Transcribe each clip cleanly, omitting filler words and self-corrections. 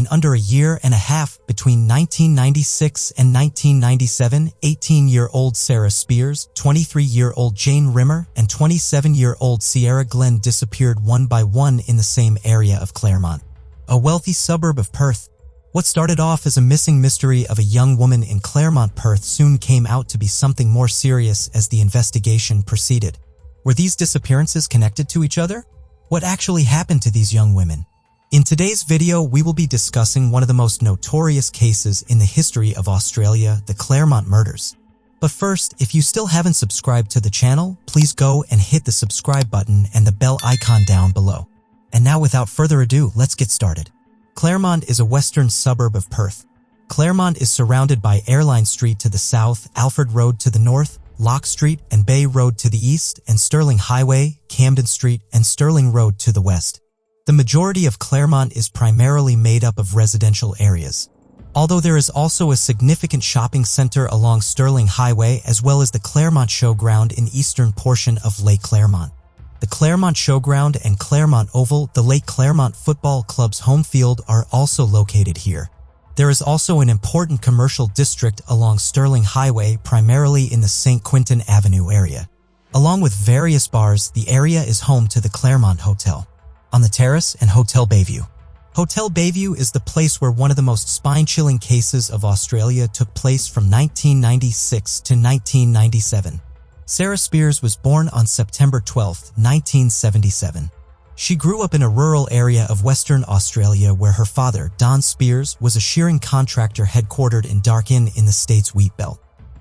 in under a year and a half between 1996 and 1997, 18-year-old Sarah Spears, 23-year-old Jane Rimmer, and 27-year-old Sierra Glenn disappeared one by one in the same area of Claremont, a wealthy suburb of Perth. What started off as a missing mystery of a young woman in Claremont, Perth soon came out to be something more serious as the investigation proceeded. Were these disappearances connected to each other? What actually happened to these young women? In today's video, we will be discussing one of the most notorious cases in the history of Australia, the Claremont murders. But first, if you still haven't subscribed to the channel, please go and hit the subscribe button and the bell icon down below. And now without further ado, let's get started. Claremont is a western suburb of Perth. Claremont is surrounded by Airline Street to the south, Alfred Road to the north, Lock Street and Bay Road to the east, and Stirling Highway, Camden Street, and Stirling Road to the west. The majority of Claremont is primarily made up of residential areas, although there is also a significant shopping center along Stirling Highway as well as the Claremont Showground in eastern portion of Lake Claremont. The Claremont Showground and Claremont Oval, the Lake Claremont Football Club's home field, are also located here. There is also an important commercial district along Stirling Highway, primarily in the St. Quentin Avenue area. Along with various bars, the area is home to the Claremont Hotel on the Terrace and Hotel Bayview. Hotel Bayview is the place where one of the most spine-chilling cases of Australia took place from 1996 to 1997. Sarah Spears was born on September 12, 1977. She grew up in a rural area of Western Australia where her father, Don Spears, was a shearing contractor headquartered in Darkin in the state's wheat belt.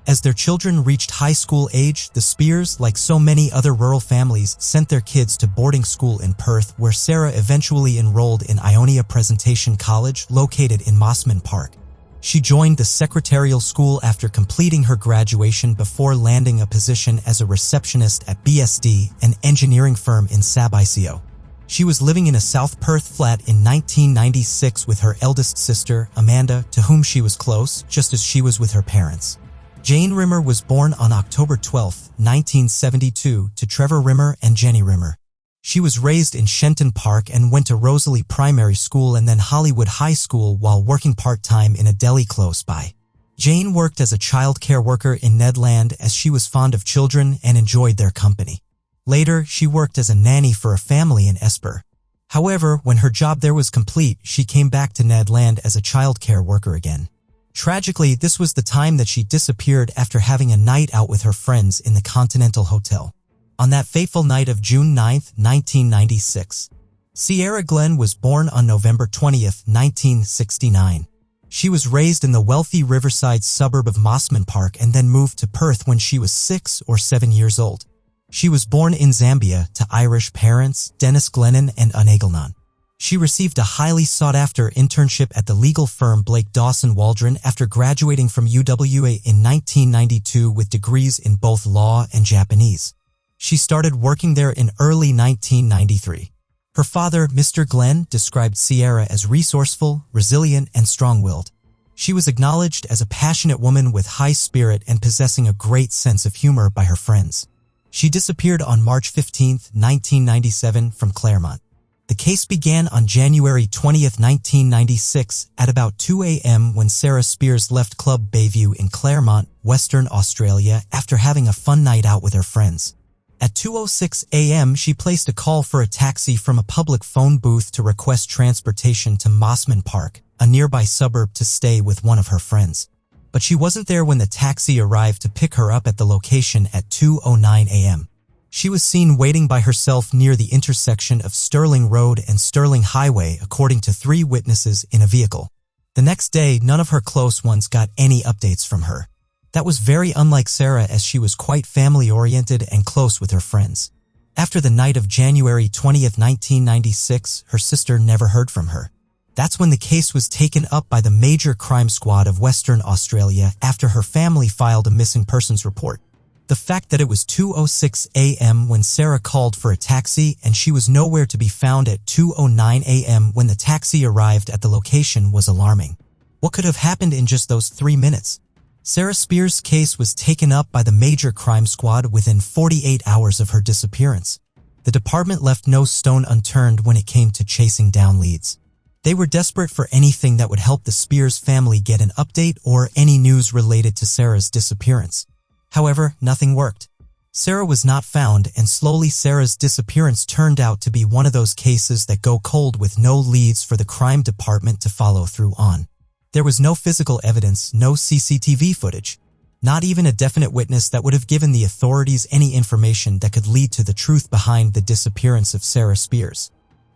As their children reached high school age, the Spears, like so many other rural families, sent their kids to boarding school in Perth, where Sarah eventually enrolled in Ionia Presentation College, located in Mosman Park. She joined the secretarial school after completing her graduation before landing a position as a receptionist at BSD, an engineering firm in Sab-ICO. She was living in a South Perth flat in 1996 with her eldest sister, Amanda, to whom she was close, just as she was with her parents. Jane Rimmer was born on October 12, 1972, to Trevor Rimmer and Jenny Rimmer. She was raised in Shenton Park and went to Rosalie Primary School and then Hollywood High School while working part-time in a deli close by. Jane worked as a child care worker in Nedland as she was fond of children and enjoyed their company. Later, she worked as a nanny for a family in Esper. However, when her job there was complete, she came back to Nedland as a child care worker again. Tragically, this was the time that she disappeared after having a night out with her friends in the Continental Hotel. On that fateful night of June 9, 1996. Sierra Glenn was born on November 20, 1969. She was raised in the wealthy riverside suburb of Mosman Park and then moved to Perth when she was 6 or 7 years old. She was born in Zambia to Irish parents, Dennis Glennon and Unagelnon. She received a highly sought-after internship at the legal firm Blake Dawson Waldron after graduating from UWA in 1992 with degrees in both law and Japanese. She started working there in early 1993. Her father, Mr. Glenn, described Sierra as resourceful, resilient, and strong-willed. She was acknowledged as a passionate woman with high spirit and possessing a great sense of humor by her friends. She disappeared on March 15, 1997, from Claremont. The case began on January 20, 1996, at about 2 a.m. when Sarah Spears left Club Bayview in Claremont, Western Australia, after having a fun night out with her friends. At 2:06 a.m., she placed a call for a taxi from a public phone booth to request transportation to Mosman Park, a nearby suburb, to stay with one of her friends. But she wasn't there when the taxi arrived to pick her up at the location at 2:09 a.m. She was seen waiting by herself near the intersection of Stirling Road and Stirling Highway, according to 3 witnesses in a vehicle. The next day, none of her close ones got any updates from her. That was very unlike Sarah, as she was quite family-oriented and close with her friends. After the night of January 20, 1996, her sister never heard from her. That's when the case was taken up by the Major Crime Squad of Western Australia after her family filed a missing persons report. The fact that it was 2:06 a.m. when Sarah called for a taxi and she was nowhere to be found at 2:09 a.m. when the taxi arrived at the location was alarming. What could have happened in just those 3 minutes? Sarah Spears' case was taken up by the Major Crime Squad within 48 hours of her disappearance. The department left no stone unturned when it came to chasing down leads. They were desperate for anything that would help the Spears family get an update or any news related to Sarah's disappearance. However, nothing worked. Sarah was not found, and slowly Sarah's disappearance turned out to be one of those cases that go cold with no leads for the crime department to follow through on. There was no physical evidence, no CCTV footage, not even a definite witness that would have given the authorities any information that could lead to the truth behind the disappearance of Sarah Spears.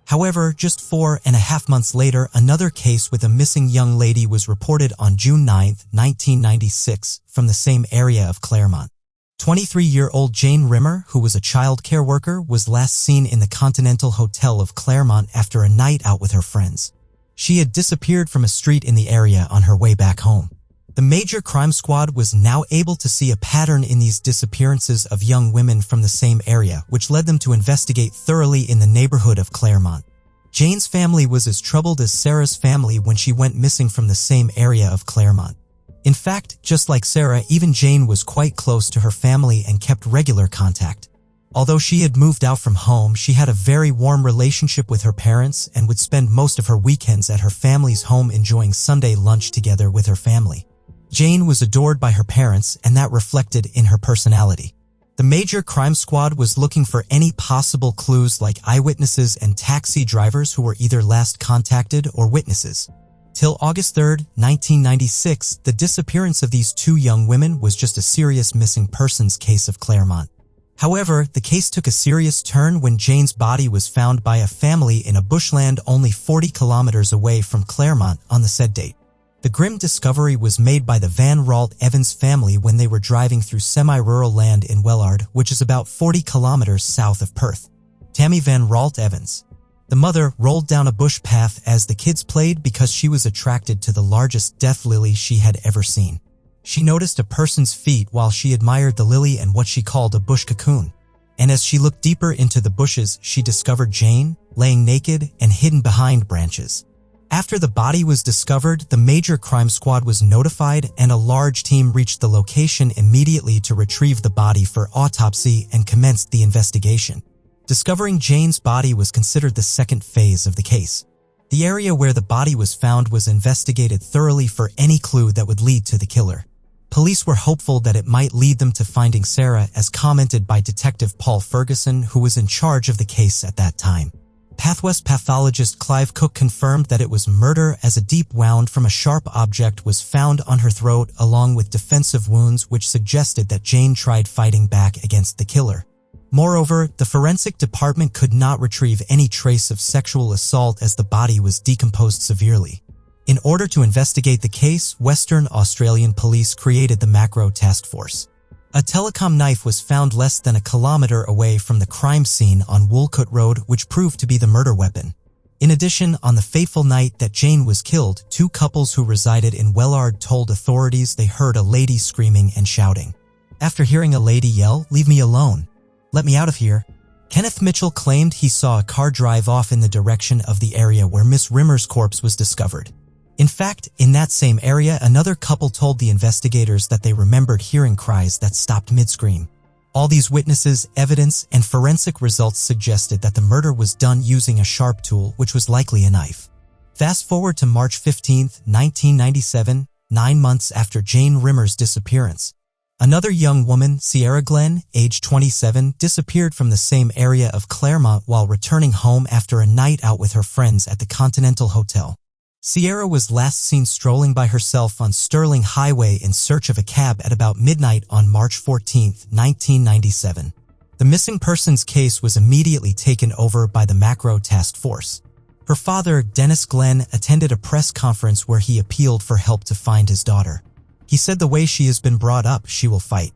However, just 4.5 months later, another case with a missing young lady was reported on June 9, 1996, from the same area of Claremont. 23-year-old Jane Rimmer, who was a child care worker, was last seen in the Continental Hotel of Claremont after a night out with her friends. She had disappeared from a street in the area on her way back home. The major crime squad was now able to see a pattern in these disappearances of young women from the same area, which led them to investigate thoroughly in the neighborhood of Claremont. Jane's family was as troubled as Sarah's family when she went missing from the same area of Claremont. In fact, just like Sarah, even Jane was quite close to her family and kept regular contact. Although she had moved out from home, she had a very warm relationship with her parents and would spend most of her weekends at her family's home enjoying Sunday lunch together with her family. Jane was adored by her parents, and that reflected in her personality. The major crime squad was looking for any possible clues like eyewitnesses and taxi drivers who were either last contacted or witnesses. Till August 3, 1996, the disappearance of these two young women was just a serious missing persons case of Claremont. However, the case took a serious turn when Jane's body was found by a family in a bushland only 40 kilometers away from Claremont on the said date. The grim discovery was made by the Van Ralt Evans family when they were driving through semi-rural land in Wellard, which is about 40 kilometers south of Perth. Tammy Van Ralt Evans, the mother, rolled down a bush path as the kids played because she was attracted to the largest death lily she had ever seen. She noticed a person's feet while she admired the lily and what she called a bush cocoon. And as she looked deeper into the bushes, she discovered Jane, laying naked and hidden behind branches. After the body was discovered, the major crime squad was notified and a large team reached the location immediately to retrieve the body for autopsy and commenced the investigation. Discovering Jane's body was considered the second phase of the case. The area where the body was found was investigated thoroughly for any clue that would lead to the killer. Police were hopeful that it might lead them to finding Sarah, as commented by Detective Paul Ferguson, who was in charge of the case at that time. Pathwest pathologist Clive Cook confirmed that it was murder, as a deep wound from a sharp object was found on her throat along with defensive wounds which suggested that Jane tried fighting back against the killer. Moreover, the forensic department could not retrieve any trace of sexual assault as the body was decomposed severely. In order to investigate the case, Western Australian police created the Macro Task Force. A telecom knife was found less than a kilometer away from the crime scene on Woolcote Road, which proved to be the murder weapon. In addition, on the fateful night that Jane was killed, two couples who resided in Wellard told authorities they heard a lady screaming and shouting. After hearing a lady yell, "Leave me alone. Let me out of here." Kenneth Mitchell claimed he saw a car drive off in the direction of the area where Miss Rimmer's corpse was discovered. In fact, in that same area, another couple told the investigators that they remembered hearing cries that stopped mid-scream. All these witnesses, evidence, and forensic results suggested that the murder was done using a sharp tool, which was likely a knife. Fast forward to March 15, 1997, 9 months after Jane Rimmer's disappearance. Another young woman, Sierra Glenn, age 27, disappeared from the same area of Claremont while returning home after a night out with her friends at the Continental Hotel. Sierra was last seen strolling by herself on Sterling Highway in search of a cab at about midnight on March 14, 1997. The missing persons case was immediately taken over by the Macro Task Force. Her father, Dennis Glenn, attended a press conference where he appealed for help to find his daughter. He said the way she has been brought up, she will fight.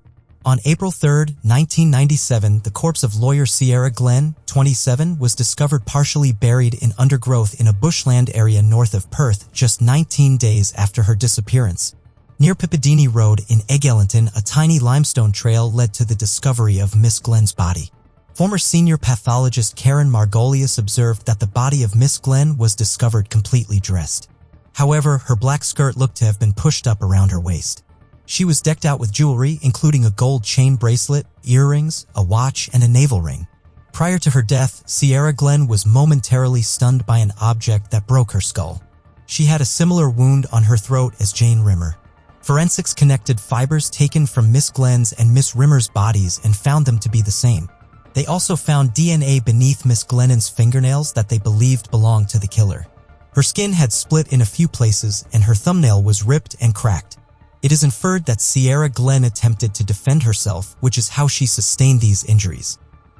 On April 3, 1997, the corpse of lawyer Sierra Glenn, 27, was discovered partially buried in undergrowth in a bushland area north of Perth just 19 days after her disappearance. Near Pippedini Road in Eglinton, a tiny limestone trail led to the discovery of Miss Glenn's body. Former senior pathologist Karen Margolius observed that the body of Miss Glenn was discovered completely dressed. However, her black skirt looked to have been pushed up around her waist. She was decked out with jewelry, including a gold chain bracelet, earrings, a watch, and a navel ring. Prior to her death, Sierra Glenn was momentarily stunned by an object that broke her skull. She had a similar wound on her throat as Jane Rimmer. Forensics connected fibers taken from Miss Glenn's and Miss Rimmer's bodies and found them to be the same. They also found DNA beneath Miss Glenn's fingernails that they believed belonged to the killer. Her skin had split in a few places and her thumbnail was ripped and cracked. It is inferred that Sierra Glenn attempted to defend herself, which is how she sustained these injuries.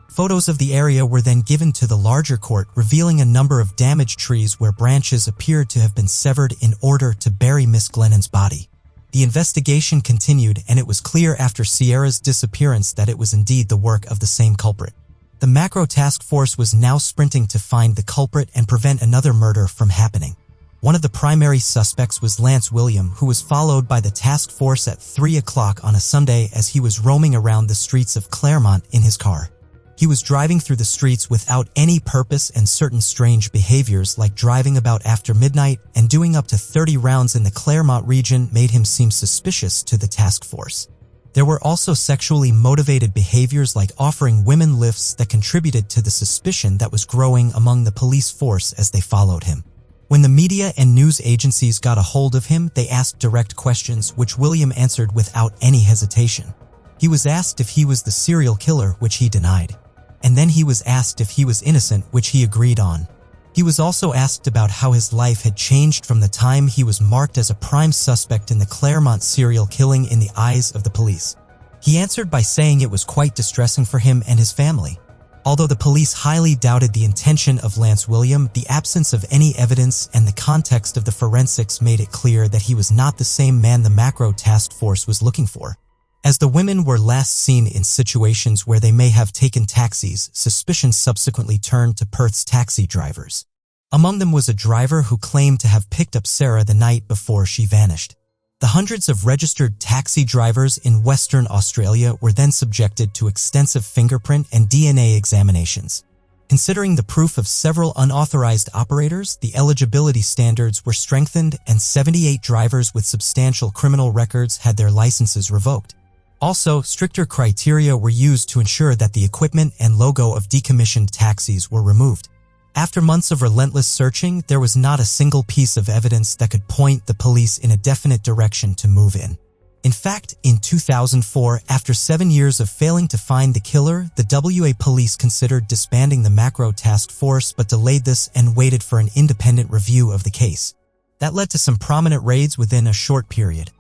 Photos of the area were then given to the larger court, revealing a number of damaged trees where branches appeared to have been severed in order to bury Miss Glenn's body. The investigation continued, and it was clear after Sierra's disappearance that it was indeed the work of the same culprit. The macro task force was now sprinting to find the culprit and prevent another murder from happening. One of the primary suspects was Lance William, who was followed by the task force at 3 o'clock on a Sunday as he was roaming around the streets of Claremont in his car. He was driving through the streets without any purpose, and certain strange behaviors like driving about after midnight and doing up to 30 rounds in the Claremont region made him seem suspicious to the task force. There were also sexually motivated behaviors like offering women lifts that contributed to the suspicion that was growing among the police force as they followed him. When the media and news agencies got a hold of him, they asked direct questions, which William answered without any hesitation. He was asked if he was the serial killer, which he denied. And then he was asked if he was innocent, which he agreed on. He was also asked about how his life had changed from the time he was marked as a prime suspect in the Claremont serial killing in the eyes of the police. He answered by saying it was quite distressing for him and his family. Although the police highly doubted the intention of Lance William, the absence of any evidence and the context of the forensics made it clear that he was not the same man the macro task force was looking for. As the women were last seen in situations where they may have taken taxis, suspicion subsequently turned to Perth's taxi drivers. Among them was a driver who claimed to have picked up Sarah the night before she vanished. The hundreds of registered taxi drivers in Western Australia were then subjected to extensive fingerprint and DNA examinations. Considering the proof of several unauthorized operators, the eligibility standards were strengthened and 78 drivers with substantial criminal records had their licenses revoked. Also, stricter criteria were used to ensure that the equipment and logo of decommissioned taxis were removed. After months of relentless searching, there was not a single piece of evidence that could point the police in a definite direction to move in. In fact, in 2004, after 7 years of failing to find the killer, the WA police considered disbanding the macro task force but delayed this and waited for an independent review of the case. That led to some prominent raids within a short period.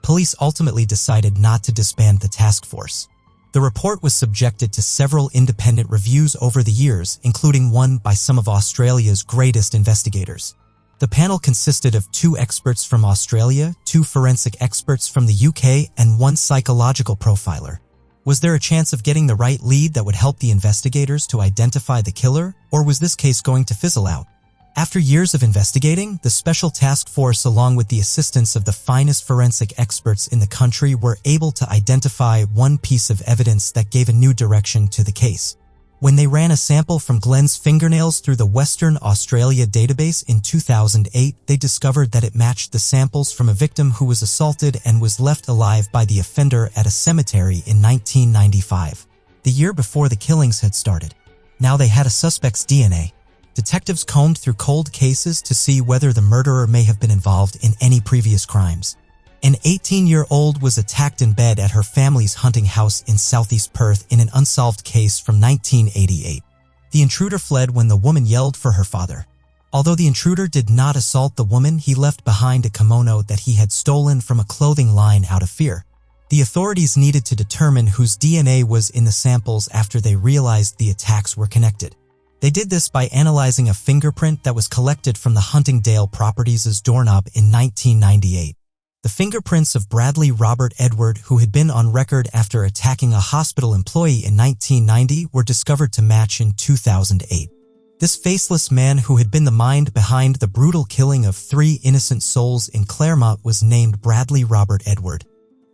Police ultimately decided not to disband the task force. The report was subjected to several independent reviews over the years, including one by some of Australia's greatest investigators. The panel consisted of 2 experts from Australia, 2 forensic experts from the UK, and 1 psychological profiler. Was there a chance of getting the right lead that would help the investigators to identify the killer, or was this case going to fizzle out? After years of investigating, the Special Task Force, along with the assistance of the finest forensic experts in the country, were able to identify one piece of evidence that gave a new direction to the case. When they ran a sample from Glenn's fingernails through the Western Australia database in 2008, they discovered that it matched the samples from a victim who was assaulted and was left alive by the offender at a cemetery in 1995, the year before the killings had started. Now they had a suspect's DNA. Detectives combed through cold cases to see whether the murderer may have been involved in any previous crimes. An 18-year-old was attacked in bed at her family's hunting house in southeast Perth in an unsolved case from 1988. The intruder fled when the woman yelled for her father. Although the intruder did not assault the woman, he left behind a kimono that he had stolen from a clothing line out of fear. The authorities needed to determine whose DNA was in the samples after they realized the attacks were connected. They did this by analyzing a fingerprint that was collected from the Huntingdale Properties' doorknob in 1998. The fingerprints of Bradley Robert Edward, who had been on record after attacking a hospital employee in 1990, were discovered to match in 2008. This faceless man, who had been the mind behind the brutal killing of 3 innocent souls in Claremont, was named Bradley Robert Edward.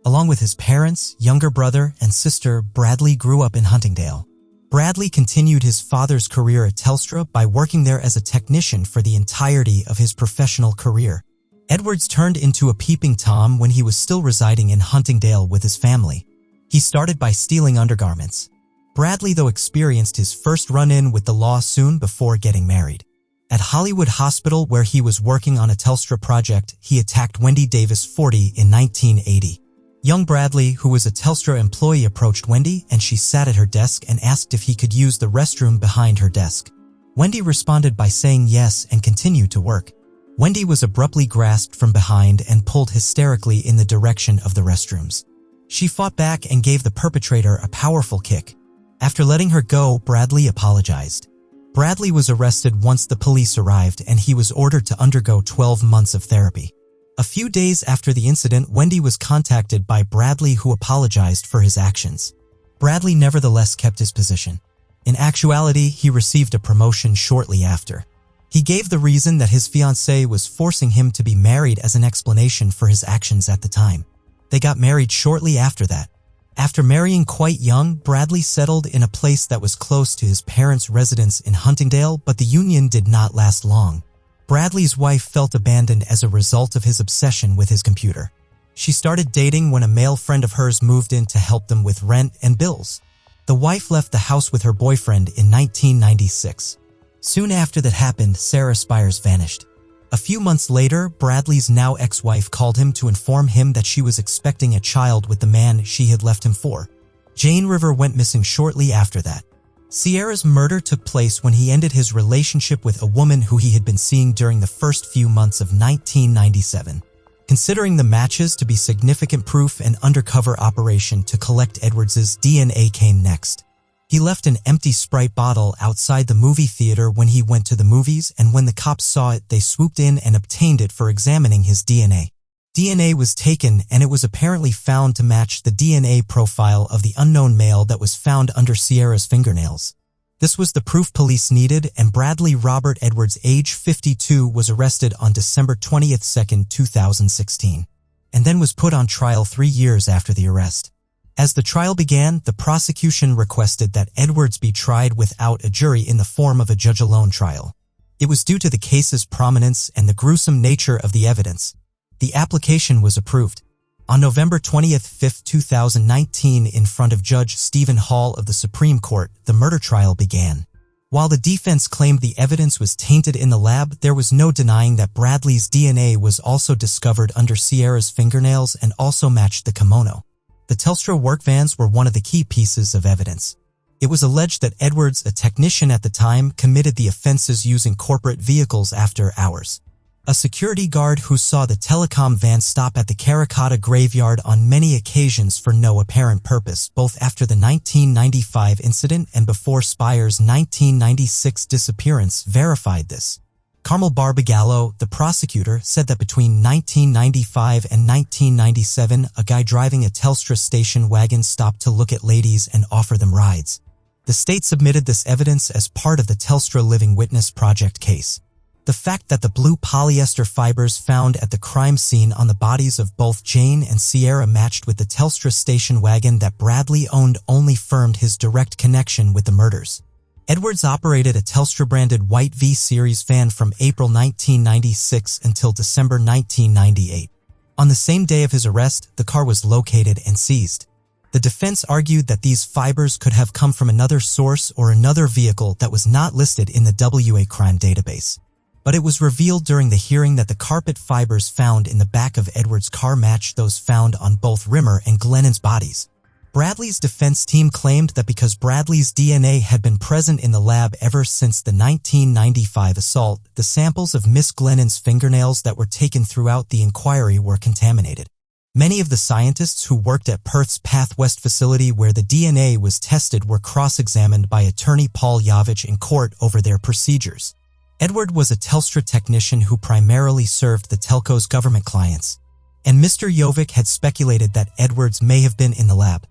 Along with his parents, younger brother, and sister, Bradley grew up in Huntingdale. Bradley continued his father's career at Telstra by working there as a technician for the entirety of his professional career. Edwards turned into a peeping Tom when he was still residing in Huntingdale with his family. He started by stealing undergarments. Bradley, though, experienced his first run-in with the law soon before getting married. At Hollywood Hospital, where he was working on a Telstra project, he attacked Wendy Davis, 40, in 1980. Young Bradley, who was a Telstra employee, approached Wendy, and she sat at her desk and asked if he could use the restroom behind her desk. Wendy responded by saying yes and continued to work. Wendy was abruptly grasped from behind and pulled hysterically in the direction of the restrooms. She fought back and gave the perpetrator a powerful kick. After letting her go, Bradley apologized. Bradley was arrested once the police arrived, and he was ordered to undergo 12 months of therapy. A few days after the incident, Wendy was contacted by Bradley, who apologized for his actions. Bradley nevertheless kept his position. In actuality, he received a promotion shortly after. He gave the reason that his fiancée was forcing him to be married as an explanation for his actions at the time. They got married shortly after that. After marrying quite young, Bradley settled in a place that was close to his parents' residence in Huntingdale, but the union did not last long. Bradley's wife felt abandoned as a result of his obsession with his computer. She started dating when a male friend of hers moved in to help them with rent and bills. The wife left the house with her boyfriend in 1996. Soon after that happened, Sarah Spires vanished. A few months later, Bradley's now ex-wife called him to inform him that she was expecting a child with the man she had left him for. Jane River went missing shortly after that. Sierra's murder took place when he ended his relationship with a woman who he had been seeing during the first few months of 1997. Considering the matches to be significant proof, an undercover operation to collect Edwards's DNA came next. He left an empty Sprite bottle outside the movie theater when he went to the movies, and when the cops saw it, they swooped in and obtained it for examining his DNA. DNA was taken, and it was apparently found to match the DNA profile of the unknown male that was found under Sierra's fingernails. This was the proof police needed, and Bradley Robert Edwards, age 52, was arrested on December 22, 2016, and then was put on trial 3 years after the arrest. As the trial began, the prosecution requested that Edwards be tried without a jury in the form of a judge-alone trial. It was due to the case's prominence and the gruesome nature of the evidence. The application was approved. On November 25, 2019, in front of Judge Stephen Hall of the Supreme Court, the murder trial began. While the defense claimed the evidence was tainted in the lab, there was no denying that Bradley's DNA was also discovered under Sierra's fingernails and also matched the kimono. The Telstra work vans were one of the key pieces of evidence. It was alleged that Edwards, a technician at the time, committed the offenses using corporate vehicles after hours. A security guard who saw the telecom van stop at the Karrakatta graveyard on many occasions for no apparent purpose, both after the 1995 incident and before Spires' 1996 disappearance, verified this. Carmel Barbagallo, the prosecutor, said that between 1995 and 1997, a guy driving a Telstra station wagon stopped to look at ladies and offer them rides. The state submitted this evidence as part of the Telstra Living Witness Project case. The fact that the blue polyester fibers found at the crime scene on the bodies of both Jane and Sierra matched with the Telstra station wagon that Bradley owned only firmed his direct connection with the murders. Edwards operated a Telstra-branded white V-Series van from April 1996 until December 1998. On the same day of his arrest, the car was located and seized. The defense argued that these fibers could have come from another source or another vehicle that was not listed in the WA crime database. But it was revealed during the hearing that the carpet fibers found in the back of Edwards' car matched those found on both Rimmer and Glennon's bodies. Bradley's defense team claimed that because Bradley's DNA had been present in the lab ever since the 1995 assault, the samples of Miss Glennon's fingernails that were taken throughout the inquiry were contaminated. Many of the scientists who worked at Perth's Path West facility where the DNA was tested were cross-examined by attorney Paul Yavich in court over their procedures. Edward was a Telstra technician who primarily served the telco's government clients, and Mr. Jovic had speculated that Edwards may have been in the lab.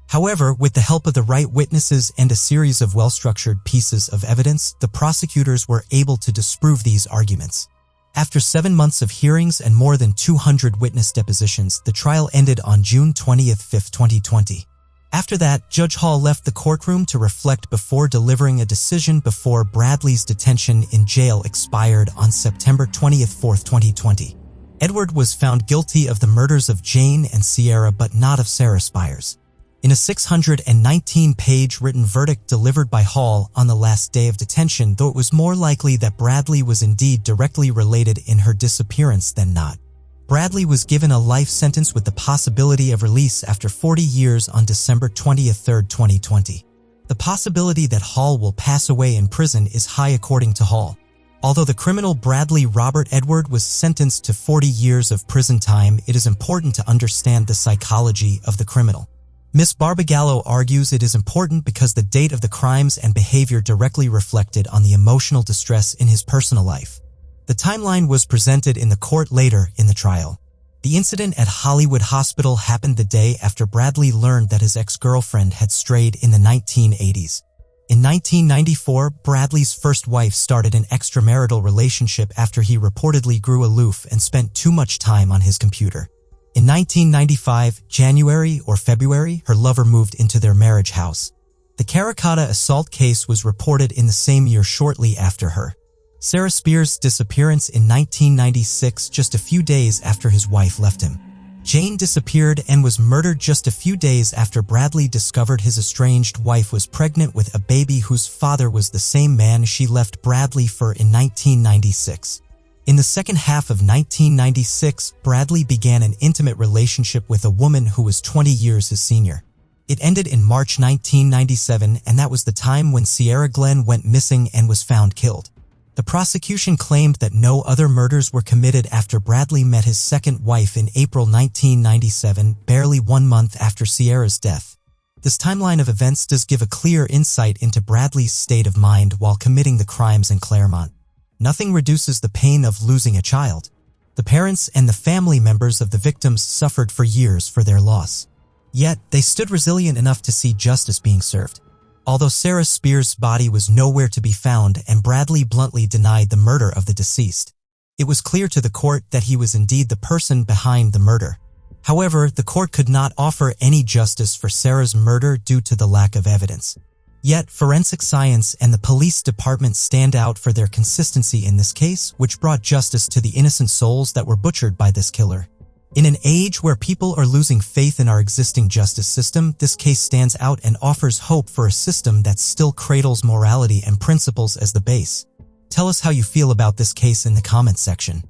However, with the help of the right witnesses and a series of well-structured pieces of evidence, the prosecutors were able to disprove these arguments. After 7 months of hearings and more than 200 witness depositions, the trial ended on June 25, 2020. After that, Judge Hall left the courtroom to reflect before delivering a decision before Bradley's detention in jail expired on September 24, 2020. Edward was found guilty of the murders of Jane and Sierra but not of Sarah Spires. In a 619-page written verdict delivered by Hall on the last day of detention, though it was more likely that Bradley was indeed directly related in her disappearance than not. Bradley was given a life sentence with the possibility of release after 40 years on December 23, 2020. The possibility that Hall will pass away in prison is high according to Hall. Although the criminal Bradley Robert Edward was sentenced to 40 years of prison time, it is important to understand the psychology of the criminal. Ms. Barbagallo argues it is important because the date of the crimes and behavior directly reflected on the emotional distress in his personal life. The timeline was presented in the court later in the trial. The incident at Hollywood Hospital happened the day after Bradley learned that his ex-girlfriend had strayed in the 1980s. In 1994, Bradley's first wife started an extramarital relationship after he reportedly grew aloof and spent too much time on his computer. In 1995, January or February, her lover moved into their marriage house. The Caracotta assault case was reported in the same year shortly after her. Sarah Spears' disappearance in 1996, just a few days after his wife left him. Jane disappeared and was murdered just a few days after Bradley discovered his estranged wife was pregnant with a baby whose father was the same man she left Bradley for in 1996. In the second half of 1996, Bradley began an intimate relationship with a woman who was 20 years his senior. It ended in March 1997, and that was the time when Sierra Glenn went missing and was found killed. The prosecution claimed that no other murders were committed after Bradley met his second wife in April 1997, barely 1 month after Sierra's death. This timeline of events does give a clear insight into Bradley's state of mind while committing the crimes in Claremont. Nothing reduces the pain of losing a child. The parents and the family members of the victims suffered for years for their loss. Yet, they stood resilient enough to see justice being served. Although Sarah Spears' body was nowhere to be found and Bradley bluntly denied the murder of the deceased, it was clear to the court that he was indeed the person behind the murder. However, the court could not offer any justice for Sarah's murder due to the lack of evidence. Yet, forensic science and the police department stand out for their consistency in this case, which brought justice to the innocent souls that were butchered by this killer. In an age where people are losing faith in our existing justice system, this case stands out and offers hope for a system that still cradles morality and principles as the base. Tell us how you feel about this case in the comments section.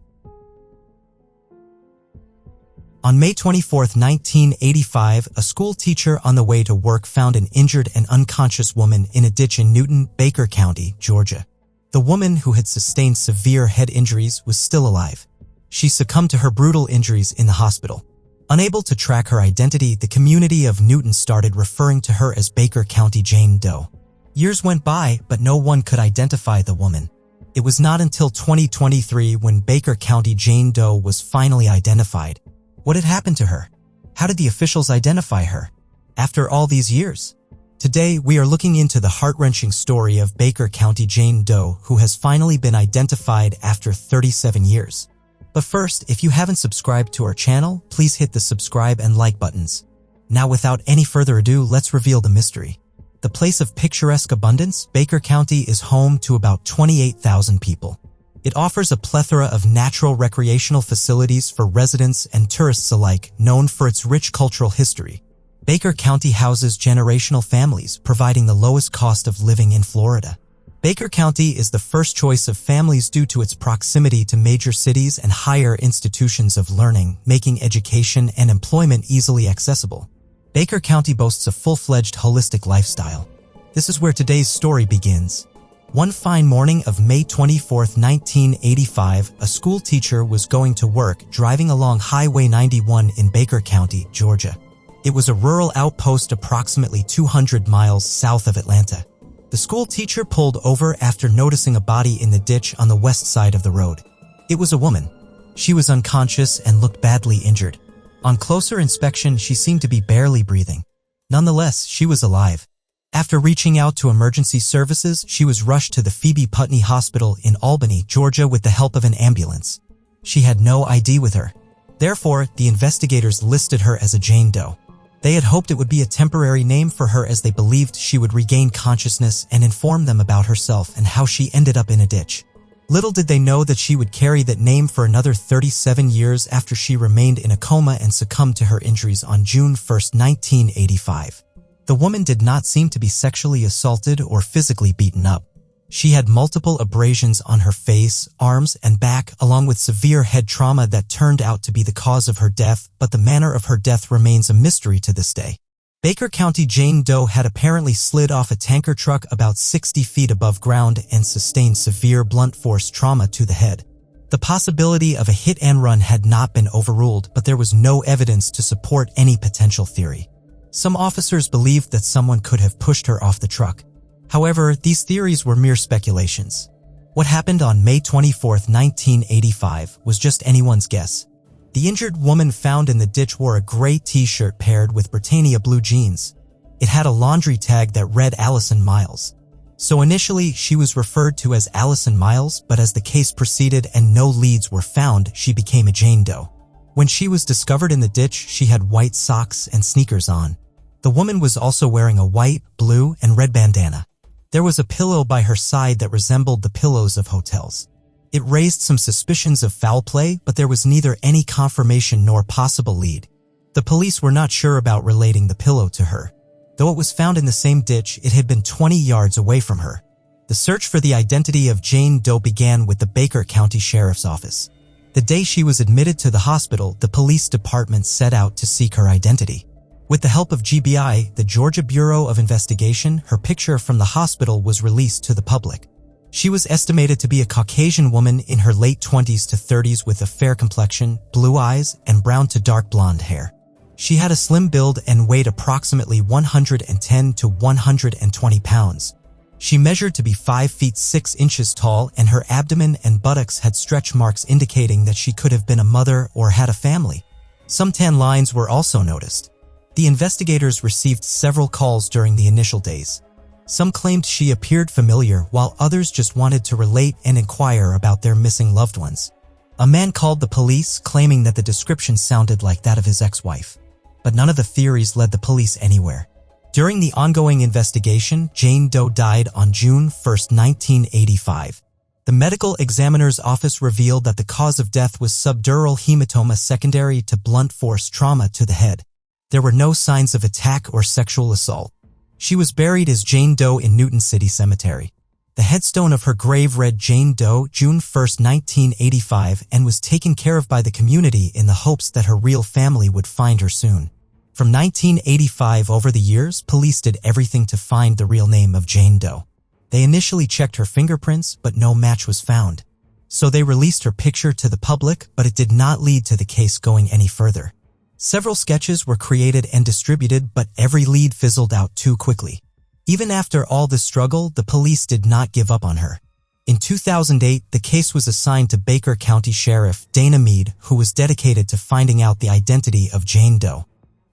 On May 24, 1985, a school teacher on the way to work found an injured and unconscious woman in a ditch in Newton, Baker County, Georgia. The woman, who had sustained severe head injuries, was still alive. She succumbed to her brutal injuries in the hospital. Unable to track her identity, the community of Newton started referring to her as Baker County Jane Doe. Years went by, but no one could identify the woman. It was not until 2023 when Baker County Jane Doe was finally identified. What had happened to her? How did the officials identify her? After all these years? Today, we are looking into the heart-wrenching story of Baker County Jane Doe, who has finally been identified after 37 years. But first, if you haven't subscribed to our channel, please hit the subscribe and like buttons. Now, without any further ado, let's reveal the mystery. The place of picturesque abundance, Baker County is home to about 28,000 people. It offers a plethora of natural recreational facilities for residents and tourists alike, known for its rich cultural history. Baker County houses generational families, providing the lowest cost of living in Florida. Baker County is the first choice of families due to its proximity to major cities and higher institutions of learning, making education and employment easily accessible. Baker County boasts a full-fledged holistic lifestyle. This is where today's story begins. One fine morning of May 24, 1985, a school teacher was going to work driving along Highway 91 in Baker County, Georgia. It was a rural outpost approximately 200 miles south of Atlanta. The school teacher pulled over after noticing a body in the ditch on the west side of the road. It was a woman. She was unconscious and looked badly injured. On closer inspection, she seemed to be barely breathing. Nonetheless, she was alive. After reaching out to emergency services, she was rushed to the Phoebe Putney Hospital in Albany, Georgia with the help of an ambulance. She had no ID with her. Therefore, the investigators listed her as a Jane Doe. They had hoped it would be a temporary name for her as they believed she would regain consciousness and inform them about herself and how she ended up in a ditch. Little did they know that she would carry that name for another 37 years after she remained in a coma and succumbed to her injuries on June 1, 1985. The woman did not seem to be sexually assaulted or physically beaten up. She had multiple abrasions on her face, arms, and back, along with severe head trauma that turned out to be the cause of her death, but the manner of her death remains a mystery to this day. Baker County Jane Doe had apparently slid off a tanker truck about 60 feet above ground and sustained severe blunt force trauma to the head. The possibility of a hit-and-run had not been overruled, but there was no evidence to support any potential theory. Some officers believed that someone could have pushed her off the truck. However, these theories were mere speculations. What happened on May 24, 1985, was just anyone's guess. The injured woman found in the ditch wore a gray t-shirt paired with Britannia blue jeans. It had a laundry tag that read Allison Miles. So initially, she was referred to as Allison Miles, but as the case proceeded and no leads were found, she became a Jane Doe. When she was discovered in the ditch, she had white socks and sneakers on. The woman was also wearing a white, blue, and red bandana. There was a pillow by her side that resembled the pillows of hotels. It raised some suspicions of foul play, but there was neither any confirmation nor possible lead. The police were not sure about relating the pillow to her. Though it was found in the same ditch, it had been 20 yards away from her. The search for the identity of Jane Doe began with the Baker County Sheriff's Office. The day she was admitted to the hospital, the police department set out to seek her identity. With the help of GBI, the Georgia Bureau of Investigation, her picture from the hospital was released to the public. She was estimated to be a Caucasian woman in her late 20s to 30s with a fair complexion, blue eyes, and brown to dark blonde hair. She had a slim build and weighed approximately 110 to 120 pounds. She measured to be 5 feet 6 inches tall, and her abdomen and buttocks had stretch marks indicating that she could have been a mother or had a family. Some tan lines were also noticed. The investigators received several calls during the initial days. Some claimed she appeared familiar, while others just wanted to relate and inquire about their missing loved ones. A man called the police, claiming that the description sounded like that of his ex-wife. But none of the theories led the police anywhere. During the ongoing investigation, Jane Doe died on June 1, 1985. The medical examiner's office revealed that the cause of death was subdural hematoma secondary to blunt force trauma to the head. There were no signs of attack or sexual assault. She was buried as Jane Doe in Newton City Cemetery. The headstone of her grave read Jane Doe, June 1, 1985, and was taken care of by the community in the hopes that her real family would find her soon. From 1985 over the years, police did everything to find the real name of Jane Doe. They initially checked her fingerprints, but no match was found. So they released her picture to the public, but it did not lead to the case going any further. Several sketches were created and distributed, but every lead fizzled out too quickly. Even after all the struggle, the police did not give up on her. In 2008, the case was assigned to Baker County Sheriff Dana Meade, who was dedicated to finding out the identity of Jane Doe.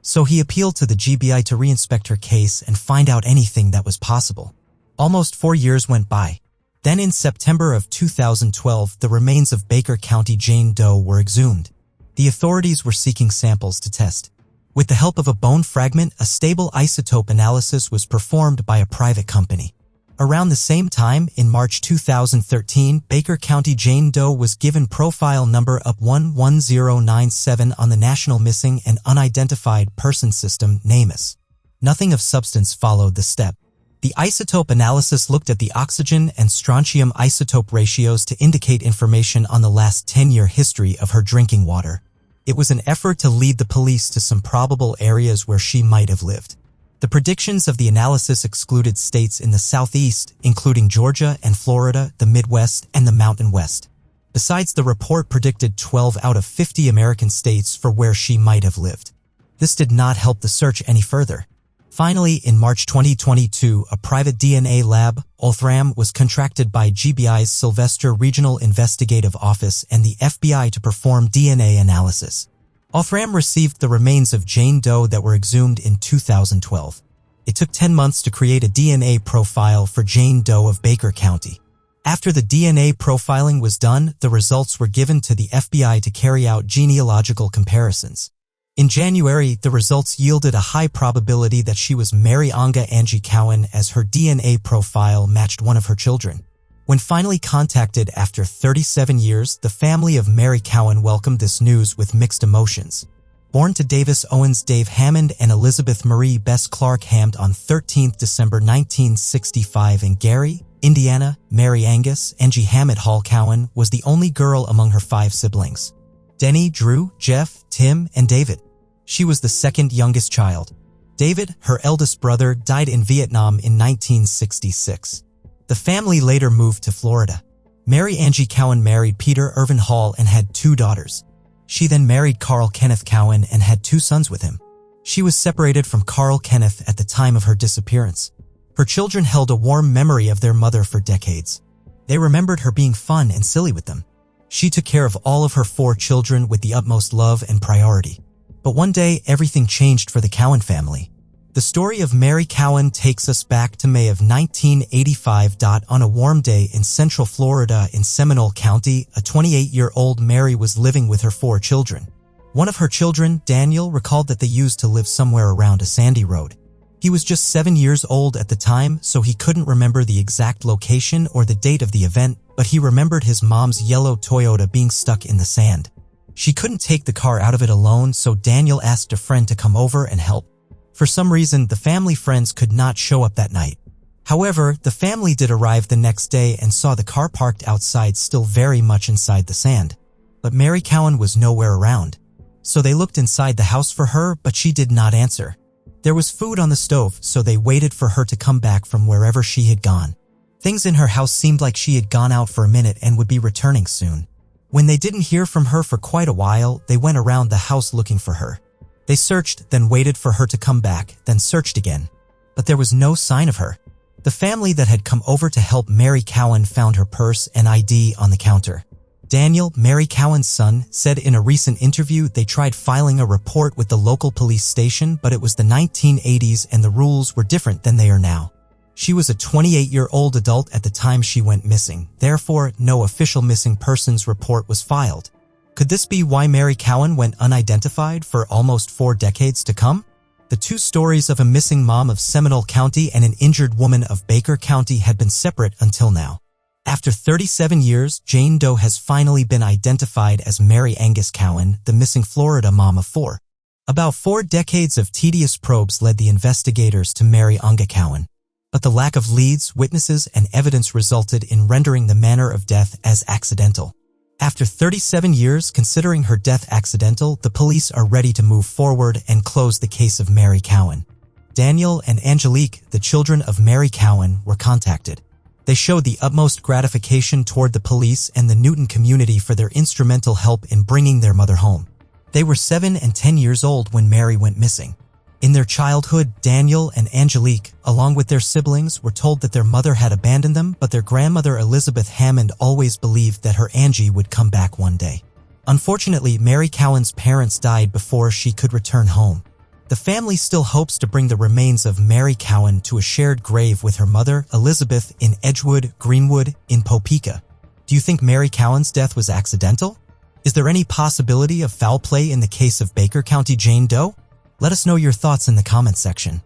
So he appealed to the GBI to reinspect her case and find out anything that was possible. Almost 4 years went by. Then in September of 2012, the remains of Baker County Jane Doe were exhumed. The authorities were seeking samples to test. With the help of a bone fragment, a stable isotope analysis was performed by a private company. Around the same time, in March 2013, Baker County Jane Doe was given profile number up 11097 on the National Missing and Unidentified Person System, NamUs. Nothing of substance followed the step. The isotope analysis looked at the oxygen and strontium isotope ratios to indicate information on the last 10-year history of her drinking water. It was an effort to lead the police to some probable areas where she might have lived. The predictions of the analysis excluded states in the Southeast, including Georgia and Florida, the Midwest, and the Mountain West. Besides, the report predicted 12 out of 50 American states for where she might have lived. This did not help the search any further. Finally, in March 2022, a private DNA lab, Othram, was contracted by GBI's Sylvester Regional Investigative Office and the FBI to perform DNA analysis. Othram received the remains of Jane Doe that were exhumed in 2012. It took 10 months to create a DNA profile for Jane Doe of Baker County. After the DNA profiling was done, the results were given to the FBI to carry out genealogical comparisons. In January, the results yielded a high probability that she was Mary Anga Angie Cowan, as her DNA profile matched one of her children. When finally contacted after 37 years, the family of Mary Cowan welcomed this news with mixed emotions. Born to Davis Owens Dave Hammond and Elizabeth Marie Bess Clark Hammond on 13 December 1965 in Gary, Indiana, Mary Angus Angie Hammond Hall Cowan was the only girl among her 5 siblings: Denny, Drew, Jeff, Tim, and David. She was the second youngest child. David, her eldest brother, died in Vietnam in 1966. The family later moved to Florida. Mary Angie Cowan married Peter Irvin Hall and had 2 daughters. She then married Carl Kenneth Cowan and had 2 sons with him. She was separated from Carl Kenneth at the time of her disappearance. Her children held a warm memory of their mother for decades. They remembered her being fun and silly with them. She took care of all of her 4 children with the utmost love and priority. But one day, everything changed for the Cowan family. The story of Mary Cowan takes us back to May of 1985. On a warm day in Central Florida in Seminole County, a 28-year-old Mary was living with her 4 children. One of her children, Daniel, recalled that they used to live somewhere around a sandy road. He was just 7 years old at the time, so he couldn't remember the exact location or the date of the event, but he remembered his mom's yellow Toyota being stuck in the sand. She couldn't take the car out of it alone, so Daniel asked a friend to come over and help. For some reason, the family friends could not show up that night. However, the family did arrive the next day and saw the car parked outside, still very much inside the sand. But Mary Cowan was nowhere around. So they looked inside the house for her, but she did not answer. There was food on the stove, so they waited for her to come back from wherever she had gone. Things in her house seemed like she had gone out for a minute and would be returning soon. When they didn't hear from her for quite a while, they went around the house looking for her. They searched, then waited for her to come back, then searched again. But there was no sign of her. The family that had come over to help Mary Cowan found her purse and ID on the counter. Daniel, Mary Cowan's son, said in a recent interview they tried filing a report with the local police station, but it was the 1980s and the rules were different than they are now. She was a 28-year-old adult at the time she went missing, therefore no official missing persons report was filed. Could this be why Mary Cowan went unidentified for almost 4 decades to come? The 2 stories of a missing mom of Seminole County and an injured woman of Baker County had been separate until now. After 37 years, Jane Doe has finally been identified as Mary Angus Cowan, the missing Florida mom of 4. About 4 decades of tedious probes led the investigators to Mary Anga Cowan. But the lack of leads, witnesses, and evidence resulted in rendering the manner of death as accidental. After 37 years considering her death accidental, the police are ready to move forward and close the case of Mary Cowan. Daniel and Angelique, the children of Mary Cowan, were contacted. They showed the utmost gratification toward the police and the Newton community for their instrumental help in bringing their mother home. They were 7 and 10 years old when Mary went missing. In their childhood, Daniel and Angelique, along with their siblings, were told that their mother had abandoned them, but their grandmother Elizabeth Hammond always believed that her Angie would come back one day. Unfortunately, Mary Cowan's parents died before she could return home. The family still hopes to bring the remains of Mary Cowan to a shared grave with her mother, Elizabeth, in Edgewood, Greenwood, in Topeka. Do you think Mary Cowan's death was accidental? Is there any possibility of foul play in the case of Baker County Jane Doe? Let us know your thoughts in the comments section.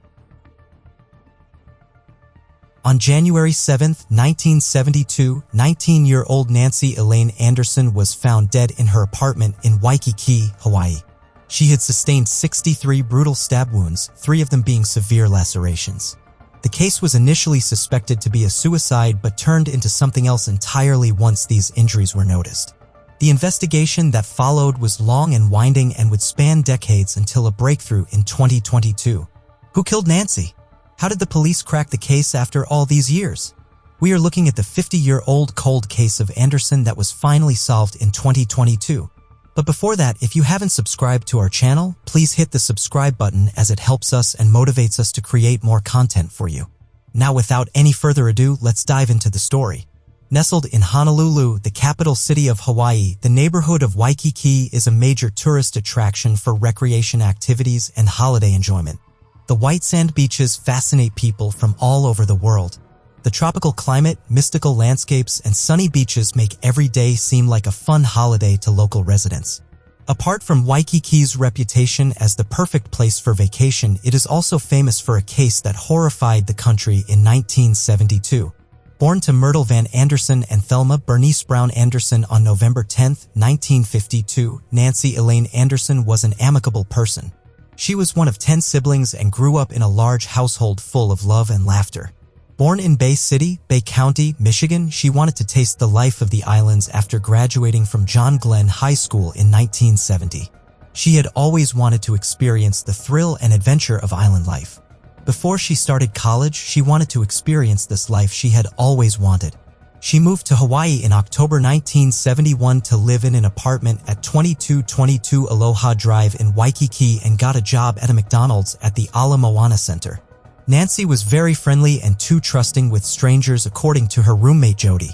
On January 7, 1972, 19-year-old Nancy Elaine Anderson was found dead in her apartment in Waikiki, Hawaii. She had sustained 63 brutal stab wounds, 3 of them being severe lacerations. The case was initially suspected to be a suicide but turned into something else entirely once these injuries were noticed. The investigation that followed was long and winding and would span decades until a breakthrough in 2022. Who killed Nancy? How did the police crack the case after all these years? We are looking at the 50-year-old cold case of Anderson that was finally solved in 2022. But before that, if you haven't subscribed to our channel, please hit the subscribe button as it helps us and motivates us to create more content for you. Now, without any further ado, let's dive into the story. Nestled in Honolulu, the capital city of Hawaii, the neighborhood of Waikiki is a major tourist attraction for recreation activities and holiday enjoyment. The white sand beaches fascinate people from all over the world. The tropical climate, mystical landscapes, and sunny beaches make every day seem like a fun holiday to local residents. Apart from Waikiki's reputation as the perfect place for vacation, it is also famous for a case that horrified the country in 1972. Born to Myrtle Van Anderson and Thelma Bernice Brown Anderson on November 10, 1952, Nancy Elaine Anderson was an amicable person. She was one of 10 siblings and grew up in a large household full of love and laughter. Born in Bay City, Bay County, Michigan, she wanted to taste the life of the islands after graduating from John Glenn High School in 1970. She had always wanted to experience the thrill and adventure of island life. Before she started college, she wanted to experience this life she had always wanted. She moved to Hawaii in October 1971 to live in an apartment at 2222 Aloha Drive in Waikiki and got a job at a McDonald's at the Ala Moana Center. Nancy was very friendly and too trusting with strangers, according to her roommate Jody.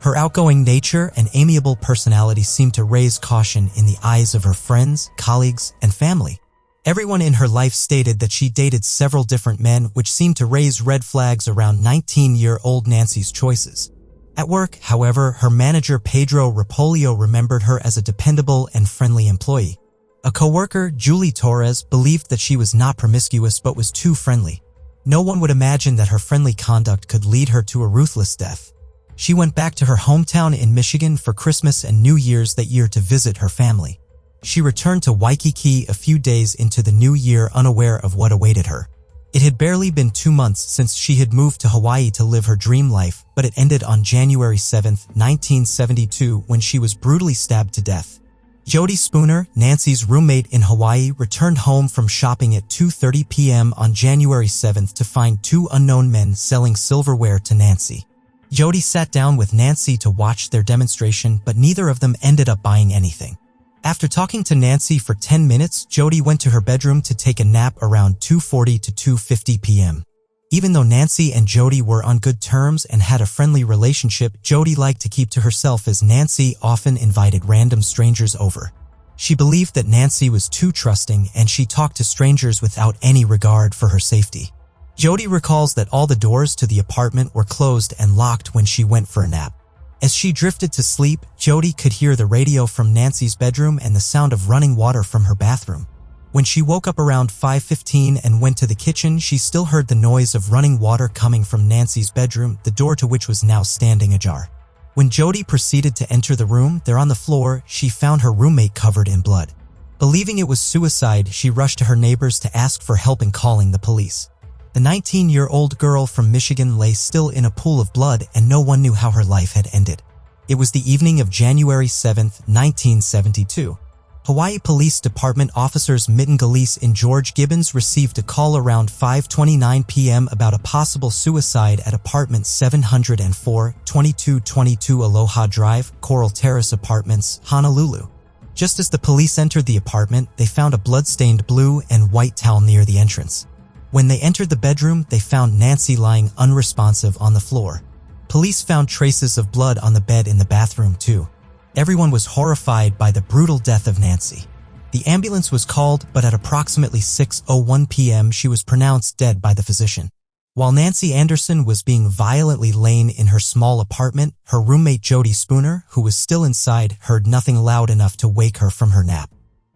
Her outgoing nature and amiable personality seemed to raise caution in the eyes of her friends, colleagues, and family. Everyone in her life stated that she dated several different men, which seemed to raise red flags around 19-year-old Nancy's choices. At work, however, her manager Pedro Repolio remembered her as a dependable and friendly employee. A coworker, Julie Torres, believed that she was not promiscuous but was too friendly. No one would imagine that her friendly conduct could lead her to a ruthless death. She went back to her hometown in Michigan for Christmas and New Year's that year to visit her family. She returned to Waikiki a few days into the new year, unaware of what awaited her. It had barely been 2 months since she had moved to Hawaii to live her dream life, but it ended on January 7, 1972, when she was brutally stabbed to death. Jody Spooner, Nancy's roommate in Hawaii, returned home from shopping at 2:30 p.m. on January 7 to find 2 unknown men selling silverware to Nancy. Jody sat down with Nancy to watch their demonstration, but neither of them ended up buying anything. After talking to Nancy for 10 minutes, Jody went to her bedroom to take a nap around 2:40 to 2:50 p.m. Even though Nancy and Jody were on good terms and had a friendly relationship, Jody liked to keep to herself as Nancy often invited random strangers over. She believed that Nancy was too trusting and she talked to strangers without any regard for her safety. Jody recalls that all the doors to the apartment were closed and locked when she went for a nap. As she drifted to sleep, Jody could hear the radio from Nancy's bedroom and the sound of running water from her bathroom. When she woke up around 5:15 and went to the kitchen, she still heard the noise of running water coming from Nancy's bedroom, the door to which was now standing ajar. When Jody proceeded to enter the room, there on the floor, she found her roommate covered in blood. Believing it was suicide, she rushed to her neighbors to ask for help in calling the police. The 19-year-old girl from Michigan lay still in a pool of blood and no one knew how her life had ended. It was the evening of January 7, 1972. Hawaii Police Department officers Mitten Galeese and George Gibbons received a call around 5:29 p.m. about a possible suicide at apartment 704, 2222 Aloha Drive, Coral Terrace Apartments, Honolulu. Just as the police entered the apartment, they found a blood-stained blue and white towel near the entrance. When they entered the bedroom, they found Nancy lying unresponsive on the floor. Police found traces of blood on the bed in the bathroom too. Everyone was horrified by the brutal death of Nancy. The ambulance was called, but at approximately 6:01 p.m. she was pronounced dead by the physician. While Nancy Anderson was being violently lain in her small apartment, her roommate Jody Spooner, who was still inside, heard nothing loud enough to wake her from her nap.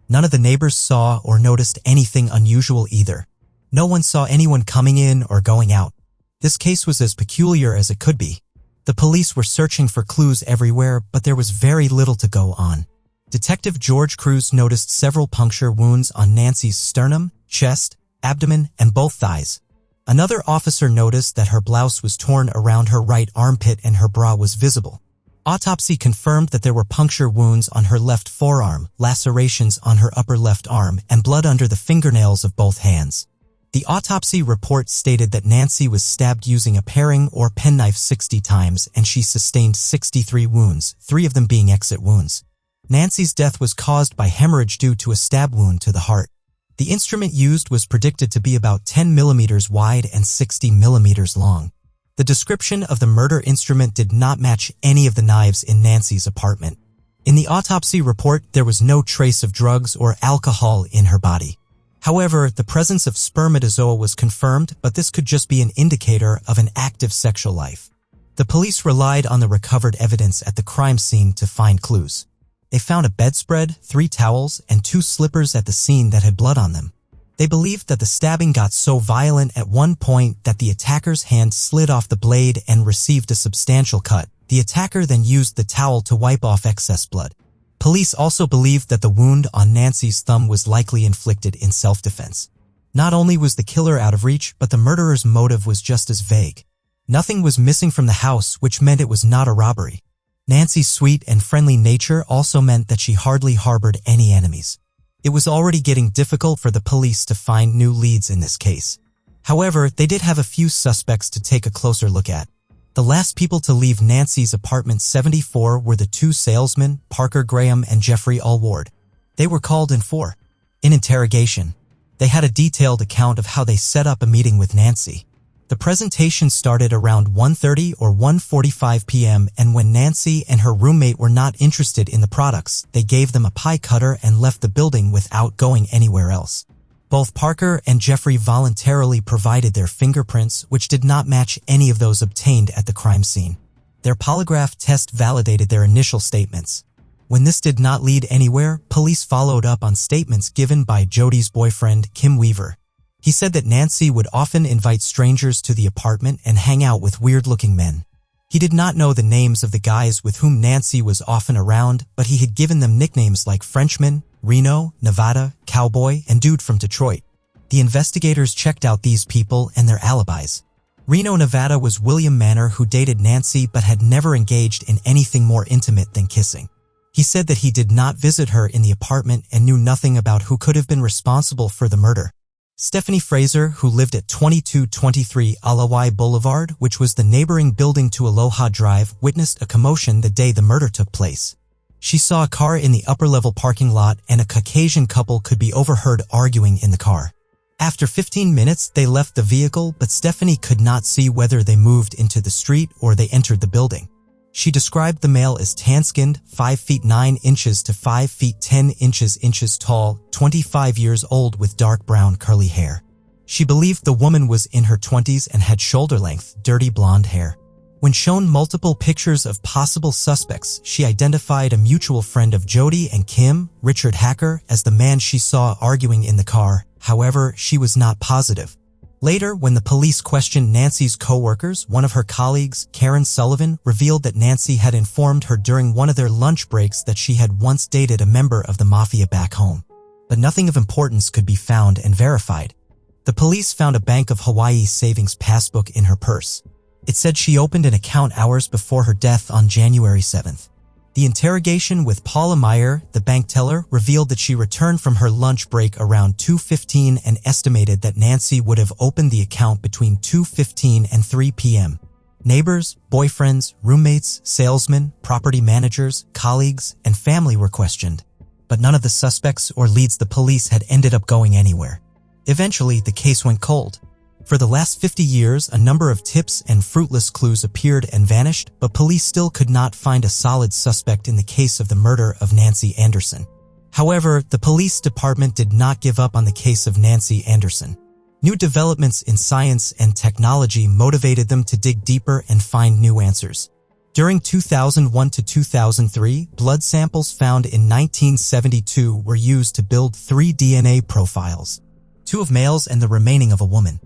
None of the neighbors saw or noticed anything unusual either. No one saw anyone coming in or going out. This case was as peculiar as it could be. The police were searching for clues everywhere, but there was very little to go on. Detective George Cruz noticed several puncture wounds on Nancy's sternum, chest, abdomen, and both thighs. Another officer noticed that her blouse was torn around her right armpit and her bra was visible. Autopsy confirmed that there were puncture wounds on her left forearm, lacerations on her upper left arm, and blood under the fingernails of both hands. The autopsy report stated that Nancy was stabbed using a paring or penknife 60 times and she sustained 63 wounds, 3 of them being exit wounds. Nancy's death was caused by hemorrhage due to a stab wound to the heart. The instrument used was predicted to be about 10 millimeters wide and 60 millimeters long. The description of the murder instrument did not match any of the knives in Nancy's apartment. In the autopsy report, there was no trace of drugs or alcohol in her body. However, the presence of spermatozoa was confirmed, but this could just be an indicator of an active sexual life. The police relied on the recovered evidence at the crime scene to find clues. They found a bedspread, 3 towels, and 2 slippers at the scene that had blood on them. They believed that the stabbing got so violent at one point that the attacker's hand slid off the blade and received a substantial cut. The attacker then used the towel to wipe off excess blood. Police also believed that the wound on Nancy's thumb was likely inflicted in self-defense. Not only was the killer out of reach, but the murderer's motive was just as vague. Nothing was missing from the house, which meant it was not a robbery. Nancy's sweet and friendly nature also meant that she hardly harbored any enemies. It was already getting difficult for the police to find new leads in this case. However, they did have a few suspects to take a closer look at. The last people to leave Nancy's apartment 74 were the two salesmen, Parker Graham and Jeffrey Allward. They were called in for an interrogation. They had a detailed account of how they set up a meeting with Nancy. The presentation started around 1:30 or 1:45 p.m. and when Nancy and her roommate were not interested in the products, they gave them a pie cutter and left the building without going anywhere else. Both Parker and Jeffrey voluntarily provided their fingerprints, which did not match any of those obtained at the crime scene. Their polygraph test validated their initial statements. When this did not lead anywhere, police followed up on statements given by Jody's boyfriend, Kim Weaver. He said that Nancy would often invite strangers to the apartment and hang out with weird-looking men. He did not know the names of the guys with whom Nancy was often around, but he had given them nicknames like Frenchman, Reno, Nevada, Cowboy, and Dude from Detroit. The investigators checked out these people and their alibis. Reno, Nevada was William Manor, who dated Nancy but had never engaged in anything more intimate than kissing. He said that he did not visit her in the apartment and knew nothing about who could have been responsible for the murder. Stephanie Fraser, who lived at 2223 Alawai Boulevard, which was the neighboring building to Aloha Drive, witnessed a commotion the day the murder took place. She saw a car in the upper-level parking lot and a Caucasian couple could be overheard arguing in the car. After 15 minutes, they left the vehicle, but Stephanie could not see whether they moved into the street or they entered the building. She described the male as tan-skinned, 5 feet 9 inches to 5 feet 10 inches tall, 25 years old with dark brown curly hair. She believed the woman was in her 20s and had shoulder-length, dirty blonde hair. When shown multiple pictures of possible suspects, she identified a mutual friend of Jody and Kim, Richard Hacker, as the man she saw arguing in the car. However, she was not positive. Later, when the police questioned Nancy's co-workers, one of her colleagues, Karen Sullivan, revealed that Nancy had informed her during one of their lunch breaks that she had once dated a member of the mafia back home. But nothing of importance could be found and verified. The police found a Bank of Hawaii savings passbook in her purse. It said she opened an account hours before her death on January 7th. The interrogation with Paula Meyer, the bank teller, revealed that she returned from her lunch break around 2:15 and estimated that Nancy would have opened the account between 2:15 and 3 p.m. Neighbors, boyfriends, roommates, salesmen, property managers, colleagues, and family were questioned. But none of the suspects or leads the police had ended up going anywhere. Eventually, the case went cold. For the last 50 years, a number of tips and fruitless clues appeared and vanished, but police still could not find a solid suspect in the case of the murder of Nancy Anderson. However, the police department did not give up on the case of Nancy Anderson. New developments in science and technology motivated them to dig deeper and find new answers. During 2001 to 2003, blood samples found in 1972 were used to build 3 DNA profiles, 2 of males and the remaining of a woman.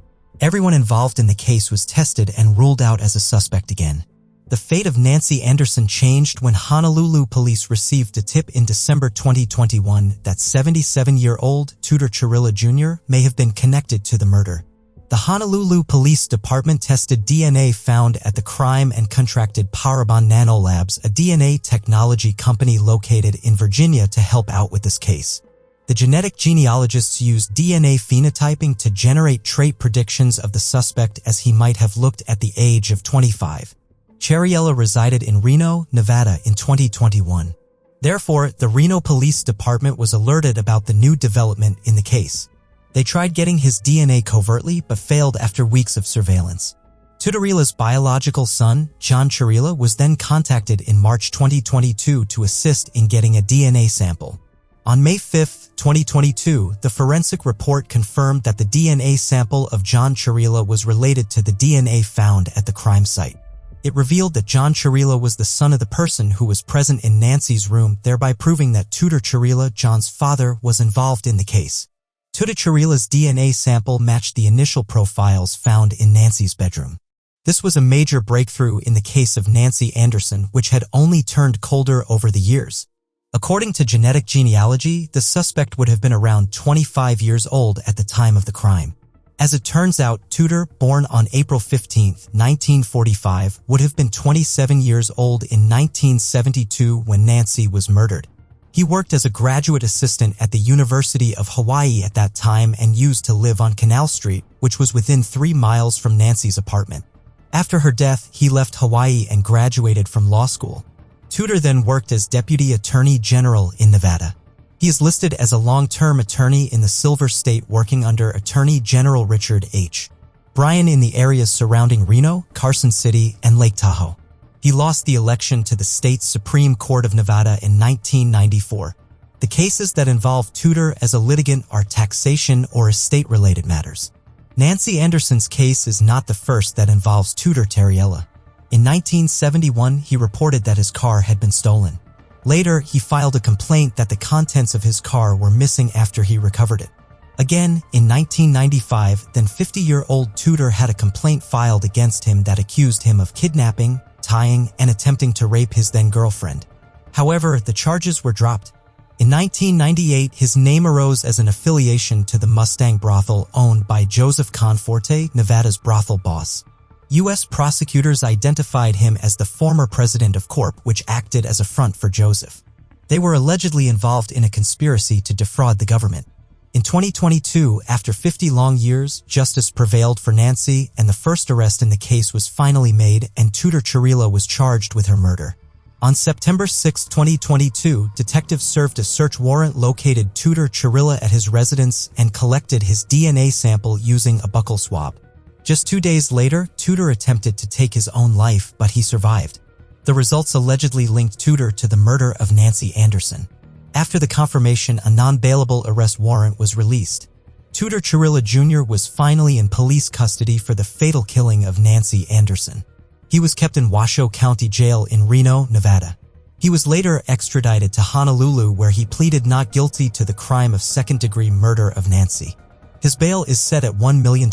Everyone involved in the case was tested and ruled out as a suspect again. The fate of Nancy Anderson changed when Honolulu police received a tip in December 2021 that 77-year-old Tudor Chirilla Jr. may have been connected to the murder. The Honolulu Police Department tested DNA found at the crime and contracted Parabon Nanolabs, a DNA technology company located in Virginia, to help out with this case. The genetic genealogists used DNA phenotyping to generate trait predictions of the suspect as he might have looked at the age of 25. Chiriella resided in Reno, Nevada in 2021. Therefore, the Reno Police Department was alerted about the new development in the case. They tried getting his DNA covertly but failed after weeks of surveillance. Tudorilla's biological son, John Chirilla, was then contacted in March 2022 to assist in getting a DNA sample. On May 5, 2022, the forensic report confirmed that the DNA sample of John Chirilla was related to the DNA found at the crime site. It revealed that John Chirilla was the son of the person who was present in Nancy's room, thereby proving that Tudor Chirilla, John's father, was involved in the case. Tudor Chirila's DNA sample matched the initial profiles found in Nancy's bedroom. This was a major breakthrough in the case of Nancy Anderson, which had only turned colder over the years. According to genetic genealogy, the suspect would have been around 25 years old at the time of the crime. As it turns out, Tudor, born on April 15, 1945, would have been 27 years old in 1972 when Nancy was murdered. He worked as a graduate assistant at the University of Hawaii at that time and used to live on Canal Street, which was within 3 miles from Nancy's apartment. After her death, he left Hawaii and graduated from law school. Tudor then worked as Deputy Attorney General in Nevada. He is listed as a long-term attorney in the Silver State working under Attorney General Richard H. Bryan in the areas surrounding Reno, Carson City, and Lake Tahoe. He lost the election to the state's Supreme Court of Nevada in 1994. The cases that involve Tudor as a litigant are taxation or estate-related matters. Nancy Anderson's case is not the first that involves Tudor Terriella. In 1971, he reported that his car had been stolen. Later, he filed a complaint that the contents of his car were missing after he recovered it. Again, in 1995, then 50-year-old Tudor had a complaint filed against him that accused him of kidnapping, tying, and attempting to rape his then-girlfriend. However, the charges were dropped. In 1998, his name arose as an affiliation to the Mustang brothel owned by Joseph Conforte, Nevada's brothel boss. U.S. prosecutors identified him as the former president of Corp, which acted as a front for Joseph. They were allegedly involved in a conspiracy to defraud the government. In 2022, after 50 long years, justice prevailed for Nancy, and the first arrest in the case was finally made, and Tudor Chirila was charged with her murder. On September 6, 2022, detectives served a search warrant, located Tudor Chirila at his residence, and collected his DNA sample using a buccal swab. Just 2 days later, Tudor attempted to take his own life, but he survived. The results allegedly linked Tudor to the murder of Nancy Anderson. After the confirmation, a non-bailable arrest warrant was released. Tudor Chirila Jr. was finally in police custody for the fatal killing of Nancy Anderson. He was kept in Washoe County Jail in Reno, Nevada. He was later extradited to Honolulu, where he pleaded not guilty to the crime of second-degree murder of Nancy. His bail is set at $1 million.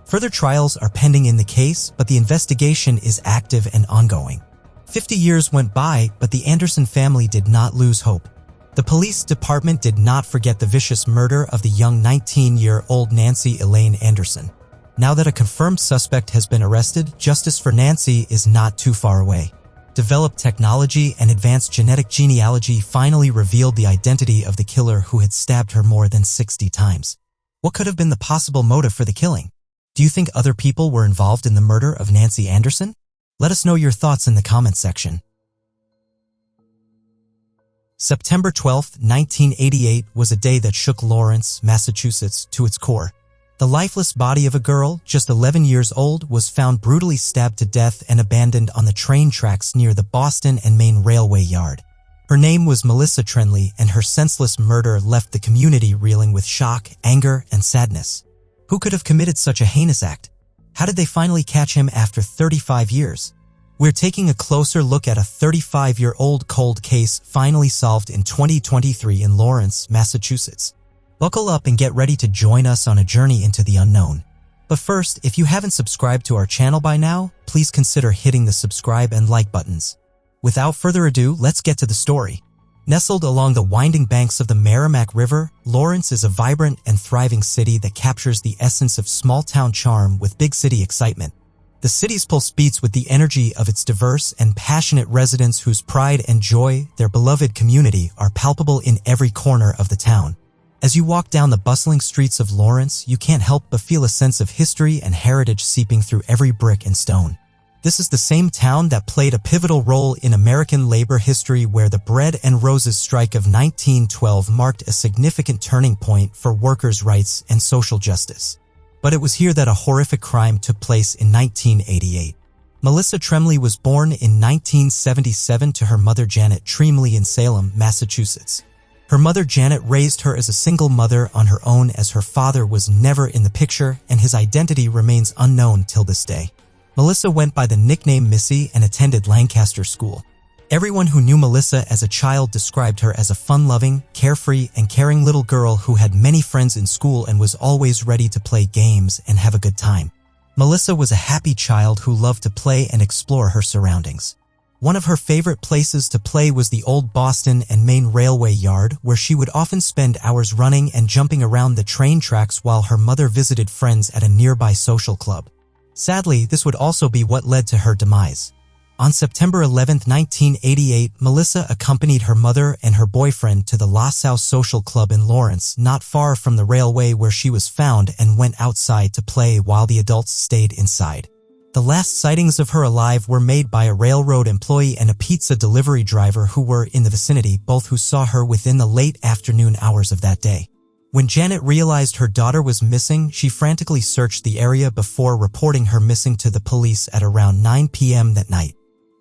Further trials are pending in the case, but the investigation is active and ongoing. 50 years went by, but the Anderson family did not lose hope. The police department did not forget the vicious murder of the young 19-year-old Nancy Elaine Anderson. Now that a confirmed suspect has been arrested, justice for Nancy is not too far away. Developed technology and advanced genetic genealogy finally revealed the identity of the killer who had stabbed her more than 60 times. What could have been the possible motive for the killing? Do you think other people were involved in the murder of Nancy Anderson? Let us know your thoughts in the comments section. September 12, 1988 was a day that shook Lawrence, Massachusetts, to its core. The lifeless body of a girl, just 11 years old, was found brutally stabbed to death and abandoned on the train tracks near the Boston and Maine Railway Yard. Her name was Melissa Tremley, and her senseless murder left the community reeling with shock, anger, and sadness. Who could have committed such a heinous act? How did they finally catch him after 35 years? We're taking a closer look at a 35-year-old cold case finally solved in 2023 in Lawrence, Massachusetts. Buckle up and get ready to join us on a journey into the unknown. But first, if you haven't subscribed to our channel by now, please consider hitting the subscribe and like buttons. Without further ado, let's get to the story. Nestled along the winding banks of the Merrimack River, Lawrence is a vibrant and thriving city that captures the essence of small-town charm with big city excitement. The city's pulse beats with the energy of its diverse and passionate residents whose pride and joy, their beloved community, are palpable in every corner of the town. As you walk down the bustling streets of Lawrence, you can't help but feel a sense of history and heritage seeping through every brick and stone. This is the same town that played a pivotal role in American labor history, where the Bread and Roses strike of 1912 marked a significant turning point for workers' rights and social justice. But it was here that a horrific crime took place in 1988. Melissa Tremley was born in 1977 to her mother Janet Tremley in Salem, Massachusetts. Her mother Janet raised her as a single mother on her own, as her father was never in the picture and his identity remains unknown till this day. Melissa went by the nickname Missy and attended Lancaster School. Everyone who knew Melissa as a child described her as a fun-loving, carefree, and caring little girl who had many friends in school and was always ready to play games and have a good time. Melissa was a happy child who loved to play and explore her surroundings. One of her favorite places to play was the old Boston and Maine Railway Yard, where she would often spend hours running and jumping around the train tracks while her mother visited friends at a nearby social club. Sadly, this would also be what led to her demise. On September 11, 1988, Melissa accompanied her mother and her boyfriend to the La Salle Social Club in Lawrence, not far from the railway where she was found, and went outside to play while the adults stayed inside. The last sightings of her alive were made by a railroad employee and a pizza delivery driver who were in the vicinity, both who saw her within the late afternoon hours of that day. When Janet realized her daughter was missing, she frantically searched the area before reporting her missing to the police at around 9 p.m. that night.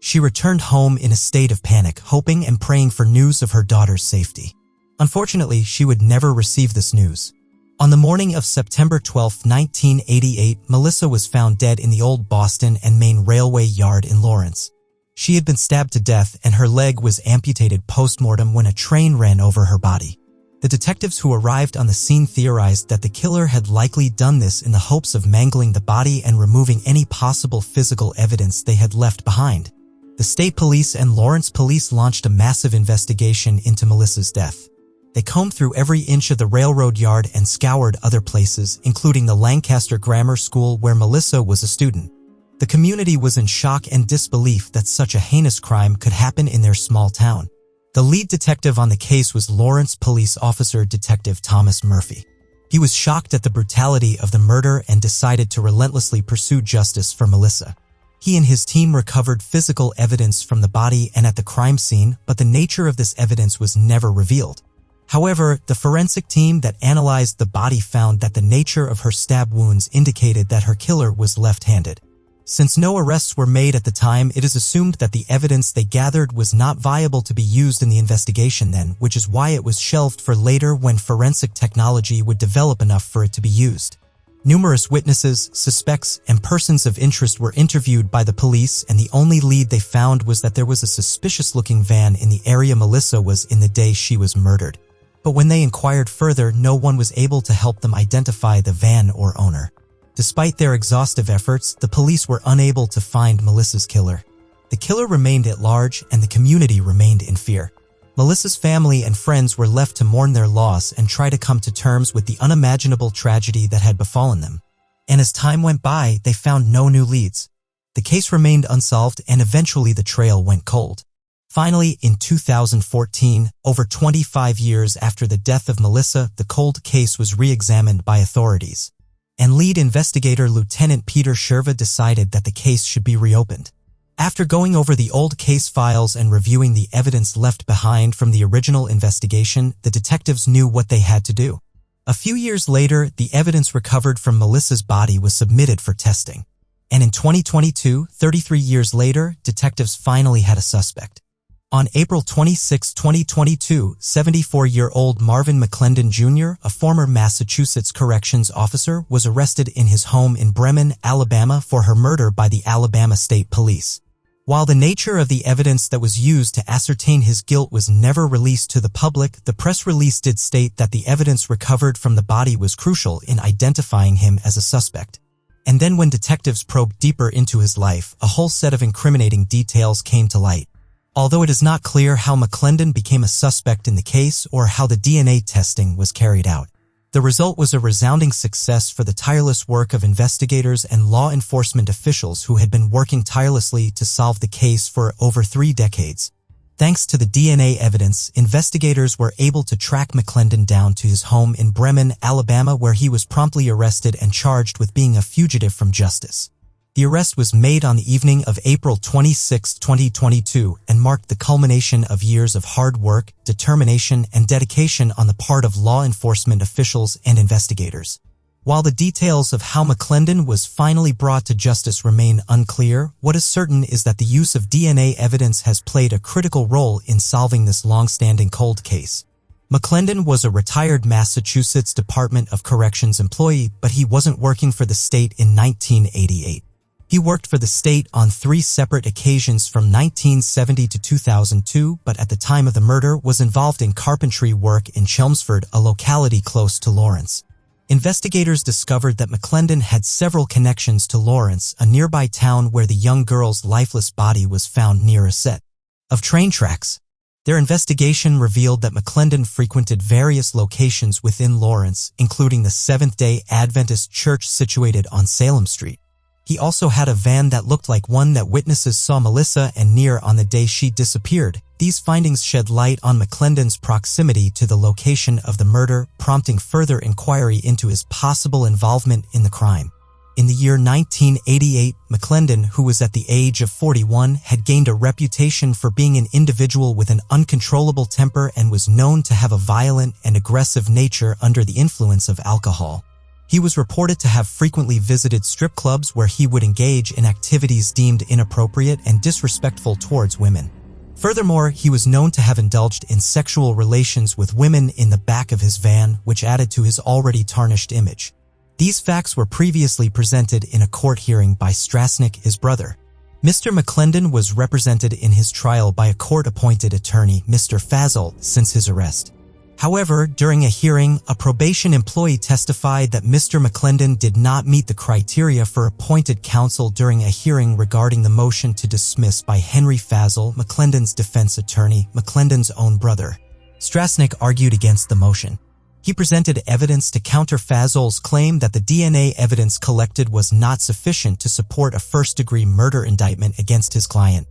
She returned home in a state of panic, hoping and praying for news of her daughter's safety. Unfortunately, she would never receive this news. On the morning of September 12, 1988, Melissa was found dead in the old Boston and Maine Railway Yard in Lawrence. She had been stabbed to death and her leg was amputated post-mortem when a train ran over her body. The detectives who arrived on the scene theorized that the killer had likely done this in the hopes of mangling the body and removing any possible physical evidence they had left behind. The state police and Lawrence police launched a massive investigation into Melissa's death. They combed through every inch of the railroad yard and scoured other places, including the Lancaster Grammar School where Melissa was a student. The community was in shock and disbelief that such a heinous crime could happen in their small town. The lead detective on the case was Lawrence Police Officer Detective Thomas Murphy. He was shocked at the brutality of the murder and decided to relentlessly pursue justice for Melissa. He and his team recovered physical evidence from the body and at the crime scene, but the nature of this evidence was never revealed. However, the forensic team that analyzed the body found that the nature of her stab wounds indicated that her killer was left-handed. Since no arrests were made at the time, it is assumed that the evidence they gathered was not viable to be used in the investigation then, which is why it was shelved for later when forensic technology would develop enough for it to be used. Numerous witnesses, suspects, and persons of interest were interviewed by the police, and the only lead they found was that there was a suspicious-looking van in the area Melissa was in the day she was murdered. But when they inquired further, no one was able to help them identify the van or owner. Despite their exhaustive efforts, the police were unable to find Melissa's killer. The killer remained at large, and the community remained in fear. Melissa's family and friends were left to mourn their loss and try to come to terms with the unimaginable tragedy that had befallen them. And as time went by, they found no new leads. The case remained unsolved, and eventually the trail went cold. Finally, in 2014, over 25 years after the death of Melissa, the cold case was re-examined by authorities. And lead investigator Lieutenant Peter Sherva decided that the case should be reopened. After going over the old case files and reviewing the evidence left behind from the original investigation, the detectives knew what they had to do. A few years later, the evidence recovered from Melissa's body was submitted for testing. And in 2022, 33 years later, detectives finally had a suspect. On April 26, 2022, 74-year-old Marvin McClendon Jr., a former Massachusetts corrections officer, was arrested in his home in Bremen, Alabama for her murder by the Alabama State Police. While the nature of the evidence that was used to ascertain his guilt was never released to the public, the press release did state that the evidence recovered from the body was crucial in identifying him as a suspect. And then when detectives probed deeper into his life, a whole set of incriminating details came to light. Although it is not clear how McClendon became a suspect in the case or how the DNA testing was carried out, the result was a resounding success for the tireless work of investigators and law enforcement officials who had been working tirelessly to solve the case for over 3 decades. Thanks to the DNA evidence, investigators were able to track McClendon down to his home in Bremen, Alabama, where he was promptly arrested and charged with being a fugitive from justice. The arrest was made on the evening of April 26, 2022, and marked the culmination of years of hard work, determination, and dedication on the part of law enforcement officials and investigators. While the details of how McClendon was finally brought to justice remain unclear, what is certain is that the use of DNA evidence has played a critical role in solving this long-standing cold case. McClendon was a retired Massachusetts Department of Corrections employee, but he wasn't working for the state in 1988. He worked for the state on 3 separate occasions from 1970 to 2002, but at the time of the murder was involved in carpentry work in Chelmsford, a locality close to Lawrence. Investigators discovered that McClendon had several connections to Lawrence, a nearby town where the young girl's lifeless body was found near a set of train tracks. Their investigation revealed that McClendon frequented various locations within Lawrence, including the Seventh-day Adventist church situated on Salem Street. He also had a van that looked like one that witnesses saw Melissa and near on the day she disappeared. These findings shed light on McClendon's proximity to the location of the murder, prompting further inquiry into his possible involvement in the crime. In the year 1988, McClendon, who was at the age of 41, had gained a reputation for being an individual with an uncontrollable temper and was known to have a violent and aggressive nature under the influence of alcohol. He was reported to have frequently visited strip clubs where he would engage in activities deemed inappropriate and disrespectful towards women. Furthermore, he was known to have indulged in sexual relations with women in the back of his van, which added to his already tarnished image. These facts were previously presented in a court hearing by Strasnick, his brother. Mr. McClendon was represented in his trial by a court-appointed attorney, Mr. Fazal, since his arrest. However, during a hearing, a probation employee testified that Mr. McClendon did not meet the criteria for appointed counsel during a hearing regarding the motion to dismiss by Henry Fazal, McClendon's defense attorney, McClendon's own brother. Strasnick argued against the motion. He presented evidence to counter Fazal's claim that the DNA evidence collected was not sufficient to support a first-degree murder indictment against his client.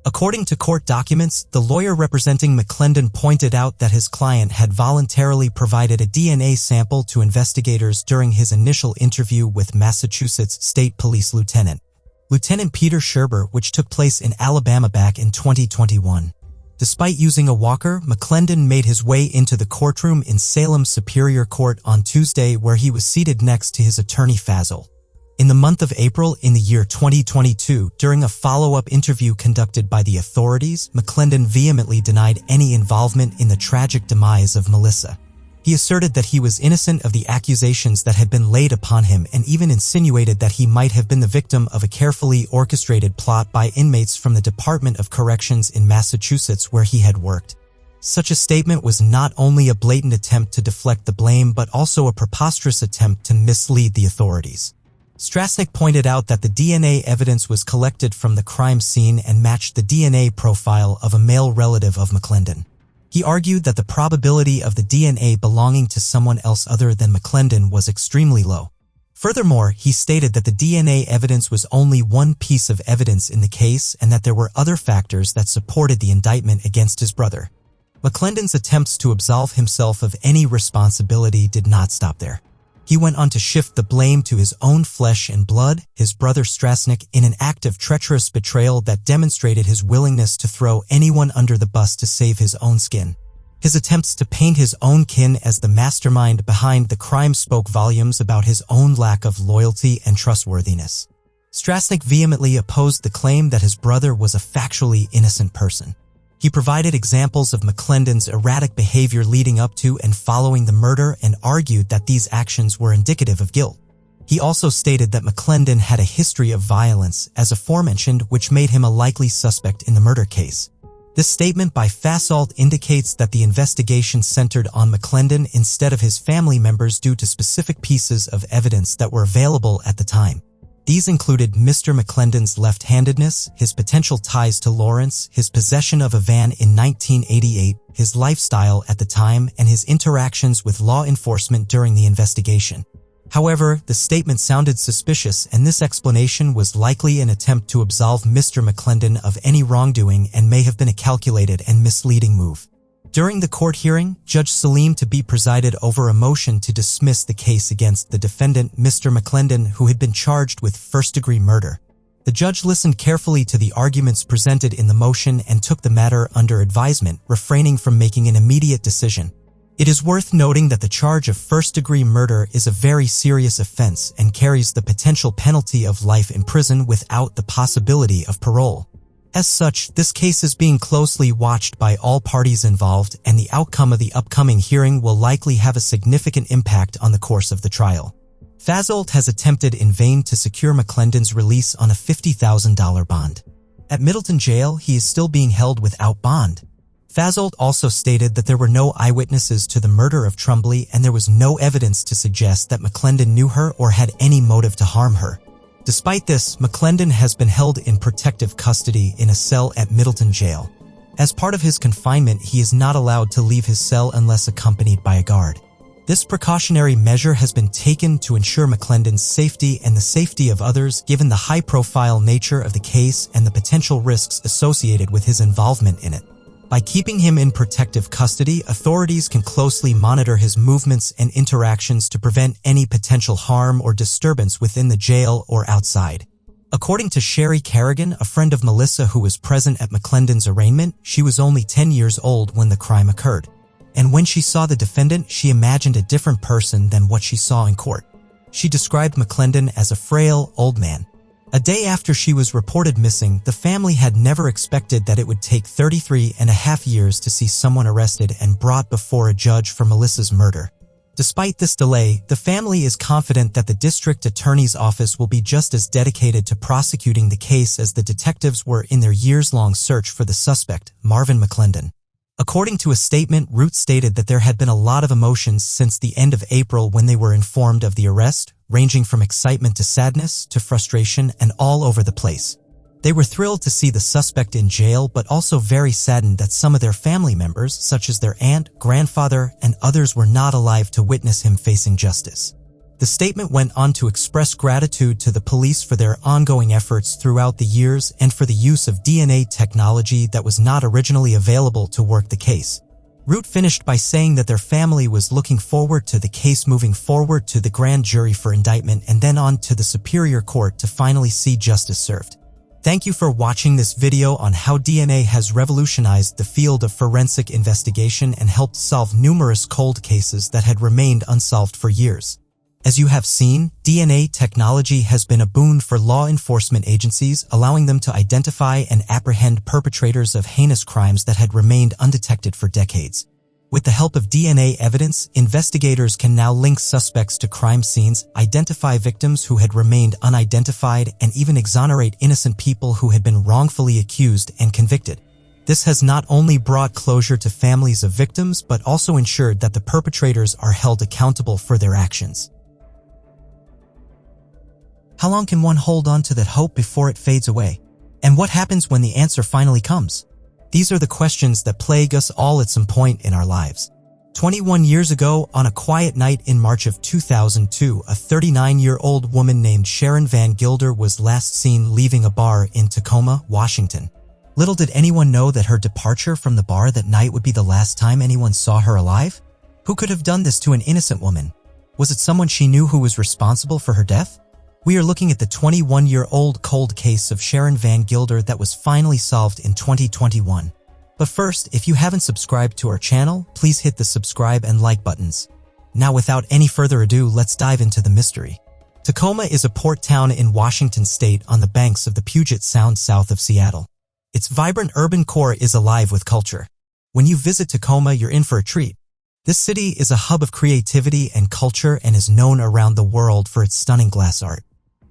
According to court documents, the lawyer representing McClendon pointed out that his client had voluntarily provided a DNA sample to investigators during his initial interview with Massachusetts State Police Lieutenant Peter Sherber, which took place in Alabama back in 2021. Despite using a walker, McClendon made his way into the courtroom in Salem Superior Court on Tuesday, where he was seated next to his attorney Fazal. In the month of April in the year 2022, during a follow-up interview conducted by the authorities, McClendon vehemently denied any involvement in the tragic demise of Melissa. He asserted that he was innocent of the accusations that had been laid upon him and even insinuated that he might have been the victim of a carefully orchestrated plot by inmates from the Department of Corrections in Massachusetts where he had worked. Such a statement was not only a blatant attempt to deflect the blame but also a preposterous attempt to mislead the authorities. Strasnick pointed out that the DNA evidence was collected from the crime scene and matched the DNA profile of a male relative of McClendon. He argued that the probability of the DNA belonging to someone else other than McClendon was extremely low. Furthermore, he stated that the DNA evidence was only one piece of evidence in the case and that there were other factors that supported the indictment against his brother. McClendon's attempts to absolve himself of any responsibility did not stop there. He went on to shift the blame to his own flesh and blood, his brother Strasnick, in an act of treacherous betrayal that demonstrated his willingness to throw anyone under the bus to save his own skin. His attempts to paint his own kin as the mastermind behind the crime spoke volumes about his own lack of loyalty and trustworthiness. Strasnick vehemently opposed the claim that his brother was a factually innocent person. He provided examples of McClendon's erratic behavior leading up to and following the murder and argued that these actions were indicative of guilt. He also stated that McClendon had a history of violence, as aforementioned, which made him a likely suspect in the murder case. This statement by Fazal indicates that the investigation centered on McClendon instead of his family members due to specific pieces of evidence that were available at the time. These included Mr. McClendon's left-handedness, his potential ties to Lawrence, his possession of a van in 1988, his lifestyle at the time, and his interactions with law enforcement during the investigation. However, the statement sounded suspicious, and this explanation was likely an attempt to absolve Mr. McClendon of any wrongdoing and may have been a calculated and misleading move. During the court hearing, Judge Salim Tabi presided over a motion to dismiss the case against the defendant, Mr. McClendon, who had been charged with first-degree murder. The judge listened carefully to the arguments presented in the motion and took the matter under advisement, refraining from making an immediate decision. It is worth noting that the charge of first-degree murder is a very serious offense and carries the potential penalty of life in prison without the possibility of parole. As such, this case is being closely watched by all parties involved, and the outcome of the upcoming hearing will likely have a significant impact on the course of the trial. Fasold has attempted in vain to secure McClendon's release on a $50,000 bond. At Middleton Jail, he is still being held without bond. Fasold also stated that there were no eyewitnesses to the murder of Tremley and there was no evidence to suggest that McClendon knew her or had any motive to harm her. Despite this, McClendon has been held in protective custody in a cell at Middleton Jail. As part of his confinement, he is not allowed to leave his cell unless accompanied by a guard. This precautionary measure has been taken to ensure McClendon's safety and the safety of others given the high-profile nature of the case and the potential risks associated with his involvement in it. By keeping him in protective custody, authorities can closely monitor his movements and interactions to prevent any potential harm or disturbance within the jail or outside. According to Sherry Kerrigan, a friend of Melissa who was present at McClendon's arraignment, she was only 10 years old when the crime occurred. And when she saw the defendant, she imagined a different person than what she saw in court. She described McClendon as a frail, old man. A day after she was reported missing, the family had never expected that it would take 33.5 years to see someone arrested and brought before a judge for Melissa's murder. Despite this delay, the family is confident that the district attorney's office will be just as dedicated to prosecuting the case as the detectives were in their years-long search for the suspect, Marvin McClendon. According to a statement, Root stated that there had been a lot of emotions since the end of April when they were informed of the arrest, ranging from excitement to sadness to frustration and all over the place. They were thrilled to see the suspect in jail, but also very saddened that some of their family members, such as their aunt, grandfather, and others, were not alive to witness him facing justice. The statement went on to express gratitude to the police for their ongoing efforts throughout the years and for the use of DNA technology that was not originally available to work the case. Root finished by saying that their family was looking forward to the case moving forward to the grand jury for indictment and then on to the Superior Court to finally see justice served. Thank you for watching this video on how DNA has revolutionized the field of forensic investigation and helped solve numerous cold cases that had remained unsolved for years. As you have seen, DNA technology has been a boon for law enforcement agencies, allowing them to identify and apprehend perpetrators of heinous crimes that had remained undetected for decades. With the help of DNA evidence, investigators can now link suspects to crime scenes, identify victims who had remained unidentified, and even exonerate innocent people who had been wrongfully accused and convicted. This has not only brought closure to families of victims, but also ensured that the perpetrators are held accountable for their actions. How long can one hold on to that hope before it fades away? And what happens when the answer finally comes? These are the questions that plague us all at some point in our lives. 21 years ago, on a quiet night in March of 2002, a 39-year-old woman named Sharon Van Gilder was last seen leaving a bar in Tacoma, Washington. Little did anyone know that her departure from the bar that night would be the last time anyone saw her alive. Who could have done this to an innocent woman? Was it someone she knew who was responsible for her death? We are looking at the 21-year-old cold case of Sharon Van Gilder that was finally solved in 2021. But first, if you haven't subscribed to our channel, please hit the subscribe and like buttons. Now, without any further ado, let's dive into the mystery. Tacoma is a port town in Washington state on the banks of the Puget Sound south of Seattle. Its vibrant urban core is alive with culture. When you visit Tacoma, you're in for a treat. This city is a hub of creativity and culture and is known around the world for its stunning glass art.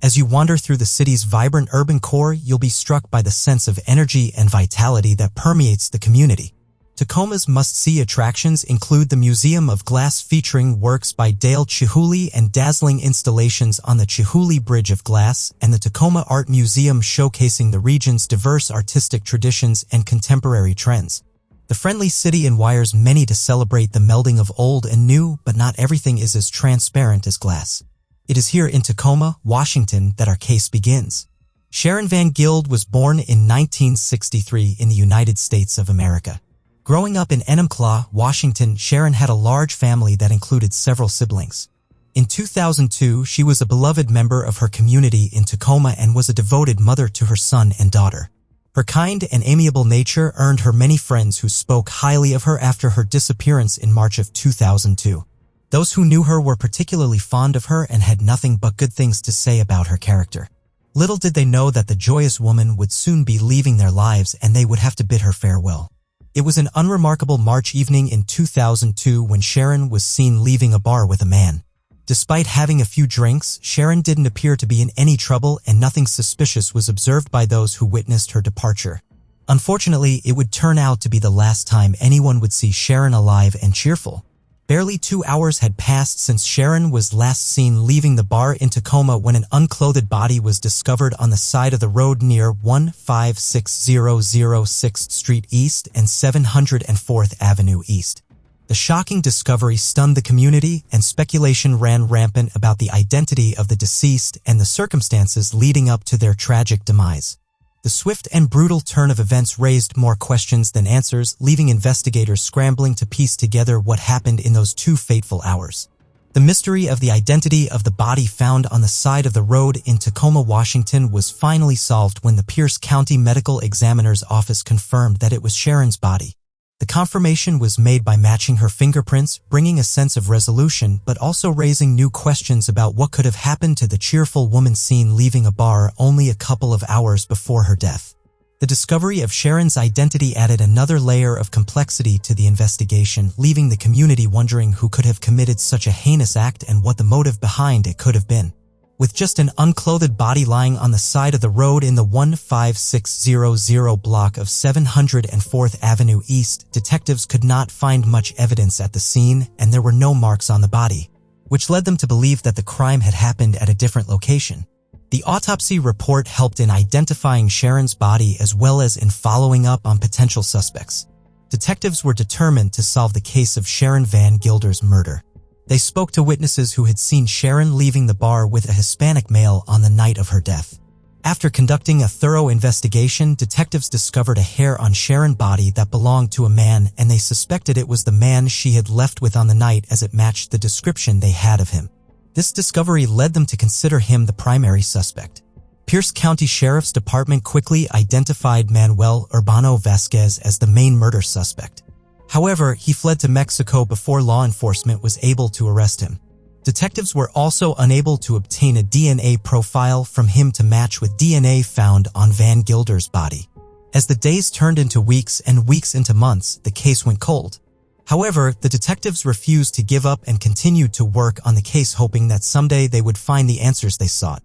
As you wander through the city's vibrant urban core, you'll be struck by the sense of energy and vitality that permeates the community. Tacoma's must-see attractions include the Museum of Glass featuring works by Dale Chihuly and dazzling installations on the Chihuly Bridge of Glass, and the Tacoma Art Museum showcasing the region's diverse artistic traditions and contemporary trends. The friendly city inspires many to celebrate the melding of old and new, but not everything is as transparent as glass. It is here in Tacoma, Washington, that our case begins. Sharon Van Gilder was born in 1963 in the United States of America. Growing up in Enumclaw, Washington, Sharon had a large family that included several siblings. In 2002, she was a beloved member of her community in Tacoma and was a devoted mother to her son and daughter. Her kind and amiable nature earned her many friends who spoke highly of her after her disappearance in March of 2002. Those who knew her were particularly fond of her and had nothing but good things to say about her character. Little did they know that the joyous woman would soon be leaving their lives and they would have to bid her farewell. It was an unremarkable March evening in 2002 when Sharon was seen leaving a bar with a man. Despite having a few drinks, Sharon didn't appear to be in any trouble and nothing suspicious was observed by those who witnessed her departure. Unfortunately, it would turn out to be the last time anyone would see Sharon alive and cheerful. Barely 2 hours had passed since Sharon was last seen leaving the bar in Tacoma when an unclothed body was discovered on the side of the road near 15600 6th Street East and 704th Avenue East. The shocking discovery stunned the community, and speculation ran rampant about the identity of the deceased and the circumstances leading up to their tragic demise. The swift and brutal turn of events raised more questions than answers, leaving investigators scrambling to piece together what happened in those 2 fateful hours. The mystery of the identity of the body found on the side of the road in Tacoma, Washington was finally solved when the Pierce County Medical Examiner's Office confirmed that it was Sharon's body. The confirmation was made by matching her fingerprints, bringing a sense of resolution but also raising new questions about what could have happened to the cheerful woman seen leaving a bar only a couple of hours before her death. The discovery of Sharon's identity added another layer of complexity to the investigation, leaving the community wondering who could have committed such a heinous act and what the motive behind it could have been. With just an unclothed body lying on the side of the road in the 15600 block of 704th Avenue East, detectives could not find much evidence at the scene, and there were no marks on the body, which led them to believe that the crime had happened at a different location. The autopsy report helped in identifying Sharon's body as well as in following up on potential suspects. Detectives were determined to solve the case of Sharon Van Gilder's murder. They spoke to witnesses who had seen Sharon leaving the bar with a Hispanic male on the night of her death. After conducting a thorough investigation, detectives discovered a hair on Sharon's body that belonged to a man, and they suspected it was the man she had left with on the night as it matched the description they had of him. This discovery led them to consider him the primary suspect. Pierce County Sheriff's Department quickly identified Manuel Urbano Vasquez as the main murder suspect. However, he fled to Mexico before law enforcement was able to arrest him. Detectives were also unable to obtain a DNA profile from him to match with DNA found on Van Gilder's body. As the days turned into weeks and weeks into months, the case went cold. However, the detectives refused to give up and continued to work on the case, hoping that someday they would find the answers they sought.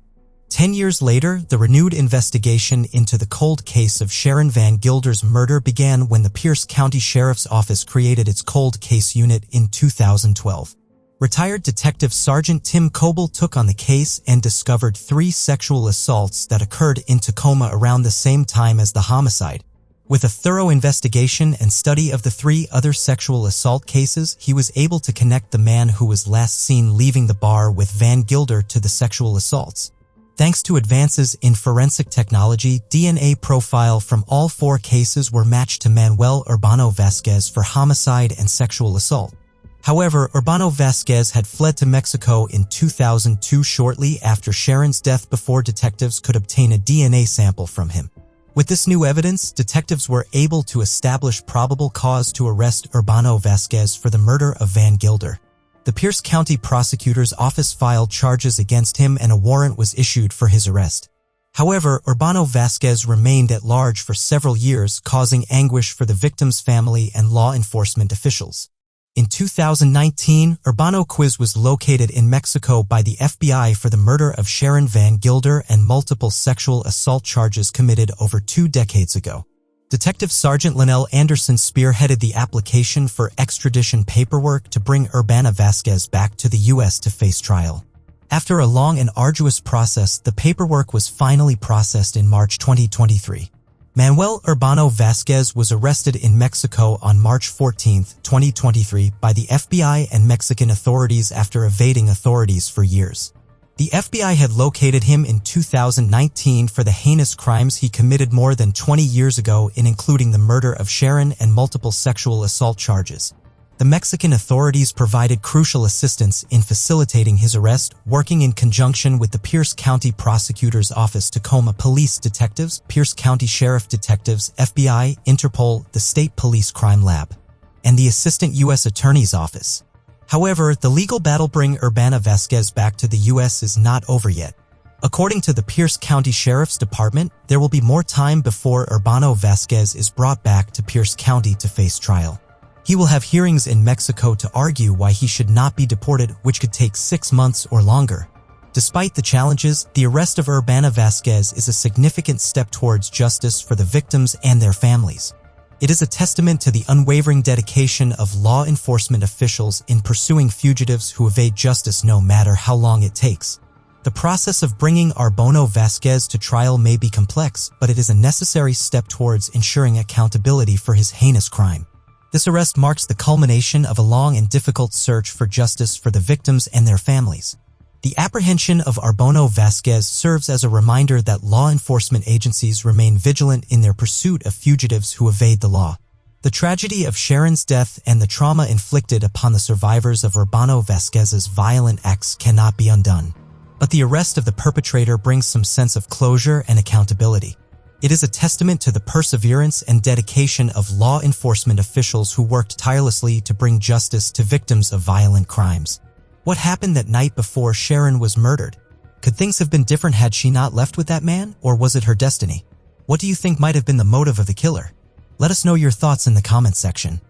10 years later, the renewed investigation into the cold case of Sharon Van Gilder's murder began when the Pierce County Sheriff's Office created its cold case unit in 2012. Retired Detective Sergeant Tim Coble took on the case and discovered 3 sexual assaults that occurred in Tacoma around the same time as the homicide. With a thorough investigation and study of the 3 other sexual assault cases, he was able to connect the man who was last seen leaving the bar with Van Gilder to the sexual assaults. Thanks to advances in forensic technology, DNA profile from all 4 cases were matched to Manuel Urbano Vasquez for homicide and sexual assault. However, Urbano Vasquez had fled to Mexico in 2002 shortly after Sharon's death before detectives could obtain a DNA sample from him. With this new evidence, detectives were able to establish probable cause to arrest Urbano Vasquez for the murder of Van Gilder. The Pierce County Prosecutor's Office filed charges against him and a warrant was issued for his arrest. However, Urbano Vasquez remained at large for several years, causing anguish for the victim's family and law enforcement officials. In 2019, Urbano Quiz was located in Mexico by the FBI for the murder of Sharon Van Gilder and multiple sexual assault charges committed over 2 decades ago. Detective Sergeant Linnell Anderson spearheaded the application for extradition paperwork to bring Urbano Vasquez back to the U.S. to face trial. After a long and arduous process, the paperwork was finally processed in March 2023. Manuel Urbano Vasquez was arrested in Mexico on March 14, 2023 by the FBI and Mexican authorities after evading authorities for years. The FBI had located him in 2019 for the heinous crimes he committed more than 20 years ago, including the murder of Sharon and multiple sexual assault charges. The Mexican authorities provided crucial assistance in facilitating his arrest, working in conjunction with the Pierce County Prosecutor's Office, Tacoma Police Detectives, Pierce County Sheriff Detectives, FBI, Interpol, the State Police Crime Lab, and the Assistant U.S. Attorney's Office. However, the legal battle bringing Urbano Vasquez back to the U.S. is not over yet. According to the Pierce County Sheriff's Department, there will be more time before Urbano Vasquez is brought back to Pierce County to face trial. He will have hearings in Mexico to argue why he should not be deported, which could take 6 months or longer. Despite the challenges, the arrest of Urbana Vazquez is a significant step towards justice for the victims and their families. It is a testament to the unwavering dedication of law enforcement officials in pursuing fugitives who evade justice no matter how long it takes. The process of bringing Urbana Vazquez to trial may be complex, but it is a necessary step towards ensuring accountability for his heinous crime. This arrest marks the culmination of a long and difficult search for justice for the victims and their families. The apprehension of Urbana Vazquez serves as a reminder that law enforcement agencies remain vigilant in their pursuit of fugitives who evade the law. The tragedy of Sharon's death and the trauma inflicted upon the survivors of Urbana Vazquez's violent acts cannot be undone. But the arrest of the perpetrator brings some sense of closure and accountability. It is a testament to the perseverance and dedication of law enforcement officials who worked tirelessly to bring justice to victims of violent crimes. What happened that night before Sharon was murdered? Could things have been different had she not left with that man, or was it her destiny? What do you think might have been the motive of the killer? Let us know your thoughts in the comment section.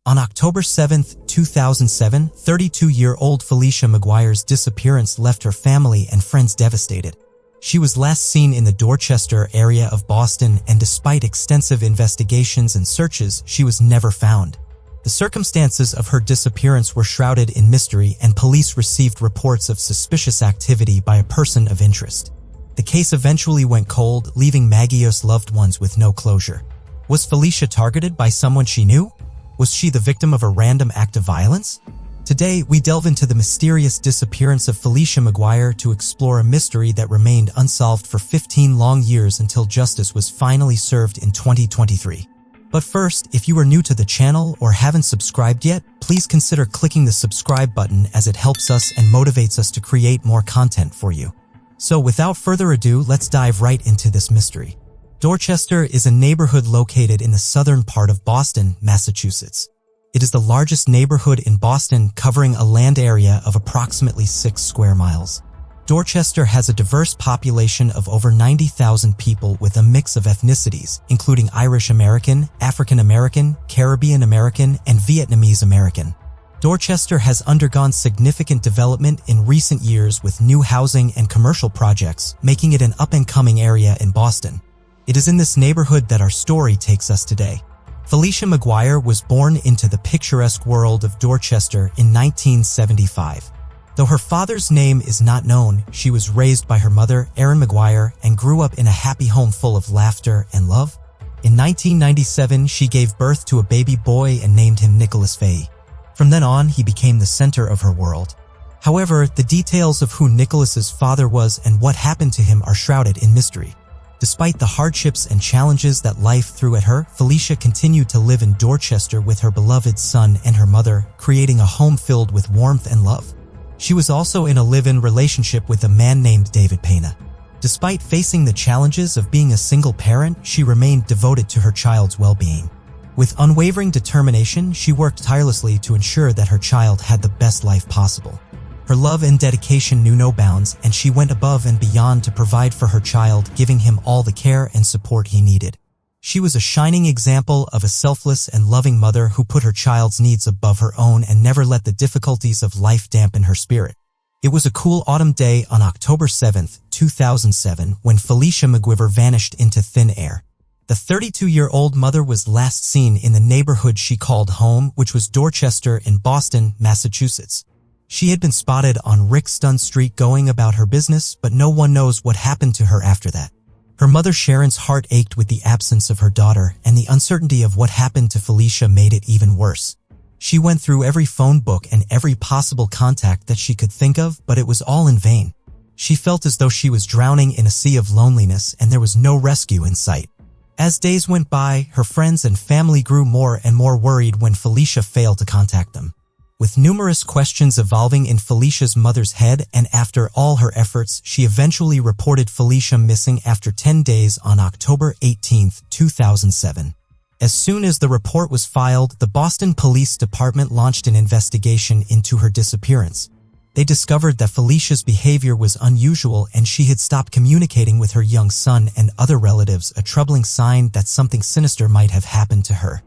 On October 7, 2007, 32-year-old Felicia McGuire's disappearance left her family and friends devastated. She was last seen in the Dorchester area of Boston, and despite extensive investigations and searches, she was never found. The circumstances of her disappearance were shrouded in mystery, and police received reports of suspicious activity by a person of interest. The case eventually went cold, leaving Maggio's loved ones with no closure. Was Felicia targeted by someone she knew? Was she the victim of a random act of violence? Today, we delve into the mysterious disappearance of Felicia McGuire to explore a mystery that remained unsolved for 15 long years until justice was finally served in 2023. But first, if you are new to the channel or haven't subscribed yet, please consider clicking the subscribe button, as it helps us and motivates us to create more content for you. So without further ado, let's dive right into this mystery. Dorchester is a neighborhood located in the southern part of Boston, Massachusetts. It is the largest neighborhood in Boston, covering a land area of approximately 6 square miles. Dorchester has a diverse population of over 90,000 people with a mix of ethnicities, including Irish American, African American, Caribbean American, and Vietnamese American. Dorchester has undergone significant development in recent years with new housing and commercial projects, making it an up-and-coming area in Boston. It is in this neighborhood that our story takes us today. Felicia McGuire was born into the picturesque world of Dorchester in 1975. Though her father's name is not known, she was raised by her mother, Erin McGuire, and grew up in a happy home full of laughter and love. In 1997, she gave birth to a baby boy and named him Nicholas Faye. From then on, he became the center of her world. However, the details of who Nicholas's father was and what happened to him are shrouded in mystery. Despite the hardships and challenges that life threw at her, Felicia continued to live in Dorchester with her beloved son and her mother, creating a home filled with warmth and love. She was also in a live-in relationship with a man named David Pena. Despite facing the challenges of being a single parent, she remained devoted to her child's well-being. With unwavering determination, she worked tirelessly to ensure that her child had the best life possible. Her love and dedication knew no bounds, and she went above and beyond to provide for her child, giving him all the care and support he needed. She was a shining example of a selfless and loving mother who put her child's needs above her own and never let the difficulties of life dampen her spirit. It was a cool autumn day on October 7, 2007, when Felicia McGuire vanished into thin air. The 32-year-old mother was last seen in the neighborhood she called home, which was Dorchester in Boston, Massachusetts. She had been spotted on Rickston Street going about her business, but no one knows what happened to her after that. Her mother Sharon's heart ached with the absence of her daughter, and the uncertainty of what happened to Felicia made it even worse. She went through every phone book and every possible contact that she could think of, but it was all in vain. She felt as though she was drowning in a sea of loneliness, and there was no rescue in sight. As days went by, her friends and family grew more and more worried when Felicia failed to contact them. With numerous questions evolving in Felicia's mother's head, and after all her efforts, she eventually reported Felicia missing after 10 days on October 18, 2007. As soon as the report was filed, the Boston Police Department launched an investigation into her disappearance. They discovered that Felicia's behavior was unusual and she had stopped communicating with her young son and other relatives, a troubling sign that something sinister might have happened to her.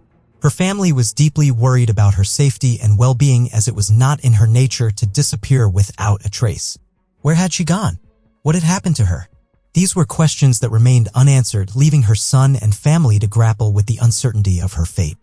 Her family was deeply worried about her safety and well-being, as it was not in her nature to disappear without a trace. Where had she gone? What had happened to her? These were questions that remained unanswered, leaving her son and family to grapple with the uncertainty of her fate.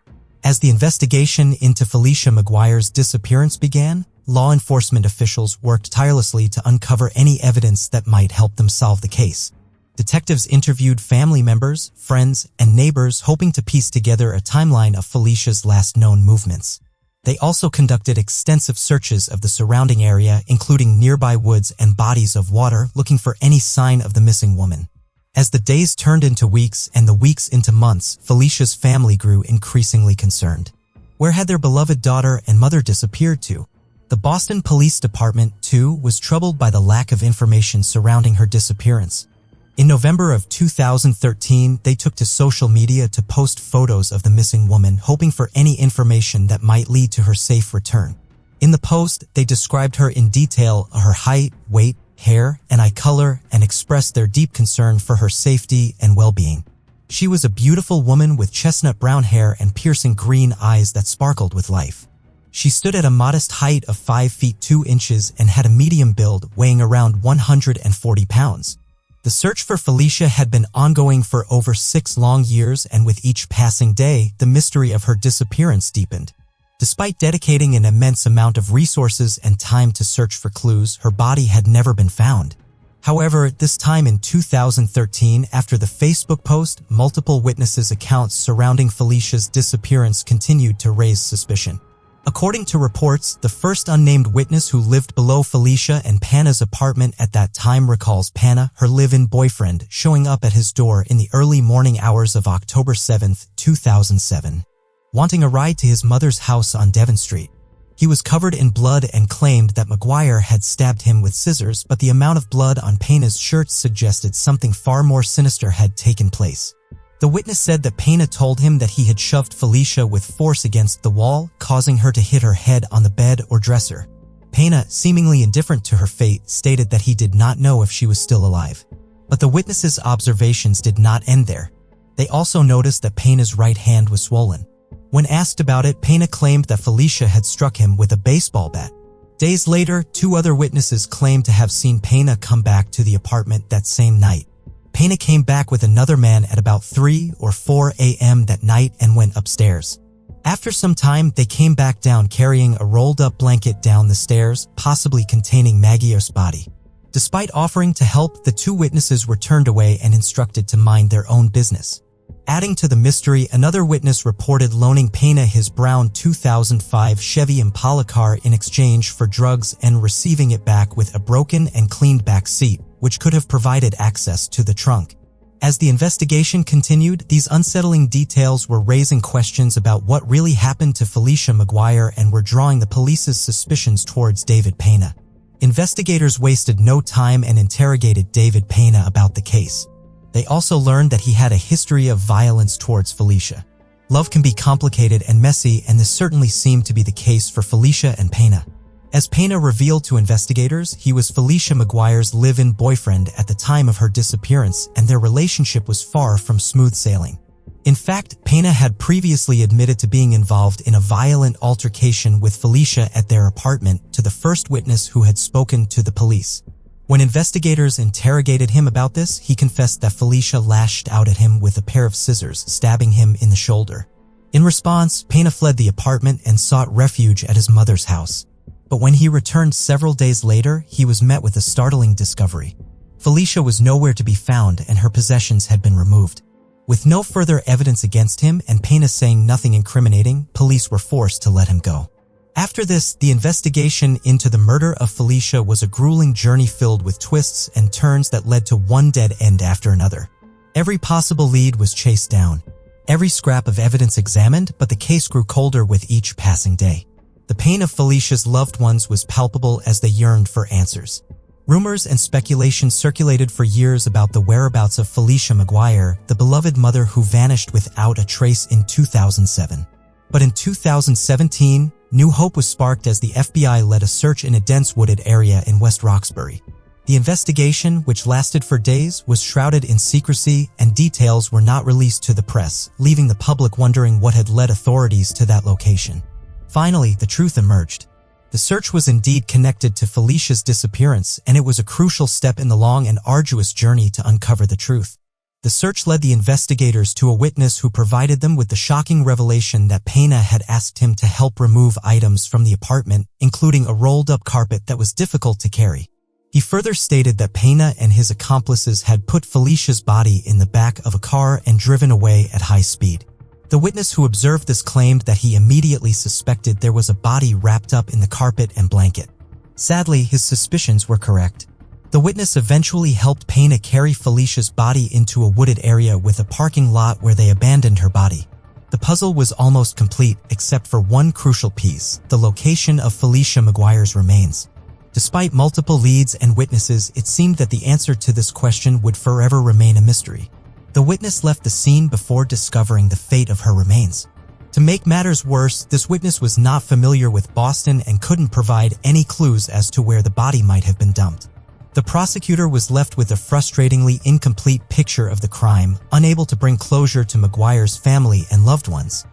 As the investigation into Felicia McGuire's disappearance began, law enforcement officials worked tirelessly to uncover any evidence that might help them solve the case. Detectives interviewed family members, friends, and neighbors, hoping to piece together a timeline of Felicia's last known movements. They also conducted extensive searches of the surrounding area, including nearby woods and bodies of water, looking for any sign of the missing woman. As the days turned into weeks and the weeks into months, Felicia's family grew increasingly concerned. Where had their beloved daughter and mother disappeared to? The Boston Police Department, too, was troubled by the lack of information surrounding her disappearance. In November of 2013, they took to social media to post photos of the missing woman, hoping for any information that might lead to her safe return. In the post, they described her in detail, her height, weight, hair, and eye color, and expressed their deep concern for her safety and well-being. She was a beautiful woman with chestnut brown hair and piercing green eyes that sparkled with life. She stood at a modest height of 5 feet 2 inches and had a medium build, weighing around 140 pounds. The search for Felicia had been ongoing for over 6 long years, and with each passing day, the mystery of her disappearance deepened. Despite dedicating an immense amount of resources and time to search for clues, her body had never been found. However, this time in 2013, after the Facebook post, multiple witnesses' accounts surrounding Felicia's disappearance continued to raise suspicion. According to reports, the first unnamed witness who lived below Felicia and Panna's apartment at that time recalls Panna, her live-in boyfriend, showing up at his door in the early morning hours of October 7, 2007, wanting a ride to his mother's house on Devon Street. He was covered in blood and claimed that McGuire had stabbed him with scissors, but the amount of blood on Panna's shirts suggested something far more sinister had taken place. The witness said that Panna told him that he had shoved Felicia with force against the wall, causing her to hit her head on the bed or dresser. Panna, seemingly indifferent to her fate, stated that he did not know if she was still alive. But the witness's observations did not end there. They also noticed that Panna's right hand was swollen. When asked about it, Panna claimed that Felicia had struck him with a baseball bat. Days later, 2 other witnesses claimed to have seen Panna come back to the apartment that same night. Panna came back with another man at about 3 or 4 a.m. that night and went upstairs. After some time, they came back down carrying a rolled-up blanket down the stairs, possibly containing Maggio's body. Despite offering to help, the 2 witnesses were turned away and instructed to mind their own business. Adding to the mystery, another witness reported loaning Panna his brown 2005 Chevy Impala car in exchange for drugs and receiving it back with a broken and cleaned back seat, which could have provided access to the trunk. As the investigation continued, these unsettling details were raising questions about what really happened to Felicia McGuire and were drawing the police's suspicions towards David Panna. Investigators wasted no time and interrogated David Panna about the case. They also learned that he had a history of violence towards Felicia. Love can be complicated and messy, and this certainly seemed to be the case for Felicia and Panna. As Panna revealed to investigators, he was Felicia McGuire's live-in boyfriend at the time of her disappearance, and their relationship was far from smooth sailing. In fact, Panna had previously admitted to being involved in a violent altercation with Felicia at their apartment to the first witness who had spoken to the police. When investigators interrogated him about this, he confessed that Felicia lashed out at him with a pair of scissors, stabbing him in the shoulder. In response, Panna fled the apartment and sought refuge at his mother's house. But when he returned several days later, he was met with a startling discovery. Felicia was nowhere to be found and her possessions had been removed. With no further evidence against him and Panna saying nothing incriminating, police were forced to let him go. After this, the investigation into the murder of Felicia was a grueling journey filled with twists and turns that led to one dead end after another. Every possible lead was chased down. Every scrap of evidence examined, but the case grew colder with each passing day. The pain of Felicia's loved ones was palpable as they yearned for answers. Rumors and speculation circulated for years about the whereabouts of Felicia McGuire, the beloved mother who vanished without a trace in 2007. But in 2017, new hope was sparked as the FBI led a search in a dense wooded area in West Roxbury. The investigation, which lasted for days, was shrouded in secrecy and details were not released to the press, leaving the public wondering what had led authorities to that location. Finally, the truth emerged. The search was indeed connected to Felicia's disappearance, and it was a crucial step in the long and arduous journey to uncover the truth. The search led the investigators to a witness who provided them with the shocking revelation that Pette had asked him to help remove items from the apartment, including a rolled-up carpet that was difficult to carry. He further stated that Pette and his accomplices had put Felicia's body in the back of a car and driven away at high speed. The witness who observed this claimed that he immediately suspected there was a body wrapped up in the carpet and blanket. Sadly, his suspicions were correct. The witness eventually helped Pette carry Felicia's body into a wooded area with a parking lot where they abandoned her body. The puzzle was almost complete except for one crucial piece, the location of Felicia McGuire's remains. Despite multiple leads and witnesses, it seemed that the answer to this question would forever remain a mystery. The witness left the scene before discovering the fate of her remains. To make matters worse, this witness was not familiar with Boston and couldn't provide any clues as to where the body might have been dumped. The prosecutor was left with a frustratingly incomplete picture of the crime, unable to bring closure to McGuire's family and loved ones.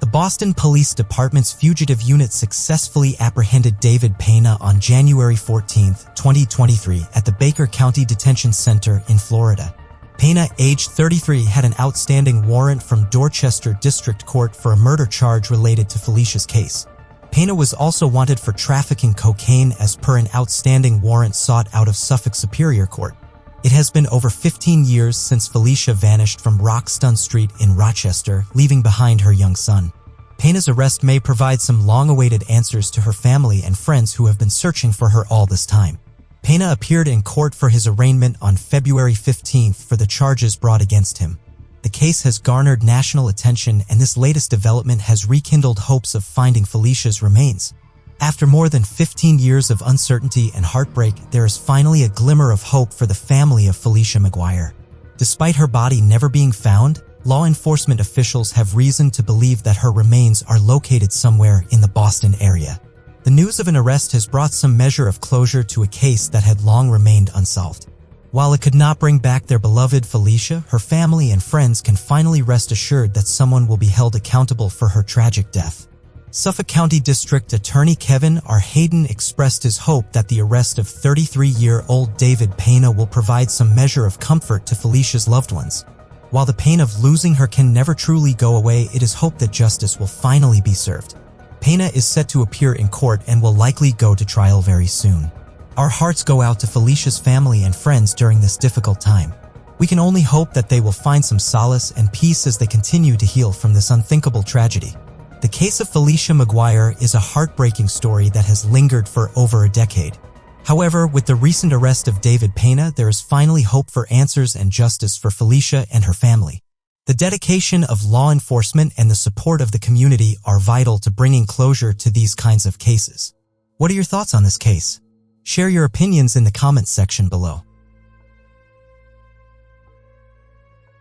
The Boston Police Department's fugitive unit successfully apprehended David Pette on January 14, 2023 at the Baker County Detention Center in Florida. Pette, aged 33, had an outstanding warrant from Dorchester District Court for a murder charge related to Felicia's case. Pette was also wanted for trafficking cocaine as per an outstanding warrant sought out of Suffolk Superior Court. It has been over 15 years since Felicia vanished from Roxton Street in Rochester, leaving behind her young son. Pette's arrest may provide some long-awaited answers to her family and friends who have been searching for her all this time. Pette appeared in court for his arraignment on February 15 for the charges brought against him. The case has garnered national attention, and this latest development has rekindled hopes of finding Felicia's remains. After more than 15 years of uncertainty and heartbreak, there is finally a glimmer of hope for the family of Felicia McGuire. Despite her body never being found, law enforcement officials have reason to believe that her remains are located somewhere in the Boston area. The news of an arrest has brought some measure of closure to a case that had long remained unsolved. While it could not bring back their beloved Felicia, her family and friends can finally rest assured that someone will be held accountable for her tragic death. Suffolk County District Attorney Kevin R. Hayden expressed his hope that the arrest of 33-year-old David Pette will provide some measure of comfort to Felicia's loved ones. While the pain of losing her can never truly go away, it is hoped that justice will finally be served. Pette is set to appear in court and will likely go to trial very soon. Our hearts go out to Felicia's family and friends during this difficult time. We can only hope that they will find some solace and peace as they continue to heal from this unthinkable tragedy. The case of Felicia McGuire is a heartbreaking story that has lingered for over a decade. However, with the recent arrest of David Pette, there is finally hope for answers and justice for Felicia and her family. The dedication of law enforcement and the support of the community are vital to bringing closure to these kinds of cases. What are your thoughts on this case? Share your opinions in the comments section below.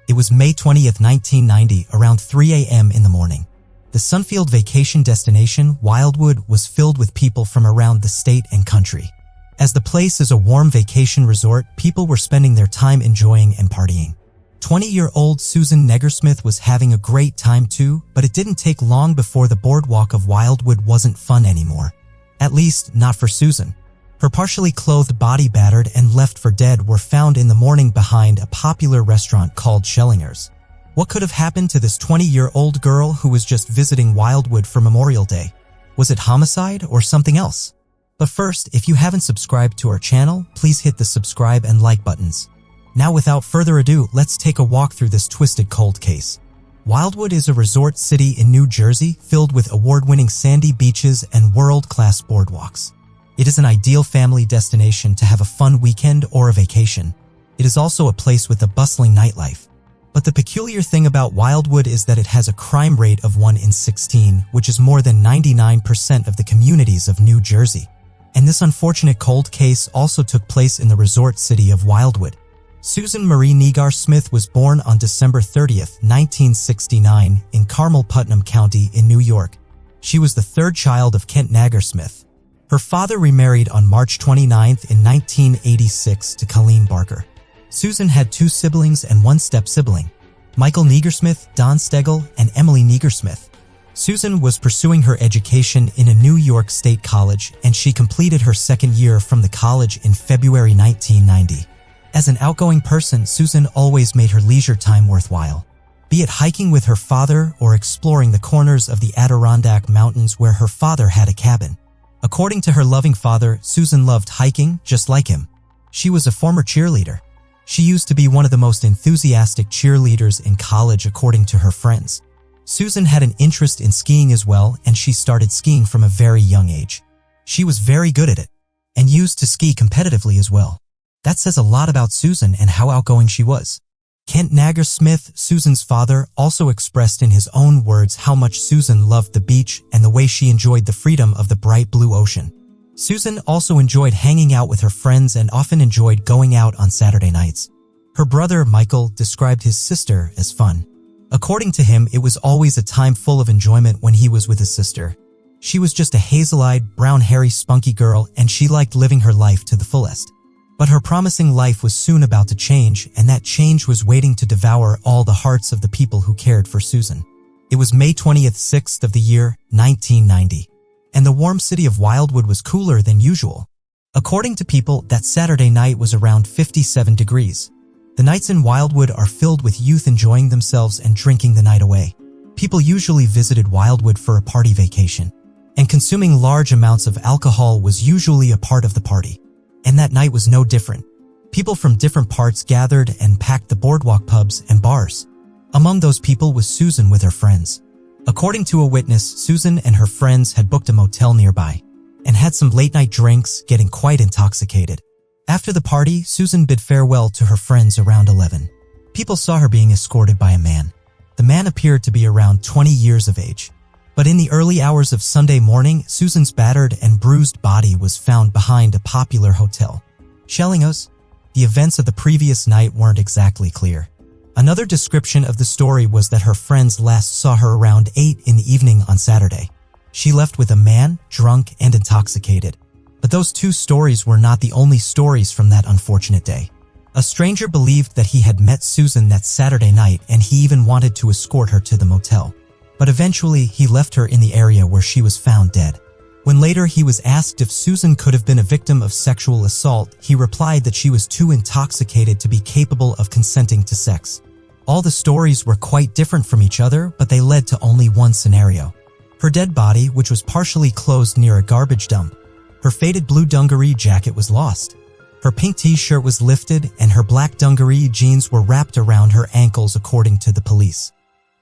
It was May 20th, 1990, around 3 a.m. in the morning. The Sunfield vacation destination, Wildwood, was filled with people from around the state and country. As the place is a warm vacation resort, people were spending their time enjoying and partying. 20-year-old Susan Negersmith was having a great time too, but it didn't take long before the boardwalk of Wildwood wasn't fun anymore. At least, not for Susan. Her partially clothed body, battered and left for dead, were found in the morning behind a popular restaurant called Schellinger's. What could have happened to this 20-year-old girl who was just visiting Wildwood for Memorial Day? Was it homicide or something else? But first, if you haven't subscribed to our channel, please hit the subscribe and like buttons. Now, without further ado, let's take a walk through this twisted cold case. Wildwood is a resort city in New Jersey filled with award-winning sandy beaches and world-class boardwalks. It is an ideal family destination to have a fun weekend or a vacation. It is also a place with a bustling nightlife. But the peculiar thing about Wildwood is that it has a crime rate of 1 in 16, which is more than 99% of the communities of New Jersey. And this unfortunate cold case also took place in the resort city of Wildwood. Susan Marie Negersmith was born on December 30th, 1969, in Carmel, Putnam County in New York. She was the third child of Kent Negersmith. Her father remarried on March 29 in 1986 to Colleen Barker. Susan had 2 siblings and 1 step-sibling, Michael Negersmith, Don Stegel, and Emily Negersmith. Susan was pursuing her education in a New York State college, and she completed her 2nd year from the college in February 1990. As an outgoing person, Susan always made her leisure time worthwhile, be it hiking with her father or exploring the corners of the Adirondack Mountains where her father had a cabin. According to her loving father, Susan loved hiking just like him. She was a former cheerleader. She used to be one of the most enthusiastic cheerleaders in college according to her friends. Susan had an interest in skiing as well, and she started skiing from a very young age. She was very good at it, and used to ski competitively as well. That says a lot about Susan and how outgoing she was. Kent Negersmith, Susan's father, also expressed in his own words how much Susan loved the beach and the way she enjoyed the freedom of the bright blue ocean. Susan also enjoyed hanging out with her friends and often enjoyed going out on Saturday nights. Her brother, Michael, described his sister as fun. According to him, it was always a time full of enjoyment when he was with his sister. She was just a hazel-eyed, brown-hairy, spunky girl, and she liked living her life to the fullest. But her promising life was soon about to change, and that change was waiting to devour all the hearts of the people who cared for Susan. It was May 26th of the year 1990. And the warm city of Wildwood was cooler than usual. According to people, that Saturday night was around 57 degrees. The nights in Wildwood are filled with youth enjoying themselves and drinking the night away. People usually visited Wildwood for a party vacation, and consuming large amounts of alcohol was usually a part of the party. And that night was no different. People from different parts gathered and packed the boardwalk pubs and bars. Among those people was Susan with her friends. According to a witness, Susan and her friends had booked a motel nearby and had some late-night drinks, getting quite intoxicated. After the party, Susan bid farewell to her friends around 11. People saw her being escorted by a man. The man appeared to be around 20 years of age. But in the early hours of Sunday morning, Susan's battered and bruised body was found behind a popular hotel. Shellingos. The events of the previous night weren't exactly clear. Another description of the story was that her friends last saw her around 8 in the evening on Saturday. She left with a man, drunk and intoxicated. But those 2 stories were not the only stories from that unfortunate day. A stranger believed that he had met Susan that Saturday night, and he even wanted to escort her to the motel. But eventually, he left her in the area where she was found dead. When later he was asked if Susan could have been a victim of sexual assault, he replied that she was too intoxicated to be capable of consenting to sex. All the stories were quite different from each other, but they led to only one scenario. Her dead body, which was partially closed near a garbage dump. Her faded blue dungaree jacket was lost. Her pink t-shirt was lifted, and her black dungaree jeans were wrapped around her ankles, according to the police.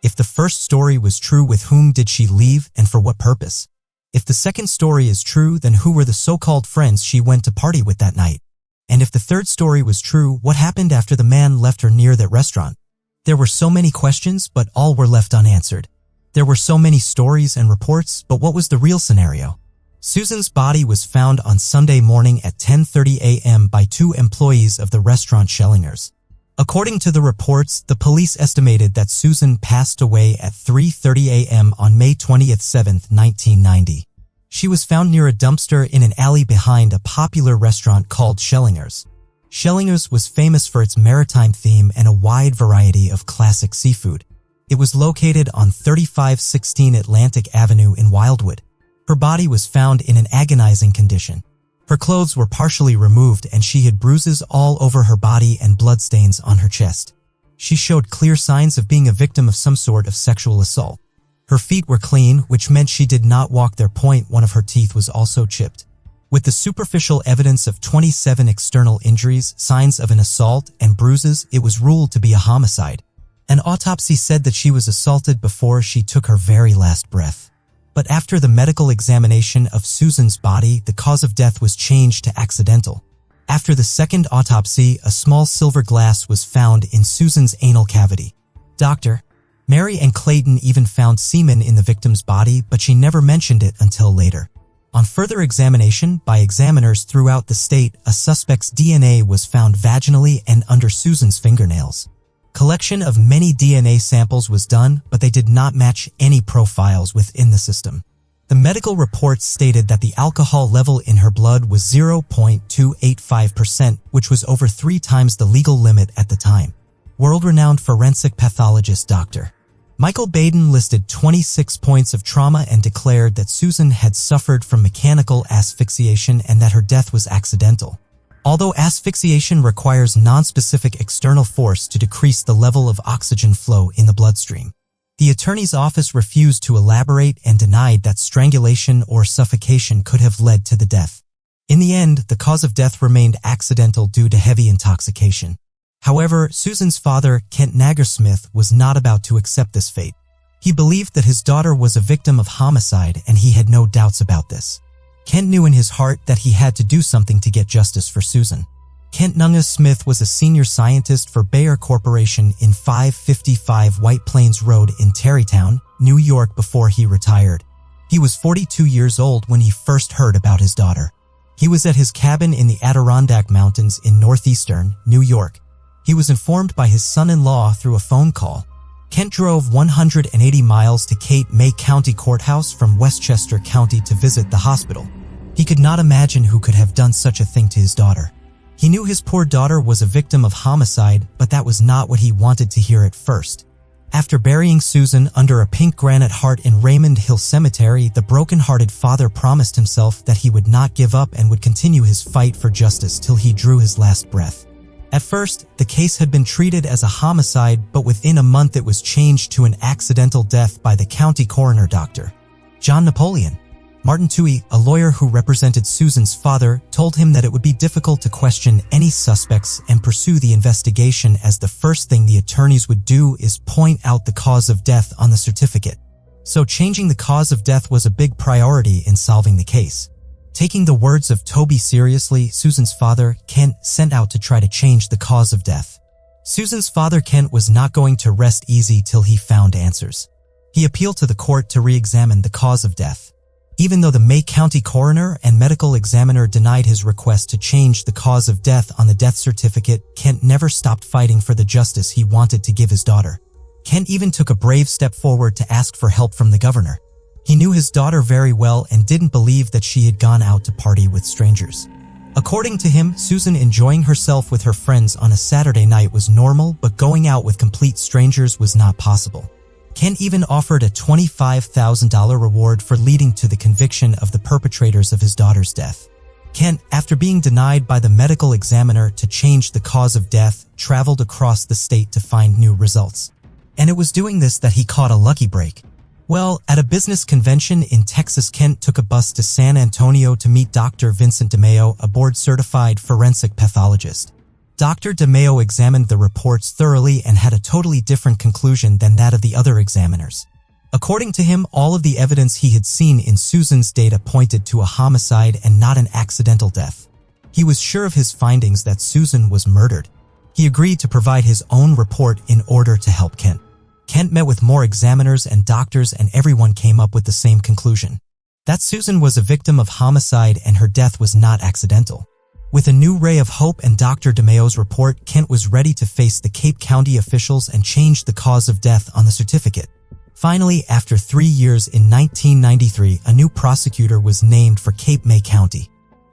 If the first story was true, with whom did she leave and for what purpose? If the second story is true, then who were the so-called friends she went to party with that night? And if the third story was true, what happened after the man left her near that restaurant? There were so many questions, but all were left unanswered. There were so many stories and reports, but what was the real scenario? Susan's body was found on Sunday morning at 10:30 a.m. by 2 employees of the restaurant Schellingers. According to the reports, the police estimated that Susan passed away at 3:30 a.m. on May 27, 1990. She was found near a dumpster in an alley behind a popular restaurant called Schellingers. Schellingers was famous for its maritime theme and a wide variety of classic seafood. It was located on 3516 Atlantic Avenue in Wildwood. Her body was found in an agonizing condition. Her clothes were partially removed, and she had bruises all over her body and bloodstains on her chest. She showed clear signs of being a victim of some sort of sexual assault. Her feet were clean, which meant she did not walk there. One of her teeth was also chipped. With the superficial evidence of 27 external injuries, signs of an assault, and bruises, it was ruled to be a homicide. An autopsy said that she was assaulted before she took her very last breath. But after the medical examination of Susan's body, the cause of death was changed to accidental. After the second autopsy, a small silver glass was found in Susan's anal cavity. Dr. Mary and Clayton even found semen in the victim's body, but she never mentioned it until later. On further examination by examiners throughout the state, a suspect's DNA was found vaginally and under Susan's fingernails. Collection of many DNA samples was done, but they did not match any profiles within the system. The medical reports stated that the alcohol level in her blood was 0.285%, which was over 3 times the legal limit at the time. World-renowned forensic pathologist Dr. Michael Baden listed 26 points of trauma and declared that Susan had suffered from mechanical asphyxiation and that her death was accidental. Although asphyxiation requires nonspecific external force to decrease the level of oxygen flow in the bloodstream, the attorney's office refused to elaborate and denied that strangulation or suffocation could have led to the death. In the end, the cause of death remained accidental due to heavy intoxication. However, Susan's father, Kent Negersmith, was not about to accept this fate. He believed that his daughter was a victim of homicide, and he had no doubts about this. Kent knew in his heart that he had to do something to get justice for Susan. Kent Negersmith was a senior scientist for Bayer Corporation in 555 White Plains Road in Tarrytown, New York before he retired. He was 42 years old when he first heard about his daughter. He was at his cabin in the Adirondack Mountains in northeastern New York. He was informed by his son-in-law through a phone call. Kent drove 180 miles to Cape May County Courthouse from Westchester County to visit the hospital. He could not imagine who could have done such a thing to his daughter. He knew his poor daughter was a victim of homicide, but that was not what he wanted to hear at first. After burying Susan under a pink granite heart in Raymond Hill Cemetery, the broken-hearted father promised himself that he would not give up and would continue his fight for justice till he drew his last breath. At first, the case had been treated as a homicide, but within a month it was changed to an accidental death by the county coroner, Dr. John Napoleon. Martin Toohey, a lawyer who represented Susan's father, told him that it would be difficult to question any suspects and pursue the investigation, as the first thing the attorneys would do is point out the cause of death on the certificate. So changing the cause of death was a big priority in solving the case. Taking the words of Toby seriously, Susan's father, Kent, sent out to try to change the cause of death. Susan's father, Kent, was not going to rest easy till he found answers. He appealed to the court to re-examine the cause of death. Even though the May County coroner and medical examiner denied his request to change the cause of death on the death certificate, Kent never stopped fighting for the justice he wanted to give his daughter. Kent even took a brave step forward to ask for help from the governor. He knew his daughter very well and didn't believe that she had gone out to party with strangers. According to him, Susan enjoying herself with her friends on a Saturday night was normal, but going out with complete strangers was not possible. Kent even offered a $25,000 reward for leading to the conviction of the perpetrators of his daughter's death. Kent, after being denied by the medical examiner to change the cause of death, traveled across the state to find new results. And it was doing this that he caught a lucky break. Well, at a business convention in Texas, Kent took a bus to San Antonio to meet Dr. Vincent DeMeo, a board-certified forensic pathologist. Dr. DeMeo examined the reports thoroughly and had a totally different conclusion than that of the other examiners. According to him, all of the evidence he had seen in Susan's data pointed to a homicide and not an accidental death. He was sure of his findings that Susan was murdered. He agreed to provide his own report in order to help Kent. Kent met with more examiners and doctors, and everyone came up with the same conclusion: that Susan was a victim of homicide and her death was not accidental. With a new ray of hope and Dr. DeMeo's report, Kent was ready to face the Cape County officials and change the cause of death on the certificate. Finally, after 3 years in 1993, a new prosecutor was named for Cape May County.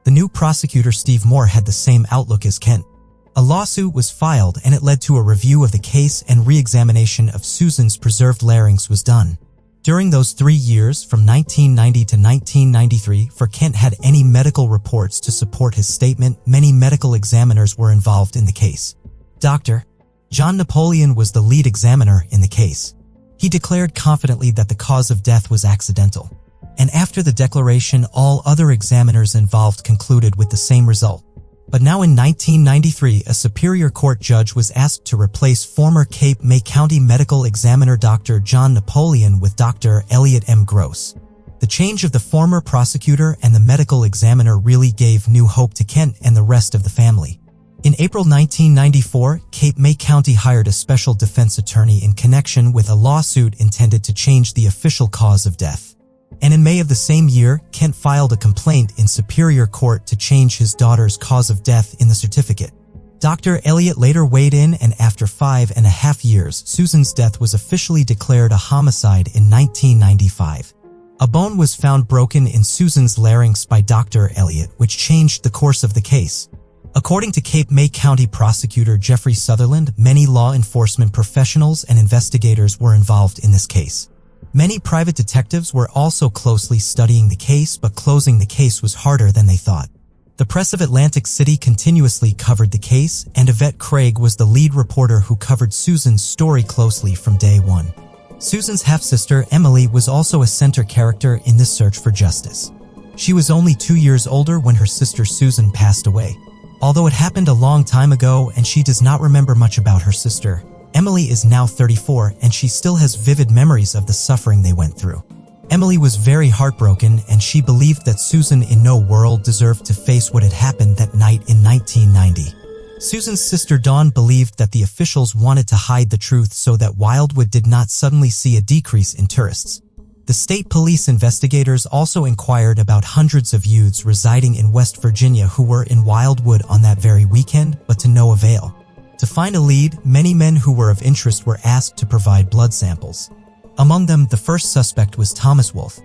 The new prosecutor, Steve Moore, had the same outlook as Kent. A lawsuit was filed, and it led to a review of the case, and re-examination of Susan's preserved larynx was done. During those 3 years, from 1990 to 1993, for Kent had any medical reports to support his statement, many medical examiners were involved in the case. Dr. John Napoleon was the lead examiner in the case. He declared confidently that the cause of death was accidental. And after the declaration, all other examiners involved concluded with the same result. But now in 1993, a Superior Court judge was asked to replace former Cape May County medical examiner Dr. John Napoleon with Dr. Elliot M. Gross. The change of the former prosecutor and the medical examiner really gave new hope to Kent and the rest of the family. In April 1994, Cape May County hired a special defense attorney in connection with a lawsuit intended to change the official cause of death. And in May of the same year, Kent filed a complaint in Superior Court to change his daughter's cause of death in the certificate. Dr. Elliot later weighed in, and after 5.5 years, Susan's death was officially declared a homicide in 1995. A bone was found broken in Susan's larynx by Dr. Elliott, which changed the course of the case. According to Cape May County Prosecutor Jeffrey Sutherland, many law enforcement professionals and investigators were involved in this case. Many private detectives were also closely studying the case, but closing the case was harder than they thought. The press of Atlantic City continuously covered the case, and Yvette Craig was the lead reporter who covered Susan's story closely from day one. Susan's half-sister, Emily, was also a center character in this search for justice. She was only 2 years older when her sister Susan passed away. Although it happened a long time ago and she does not remember much about her sister, Emily is now 34 and she still has vivid memories of the suffering they went through. Emily was very heartbroken and she believed that Susan in no world deserved to face what had happened that night in 1990. Susan's sister Dawn believed that the officials wanted to hide the truth so that Wildwood did not suddenly see a decrease in tourists. The state police investigators also inquired about hundreds of youths residing in West Virginia who were in Wildwood on that very weekend, but to no avail. To find a lead, many men who were of interest were asked to provide blood samples. Among them, the first suspect was Thomas Wolfe,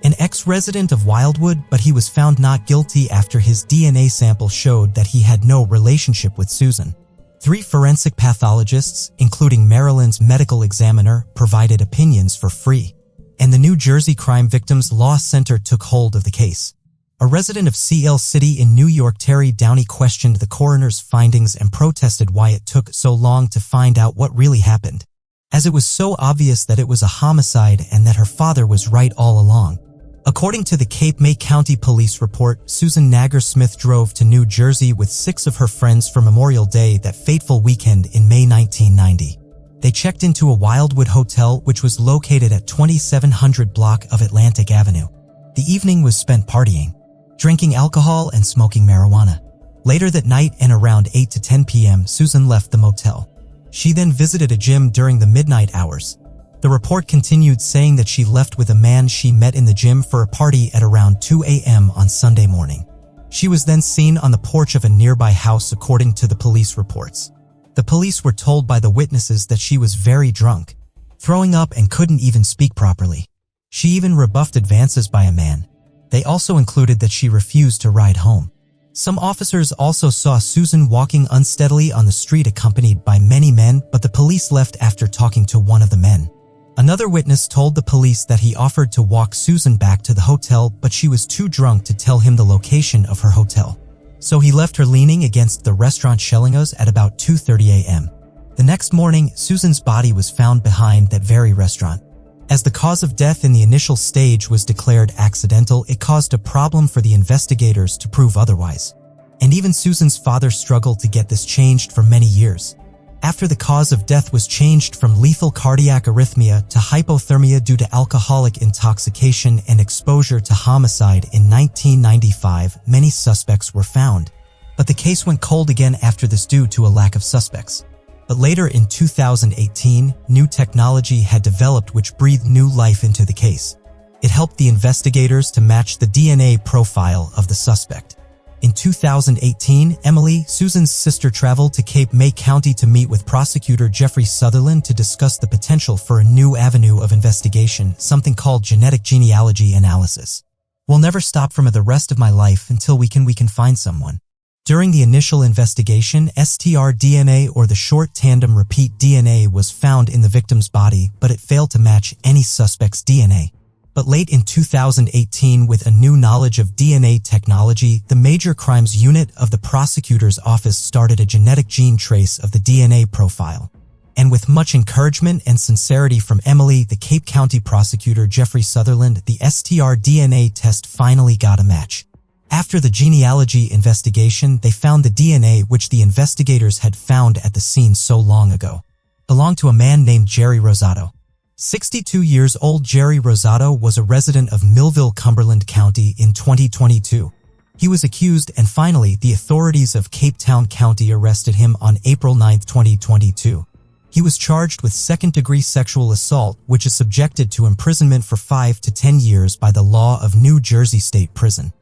an ex-resident of Wildwood, but he was found not guilty after his DNA sample showed that he had no relationship with Susan. 3 forensic pathologists, including Maryland's medical examiner, provided opinions for free, and the New Jersey Crime Victims Law Center took hold of the case. A resident of CL City in New York, Terry Downey, questioned the coroner's findings and protested why it took so long to find out what really happened, as it was so obvious that it was a homicide and that her father was right all along. According to the Cape May County Police report, Susan Negersmith drove to New Jersey with 6 of her friends for Memorial Day that fateful weekend in May 1990. They checked into a Wildwood hotel which was located at 2700 block of Atlantic Avenue. The evening was spent partying, drinking alcohol and smoking marijuana. Later that night and around 8 to 10 p.m., Susan left the motel. She then visited a gym during the midnight hours. The report continued saying that she left with a man she met in the gym for a party at around 2 a.m. on Sunday morning. She was then seen on the porch of a nearby house according to the police reports. The police were told by the witnesses that she was very drunk, throwing up and couldn't even speak properly. She even rebuffed advances by a man. They also included that she refused to ride home. Some officers also saw Susan walking unsteadily on the street accompanied by many men, but the police left after talking to one of the men. Another witness told the police that he offered to walk Susan back to the hotel, but she was too drunk to tell him the location of her hotel. So he left her leaning against the restaurant Schellinger's at about 2:30 a.m. The next morning, Susan's body was found behind that very restaurant. As the cause of death in the initial stage was declared accidental, it caused a problem for the investigators to prove otherwise. And even Susan's father struggled to get this changed for many years. After the cause of death was changed from lethal cardiac arrhythmia to hypothermia due to alcoholic intoxication and exposure to homicide in 1995, many suspects were found. But the case went cold again after this due to a lack of suspects. But later in 2018, new technology had developed which breathed new life into the case. It helped the investigators to match the DNA profile of the suspect. In 2018, Emily, Susan's sister, traveled to Cape May County to meet with prosecutor Jeffrey Sutherland to discuss the potential for a new avenue of investigation, something called genetic genealogy analysis. We'll never stop for the rest of my life until we can find someone. During the initial investigation, STR-DNA, or the short tandem repeat DNA, was found in the victim's body, but it failed to match any suspect's DNA. But late in 2018, with a new knowledge of DNA technology, the Major Crimes Unit of the prosecutor's office started a genetic gene trace of the DNA profile. And with much encouragement and sincerity from Emily, the Cape County prosecutor Jeffrey Sutherland, the STR-DNA test finally got a match. After the genealogy investigation, they found the DNA which the investigators had found at the scene so long ago belonged to a man named Jerry Rosado. 62 years old Jerry Rosado was a resident of Millville, Cumberland County in 2022. He was accused, and finally the authorities of Cape Town County arrested him on April 9, 2022. He was charged with second-degree sexual assault, which is subjected to imprisonment for 5 to 10 years by the law of New Jersey State Prison.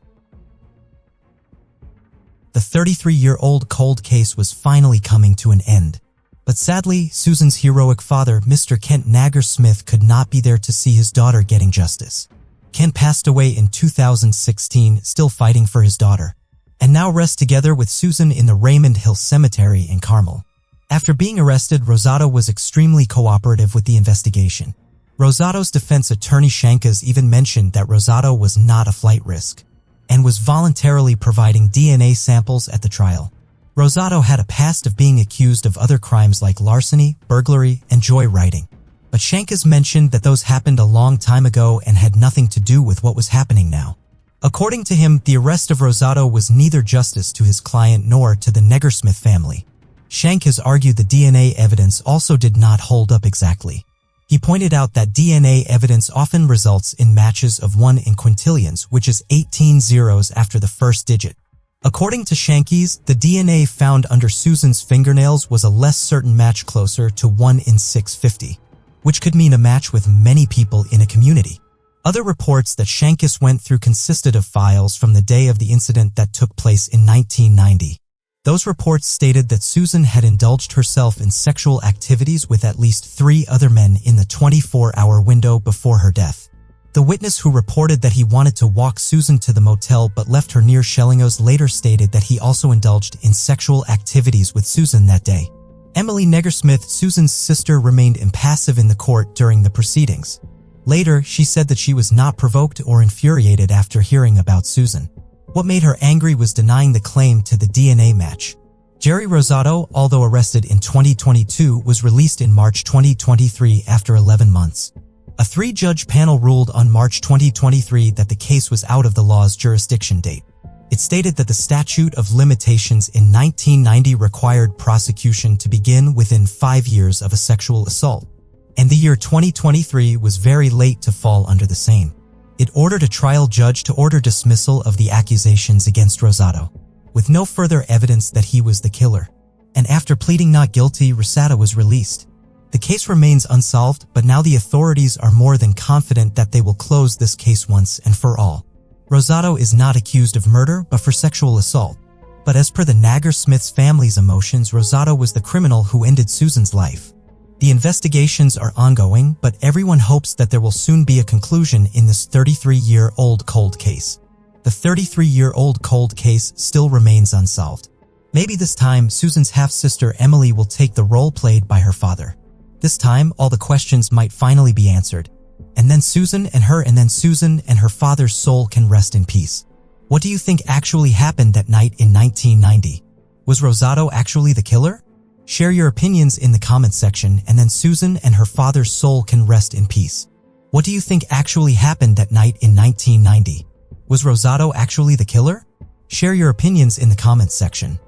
The 33-year-old cold case was finally coming to an end. But sadly, Susan's heroic father, Mr. Kent Negersmith, could not be there to see his daughter getting justice. Ken passed away in 2016, still fighting for his daughter, and now rests together with Susan in the Raymond Hill Cemetery in Carmel. After being arrested, Rosado was extremely cooperative with the investigation. Rosado's defense attorney Shankas even mentioned that Rosado was not a flight risk and was voluntarily providing DNA samples at the trial. Rosado had a past of being accused of other crimes like larceny, burglary, and joyriding, but Shankas mentioned that those happened a long time ago and had nothing to do with what was happening now. According to him, the arrest of Rosado was neither justice to his client nor to the Negersmith family. Shankas argued the DNA evidence also did not hold up exactly. He pointed out that DNA evidence often results in matches of 1 in quintillions, which is 18 zeros after the first digit. According to Shankas, the DNA found under Susan's fingernails was a less certain match, closer to 1 in 650, which could mean a match with many people in a community. Other reports that Shankas went through consisted of files from the day of the incident that took place in 1990. Those reports stated that Susan had indulged herself in sexual activities with at least 3 other men in the 24-hour window before her death. The witness who reported that he wanted to walk Susan to the motel but left her near Schellingos later stated that he also indulged in sexual activities with Susan that day. Emily Negersmith, Susan's sister, remained impassive in the court during the proceedings. Later, she said that she was not provoked or infuriated after hearing about Susan. What made her angry was denying the claim to the DNA match. Jerry Rosado, although arrested in 2022, was released in March 2023 after 11 months. A 3-judge panel ruled on March 2023 that the case was out of the law's jurisdiction date. It stated that the statute of limitations in 1990 required prosecution to begin within 5 years of a sexual assault, and the year 2023 was very late to fall under the same. It ordered a trial judge to order dismissal of the accusations against Rosado, with no further evidence that he was the killer. And after pleading not guilty, Rosado was released. The case remains unsolved, but now the authorities are more than confident that they will close this case once and for all. Rosado is not accused of murder, but for sexual assault. But as per the Negersmith's family's emotions, Rosado was the criminal who ended Susan's life. The investigations are ongoing, but everyone hopes that there will soon be a conclusion in this 33-year-old cold case. The 33-year-old cold case still remains unsolved. Maybe this time, Susan's half-sister Emily will take the role played by her father. This time, all the questions might finally be answered. And then Susan and her father's soul can rest in peace. What do you think actually happened that night in 1990? Was Rosado actually the killer? Share your opinions in the comments section, and then Susan and her father's soul can rest in peace. What do you think actually happened that night in 1990? Was Rosado actually the killer? Share your opinions in the comments section.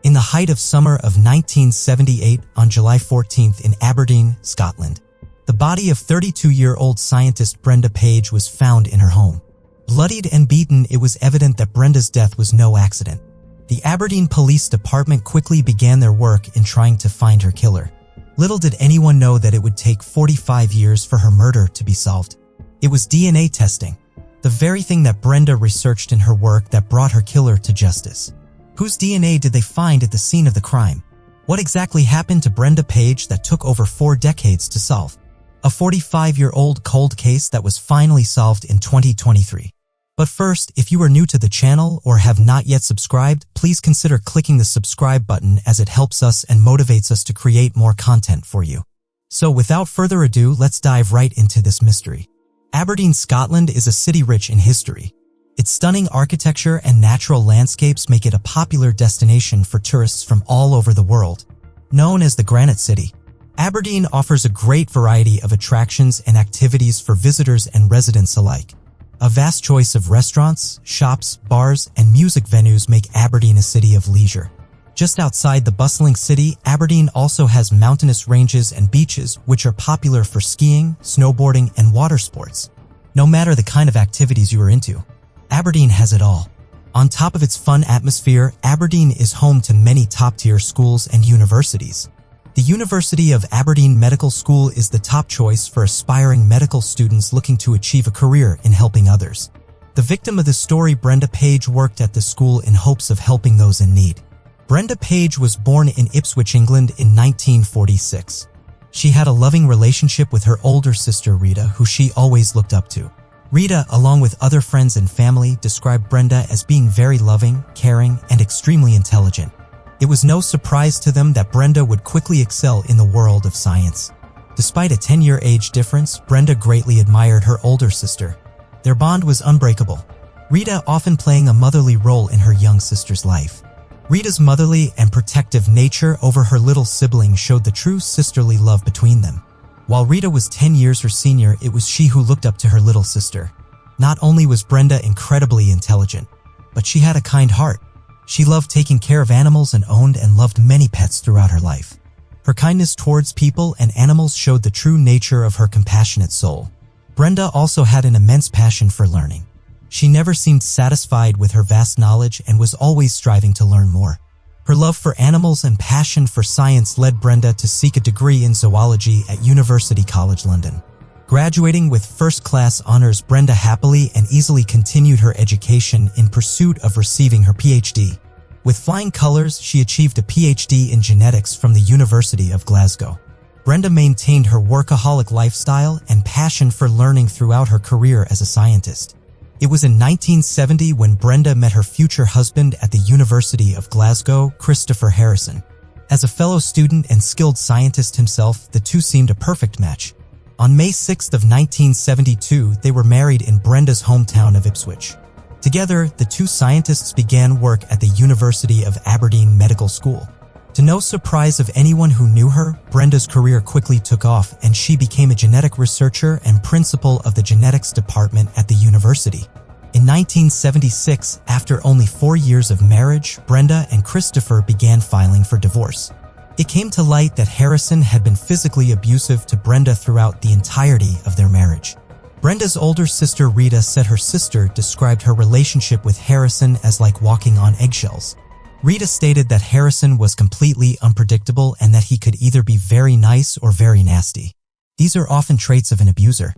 In the height of summer of 1978, on July 14th in Aberdeen, Scotland, the body of 32-year-old scientist Brenda Page was found in her home. Bloodied and beaten, it was evident that Brenda's death was no accident. The Aberdeen Police Department quickly began their work in trying to find her killer. Little did anyone know that it would take 45 years for her murder to be solved. It was DNA testing, the very thing that Brenda researched in her work, that brought her killer to justice. Whose DNA did they find at the scene of the crime? What exactly happened to Brenda Page that took over 4 decades to solve? A 45-year-old cold case that was finally solved in 2023. But first, if you are new to the channel or have not yet subscribed, please consider clicking the subscribe button, as it helps us and motivates us to create more content for you. So without further ado, let's dive right into this mystery. Aberdeen, Scotland is a city rich in history. Its stunning architecture and natural landscapes make it a popular destination for tourists from all over the world. Known as the Granite City, Aberdeen offers a great variety of attractions and activities for visitors and residents alike. A vast choice of restaurants, shops, bars, and music venues make Aberdeen a city of leisure. Just outside the bustling city, Aberdeen also has mountainous ranges and beaches which are popular for skiing, snowboarding, and water sports. No matter the kind of activities you are into, Aberdeen has it all. On top of its fun atmosphere, Aberdeen is home to many top-tier schools and universities. The University of Aberdeen Medical School is the top choice for aspiring medical students looking to achieve a career in helping others. The victim of the story, Brenda Page, worked at the school in hopes of helping those in need. Brenda Page was born in Ipswich, England in 1946. She had a loving relationship with her older sister Rita, who she always looked up to. Rita, along with other friends and family, described Brenda as being very loving, caring, and extremely intelligent. It was no surprise to them that Brenda would quickly excel in the world of science. Despite a 10-year age difference, Brenda greatly admired her older sister. Their bond was unbreakable, Rita often playing a motherly role in her young sister's life. Rita's motherly and protective nature over her little sibling showed the true sisterly love between them. While Rita was 10 years her senior, it was she who looked up to her little sister. Not only was Brenda incredibly intelligent, but she had a kind heart. She loved taking care of animals and owned and loved many pets throughout her life. Her kindness towards people and animals showed the true nature of her compassionate soul. Brenda also had an immense passion for learning. She never seemed satisfied with her vast knowledge and was always striving to learn more. Her love for animals and passion for science led Brenda to seek a degree in zoology at University College London. Graduating with first-class honors, Brenda happily and easily continued her education in pursuit of receiving her PhD. With flying colors, she achieved a PhD in genetics from the University of Glasgow. Brenda maintained her workaholic lifestyle and passion for learning throughout her career as a scientist. It was in 1970 when Brenda met her future husband at the University of Glasgow, Christopher Harrison. As a fellow student and skilled scientist himself, the two seemed a perfect match. On May 6 of 1972, they were married in Brenda's hometown of Ipswich. Together, the two scientists began work at the University of Aberdeen Medical School. To no surprise of anyone who knew her, Brenda's career quickly took off and she became a genetic researcher and principal of the genetics department at the university. In 1976, after only 4 years of marriage, Brenda and Christopher began filing for divorce. It came to light that Harrison had been physically abusive to Brenda throughout the entirety of their marriage. Brenda's older sister Rita said her sister described her relationship with Harrison as like walking on eggshells. Rita stated that Harrison was completely unpredictable and that he could either be very nice or very nasty. These are often traits of an abuser.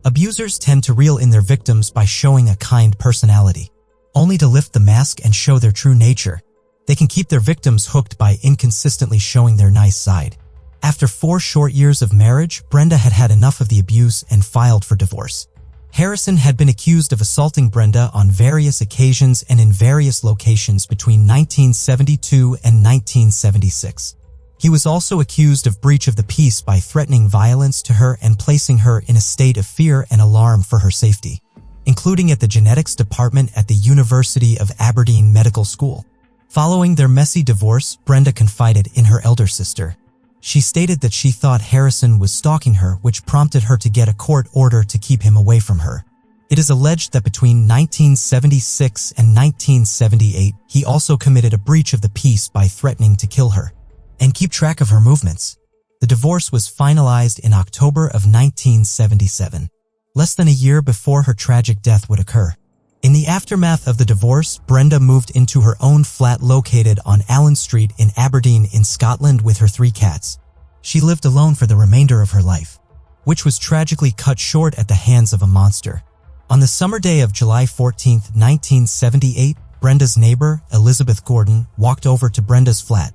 Abusers tend to reel in their victims by showing a kind personality, only to lift the mask and show their true nature. They can keep their victims hooked by inconsistently showing their nice side. After 4 short years of marriage, Brenda had had enough of the abuse and filed for divorce. Harrison had been accused of assaulting Brenda on various occasions and in various locations between 1972 and 1976. He was also accused of breach of the peace by threatening violence to her and placing her in a state of fear and alarm for her safety, including at the genetics department at the University of Aberdeen Medical School. Following their messy divorce, Brenda confided in her elder sister. She stated that she thought Harrison was stalking her, which prompted her to get a court order to keep him away from her. It is alleged that between 1976 and 1978, he also committed a breach of the peace by threatening to kill her and keep track of her movements. The divorce was finalized in October of 1977, less than a year before her tragic death would occur. In the aftermath of the divorce, Brenda moved into her own flat located on Allen Street in Aberdeen in Scotland with her 3 cats. She lived alone for the remainder of her life, which was tragically cut short at the hands of a monster. On the summer day of July 14, 1978, Brenda's neighbor, Elizabeth Gordon, walked over to Brenda's flat.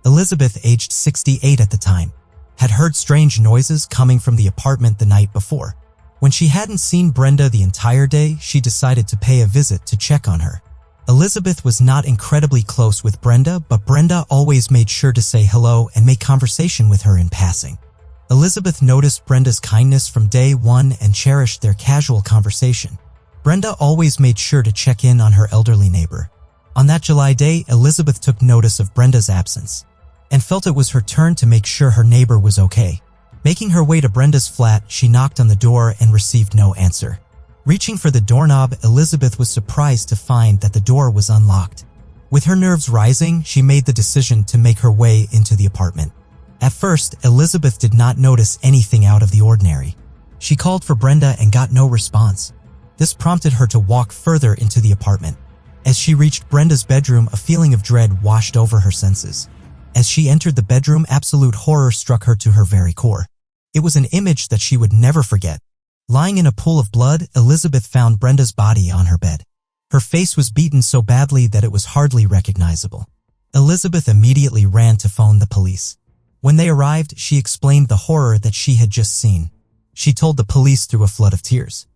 Elizabeth, aged 68 at the time, had heard strange noises coming from the apartment the night before. When she hadn't seen Brenda the entire day, she decided to pay a visit to check on her. Elizabeth was not incredibly close with Brenda, but Brenda always made sure to say hello and make conversation with her in passing. Elizabeth noticed Brenda's kindness from day one and cherished their casual conversation. Brenda always made sure to check in on her elderly neighbor. On that July day, Elizabeth took notice of Brenda's absence and felt it was her turn to make sure her neighbor was okay. Making her way to Brenda's flat, she knocked on the door and received no answer. Reaching for the doorknob, Elizabeth was surprised to find that the door was unlocked. With her nerves rising, she made the decision to make her way into the apartment. At first, Elizabeth did not notice anything out of the ordinary. She called for Brenda and got no response. This prompted her to walk further into the apartment. As she reached Brenda's bedroom, a feeling of dread washed over her senses. As she entered the bedroom, absolute horror struck her to her very core. It was an image that she would never forget. Lying in a pool of blood, Elizabeth found Brenda's body on her bed. Her face was beaten so badly that it was hardly recognizable. Elizabeth immediately ran to phone the police. When they arrived, she explained the horror that she had just seen. She told the police through a flood of tears,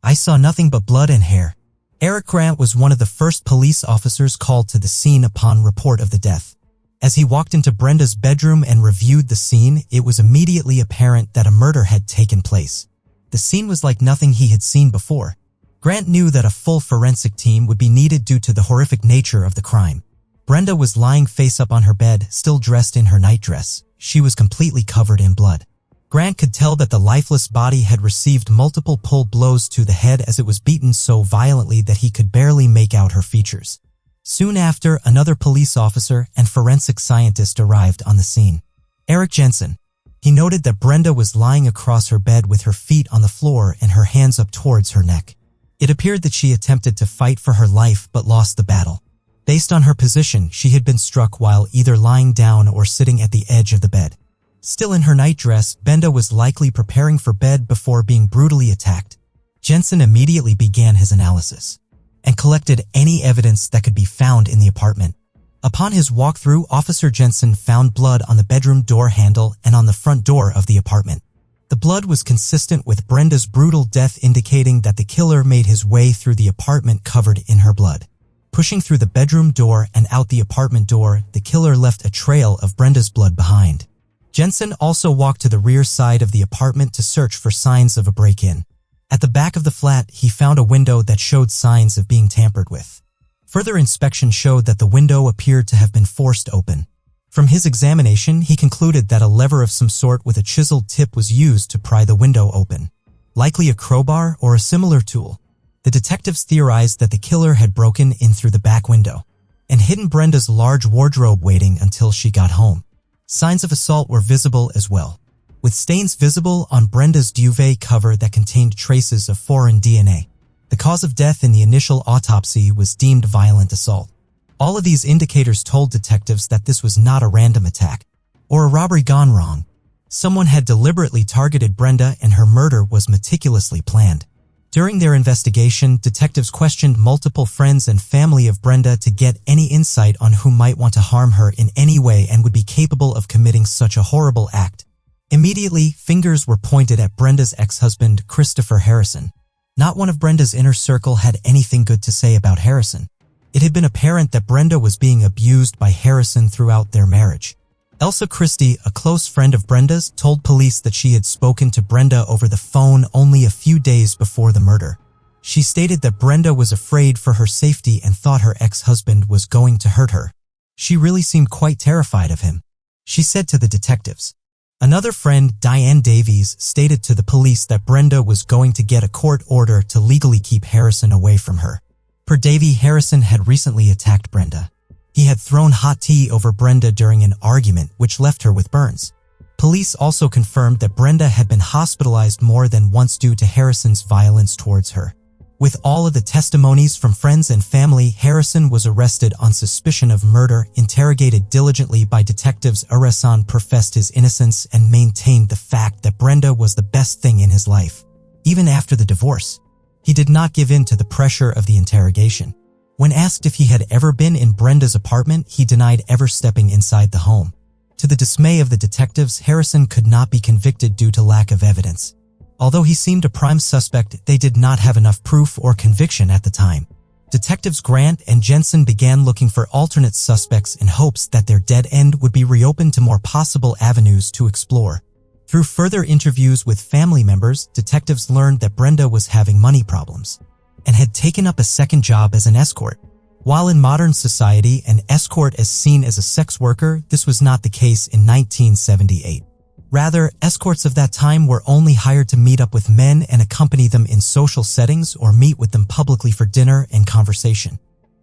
"I saw nothing but blood and hair." Eric Grant was one of the first police officers called to the scene upon report of the death. As he walked into Brenda's bedroom and reviewed the scene, it was immediately apparent that a murder had taken place. The scene was like nothing he had seen before. Grant knew that a full forensic team would be needed due to the horrific nature of the crime. Brenda was lying face up on her bed, still dressed in her nightdress. She was completely covered in blood. Grant could tell that the lifeless body had received multiple pull blows to the head as it was beaten so violently that he could barely make out her features. Soon after, another police officer and forensic scientist arrived on the scene. Eric Jensen. He noted that Brenda was lying across her bed with her feet on the floor and her hands up towards her neck. It appeared that she attempted to fight for her life but lost the battle. Based on her position, she had been struck while either lying down or sitting at the edge of the bed. Still in her nightdress, Brenda was likely preparing for bed before being brutally attacked. Jensen immediately began his analysis and collected any evidence that could be found in the apartment. Upon his walkthrough, Officer Jensen found blood on the bedroom door handle and on the front door of the apartment. The blood was consistent with Brenda's brutal death, indicating that the killer made his way through the apartment covered in her blood. Pushing through the bedroom door and out the apartment door, the killer left a trail of Brenda's blood behind. Jensen also walked to the rear side of the apartment to search for signs of a break-in. At the back of the flat, he found a window that showed signs of being tampered with. Further inspection showed that the window appeared to have been forced open. From his examination, he concluded that a lever of some sort with a chiseled tip was used to pry the window open. Likely a crowbar or a similar tool. The detectives theorized that the killer had broken in through the back window and hidden Brenda's large wardrobe, waiting until she got home. Signs of assault were visible as well, with stains visible on Brenda's duvet cover that contained traces of foreign DNA. The cause of death in the initial autopsy was deemed violent assault. All of these indicators told detectives that this was not a random attack or a robbery gone wrong. Someone had deliberately targeted Brenda and her murder was meticulously planned. During their investigation, detectives questioned multiple friends and family of Brenda to get any insight on who might want to harm her in any way and would be capable of committing such a horrible act. Immediately, fingers were pointed at Brenda's ex-husband, Christopher Harrison. Not one of Brenda's inner circle had anything good to say about Harrison. It had been apparent that Brenda was being abused by Harrison throughout their marriage. Elsa Christie, a close friend of Brenda's, told police that she had spoken to Brenda over the phone only a few days before the murder. She stated that Brenda was afraid for her safety and thought her ex-husband was going to hurt her. She really seemed quite terrified of him, she said to the detectives. Another friend, Diane Davies, stated to the police that Brenda was going to get a court order to legally keep Harrison away from her. Per Davy, Harrison had recently attacked Brenda. He had thrown hot tea over Brenda during an argument which left her with burns. Police also confirmed that Brenda had been hospitalized more than once due to Harrison's violence towards her. With all of the testimonies from friends and family, Harrison was arrested on suspicion of murder. Interrogated diligently by detectives, Harrison professed his innocence and maintained the fact that Brenda was the best thing in his life. Even after the divorce, he did not give in to the pressure of the interrogation. When asked if he had ever been in Brenda's apartment, he denied ever stepping inside the home. To the dismay of the detectives, Harrison could not be convicted due to lack of evidence. Although he seemed a prime suspect, they did not have enough proof or conviction at the time. Detectives Grant and Jensen began looking for alternate suspects in hopes that their dead end would be reopened to more possible avenues to explore. Through further interviews with family members, detectives learned that Brenda was having money problems and had taken up a second job as an escort. While in modern society, an escort is seen as a sex worker, this was not the case in 1978. Rather, escorts of that time were only hired to meet up with men and accompany them in social settings or meet with them publicly for dinner and conversation.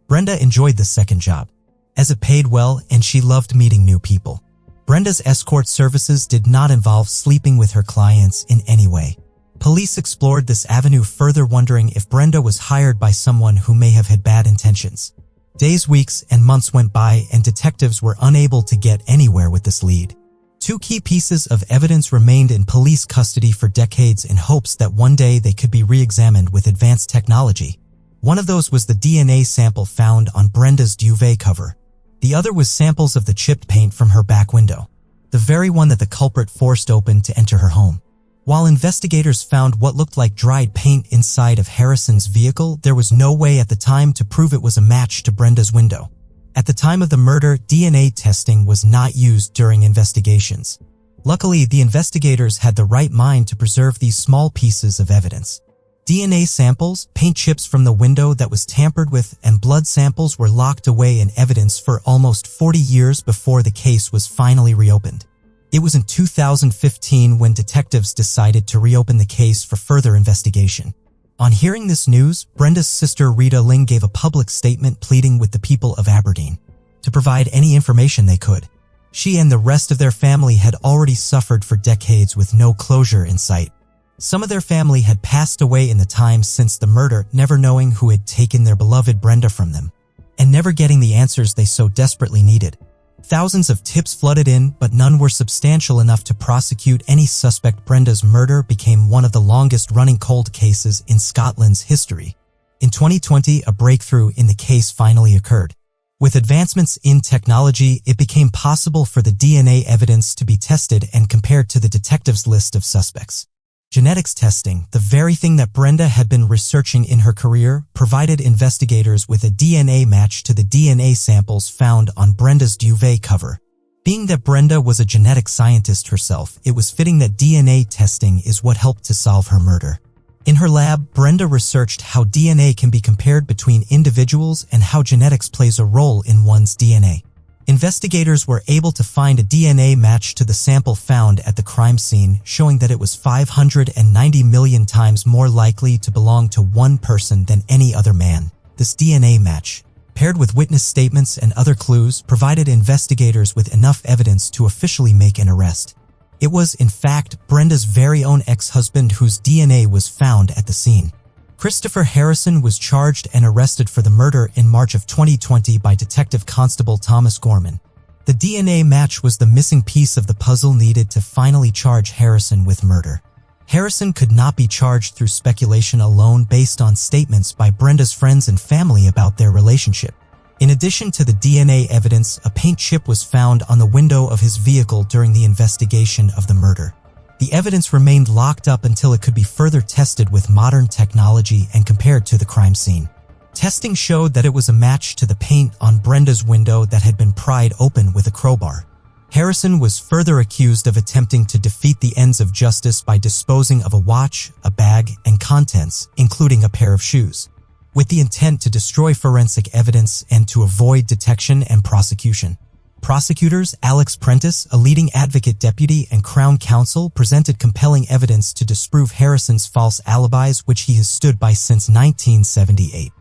Brenda enjoyed the second job, as it paid well and she loved meeting new people. Brenda's escort services did not involve sleeping with her clients in any way. Police explored this avenue further, wondering if Brenda was hired by someone who may have had bad intentions. Days, weeks, and months went by and detectives were unable to get anywhere with this lead. Two key pieces of evidence remained in police custody for decades in hopes that one day they could be re-examined with advanced technology. One of those was the DNA sample found on Brenda's duvet cover. The other was samples of the chipped paint from her back window, the very one that the culprit forced open to enter her home. While investigators found what looked like dried paint inside of Harrison's vehicle, there was no way at the time to prove it was a match to Brenda's window. At the time of the murder, DNA testing was not used during investigations. Luckily, the investigators had the right mind to preserve these small pieces of evidence. DNA samples, paint chips from the window that was tampered with, and blood samples were locked away in evidence for almost 40 years before the case was finally reopened. It was in 2015 when detectives decided to reopen the case for further investigation. On hearing this news, Brenda's sister Rita Ling gave a public statement pleading with the people of Aberdeen to provide any information they could. She and the rest of their family had already suffered for decades with no closure in sight. Some of their family had passed away in the time since the murder, never knowing who had taken their beloved Brenda from them, and never getting the answers they so desperately needed. Thousands of tips flooded in, but none were substantial enough to prosecute any suspect. Brenda's murder became one of the longest-running cold cases in Scotland's history. In 2020, a breakthrough in the case finally occurred. With advancements in technology, it became possible for the DNA evidence to be tested and compared to the detectives' list of suspects. Genetics testing, the very thing that Brenda had been researching in her career, provided investigators with a DNA match to the DNA samples found on Brenda's duvet cover. Being that Brenda was a genetic scientist herself, it was fitting that DNA testing is what helped to solve her murder. In her lab, Brenda researched how DNA can be compared between individuals and how genetics plays a role in one's DNA. Investigators were able to find a DNA match to the sample found at the crime scene, showing that it was 590 million times more likely to belong to one person than any other man. This DNA match, paired with witness statements and other clues, provided investigators with enough evidence to officially make an arrest. It was, in fact, Brenda's very own ex-husband whose DNA was found at the scene. Christopher Harrison was charged and arrested for the murder in March of 2020 by Detective Constable Thomas Gorman. The DNA match was the missing piece of the puzzle needed to finally charge Harrison with murder. Harrison could not be charged through speculation alone based on statements by Brenda's friends and family about their relationship. In addition to the DNA evidence, a paint chip was found on the window of his vehicle during the investigation of the murder. The evidence remained locked up until it could be further tested with modern technology and compared to the crime scene. Testing showed that it was a match to the paint on Brenda's window that had been pried open with a crowbar. Harrison was further accused of attempting to defeat the ends of justice by disposing of a watch, a bag, and contents, including a pair of shoes, with the intent to destroy forensic evidence and to avoid detection and prosecution. Prosecutors Alex Prentice, a leading advocate deputy, and Crown Counsel presented compelling evidence to disprove Harrison's false alibis, which he has stood by since 1978.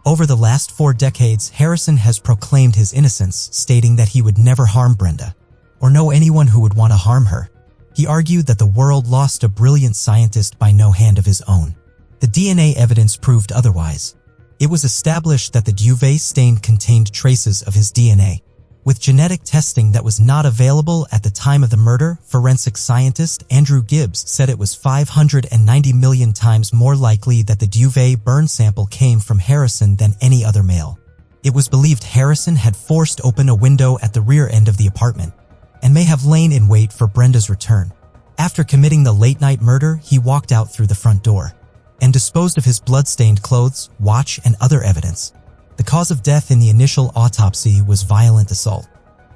Over the last 4 decades, Harrison has proclaimed his innocence, stating that he would never harm Brenda, or know anyone who would want to harm her. He argued that the world lost a brilliant scientist by no hand of his own. The DNA evidence proved otherwise. It was established that the duvet stain contained traces of his DNA. With genetic testing that was not available at the time of the murder, forensic scientist Andrew Gibbs said it was 590 million times more likely that the duvet burn sample came from Harrison than any other male. It was believed Harrison had forced open a window at the rear end of the apartment and may have lain in wait for Brenda's return. After committing the late-night murder, he walked out through the front door and disposed of his blood-stained clothes, watch, and other evidence. The cause of death in the initial autopsy was violent assault.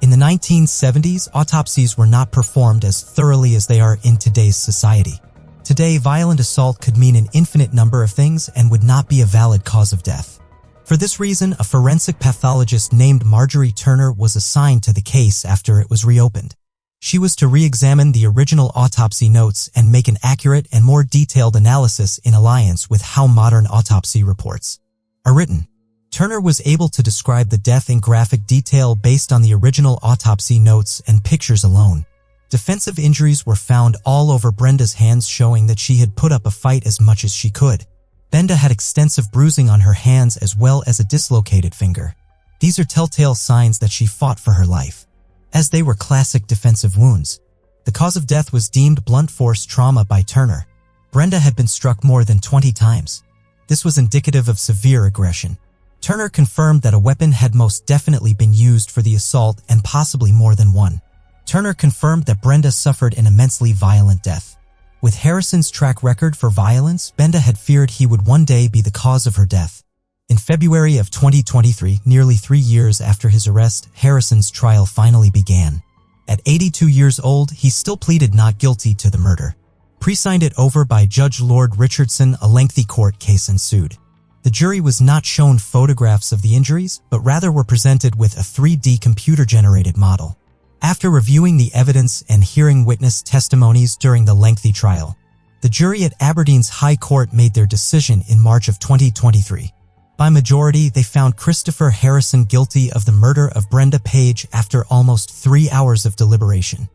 In the 1970s, autopsies were not performed as thoroughly as they are in today's society. Today, violent assault could mean an infinite number of things and would not be a valid cause of death. For this reason, a forensic pathologist named Marjorie Turner was assigned to the case after it was reopened. She was to re-examine the original autopsy notes and make an accurate and more detailed analysis in alliance with how modern autopsy reports are written. Turner was able to describe the death in graphic detail based on the original autopsy notes and pictures alone. Defensive injuries were found all over Brenda's hands, showing that she had put up a fight as much as she could. Brenda had extensive bruising on her hands as well as a dislocated finger. These are telltale signs that she fought for her life, as they were classic defensive wounds. The cause of death was deemed blunt force trauma by Turner. Brenda had been struck more than 20 times. This was indicative of severe aggression. Turner confirmed that a weapon had most definitely been used for the assault and possibly more than one. Turner confirmed that Brenda suffered an immensely violent death. With Harrison's track record for violence, Brenda had feared he would one day be the cause of her death. In February of 2023, nearly 3 years after his arrest, Harrison's trial finally began. At 82 years old, he still pleaded not guilty to the murder. Presided over by Judge Lord Richardson, a lengthy court case ensued. The jury was not shown photographs of the injuries, but rather were presented with a 3D computer-generated model. After reviewing the evidence and hearing witness testimonies during the lengthy trial, the jury at Aberdeen's High Court made their decision in March of 2023. By majority, they found Christopher Harrison guilty of the murder of Brenda Page after almost 3 hours of deliberation.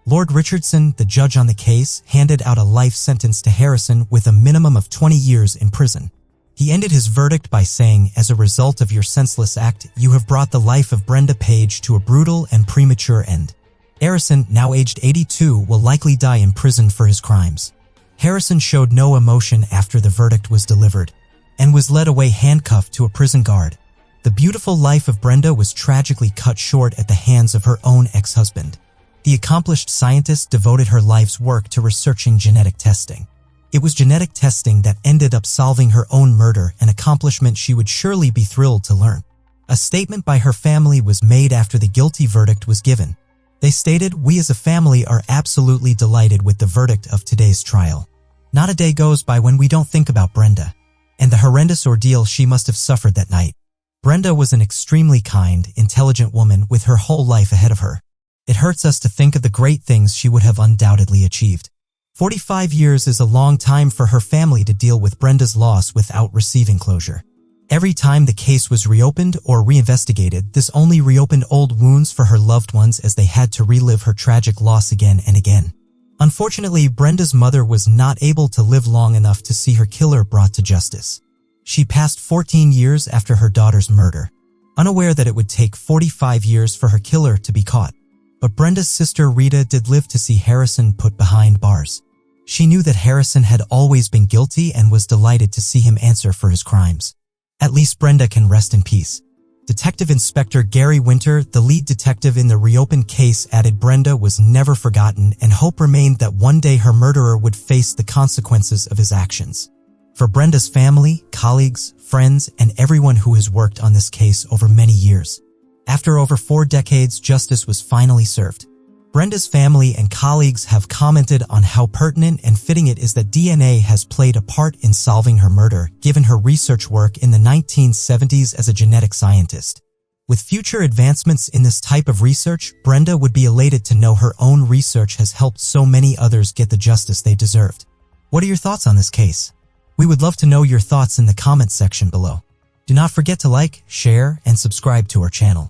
Lord Richardson, the judge on the case, handed out a life sentence to Harrison with a minimum of 20 years in prison. He ended his verdict by saying, "As a result of your senseless act, you have brought the life of Brenda Page to a brutal and premature end. Harrison, now aged 82, will likely die in prison for his crimes." Harrison showed no emotion after the verdict was delivered, and was led away handcuffed to a prison guard. The beautiful life of Brenda was tragically cut short at the hands of her own ex-husband. The accomplished scientist devoted her life's work to researching genetic testing. It was genetic testing that ended up solving her own murder, an accomplishment she would surely be thrilled to learn. A statement by her family was made after the guilty verdict was given. They stated, "We as a family are absolutely delighted with the verdict of today's trial. Not a day goes by when we don't think about Brenda and the horrendous ordeal she must have suffered that night. Brenda was an extremely kind, intelligent woman with her whole life ahead of her. It hurts us to think of the great things she would have undoubtedly achieved." 45 years is a long time for her family to deal with Brenda's loss without receiving closure. Every time the case was reopened or reinvestigated, this only reopened old wounds for her loved ones as they had to relive her tragic loss again and again. Unfortunately, Brenda's mother was not able to live long enough to see her killer brought to justice. She passed 14 years after her daughter's murder, unaware that it would take 45 years for her killer to be caught. But Brenda's sister Rita did live to see Harrison put behind bars. She knew that Harrison had always been guilty and was delighted to see him answer for his crimes. At least Brenda can rest in peace. Detective Inspector Gary Winter, the lead detective in the reopened case, added Brenda was never forgotten and hope remained that one day her murderer would face the consequences of his actions. For Brenda's family, colleagues, friends, and everyone who has worked on this case over many years, after over 4 decades, justice was finally served. Brenda's family and colleagues have commented on how pertinent and fitting it is that DNA has played a part in solving her murder, given her research work in the 1970s as a genetic scientist. With future advancements in this type of research, Brenda would be elated to know her own research has helped so many others get the justice they deserved. What are your thoughts on this case? We would love to know your thoughts in the comments section below. Do not forget to like, share, and subscribe to our channel.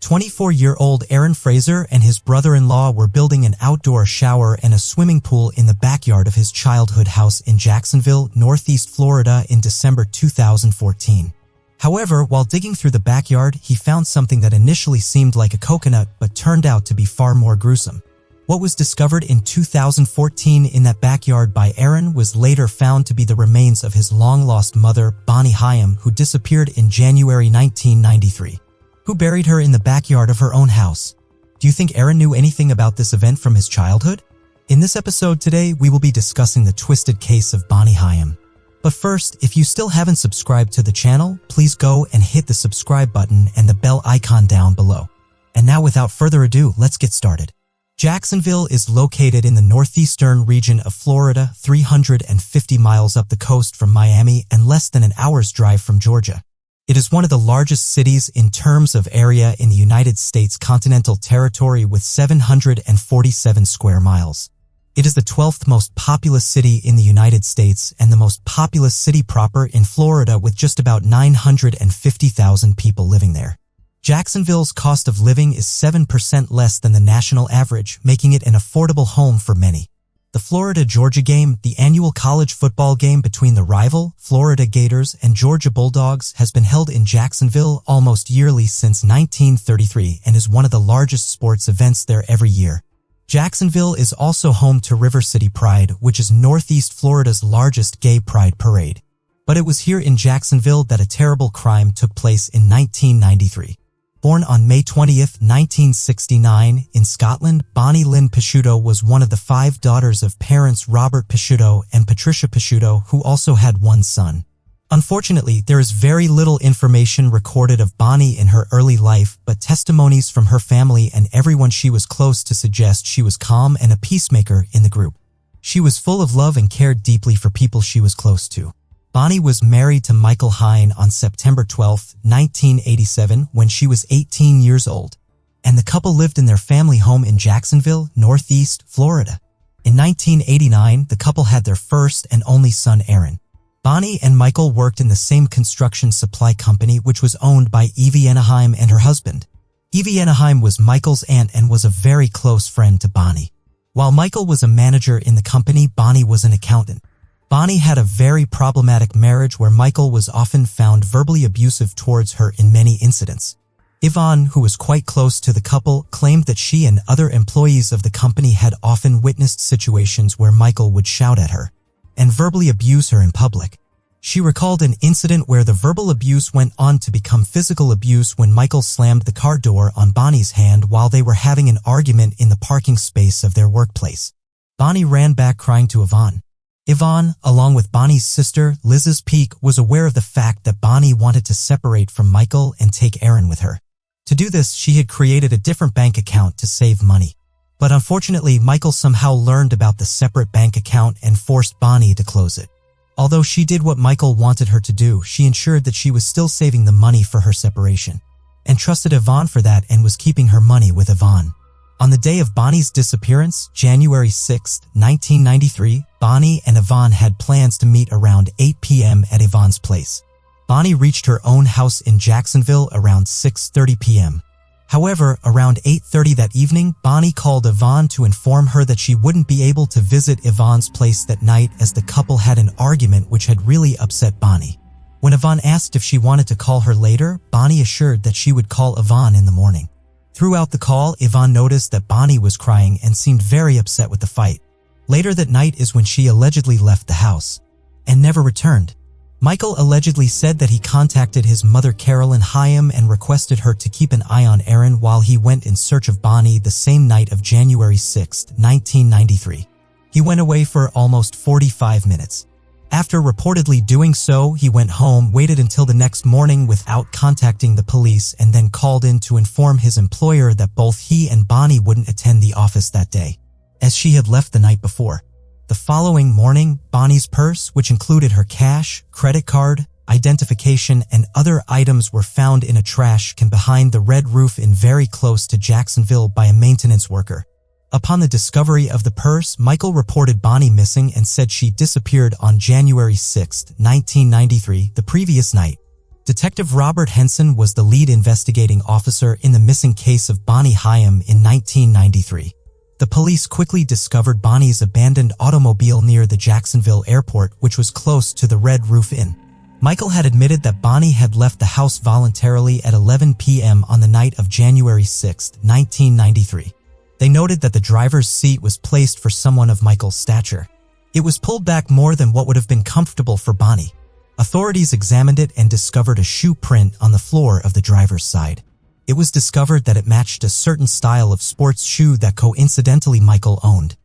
24-year-old Aaron Fraser and his brother-in-law were building an outdoor shower and a swimming pool in the backyard of his childhood house in Jacksonville, Northeast Florida in December 2014. However, while digging through the backyard, he found something that initially seemed like a coconut but turned out to be far more gruesome. What was discovered in 2014 in that backyard by Aaron was later found to be the remains of his long-lost mother, Bonnie Haim, who disappeared in January 1993. Who buried her in the backyard of her own house? Do you think Aaron knew anything about this event from his childhood? In this episode today, we will be discussing the twisted case of Bonnie Haim. But first, if you still haven't subscribed to the channel, please go and hit the subscribe button and the bell icon down below. And now without further ado, let's get started. Jacksonville is located in the northeastern region of Florida, 350 miles up the coast from Miami and less than an hour's drive from Georgia. It is one of the largest cities in terms of area in the United States continental territory with 747 square miles. It is the 12th most populous city in the United States and the most populous city proper in Florida with just about 950,000 people living there. Jacksonville's cost of living is 7% less than the national average, making it an affordable home for many. The Florida-Georgia game, the annual college football game between the rival Florida Gators and Georgia Bulldogs, has been held in Jacksonville almost yearly since 1933 and is one of the largest sports events there every year. Jacksonville is also home to River City Pride, which is Northeast Florida's largest gay pride parade. But it was here in Jacksonville that a terrible crime took place in 1993. Born on May 20, 1969, in Scotland, Bonnie Lynn Picciuto was one of the 5 daughters of parents Robert Picciuto and Patricia Picciuto, who also had one son. Unfortunately, there is very little information recorded of Bonnie in her early life, but testimonies from her family and everyone she was close to suggest she was calm and a peacemaker in the group. She was full of love and cared deeply for people she was close to. Bonnie was married to Michael Haim on September 12, 1987, when she was 18 years old, and the couple lived in their family home in Jacksonville, Northeast Florida. In 1989, the couple had their first and only son, Aaron. Bonnie and Michael worked in the same construction supply company, which was owned by Evie Haim and her husband. Evie Haim was Michael's aunt and was a very close friend to Bonnie. While Michael was a manager in the company, Bonnie was an accountant. Bonnie had a very problematic marriage where Michael was often found verbally abusive towards her in many incidents. Yvonne, who was quite close to the couple, claimed that she and other employees of the company had often witnessed situations where Michael would shout at her and verbally abuse her in public. She recalled an incident where the verbal abuse went on to become physical abuse when Michael slammed the car door on Bonnie's hand while they were having an argument in the parking space of their workplace. Bonnie ran back crying to Yvonne. Yvonne, along with Bonnie's sister, Liz's Peak, was aware of the fact that Bonnie wanted to separate from Michael and take Aaron with her. To do this, she had created a different bank account to save money. But unfortunately, Michael somehow learned about the separate bank account and forced Bonnie to close it. Although she did what Michael wanted her to do, she ensured that she was still saving the money for her separation, and trusted Yvonne for that and was keeping her money with Yvonne. On the day of Bonnie's disappearance, January 6, 1993, Bonnie and Yvonne had plans to meet around 8 p.m. at Yvonne's place. Bonnie reached her own house in Jacksonville around 6:30 p.m. However, around 8:30 that evening, Bonnie called Yvonne to inform her that she wouldn't be able to visit Yvonne's place that night as the couple had an argument which had really upset Bonnie. When Yvonne asked if she wanted to call her later, Bonnie assured that she would call Yvonne in the morning. Throughout the call, Yvonne noticed that Bonnie was crying and seemed very upset with the fight. Later that night is when she allegedly left the house and never returned. Michael allegedly said that he contacted his mother Carolyn Haim and requested her to keep an eye on Aaron while he went in search of Bonnie the same night of January 6, 1993. He went away for almost 45 minutes. After reportedly doing so, he went home, waited until the next morning without contacting the police, and then called in to inform his employer that both he and Bonnie wouldn't attend the office that day, as she had left the night before. The following morning, Bonnie's purse, which included her cash, credit card, identification, and other items, were found in a trash can behind the red roof in very close to Jacksonville by a maintenance worker. Upon the discovery of the purse, Michael reported Bonnie missing and said she disappeared on January 6, 1993, the previous night. Detective Robert Henson was the lead investigating officer in the missing case of Bonnie Haim in 1993. The police quickly discovered Bonnie's abandoned automobile near the Jacksonville airport, which was close to the Red Roof Inn. Michael had admitted that Bonnie had left the house voluntarily at 11 p.m. on the night of January 6, 1993. They noted that the driver's seat was placed for someone of Michael's stature. It was pulled back more than what would have been comfortable for Bonnie. Authorities examined it and discovered a shoe print on the floor of the driver's side. It was discovered that it matched a certain style of sports shoe that coincidentally Michael owned.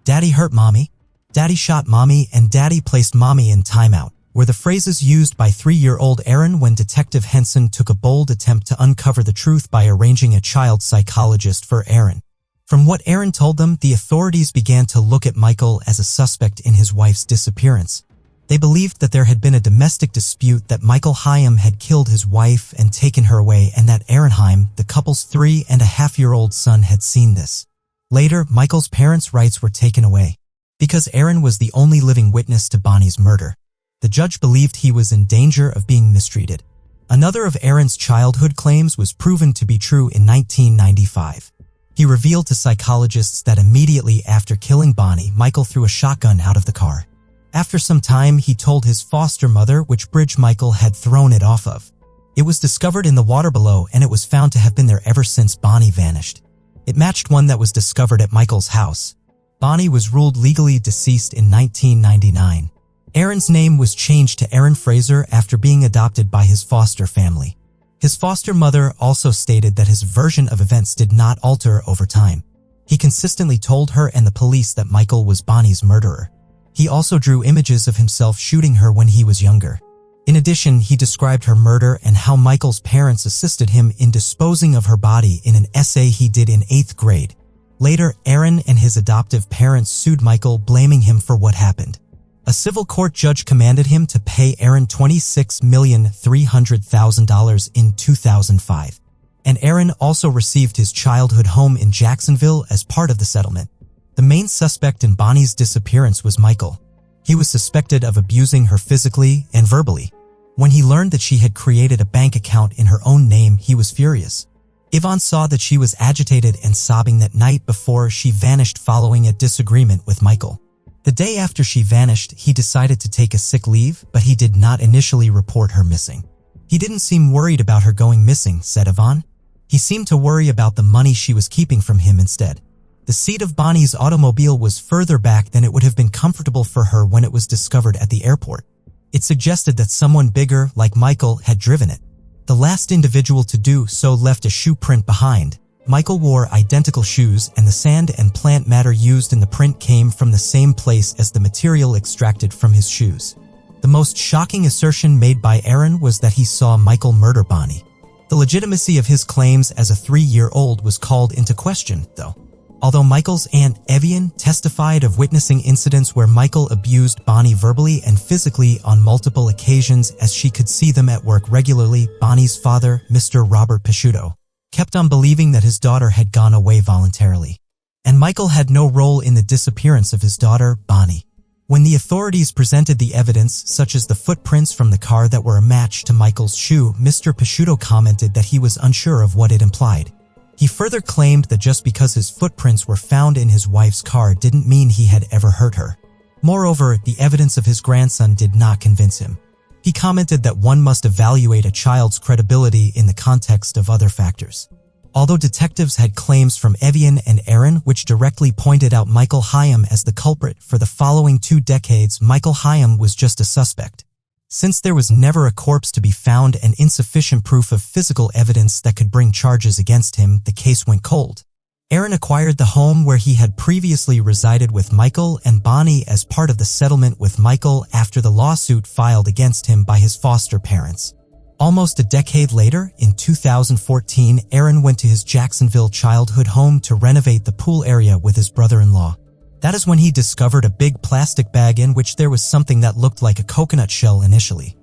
"Daddy hurt Mommy," "Daddy shot Mommy," and "Daddy placed Mommy in timeout" were the phrases used by 3-year-old Aaron when Detective Henson took a bold attempt to uncover the truth by arranging a child psychologist for Aaron. From what Aaron told them, the authorities began to look at Michael as a suspect in his wife's disappearance. They believed that there had been a domestic dispute, that Michael Haim had killed his wife and taken her away, and that Aaron Haim, the couple's 3.5-year-old son, had seen this. Later, Michael's parents' rights were taken away because Aaron was the only living witness to Bonnie's murder. The judge believed he was in danger of being mistreated. Another of Aaron's childhood claims was proven to be true in 1995. He revealed to psychologists that immediately after killing Bonnie, Michael threw a shotgun out of the car. After some time, he told his foster mother which bridge Michael had thrown it off of. It was discovered in the water below, and it was found to have been there ever since Bonnie vanished. It matched one that was discovered at Michael's house. Bonnie was ruled legally deceased in 1999. Aaron's name was changed to Aaron Fraser after being adopted by his foster family. His foster mother also stated that his version of events did not alter over time. He consistently told her and the police that Michael was Bonnie's murderer. He also drew images of himself shooting her when he was younger. In addition, he described her murder and how Michael's parents assisted him in disposing of her body in an essay he did in 8th grade. Later, Aaron and his adoptive parents sued Michael, blaming him for what happened. A civil court judge commanded him to pay Aaron $26,300,000 in 2005. And Aaron also received his childhood home in Jacksonville as part of the settlement. The main suspect in Bonnie's disappearance was Michael. He was suspected of abusing her physically and verbally. When he learned that she had created a bank account in her own name, he was furious. Yvonne saw that she was agitated and sobbing that night before she vanished following a disagreement with Michael. The day after she vanished, he decided to take a sick leave, but he did not initially report her missing. He didn't seem worried about her going missing, said Yvonne. He seemed to worry about the money she was keeping from him instead. The seat of Bonnie's automobile was further back than it would have been comfortable for her when it was discovered at the airport. It suggested that someone bigger, like Michael, had driven it. The last individual to do so left a shoe print behind. Michael wore identical shoes, and the sand and plant matter used in the print came from the same place as the material extracted from his shoes. The most shocking assertion made by Aaron was that he saw Michael murder Bonnie. The legitimacy of his claims as a 3-year-old was called into question, though. Although Michael's aunt Evian testified of witnessing incidents where Michael abused Bonnie verbally and physically on multiple occasions as she could see them at work regularly, Bonnie's father, Mr. Robert Picciuto, kept on believing that his daughter had gone away voluntarily. And Michael had no role in the disappearance of his daughter, Bonnie. When the authorities presented the evidence, such as the footprints from the car that were a match to Michael's shoe, Mr. Picciuto commented that he was unsure of what it implied. He further claimed that just because his footprints were found in his wife's car didn't mean he had ever hurt her. Moreover, the evidence of his grandson did not convince him. He commented that one must evaluate a child's credibility in the context of other factors. Although detectives had claims from Evian and Aaron which directly pointed out Michael Haim as the culprit for the following 2 decades, Michael Haim was just a suspect. Since there was never a corpse to be found and insufficient proof of physical evidence that could bring charges against him, the case went cold. Aaron acquired the home where he had previously resided with Michael and Bonnie as part of the settlement with Michael after the lawsuit filed against him by his foster parents. Almost a decade later, in 2014, Aaron went to his Jacksonville childhood home to renovate the pool area with his brother-in-law. That is when he discovered a big plastic bag in which there was something that looked like a coconut shell initially.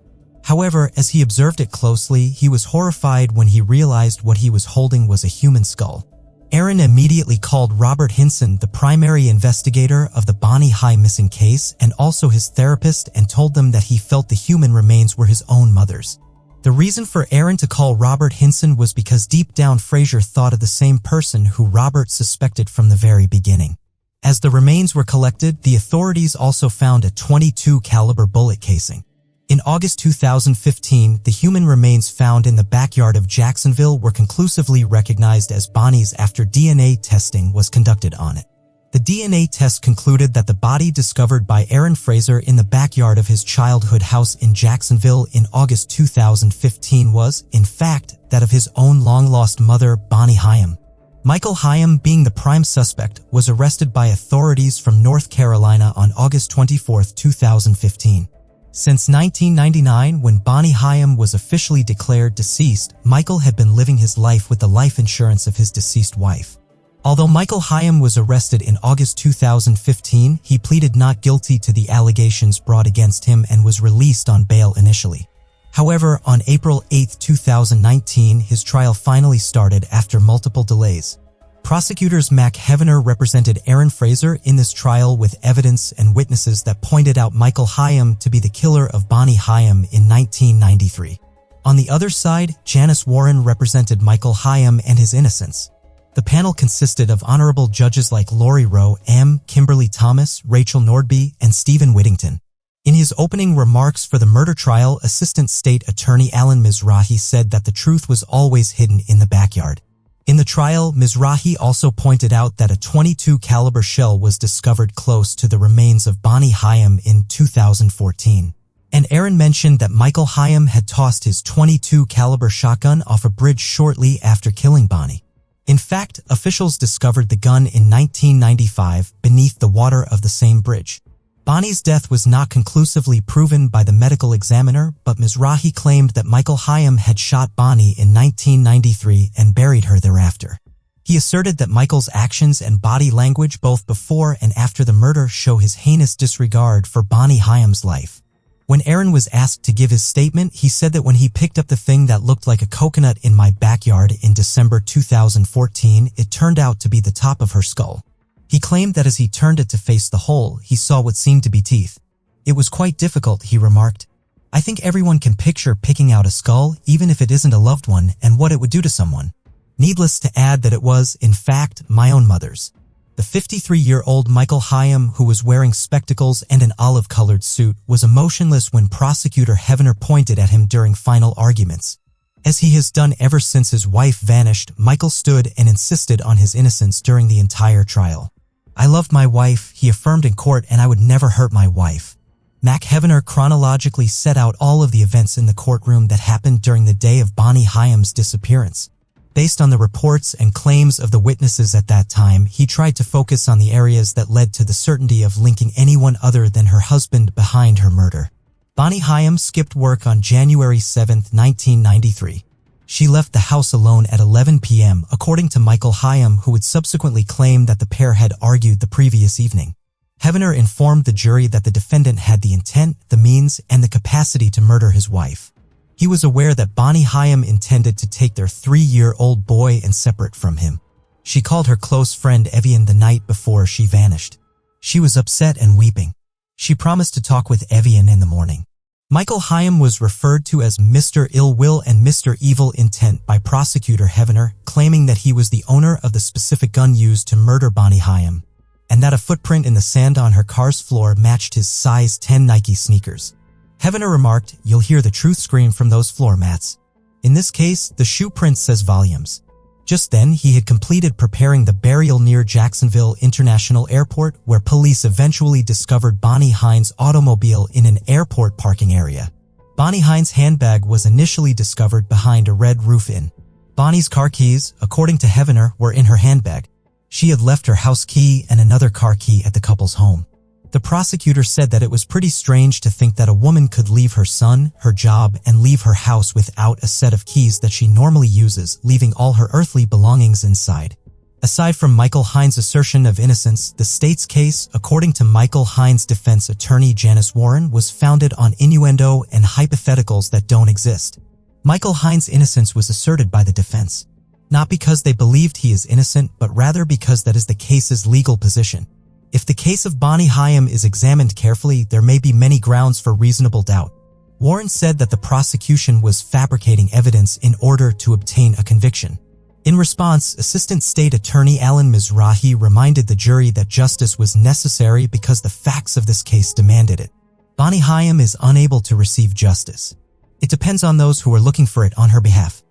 However, as he observed it closely, he was horrified when he realized what he was holding was a human skull. Aaron immediately called Robert Hinson, the primary investigator of the Bonnie Haim missing case, and also his therapist, and told them that he felt the human remains were his own mother's. The reason for Aaron to call Robert Hinson was because deep down Fraser thought of the same person who Robert suspected from the very beginning. As the remains were collected, the authorities also found a .22 caliber bullet casing. In August 2015, the human remains found in the backyard of Jacksonville were conclusively recognized as Bonnie's after DNA testing was conducted on it. The DNA test concluded that the body discovered by Aaron Fraser in the backyard of his childhood house in Jacksonville in August 2015 was, in fact, that of his own long-lost mother, Bonnie Haim. Michael Haim, being the prime suspect, was arrested by authorities from North Carolina on August 24, 2015. Since 1999, when Bonnie Haim was officially declared deceased, Michael had been living his life with the life insurance of his deceased wife. Although Michael Haim was arrested in August 2015, he pleaded not guilty to the allegations brought against him and was released on bail initially. However, on April 8, 2019, his trial finally started after multiple delays. Prosecutors Mac Heavener represented Aaron Fraser in this trial with evidence and witnesses that pointed out Michael Haim to be the killer of Bonnie Haim in 1993. On the other side, Janice Warren represented Michael Haim and his innocence. The panel consisted of honorable judges like Lori Rowe, Kimberly Thomas, Rachel Nordby, and Stephen Whittington. In his opening remarks for the murder trial, Assistant State Attorney Alan Mizrahi said that the truth was always hidden in the backyard. In the trial, Mizrahi also pointed out that a .22 caliber shell was discovered close to the remains of Bonnie Haim in 2014. And Aaron mentioned that Michael Haim had tossed his .22 caliber shotgun off a bridge shortly after killing Bonnie. In fact, officials discovered the gun in 1995 beneath the water of the same bridge. Bonnie's death was not conclusively proven by the medical examiner, but Mizrahi claimed that Michael Haim had shot Bonnie in 1993 and buried her thereafter. He asserted that Michael's actions and body language both before and after the murder show his heinous disregard for Bonnie Haim's life. When Aaron was asked to give his statement, he said that when he picked up the thing that looked like a coconut in my backyard in December 2014, it turned out to be the top of her skull. He claimed that as he turned it to face the hole, he saw what seemed to be teeth. It was quite difficult, he remarked. I think everyone can picture picking out a skull, even if it isn't a loved one, and what it would do to someone. Needless to add that it was, in fact, my own mother's. The 53-year-old Michael Haim, who was wearing spectacles and an olive-colored suit, was emotionless when prosecutor Heavener pointed at him during final arguments. As he has done ever since his wife vanished, Michael stood and insisted on his innocence during the entire trial. I loved my wife, he affirmed in court, and I would never hurt my wife. Mac Heavener chronologically set out all of the events in the courtroom that happened during the day of Bonnie Haim's disappearance. Based on the reports and claims of the witnesses at that time, he tried to focus on the areas that led to the certainty of linking anyone other than her husband behind her murder. Bonnie Haim skipped work on January 7, 1993. She left the house alone at 11 p.m., according to Michael Haim, who would subsequently claim that the pair had argued the previous evening. Heavener informed the jury that the defendant had the intent, the means, and the capacity to murder his wife. He was aware that Bonnie Haim intended to take their 3-year-old boy and separate from him. She called her close friend Evian the night before she vanished. She was upset and weeping. She promised to talk with Evian in the morning. Michael Haim was referred to as Mr. Ill Will and Mr. Evil Intent by prosecutor Heavener, claiming that he was the owner of the specific gun used to murder Bonnie Haim, and that a footprint in the sand on her car's floor matched his size 10 Nike sneakers. Heavener remarked, "You'll hear the truth scream from those floor mats." In this case, the shoe print says volumes. Just then, he had completed preparing the burial near Jacksonville International Airport, where police eventually discovered Bonnie Haim's automobile in an airport parking area. Bonnie Haim's handbag was initially discovered behind a Red Roof Inn. Bonnie's car keys, according to Heavener, were in her handbag. She had left her house key and another car key at the couple's home. The prosecutor said that it was pretty strange to think that a woman could leave her son, her job, and leave her house without a set of keys that she normally uses, leaving all her earthly belongings inside. Aside from Michael Haim's assertion of innocence, the state's case, according to Michael Haim's defense attorney Janice Warren, was founded on innuendo and hypotheticals that don't exist. Michael Haim's innocence was asserted by the defense, not because they believed he is innocent, but rather because that is the case's legal position. If the case of Bonnie Haim is examined carefully, there may be many grounds for reasonable doubt. Warren said that the prosecution was fabricating evidence in order to obtain a conviction. In response, Assistant State Attorney Alan Mizrahi reminded the jury that justice was necessary because the facts of this case demanded it. Bonnie Haim is unable to receive justice. It depends on those who are looking for it on her behalf.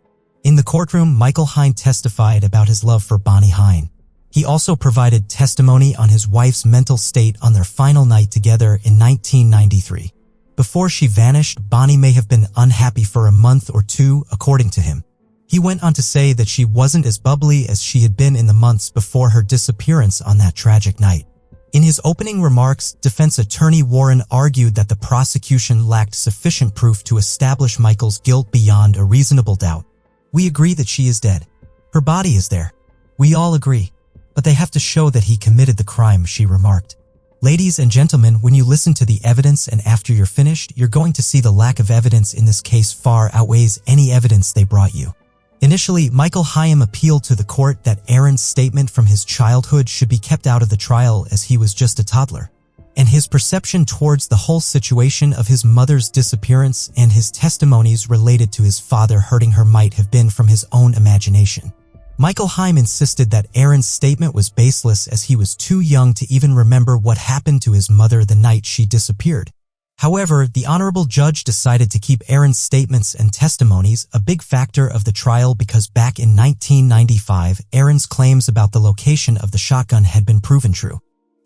In the courtroom, Michael Haim testified about his love for Bonnie Haim. He also provided testimony on his wife's mental state on their final night together in 1993. Before she vanished, Bonnie may have been unhappy for a month or two, according to him. He went on to say that she wasn't as bubbly as she had been in the months before her disappearance on that tragic night. In his opening remarks, defense attorney Warren argued that the prosecution lacked sufficient proof to establish Michael's guilt beyond a reasonable doubt. "We agree that she is dead. Her body is there. We all agree. But they have to show that he committed the crime," she remarked. Ladies and gentlemen, when you listen to the evidence and after you're finished, you're going to see the lack of evidence in this case far outweighs any evidence they brought you. Initially, Michael Haim appealed to the court that Aaron's statement from his childhood should be kept out of the trial as he was just a toddler, and his perception towards the whole situation of his mother's disappearance and his testimonies related to his father hurting her might have been from his own imagination. Michael Haim insisted that Aaron's statement was baseless as he was too young to even remember what happened to his mother the night she disappeared. However, the honorable judge decided to keep Aaron's statements and testimonies a big factor of the trial because back in 1995, Aaron's claims about the location of the shotgun had been proven true.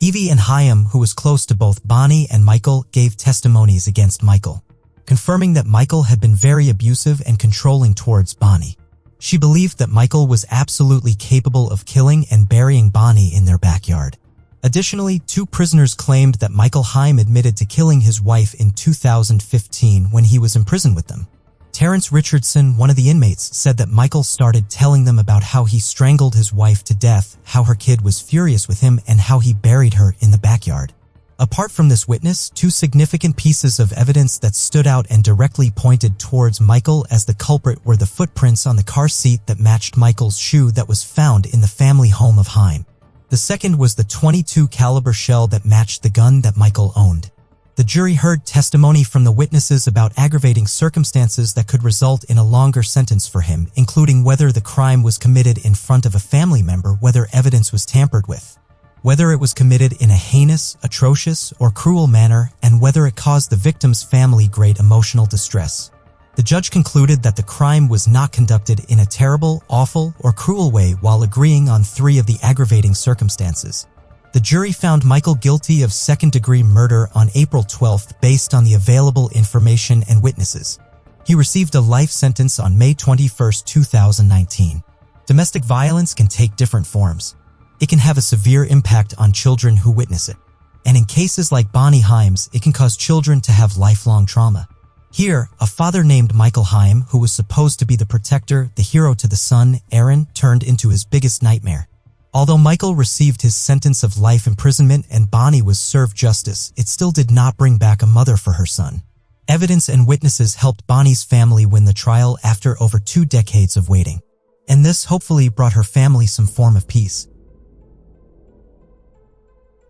Evie and Haim, who was close to both Bonnie and Michael, gave testimonies against Michael, confirming that Michael had been very abusive and controlling towards Bonnie. She believed that Michael was absolutely capable of killing and burying Bonnie in their backyard. Additionally, 2 prisoners claimed that Michael Haim admitted to killing his wife in 2015 when he was in prison with them. Terrence Richardson, one of the inmates, said that Michael started telling them about how he strangled his wife to death, how her kid was furious with him, and how he buried her in the backyard. Apart from this witness, 2 significant pieces of evidence that stood out and directly pointed towards Michael as the culprit were the footprints on the car seat that matched Michael's shoe that was found in the family home of Haim. The second was the .22 caliber shell that matched the gun that Michael owned. The jury heard testimony from the witnesses about aggravating circumstances that could result in a longer sentence for him, including whether the crime was committed in front of a family member, whether evidence was tampered with, whether it was committed in a heinous, atrocious, or cruel manner, and whether it caused the victim's family great emotional distress. The judge concluded that the crime was not conducted in a terrible, awful, or cruel way while agreeing on 3 of the aggravating circumstances. The jury found Michael guilty of second-degree murder on April 12th based on the available information and witnesses. He received a life sentence on May 21, 2019. Domestic violence can take different forms. It can have a severe impact on children who witness it. And in cases like Bonnie Haim's, it can cause children to have lifelong trauma. Here, a father named Michael Haim, who was supposed to be the protector, the hero to the son, Aaron, turned into his biggest nightmare. Although Michael received his sentence of life imprisonment and Bonnie was served justice, it still did not bring back a mother for her son. Evidence and witnesses helped Bonnie's family win the trial after over 2 decades of waiting. And this hopefully brought her family some form of peace.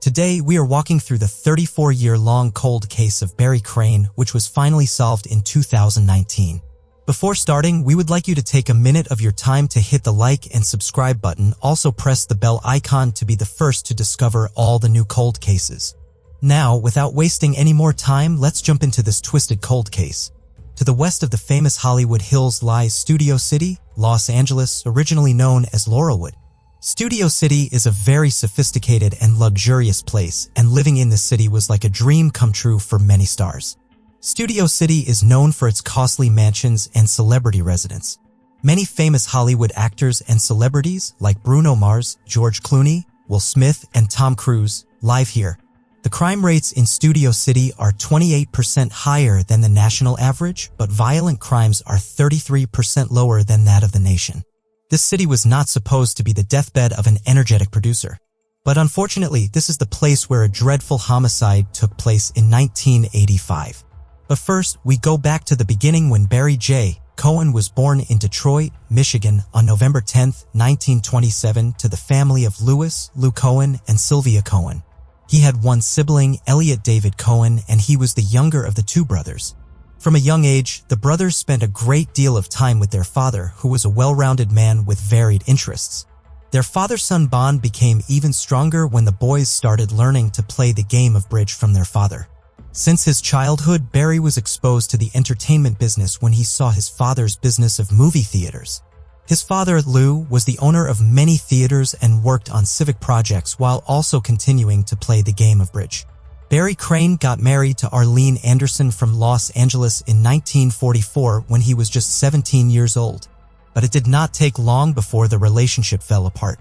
Today, we are walking through the 34-year-long cold case of Barry Crane, which was finally solved in 2019. Before starting, we would like you to take a minute of your time to hit the like and subscribe button. Also press the bell icon to be the first to discover all the new cold cases. Now, without wasting any more time, let's jump into this twisted cold case. To the west of the famous Hollywood Hills lies Studio City, Los Angeles, originally known as Laurelwood. Studio City is a very sophisticated and luxurious place, and living in this city was like a dream come true for many stars. Studio City is known for its costly mansions and celebrity residence. Many famous Hollywood actors and celebrities like Bruno Mars, George Clooney, Will Smith, and Tom Cruise live here. The crime rates in Studio City are 28% higher than the national average, but violent crimes are 33% lower than that of the nation. This city was not supposed to be the deathbed of an energetic producer. But unfortunately, this is the place where a dreadful homicide took place in 1985. But first, we go back to the beginning when Barry J. Cohen was born in Detroit, Michigan on November 10, 1927 to the family of Louis, Lou Cohen, and Sylvia Cohen. He had one sibling, Elliot David Cohen, and he was the younger of the 2 brothers. From a young age, the brothers spent a great deal of time with their father, who was a well-rounded man with varied interests. Their father-son bond became even stronger when the boys started learning to play the game of bridge from their father. Since his childhood, Barry was exposed to the entertainment business when he saw his father's business of movie theaters. His father, Lou, was the owner of many theaters and worked on civic projects while also continuing to play the game of bridge. Barry Crane got married to Arlene Anderson from Los Angeles in 1944 when he was just 17 years old. But it did not take long before the relationship fell apart.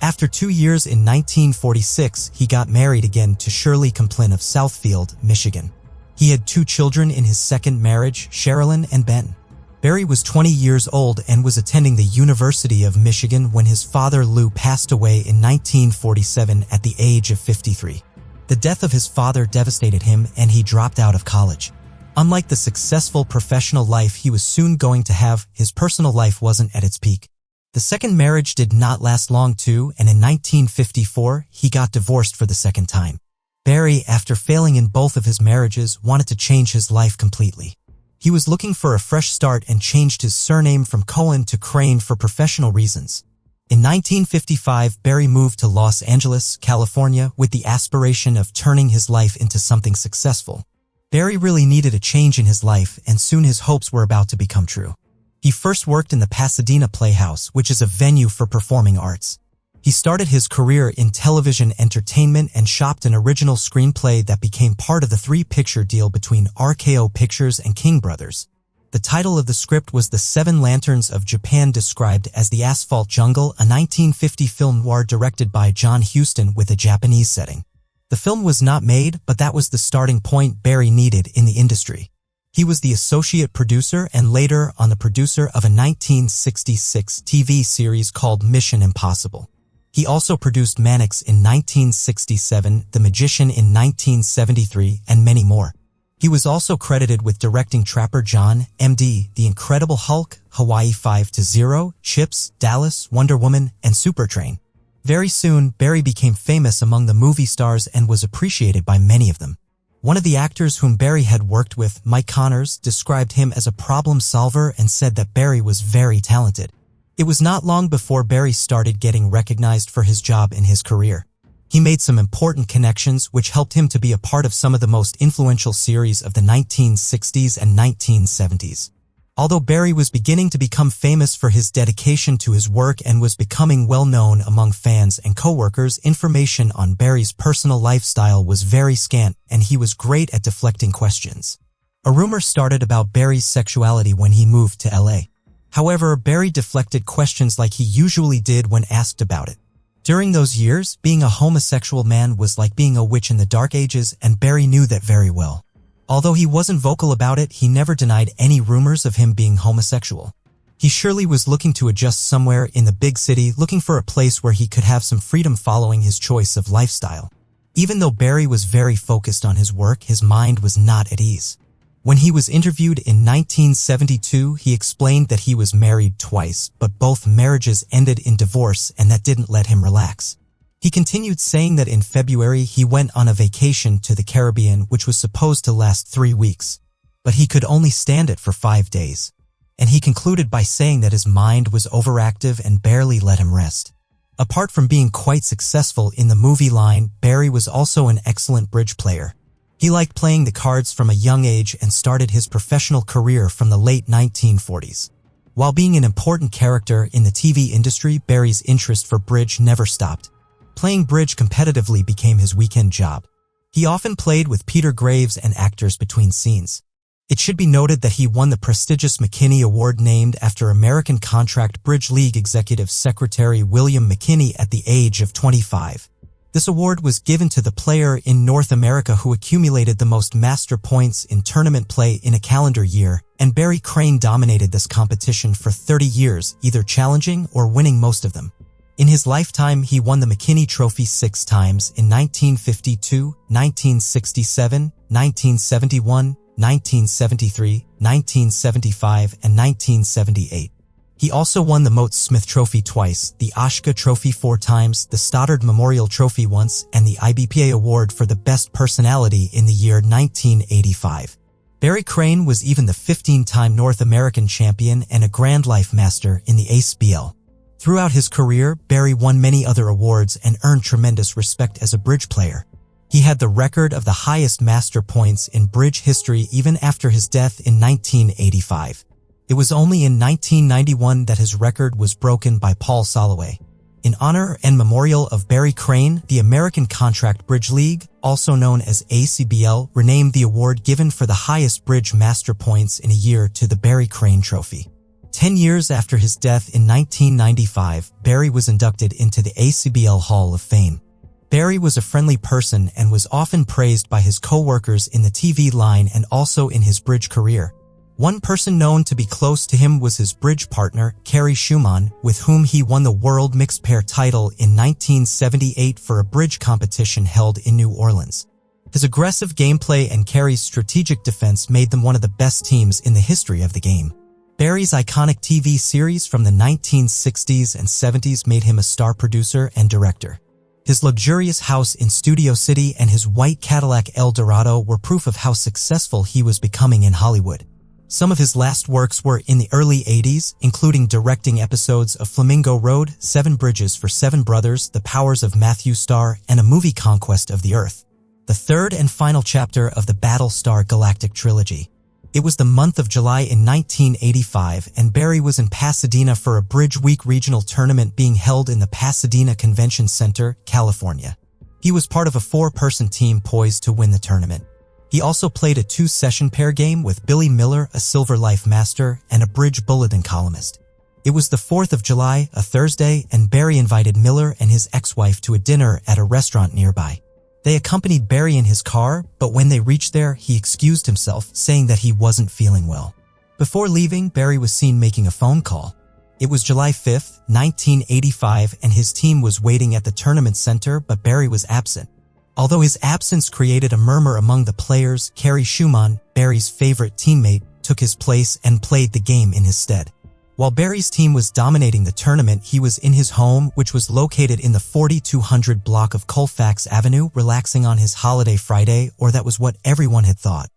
After 2 years in 1946, he got married again to Shirley Complin of Southfield, Michigan. He had 2 children in his second marriage, Sherilyn and Ben. Barry was 20 years old and was attending the University of Michigan when his father Lou passed away in 1947 at the age of 53. The death of his father devastated him and he dropped out of college. Unlike the successful professional life he was soon going to have, his personal life wasn't at its peak. The second marriage did not last long too, and in 1954, he got divorced for the second time. Barry, after failing in both of his marriages, wanted to change his life completely. He was looking for a fresh start and changed his surname from Cohen to Crane for professional reasons. In 1955, Barry moved to Los Angeles, California, with the aspiration of turning his life into something successful. Barry really needed a change in his life, and soon his hopes were about to become true. He first worked in the Pasadena Playhouse, which is a venue for performing arts. He started his career in television entertainment and shopped an original screenplay that became part of the three-picture deal between RKO Pictures and King Brothers. The title of the script was The Seven Lanterns of Japan, described as The Asphalt Jungle, a 1950 film noir directed by John Huston with a Japanese setting. The film was not made, but that was the starting point Barry needed in the industry. He was the associate producer and later on the producer of a 1966 TV series called Mission Impossible. He also produced Mannix in 1967, The Magician in 1973, and many more. He was also credited with directing Trapper John, M.D., The Incredible Hulk, Hawaii 5-0, Chips, Dallas, Wonder Woman, and Supertrain. Very soon, Barry became famous among the movie stars and was appreciated by many of them. One of the actors whom Barry had worked with, Mike Connors, described him as a problem solver and said that Barry was very talented. It was not long before Barry started getting recognized for his job in his career. He made some important connections which helped him to be a part of some of the most influential series of the 1960s and 1970s. Although Barry was beginning to become famous for his dedication to his work and was becoming well known among fans and co-workers, information on Barry's personal lifestyle was very scant and he was great at deflecting questions. A rumor started about Barry's sexuality when he moved to LA. However, Barry deflected questions like he usually did when asked about it. During those years, being a homosexual man was like being a witch in the Dark Ages, and Barry knew that very well. Although he wasn't vocal about it, he never denied any rumors of him being homosexual. He surely was looking to adjust somewhere in the big city, looking for a place where he could have some freedom following his choice of lifestyle. Even though Barry was very focused on his work, his mind was not at ease. When he was interviewed in 1972, he explained that he was married twice, but both marriages ended in divorce and that didn't let him relax. He continued saying that in February he went on a vacation to the Caribbean which was supposed to last 3 weeks, but he could only stand it for 5 days. And he concluded by saying that his mind was overactive and barely let him rest. Apart from being quite successful in the movie line, Barry was also an excellent bridge player. He liked playing the cards from a young age and started his professional career from the late 1940s. While being an important character in the TV industry, Barry's interest for bridge never stopped. Playing bridge competitively became his weekend job. He often played with Peter Graves and actors between scenes. It should be noted that he won the prestigious McKinney Award named after American Contract Bridge League Executive Secretary William McKinney at the age of 25. This award was given to the player in North America who accumulated the most master points in tournament play in a calendar year, and Barry Crane dominated this competition for 30 years, either challenging or winning most of them. In his lifetime, he won the McKinney Trophy 6 times in 1952, 1967, 1971, 1973, 1975, and 1978. He also won the Moat Smith Trophy twice, the Oshka Trophy 4 times, the Stoddard Memorial Trophy once, and the IBPA Award for the Best Personality in the year 1985. Barry Crane was even the 15-time North American champion and a Grand Life Master in the ACBL. Throughout his career, Barry won many other awards and earned tremendous respect as a bridge player. He had the record of the highest master points in bridge history even after his death in 1985. It was only in 1991 that his record was broken by Paul Soloway. In honor and memorial of Barry Crane, the American Contract Bridge League, also known as ACBL, renamed the award given for the highest bridge master points in a year to the Barry Crane Trophy. 10 years after his death in 1995, Barry was inducted into the ACBL Hall of Fame. Barry was a friendly person and was often praised by his co-workers in the TV line and also in his bridge career. One person known to be close to him was his bridge partner, Kerry Schumann, with whom he won the World Mixed Pair title in 1978 for a bridge competition held in New Orleans. His aggressive gameplay and Kerry's strategic defense made them one of the best teams in the history of the game. Barry's iconic TV series from the 1960s and 70s made him a star producer and director. His luxurious house in Studio City and his white Cadillac Eldorado were proof of how successful he was becoming in Hollywood. Some of his last works were in the early 80s, including directing episodes of Flamingo Road, 7 Bridges for 7 Brothers, The Powers of Matthew Starr, and a movie Conquest of the Earth, the third and final chapter of the Battlestar Galactic trilogy. It was the month of July in 1985, and Barry was in Pasadena for a Bridge Week regional tournament being held in the Pasadena Convention Center, California. He was part of a 4-person team poised to win the tournament. He also played a 2-session pair game with Billy Miller, a Silver Life master, and a Bridge Bulletin columnist. It was the 4th of July, a Thursday, and Barry invited Miller and his ex-wife to a dinner at a restaurant nearby. They accompanied Barry in his car, but when they reached there, he excused himself, saying that he wasn't feeling well. Before leaving, Barry was seen making a phone call. It was July 5, 1985, and his team was waiting at the tournament center, but Barry was absent. Although his absence created a murmur among the players, Carrie Schumann, Barry's favorite teammate, took his place and played the game in his stead. While Barry's team was dominating the tournament, he was in his home, which was located in the 4200 block of Colfax Avenue, relaxing on his holiday Friday, or that was what everyone had thought.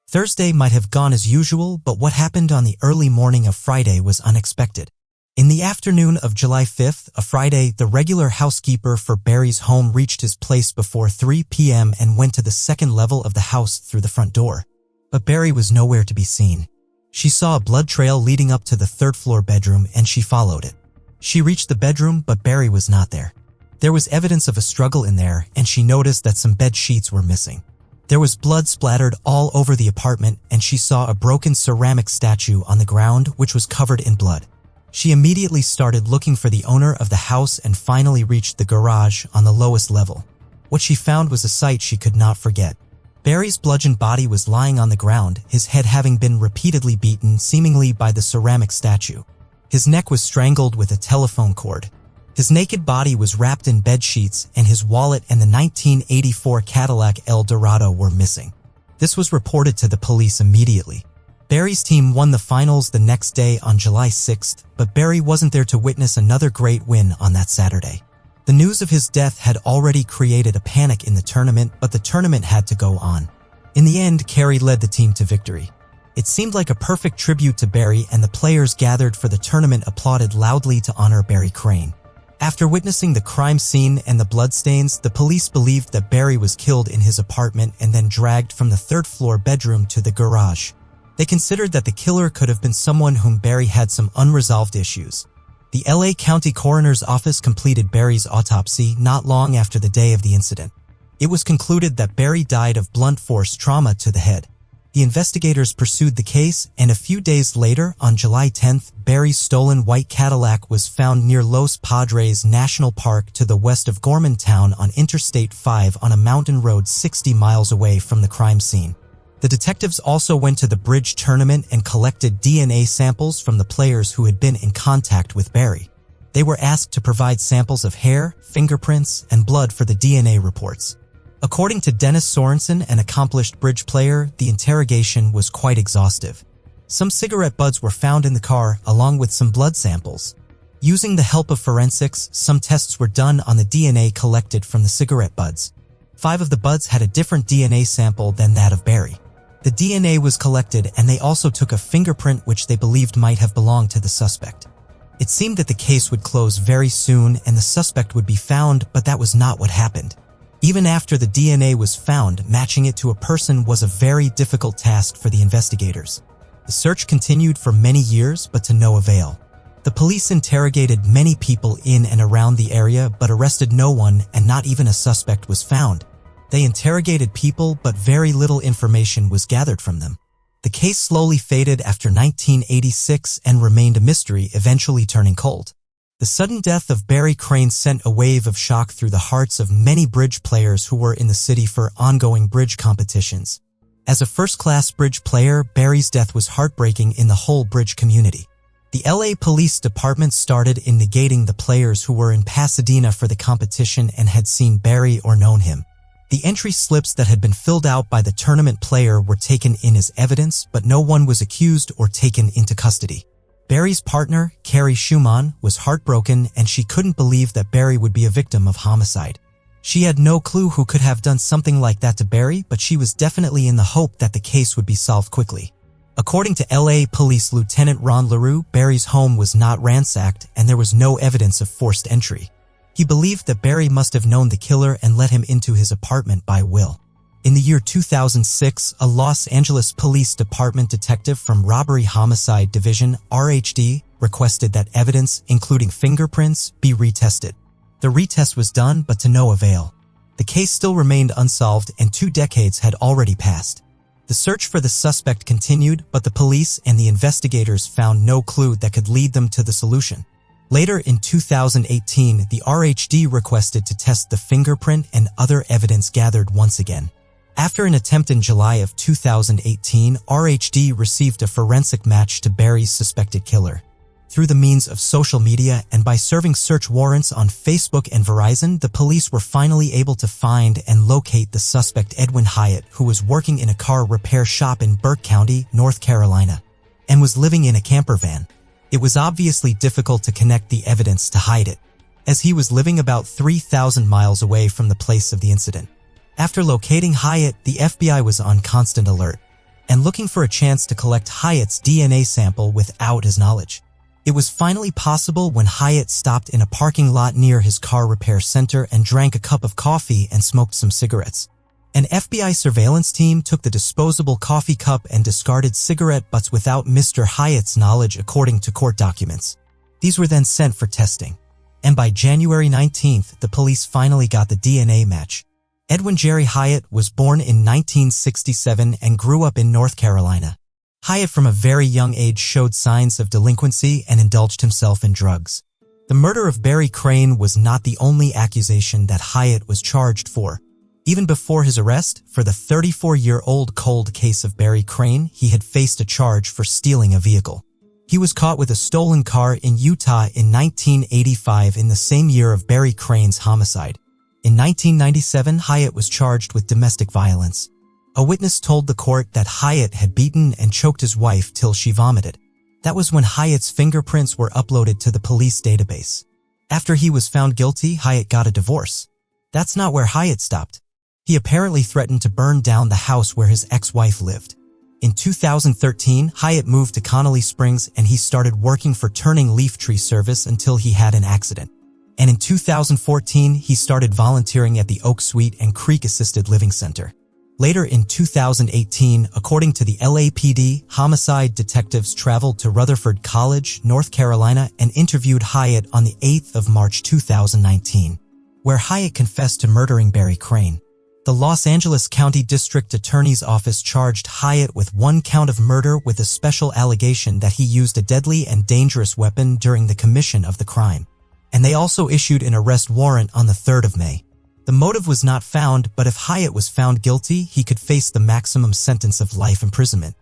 Thursday might have gone as usual, but what happened on the early morning of Friday was unexpected. In the afternoon of July 5th, a Friday, the regular housekeeper for Barry's home reached his place before 3 p.m. and went to the second level of the house through the front door. But Barry was nowhere to be seen. She saw a blood trail leading up to the third-floor bedroom, and she followed it. She reached the bedroom, but Barry was not there. There was evidence of a struggle in there, and she noticed that some bed sheets were missing. There was blood splattered all over the apartment, and she saw a broken ceramic statue on the ground, which was covered in blood. She immediately started looking for the owner of the house and finally reached the garage on the lowest level. What she found was a sight she could not forget. Barry's bludgeoned body was lying on the ground, his head having been repeatedly beaten, seemingly by the ceramic statue. His neck was strangled with a telephone cord. His naked body was wrapped in bed sheets, and his wallet and the 1984 Cadillac El Dorado were missing. This was reported to the police immediately. Barry's team won the finals the next day on July 6th, but Barry wasn't there to witness another great win on that Saturday. The news of his death had already created a panic in the tournament, but the tournament had to go on. In the end, Carrie led the team to victory. It seemed like a perfect tribute to Barry, and the players gathered for the tournament applauded loudly to honor Barry Crane. After witnessing the crime scene and the bloodstains, the police believed that Barry was killed in his apartment and then dragged from the third-floor bedroom to the garage. They considered that the killer could have been someone whom Barry had some unresolved issues. The LA County Coroner's Office completed Barry's autopsy not long after the day of the incident. It was concluded that Barry died of blunt force trauma to the head. The investigators pursued the case, and a few days later, on July 10th, Barry's stolen white Cadillac was found near Los Padres National Park to the west of Gormantown on Interstate 5 on a mountain road 60 miles away from the crime scene. The detectives also went to the bridge tournament and collected DNA samples from the players who had been in contact with Barry. They were asked to provide samples of hair, fingerprints, and blood for the DNA reports. According to Dennis Sorensen, an accomplished bridge player, the interrogation was quite exhaustive. Some cigarette butts were found in the car, along with some blood samples. Using the help of forensics, some tests were done on the DNA collected from the cigarette butts. 5 of the butts had a different DNA sample than that of Barry. The DNA was collected, and they also took a fingerprint which they believed might have belonged to the suspect. It seemed that the case would close very soon and the suspect would be found, but that was not what happened. Even after the DNA was found, matching it to a person was a very difficult task for the investigators. The search continued for many years, but to no avail. The police interrogated many people in and around the area, but arrested no one, and not even a suspect was found. They interrogated people, but very little information was gathered from them. The case slowly faded after 1986 and remained a mystery, eventually turning cold. The sudden death of Barry Crane sent a wave of shock through the hearts of many bridge players who were in the city for ongoing bridge competitions. As a first-class bridge player, Barry's death was heartbreaking in the whole bridge community. The LA Police Department started in negating the players who were in Pasadena for the competition and had seen Barry or known him. The entry slips that had been filled out by the tournament player were taken in as evidence, but no one was accused or taken into custody. Barry's partner, Carrie Schumann, was heartbroken, and she couldn't believe that Barry would be a victim of homicide. She had no clue who could have done something like that to Barry, but she was definitely in the hope that the case would be solved quickly. According to LA Police Lieutenant Ron LaRue, Barry's home was not ransacked, and there was no evidence of forced entry. He believed that Barry must have known the killer and let him into his apartment by will. In the year 2006, a Los Angeles Police Department detective from Robbery Homicide Division, RHD, requested that evidence, including fingerprints, be retested. The retest was done, but to no avail. The case still remained unsolved and 2 decades had already passed. The search for the suspect continued, but the police and the investigators found no clue that could lead them to the solution. Later in 2018, the RHD requested to test the fingerprint and other evidence gathered once again. After an attempt in July of 2018, RHD received a forensic match to Barry's suspected killer. Through the means of social media and by serving search warrants on Facebook and Verizon, the police were finally able to find and locate the suspect Edwin Hyatt, who was working in a car repair shop in Burke County, North Carolina, and was living in a camper van. It was obviously difficult to connect the evidence to hide it, as he was living about 3,000 miles away from the place of the incident. After locating Hyatt, the FBI was on constant alert and looking for a chance to collect Hyatt's DNA sample without his knowledge. It was finally possible when Hyatt stopped in a parking lot near his car repair center and drank a cup of coffee and smoked some cigarettes. An FBI surveillance team took the disposable coffee cup and discarded cigarette butts without Mr. Hyatt's knowledge, according to court documents. These were then sent for testing. And by January 19th, the police finally got the DNA match. Edwin Jerry Hyatt was born in 1967 and grew up in North Carolina. Hyatt from a very young age showed signs of delinquency and indulged himself in drugs. The murder of Barry Crane was not the only accusation that Hyatt was charged for. Even before his arrest, for the 34-year-old cold case of Barry Crane, he had faced a charge for stealing a vehicle. He was caught with a stolen car in Utah in 1985, in the same year of Barry Crane's homicide. In 1997, Hyatt was charged with domestic violence. A witness told the court that Hyatt had beaten and choked his wife till she vomited. That was when Hyatt's fingerprints were uploaded to the police database. After he was found guilty, Hyatt got a divorce. That's not where Hyatt stopped. He apparently threatened to burn down the house where his ex-wife lived. In 2013, Hyatt moved to Connolly Springs and he started working for Turning Leaf Tree Service until he had an accident. And in 2014, he started volunteering at the Oak Suite and Creek Assisted Living Center. Later in 2018, according to the LAPD, homicide detectives traveled to Rutherford College, North Carolina, and interviewed Hyatt on the 8th of March 2019, where Hyatt confessed to murdering Barry Crane. The Los Angeles County District Attorney's Office charged Hyatt with 1 count of murder with a special allegation that he used a deadly and dangerous weapon during the commission of the crime. And they also issued an arrest warrant on the 3rd of May. The motive was not found, but if Hyatt was found guilty, he could face the maximum sentence of life imprisonment.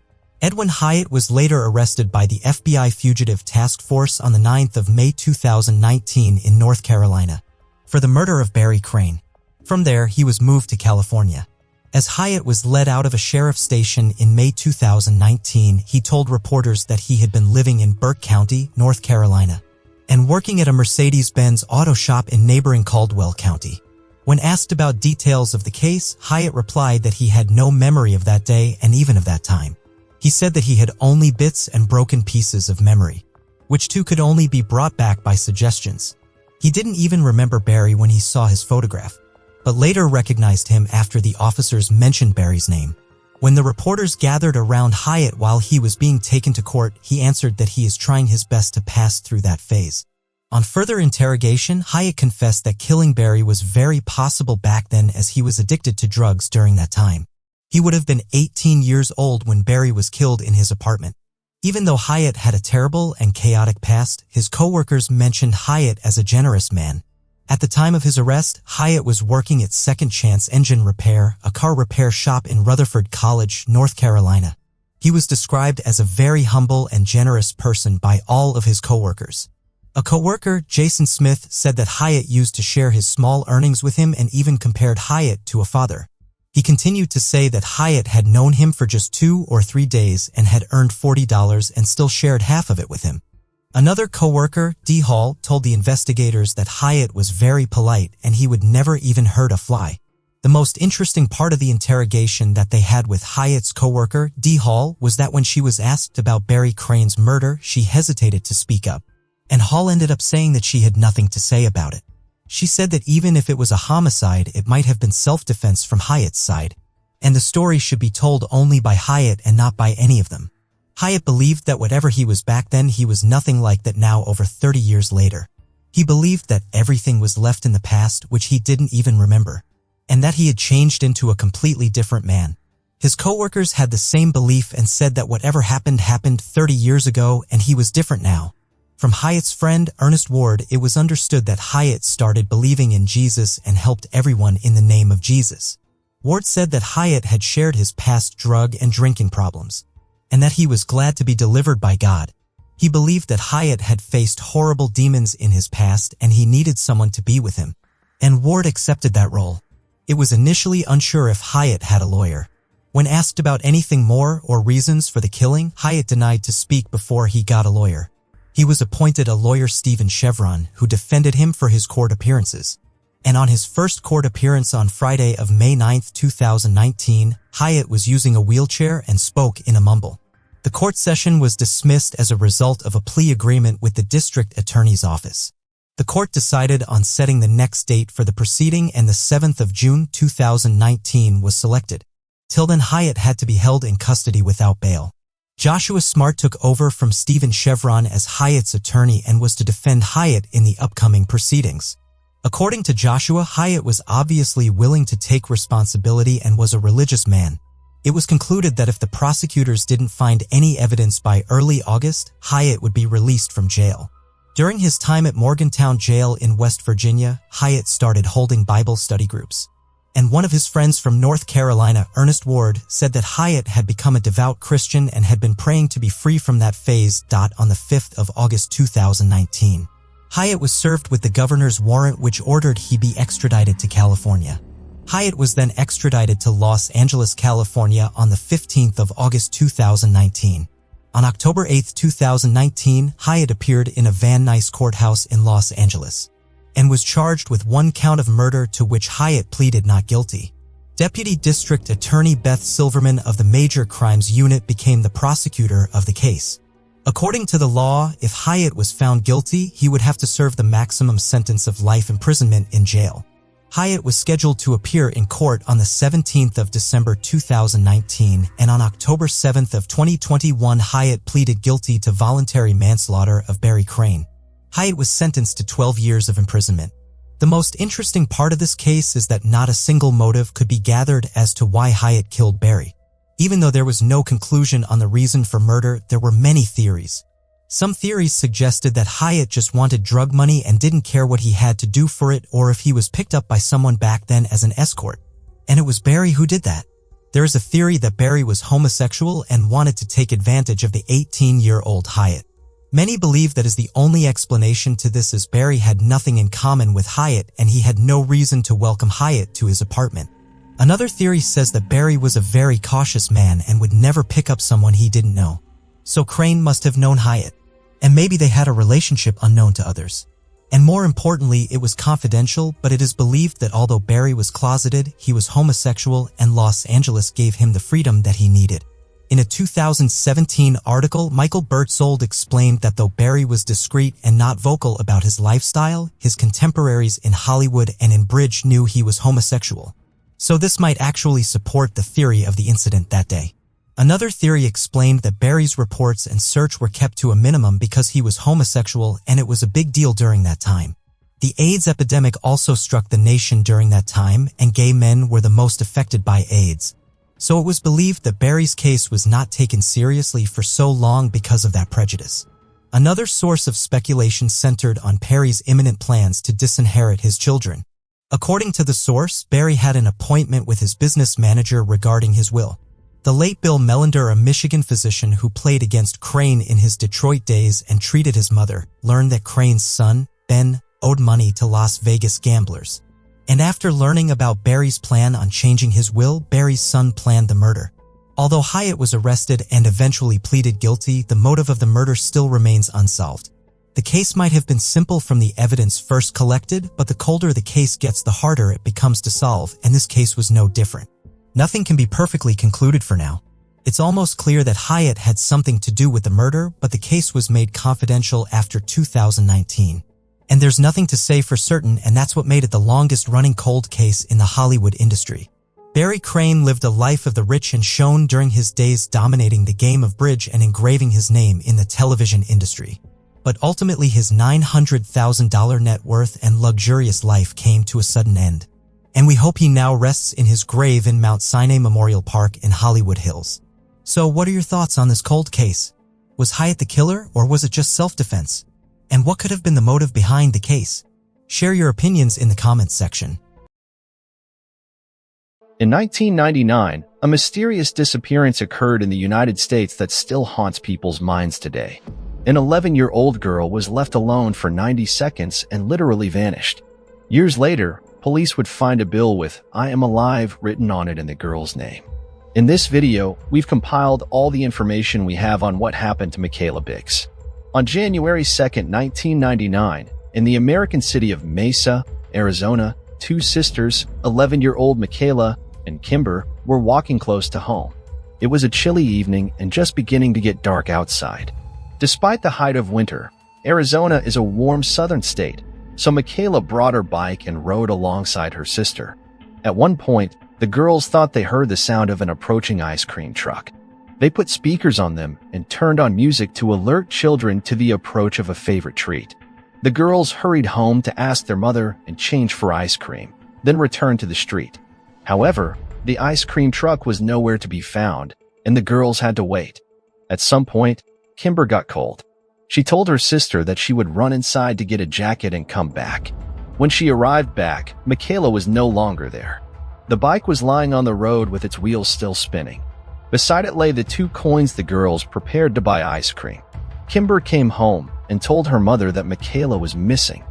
Edwin Hyatt was later arrested by the FBI Fugitive Task Force on the 9th of May 2019 in North Carolina for the murder of Barry Crane. From there, he was moved to California. As Hyatt was led out of a sheriff's station in May 2019, he told reporters that he had been living in Burke County, North Carolina, and working at a Mercedes-Benz auto shop in neighboring Caldwell County. When asked about details of the case, Hyatt replied that he had no memory of that day and even of that time. He said that he had only bits and broken pieces of memory, which too could only be brought back by suggestions. He didn't even remember Barry when he saw his photograph, but later recognized him after the officers mentioned Barry's name. When the reporters gathered around Hyatt while he was being taken to court, he answered that he is trying his best to pass through that phase. On further interrogation, Hyatt confessed that killing Barry was very possible back then as he was addicted to drugs during that time. He would have been 18 years old when Barry was killed in his apartment. Even though Hyatt had a terrible and chaotic past, his co-workers mentioned Hyatt as a generous man. At the time of his arrest, Hyatt was working at Second Chance Engine Repair, a car repair shop in Rutherford College, North Carolina. He was described as a very humble and generous person by all of his co-workers. A co-worker, Jason Smith, said that Hyatt used to share his small earnings with him and even compared Hyatt to a father. He continued to say that Hyatt had known him for just 2 or 3 days and had earned $40 and still shared half of it with him. Another co-worker, D. Hall, told the investigators that Hyatt was very polite and he would never even hurt a fly. The most interesting part of the interrogation that they had with Hyatt's co-worker, D. Hall, was that when she was asked about Barry Crane's murder, she hesitated to speak up. And Hall ended up saying that she had nothing to say about it. She said that even if it was a homicide, it might have been self-defense from Hyatt's side. and the story should be told only by Hyatt and not by any of them. Hyatt believed that whatever he was back then, he was nothing like that now over 30 years later. He believed that everything was left in the past, which he didn't even remember, and that he had changed into a completely different man. His coworkers had the same belief and said that whatever happened 30 years ago and he was different now. From Hyatt's friend, Ernest Ward, it was understood that Hyatt started believing in Jesus and helped everyone in the name of Jesus. Ward said that Hyatt had shared his past drug and drinking problems, and that he was glad to be delivered by God. He believed that Hyatt had faced horrible demons in his past and he needed someone to be with him, and Ward accepted that role. It was initially unsure if Hyatt had a lawyer. When asked about anything more or reasons for the killing, Hyatt denied to speak before he got a lawyer. He was appointed a lawyer, Stephen Chevron, who defended him for his court appearances. And on his first court appearance on Friday of May 9, 2019, Hyatt was using a wheelchair and spoke in a mumble. The court session was dismissed as a result of a plea agreement with the district attorney's office. The court decided on setting the next date for the proceeding, and the 7th of June 2019 was selected. Till then, Hyatt had to be held in custody without bail. Joshua Smart took over from Stephen Chevron as Hyatt's attorney and was to defend Hyatt in the upcoming proceedings. According to Joshua, Hyatt was obviously willing to take responsibility and was a religious man. It was concluded that if the prosecutors didn't find any evidence by early August, Hyatt would be released from jail. During his time at Morgantown Jail in West Virginia, Hyatt started holding Bible study groups. And one of his friends from North Carolina, Ernest Ward, said that Hyatt had become a devout Christian and had been praying to be free from that phase. On the 5th of August 2019, Hyatt was served with the governor's warrant, which ordered he be extradited to California. Hyatt was then extradited to Los Angeles, California on the 15th of August 2019. On October 8, 2019, Hyatt appeared in a Van Nuys courthouse in Los Angeles and was charged with 1 count of murder, to which Hyatt pleaded not guilty. Deputy District Attorney Beth Silverman of the Major Crimes Unit became the prosecutor of the case. According to the law, if Hyatt was found guilty, he would have to serve the maximum sentence of life imprisonment in jail. Hyatt was scheduled to appear in court on the 17th of December 2019, and on October 7th of 2021, Hyatt pleaded guilty to voluntary manslaughter of Barry Crane. Hyatt was sentenced to 12 years of imprisonment. The most interesting part of this case is that not a single motive could be gathered as to why Hyatt killed Barry. Even though there was no conclusion on the reason for murder, there were many theories. Some theories suggested that Hyatt just wanted drug money and didn't care what he had to do for it, or if he was picked up by someone back then as an escort. And it was Barry who did that. There is a theory that Barry was homosexual and wanted to take advantage of the 18-year-old Hyatt. Many believe that is the only explanation to this, as Barry had nothing in common with Hyatt and he had no reason to welcome Hyatt to his apartment. Another theory says that Barry was a very cautious man and would never pick up someone he didn't know. So Crane must have known Hyatt. And maybe they had a relationship unknown to others. And more importantly, it was confidential, but it is believed that although Barry was closeted, he was homosexual, and Los Angeles gave him the freedom that he needed. In a 2017 article, Michael Bertzold explained that though Barry was discreet and not vocal about his lifestyle, his contemporaries in Hollywood and in Bridge knew he was homosexual. So this might actually support the theory of the incident that day. Another theory explained that Barry's reports and search were kept to a minimum because he was homosexual and it was a big deal during that time. The AIDS epidemic also struck the nation during that time, and gay men were the most affected by AIDS. So it was believed that Barry's case was not taken seriously for so long because of that prejudice. Another source of speculation centered on Barry's imminent plans to disinherit his children. According to the source, Barry had an appointment with his business manager regarding his will. The late Bill Melander, a Michigan physician who played against Crane in his Detroit days and treated his mother, learned that Crane's son, Ben, owed money to Las Vegas gamblers. And after learning about Barry's plan on changing his will, Barry's son planned the murder. Although Hyatt was arrested and eventually pleaded guilty, the motive of the murder still remains unsolved. The case might have been simple from the evidence first collected, but the colder the case gets, the harder it becomes to solve, and this case was no different. Nothing can be perfectly concluded for now. It's almost clear that Hyatt had something to do with the murder, but the case was made confidential after 2019. And there's nothing to say for certain, and that's what made it the longest-running cold case in the Hollywood industry. Barry Crane lived a life of the rich and shone during his days dominating the game of bridge and engraving his name in the television industry. But ultimately his $900,000 net worth and luxurious life came to a sudden end. And we hope he now rests in his grave in Mount Sinai Memorial Park in Hollywood Hills. So what are your thoughts on this cold case? Was Hyatt the killer, or was it just self-defense? And what could have been the motive behind the case? Share your opinions in the comments section. In 1999, a mysterious disappearance occurred in the United States that still haunts people's minds today. An 11-year-old girl was left alone for 90 seconds and literally vanished. Years later, police would find a bill with "I am alive" written on it in the girl's name. In this video, we've compiled all the information we have on what happened to Michaela Bicks. On January 2, 1999, in the American city of Mesa, Arizona, two sisters, 11-year-old Michaela and Kimber, were walking close to home. It was a chilly evening and just beginning to get dark outside. Despite the height of winter, Arizona is a warm southern state, so Michaela brought her bike and rode alongside her sister. At one point, the girls thought they heard the sound of an approaching ice cream truck. They put speakers on them and turned on music to alert children to the approach of a favorite treat. The girls hurried home to ask their mother and change for ice cream, then returned to the street. However, the ice cream truck was nowhere to be found, and the girls had to wait. At some point, Kimber got cold. She told her sister that she would run inside to get a jacket and come back. When she arrived back, Michaela was no longer there. The bike was lying on the road with its wheels still spinning. Beside it lay the 2 coins the girls prepared to buy ice cream. Kimber came home and told her mother that Michaela was missing.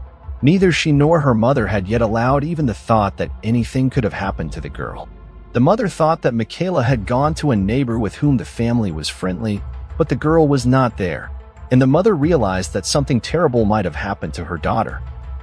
Neither she nor her mother had yet allowed even the thought that anything could have happened to the girl. The mother thought that Michaela had gone to a neighbor with whom the family was friendly, but the girl was not there, and the mother realized that something terrible might have happened to her daughter.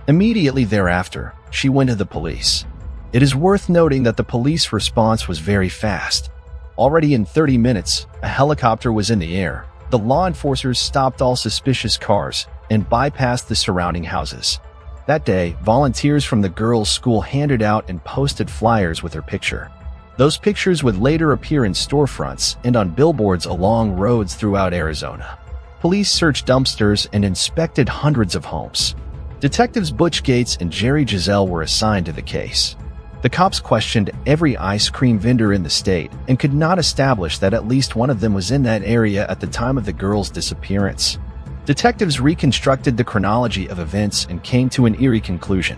Immediately thereafter, she went to the police. It is worth noting that the police response was very fast. Already in 30 minutes, a helicopter was in the air. The law enforcers stopped all suspicious cars and bypassed the surrounding houses. That day, volunteers from the girls' school handed out and posted flyers with her picture. Those pictures would later appear in storefronts and on billboards along roads throughout Arizona. Police searched dumpsters and inspected hundreds of homes. Detectives Butch Gates and Jerry Giselle were assigned to the case. The cops questioned every ice cream vendor in the state and could not establish that at least one of them was in that area at the time of the girl's disappearance. Detectives reconstructed the chronology of events and came to an eerie conclusion.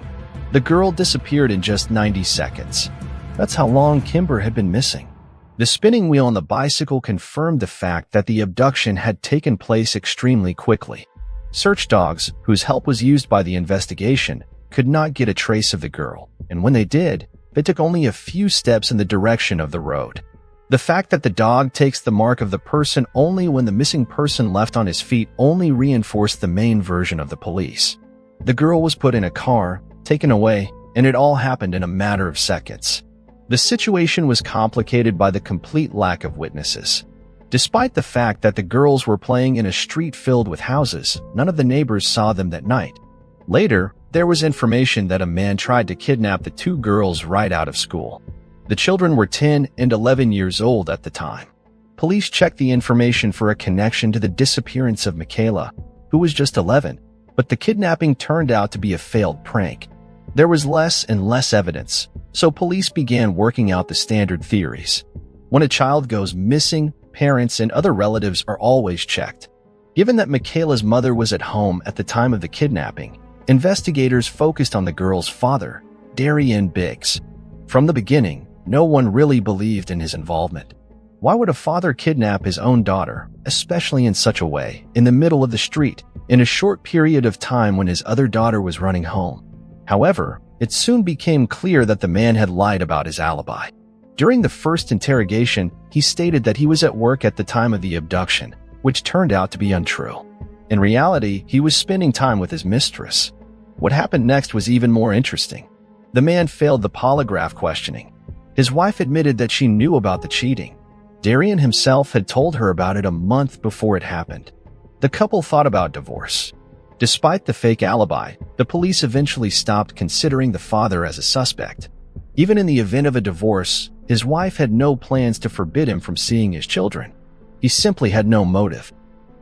The girl disappeared in just 90 seconds. That's how long Kimber had been missing. The spinning wheel on the bicycle confirmed the fact that the abduction had taken place extremely quickly. Search dogs, whose help was used by the investigation, could not get a trace of the girl, and when they did, they took only a few steps in the direction of the road. The fact that the dog takes the mark of the person only when the missing person left on his feet only reinforced the main version of the police. The girl was put in a car, taken away, and it all happened in a matter of seconds. The situation was complicated by the complete lack of witnesses. Despite the fact that the girls were playing in a street filled with houses, none of the neighbors saw them that night. Later, there was information that a man tried to kidnap the 2 girls right out of school. The children were 10 and 11 years old at the time. Police checked the information for a connection to the disappearance of Michaela, who was just 11, but the kidnapping turned out to be a failed prank. There was less and less evidence, so police began working out the standard theories. When a child goes missing, parents and other relatives are always checked. Given that Michaela's mother was at home at the time of the kidnapping, investigators focused on the girl's father, Ryan Bicks. From the beginning, no one really believed in his involvement. Why would a father kidnap his own daughter, especially in such a way, in the middle of the street, in a short period of time when his other daughter was running home? However, it soon became clear that the man had lied about his alibi. During the first interrogation, he stated that he was at work at the time of the abduction, which turned out to be untrue. In reality, he was spending time with his mistress. What happened next was even more interesting. The man failed the polygraph questioning. His wife admitted that she knew about the cheating. Ryan himself had told her about it a month before it happened. The couple thought about divorce. Despite the fake alibi, the police eventually stopped considering the father as a suspect. Even in the event of a divorce, His wife had no plans to forbid him from seeing his children. He simply had no motive.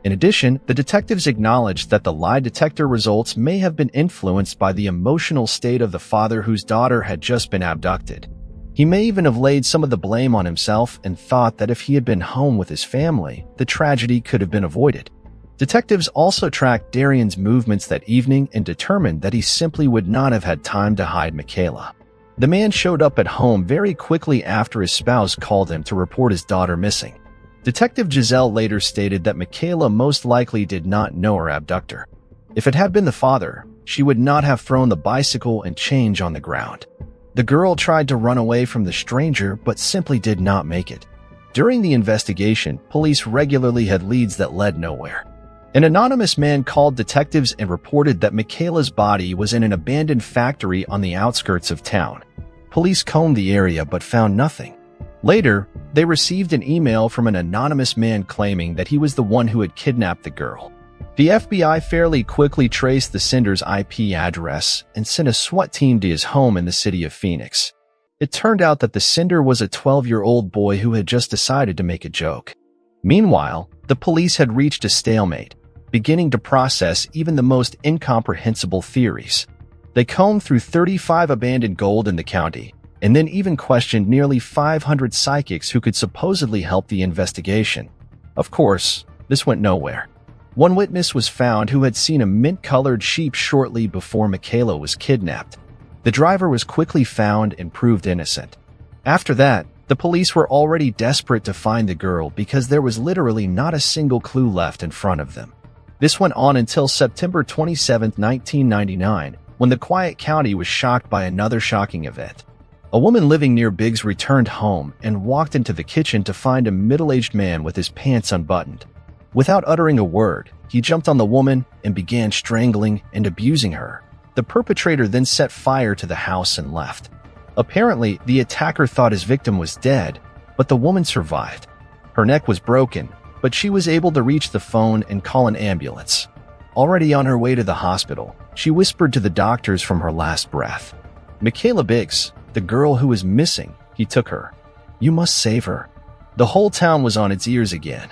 In addition, the detectives acknowledged that the lie detector results may have been influenced by the emotional state of the father whose daughter had just been abducted. He may even have laid some of the blame on himself and thought that if he had been home with his family, the tragedy could have been avoided. Detectives also tracked Darian's movements that evening and determined that he simply would not have had time to hide Michaela. The man showed up at home very quickly after his spouse called him to report his daughter missing. Detective Giselle later stated that Michaela most likely did not know her abductor. If it had been the father, she would not have thrown the bicycle and change on the ground. The girl tried to run away from the stranger but simply did not make it. During the investigation, police regularly had leads that led nowhere. An anonymous man called detectives and reported that Michaela's body was in an abandoned factory on the outskirts of town. Police combed the area but found nothing. Later, they received an email from an anonymous man claiming that he was the one who had kidnapped the girl. The FBI fairly quickly traced the sender's IP address and sent a SWAT team to his home in the city of Phoenix. It turned out that the sender was a 12-year-old boy who had just decided to make a joke. Meanwhile, the police had reached a stalemate, beginning to process even the most incomprehensible theories. They combed through 35 abandoned gold in the county, and then even questioned nearly 500 psychics who could supposedly help the investigation. Of course, this went nowhere. One witness was found who had seen a mint-colored sheep shortly before Michaela was kidnapped. The driver was quickly found and proved innocent. After that, the police were already desperate to find the girl because there was literally not a single clue left in front of them. This went on until September 27, 1999, when the quiet county was shocked by another shocking event. A woman living near Biggs returned home and walked into the kitchen to find a middle-aged man with his pants unbuttoned. Without uttering a word, he jumped on the woman and began strangling and abusing her. The perpetrator then set fire to the house and left. Apparently, the attacker thought his victim was dead, but the woman survived. Her neck was broken, but she was able to reach the phone and call an ambulance. Already on her way to the hospital, she whispered to the doctors from her last breath. "Michaela Bicks, the girl who is missing, he took her. You must save her." The whole town was on its ears again.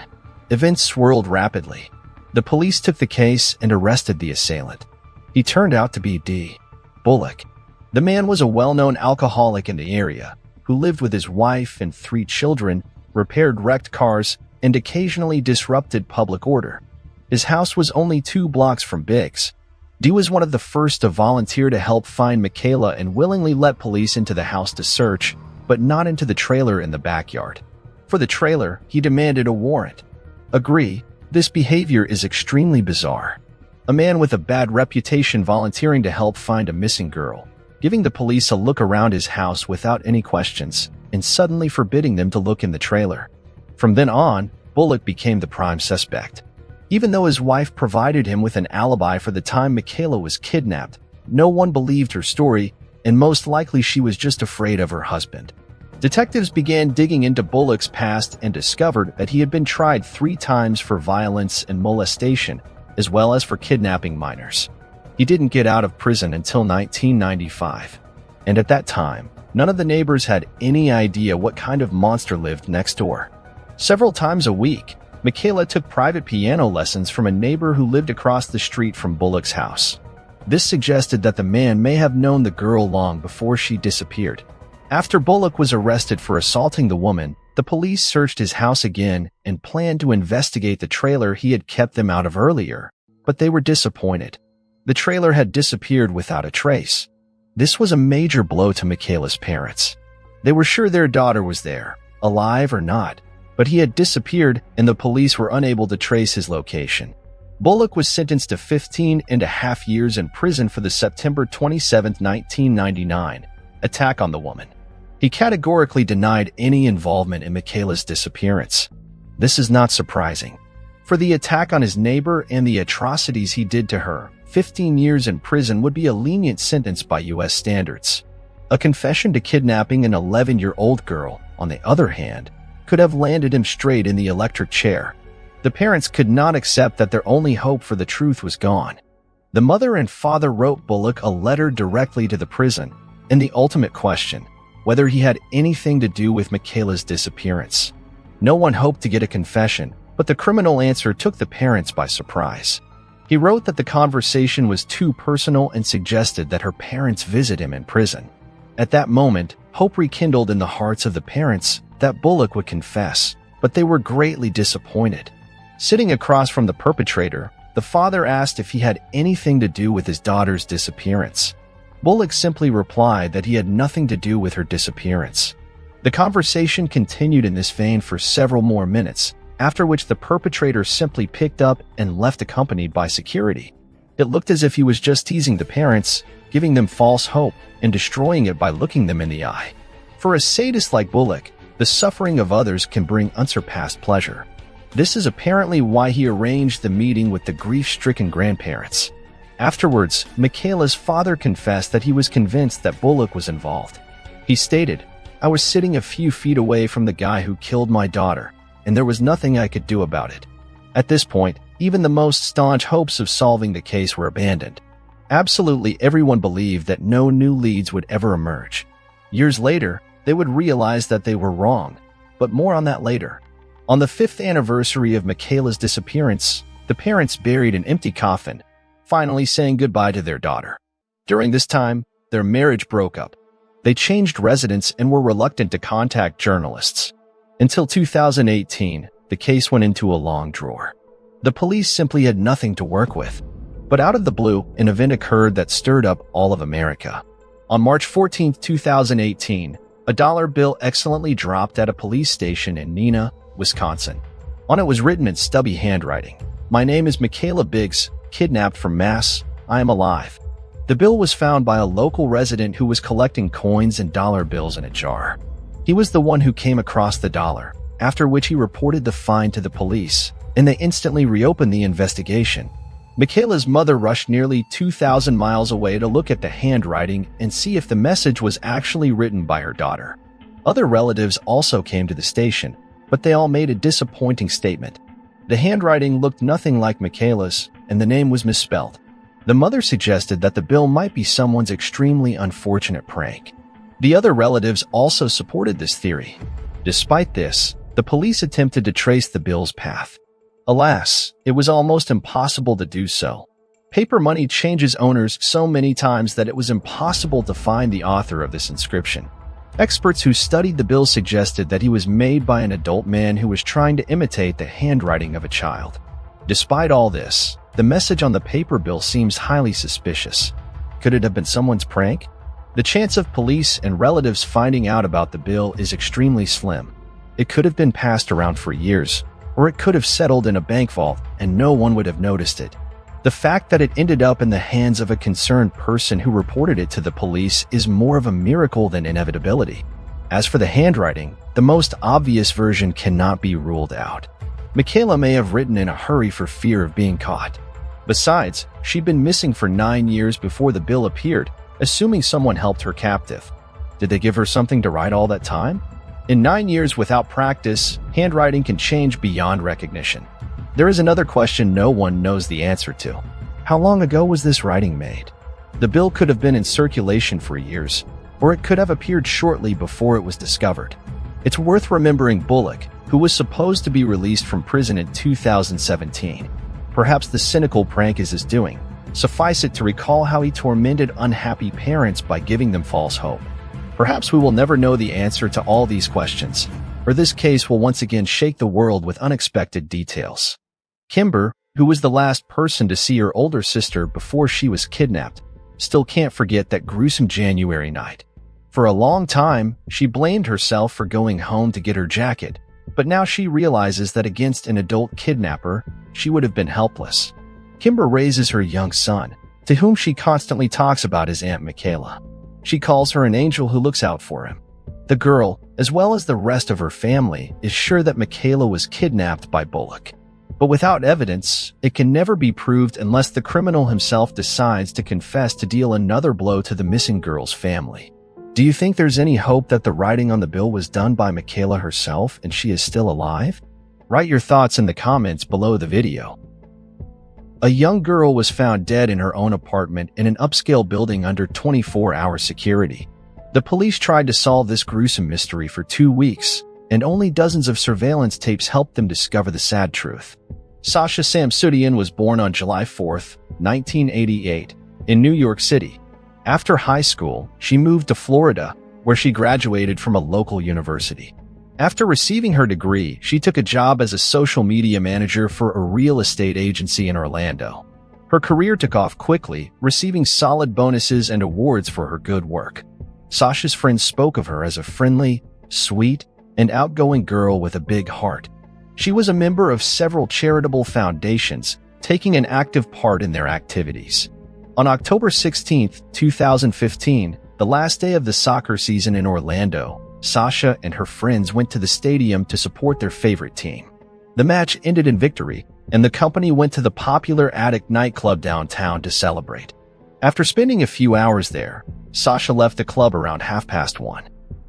Events swirled rapidly. The police took the case and arrested the assailant. He turned out to be D. Bullock. The man was a well-known alcoholic in the area, who lived with his wife and 3 children, repaired wrecked cars, and occasionally disrupted public order. His house was only 2 blocks from Biggs. D was one of the first to volunteer to help find Michaela and willingly let police into the house to search, but not into the trailer in the backyard. For the trailer, he demanded a warrant. Agree, this behavior is extremely bizarre. A man with a bad reputation volunteering to help find a missing girl, giving the police a look around his house without any questions, and suddenly forbidding them to look in the trailer. From then on, Bullock became the prime suspect. Even though his wife provided him with an alibi for the time Michaela was kidnapped, no one believed her story, and most likely she was just afraid of her husband. Detectives began digging into Bullock's past and discovered that he had been tried 3 times for violence and molestation, as well as for kidnapping minors. He didn't get out of prison until 1995, and at that time, none of the neighbors had any idea what kind of monster lived next door. Several times a week, Michaela took private piano lessons from a neighbor who lived across the street from Bullock's house. This suggested that the man may have known the girl long before she disappeared. After Bullock was arrested for assaulting the woman, the police searched his house again and planned to investigate the trailer he had kept them out of earlier, but they were disappointed. The trailer had disappeared without a trace. This was a major blow to Michaela's parents. They were sure their daughter was there, alive or not, but he had disappeared and the police were unable to trace his location. Bullock was sentenced to 15.5 years in prison for the September 27, 1999, attack on the woman. He categorically denied any involvement in Michaela's disappearance. This is not surprising. For the attack on his neighbor and the atrocities he did to her, 15 years in prison would be a lenient sentence by U.S. standards. A confession to kidnapping an 11-year-old girl, on the other hand, could have landed him straight in the electric chair. The parents could not accept that their only hope for the truth was gone. The mother and father wrote Bullock a letter directly to the prison, and the ultimate question, whether he had anything to do with Michaela's disappearance. No one hoped to get a confession, but the criminal answer took the parents by surprise. He wrote that the conversation was too personal and suggested that her parents visit him in prison. At that moment, hope rekindled in the hearts of the parents that Bullock would confess, but they were greatly disappointed. Sitting across from the perpetrator, the father asked if he had anything to do with his daughter's disappearance. Bullock simply replied that he had nothing to do with her disappearance. The conversation continued in this vein for several more minutes, after which the perpetrator simply picked up and left accompanied by security. It looked as if he was just teasing the parents, giving them false hope, and destroying it by looking them in the eye. For a sadist like Bullock, the suffering of others can bring unsurpassed pleasure. This is apparently why he arranged the meeting with the grief-stricken grandparents. Afterwards, Michaela's father confessed that he was convinced that Bullock was involved. He stated, "I was sitting a few feet away from the guy who killed my daughter, and there was nothing I could do about it." At this point, even the most staunch hopes of solving the case were abandoned. Absolutely everyone believed that no new leads would ever emerge. Years later, they would realize that they were wrong, but more on that later. On the 5th anniversary of Michaela's disappearance, the parents buried an empty coffin, finally saying goodbye to their daughter. During this time, their marriage broke up. They changed residence and were reluctant to contact journalists. Until 2018, the case went into a long drawer. The police simply had nothing to work with. But out of the blue, an event occurred that stirred up all of America. On March 14, 2018, a dollar bill excellently dropped at a police station in Neenah, Wisconsin. On it was written in stubby handwriting, "My name is Michaela Bicks, kidnapped from Mass. I am alive." The bill was found by a local resident who was collecting coins and dollar bills in a jar. He was the one who came across the dollar, after which he reported the find to the police, and they instantly reopened the investigation. Michaela's mother rushed nearly 2,000 miles away to look at the handwriting and see if the message was actually written by her daughter. Other relatives also came to the station, but they all made a disappointing statement. The handwriting looked nothing like Michaela's, and the name was misspelled. The mother suggested that the bill might be someone's extremely unfortunate prank. The other relatives also supported this theory. Despite this, the police attempted to trace the bill's path. Alas, it was almost impossible to do so. Paper money changes owners so many times that it was impossible to find the author of this inscription. Experts who studied the bill suggested that he was made by an adult man who was trying to imitate the handwriting of a child. Despite all this, the message on the paper bill seems highly suspicious. Could it have been someone's prank? The chance of police and relatives finding out about the bill is extremely slim. It could have been passed around for years, or it could have settled in a bank vault and no one would have noticed it. The fact that it ended up in the hands of a concerned person who reported it to the police is more of a miracle than inevitability. As for the handwriting, the most obvious version cannot be ruled out. Michaela may have written in a hurry for fear of being caught. Besides, she'd been missing for 9 years before the bill appeared, assuming someone helped her captive. Did they give her something to write all that time? In 9 years without practice, handwriting can change beyond recognition. There is another question no one knows the answer to. How long ago was this writing made? The bill could have been in circulation for years, or it could have appeared shortly before it was discovered. It's worth remembering Bullock, who was supposed to be released from prison in 2017. Perhaps the cynical prank is his doing. Suffice it to recall how he tormented unhappy parents by giving them false hope. Perhaps we will never know the answer to all these questions, or this case will once again shake the world with unexpected details. Kimber, who was the last person to see her older sister before she was kidnapped, still can't forget that gruesome January night. For a long time, she blamed herself for going home to get her jacket, but now she realizes that against an adult kidnapper, she would have been helpless. Kimber raises her young son, to whom she constantly talks about his Aunt Michaela. She calls her an angel who looks out for him. The girl, as well as the rest of her family, is sure that Michaela was kidnapped by Bullock. But without evidence, it can never be proved unless the criminal himself decides to confess to deal another blow to the missing girl's family. Do you think there's any hope that the writing on the bill was done by Michaela herself and she is still alive? Write your thoughts in the comments below the video. A young girl was found dead in her own apartment in an upscale building under 24-hour security. The The police tried to solve this gruesome mystery for 2 weeks, and only dozens of surveillance tapes helped them discover the sad truth. Sasha Sam Sudan was born on July 4, 1988, in New York City. After high school, she moved to Florida, where she graduated from a local university. After receiving her degree, she took a job as a social media manager for a real estate agency in Orlando. Her career took off quickly, receiving solid bonuses and awards for her good work. Sasha's friends spoke of her as a friendly, sweet, and outgoing girl with a big heart. She was a member of several charitable foundations, taking an active part in their activities. On October 16, 2015, the last day of the soccer season in Orlando, Sasha and her friends went to the stadium to support their favorite team. The match ended in victory, and the company went to the popular Attic nightclub downtown to celebrate. After spending a few hours there, Sasha left the club around 1:30.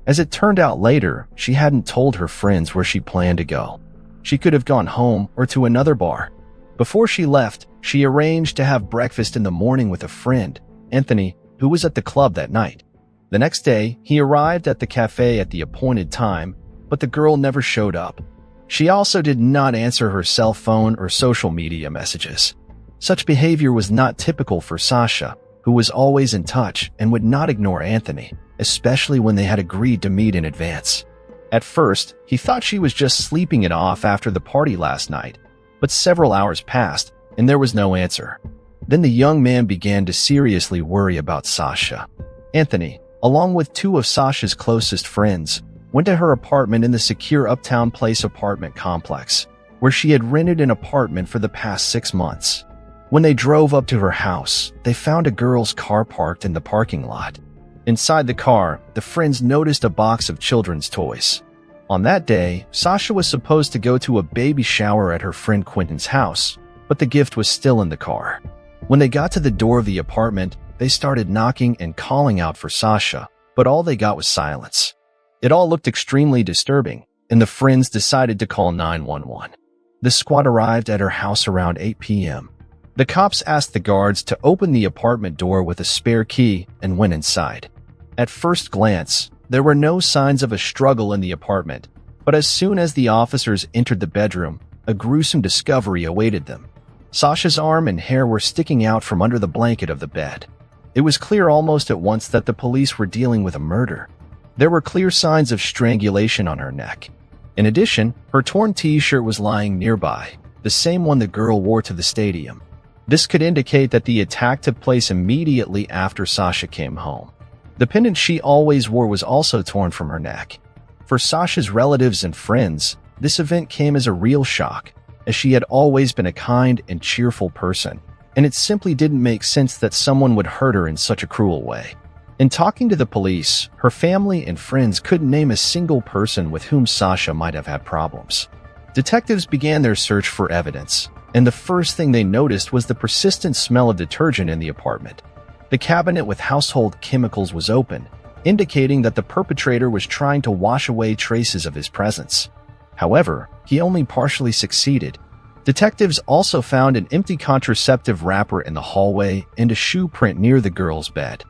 As it turned out later, she hadn't told her friends where she planned to go. She could have gone home or to another bar. Before she left, she arranged to have breakfast in the morning with a friend, Anthony, who was at the club that night. The next day, he arrived at the cafe at the appointed time, but the girl never showed up. She also did not answer her cell phone or social media messages. Such behavior was not typical for Sasha, who was always in touch and would not ignore Anthony, especially when they had agreed to meet in advance. At first, he thought she was just sleeping it off after the party last night, but several hours passed and there was no answer. Then the young man began to seriously worry about Sasha. Anthony, along with 2 of Sasha's closest friends, went to her apartment in the secure Uptown Place apartment complex, where she had rented an apartment for the past 6 months. When they drove up to her house, they found a girl's car parked in the parking lot. Inside the car, the friends noticed a box of children's toys. On that day, Sasha was supposed to go to a baby shower at her friend Quentin's house, but the gift was still in the car. When they got to the door of the apartment, they started knocking and calling out for Sasha, but all they got was silence. It all looked extremely disturbing, and the friends decided to call 911. The squad arrived at her house around 8 p.m. The cops asked the guards to open the apartment door with a spare key and went inside. At first glance, there were no signs of a struggle in the apartment, but as soon as the officers entered the bedroom, a gruesome discovery awaited them. Sasha's arm and hair were sticking out from under the blanket of the bed. It was clear almost at once that the police were dealing with a murder. There were clear signs of strangulation on her neck. In addition, her torn t-shirt was lying nearby, the same one the girl wore to the stadium. This could indicate that the attack took place immediately after Sasha came home. The pendant she always wore was also torn from her neck. For Sasha's relatives and friends, this event came as a real shock, as she had always been a kind and cheerful person, and it simply didn't make sense that someone would hurt her in such a cruel way. In talking to the police, her family and friends couldn't name a single person with whom Sasha might have had problems. Detectives began their search for evidence, and the first thing they noticed was the persistent smell of detergent in the apartment. The cabinet with household chemicals was open, indicating that the perpetrator was trying to wash away traces of his presence. However, he only partially succeeded. Detectives also found an empty contraceptive wrapper in the hallway and a shoe print near the girl's bed.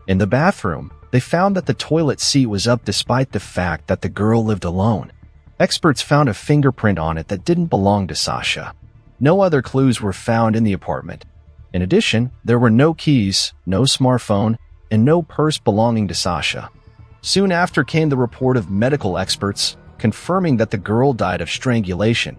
In the bathroom, they found that the toilet seat was up despite the fact that the girl lived alone. Experts found a fingerprint on it that didn't belong to Sasha. No other clues were found in the apartment. In addition, there were no keys, no smartphone, and no purse belonging to Sasha. Soon after came the report of medical experts, confirming that the girl died of strangulation.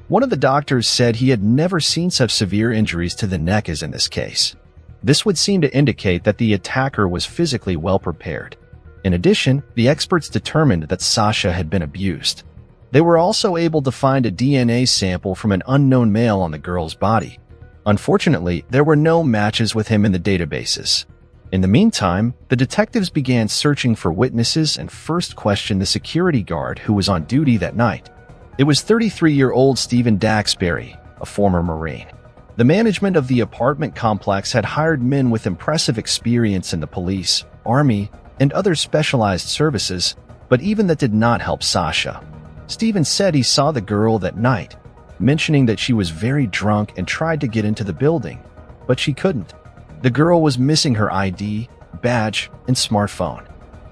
One of the doctors said he had never seen such severe injuries to the neck as in this case. This would seem to indicate that the attacker was physically well prepared. In addition, the experts determined that Sasha had been abused. They were also able to find a DNA sample from an unknown male on the girl's body. Unfortunately, there were no matches with him in the databases. In the meantime, the detectives began searching for witnesses and first questioned the security guard who was on duty that night. It was 33-year-old Stephen Daxberry, a former Marine. The management of the apartment complex had hired men with impressive experience in the police, army, and other specialized services, but even that did not help Sasha. Stephen said he saw the girl that night, mentioning that she was very drunk and tried to get into the building, but she couldn't. The girl was missing her ID, badge, and smartphone.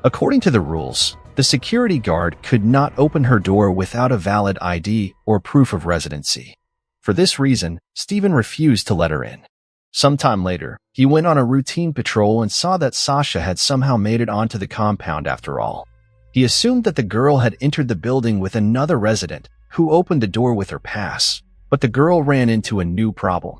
According to the rules, the security guard could not open her door without a valid ID or proof of residency. For this reason, Stephen refused to let her in. Sometime later, he went on a routine patrol and saw that Sasha had somehow made it onto the compound after all. He assumed that the girl had entered the building with another resident who opened the door with her pass, but the girl ran into a new problem.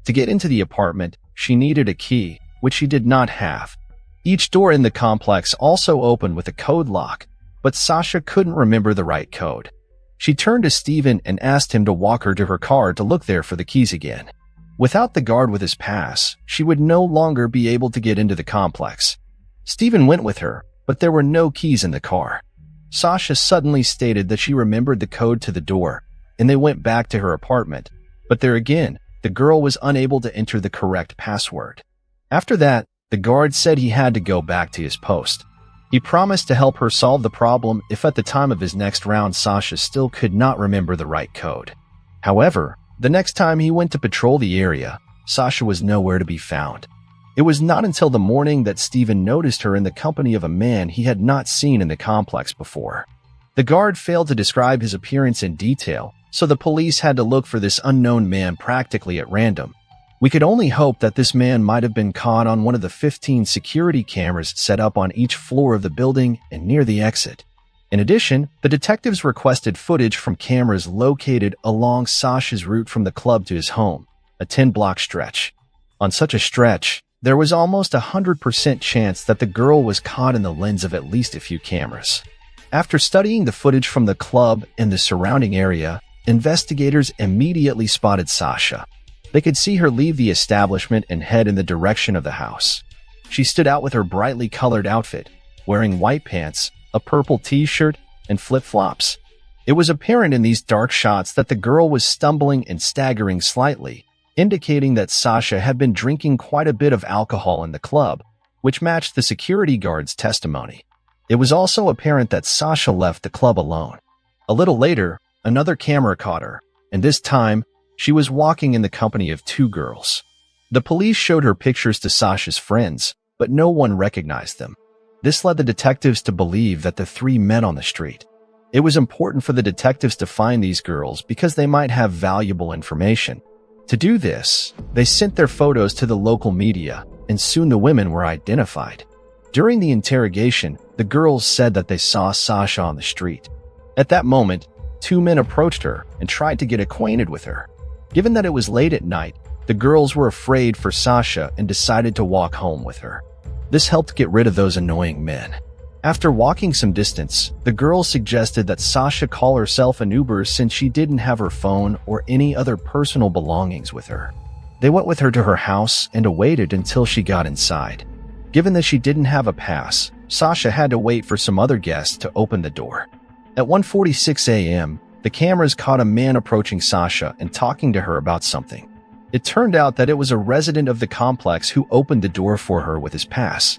To get into the apartment, she needed a key, which she did not have. Each door in the complex also opened with a code lock, but Sasha couldn't remember the right code. She turned to Stephen and asked him to walk her to her car to look there for the keys again. Without the guard with his pass, she would no longer be able to get into the complex. Stephen went with her, but there were no keys in the car. Sasha suddenly stated that she remembered the code to the door, and they went back to her apartment, but there again, the girl was unable to enter the correct password. After that, the guard said he had to go back to his post. He promised to help her solve the problem if at the time of his next round Sasha still could not remember the right code. However, the next time he went to patrol the area, Sasha was nowhere to be found. It was not until the morning that Stephen noticed her in the company of a man he had not seen in the complex before. The guard failed to describe his appearance in detail, so the police had to look for this unknown man practically at random. We could only hope that this man might have been caught on one of the 15 security cameras set up on each floor of the building and near the exit. In addition, the detectives requested footage from cameras located along Sasha's route from the club to his home, a 10-block stretch. On such a stretch, there was almost a 100% chance that the girl was caught in the lens of at least a few cameras. After studying the footage from the club and the surrounding area, investigators immediately spotted Sasha. They could see her leave the establishment and head in the direction of the house. She stood out with her brightly colored outfit, wearing white pants, a purple t-shirt, and flip-flops. It was apparent in these dark shots that the girl was stumbling and staggering slightly, indicating that Sasha had been drinking quite a bit of alcohol in the club, which matched the security guard's testimony. It was also apparent that Sasha left the club alone. A little later, another camera caught her, and this time, she was walking in the company of two girls. The police showed her pictures to Sasha's friends, but no one recognized them. This led the detectives to believe that the three met on the street. It was important for the detectives to find these girls because they might have valuable information. To do this, they sent their photos to the local media, and soon the women were identified. During the interrogation, the girls said that they saw Sasha on the street. At that moment, two men approached her and tried to get acquainted with her. Given that it was late at night, the girls were afraid for Sasha and decided to walk home with her. This helped get rid of those annoying men. After walking some distance, the girls suggested that Sasha call herself an Uber since she didn't have her phone or any other personal belongings with her. They went with her to her house and awaited until she got inside. Given that she didn't have a pass, Sasha had to wait for some other guests to open the door. At 1:46 a.m., the cameras caught a man approaching Sasha and talking to her about something. It turned out that it was a resident of the complex who opened the door for her with his pass.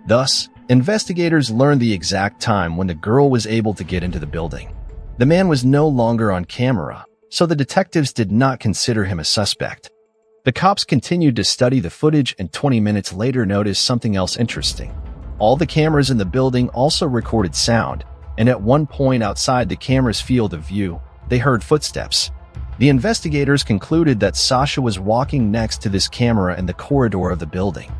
Thus, investigators learned the exact time when the girl was able to get into the building. The man was no longer on camera, so the detectives did not consider him a suspect. The cops continued to study the footage and 20 minutes later noticed something else interesting. All the cameras in the building also recorded sound, and at one point outside the camera's field of view, they heard footsteps. The investigators concluded that Sasha was walking next to this camera in the corridor of the building.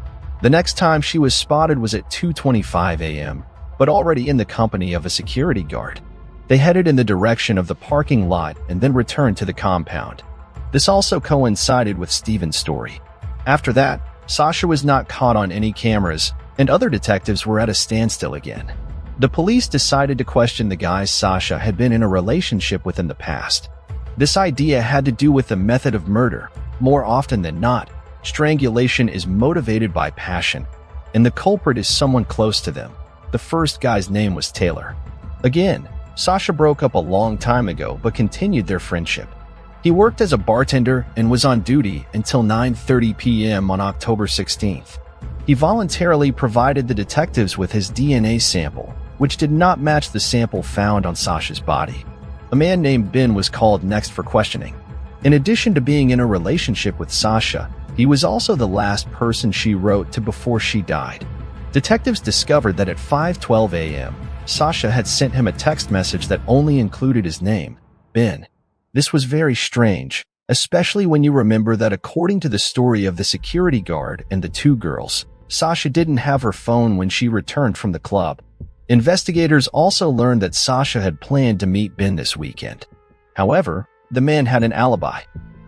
The next time she was spotted was at 2:25 a.m., but already in the company of a security guard. They headed in the direction of the parking lot and then returned to the compound. This also coincided with Stephen's story. After that, Sasha was not caught on any cameras, and other detectives were at a standstill again. The police decided to question the guys Sasha had been in a relationship with in the past. This idea had to do with the method of murder. More often than not, strangulation is motivated by passion, and the culprit is someone close to them. The first guy's name was Taylor. Again, Sasha broke up a long time ago but continued their friendship. He worked as a bartender and was on duty until 9:30 p.m. on October 16th. He voluntarily provided the detectives with his DNA sample, which did not match the sample found on Sasha's body. A man named Ben was called next for questioning. In addition to being in a relationship with Sasha, he was also the last person she wrote to before she died. Detectives discovered that at 5:12 a.m., Sasha had sent him a text message that only included his name, Ben. This was very strange, especially when you remember that according to the story of the security guard and the two girls, Sasha didn't have her phone when she returned from the club. Investigators also learned that Sasha had planned to meet Ben this weekend. However, the man had an alibi.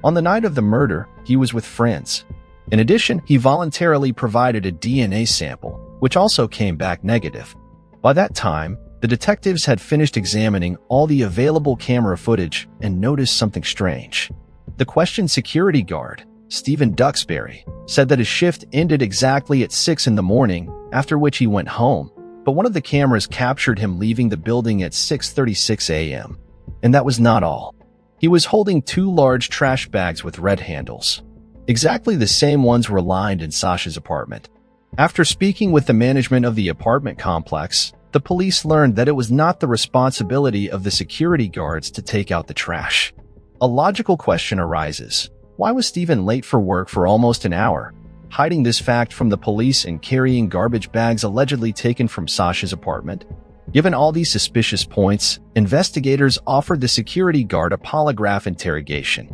On the night of the murder, he was with friends. In addition, he voluntarily provided a DNA sample, which also came back negative. By that time, the detectives had finished examining all the available camera footage and noticed something strange. The questioned security guard, Stephen Duxbury, said that his shift ended exactly at 6 in the morning, after which he went home, but one of the cameras captured him leaving the building at 6:36 a.m. And that was not all. He was holding two large trash bags with red handles. Exactly the same ones were lined in Sasha's apartment. After speaking with the management of the apartment complex, the police learned that it was not the responsibility of the security guards to take out the trash. A logical question arises. Why was Stephen late for work for almost an hour, hiding this fact from the police and carrying garbage bags allegedly taken from Sasha's apartment? Given all these suspicious points, investigators offered the security guard a polygraph interrogation.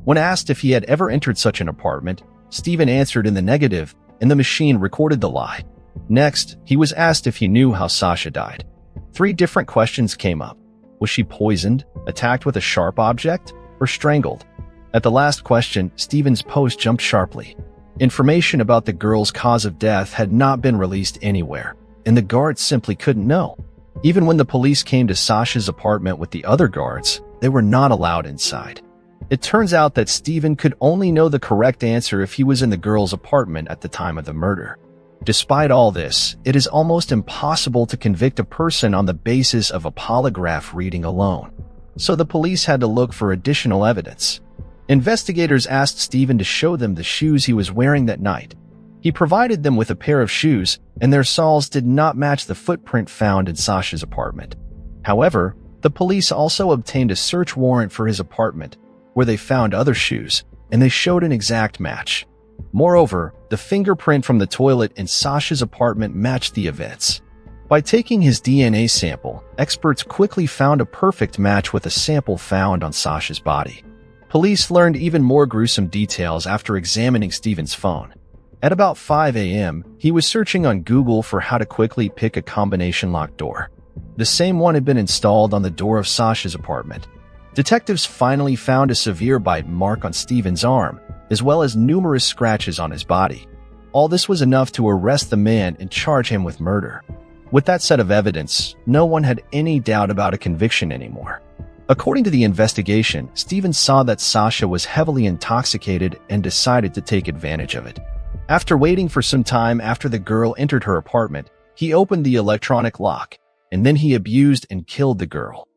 When asked if he had ever entered such an apartment, Stephen answered in the negative, and the machine recorded the lie. Next, he was asked if he knew how Sasha died. 3 different questions came up. Was she poisoned, attacked with a sharp object, or strangled? At the last question, Stephen's post jumped sharply. Information about the girl's cause of death had not been released anywhere, and the guards simply couldn't know. Even when the police came to Sasha's apartment with the other guards, they were not allowed inside. It turns out that Stephen could only know the correct answer if he was in the girl's apartment at the time of the murder. Despite all this, it is almost impossible to convict a person on the basis of a polygraph reading alone. So the police had to look for additional evidence. Investigators asked Stephen to show them the shoes he was wearing that night. He provided them with a pair of shoes, and their soles did not match the footprint found in Sasha's apartment. However, the police also obtained a search warrant for his apartment, where they found other shoes, and they showed an exact match. Moreover, the fingerprint from the toilet in Sasha's apartment matched the events. By taking his DNA sample, experts quickly found a perfect match with a sample found on Sasha's body. Police learned even more gruesome details after examining Stephen's phone. At about 5 a.m., he was searching on Google for how to quickly pick a combination lock door. The same one had been installed on the door of Sasha's apartment. Detectives finally found a severe bite mark on Stephen's arm, as well as numerous scratches on his body. All this was enough to arrest the man and charge him with murder. With that set of evidence, no one had any doubt about a conviction anymore. According to the investigation, Stephen saw that Sasha was heavily intoxicated and decided to take advantage of it. After waiting for some time after the girl entered her apartment, he opened the electronic lock, and then he abused and killed the girl.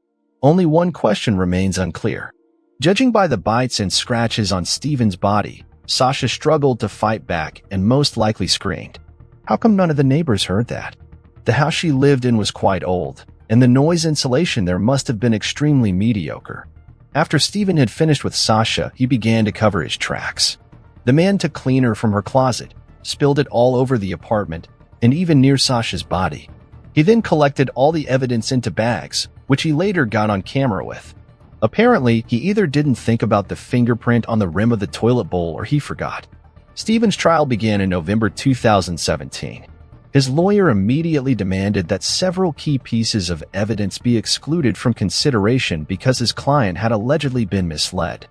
Only one question remains unclear. Judging by the bites and scratches on Stephen's body, Sasha struggled to fight back and most likely screamed. How come none of the neighbors heard that? The house she lived in was quite old, and the noise insulation there must have been extremely mediocre. After Stephen had finished with Sasha, he began to cover his tracks. The man took cleaner from her closet, spilled it all over the apartment, and even near Sasha's body. He then collected all the evidence into bags, which he later got on camera with. Apparently, he either didn't think about the fingerprint on the rim of the toilet bowl or he forgot. Stephen's trial began in November 2017. His lawyer immediately demanded that several key pieces of evidence be excluded from consideration because his client had allegedly been misled.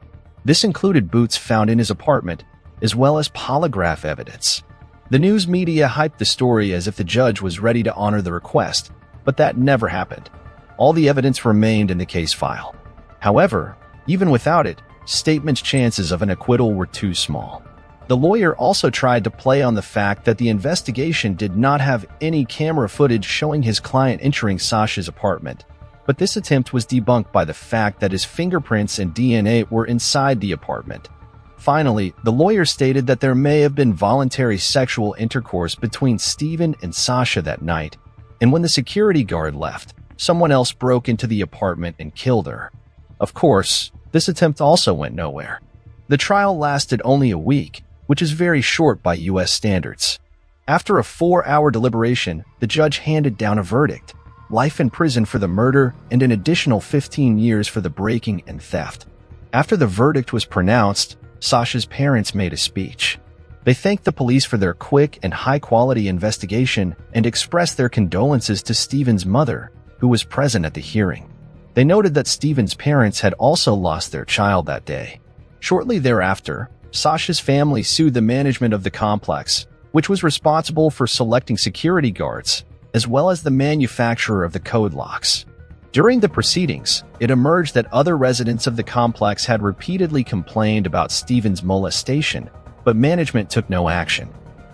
This included boots found in his apartment, as well as polygraph evidence. The news media hyped the story as if the judge was ready to honor the request, but that never happened. All the evidence remained in the case file. However, even without it, Statement's chances of an acquittal were too small. The lawyer also tried to play on the fact that the investigation did not have any camera footage showing his client entering Sasha's apartment, but this attempt was debunked by the fact that his fingerprints and DNA were inside the apartment. Finally, the lawyer stated that there may have been voluntary sexual intercourse between Stephen and Sasha that night, and when the security guard left, someone else broke into the apartment and killed her. Of course, this attempt also went nowhere. The trial lasted only a week, which is very short by U.S. standards. After a 4-hour deliberation, the judge handed down a verdict: life in prison for the murder and an additional 15 years for the breaking and theft. After the verdict was pronounced, Sasha's parents made a speech. They thanked the police for their quick and high-quality investigation and expressed their condolences to Stephen's mother, who was present at the hearing. They noted that Stephen's parents had also lost their child that day. Shortly thereafter, Sasha's family sued the management of the complex, which was responsible for selecting security guards, as well as the manufacturer of the code locks. During the proceedings, it emerged that other residents of the complex had repeatedly complained about Stephen's molestation, but management took no action.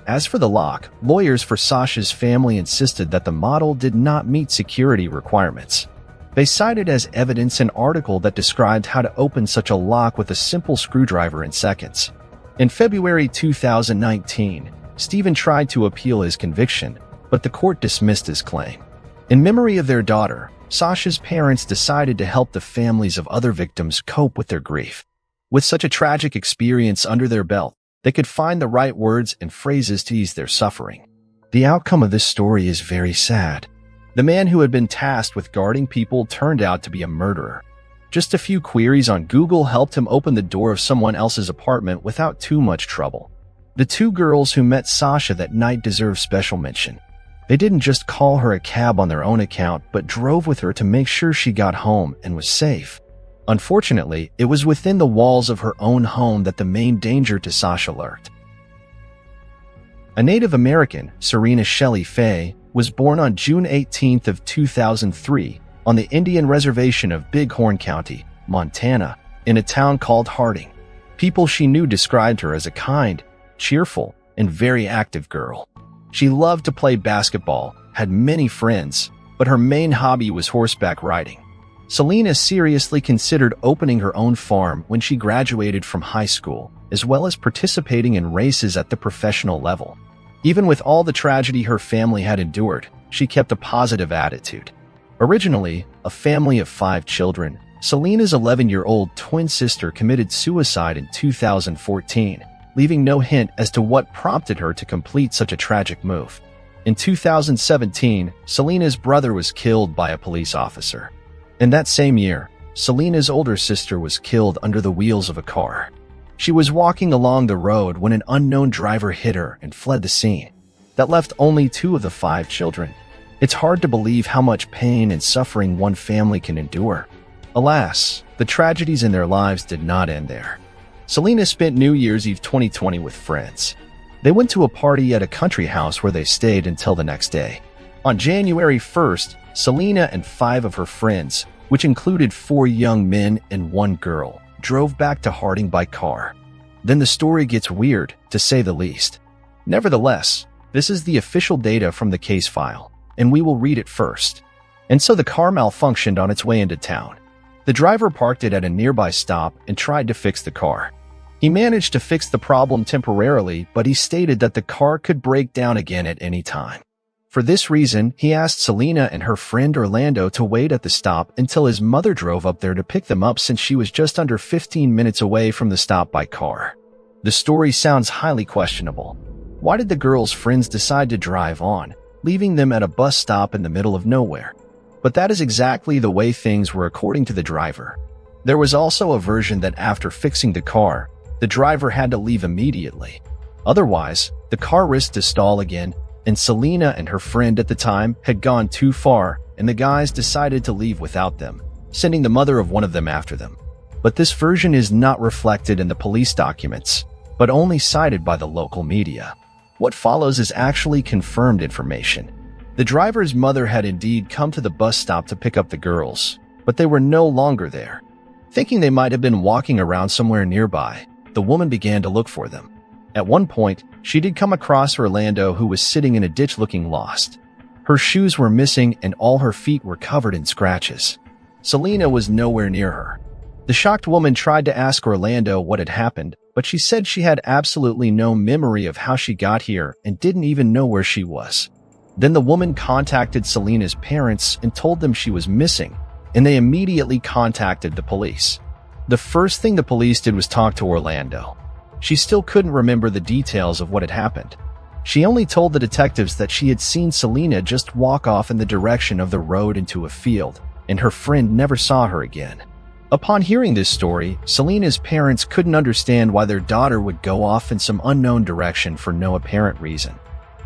As for the lock, lawyers for Sasha's family insisted that the model did not meet security requirements. They cited as evidence an article that described how to open such a lock with a simple screwdriver in seconds. In February 2019, Stephen tried to appeal his conviction, but the court dismissed his claim. In memory of their daughter, Sasha's parents decided to help the families of other victims cope with their grief. With such a tragic experience under their belt, they could find the right words and phrases to ease their suffering. The outcome of this story is very sad. The man who had been tasked with guarding people turned out to be a murderer. Just a few queries on Google helped him open the door of someone else's apartment without too much trouble. The two girls who met Sasha that night deserve special mention. They didn't just call her a cab on their own account, but drove with her to make sure she got home and was safe. Unfortunately, it was within the walls of her own home that the main danger to Sasha lurked. A Native American, Serena Shelley Fay, was born on June 18 of 2003 on the Indian reservation of Bighorn County, Montana, in a town called Harding. People she knew described her as a kind, cheerful, and very active girl. She loved to play basketball, had many friends, but her main hobby was horseback riding. Selena seriously considered opening her own farm when she graduated from high school, as well as participating in races at the professional level. Even with all the tragedy her family had endured, she kept a positive attitude. Originally a family of 5 children, Selena's 11-year-old twin sister committed suicide in 2014, leaving no hint as to what prompted her to complete such a tragic move. In 2017, Selena's brother was killed by a police officer. In that same year, Selena's older sister was killed under the wheels of a car. She was walking along the road when an unknown driver hit her and fled the scene. That left only 2 of the 5 children. It's hard to believe how much pain and suffering one family can endure. Alas, the tragedies in their lives did not end there. Selena spent New Year's Eve 2020 with friends. They went to a party at a country house where they stayed until the next day. On January 1st, Selena and 5 of her friends, which included 4 young men and 1 girl, drove back to Harding by car. Then the story gets weird, to say the least. Nevertheless, this is the official data from the case file, and we will read it first. And so the car malfunctioned on its way into town. The driver parked it at a nearby stop and tried to fix the car. He managed to fix the problem temporarily, but he stated that the car could break down again at any time. For this reason, he asked Selena and her friend Orlando to wait at the stop until his mother drove up there to pick them up, since she was just under 15 minutes away from the stop by car. The story sounds highly questionable. Why did the girls' friends decide to drive on, leaving them at a bus stop in the middle of nowhere? But that is exactly the way things were according to the driver. There was also a version that after fixing the car, the driver had to leave immediately. Otherwise, the car risked to stall again, and Selena and her friend at the time had gone too far, and the guys decided to leave without them, sending the mother of one of them after them. But this version is not reflected in the police documents, but only cited by the local media. What follows is actually confirmed information. The driver's mother had indeed come to the bus stop to pick up the girls, but they were no longer there. Thinking they might have been walking around somewhere nearby, the woman began to look for them. At one point, she did come across Orlando, who was sitting in a ditch looking lost. Her shoes were missing and all her feet were covered in scratches. Selena was nowhere near her. The shocked woman tried to ask Orlando what had happened, but she said she had absolutely no memory of how she got here and didn't even know where she was. Then the woman contacted Selena's parents and told them she was missing, and they immediately contacted the police. The first thing the police did was talk to Orlando. She still couldn't remember the details of what had happened. She only told the detectives that she had seen Selena just walk off in the direction of the road into a field, and her friend never saw her again. Upon hearing this story, Selena's parents couldn't understand why their daughter would go off in some unknown direction for no apparent reason.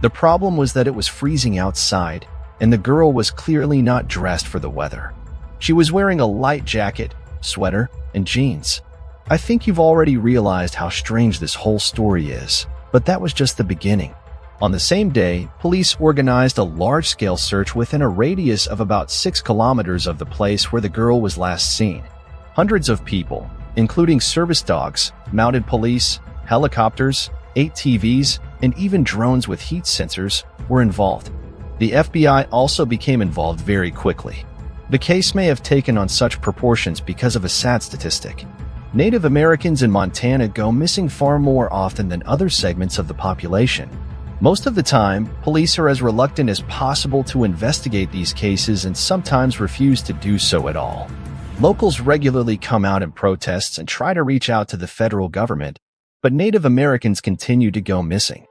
The problem was that it was freezing outside, and the girl was clearly not dressed for the weather. She was wearing a light jacket, sweater, and jeans. I think you've already realized how strange this whole story is, but that was just the beginning. On the same day, police organized a large-scale search within a radius of about 6 kilometers of the place where the girl was last seen. Hundreds of people, including service dogs, mounted police, helicopters, ATVs, and even drones with heat sensors, were involved. The FBI also became involved very quickly. The case may have taken on such proportions because of a sad statistic. Native Americans in Montana go missing far more often than other segments of the population. Most of the time, police are as reluctant as possible to investigate these cases and sometimes refuse to do so at all. Locals regularly come out in protests and try to reach out to the federal government, but Native Americans continue to go missing.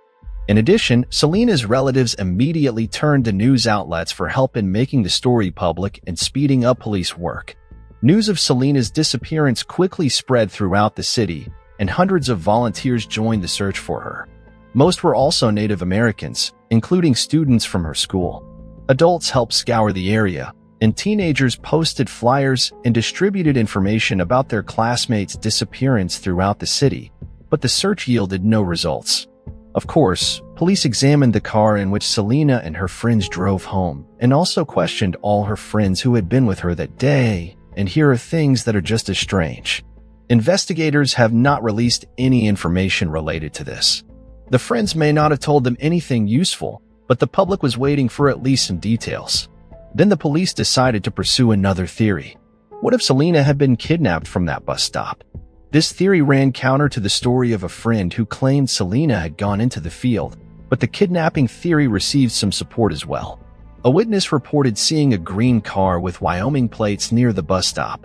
In addition, Selena's relatives immediately turned to news outlets for help in making the story public and speeding up police work. News of Selena's disappearance quickly spread throughout the city, and hundreds of volunteers joined the search for her. Most were also Native Americans, including students from her school. Adults helped scour the area, and teenagers posted flyers and distributed information about their classmates' disappearance throughout the city, but the search yielded no results. Of course, police examined the car in which Selena and her friends drove home, and also questioned all her friends who had been with her that day, and here are things that are just as strange. Investigators have not released any information related to this. The friends may not have told them anything useful, but the public was waiting for at least some details. Then the police decided to pursue another theory. What if Selena had been kidnapped from that bus stop? This theory ran counter to the story of a friend who claimed Selena had gone into the field, but the kidnapping theory received some support as well. A witness reported seeing a green car with Wyoming plates near the bus stop.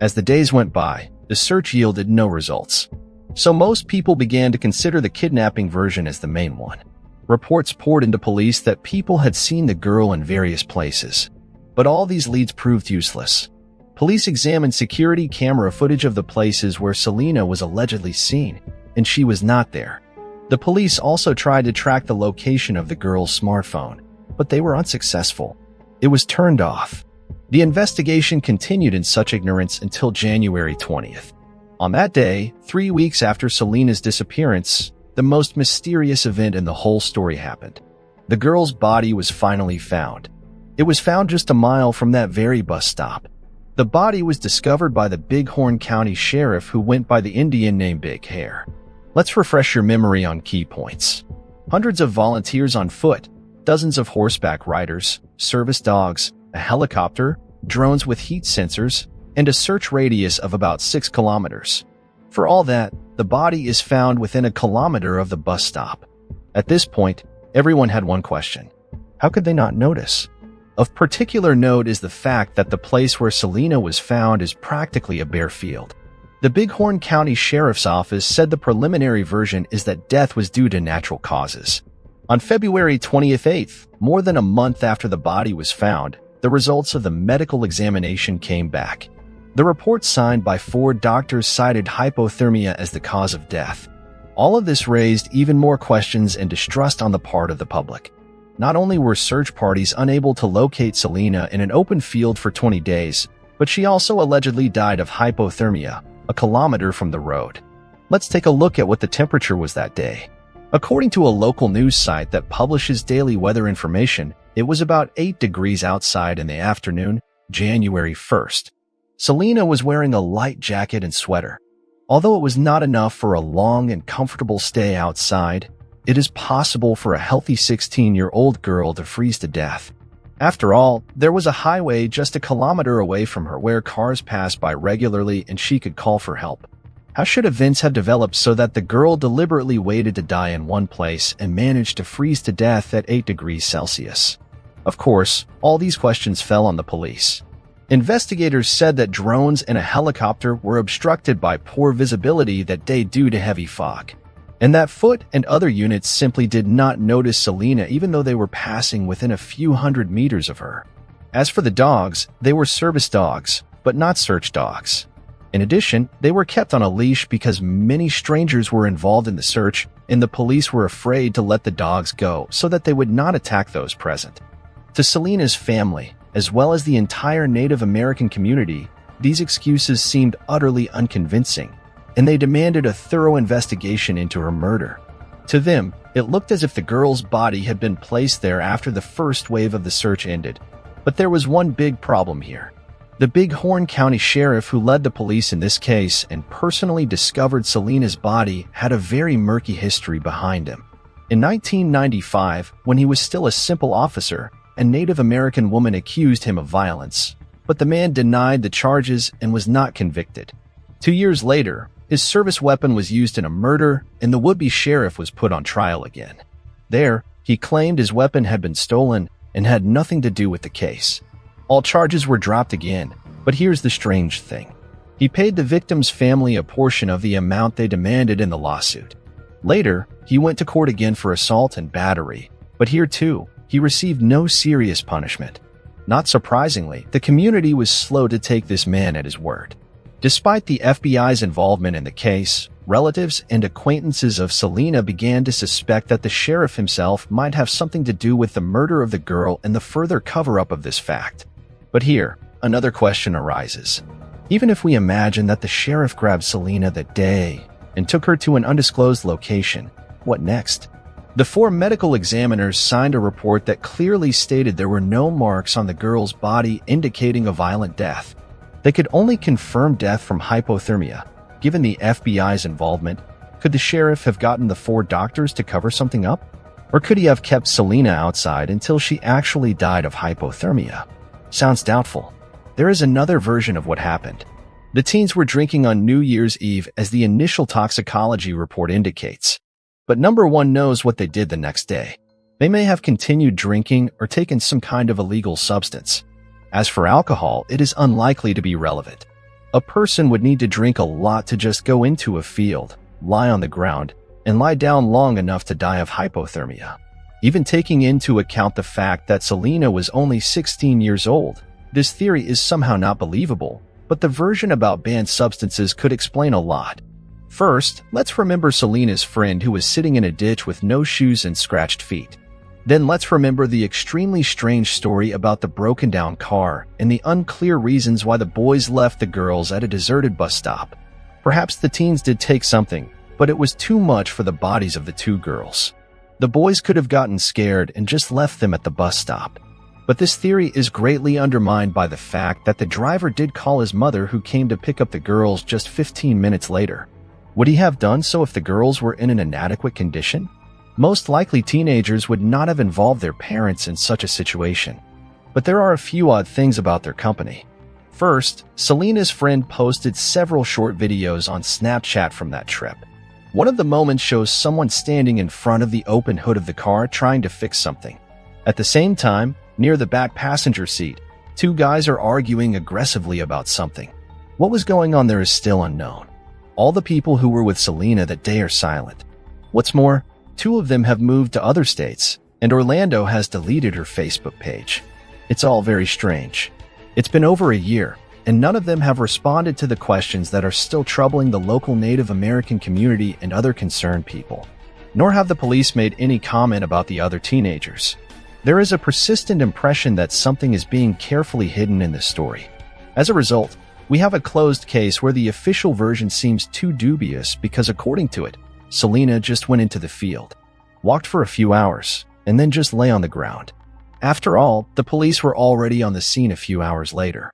As the days went by, the search yielded no results. So most people began to consider the kidnapping version as the main one. Reports poured into police that people had seen the girl in various places. But all these leads proved useless. Police examined security camera footage of the places where Selena was allegedly seen, and she was not there. The police also tried to track the location of the girl's smartphone, but they were unsuccessful. It was turned off. The investigation continued in such ignorance until January 20th. On that day, 3 weeks after Selena's disappearance, the most mysterious event in the whole story happened. The girl's body was finally found. It was found just a mile from that very bus stop. The body was discovered by the Bighorn County Sheriff who went by the Indian name Big Hair. Let's refresh your memory on key points. Hundreds of volunteers on foot, dozens of horseback riders, service dogs, a helicopter, drones with heat sensors, and a search radius of about 6 kilometers. For all that, the body is found within a kilometer of the bus stop. At this point, everyone had one question. How could they not notice? Of particular note is the fact that the place where Selena was found is practically a bare field. The Bighorn County Sheriff's Office said the preliminary version is that death was due to natural causes. On February 28th, more than a month after the body was found, the results of the medical examination came back. The report signed by 4 doctors cited hypothermia as the cause of death. All of this raised even more questions and distrust on the part of the public. Not only were search parties unable to locate Selena in an open field for 20 days, but she also allegedly died of hypothermia, a kilometer from the road. Let's take a look at what the temperature was that day. According to a local news site that publishes daily weather information, it was about 8 degrees outside in the afternoon, January 1st. Selena was wearing a light jacket and sweater. Although it was not enough for a long and comfortable stay outside, it is possible for a healthy 16-year-old girl to freeze to death. After all, there was a highway just a kilometer away from her where cars passed by regularly and she could call for help. How should events have developed so that the girl deliberately waited to die in one place and managed to freeze to death at 8 degrees Celsius? Of course, all these questions fell on the police. Investigators said that drones and a helicopter were obstructed by poor visibility that day due to heavy fog. And that Foot and other units simply did not notice Selena even though they were passing within a few hundred meters of her. As for the dogs, they were service dogs, but not search dogs. In addition, they were kept on a leash because many strangers were involved in the search, and the police were afraid to let the dogs go so that they would not attack those present. To Selena's family, as well as the entire Native American community, these excuses seemed utterly unconvincing, and they demanded a thorough investigation into her murder. To them, it looked as if the girl's body had been placed there after the first wave of the search ended. But there was one big problem here. The Big Horn County Sheriff who led the police in this case and personally discovered Selena's body had a very murky history behind him. In 1995, when he was still a simple officer, a Native American woman accused him of violence, but the man denied the charges and was not convicted. 2 years later, his service weapon was used in a murder, and the would-be sheriff was put on trial again. There, he claimed his weapon had been stolen and had nothing to do with the case. All charges were dropped again, but here's the strange thing. He paid the victim's family a portion of the amount they demanded in the lawsuit. Later, he went to court again for assault and battery, but here too, he received no serious punishment. Not surprisingly, the community was slow to take this man at his word. Despite the FBI's involvement in the case, relatives and acquaintances of Selena began to suspect that the sheriff himself might have something to do with the murder of the girl and the further cover-up of this fact. But here, another question arises. Even if we imagine that the sheriff grabbed Selena that day and took her to an undisclosed location, what next? The 4 medical examiners signed a report that clearly stated there were no marks on the girl's body indicating a violent death. They could only confirm death from hypothermia. Given the FBI's involvement, could the sheriff have gotten the 4 doctors to cover something up? Or could he have kept Selena outside until she actually died of hypothermia? Sounds doubtful. There is another version of what happened. The teens were drinking on New Year's Eve as the initial toxicology report indicates. But number 1 knows what they did the next day. They may have continued drinking or taken some kind of illegal substance. As for alcohol, it is unlikely to be relevant. A person would need to drink a lot to just go into a field, lie on the ground, and lie down long enough to die of hypothermia. Even taking into account the fact that Selena was only 16 years old, this theory is somehow not believable, but the version about banned substances could explain a lot. First, let's remember Selena's friend who was sitting in a ditch with no shoes and scratched feet. Then let's remember the extremely strange story about the broken-down car and the unclear reasons why the boys left the girls at a deserted bus stop. Perhaps the teens did take something, but it was too much for the bodies of the 2 girls. The boys could have gotten scared and just left them at the bus stop. But this theory is greatly undermined by the fact that the driver did call his mother who came to pick up the girls just 15 minutes later. Would he have done so if the girls were in an inadequate condition? Most likely teenagers would not have involved their parents in such a situation. But there are a few odd things about their company. First, Selena's friend posted several short videos on Snapchat from that trip. One of the moments shows someone standing in front of the open hood of the car trying to fix something. At the same time, near the back passenger seat, 2 guys are arguing aggressively about something. What was going on there is still unknown. All the people who were with Selena that day are silent. What's more, 2 of them have moved to other states, and Orlando has deleted her Facebook page. It's all very strange. It's been over a year, and none of them have responded to the questions that are still troubling the local Native American community and other concerned people. Nor have the police made any comment about the other teenagers. There is a persistent impression that something is being carefully hidden in this story. As a result, we have a closed case where the official version seems too dubious because according to it, Selena just went into the field, walked for a few hours, and then just lay on the ground. After all, the police were already on the scene a few hours later.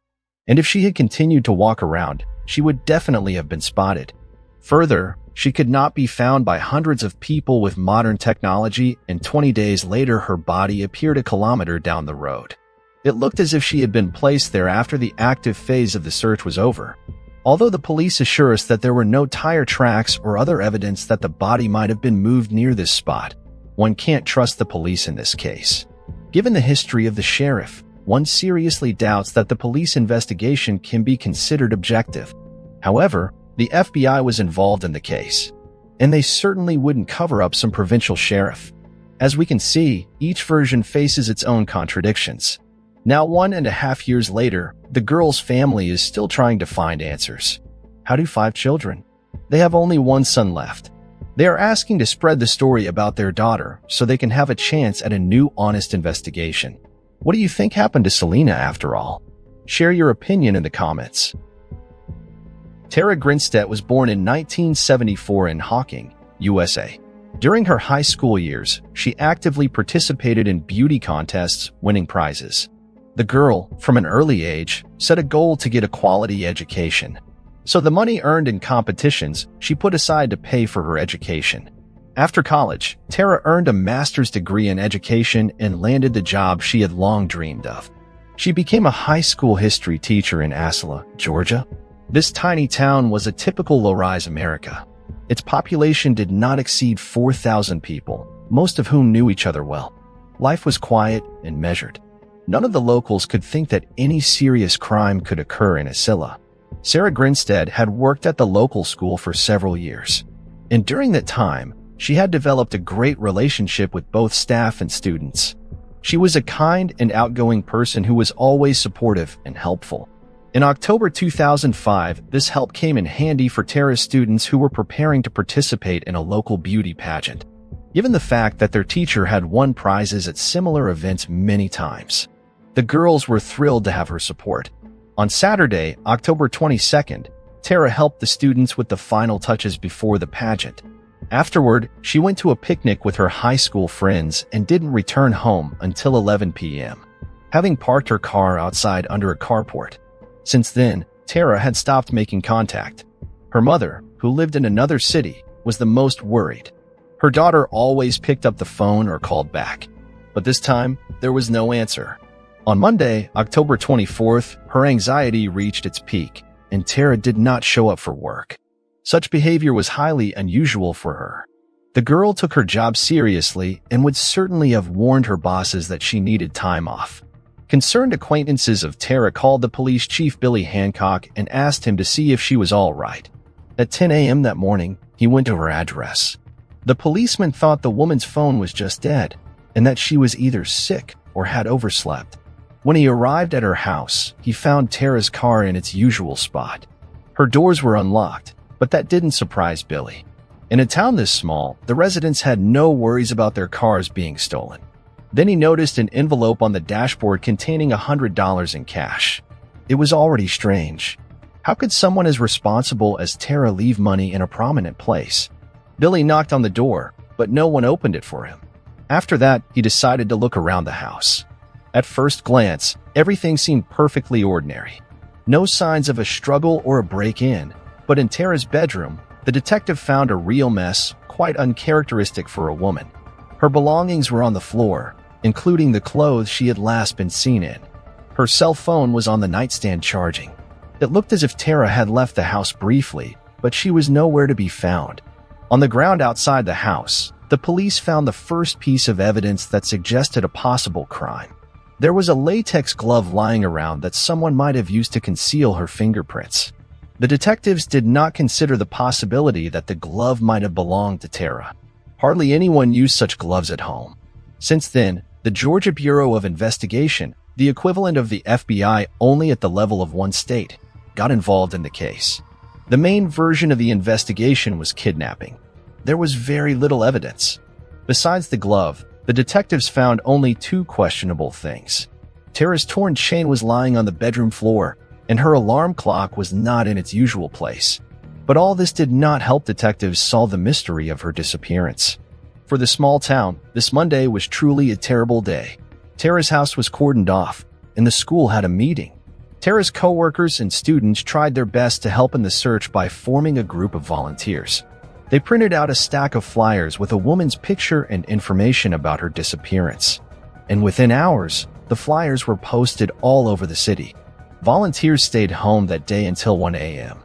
And if she had continued to walk around, she would definitely have been spotted. Further, she could not be found by hundreds of people with modern technology, and 20 days later her body appeared a kilometer down the road. It looked as if she had been placed there after the active phase of the search was over. Although the police assure us that there were no tire tracks or other evidence that the body might have been moved near this spot, one can't trust the police in this case. Given the history of the sheriff, one seriously doubts that the police investigation can be considered objective. However, the FBI was involved in the case, and they certainly wouldn't cover up some provincial sheriff. As we can see, each version faces its own contradictions. Now 1.5 years later, the girl's family is still trying to find answers. How do 5 children? They have only one son left. They are asking to spread the story about their daughter so they can have a chance at a new honest investigation. What do you think happened to Selena after all? Share your opinion in the comments. Tara Grinstead was born in 1974 in Hawking, USA. During her high school years, she actively participated in beauty contests, winning prizes. The girl, from an early age, set a goal to get a quality education. So the money earned in competitions, she put aside to pay for her education. After college, Tara earned a master's degree in education and landed the job she had long dreamed of. She became a high school history teacher in Istal, Georgia. This tiny town was a typical low-rise America. Its population did not exceed 4,000 people, most of whom knew each other well. Life was quiet and measured. None of the locals could think that any serious crime could occur in Istal. Tara Grinstead had worked at the local school for several years, and during that time, she had developed a great relationship with both staff and students. She was a kind and outgoing person who was always supportive and helpful. In October 2005, this help came in handy for Tara's students who were preparing to participate in a local beauty pageant. Given the fact that their teacher had won prizes at similar events many times, the girls were thrilled to have her support. On Saturday, October 22nd, Tara helped the students with the final touches before the pageant. Afterward, she went to a picnic with her high school friends and didn't return home until 11 p.m., having parked her car outside under a carport. Since then, Tara had stopped making contact. Her mother, who lived in another city, was the most worried. Her daughter always picked up the phone or called back, but this time, there was no answer. On Monday, October 24th, her anxiety reached its peak, and Tara did not show up for work. Such behavior was highly unusual for her. The girl took her job seriously and would certainly have warned her bosses that she needed time off. Concerned acquaintances of Tara called the police chief Billy Hancock and asked him to see if she was all right. At 10 a.m. that morning, he went to her address. The policeman thought the woman's phone was just dead and that she was either sick or had overslept. When he arrived at her house, he found Tara's car in its usual spot. Her doors were unlocked, but that didn't surprise Billy. In a town this small, the residents had no worries about their cars being stolen. Then he noticed an envelope on the dashboard containing $100 in cash. It was already strange. How could someone as responsible as Tara leave money in a prominent place? Billy knocked on the door, but no one opened it for him. After that, he decided to look around the house. At first glance, everything seemed perfectly ordinary. No signs of a struggle or a break-in, but in Tara's bedroom, the detective found a real mess, quite uncharacteristic for a woman. Her belongings were on the floor, including the clothes she had last been seen in. Her cell phone was on the nightstand charging. It looked as if Tara had left the house briefly, but she was nowhere to be found. On the ground outside the house, the police found the first piece of evidence that suggested a possible crime. There was a latex glove lying around that someone might have used to conceal her fingerprints. The detectives did not consider the possibility that the glove might have belonged to Tara. Hardly anyone used such gloves at home. Since then, the Georgia Bureau of Investigation, the equivalent of the FBI only at the level of one state, got involved in the case. The main version of the investigation was kidnapping. There was very little evidence. Besides the glove, the detectives found only 2 questionable things. Tara's torn chain was lying on the bedroom floor, and her alarm clock was not in its usual place. But all this did not help detectives solve the mystery of her disappearance. For the small town, this Monday was truly a terrible day. Tara's house was cordoned off, and the school had a meeting. Tara's co-workers and students tried their best to help in the search by forming a group of volunteers. They printed out a stack of flyers with a woman's picture and information about her disappearance. And within hours, the flyers were posted all over the city. Volunteers stayed home that day until 1 a.m.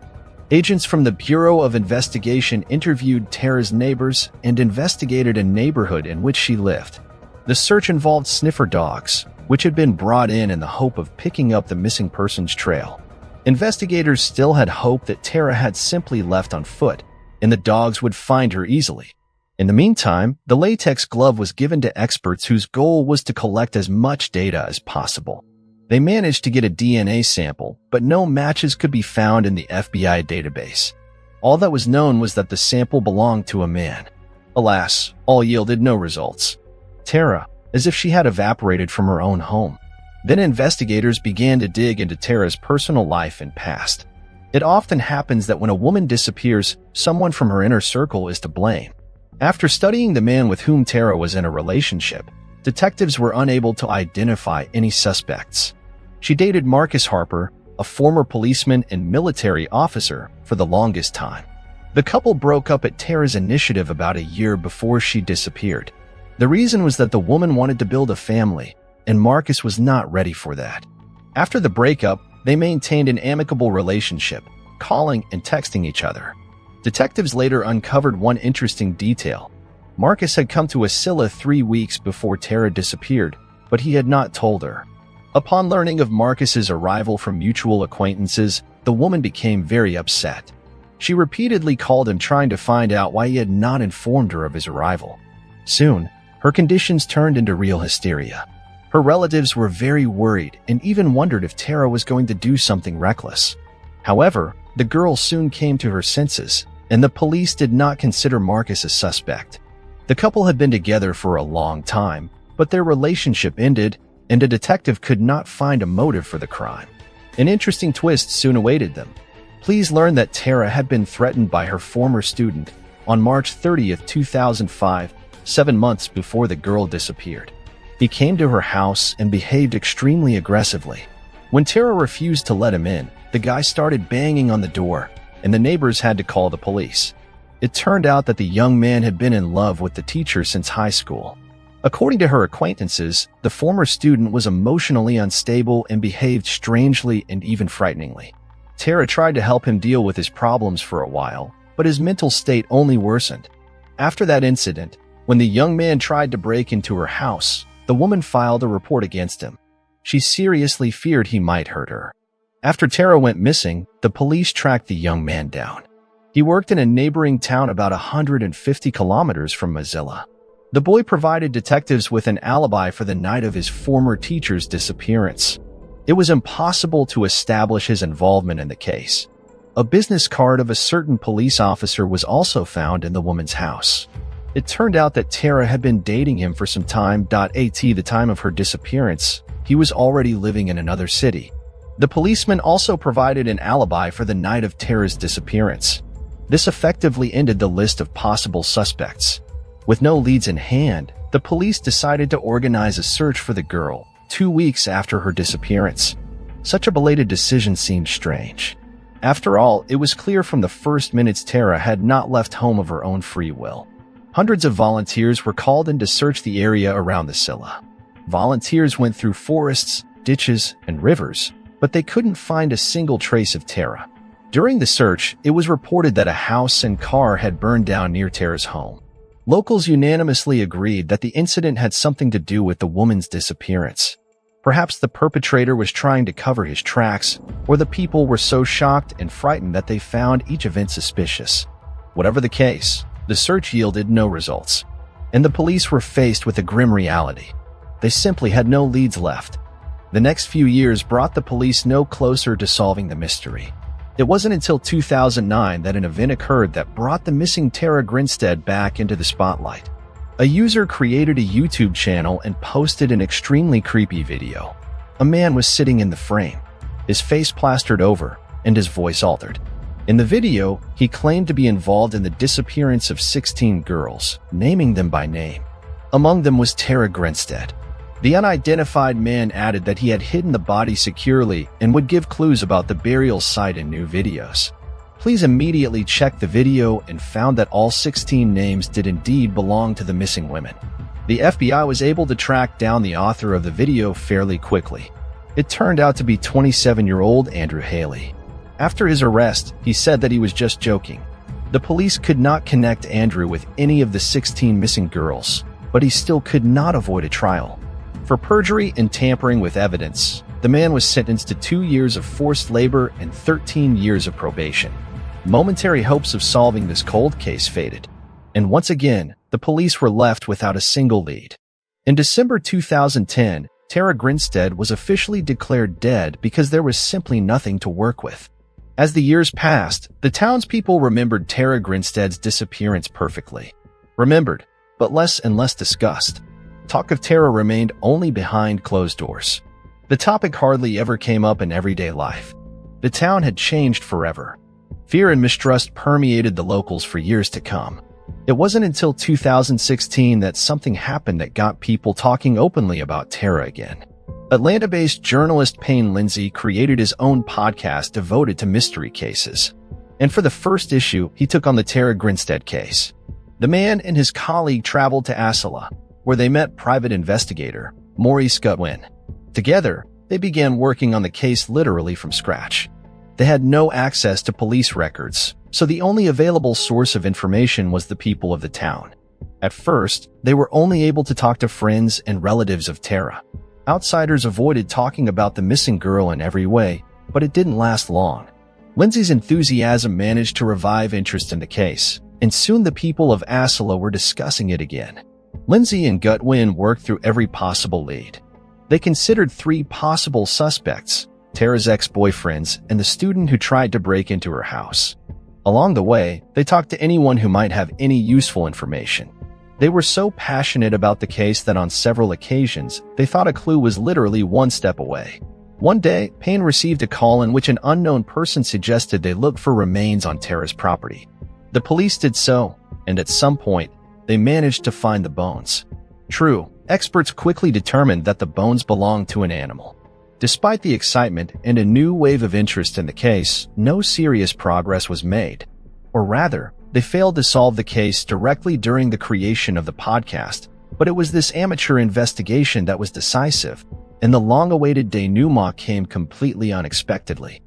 Agents from the Bureau of Investigation interviewed Tara's neighbors and investigated a neighborhood in which she lived. The search involved sniffer dogs, which had been brought in the hope of picking up the missing persons trail. Investigators still had hope that Tara had simply left on foot, and the dogs would find her easily. In the meantime, the latex glove was given to experts whose goal was to collect as much data as possible. They managed to get a DNA sample, but no matches could be found in the FBI database. All that was known was that the sample belonged to a man. Alas, all yielded no results. Tara, as if she had evaporated from her own home. Then investigators began to dig into Tara's personal life and past. It often happens that when a woman disappears, someone from her inner circle is to blame. After studying the man with whom Tara was in a relationship, detectives were unable to identify any suspects. She dated Marcus Harper, a former policeman and military officer, for the longest time. The couple broke up at Tara's initiative about a year before she disappeared. The reason was that the woman wanted to build a family, and Marcus was not ready for that. After the breakup, they maintained an amicable relationship, calling and texting each other. Detectives later uncovered one interesting detail. Marcus had come to Istal 3 weeks before Tara disappeared, but he had not told her. Upon learning of Marcus's arrival from mutual acquaintances, the woman became very upset. She repeatedly called him trying to find out why he had not informed her of his arrival. Soon, her conditions turned into real hysteria. Her relatives were very worried and even wondered if Tara was going to do something reckless. However, the girl soon came to her senses, and the police did not consider Marcus a suspect. The couple had been together for a long time, but their relationship ended, and a detective could not find a motive for the crime. An interesting twist soon awaited them. Please learn that Tara had been threatened by her former student on March 30, 2005, 7 months before the girl disappeared. He came to her house and behaved extremely aggressively. When Tara refused to let him in, the guy started banging on the door, and the neighbors had to call the police. It turned out that the young man had been in love with the teacher since high school. According to her acquaintances, the former student was emotionally unstable and behaved strangely and even frighteningly. Tara tried to help him deal with his problems for a while, but his mental state only worsened. After that incident, when the young man tried to break into her house, the woman filed a report against him. She seriously feared he might hurt her. After Tara went missing, the police tracked the young man down. He worked in a neighboring town about 150 kilometers from Mozilla. The boy provided detectives with an alibi for the night of his former teacher's disappearance. It was impossible to establish his involvement in the case. A business card of a certain police officer was also found in the woman's house. It turned out that Tara had been dating him for some time. At the time of her disappearance, he was already living in another city. The policeman also provided an alibi for the night of Tara's disappearance. This effectively ended the list of possible suspects. With no leads in hand, the police decided to organize a search for the girl 2 weeks after her disappearance. Such a belated decision seemed strange. After all, it was clear from the first minutes Tara had not left home of her own free will. Hundreds of volunteers were called in to search the area around the Scylla. Volunteers went through forests, ditches, and rivers, but they couldn't find a single trace of Tara. During the search, it was reported that a house and car had burned down near Tara's home. Locals unanimously agreed that the incident had something to do with the woman's disappearance. Perhaps the perpetrator was trying to cover his tracks, or the people were so shocked and frightened that they found each event suspicious. Whatever the case, the search yielded no results, and the police were faced with a grim reality. They simply had no leads left. The next few years brought the police no closer to solving the mystery. It wasn't until 2009 that an event occurred that brought the missing Tara Grinstead back into the spotlight. A user created a YouTube channel and posted an extremely creepy video. A man was sitting in the frame, his face plastered over, and his voice altered. In the video, he claimed to be involved in the disappearance of 16 girls, naming them by name. Among them was Tara Grinstead. The unidentified man added that he had hidden the body securely and would give clues about the burial site in new videos. Police immediately checked the video and found that all 16 names did indeed belong to the missing women. The FBI was able to track down the author of the video fairly quickly. It turned out to be 27-year-old Andrew Haley. After his arrest, he said that he was just joking. The police could not connect Andrew with any of the 16 missing girls, but he still could not avoid a trial. For perjury and tampering with evidence, the man was sentenced to 2 years of forced labor and 13 years of probation. Momentary hopes of solving this cold case faded, and once again, the police were left without a single lead. In December 2010, Tara Grinstead was officially declared dead because there was simply nothing to work with. As the years passed, the townspeople remembered Tara Grinstead's disappearance perfectly. Remembered, but less and less discussed. Talk of Tara remained only behind closed doors. The topic hardly ever came up in everyday life. The town had changed forever. Fear and mistrust permeated the locals for years to come. It wasn't until 2016 that something happened that got people talking openly about Tara again. Atlanta-based journalist Payne Lindsay created his own podcast devoted to mystery cases. And for the first issue, he took on the Tara Grinstead case. The man and his colleague traveled to Istal, where they met private investigator Maurice Gutwin. Together, they began working on the case literally from scratch. They had no access to police records, so the only available source of information was the people of the town. At first, they were only able to talk to friends and relatives of Tara. Outsiders avoided talking about the missing girl in every way, but it didn't last long. Lindsay's enthusiasm managed to revive interest in the case, and soon the people of Istal were discussing it again. Lindsay and Gutwin worked through every possible lead. They considered 3 possible suspects: Tara's ex-boyfriends and the student who tried to break into her house. Along the way, they talked to anyone who might have any useful information. They were so passionate about the case that on several occasions, they thought a clue was literally one step away. One day, Payne received a call in which an unknown person suggested they look for remains on Tara's property. The police did so, and at some point, they managed to find the bones. True, experts quickly determined that the bones belonged to an animal. Despite the excitement and a new wave of interest in the case, no serious progress was made. Or rather, they failed to solve the case directly during the creation of the podcast, but it was this amateur investigation that was decisive, and the long-awaited denouement came completely unexpectedly.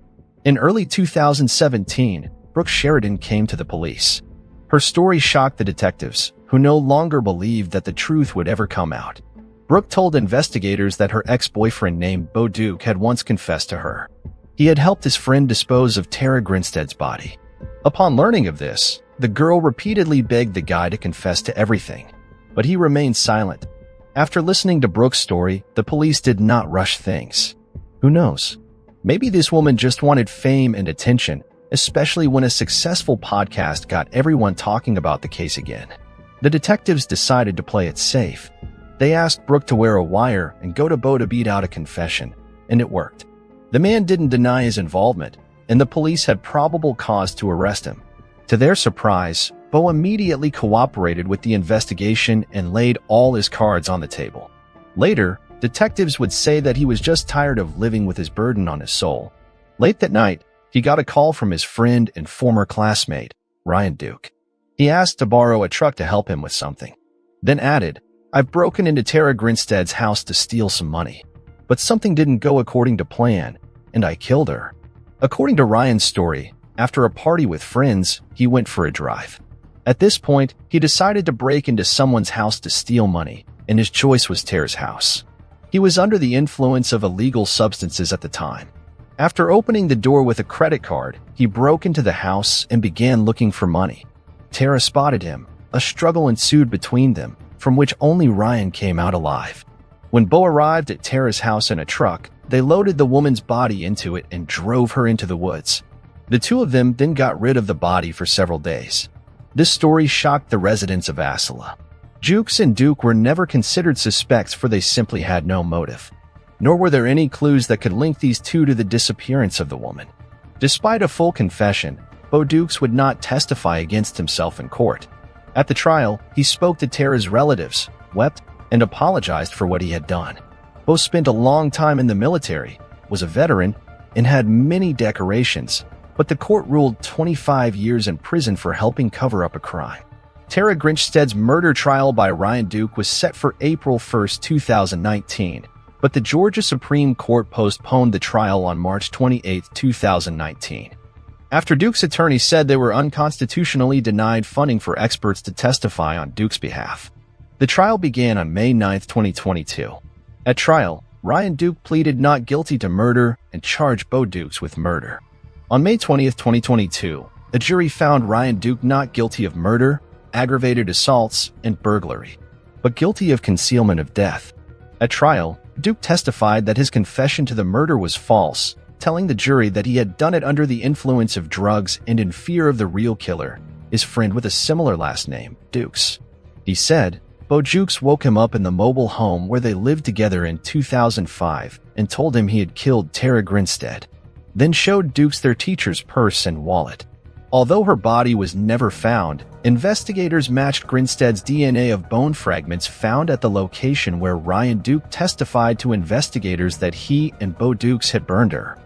In early 2017, Brooke Sheridan came to the police. Her story shocked the detectives, who no longer believed that the truth would ever come out. Brooke told investigators that her ex-boyfriend named Bo Duke had once confessed to her. He had helped his friend dispose of Tara Grinstead's body. Upon learning of this, the girl repeatedly begged the guy to confess to everything, but he remained silent. After listening to Brooke's story, the police did not rush things. Who knows? Maybe this woman just wanted fame and attention, especially when a successful podcast got everyone talking about the case again. The detectives decided to play it safe. They asked Brooke to wear a wire and go to Bo to beat out a confession, and it worked. The man didn't deny his involvement, and the police had probable cause to arrest him. To their surprise, Bo immediately cooperated with the investigation and laid all his cards on the table. Later, detectives would say that he was just tired of living with his burden on his soul. Late that night, he got a call from his friend and former classmate, Ryan Duke. He asked to borrow a truck to help him with something, then added, "I've broken into Tara Grinstead's house to steal some money, but something didn't go according to plan, and I killed her." According to Ryan's story, after a party with friends, he went for a drive. At this point, he decided to break into someone's house to steal money, and his choice was Tara's house. He was under the influence of illegal substances at the time. After opening the door with a credit card, he broke into the house and began looking for money. Tara spotted him. A struggle ensued between them, from which only Ryan came out alive. When Bo arrived at Tara's house in a truck, they loaded the woman's body into it and drove her into the woods. The two of them then got rid of the body for several days. This story shocked the residents of Istal. Jukes and Duke were never considered suspects, for they simply had no motive. Nor were there any clues that could link these two to the disappearance of the woman. Despite a full confession, Bo Dukes would not testify against himself in court. At the trial, he spoke to Tara's relatives, wept, and apologized for what he had done. Bo spent a long time in the military, was a veteran, and had many decorations, but the court ruled 25 years in prison for helping cover up a crime. Tara Grinstead's murder trial by Ryan Duke was set for April 1, 2019, but the Georgia Supreme Court postponed the trial on March 28, 2019. After Duke's attorney said they were unconstitutionally denied funding for experts to testify on Duke's behalf. The trial began on May 9, 2022. At trial, Ryan Duke pleaded not guilty to murder and charged Bo Dukes with murder. On May 20, 2022, a jury found Ryan Duke not guilty of murder, aggravated assaults, and burglary, but guilty of concealment of death. At trial, Duke testified that his confession to the murder was false, telling the jury that he had done it under the influence of drugs and in fear of the real killer, his friend with a similar last name, Dukes. He said, Bo Dukes woke him up in the mobile home where they lived together in 2005 and told him he had killed Tara Grinstead, then showed Dukes their teacher's purse and wallet. Although her body was never found, investigators matched Grinstead's DNA of bone fragments found at the location where Ryan Duke testified to investigators that he and Bo Dukes had burned her.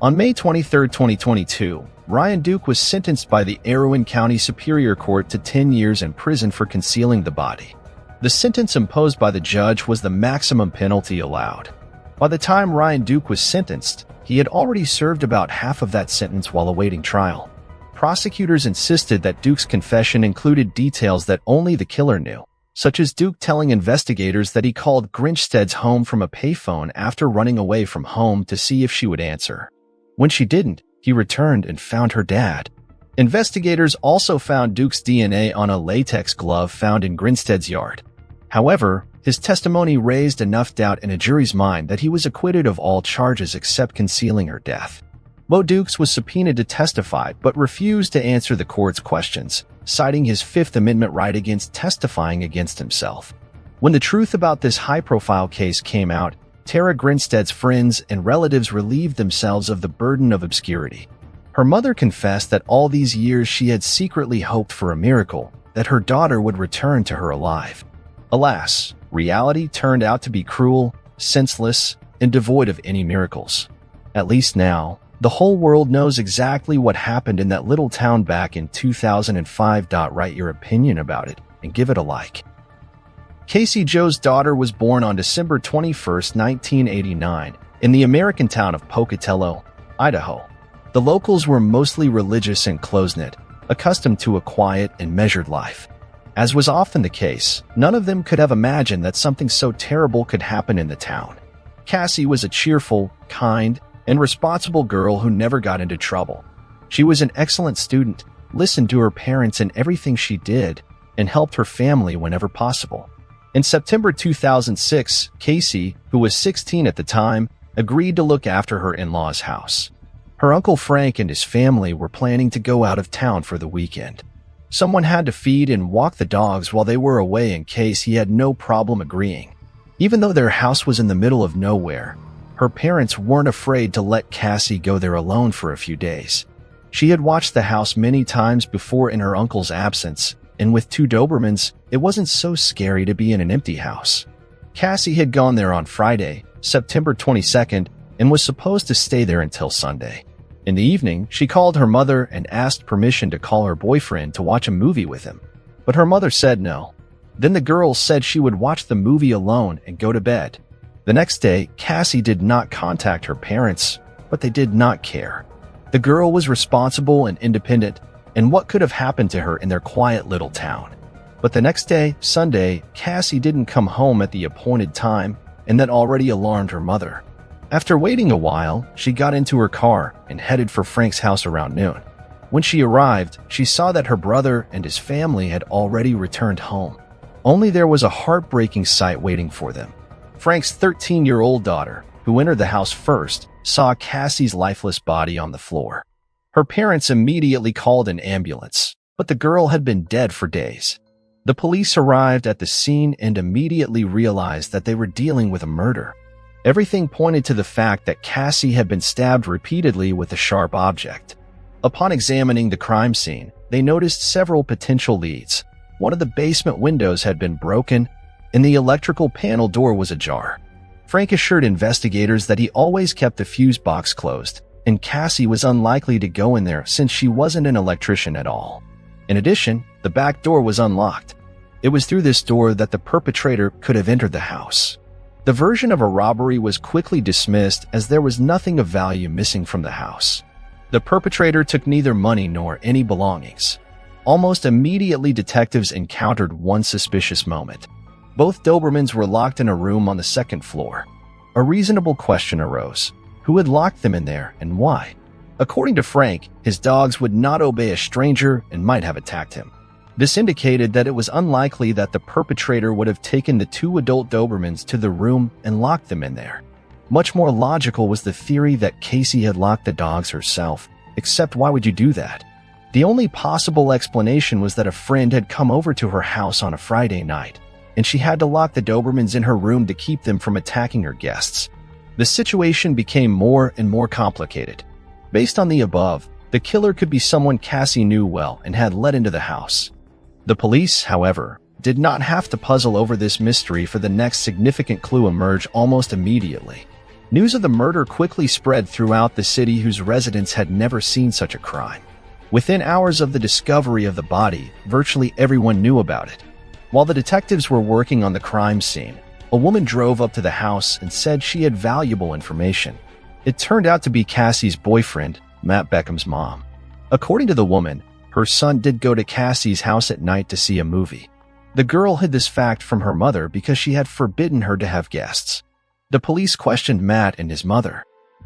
On May 23, 2022, Ryan Duke was sentenced by the Erwin County Superior Court to 10 years in prison for concealing the body. The sentence imposed by the judge was the maximum penalty allowed. By the time Ryan Duke was sentenced, he had already served about half of that sentence while awaiting trial. Prosecutors insisted that Duke's confession included details that only the killer knew, such as Duke telling investigators that he called Grinstead's home from a payphone after running away from home to see if she would answer. When she didn't, he returned and found her dad. Investigators also found Duke's DNA on a latex glove found in Grinstead's yard. However, his testimony raised enough doubt in a jury's mind that he was acquitted of all charges except concealing her death. Bo Dukes was subpoenaed to testify but refused to answer the court's questions, citing his Fifth Amendment right against testifying against himself. When the truth about this high-profile case came out, Tara Grinstead's friends and relatives relieved themselves of the burden of obscurity. Her mother confessed that all these years she had secretly hoped for a miracle, that her daughter would return to her alive. Alas, reality turned out to be cruel, senseless, and devoid of any miracles. At least now, the whole world knows exactly what happened in that little town back in 2005. Write your opinion about it and give it a like. Cassie Jo's daughter was born on December 21, 1989, in the American town of Pocatello, Idaho. The locals were mostly religious and close-knit, accustomed to a quiet and measured life. As was often the case, none of them could have imagined that something so terrible could happen in the town. Cassie was a cheerful, kind, and responsible girl who never got into trouble. She was an excellent student, listened to her parents in everything she did, and helped her family whenever possible. In September 2006, Cassie, who was 16 at the time, agreed to look after her in-laws' house. Her Uncle Frank and his family were planning to go out of town for the weekend. Someone had to feed and walk the dogs while they were away, and Cassie had no problem agreeing. Even though their house was in the middle of nowhere, her parents weren't afraid to let Cassie go there alone for a few days. She had watched the house many times before in her uncle's absence, and with two Dobermans, it wasn't so scary to be in an empty house. Cassie had gone there on Friday, September 22nd, and was supposed to stay there until Sunday. In the evening, she called her mother and asked permission to call her boyfriend to watch a movie with him, but her mother said no. Then the girl said she would watch the movie alone and go to bed. The next day, Cassie did not contact her parents, but they did not care. The girl was responsible and independent, and what could have happened to her in their quiet little town? But the next day, Sunday, Cassie didn't come home at the appointed time, and that already alarmed her mother. After waiting a while, she got into her car and headed for Frank's house around noon. When she arrived, she saw that her brother and his family had already returned home. Only there was a heartbreaking sight waiting for them. Frank's 13-year-old daughter, who entered the house first, saw Cassie's lifeless body on the floor. Her parents immediately called an ambulance, but the girl had been dead for days. The police arrived at the scene and immediately realized that they were dealing with a murder. Everything pointed to the fact that Cassie had been stabbed repeatedly with a sharp object. Upon examining the crime scene, they noticed several potential leads. One of the basement windows had been broken, and the electrical panel door was ajar. Frank assured investigators that he always kept the fuse box closed, and Cassie was unlikely to go in there since she wasn't an electrician at all. In addition, the back door was unlocked. It was through this door that the perpetrator could have entered the house. The version of a robbery was quickly dismissed as there was nothing of value missing from the house. The perpetrator took neither money nor any belongings. Almost immediately, detectives encountered one suspicious moment. Both Dobermans were locked in a room on the second floor. A reasonable question arose. Who had locked them in there and why? According to Frank, his dogs would not obey a stranger and might have attacked him. This indicated that it was unlikely that the perpetrator would have taken the two adult Dobermans to the room and locked them in there. Much more logical was the theory that Casey had locked the dogs herself, except why would you do that? The only possible explanation was that a friend had come over to her house on a Friday night, and she had to lock the Dobermans in her room to keep them from attacking her guests. The situation became more and more complicated. Based on the above, the killer could be someone Cassie knew well and had let into the house. The police, however, did not have to puzzle over this mystery, for the next significant clue emerged almost immediately. News of the murder quickly spread throughout the city, whose residents had never seen such a crime. Within hours of the discovery of the body, virtually everyone knew about it. While the detectives were working on the crime scene, a woman drove up to the house and said she had valuable information. It turned out to be Cassie's boyfriend, Matt Beckham's mom. According to the woman, her son did go to Cassie's house at night to see a movie. The girl hid this fact from her mother because she had forbidden her to have guests. The police questioned Matt and his mother.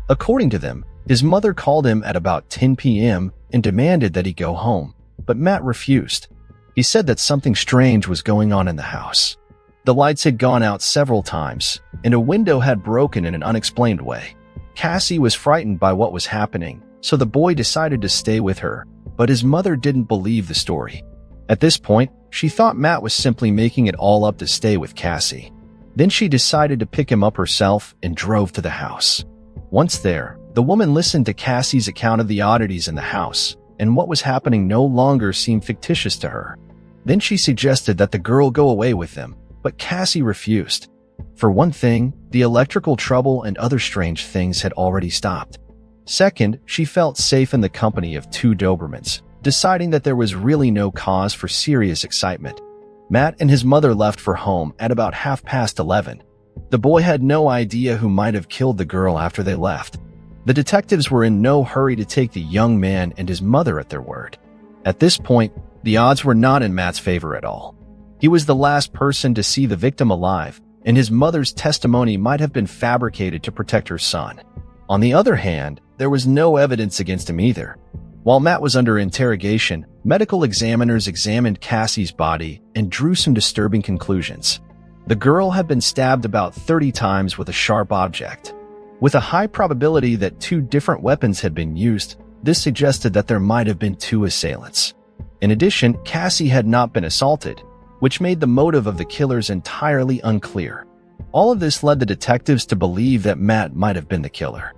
According to them, his mother called him at about 10 p.m. and demanded that he go home, but Matt refused. He said that something strange was going on in the house. The lights had gone out several times, and a window had broken in an unexplained way. Cassie was frightened by what was happening, so the boy decided to stay with her, but his mother didn't believe the story. At this point, she thought Matt was simply making it all up to stay with Cassie. Then she decided to pick him up herself and drove to the house. Once there, the woman listened to Cassie's account of the oddities in the house, and what was happening no longer seemed fictitious to her. Then she suggested that the girl go away with them, but Cassie refused. For one thing, the electrical trouble and other strange things had already stopped. Second, she felt safe in the company of two Dobermans, deciding that there was really no cause for serious excitement. Matt and his mother left for home at about 11:30. The boy had no idea who might have killed the girl after they left. The detectives were in no hurry to take the young man and his mother at their word. At this point, the odds were not in Matt's favor at all. He was the last person to see the victim alive, and his mother's testimony might have been fabricated to protect her son. On the other hand, there was no evidence against him either. While Matt was under interrogation, medical examiners examined Cassie's body and drew some disturbing conclusions. The girl had been stabbed about 30 times with a sharp object. With a high probability that two different weapons had been used, this suggested that there might have been two assailants. In addition, Cassie had not been assaulted, which made the motive of the killers entirely unclear. All of this led the detectives to believe that Matt might have been the killer.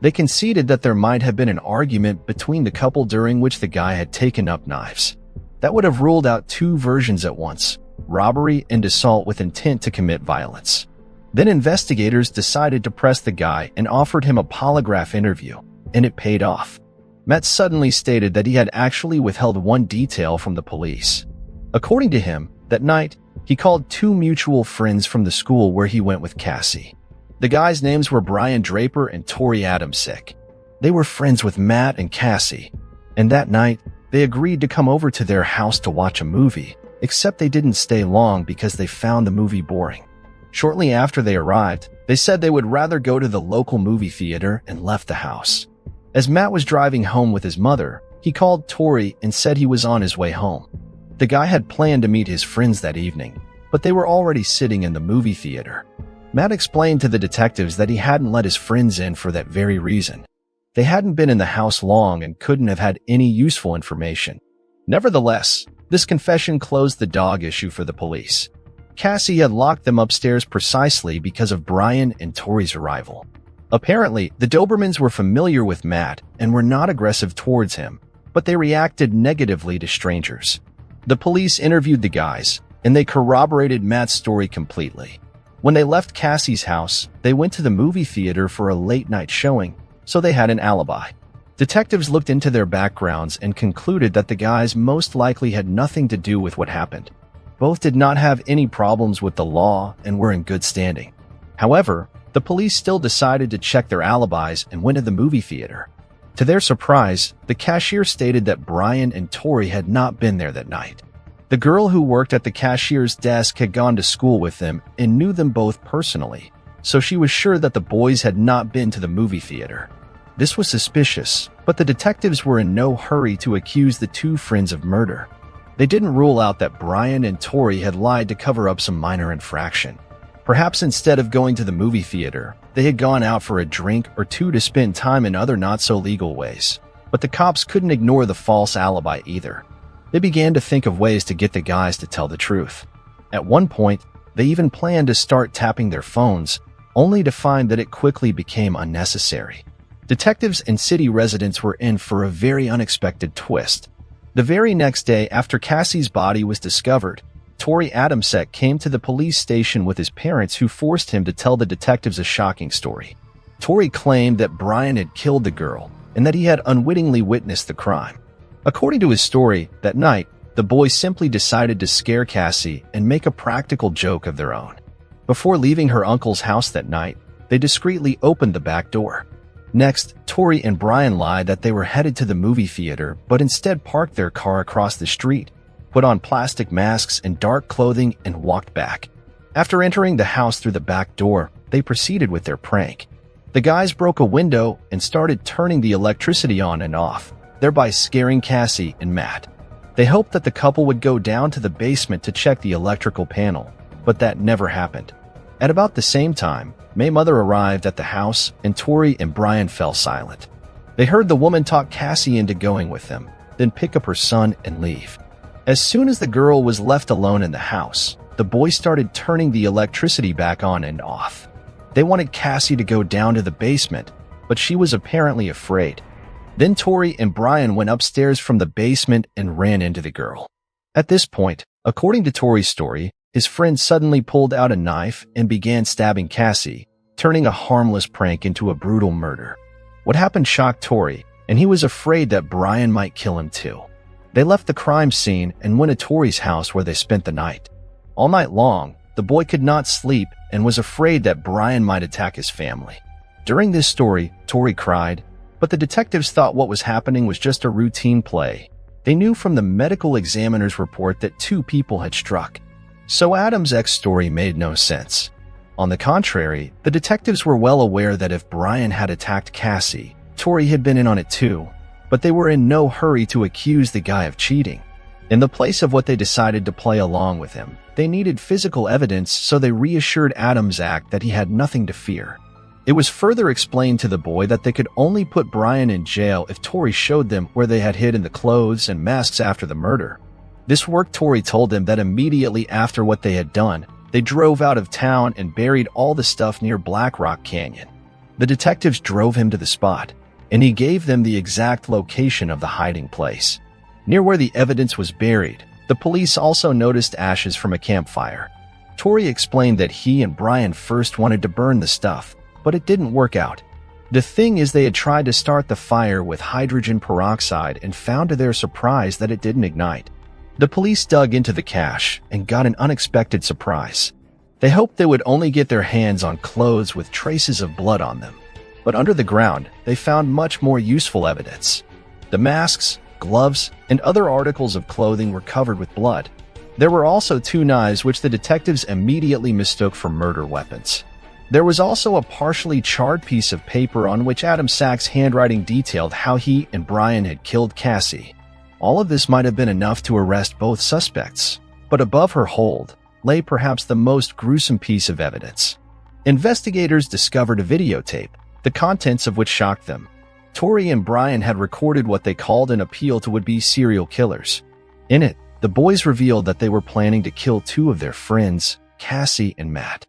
They conceded that there might have been an argument between the couple during which the guy had taken up knives. That would have ruled out two versions at once: robbery and assault with intent to commit violence. Then investigators decided to press the guy and offered him a polygraph interview, and it paid off. Matt suddenly stated that he had actually withheld one detail from the police. According to him, that night, he called two mutual friends from the school where he went with Cassie. The guys' names were Brian Draper and Tori Adamsick. They were friends with Matt and Cassie, and that night, they agreed to come over to their house to watch a movie, except they didn't stay long because they found the movie boring. Shortly after they arrived, they said they would rather go to the local movie theater and left the house. As Matt was driving home with his mother, he called Tori and said he was on his way home. The guy had planned to meet his friends that evening, but they were already sitting in the movie theater. Matt explained to the detectives that he hadn't let his friends in for that very reason. They hadn't been in the house long and couldn't have had any useful information. Nevertheless, this confession closed the dog issue for the police. Cassie had locked them upstairs precisely because of Brian and Tori's arrival. Apparently, the Dobermans were familiar with Matt and were not aggressive towards him, but they reacted negatively to strangers. The police interviewed the guys, and they corroborated Matt's story completely. When they left Cassie's house, they went to the movie theater for a late-night showing, so they had an alibi. Detectives looked into their backgrounds and concluded that the guys most likely had nothing to do with what happened. Both did not have any problems with the law and were in good standing. However, the police still decided to check their alibis and went to the movie theater. To their surprise, the cashier stated that Brian and Tori had not been there that night. The girl who worked at the cashier's desk had gone to school with them and knew them both personally, so she was sure that the boys had not been to the movie theater. This was suspicious, But the detectives were in no hurry to accuse the two friends of murder. They didn't rule out that Brian and Tori had lied to cover up some minor infraction. Perhaps instead of going to the movie theater, they had gone out for a drink or two to spend time in other not-so-legal ways. But the cops couldn't ignore the false alibi either. They began to think of ways to get the guys to tell the truth. At one point, they even planned to start tapping their phones, only to find that it quickly became unnecessary. Detectives and city residents were in for a very unexpected twist. The very next day after Cassie's body was discovered, Tori Adamsek came to the police station with his parents, who forced him to tell the detectives a shocking story. Tori claimed that Brian had killed the girl and that he had unwittingly witnessed the crime. According to his story, that night, the boys simply decided to scare Cassie and make a practical joke of their own. Before leaving her uncle's house that night, they discreetly opened the back door. Next, Tori and Brian lied that they were headed to the movie theater, but instead parked their car across the street, put on plastic masks and dark clothing, and walked back. After entering the house through the back door, they proceeded with their prank. The guys broke a window and started turning the electricity on and off, thereby scaring Cassie and Matt. They hoped that the couple would go down to the basement to check the electrical panel, but that never happened. At about the same time, May Mother arrived at the house, and Tori and Brian fell silent. They heard the woman talk Cassie into going with them, then pick up her son and leave. As soon as the girl was left alone in the house, the boys started turning the electricity back on and off. They wanted Cassie to go down to the basement, but she was apparently afraid. Then Tori and Brian went upstairs from the basement and ran into the girl. At this point, according to Tori's story, his friend suddenly pulled out a knife and began stabbing Cassie, turning a harmless prank into a brutal murder. What happened shocked Tori, and he was afraid that Brian might kill him too. They left the crime scene and went to Tori's house, where they spent the night. All night long, the boy could not sleep and was afraid that Brian might attack his family. During this story, Tori cried, but the detectives thought what was happening was just a routine play. They knew from the medical examiner's report that two people had struck. So Adamsek's story made no sense. On the contrary, the detectives were well aware that if Brian had attacked Cassie, Tori had been in on it too, but they were in no hurry to accuse the guy of cheating. In the place of what they decided to play along with him, they needed physical evidence, so they reassured Adamsek that he had nothing to fear. It was further explained to the boy that they could only put Brian in jail if Tori showed them where they had hidden the clothes and masks after the murder. This work, Tori told them that immediately after what they had done, they drove out of town and buried all the stuff near Black Rock Canyon. The detectives drove him to the spot, and he gave them the exact location of the hiding place. Near where the evidence was buried, the police also noticed ashes from a campfire. Tori explained that he and Brian first wanted to burn the stuff, but it didn't work out. The thing is, they had tried to start the fire with hydrogen peroxide and found to their surprise that it didn't ignite. The police dug into the cache and got an unexpected surprise. They hoped they would only get their hands on clothes with traces of blood on them. But under the ground, they found much more useful evidence. The masks, gloves, and other articles of clothing were covered with blood. There were also two knives, which the detectives immediately mistook for murder weapons. There was also a partially charred piece of paper on which Adamsek's handwriting detailed how he and Brian had killed Cassie. All of this might have been enough to arrest both suspects, but above her hold lay perhaps the most gruesome piece of evidence. Investigators discovered a videotape, the contents of which shocked them. Tori and Brian had recorded what they called an appeal to would-be serial killers. In it, the boys revealed that they were planning to kill two of their friends, Cassie and Matt.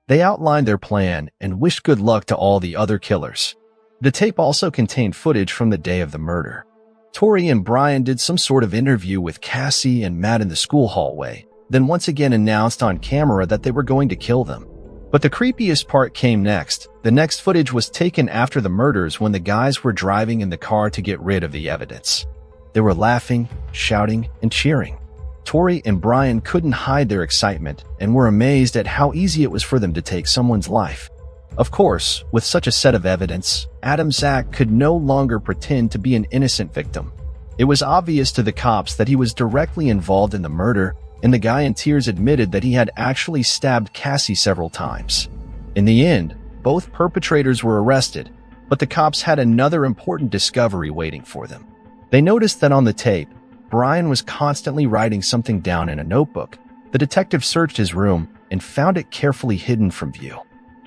They outlined their plan and wished good luck to all the other killers. The tape also contained footage from the day of the murder. Tori and Brian did some sort of interview with Cassie and Matt in the school hallway, then once again announced on camera that they were going to kill them. But the creepiest part came next. The next footage was taken after the murders, when the guys were driving in the car to get rid of the evidence. They were laughing, shouting, and cheering. Tori and Brian couldn't hide their excitement and were amazed at how easy it was for them to take someone's life. Of course, with such a set of evidence, Adamsek could no longer pretend to be an innocent victim. It was obvious to the cops that he was directly involved in the murder, and the guy in tears admitted that he had actually stabbed Cassie several times. In the end, both perpetrators were arrested, But the cops had another important discovery waiting for them. They noticed that on the tape, Brian was constantly writing something down in a notebook. The detective searched his room and found it carefully hidden from view.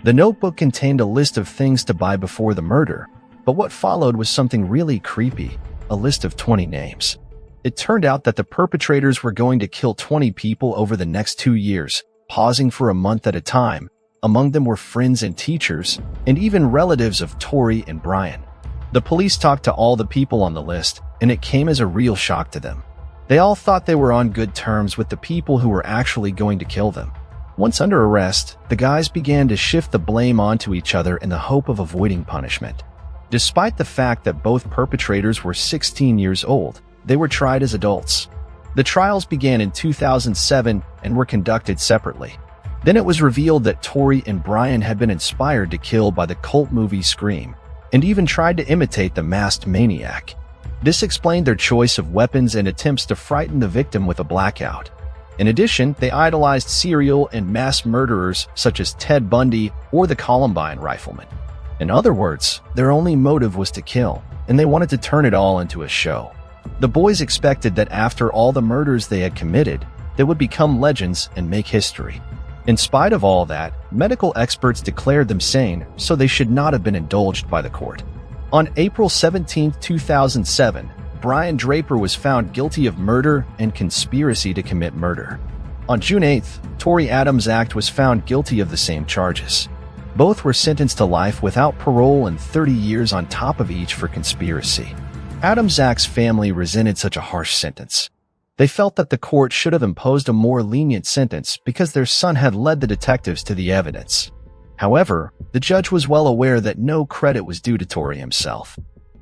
The notebook contained a list of things to buy before the murder, but what followed was something really creepy, a list of 20 names. It turned out that the perpetrators were going to kill 20 people over the next 2 years, pausing for a month at a time. Among them were friends and teachers, and even relatives of Tori and Brian. The police talked to all the people on the list, and it came as a real shock to them. They all thought they were on good terms with the people who were actually going to kill them. Once under arrest, the guys began to shift the blame onto each other in the hope of avoiding punishment. Despite the fact that both perpetrators were 16 years old, they were tried as adults. The trials began in 2007 and were conducted separately. Then it was revealed that Tori and Brian had been inspired to kill by the cult movie Scream, and even tried to imitate the masked maniac. This explained their choice of weapons and attempts to frighten the victim with a blackout. In addition, they idolized serial and mass murderers such as Ted Bundy or the Columbine rifleman. In other words, their only motive was to kill, and they wanted to turn it all into a show. The boys expected that after all the murders they had committed, they would become legends and make history. In spite of all that, medical experts declared them sane, so they should not have been indulged by the court. On April 17, 2007, Brian Draper was found guilty of murder and conspiracy to commit murder. On June 8, Tori Adams' act was found guilty of the same charges. Both were sentenced to life without parole and 30 years on top of each for conspiracy. Adams' act's family resented such a harsh sentence. They felt that the court should have imposed a more lenient sentence because their son had led the detectives to the evidence. However, the judge was well aware that no credit was due to Tori himself.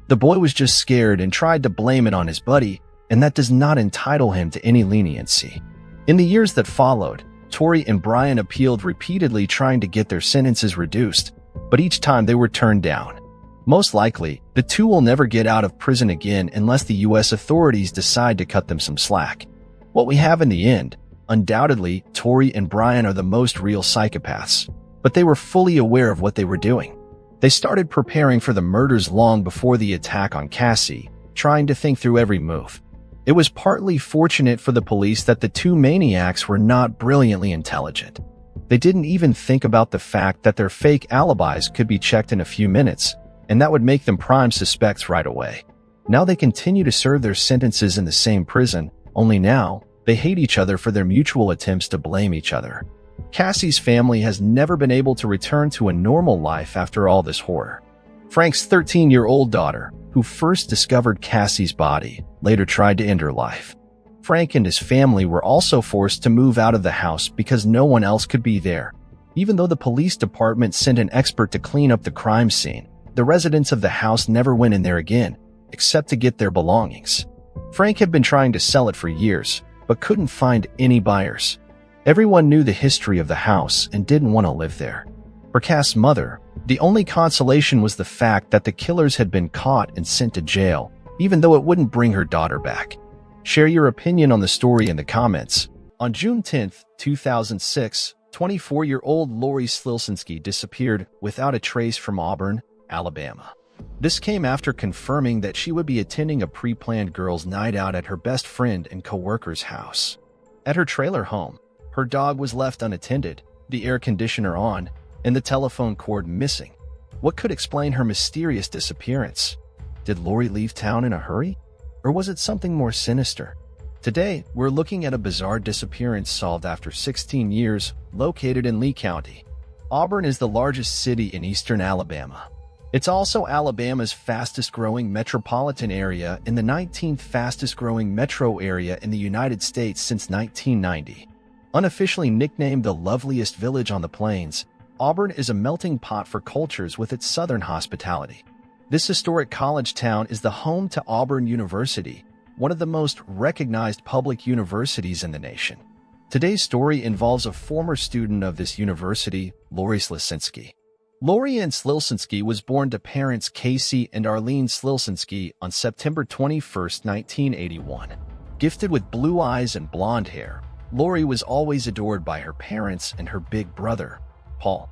The boy was just scared and tried to blame it on his buddy, and that does not entitle him to any leniency. In the years that followed, Tori and Brian appealed repeatedly trying to get their sentences reduced, but each time they were turned down. Most likely, the two will never get out of prison again unless the U.S. authorities decide to cut them some slack. What we have in the end, undoubtedly, Tori and Brian are the most real psychopaths, but they were fully aware of what they were doing. They started preparing for the murders long before the attack on Cassie, trying to think through every move. It was partly fortunate for the police that the two maniacs were not brilliantly intelligent. They didn't even think about the fact that their fake alibis could be checked in a few minutes, and that would make them prime suspects right away. Now they continue to serve their sentences in the same prison, only now they hate each other for their mutual attempts to blame each other. Cassie's family has never been able to return to a normal life after all this horror. Frank's 13-year-old daughter, who first discovered Cassie's body, later tried to end her life. Frank and his family were also forced to move out of the house because no one else could be there. Even though the police department sent an expert to clean up the crime scene, the residents of the house never went in there again, except to get their belongings. Frank had been trying to sell it for years, but couldn't find any buyers. Everyone knew the history of the house and didn't want to live there. For Cass's mother, the only consolation was the fact that the killers had been caught and sent to jail, even though it wouldn't bring her daughter back. Share your opinion on the story in the comments. On June 10, 2006, 24-year-old Lori Slilsinski disappeared without a trace from Auburn, Alabama. This came after confirming that she would be attending a pre-planned girls' night out at her best friend and co-worker's house. At her trailer home, her dog was left unattended, the air conditioner on, and the telephone cord missing. What could explain her mysterious disappearance? Did Lori leave town in a hurry? Or was it something more sinister? Today, we're looking at a bizarre disappearance solved after 16 years, located in Lee County. Auburn is the largest city in eastern Alabama. It's also Alabama's fastest-growing metropolitan area and the 19th fastest-growing metro area in the United States since 1990. Unofficially nicknamed the loveliest village on the plains, Auburn is a melting pot for cultures with its southern hospitality. This historic college town is the home to Auburn University, one of the most recognized public universities in the nation. Today's story involves a former student of this university, Lori Slilsinski. Lori Ann Slilsinski was born to parents Casey and Arlene Slilsinski on September 21, 1981. Gifted with blue eyes and blonde hair, Lori was always adored by her parents and her big brother, Paul.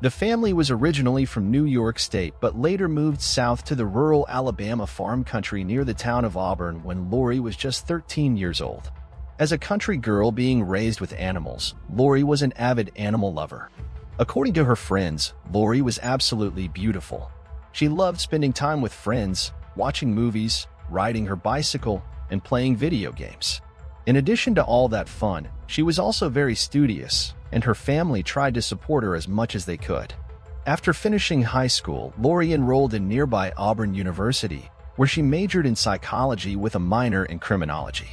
The family was originally from New York State but later moved south to the rural Alabama farm country near the town of Auburn when Lori was just 13 years old. As a country girl being raised with animals, Lori was an avid animal lover. According to her friends, Lori was absolutely beautiful. She loved spending time with friends, watching movies, riding her bicycle, and playing video games. In addition to all that fun, she was also very studious, and her family tried to support her as much as they could. After finishing high school, Lori enrolled in nearby Auburn University, where she majored in psychology with a minor in criminology.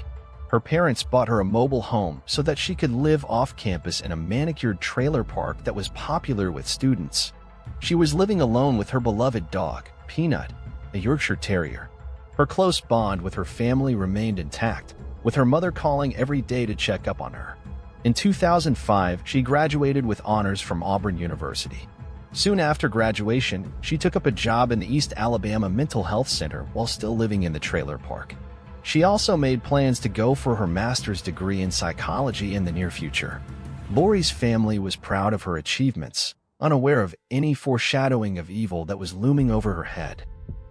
Her parents bought her a mobile home so that she could live off campus in a manicured trailer park that was popular with students. She was living alone with her beloved dog, Peanut, a Yorkshire Terrier. Her close bond with her family remained intact, with her mother calling every day to check up on her. In 2005, she graduated with honors from Auburn University. Soon after graduation, she took up a job in the East Alabama Mental Health Center while still living in the trailer park. She also made plans to go for her master's degree in psychology in the near future. Lori's family was proud of her achievements, unaware of any foreshadowing of evil that was looming over her head.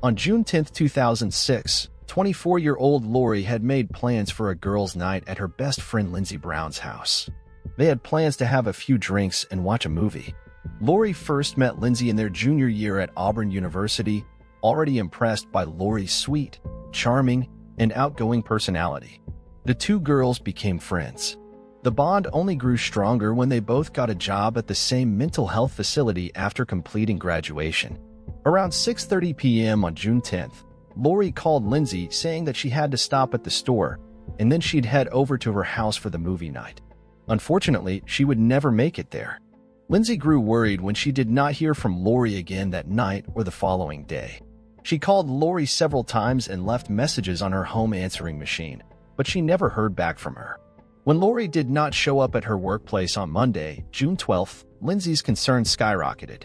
On June 10, 2006, 24-year-old Lori had made plans for a girls' night at her best friend Lindsey Brown's house. They had plans to have a few drinks and watch a movie. Lori first met Lindsey in their junior year at Auburn University, already impressed by Lori's sweet, charming, and outgoing personality. The two girls became friends. The bond only grew stronger when they both got a job at the same mental health facility after completing graduation. Around 6:30 p.m. on June 10th, Lori called Lindsey saying that she had to stop at the store, and then she'd head over to her house for the movie night. Unfortunately, she would never make it there. Lindsey grew worried when she did not hear from Lori again that night or the following day. She called Lori several times and left messages on her home answering machine, but she never heard back from her. When Lori did not show up at her workplace on Monday, June 12th, Lindsey's concerns skyrocketed.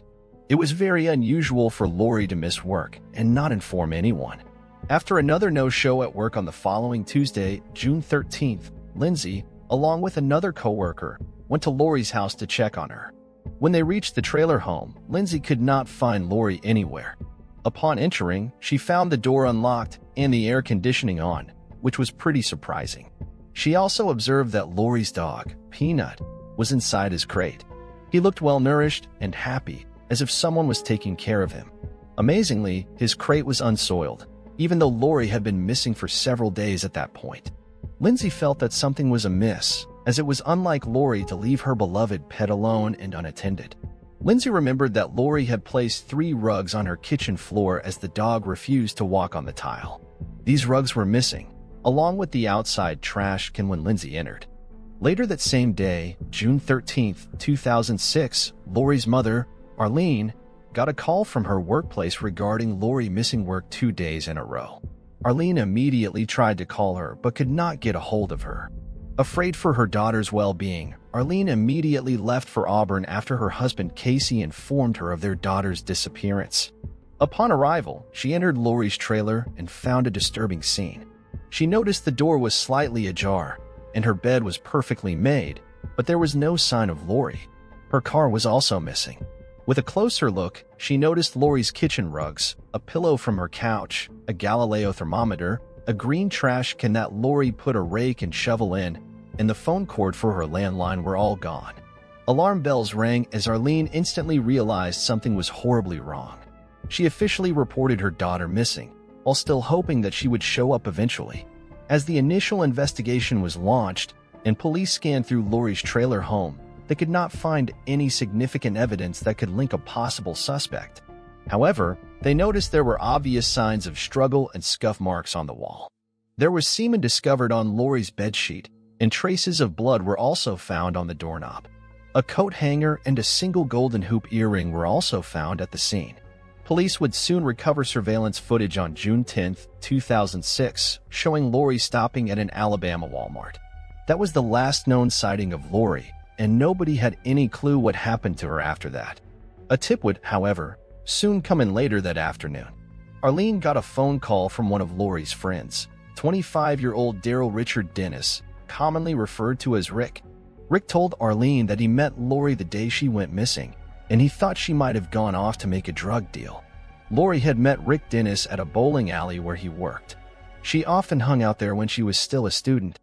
It was very unusual for Lori to miss work and not inform anyone. After another no-show at work on the following Tuesday, June 13th, Lindsey, along with another coworker, went to Lori's house to check on her. When they reached the trailer home, Lindsey could not find Lori anywhere. Upon entering, she found the door unlocked and the air conditioning on, which was pretty surprising. She also observed that Lori's dog, Peanut, was inside his crate. He looked well-nourished and happy, as if someone was taking care of him. Amazingly, his crate was unsoiled, even though Lori had been missing for several days at that point. Lindsey felt that something was amiss, as it was unlike Lori to leave her beloved pet alone and unattended. Lindsey remembered that Lori had placed 3 rugs on her kitchen floor as the dog refused to walk on the tile. These rugs were missing, along with the outside trash can when Lindsey entered. Later that same day, June 13, 2006, Lori's mother, Arlene, got a call from her workplace regarding Lori missing work 2 days in a row. Arlene immediately tried to call her but could not get a hold of her. Afraid for her daughter's well-being, Arlene immediately left for Auburn after her husband Casey informed her of their daughter's disappearance. Upon arrival, she entered Lori's trailer and found a disturbing scene. She noticed the door was slightly ajar, and her bed was perfectly made, but there was no sign of Lori. Her car was also missing. With a closer look, she noticed Lori's kitchen rugs, a pillow from her couch, a Galileo thermometer, a green trash can that Lori put a rake and shovel in, and the phone cord for her landline were all gone. Alarm bells rang as Arlene instantly realized something was horribly wrong. She officially reported her daughter missing, while still hoping that she would show up eventually. As the initial investigation was launched and police scanned through Lori's trailer home, they could not find any significant evidence that could link a possible suspect. However, they noticed there were obvious signs of struggle and scuff marks on the wall. There was semen discovered on Lori's bedsheet, and traces of blood were also found on the doorknob. A coat hanger and a single golden hoop earring were also found at the scene. Police would soon recover surveillance footage on June 10, 2006, showing Lori stopping at an Alabama Walmart. That was the last known sighting of Lori, and nobody had any clue what happened to her after that. A tip would, however, soon come in later that afternoon. Arlene got a phone call from one of Lori's friends, 25-year-old Daryl Richard Dennis, commonly referred to as Rick. Rick told Arlene that he met Lori the day she went missing, and he thought she might have gone off to make a drug deal. Lori had met Rick Dennis at a bowling alley where he worked. She often hung out there when she was still a student.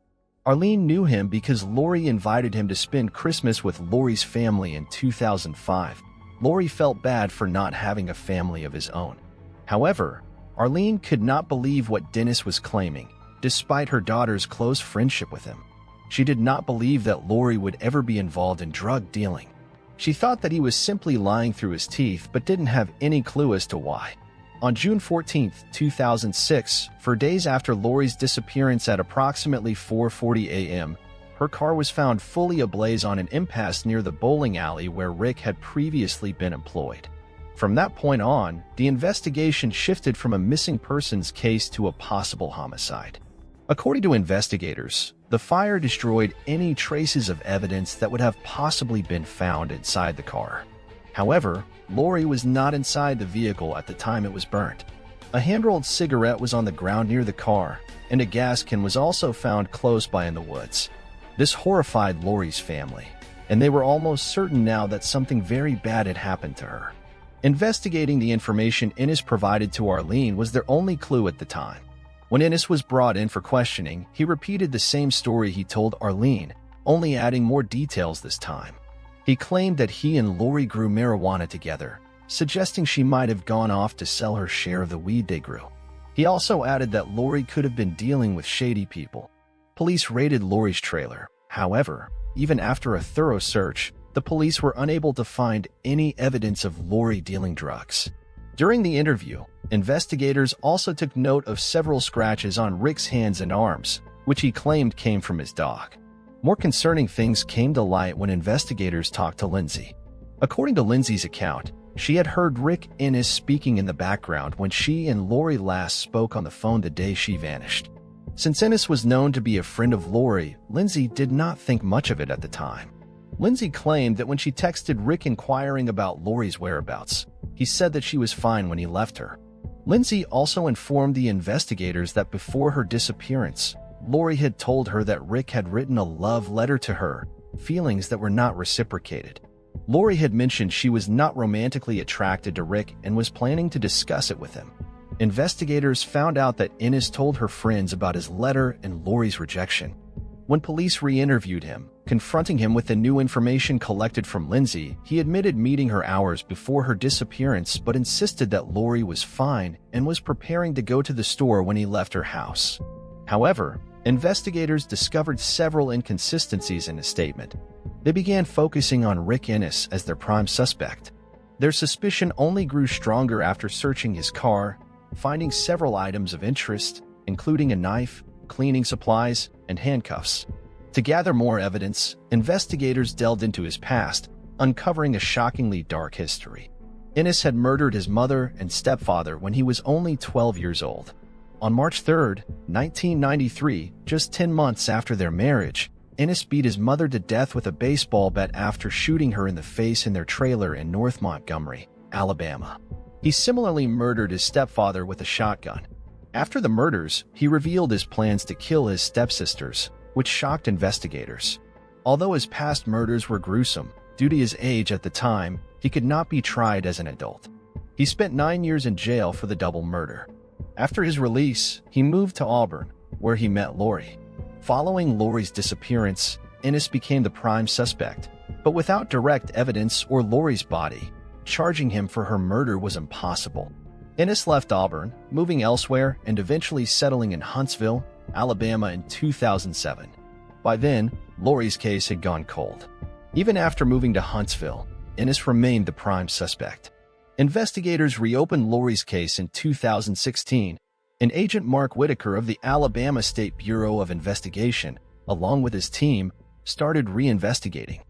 Arlene knew him because Lori invited him to spend Christmas with Lori's family in 2005. Lori felt bad for not having a family of his own. However, Arlene could not believe what Dennis was claiming, despite her daughter's close friendship with him. She did not believe that Lori would ever be involved in drug dealing. She thought that he was simply lying through his teeth but didn't have any clue as to why. On June 14, 2006, for days after Lori's disappearance at approximately 4:40 a.m., her car was found fully ablaze on an impasse near the bowling alley where Rick had previously been employed. From that point on, the investigation shifted from a missing persons case to a possible homicide. According to investigators, the fire destroyed any traces of evidence that would have possibly been found inside the car. However, Lori was not inside the vehicle at the time it was burnt. A hand-rolled cigarette was on the ground near the car, and a gas can was also found close by in the woods. This horrified Lori's family, and they were almost certain now that something very bad had happened to her. Investigating the information Ennis provided to Arlene was their only clue at the time. When Ennis was brought in for questioning, he repeated the same story he told Arlene, only adding more details this time. He claimed that he and Lori grew marijuana together, suggesting she might have gone off to sell her share of the weed they grew. He also added that Lori could have been dealing with shady people. Police raided Lori's trailer. However, even after a thorough search, the police were unable to find any evidence of Lori dealing drugs. During the interview, investigators also took note of several scratches on Rick's hands and arms, which he claimed came from his dog. More concerning things came to light when investigators talked to Lindsay. According to Lindsay's account, she had heard Rick Ennis speaking in the background when she and Lori last spoke on the phone the day she vanished. Since Ennis was known to be a friend of Lori, Lindsay did not think much of it at the time. Lindsay claimed that when she texted Rick inquiring about Lori's whereabouts, he said that she was fine when he left her. Lindsay also informed the investigators that before her disappearance, Lori had told her that Rick had written a love letter to her, feelings that were not reciprocated. Lori had mentioned she was not romantically attracted to Rick and was planning to discuss it with him. Investigators found out that Ennis told her friends about his letter and Lori's rejection. When police re-interviewed him, confronting him with the new information collected from Lindsay, he admitted meeting her hours before her disappearance but insisted that Lori was fine and was preparing to go to the store when he left her house. However, investigators discovered several inconsistencies in his statement. They began focusing on Rick Ennis as their prime suspect. Their suspicion only grew stronger after searching his car, finding several items of interest, including a knife, cleaning supplies, and handcuffs. To gather more evidence, investigators delved into his past, uncovering a shockingly dark history. Ennis had murdered his mother and stepfather when he was only 12 years old. On March 3, 1993, just 10 months after their marriage, Ennis beat his mother to death with a baseball bat after shooting her in the face in their trailer in North Montgomery, Alabama. He similarly murdered his stepfather with a shotgun. After the murders, he revealed his plans to kill his stepsisters, which shocked investigators. Although his past murders were gruesome, due to his age at the time, he could not be tried as an adult. He spent 9 years in jail for the double murder. After his release, he moved to Auburn, where he met Lori. Following Lori's disappearance, Ennis became the prime suspect, but without direct evidence or Lori's body, charging him for her murder was impossible. Ennis left Auburn, moving elsewhere and eventually settling in Huntsville, Alabama in 2007. By then, Lori's case had gone cold. Even after moving to Huntsville, Ennis remained the prime suspect. Investigators reopened Lori's case in 2016, and Agent Mark Whitaker of the Alabama State Bureau of Investigation, along with his team, started reinvestigating.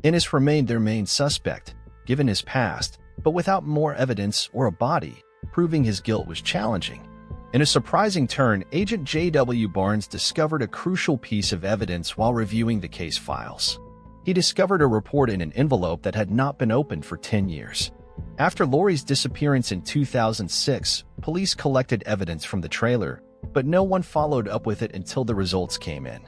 Ennis remained their main suspect, given his past, but without more evidence or a body, proving his guilt was challenging. In a surprising turn, Agent J.W. Barnes discovered a crucial piece of evidence while reviewing the case files. He discovered a report in an envelope that had not been opened for 10 years. After Lori's disappearance in 2006, police collected evidence from the trailer, but no one followed up with it until the results came in.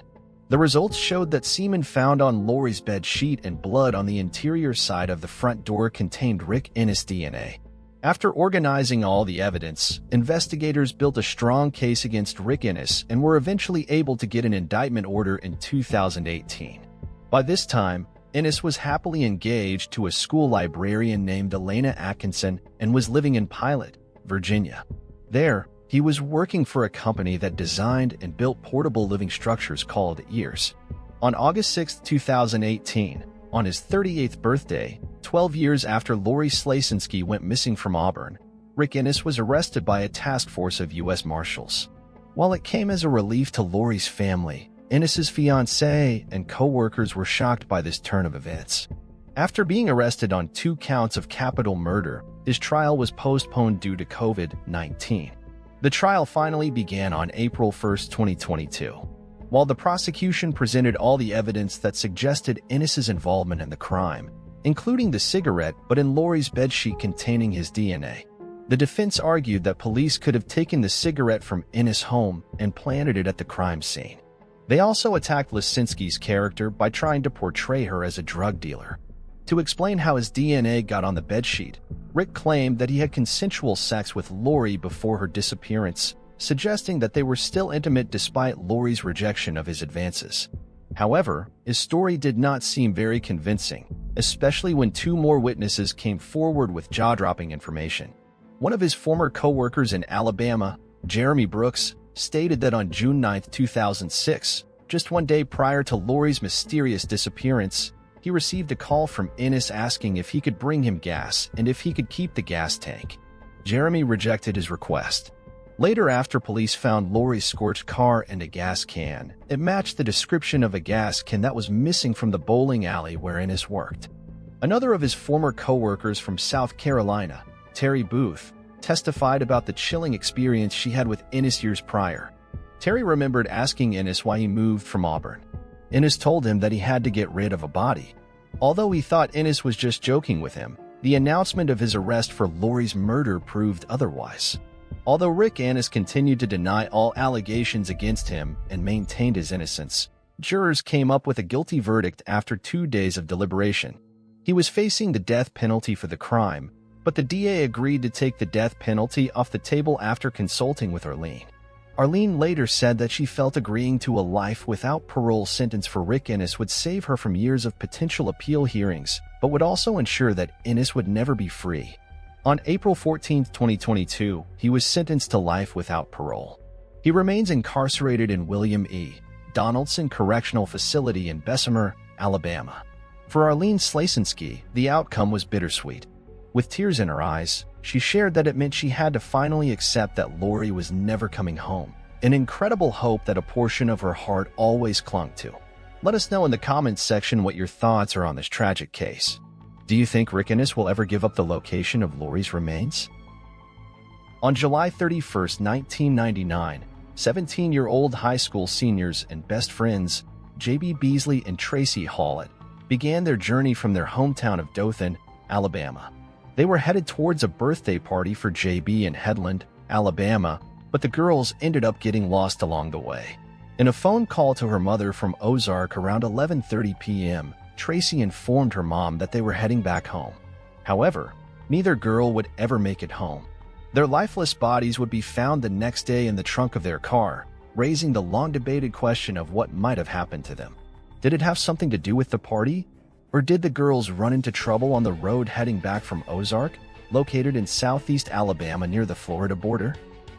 The results showed that semen found on Lori's bed sheet and blood on the interior side of the front door contained Rick Ennis DNA. After organizing all the evidence, investigators built a strong case against Rick Ennis and were eventually able to get an indictment order in 2018. By this time, Ennis was happily engaged to a school librarian named Elena Atkinson and was living in Pilot, Virginia. There, he was working for a company that designed and built portable living structures called EARS. On August 6, 2018, on his 38th birthday, 12 years after Lori Slasinski went missing from Auburn, Rick Ennis was arrested by a task force of U.S. Marshals. While it came as a relief to Lori's family, Ennis's fiancée and co-workers were shocked by this turn of events. After being arrested on 2 counts of capital murder, his trial was postponed due to COVID-19. The trial finally began on April 1, 2022. While the prosecution presented all the evidence that suggested Ennis's involvement in the crime, including the cigarette but in Lori's bedsheet containing his DNA, the defense argued that police could have taken the cigarette from Ennis' home and planted it at the crime scene. They also attacked Lasinski's character by trying to portray her as a drug dealer. To explain how his DNA got on the bedsheet, Rick claimed that he had consensual sex with Lori before her disappearance, suggesting that they were still intimate despite Lori's rejection of his advances. However, his story did not seem very convincing, especially when 2 more witnesses came forward with jaw-dropping information. One of his former co-workers in Alabama, Jeremy Brooks, stated that on June 9, 2006, just 1 day prior to Lori's mysterious disappearance, he received a call from Ennis asking if he could bring him gas and if he could keep the gas tank. Jeremy rejected his request. Later, after police found Lori's scorched car and a gas can, it matched the description of a gas can that was missing from the bowling alley where Ennis worked. Another of his former co-workers from South Carolina, Terry Booth, testified about the chilling experience she had with Ennis years prior. Terry remembered asking Ennis why he moved from Auburn. Ennis told him that he had to get rid of a body. Although he thought Ennis was just joking with him, the announcement of his arrest for Lori's murder proved otherwise. Although Rick Ennis continued to deny all allegations against him and maintained his innocence, jurors came up with a guilty verdict after 2 days of deliberation. He was facing the death penalty for the crime, but the DA agreed to take the death penalty off the table after consulting with Arlene. Arlene later said that she felt agreeing to a life without parole sentence for Rick Ennis would save her from years of potential appeal hearings, but would also ensure that Ennis would never be free. On April 14, 2022, he was sentenced to life without parole. He remains incarcerated in William E. Donaldson Correctional Facility in Bessemer, Alabama. For Arlene Slasinski, the outcome was bittersweet. With tears in her eyes, she shared that it meant she had to finally accept that Lori was never coming home, an incredible hope that a portion of her heart always clung to. Let us know in the comments section what your thoughts are on this tragic case. Do you think Rick Ennis will ever give up the location of Lori's remains? On July 31, 1999, 17-year-old high school seniors and best friends, JB Beasley and Tracy Hallett, began their journey from their hometown of Dothan, Alabama. They were headed towards a birthday party for JB in Headland, Alabama, but the girls ended up getting lost along the way. In a phone call to her mother from Ozark around 11:30 p.m., Tracy informed her mom that they were heading back home. However, neither girl would ever make it home. Their lifeless bodies would be found the next day in the trunk of their car, raising the long-debated question of what might have happened to them. Did it have something to do with the party? Or did the girls run into trouble on the road heading back from Ozark, located in southeast Alabama near the Florida border?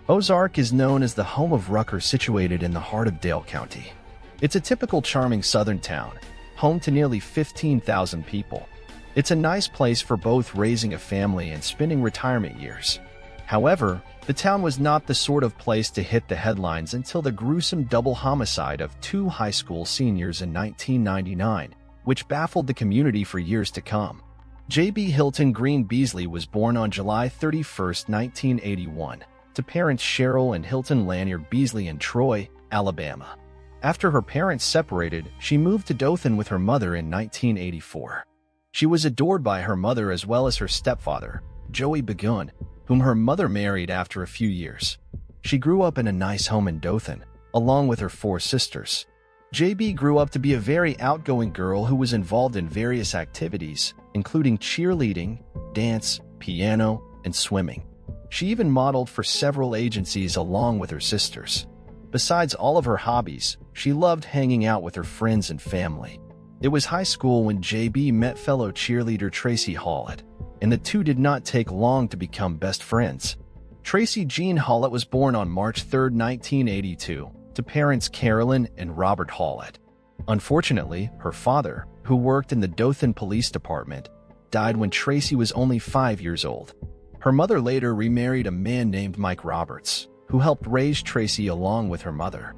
Ozark is known as the home of Rucker, situated in the heart of Dale County. It's a typical charming southern town, home to nearly 15,000 people. It's a nice place for both raising a family and spending retirement years. However, the town was not the sort of place to hit the headlines until the gruesome double homicide of 2 high school seniors in 1999, which baffled the community for years to come. JB Hilton Green Beasley was born on July 31, 1981, to parents Cheryl and Hilton Lanier Beasley in Troy, Alabama. After her parents separated, she moved to Dothan with her mother in 1984. She was adored by her mother as well as her stepfather, Joey Begun, whom her mother married after a few years. She grew up in a nice home in Dothan, along with her 4 sisters. JB grew up to be a very outgoing girl who was involved in various activities, including cheerleading, dance, piano, and swimming. She even modeled for several agencies along with her sisters. Besides all of her hobbies, she loved hanging out with her friends and family. It was high school when JB met fellow cheerleader Tracy Hallett, and the two did not take long to become best friends. Tracy Jean Hallett was born on March 3, 1982, to parents Carolyn and Robert Hallett. Unfortunately, her father, who worked in the Dothan Police Department, died when Tracy was only 5 years old. Her mother later remarried a man named Mike Roberts, who helped raise Tracy along with her mother.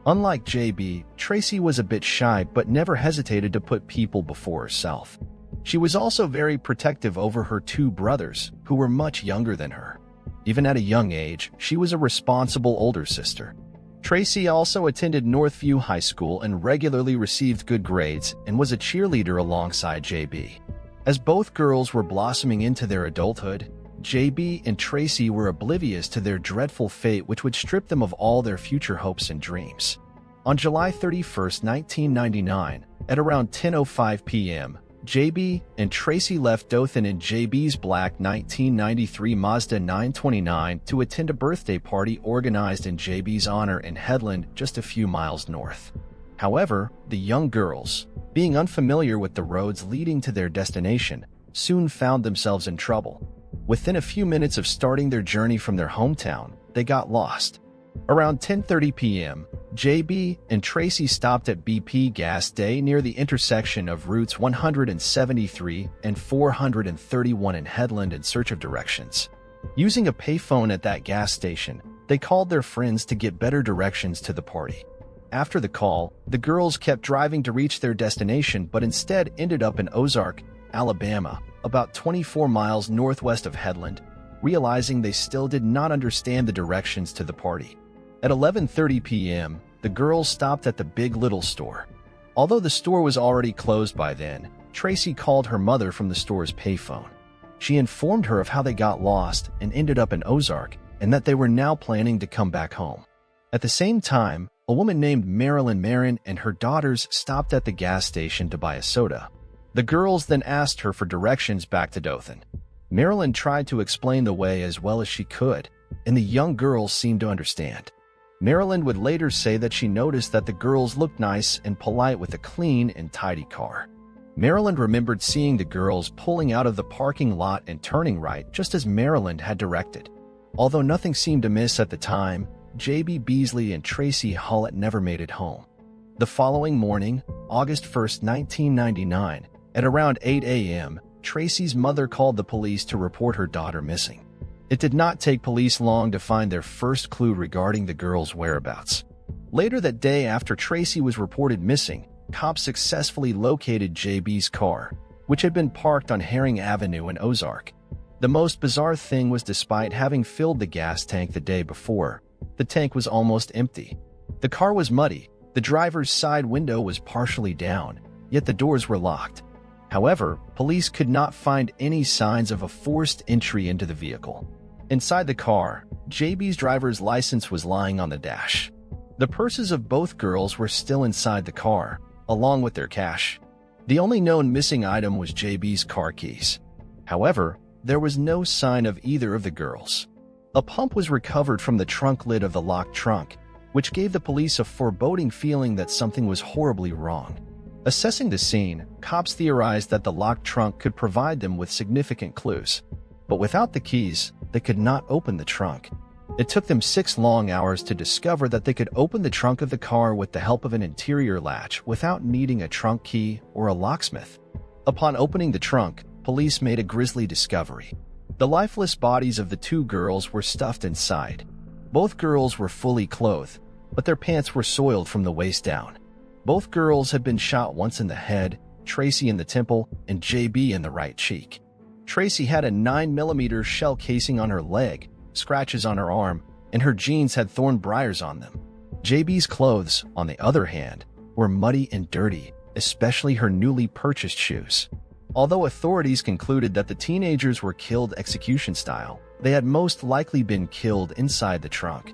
Unlike JB, Tracy was a bit shy but never hesitated to put people before herself. She was also very protective over her two brothers, who were much younger than her. Even at a young age, she was a responsible older sister. Tracy also attended Northview High School and regularly received good grades and was a cheerleader alongside JB. As both girls were blossoming into their adulthood, JB and Tracy were oblivious to their dreadful fate, which would strip them of all their future hopes and dreams. On July 31, 1999, at around 10:05 p.m., JB and Tracy left Dothan in JB's black 1993 Mazda 929 to attend a birthday party organized in JB's honor in Headland, just a few miles north. However, the young girls, being unfamiliar with the roads leading to their destination, soon found themselves in trouble. Within a few minutes of starting their journey from their hometown, they got lost. Around 10:30 p.m., JB and Tracy stopped at BP Gas Day near the intersection of routes 173 and 431 in Headland in search of directions. Using a payphone at that gas station, they called their friends to get better directions to the party. After the call, the girls kept driving to reach their destination but instead ended up in Ozark, Alabama, about 24 miles northwest of Headland, realizing they still did not understand the directions to the party. At 11:30 p.m., the girls stopped at the Big Little store. Although the store was already closed by then, Tracy called her mother from the store's payphone. She informed her of how they got lost and ended up in Ozark, and that they were now planning to come back home. At the same time, a woman named Marilyn Marin and her daughters stopped at the gas station to buy a soda. The girls then asked her for directions back to Dothan. Marilyn tried to explain the way as well as she could, and the young girls seemed to understand. Marilyn would later say that she noticed that the girls looked nice and polite with a clean and tidy car. Marilyn remembered seeing the girls pulling out of the parking lot and turning right just as Marilyn had directed. Although nothing seemed amiss at the time, JB Beasley and Tracy Hallett never made it home. The following morning, August 1, 1999, at around 8 a.m., Tracy's mother called the police to report her daughter missing. It did not take police long to find their first clue regarding the girls' whereabouts. Later that day, after Tracy was reported missing, cops successfully located JB's car, which had been parked on Herring Avenue in Ozark. The most bizarre thing was, despite having filled the gas tank the day before, the tank was almost empty. The car was muddy, the driver's side window was partially down, yet the doors were locked. However, police could not find any signs of a forced entry into the vehicle. Inside the car, JB's driver's license was lying on the dash. The purses of both girls were still inside the car, along with their cash. The only known missing item was JB's car keys. However, there was no sign of either of the girls. A pump was recovered from the trunk lid of the locked trunk, which gave the police a foreboding feeling that something was horribly wrong. Assessing the scene, cops theorized that the locked trunk could provide them with significant clues. But without the keys, they could not open the trunk. It took them 6 long hours to discover that they could open the trunk of the car with the help of an interior latch without needing a trunk key or a locksmith. Upon opening the trunk, police made a grisly discovery. The lifeless bodies of the 2 girls were stuffed inside. Both girls were fully clothed, but their pants were soiled from the waist down. Both girls had been shot once in the head, Tracy in the temple and JB in the right cheek. Tracy had a 9mm shell casing on her leg, scratches on her arm, and her jeans had thorn briars on them. JB's clothes, on the other hand, were muddy and dirty, especially her newly purchased shoes. Although authorities concluded that the teenagers were killed execution style, they had most likely been killed inside the trunk.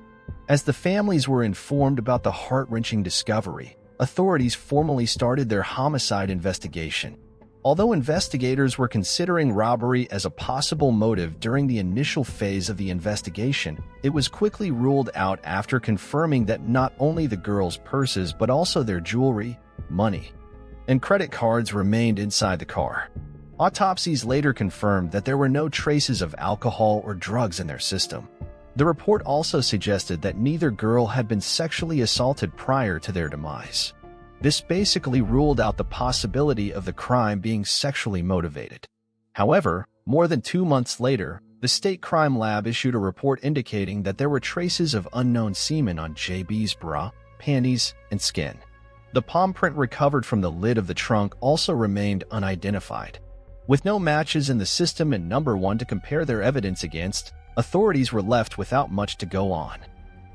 As the families were informed about the heart-wrenching discovery, authorities formally started their homicide investigation. Although investigators were considering robbery as a possible motive during the initial phase of the investigation, it was quickly ruled out after confirming that not only the girls' purses but also their jewelry, money, and credit cards remained inside the car. Autopsies later confirmed that there were no traces of alcohol or drugs in their system. The report also suggested that neither girl had been sexually assaulted prior to their demise. This basically ruled out the possibility of the crime being sexually motivated. However, more than 2 months later, the state crime lab issued a report indicating that there were traces of unknown semen on JB's bra, panties, and skin. The palm print recovered from the lid of the trunk also remained unidentified. With no matches in the system and number one to compare their evidence against, authorities were left without much to go on.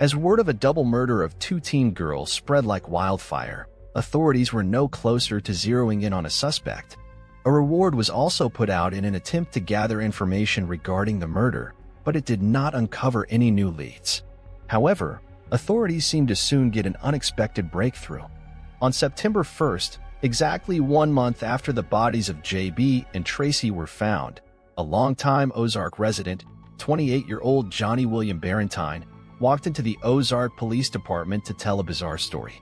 As word of a double murder of 2 teen girls spread like wildfire, authorities were no closer to zeroing in on a suspect. A reward was also put out in an attempt to gather information regarding the murder, but it did not uncover any new leads. However, authorities seemed to soon get an unexpected breakthrough. On September 1st, exactly 1 month after the bodies of JB and Tracy were found, a longtime Ozark resident, 28-year-old Johnny William Barentine, walked into the Ozark Police Department to tell a bizarre story.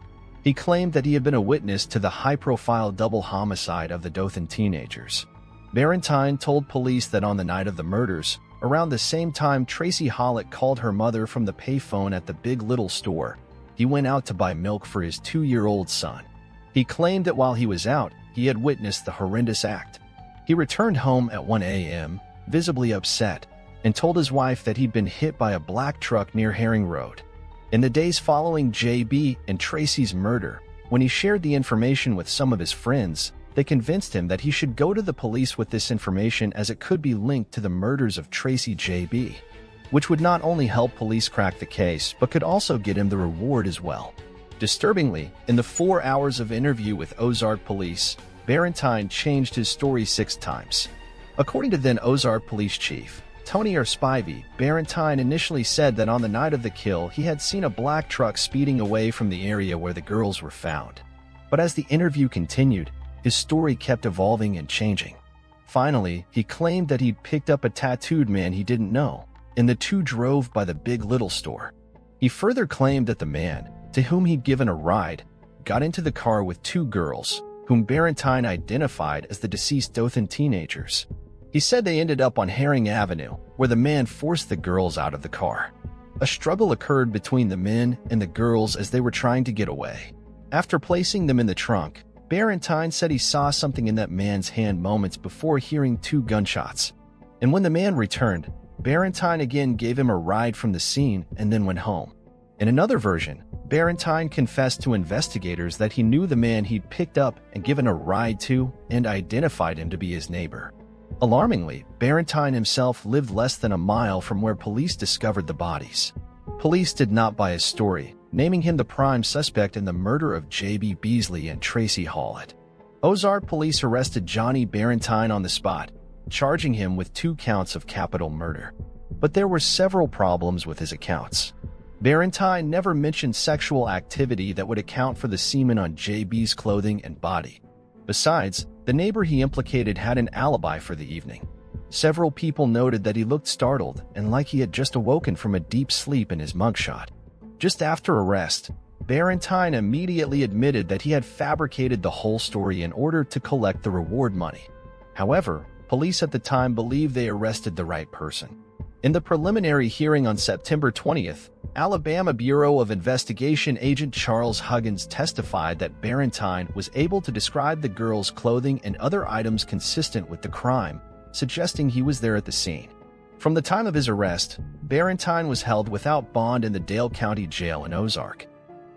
He claimed that he had been a witness to the high-profile double homicide of the Dothan teenagers. Barentine told police that on the night of the murders, around the same time Tracy Hollick called her mother from the payphone at the Big Little store, he went out to buy milk for his 2-year-old son. He claimed that while he was out, he had witnessed the horrendous act. He returned home at 1 a.m., visibly upset, and told his wife that he'd been hit by a black truck near Herring Road. In the days following JB and Tracy's murder, when he shared the information with some of his friends, they convinced him that he should go to the police with this information as it could be linked to the murders of Tracy JB, which would not only help police crack the case but could also get him the reward as well. Disturbingly, in the 4 hours of interview with Ozark police, Barentine changed his story 6 times. According to then Ozark Police Chief Tony Spivey, Barentine initially said that on the night of the kill he had seen a black truck speeding away from the area where the girls were found. But as the interview continued, his story kept evolving and changing. Finally, he claimed that he'd picked up a tattooed man he didn't know, and the two drove by the Big Little store. He further claimed that the man, to whom he'd given a ride, got into the car with 2 girls, whom Barentine identified as the deceased Dothan teenagers. He said they ended up on Herring Avenue, where the man forced the girls out of the car. A struggle occurred between the men and the girls as they were trying to get away. After placing them in the trunk, Barentine said he saw something in that man's hand moments before hearing 2 gunshots. And when the man returned, Barentine again gave him a ride from the scene and then went home. In another version, Barentine confessed to investigators that he knew the man he'd picked up and given a ride to and identified him to be his neighbor. Alarmingly, Barentine himself lived less than a mile from where police discovered the bodies. Police did not buy his story, naming him the prime suspect in the murder of JB Beasley and Tracy Hollick. Ozark police arrested Johnny Barentine on the spot, charging him with 2 counts of capital murder. But there were several problems with his accounts. Barentine never mentioned sexual activity that would account for the semen on JB's clothing and body. Besides, the neighbor he implicated had an alibi for the evening. Several people noted that he looked startled and like he had just awoken from a deep sleep in his mugshot. Just after arrest, Barentine immediately admitted that he had fabricated the whole story in order to collect the reward money. However, police at the time believed they arrested the right person. In the preliminary hearing on September 20th, Alabama Bureau of Investigation agent Charles Huggins testified that Barentine was able to describe the girls' clothing and other items consistent with the crime, suggesting he was there at the scene. From the time of his arrest, Barentine was held without bond in the Dale County Jail in Ozark.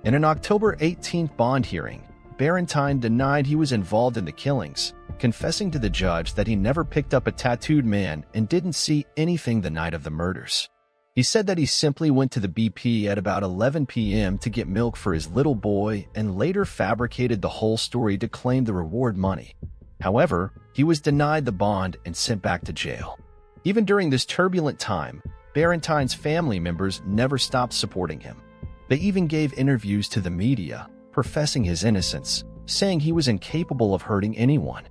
In an October 18th bond hearing, Barentine denied he was involved in the killings, confessing to the judge that he never picked up a tattooed man and didn't see anything the night of the murders. He said that he simply went to the BP at about 11 p.m. to get milk for his little boy and later fabricated the whole story to claim the reward money. However, he was denied the bond and sent back to jail. Even during this turbulent time, Barentine's family members never stopped supporting him. They even gave interviews to the media, professing his innocence, saying he was incapable of hurting anyone.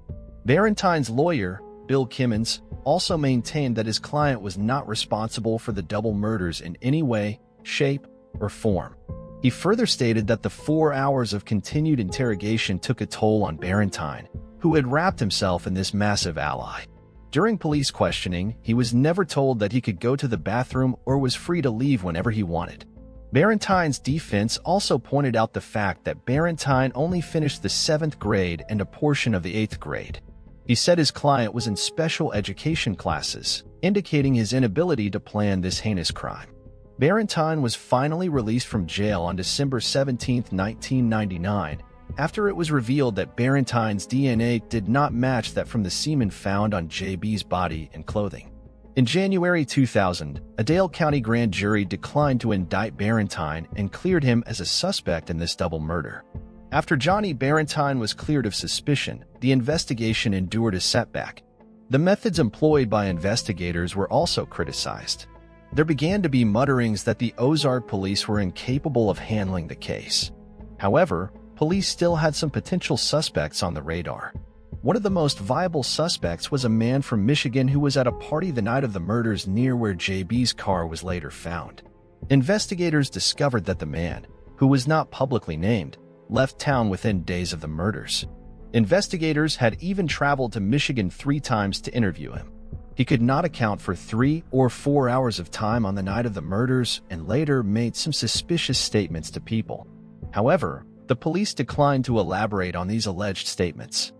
Barrentine's lawyer, Bill Kimmons, also maintained that his client was not responsible for the double murders in any way, shape, or form. He further stated that the 4 hours of continued interrogation took a toll on Barrentine, who had wrapped himself in this massive ally. During police questioning, he was never told that he could go to the bathroom or was free to leave whenever he wanted. Barrentine's defense also pointed out the fact that Barrentine only finished the 7th grade and a portion of the 8th grade. He said his client was in special education classes, indicating his inability to plan this heinous crime. Barrentine was finally released from jail on December 17, 1999, after it was revealed that Barrentine's DNA did not match that from the semen found on JB's body and clothing. In January 2000, a Dale County grand jury declined to indict Barrentine and cleared him as a suspect in this double murder. After Johnny Barrentine was cleared of suspicion, the investigation endured a setback. The methods employed by investigators were also criticized. There began to be mutterings that the Ozark police were incapable of handling the case. However, police still had some potential suspects on the radar. One of the most viable suspects was a man from Michigan who was at a party the night of the murders near where JB's car was later found. Investigators discovered that the man, who was not publicly named, left town within days of the murders. Investigators had even traveled to Michigan 3 times to interview him. He could not account for 3 or 4 hours of time on the night of the murders and later made some suspicious statements to people. However, the police declined to elaborate on these alleged statements.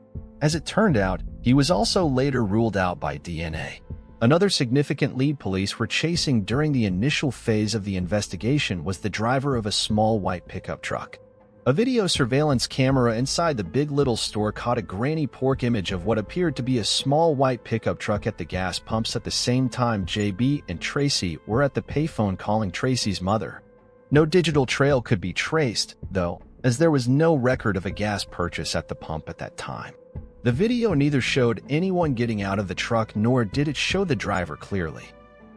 As it turned out, he was also later ruled out by DNA. Another significant lead police were chasing during the initial phase of the investigation was the driver of a small white pickup truck. A video surveillance camera inside the Big Little store caught a grainy pork image of what appeared to be a small white pickup truck at the gas pumps at the same time JB and Tracy were at the payphone calling Tracy's mother. No digital trail could be traced, though, as there was no record of a gas purchase at the pump at that time. The video neither showed anyone getting out of the truck nor did it show the driver clearly.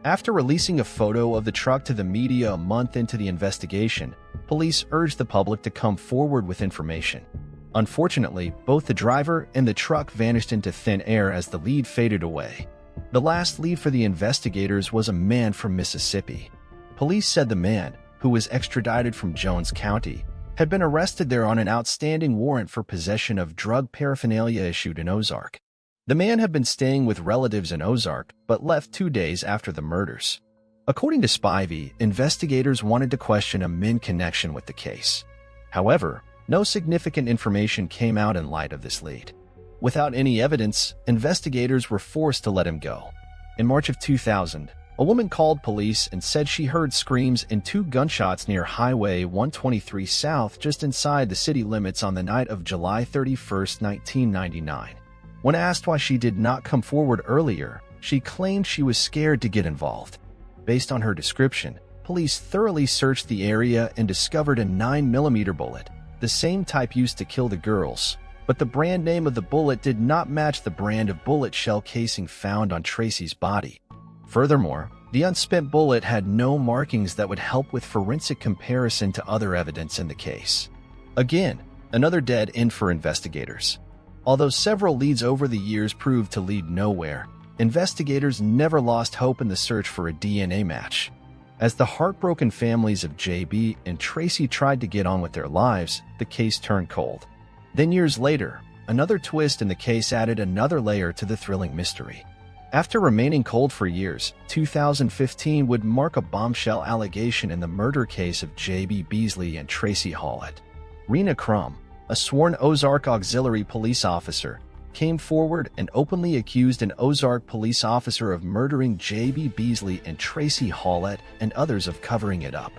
After releasing a photo of the truck to the media a month into the investigation, police urged the public to come forward with information. Unfortunately, both the driver and the truck vanished into thin air as the lead faded away. The last lead for the investigators was a man from Mississippi. Police said the man, who was extradited from Jones County, had been arrested there on an outstanding warrant for possession of drug paraphernalia issued in Ozark. The man had been staying with relatives in Ozark, but left 2 days after the murders. According to Spivey, investigators wanted to question a Min connection with the case. However, no significant information came out in light of this lead. Without any evidence, investigators were forced to let him go. In March of 2000, a woman called police and said she heard screams and 2 gunshots near Highway 123 South just inside the city limits on the night of July 31, 1999. When asked why she did not come forward earlier, she claimed she was scared to get involved. Based on her description, police thoroughly searched the area and discovered a 9mm bullet, the same type used to kill the girls, but the brand name of the bullet did not match the brand of bullet shell casing found on Tracy's body. Furthermore, the unspent bullet had no markings that would help with forensic comparison to other evidence in the case. Again, another dead end for investigators. Although several leads over the years proved to lead nowhere, investigators never lost hope in the search for a DNA match. As the heartbroken families of JB and Tracy tried to get on with their lives, the case turned cold. Then years later, another twist in the case added another layer to the thrilling mystery. After remaining cold for years, 2015 would mark a bombshell allegation in the murder case of JB Beasley and Tracy Hallett. Rena Crum, a sworn Ozark Auxiliary police officer, came forward and openly accused an Ozark police officer of murdering JB Beasley and Tracy Hallett and others of covering it up.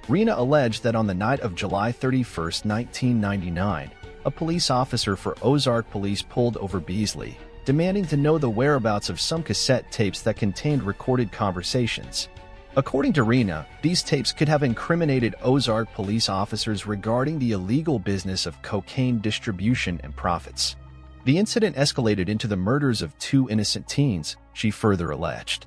Rena alleged that on the night of July 31, 1999, a police officer for Ozark Police pulled over Beasley, demanding to know the whereabouts of some cassette tapes that contained recorded conversations. According to Rena, these tapes could have incriminated Ozark police officers regarding the illegal business of cocaine distribution and profits. The incident escalated into the murders of 2 innocent teens, she further alleged.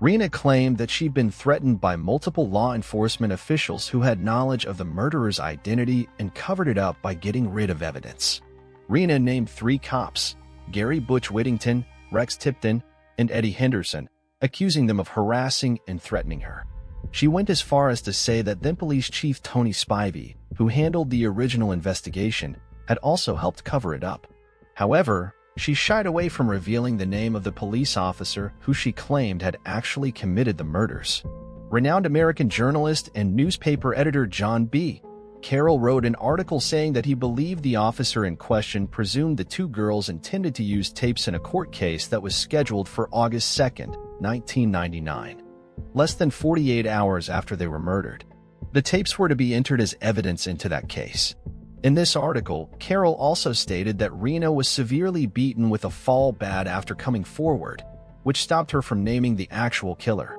Rena claimed that she'd been threatened by multiple law enforcement officials who had knowledge of the murderer's identity and covered it up by getting rid of evidence. Rena named 3 cops, Gary Butch Whittington, Rex Tipton, and Eddie Henderson, accusing them of harassing and threatening her. She went as far as to say that then Police Chief Tony Spivey, who handled the original investigation, had also helped cover it up. However, she shied away from revealing the name of the police officer who she claimed had actually committed the murders. Renowned American journalist and newspaper editor John B. Carroll wrote an article saying that he believed the officer in question presumed the 2 girls intended to use tapes in a court case that was scheduled for August 2, 1999, less than 48 hours after they were murdered. The tapes were to be entered as evidence into that case. In this article, Carroll also stated that Rena was severely beaten with a fall bat after coming forward, which stopped her from naming the actual killer.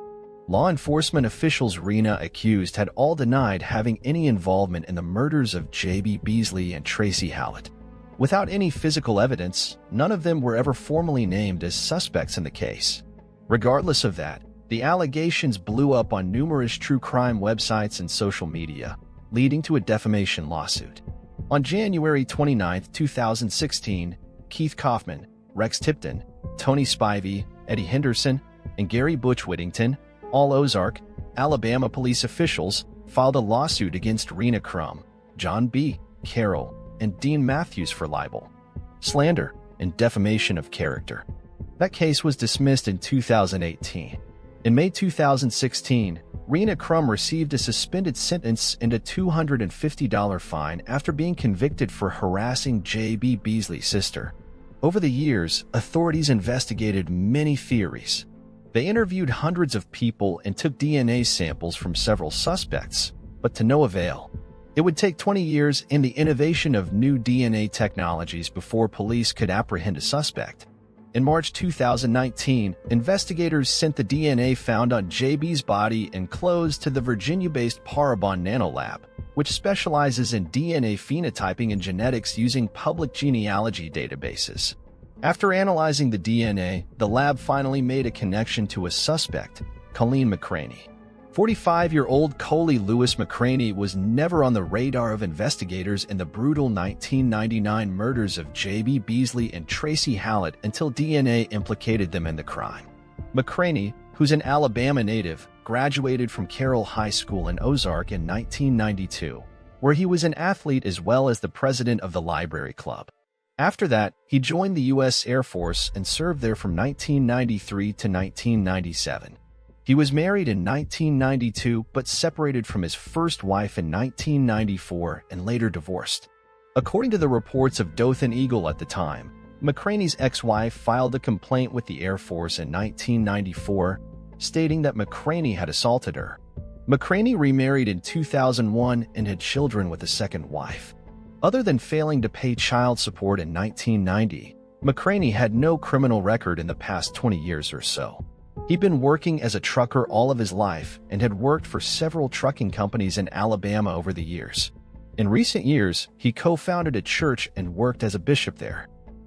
Law enforcement officials Rena accused had all denied having any involvement in the murders of JB Beasley and Tracy Hallett. Without any physical evidence, none of them were ever formally named as suspects in the case. Regardless of that, the allegations blew up on numerous true crime websites and social media, leading to a defamation lawsuit. On January 29, 2016, Keith Kaufman, Rex Tipton, Tony Spivey, Eddie Henderson, and Gary Butch Whittington, all Ozark, Alabama police officials, filed a lawsuit against Rena Crum, John B. Carroll, and Dean Matthews for libel, slander, and defamation of character. That case was dismissed in 2018. In May 2016, Rena Crum received a suspended sentence and a $250 fine after being convicted for harassing JB Beasley's sister. Over the years, authorities investigated many theories. They interviewed hundreds of people and took DNA samples from several suspects, but to no avail. It would take 20 years and the innovation of new DNA technologies before police could apprehend a suspect. In March 2019, investigators sent the DNA found on JB's body and clothes to the Virginia-based Parabon Nanolab, which specializes in DNA phenotyping and genetics using public genealogy databases. After analyzing the DNA, the lab finally made a connection to a suspect, Colleen McCraney. 45-year-old Coley Lewis McCraney was never on the radar of investigators in the brutal 1999 murders of JB Beasley and Tracy Hallett until DNA implicated them in the crime. McCraney, who's an Alabama native, graduated from Carroll High School in Ozark in 1992, where he was an athlete as well as the president of the Library Club. After that, he joined the U.S. Air Force and served there from 1993 to 1997. He was married in 1992 but separated from his first wife in 1994 and later divorced. According to the reports of Dothan Eagle at the time, McCraney's ex-wife filed a complaint with the Air Force in 1994, stating that McCraney had assaulted her. McCraney remarried in 2001 and had children with a second wife. Other than failing to pay child support in 1990, McCraney had no criminal record in the past 20 years or so. He'd been working as a trucker all of his life and had worked for several trucking companies in Alabama over the years. In recent years, he co-founded a church and worked as a bishop there.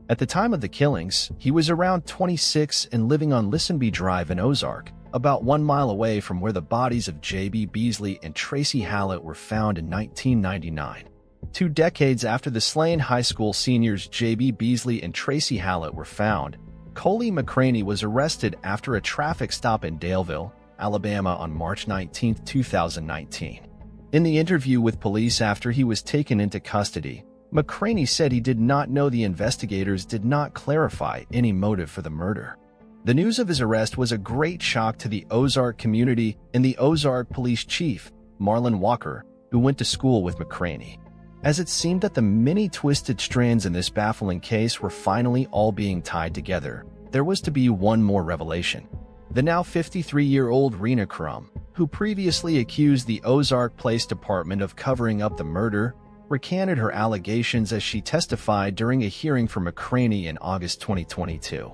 At the time of the killings, he was around 26 and living on Lisenby Drive in Ozark, about 1 mile away from where the bodies of JB Beasley and Tracy Hallett were found in 1999. 2 decades after the slain high school seniors JB Beasley and Tracy Hallett were found, Coley McCraney was arrested after a traffic stop in Daleville, Alabama on March 19, 2019. In the interview with police after he was taken into custody, McCraney said he did not know the investigators did not clarify any motive for the murder. The news of his arrest was a great shock to the Ozark community and the Ozark police chief, Marlon Walker, who went to school with McCraney. As it seemed that the many twisted strands in this baffling case were finally all being tied together, there was to be one more revelation. The now 53-year-old Rena Crum, who previously accused the Ozark Police Department of covering up the murder, recanted her allegations as she testified during a hearing for McCraney in August 2022.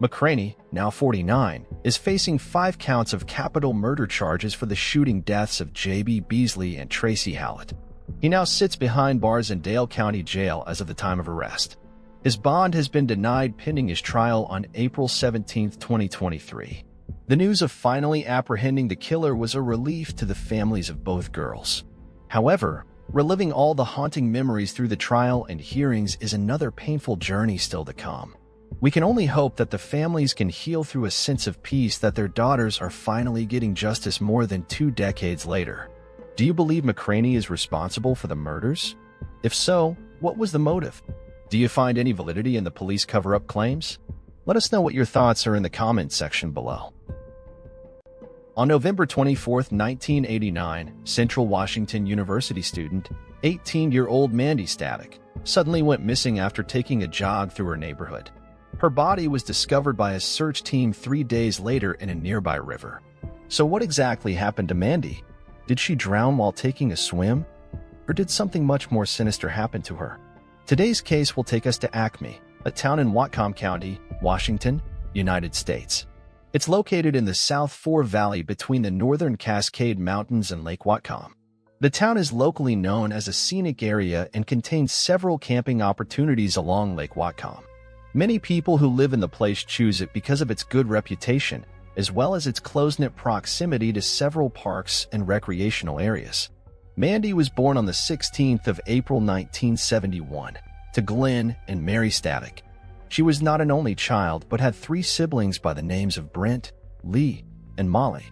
McCraney, now 49, is facing 5 counts of capital murder charges for the shooting deaths of JB Beasley and Tracy Hallett. He now sits behind bars in Dale County Jail as of the time of arrest. His bond has been denied pending his trial on April 17, 2023. The news of finally apprehending the killer was a relief to the families of both girls. However, reliving all the haunting memories through the trial and hearings is another painful journey still to come. We can only hope that the families can heal through a sense of peace that their daughters are finally getting justice more than 2 decades later. Do you believe McCraney is responsible for the murders? If so, what was the motive? Do you find any validity in the police cover-up claims? Let us know what your thoughts are in the comments section below. On November 24, 1989, Central Washington University student, 18-year-old Mandy Static, suddenly went missing after taking a jog through her neighborhood. Her body was discovered by a search team 3 days later in a nearby river. So what exactly happened to Mandy? Did she drown while taking a swim? Or did something much more sinister happen to her? Today's case will take us to Acme, a town in Whatcom County, Washington, United States. It's located in the South Fore Valley between the northern Cascade Mountains and Lake Whatcom. The town is locally known as a scenic area and contains several camping opportunities along Lake Whatcom. Many people who live in the place choose it because of its good reputation, as well as its close-knit proximity to several parks and recreational areas. Mandy was born on the 16th of April 1971 to Glenn and Mary Static. She was not an only child but had 3 siblings by the names of Brent, Lee, and Molly.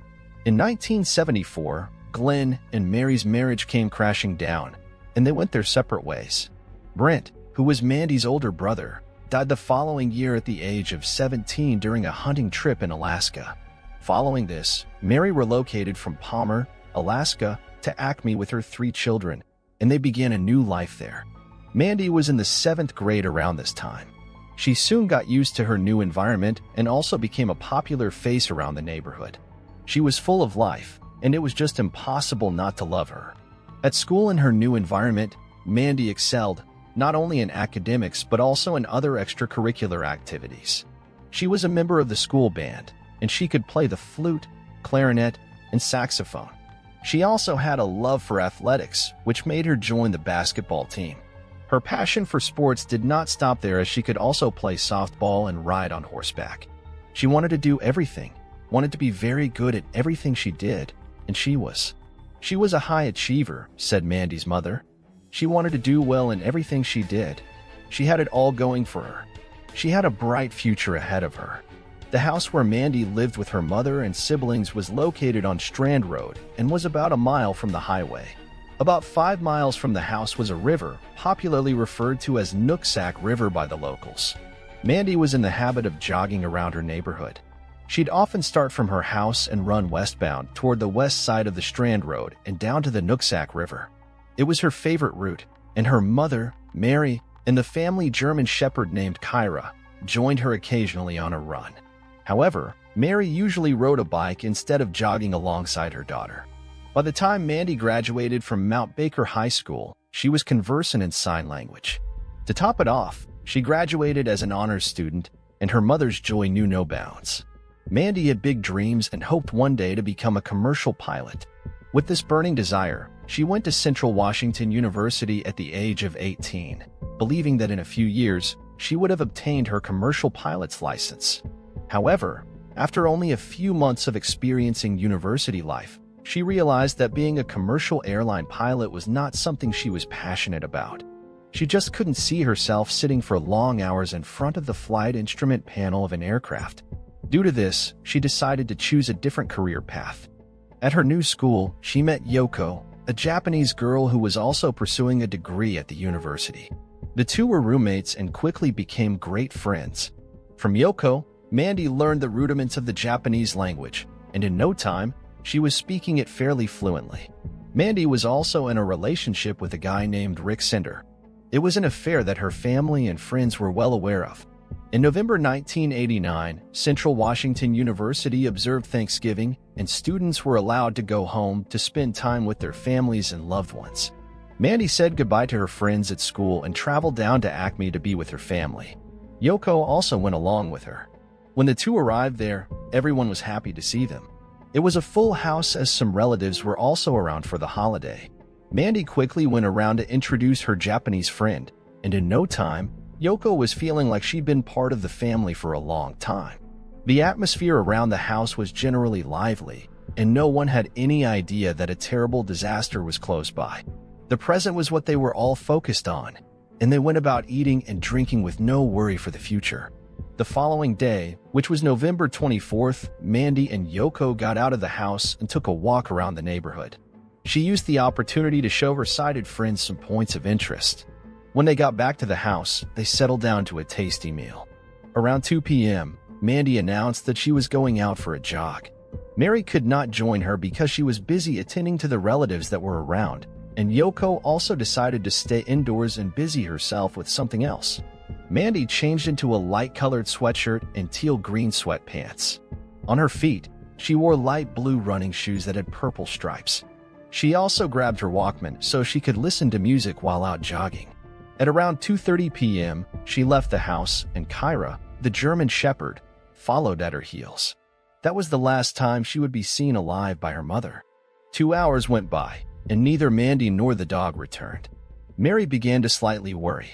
In 1974, Glenn and Mary's marriage came crashing down, and they went their separate ways. Brent, who was Mandy's older brother, died the following year at the age of 17 during a hunting trip in Alaska. Following this, Mary relocated from Palmer, Alaska, to Acme with her 3 children, and they began a new life there. Mandy was in the 7th grade around this time. She soon got used to her new environment and also became a popular face around the neighborhood. She was full of life, and it was just impossible not to love her. At school in her new environment, Mandy excelled, not only in academics but also in other extracurricular activities. She was a member of the school band, and she could play the flute, clarinet, and saxophone. She also had a love for athletics, which made her join the basketball team. Her passion for sports did not stop there, as she could also play softball and ride on horseback. She wanted to do everything, wanted to be very good at everything she did, and she was. She was a high achiever, said Mandy's mother. She wanted to do well in everything she did. She had it all going for her. She had a bright future ahead of her. The house where Mandy lived with her mother and siblings was located on Strand Road and was about a mile from the highway. About 5 miles from the house was a river, popularly referred to as Nooksack River by the locals. Mandy was in the habit of jogging around her neighborhood. She'd often start from her house and run westbound toward the west side of the Strand Road and down to the Nooksack River. It was her favorite route, and her mother, Mary, and the family German shepherd named Kyra joined her occasionally on a run. However, Mary usually rode a bike instead of jogging alongside her daughter. By the time Mandy graduated from Mount Baker High School, she was conversant in sign language. To top it off, she graduated as an honors student, and her mother's joy knew no bounds. Mandy had big dreams and hoped one day to become a commercial pilot. With this burning desire, she went to Central Washington University at the age of 18, believing that in a few years, she would have obtained her commercial pilot's license. However, after only a few months of experiencing university life, she realized that being a commercial airline pilot was not something she was passionate about. She just couldn't see herself sitting for long hours in front of the flight instrument panel of an aircraft. Due to this, she decided to choose a different career path. At her new school, she met Yoko, a Japanese girl who was also pursuing a degree at the university. The two were roommates and quickly became great friends. From Yoko, Mandy learned the rudiments of the Japanese language, and in no time, she was speaking it fairly fluently. Mandy was also in a relationship with a guy named Rick Sender. It was an affair that her family and friends were well aware of. In November 1989, Central Washington University observed Thanksgiving, and students were allowed to go home to spend time with their families and loved ones. Mandy said goodbye to her friends at school and traveled down to Acme to be with her family. Yoko also went along with her. When the two arrived there, everyone was happy to see them. It was a full house as some relatives were also around for the holiday. Mandy quickly went around to introduce her Japanese friend, and in no time, Yoko was feeling like she'd been part of the family for a long time. The atmosphere around the house was generally lively, and no one had any idea that a terrible disaster was close by. The present was what they were all focused on, and they went about eating and drinking with no worry for the future. The following day, which was November 24th, Mandy and Yoko got out of the house and took a walk around the neighborhood. She used the opportunity to show her sighted friends some points of interest. When they got back to the house, they settled down to a tasty meal. Around 2 p.m., Mandy announced that she was going out for a jog. Mary could not join her because she was busy attending to the relatives that were around, and Yoko also decided to stay indoors and busy herself with something else. Mandy changed into a light-colored sweatshirt and teal-green sweatpants. On her feet, she wore light blue running shoes that had purple stripes. She also grabbed her Walkman so she could listen to music while out jogging. At around 2:30 p.m., she left the house, and Kyra, the German Shepherd, followed at her heels. That was the last time she would be seen alive by her mother. 2 hours went by, and neither Mandy nor the dog returned. Mary began to slightly worry.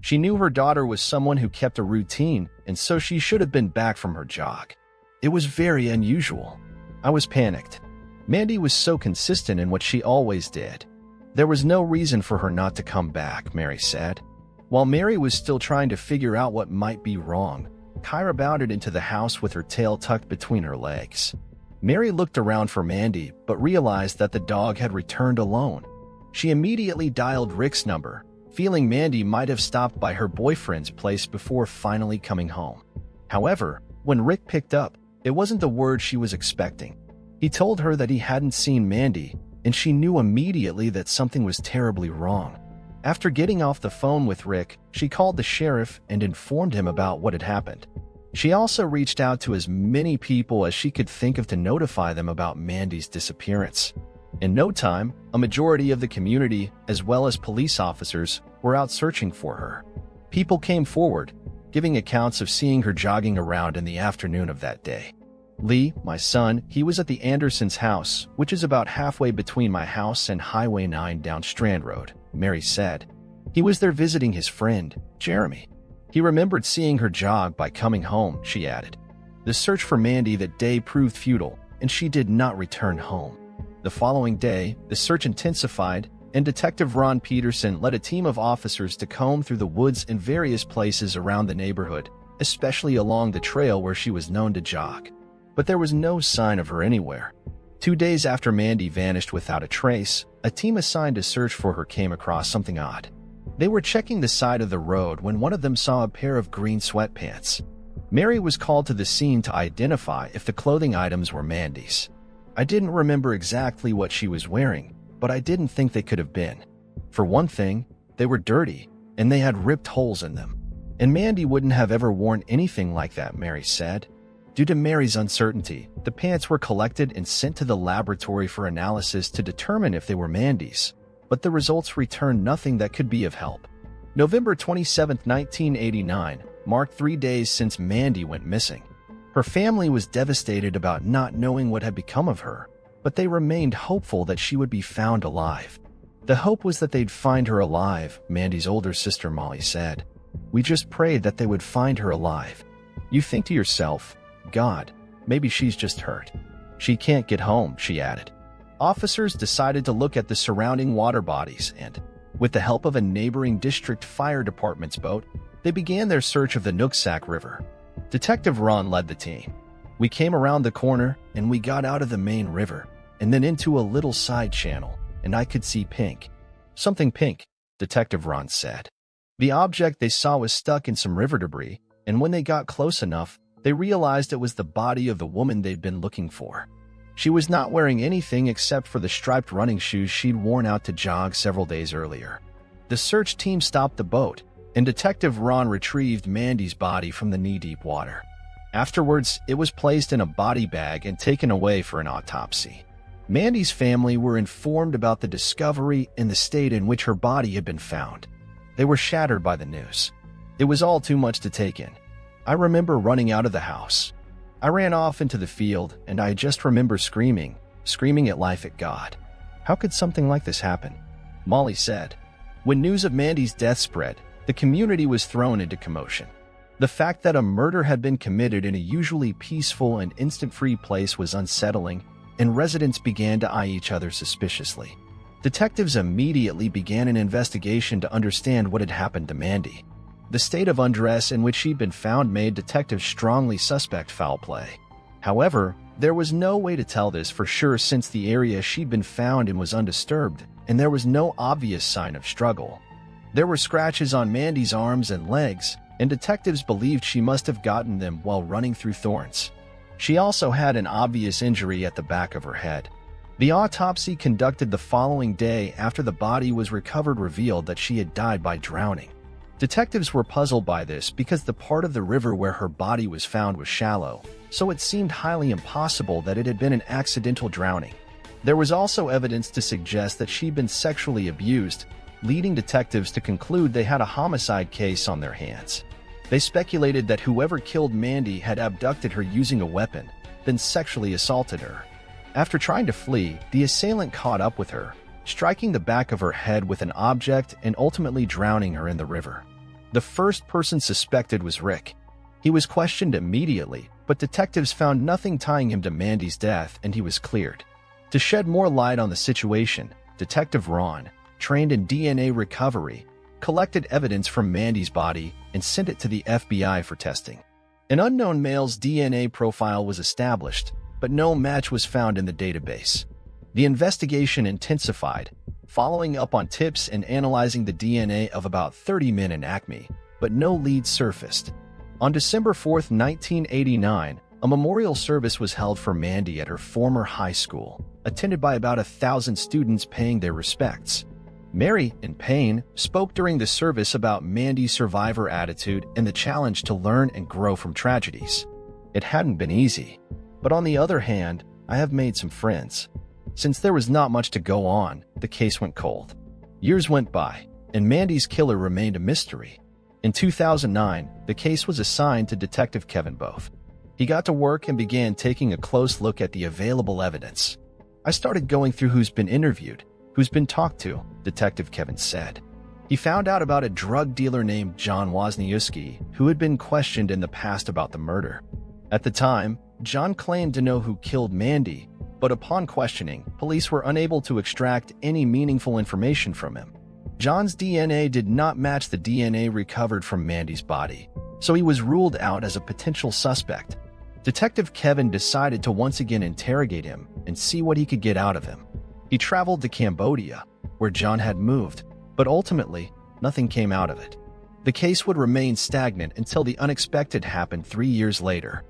She knew her daughter was someone who kept a routine, and so she should have been back from her jog. It was very unusual. I was panicked. Mandy was so consistent in what she always did. There was no reason for her not to come back, Mary said. While Mary was still trying to figure out what might be wrong, Kyra bounded into the house with her tail tucked between her legs. Mary looked around for Mandy, but realized that the dog had returned alone. She immediately dialed Rick's number, feeling Mandy might have stopped by her boyfriend's place before finally coming home. However, when Rick picked up, it wasn't the word she was expecting. He told her that he hadn't seen Mandy, and she knew immediately that something was terribly wrong. After getting off the phone with Rick, she called the sheriff and informed him about what had happened. She also reached out to as many people as she could think of to notify them about Mandy's disappearance. In no time, a majority of the community, as well as police officers, were out searching for her. People came forward, giving accounts of seeing her jogging around in the afternoon of that day. Lee, my son, he was at the Andersons' house, which is about halfway between my house and Highway 9 down Strand Road, Mary said. He was there visiting his friend, Jeremy. He remembered seeing her jog by coming home, she added. The search for Mandy that day proved futile, and she did not return home. The following day, the search intensified, and Detective Ron Peterson led a team of officers to comb through the woods in various places around the neighborhood, especially along the trail where she was known to jog. But there was no sign of her anywhere. 2 days after Mandy vanished without a trace, a team assigned to search for her came across something odd. They were checking the side of the road when one of them saw a pair of green sweatpants. Mary was called to the scene to identify if the clothing items were Mandy's. I didn't remember exactly what she was wearing, but I didn't think they could have been. For one thing, they were dirty, and they had ripped holes in them. And Mandy wouldn't have ever worn anything like that, Mary said. Due to Mary's uncertainty, the pants were collected and sent to the laboratory for analysis to determine if they were Mandy's, but the results returned nothing that could be of help. November 27, 1989, marked 3 days since Mandy went missing. Her family was devastated about not knowing what had become of her, but they remained hopeful that she would be found alive. The hope was that they'd find her alive, Mandy's older sister Molly said. We just prayed that they would find her alive. You think to yourself, God, maybe she's just hurt. She can't get home, she added. Officers decided to look at the surrounding water bodies and, with the help of a neighboring district fire department's boat, they began their search of the Nooksack River. Detective Ron led the team. We came around the corner and we got out of the main river and then into a little side channel, and I could see pink. Something pink, Detective Ron said. The object they saw was stuck in some river debris, and when they got close enough, they realized it was the body of the woman they'd been looking for. She was not wearing anything except for the striped running shoes she'd worn out to jog several days earlier. The search team stopped the boat, and Detective Ron retrieved Mandy's body from the knee-deep water. Afterwards, it was placed in a body bag and taken away for an autopsy. Mandy's family were informed about the discovery and the state in which her body had been found. They were shattered by the news. It was all too much to take in. I remember running out of the house. I ran off into the field, and I just remember screaming at life at God. How could something like this happen? Molly said. When news of Mandy's death spread, the community was thrown into commotion. The fact that a murder had been committed in a usually peaceful and instant-free place was unsettling, and residents began to eye each other suspiciously. Detectives immediately began an investigation to understand what had happened to Mandy. The state of undress in which she'd been found made detectives strongly suspect foul play. However, there was no way to tell this for sure since the area she'd been found in was undisturbed, and there was no obvious sign of struggle. There were scratches on Mandy's arms and legs, and detectives believed she must have gotten them while running through thorns. She also had an obvious injury at the back of her head. The autopsy conducted the following day after the body was recovered revealed that she had died by drowning. Detectives were puzzled by this because the part of the river where her body was found was shallow, so it seemed highly impossible that it had been an accidental drowning. There was also evidence to suggest that she'd been sexually abused, leading detectives to conclude they had a homicide case on their hands. They speculated that whoever killed Mandy had abducted her using a weapon, then sexually assaulted her. After trying to flee, the assailant caught up with her, striking the back of her head with an object and ultimately drowning her in the river. The first person suspected was Rick. He was questioned immediately, but detectives found nothing tying him to Mandy's death and he was cleared. To shed more light on the situation, Detective Ron, trained in DNA recovery, collected evidence from Mandy's body and sent it to the FBI for testing. An unknown male's DNA profile was established, but no match was found in the database. The investigation intensified, following up on tips and analyzing the DNA of about 30 men in Acme, but no leads surfaced. On December 4, 1989, a memorial service was held for Mandy at her former high school, attended by about 1,000 students paying their respects. Mary, in pain, spoke during the service about Mandy's survivor attitude and the challenge to learn and grow from tragedies. It hadn't been easy, but on the other hand, I have made some friends. Since there was not much to go on, the case went cold. Years went by, and Mandy's killer remained a mystery. In 2009, the case was assigned to Detective Kevin Both. He got to work and began taking a close look at the available evidence. I started going through who's been interviewed, who's been talked to, Detective Kevin said. He found out about a drug dealer named John Wozniewski who had been questioned in the past about the murder. At the time, John claimed to know who killed Mandy, but upon questioning, police were unable to extract any meaningful information from him. John's DNA did not match the DNA recovered from Mandy's body, so he was ruled out as a potential suspect. Detective Kevin decided to once again interrogate him and see what he could get out of him. He traveled to Cambodia, where John had moved, but ultimately, nothing came out of it. The case would remain stagnant until the unexpected happened 3 years later.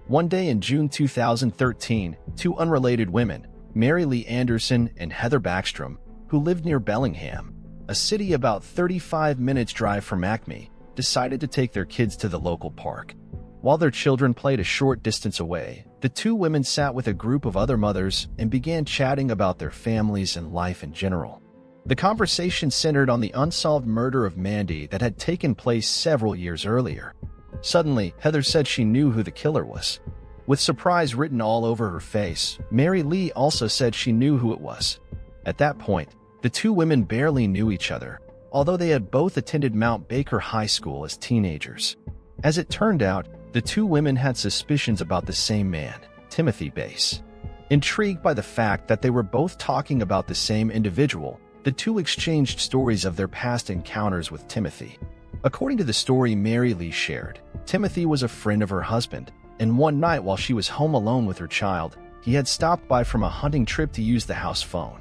One day in June 2013, two unrelated women, Mary Lee Anderson and Heather Backstrom, who lived near Bellingham, a city about 35 minutes drive from Acme, decided to take their kids to the local park. While their children played a short distance away, the two women sat with a group of other mothers and began chatting about their families and life in general. The conversation centered on the unsolved murder of Mandy that had taken place several years earlier. Suddenly, Heather said she knew who the killer was. With surprise written all over her face, Mary Lee also said she knew who it was. At that point, the two women barely knew each other, although they had both attended Mount Baker High School as teenagers. As it turned out, the two women had suspicions about the same man, Timothy Bass. Intrigued by the fact that they were both talking about the same individual, the two exchanged stories of their past encounters with Timothy. According to the story Mary Lee shared, Timothy was a friend of her husband, and one night while she was home alone with her child, he had stopped by from a hunting trip to use the house phone.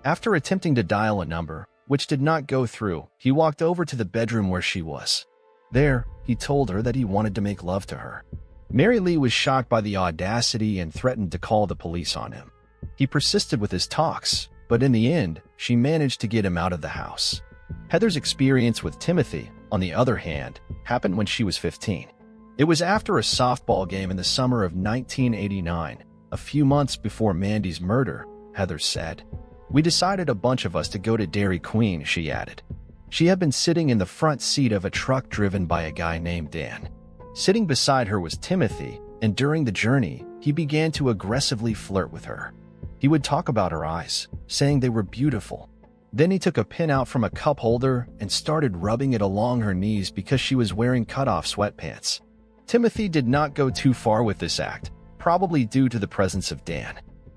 After attempting to dial a number, which did not go through, he walked over to the bedroom where she was. There, he told her that he wanted to make love to her. Mary Lee was shocked by the audacity and threatened to call the police on him. He persisted with his talks, but in the end, she managed to get him out of the house. Heather's experience with Timothy, on the other hand, happened when she was 15. It was after a softball game in the summer of 1989, a few months before Mandy's murder, Heather said. "We decided a bunch of us to go to Dairy Queen," she added. She had been sitting in the front seat of a truck driven by a guy named Dan. Sitting beside her was Timothy, and during the journey, he began to aggressively flirt with her. He would talk about her eyes, saying they were beautiful. Then he took a pin out from a cup holder and started rubbing it along her knees because she was wearing cut-off sweatpants. Timothy did not go too far with this act, probably due to the presence of Dan.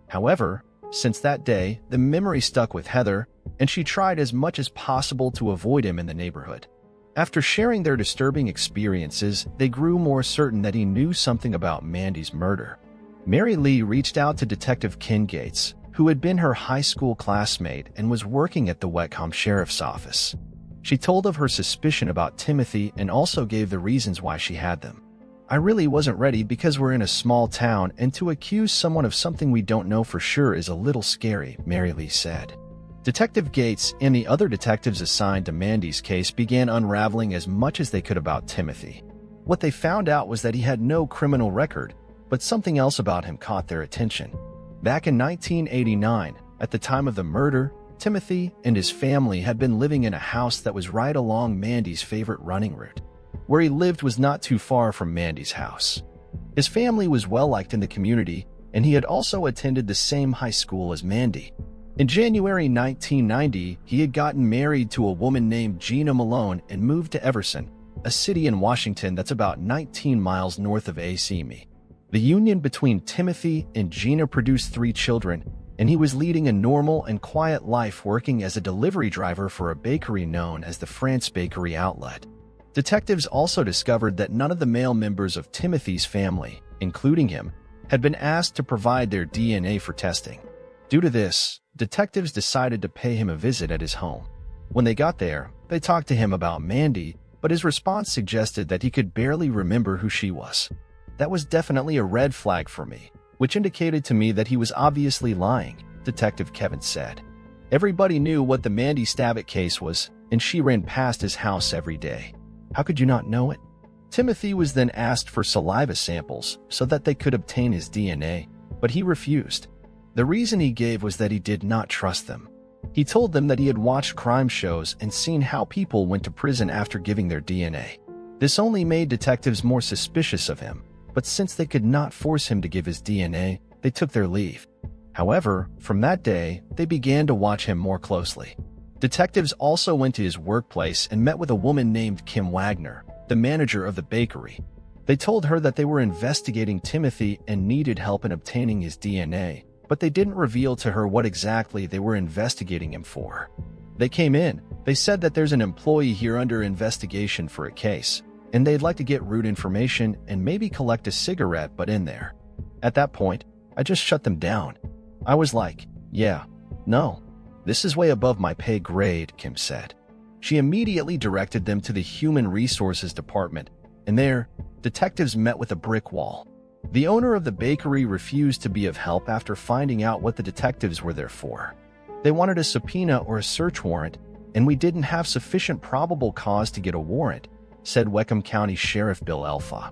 However, since that day, the memory stuck with Heather, and she tried as much as possible to avoid him in the neighborhood. After sharing their disturbing experiences, they grew more certain that he knew something about Mandy's murder. Mary Lee reached out to Detective Ken Gates, who had been her high school classmate and was working at the Whatcom Sheriff's Office. She told of her suspicion about Timothy and also gave the reasons why she had them. "I really wasn't ready because we're in a small town, and to accuse someone of something we don't know for sure is a little scary," Mary Lee said. Detective Gates and the other detectives assigned to Mandy's case began unraveling as much as they could about Timothy. What they found out was that he had no criminal record, but something else about him caught their attention. Back in 1989, at the time of the murder, Timothy and his family had been living in a house that was right along Mandy's favorite running route. Where he lived was not too far from Mandy's house. His family was well-liked in the community, and he had also attended the same high school as Mandy. In January 1990, he had gotten married to a woman named Gina Malone and moved to Everson, a city in Washington that's about 19 miles north of Acme. The union between Timothy and Gina produced 3 children, and he was leading a normal and quiet life working as a delivery driver for a bakery known as the France Bakery Outlet. Detectives also discovered that none of the male members of Timothy's family, including him, had been asked to provide their DNA for testing. Due to this, detectives decided to pay him a visit at his home. When they got there, they talked to him about Mandy, but his response suggested that he could barely remember who she was. "That was definitely a red flag for me, which indicated to me that he was obviously lying," Detective Kevin said. "Everybody knew what the Mandy Stavitt case was, and she ran past his house every day. How could you not know it?" Timothy was then asked for saliva samples so that they could obtain his DNA, but he refused. The reason he gave was that he did not trust them. He told them that he had watched crime shows and seen how people went to prison after giving their DNA. This only made detectives more suspicious of him, but since they could not force him to give his DNA, they took their leave. However, from that day, they began to watch him more closely. Detectives also went to his workplace and met with a woman named Kim Wagner, the manager of the bakery. They told her that they were investigating Timothy and needed help in obtaining his DNA, but they didn't reveal to her what exactly they were investigating him for. They came in, they said that there's an employee here under investigation for a case, and they'd like to get root information and maybe collect a cigarette but in there. At that point, I just shut them down. I was like, yeah, no, this is way above my pay grade, Kim said. She immediately directed them to the Human Resources Department, and there, detectives met with a brick wall. The owner of the bakery refused to be of help after finding out what the detectives were there for. They wanted a subpoena or a search warrant, and we didn't have sufficient probable cause to get a warrant, said Whatcom County Sheriff Bill Elfa.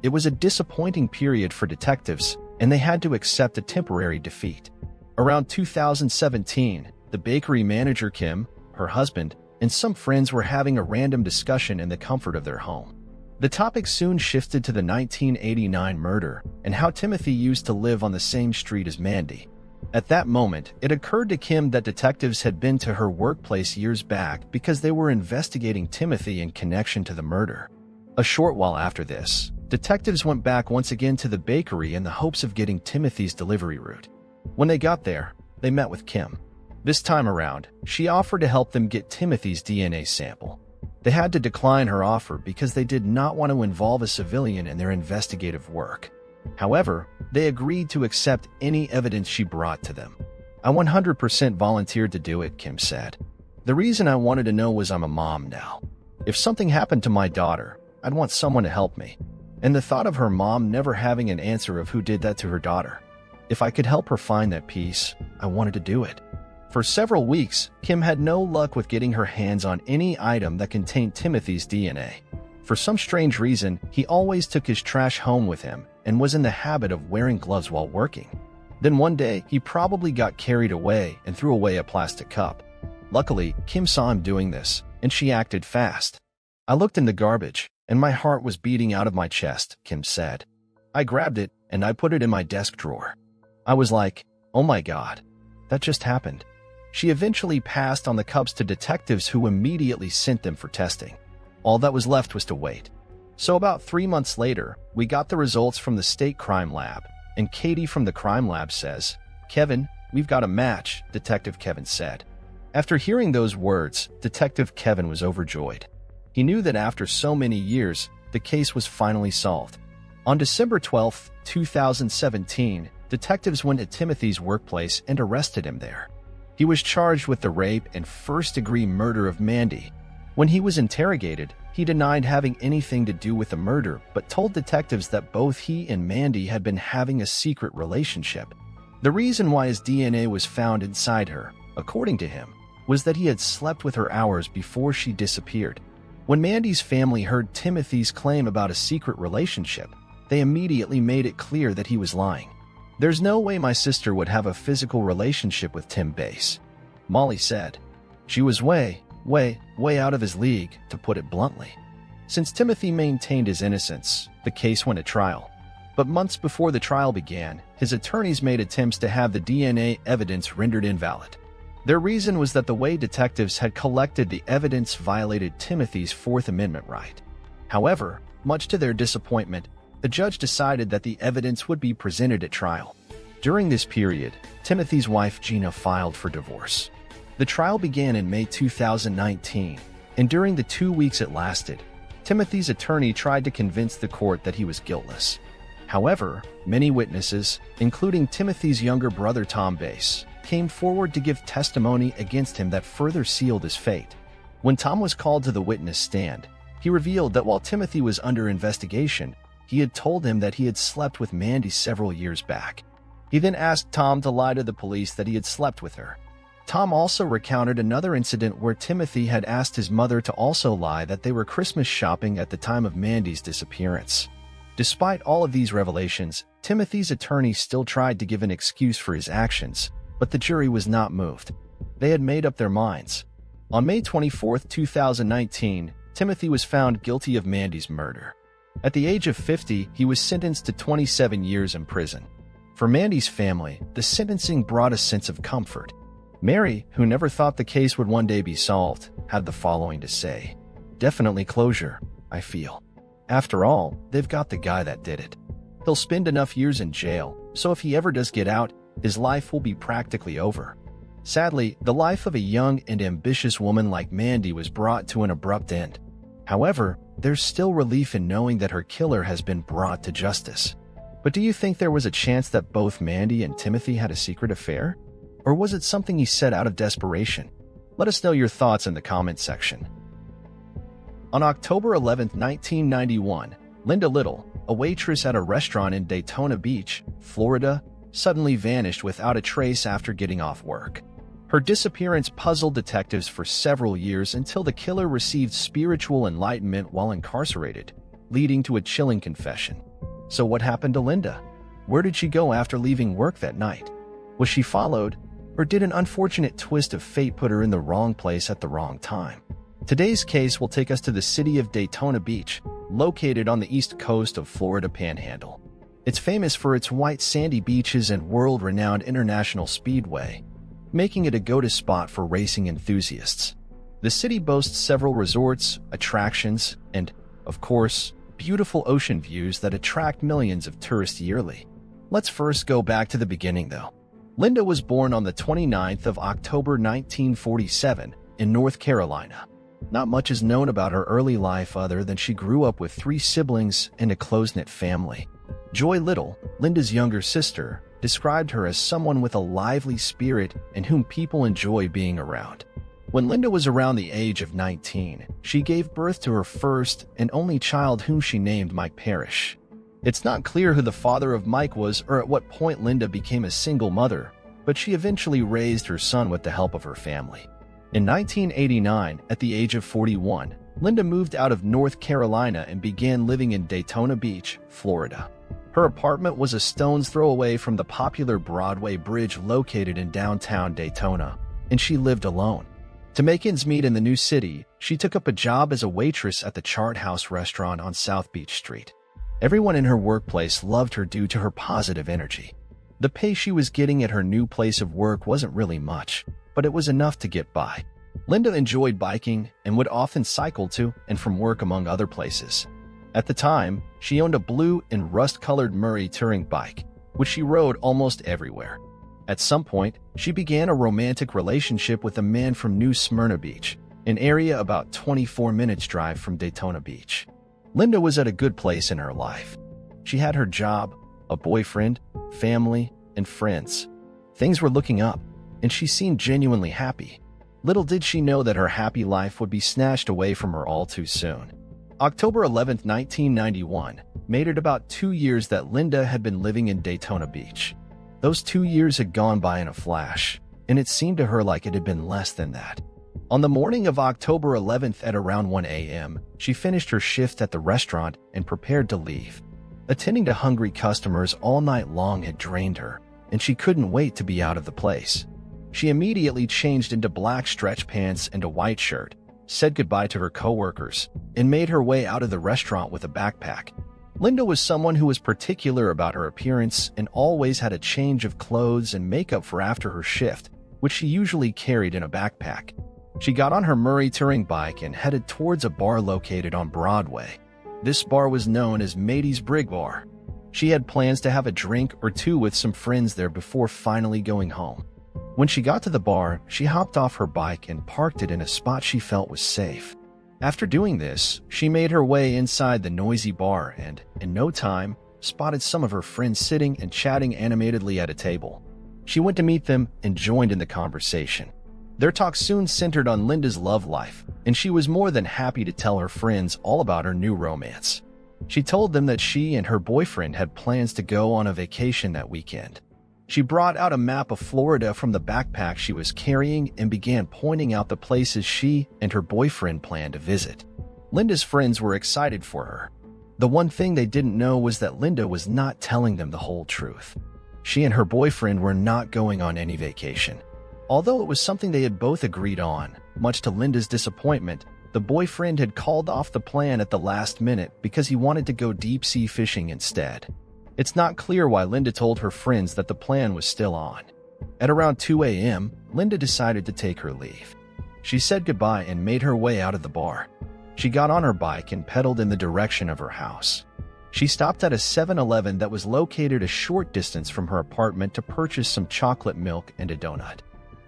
It was a disappointing period for detectives, and they had to accept a temporary defeat. Around 2017, the bakery manager Kim, her husband, and some friends were having a random discussion in the comfort of their home. The topic soon shifted to the 1989 murder and how Timothy used to live on the same street as Mandy. At that moment, it occurred to Kim that detectives had been to her workplace years back because they were investigating Timothy in connection to the murder. A short while after this, detectives went back once again to the bakery in the hopes of getting Timothy's delivery route. When they got there, they met with Kim. This time around, she offered to help them get Timothy's DNA sample. They had to decline her offer because they did not want to involve a civilian in their investigative work. However, they agreed to accept any evidence she brought to them. "I 100% volunteered to do it," Kim said. "The reason I wanted to know was I'm a mom now. If something happened to my daughter, I'd want someone to help me. And the thought of her mom never having an answer of who did that to her daughter. If I could help her find that piece, I wanted to do it." For several weeks, Kim had no luck with getting her hands on any item that contained Timothy's DNA. For some strange reason, he always took his trash home with him and was in the habit of wearing gloves while working. Then one day, he probably got carried away and threw away a plastic cup. Luckily, Kim saw him doing this, and she acted fast. "I looked in the garbage, and my heart was beating out of my chest," Kim said. "I grabbed it, and I put it in my desk drawer. I was like, oh my God, that just happened." She eventually passed on the cups to detectives who immediately sent them for testing. All that was left was to wait. So about 3 months later, we got the results from the state crime lab, and Katie from the crime lab says, "Kevin, we've got a match," Detective Kevin said. After hearing those words, Detective Kevin was overjoyed. He knew that after so many years, the case was finally solved. On December 12, 2017, detectives went to Timothy's workplace and arrested him there. He was charged with the rape and first-degree murder of Mandy. When he was interrogated, he denied having anything to do with the murder, but told detectives that both he and Mandy had been having a secret relationship. The reason why his DNA was found inside her, according to him, was that he had slept with her hours before she disappeared. When Mandy's family heard Timothy's claim about a secret relationship, they immediately made it clear that he was lying. "There's no way my sister would have a physical relationship with Tim Bass," Molly said. She was way out of his league, to put it bluntly. Since Timothy maintained his innocence, the case went to trial. But months before the trial began, his attorneys made attempts to have the DNA evidence rendered invalid. Their reason was that the way detectives had collected the evidence violated Timothy's Fourth Amendment right. However, much to their disappointment, the judge decided that the evidence would be presented at trial. During this period, Timothy's wife Gina filed for divorce. The trial began in May 2019, and during the 2 weeks it lasted, Timothy's attorney tried to convince the court that he was guiltless. However, many witnesses, including Timothy's younger brother Tom Bass, came forward to give testimony against him that further sealed his fate. When Tom was called to the witness stand, he revealed that while Timothy was under investigation, he had told him that he had slept with Mandy several years back. He then asked Tom to lie to the police that he had slept with her. Tom also recounted another incident where Timothy had asked his mother to also lie that they were Christmas shopping at the time of Mandy's disappearance. Despite all of these revelations, Timothy's attorney still tried to give an excuse for his actions, but the jury was not moved. They had made up their minds. On May 24, 2019, Timothy was found guilty of Mandy's murder. At the age of 50, he was sentenced to 27 years in prison. For Mandy's family, the sentencing brought a sense of comfort. Mary, who never thought the case would one day be solved, had the following to say: "Definitely closure, I feel. After all, they've got the guy that did it. He'll spend enough years in jail, so if he ever does get out, his life will be practically over." Sadly, the life of a young and ambitious woman like Mandy was brought to an abrupt end. However, there's still relief in knowing that her killer has been brought to justice. But do you think there was a chance that both Mandy and Timothy had a secret affair? Or was it something he said out of desperation? Let us know your thoughts in the comment section. On October 11, 1991, Linda Little, a waitress at a restaurant in Daytona Beach, Florida, suddenly vanished without a trace after getting off work. Her disappearance puzzled detectives for several years until the killer received spiritual enlightenment while incarcerated, leading to a chilling confession. So what happened to Linda? Where did she go after leaving work that night? Was she followed? Or did an unfortunate twist of fate put her in the wrong place at the wrong time? Today's case will take us to the city of Daytona Beach, located on the east coast of Florida Panhandle. It's famous for its white sandy beaches and world-renowned international speedway, making it a go-to spot for racing enthusiasts. The city boasts several resorts, attractions, and, of course, beautiful ocean views that attract millions of tourists yearly. Let's first go back to the beginning, though. Linda was born on the 29th of October 1947 in North Carolina. Not much is known about her early life other than she grew up with 3 siblings and a close-knit family. Joy Little, Linda's younger sister, described her as someone with a lively spirit and whom people enjoy being around. When Linda was around the age of 19, she gave birth to her first and only child, whom she named Mike Parrish. It's not clear who the father of Mike was or at what point Linda became a single mother, but she eventually raised her son with the help of her family. In 1989, at the age of 41, Linda moved out of North Carolina and began living in Daytona Beach, Florida. Her apartment was a stone's throw away from the popular Broadway Bridge located in downtown Daytona, and she lived alone. To make ends meet in the new city, she took up a job as a waitress at the Chart House restaurant on South Beach Street. Everyone in her workplace loved her due to her positive energy. The pay she was getting at her new place of work wasn't really much, but it was enough to get by. Linda enjoyed biking and would often cycle to and from work among other places. At the time, she owned a blue and rust-colored Murray touring bike, which she rode almost everywhere. At some point, she began a romantic relationship with a man from New Smyrna Beach, an area about 24 minutes drive from Daytona Beach. Linda was at a good place in her life. She had her job, a boyfriend, family, and friends. Things were looking up, and she seemed genuinely happy. Little did she know that her happy life would be snatched away from her all too soon. October 11, 1991, made it about 2 years that Linda had been living in Daytona Beach. Those 2 years had gone by in a flash, and it seemed to her like it had been less than that. On the morning of October 11th at around 1 a.m., she finished her shift at the restaurant and prepared to leave. Attending to hungry customers all night long had drained her, and she couldn't wait to be out of the place. She immediately changed into black stretch pants and a white shirt, said goodbye to her coworkers, and made her way out of the restaurant with a backpack. Linda was someone who was particular about her appearance and always had a change of clothes and makeup for after her shift, which she usually carried in a backpack. She got on her Murray touring bike and headed towards a bar located on Broadway. This bar was known as Matey's Brig Bar. She had plans to have a drink or two with some friends there before finally going home. When she got to the bar, she hopped off her bike and parked it in a spot she felt was safe. After doing this, she made her way inside the noisy bar and, in no time, spotted some of her friends sitting and chatting animatedly at a table. She went to meet them and joined in the conversation. Their talk soon centered on Linda's love life, and she was more than happy to tell her friends all about her new romance. She told them that she and her boyfriend had plans to go on a vacation that weekend. She brought out a map of Florida from the backpack she was carrying and began pointing out the places she and her boyfriend planned to visit. Linda's friends were excited for her. The one thing they didn't know was that Linda was not telling them the whole truth. She and her boyfriend were not going on any vacation. Although it was something they had both agreed on, much to Linda's disappointment, the boyfriend had called off the plan at the last minute because he wanted to go deep-sea fishing instead. It's not clear why Linda told her friends that the plan was still on. At around 2 a.m., Linda decided to take her leave. She said goodbye and made her way out of the bar. She got on her bike and pedaled in the direction of her house. She stopped at a 7-Eleven that was located a short distance from her apartment to purchase some chocolate milk and a donut.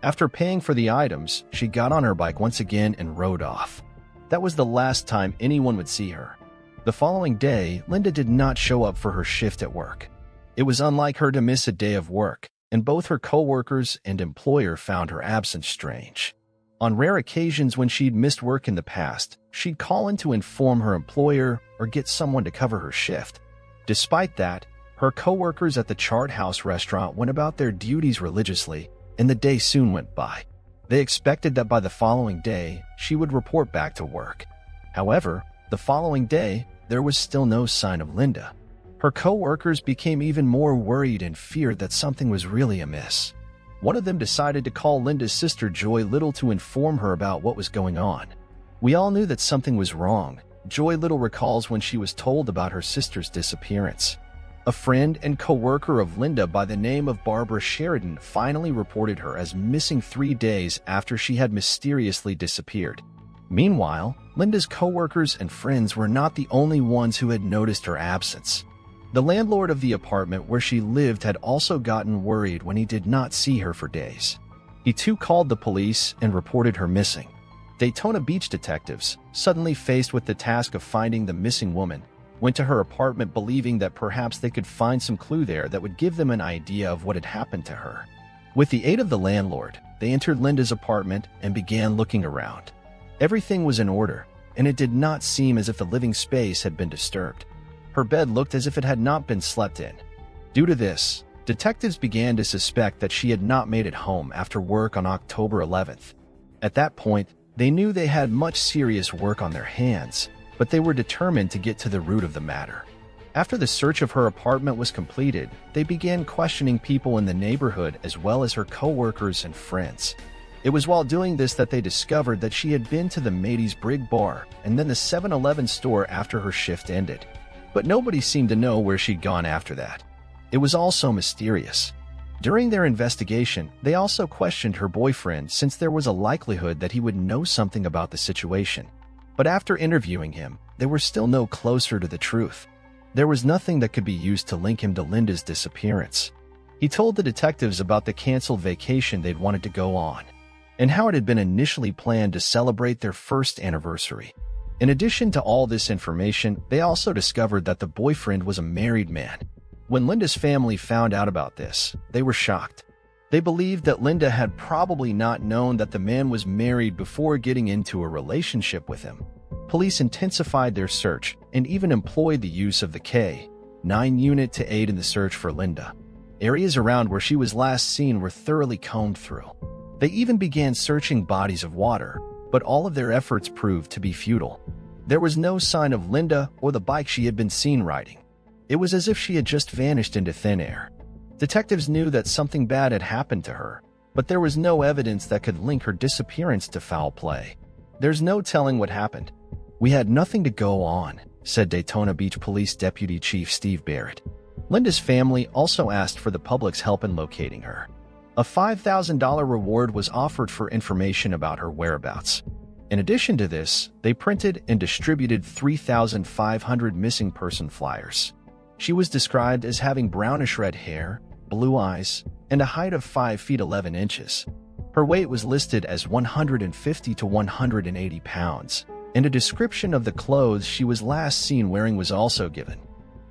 After paying for the items, she got on her bike once again and rode off. That was the last time anyone would see her. The following day, Linda did not show up for her shift at work. It was unlike her to miss a day of work, and both her coworkers and employer found her absence strange. On rare occasions when she'd missed work in the past, she'd call in to inform her employer or get someone to cover her shift. Despite that, her coworkers at the Chart House restaurant went about their duties religiously, and the day soon went by. They expected that by the following day, she would report back to work. However, the following day, there was still no sign of Linda. Her co-workers became even more worried and feared that something was really amiss. One of them decided to call Linda's sister Joy Little to inform her about what was going on. We all knew that something was wrong. Joy Little recalls when she was told about her sister's disappearance. A friend and co-worker of Linda by the name of Barbara Sheridan finally reported her as missing 3 days after she had mysteriously disappeared. Meanwhile, Linda's co-workers and friends were not the only ones who had noticed her absence. The landlord of the apartment where she lived had also gotten worried when he did not see her for days. He too called the police and reported her missing. Daytona Beach detectives, suddenly faced with the task of finding the missing woman, went to her apartment believing that perhaps they could find some clue there that would give them an idea of what had happened to her. With the aid of the landlord, they entered Linda's apartment and began looking around. Everything was in order, and it did not seem as if the living space had been disturbed. Her bed looked as if it had not been slept in. Due to this, detectives began to suspect that she had not made it home after work on October 11th. At that point, they knew they had much serious work on their hands, but they were determined to get to the root of the matter. After the search of her apartment was completed, they began questioning people in the neighborhood as well as her co-workers and friends. It was while doing this that they discovered that she had been to the Matey's Brig Bar and then the 7-Eleven store after her shift ended. But nobody seemed to know where she'd gone after that. It was all so mysterious. During their investigation, they also questioned her boyfriend since there was a likelihood that he would know something about the situation. But after interviewing him, they were still no closer to the truth. There was nothing that could be used to link him to Linda's disappearance. He told the detectives about the canceled vacation they'd wanted to go on, and how it had been initially planned to celebrate their first anniversary. In addition to all this information, they also discovered that the boyfriend was a married man. When Linda's family found out about this, they were shocked. They believed that Linda had probably not known that the man was married before getting into a relationship with him. Police intensified their search and even employed the use of the K-9 unit to aid in the search for Linda. Areas around where she was last seen were thoroughly combed through. They even began searching bodies of water, but all of their efforts proved to be futile. There was no sign of Linda or the bike she had been seen riding. It was as if she had just vanished into thin air. Detectives knew that something bad had happened to her, but there was no evidence that could link her disappearance to foul play. There's no telling what happened. "We had nothing to go on," said Daytona Beach Police Deputy Chief Steve Barrett. Linda's family also asked for the public's help in locating her. A $5,000 reward was offered for information about her whereabouts. In addition to this, they printed and distributed 3,500 missing person flyers. She was described as having brownish red hair, blue eyes, and a height of 5 feet 11 inches. Her weight was listed as 150 to 180 pounds, and a description of the clothes she was last seen wearing was also given.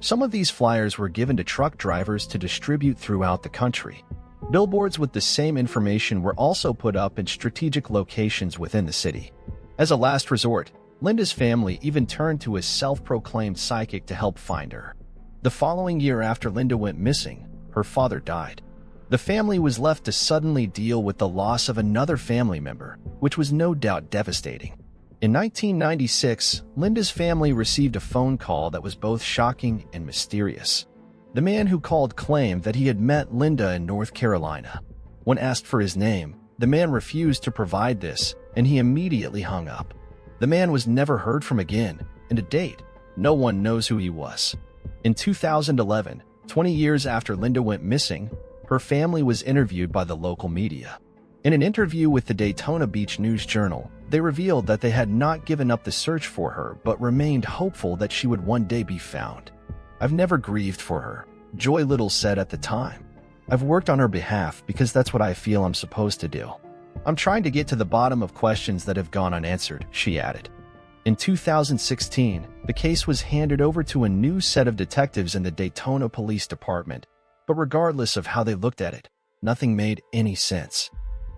Some of these flyers were given to truck drivers to distribute throughout the country. Billboards with the same information were also put up in strategic locations within the city. As a last resort, Linda's family even turned to a self-proclaimed psychic to help find her. The following year after Linda went missing, her father died. The family was left to suddenly deal with the loss of another family member, which was no doubt devastating. In 1996, Linda's family received a phone call that was both shocking and mysterious. The man who called claimed that he had met Linda in North Carolina. When asked for his name, the man refused to provide this, and he immediately hung up. The man was never heard from again, and to date, no one knows who he was. In 2011, 20 years after Linda went missing, her family was interviewed by the local media. In an interview with the Daytona Beach News Journal, they revealed that they had not given up the search for her but remained hopeful that she would one day be found. "I've never grieved for her," Joy Little said at the time. "I've worked on her behalf because that's what I feel I'm supposed to do. I'm trying to get to the bottom of questions that have gone unanswered," she added. In 2016, the case was handed over to a new set of detectives in the Daytona Police Department, but regardless of how they looked at it, nothing made any sense.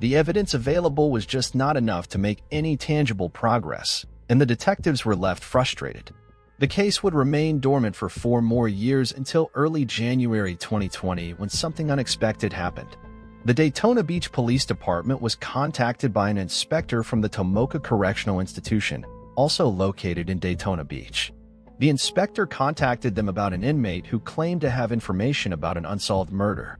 The evidence available was just not enough to make any tangible progress, and the detectives were left frustrated. The case would remain dormant for 4 more years until early January 2020 when something unexpected happened. The Daytona Beach Police Department was contacted by an inspector from the Tomoka Correctional Institution, also located in Daytona Beach. The inspector contacted them about an inmate who claimed to have information about an unsolved murder.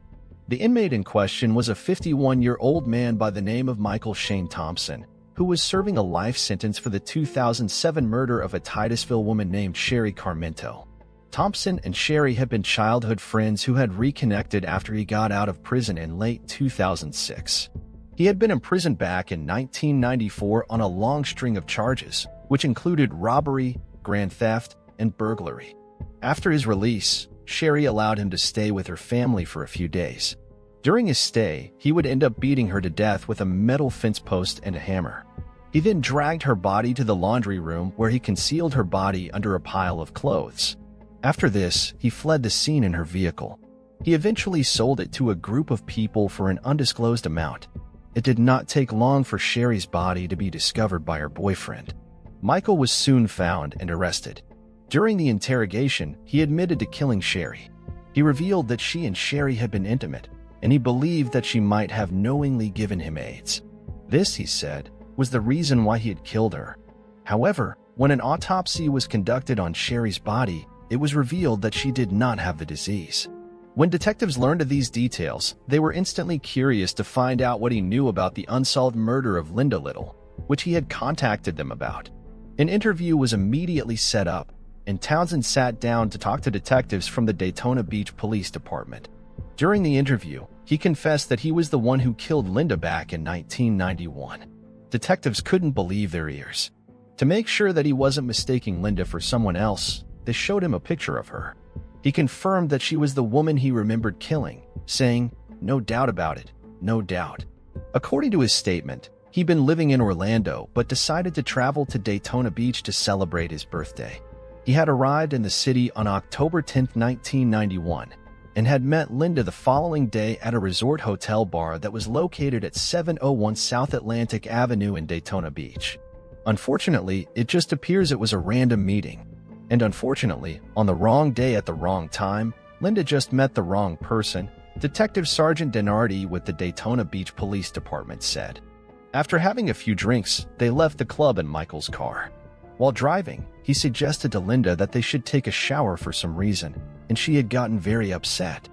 The inmate in question was a 51-year-old man by the name of Michael Shane Thompson, who was serving a life sentence for the 2007 murder of a Titusville woman named Sherry Carmento. Thompson and Sherry had been childhood friends who had reconnected after he got out of prison in late 2006. He had been imprisoned back in 1994 on a long string of charges, which included robbery, grand theft, and burglary. After his release, Sherry allowed him to stay with her family for a few days. During his stay, he would end up beating her to death with a metal fence post and a hammer. He then dragged her body to the laundry room where he concealed her body under a pile of clothes. After this, he fled the scene in her vehicle. He eventually sold it to a group of people for an undisclosed amount. It did not take long for Sherry's body to be discovered by her boyfriend. Michael was soon found and arrested. During the interrogation, he admitted to killing Sherry. He revealed that she and Sherry had been intimate, and he believed that she might have knowingly given him AIDS. This, he said, was the reason why he had killed her. However, when an autopsy was conducted on Sherry's body, it was revealed that she did not have the disease. When detectives learned of these details, they were instantly curious to find out what he knew about the unsolved murder of Linda Little, which he had contacted them about. An interview was immediately set up, and Townsend sat down to talk to detectives from the Daytona Beach Police Department. During the interview, he confessed that he was the one who killed Linda back in 1991. Detectives couldn't believe their ears. To make sure that he wasn't mistaking Linda for someone else, they showed him a picture of her. He confirmed that she was the woman he remembered killing, saying, "No doubt about it, no doubt." According to his statement, he'd been living in Orlando but decided to travel to Daytona Beach to celebrate his birthday. He had arrived in the city on October 10, 1991, and had met Linda the following day at a resort hotel bar that was located at 701 South Atlantic Avenue in Daytona Beach. Unfortunately, it just appears it was a random meeting. And unfortunately, on the wrong day at the wrong time, Linda just met the wrong person, Detective Sergeant Denardi with the Daytona Beach Police Department said. After having a few drinks, they left the club in Michael's car. While driving, he suggested to Linda that they should take a shower for some reason, and she had gotten very upset.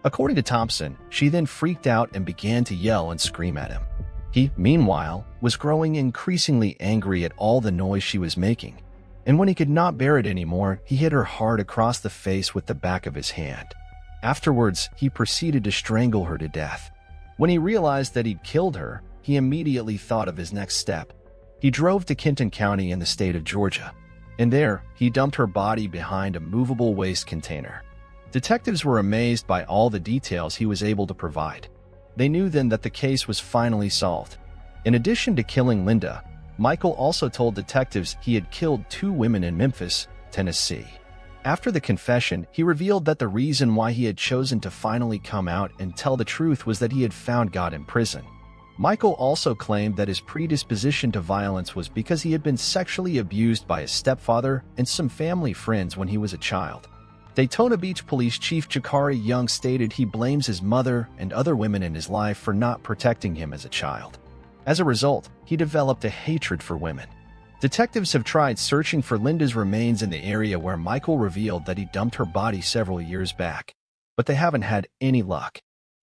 According to Thompson, she then freaked out and began to yell and scream at him. He, meanwhile, was growing increasingly angry at all the noise she was making, and when he could not bear it anymore, he hit her hard across the face with the back of his hand. Afterwards, he proceeded to strangle her to death. When he realized that he'd killed her, he immediately thought of his next step. He drove to Kenton County in the state of Georgia, and there, he dumped her body behind a movable waste container. Detectives were amazed by all the details he was able to provide. They knew then that the case was finally solved. In addition to killing Linda, Michael also told detectives he had killed 2 women in Memphis, Tennessee. After the confession, he revealed that the reason why he had chosen to finally come out and tell the truth was that he had found God in prison. Michael also claimed that his predisposition to violence was because he had been sexually abused by his stepfather and some family friends when he was a child. Daytona Beach Police Chief Jakari Young stated he blames his mother and other women in his life for not protecting him as a child. As a result, he developed a hatred for women. Detectives have tried searching for Linda's remains in the area where Michael revealed that he dumped her body several years back, but they haven't had any luck.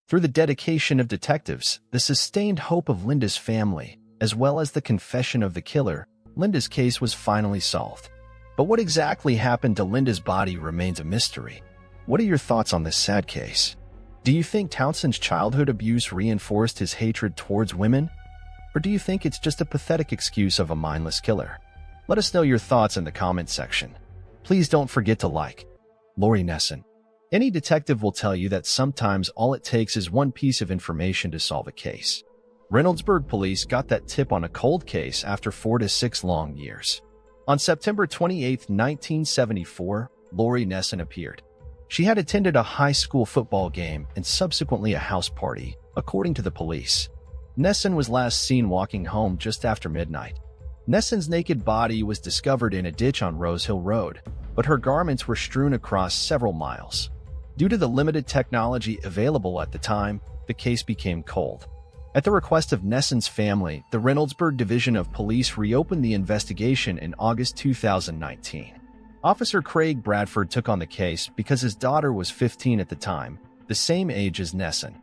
Through the dedication of detectives, the sustained hope of Linda's family, as well as the confession of the killer, Linda's case was finally solved. But what exactly happened to Linda's body remains a mystery. What are your thoughts on this sad case? Do you think Townsend's childhood abuse reinforced his hatred towards women? Or do you think it's just a pathetic excuse of a mindless killer? Let us know your thoughts in the comments section. Please don't forget to like. Lori Nesson. Any detective will tell you that sometimes all it takes is one piece of information to solve a case. Reynoldsburg police got that tip on a cold case after 4 to 6 long years. On September 28, 1974, Lori Nesson appeared. She had attended a high school football game and subsequently a house party, according to the police. Nesson was last seen walking home just after midnight. Nesson's naked body was discovered in a ditch on Rose Hill Road, but her garments were strewn across several miles. Due to the limited technology available at the time, the case became cold. At the request of Nesson's family, the Reynoldsburg Division of Police reopened the investigation in August 2019. Officer Craig Bradford took on the case because his daughter was 15 at the time, the same age as Nesson.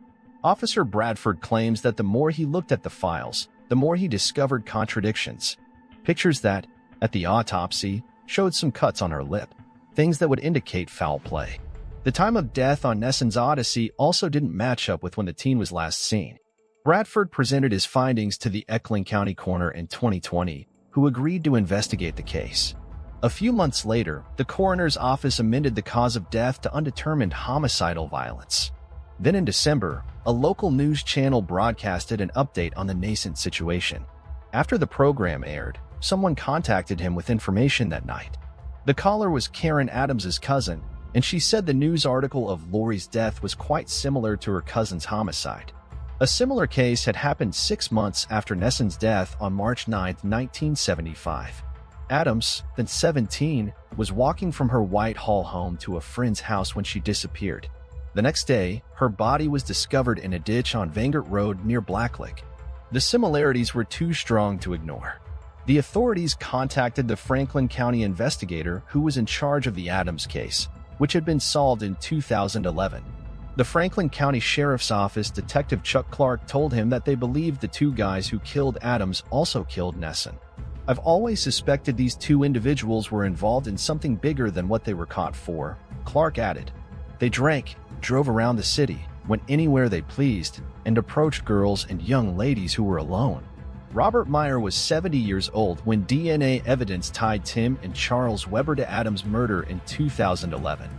Officer Bradford claims that the more he looked at the files, the more he discovered contradictions. Pictures that, at the autopsy, showed some cuts on her lip, things that would indicate foul play. The time of death on Nesson's Odyssey also didn't match up with when the teen was last seen. Bradford presented his findings to the Eckling County coroner in 2020, who agreed to investigate the case. A few months later, the coroner's office amended the cause of death to undetermined homicidal violence. Then in December, a local news channel broadcasted an update on the nascent situation. After the program aired, someone contacted him with information that night. The caller was Karen Adams's cousin, and she said the news article of Lori's death was quite similar to her cousin's homicide. A similar case had happened 6 months after Nesson's death on March 9, 1975. Adams, then 17, was walking from her Whitehall home to a friend's house when she disappeared. The next day, her body was discovered in a ditch on Vangert Road near Blacklick. The similarities were too strong to ignore. The authorities contacted the Franklin County investigator who was in charge of the Adams case, which had been solved in 2011. The Franklin County Sheriff's Office Detective Chuck Clark told him that they believed the 2 guys who killed Adams also killed Nesson. "I've always suspected these 2 individuals were involved in something bigger than what they were caught for," Clark added. "They drank, drove around the city, went anywhere they pleased, and approached girls and young ladies who were alone. Robert Meyer was 70 years old when DNA evidence tied Tim and Charles Weber to Adams' murder in 2011.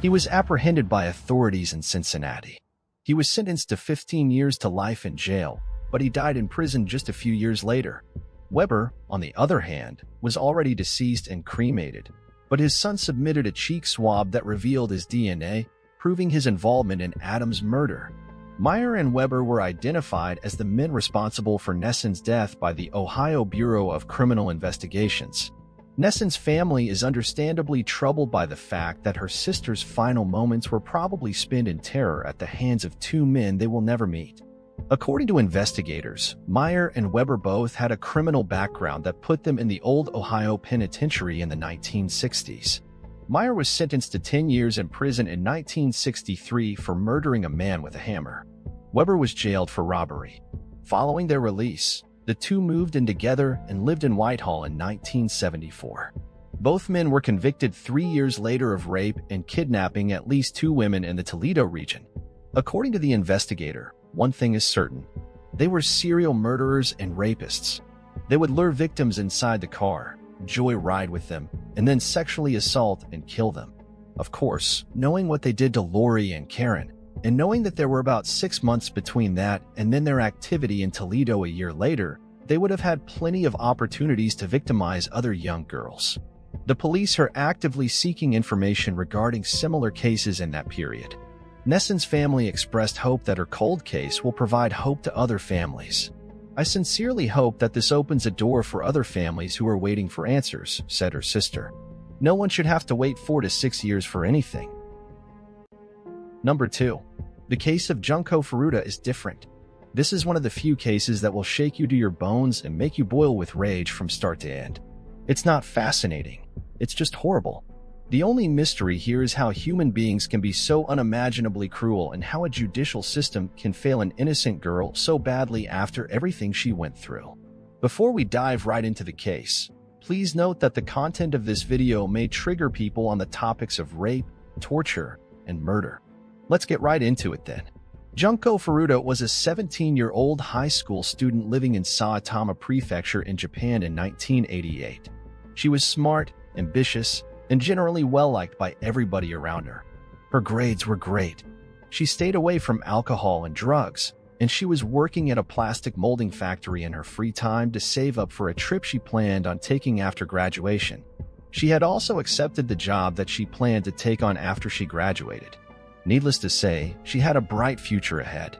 He was apprehended by authorities in Cincinnati. He was sentenced to 15 years to life in jail, but he died in prison just a few years later. Weber, on the other hand, was already deceased and cremated, but his son submitted a cheek swab that revealed his DNA, proving his involvement in Adams' murder. Meyer and Weber were identified as the men responsible for Nesson's death by the Ohio Bureau of Criminal Investigations. Nesson's family is understandably troubled by the fact that her sister's final moments were probably spent in terror at the hands of two men they will never meet. According to investigators, Meyer and Weber both had a criminal background that put them in the old Ohio Penitentiary in the 1960s. Meyer was sentenced to 10 years in prison in 1963 for murdering a man with a hammer. Weber was jailed for robbery. Following their release, the two moved in together and lived in Whitehall in 1974. Both men were convicted 3 years later of rape and kidnapping at least two women in the Toledo region. According to the investigator, one thing is certain: they were serial murderers and rapists. They would lure victims inside the car, joyride with them, and then sexually assault and kill them. Of course, knowing what they did to Lori and Karen, and knowing that there were about 6 months between that and then their activity in Toledo a year later, they would have had plenty of opportunities to victimize other young girls. The police are actively seeking information regarding similar cases in that period. Nesson's family expressed hope that her cold case will provide hope to other families. "I sincerely hope that this opens a door for other families who are waiting for answers," said her sister. "No one should have to wait 4 to 6 years for anything." Number 2. The case of Junko Furuta is different. This is one of the few cases that will shake you to your bones and make you boil with rage from start to end. It's not fascinating. It's just horrible. The only mystery here is how human beings can be so unimaginably cruel and how a judicial system can fail an innocent girl so badly after everything she went through. Before we dive right into the case, please note that the content of this video may trigger people on the topics of rape, torture, and murder. Let's get right into it then. Junko Furuta was a 17-year-old high school student living in Saitama Prefecture in Japan in 1988. She was smart, ambitious, and generally well-liked by everybody around her. Her grades were great. She stayed away from alcohol and drugs, and she was working at a plastic molding factory in her free time to save up for a trip she planned on taking after graduation. She had also accepted the job that she planned to take on after she graduated. Needless to say, she had a bright future ahead.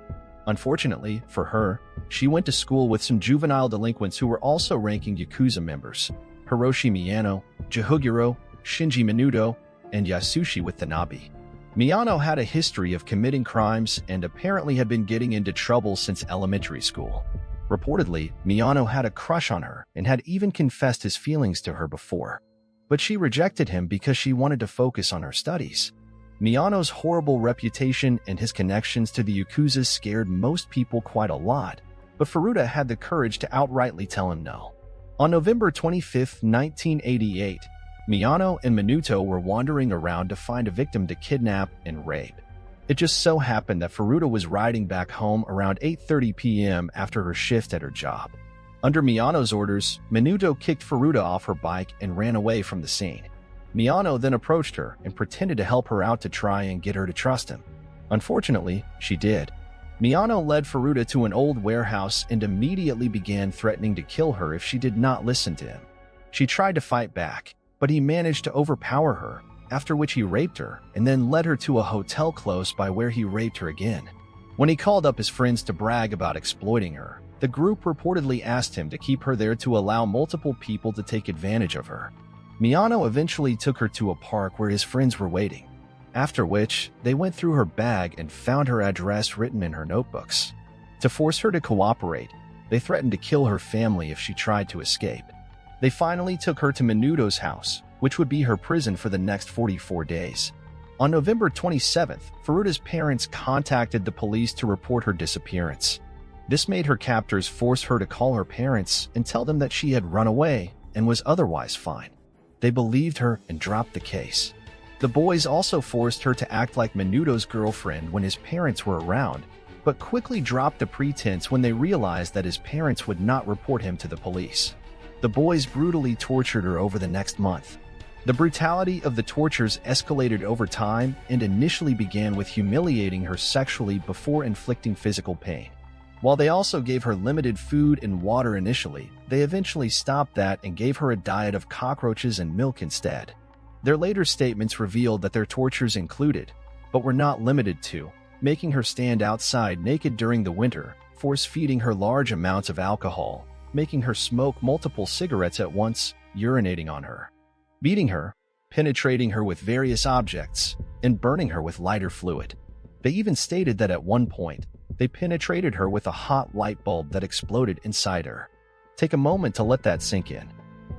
Unfortunately for her, she went to school with some juvenile delinquents who were also ranking Yakuza members: Hiroshi Miyano, Jihuguro, Shinji Minuto, and Yasushi Watanabe. Miyano had a history of committing crimes and apparently had been getting into trouble since elementary school. Reportedly, Miyano had a crush on her and had even confessed his feelings to her before. But she rejected him because she wanted to focus on her studies. Miyano's horrible reputation and his connections to the Yakuza scared most people quite a lot, but Furuta had the courage to outrightly tell him no. On November 25, 1988, Miyano and Minuto were wandering around to find a victim to kidnap and rape. It just so happened that Furuta was riding back home around 8:30 p.m. after her shift at her job. Under Miyano's orders, Minuto kicked Furuta off her bike and ran away from the scene. Miyano then approached her and pretended to help her out to try and get her to trust him. Unfortunately, she did. Miyano led Furuta to an old warehouse and immediately began threatening to kill her if she did not listen to him. She tried to fight back, but he managed to overpower her, after which he raped her and then led her to a hotel close by where he raped her again. When he called up his friends to brag about exploiting her, the group reportedly asked him to keep her there to allow multiple people to take advantage of her. Miyano eventually took her to a park where his friends were waiting, after which they went through her bag and found her address written in her notebooks. To force her to cooperate, they threatened to kill her family if she tried to escape. They finally took her to Minuto's house, which would be her prison for the next 44 days. On November 27th, Furuta's parents contacted the police to report her disappearance. This made her captors force her to call her parents and tell them that she had run away and was otherwise fine. They believed her and dropped the case. The boys also forced her to act like Menudo's girlfriend when his parents were around, but quickly dropped the pretense when they realized that his parents would not report him to the police. The boys brutally tortured her over the next month. The brutality of the tortures escalated over time and initially began with humiliating her sexually before inflicting physical pain. While they also gave her limited food and water initially, they eventually stopped that and gave her a diet of cockroaches and milk instead. Their later statements revealed that their tortures included, but were not limited to, making her stand outside naked during the winter, force-feeding her large amounts of alcohol, making her smoke multiple cigarettes at once, urinating on her, beating her, penetrating her with various objects, and burning her with lighter fluid. They even stated that at one point, they penetrated her with a hot light bulb that exploded inside her. Take a moment to let that sink in.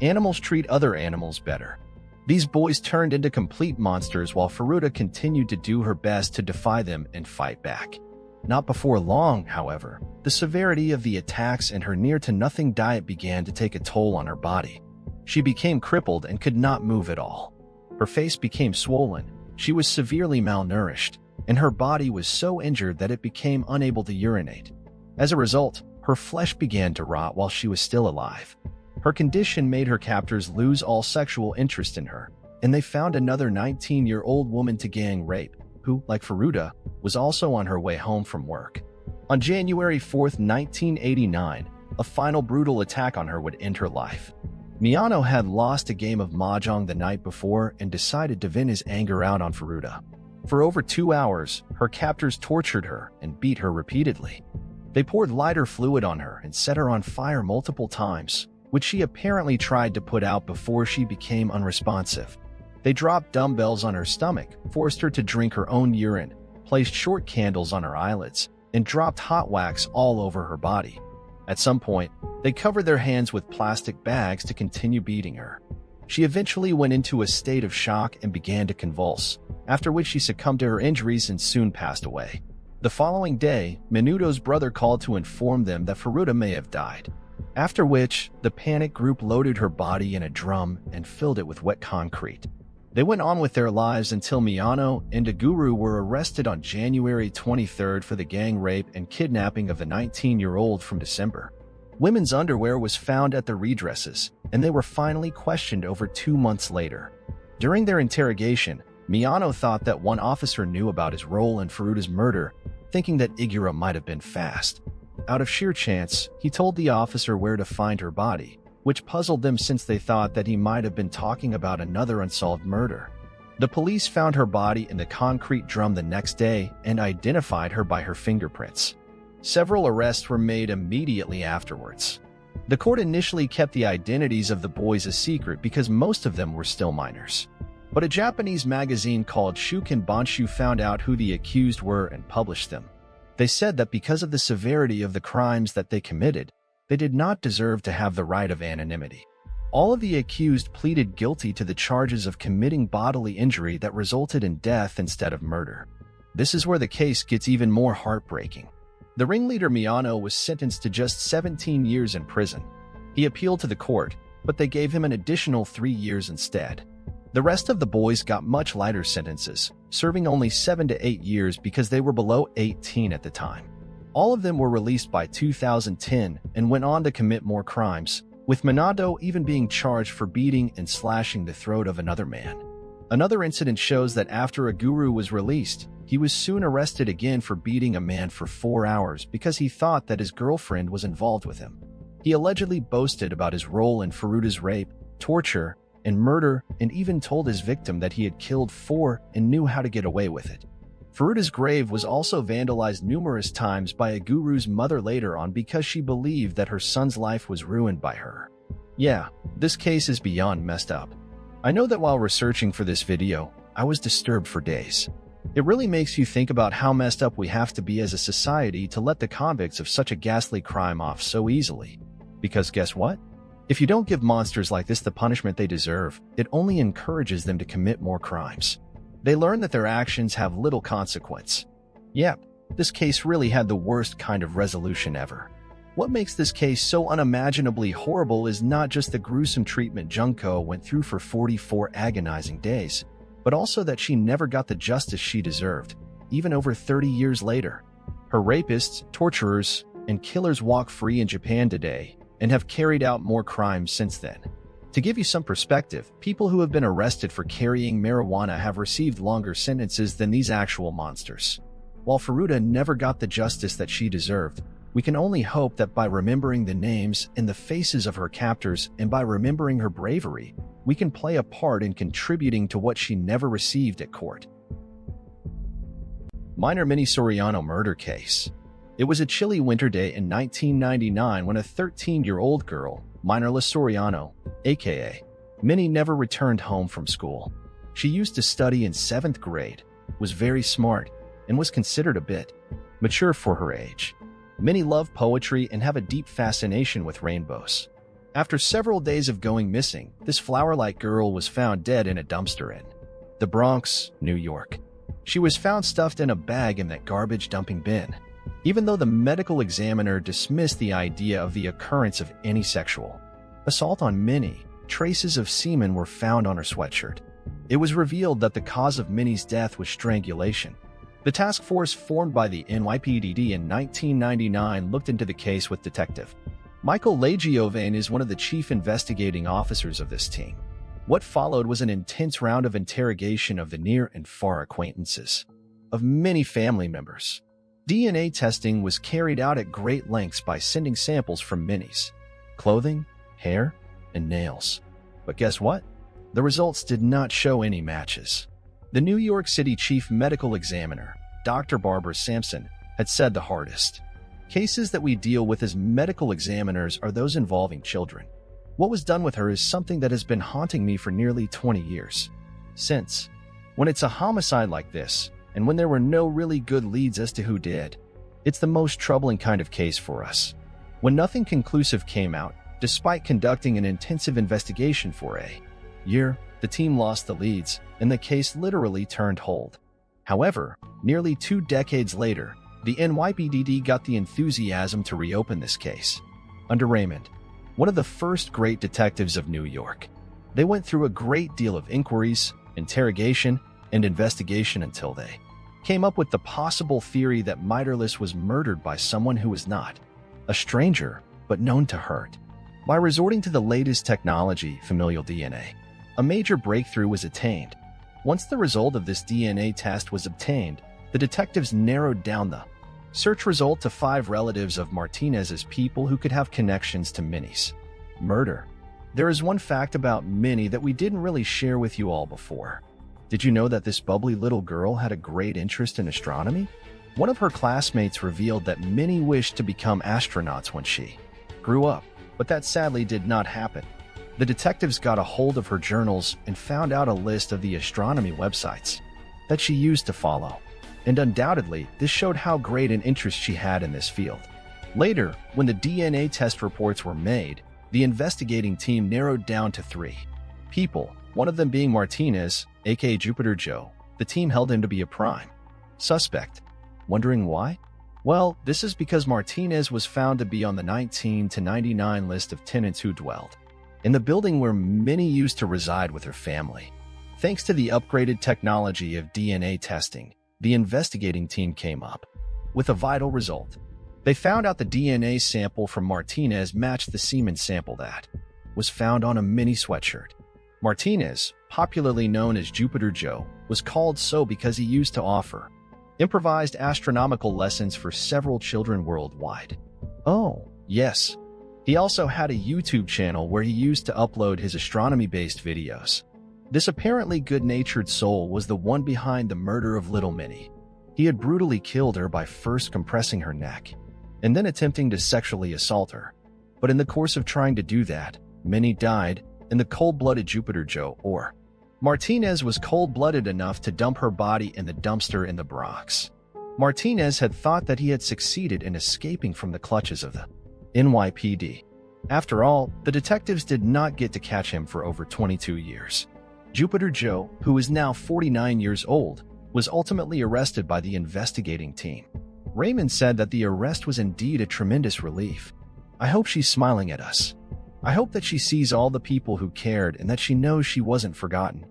Animals treat other animals better. These boys turned into complete monsters while Faruda continued to do her best to defy them and fight back. Not before long, however, the severity of the attacks and her near-to-nothing diet began to take a toll on her body. She became crippled and could not move at all. Her face became swollen, she was severely malnourished, and her body was so injured that it became unable to urinate. As a result, her flesh began to rot while she was still alive. Her condition made her captors lose all sexual interest in her, and they found another 19-year-old woman to gang rape, who, like Faruda, was also on her way home from work. On January 4, 1989, a final brutal attack on her would end her life. Miano had lost a game of mahjong the night before and decided to vent his anger out on Faruda. For over 2 hours, her captors tortured her and beat her repeatedly. They poured lighter fluid on her and set her on fire multiple times, which she apparently tried to put out before she became unresponsive. They dropped dumbbells on her stomach, forced her to drink her own urine, placed short candles on her eyelids, and dropped hot wax all over her body. At some point, they covered their hands with plastic bags to continue beating her. She eventually went into a state of shock and began to convulse, after which she succumbed to her injuries and soon passed away. The following day, Menudo's brother called to inform them that Faruda may have died. After which, the panic group loaded her body in a drum and filled it with wet concrete. They went on with their lives until Miano and Guru were arrested on January 23rd for the gang rape and kidnapping of the 19-year-old from December. Women's underwear was found at the redresses, and they were finally questioned over 2 months later. During their interrogation, Miano thought that one officer knew about his role in Faruda's murder, thinking that Igura might have been fast. Out of sheer chance, he told the officer where to find her body, which puzzled them since they thought that he might have been talking about another unsolved murder. The police found her body in the concrete drum the next day and identified her by her fingerprints. Several arrests were made immediately afterwards. The court initially kept the identities of the boys a secret because most of them were still minors. But a Japanese magazine called Shuken Bonshu found out who the accused were and published them. They said that because of the severity of the crimes that they committed, they did not deserve to have the right of anonymity. All of the accused pleaded guilty to the charges of committing bodily injury that resulted in death instead of murder. This is where the case gets even more heartbreaking. The ringleader Miano was sentenced to just 17 years in prison. He appealed to the court, but they gave him an additional 3 years instead. The rest of the boys got much lighter sentences, serving only 7 to 8 years because they were below 18 at the time. All of them were released by 2010 and went on to commit more crimes, with Manado even being charged for beating and slashing the throat of another man. Another incident shows that after a guru was released, he was soon arrested again for beating a man for 4 hours because he thought that his girlfriend was involved with him. He allegedly boasted about his role in Faruda's rape, torture, and murder, and even told his victim that he had killed 4 and knew how to get away with it. Faruda's grave was also vandalized numerous times by a guru's mother later on because she believed that her son's life was ruined by her. Yeah, this case is beyond messed up. I know that while researching for this video, I was disturbed for days. It really makes you think about how messed up we have to be as a society to let the convicts of such a ghastly crime off so easily. Because guess what? If you don't give monsters like this the punishment they deserve, it only encourages them to commit more crimes. They learn that their actions have little consequence. Yep, this case really had the worst kind of resolution ever. What makes this case so unimaginably horrible is not just the gruesome treatment Junko went through for 44 agonizing days. but also that she never got the justice she deserved, even over 30 years later. Her rapists, torturers, and killers walk free in Japan today and have carried out more crimes since then. To give you some perspective, people who have been arrested for carrying marijuana have received longer sentences than these actual monsters. While Furuta never got the justice that she deserved, we can only hope that by remembering the names and the faces of her captors and by remembering her bravery, we can play a part in contributing to what she never received at court. Minor Minnie Soriano murder case. It was a chilly winter day in 1999 when a 13-year-old girl, Minerla Soriano, aka Minnie, never returned home from school. She used to study in 7th grade, was very smart, and was considered a bit mature for her age. Minnie loved poetry and had a deep fascination with rainbows. After several days of going missing, this flower-like girl was found dead in a dumpster in the Bronx, New York. She was found stuffed in a bag in that garbage dumping bin. Even though the medical examiner dismissed the idea of the occurrence of any sexual assault on Minnie, traces of semen were found on her sweatshirt. It was revealed that the cause of Minnie's death was strangulation. The task force formed by the NYPD in 1999 looked into the case with Detective Michael Legiovane is one of the chief investigating officers of this team. What followed was an intense round of interrogation of the near and far acquaintances of many family members. DNA testing was carried out at great lengths by sending samples from Minnie's clothing, hair, and nails. But guess what? The results did not show any matches. The New York City Chief Medical Examiner, Dr. Barbara Sampson, had said the hardest cases that we deal with as medical examiners are those involving children. What was done with her is something that has been haunting me for nearly 20 years. Since, when it's a homicide like this, and when there were no really good leads as to who did, it's the most troubling kind of case for us. When nothing conclusive came out, despite conducting an intensive investigation for a year, the team lost the leads, and the case literally turned cold. However, nearly 2 decades later, the NYPD got the enthusiasm to reopen this case. Under Raymond, one of the first great detectives of New York, they went through a great deal of inquiries, interrogation, and investigation until they came up with the possible theory that Meiderlis was murdered by someone who was not a stranger, but known to hurt. By resorting to the latest technology, familial DNA, a major breakthrough was attained. Once the result of this DNA test was obtained, the detectives narrowed down the search result to 5 relatives of Martinez's people who could have connections to Minnie's murder. There is one fact about Minnie that we didn't really share with you all before. Did you know that this bubbly little girl had a great interest in astronomy? One of her classmates revealed that Minnie wished to become astronauts when she grew up, but that sadly did not happen. The detectives got a hold of her journals and found out a list of the astronomy websites that she used to follow. And undoubtedly, this showed how great an interest she had in this field. Later, when the DNA test reports were made, the investigating team narrowed down to 3 people, one of them being Martinez, aka Jupiter Joe. The team held him to be a prime suspect. Wondering why? Well, this is because Martinez was found to be on the 19 to 99 list of tenants who dwelled in the building where Minnie used to reside with her family. Thanks to the upgraded technology of DNA testing, the investigating team came up with a vital result. They found out the DNA sample from Martinez matched the semen sample that was found on a Minnie sweatshirt. Martinez, popularly known as Jupiter Joe, was called so because he used to offer improvised astronomical lessons for several children worldwide. Oh, yes. He also had a YouTube channel where he used to upload his astronomy-based videos. This apparently good-natured soul was the one behind the murder of little Minnie. He had brutally killed her by first compressing her neck and then attempting to sexually assault her. But in the course of trying to do that, Minnie died, and the cold-blooded Jupiter Joe, or Martinez, was cold-blooded enough to dump her body in the dumpster in the Bronx. Martinez had thought that he had succeeded in escaping from the clutches of the NYPD. After all, the detectives did not get to catch him for over 22 years. Jupiter Joe, who is now 49 years old, was ultimately arrested by the investigating team. Raymond said that the arrest was indeed a tremendous relief. I hope she's smiling at us. I hope that she sees all the people who cared and that she knows she wasn't forgotten.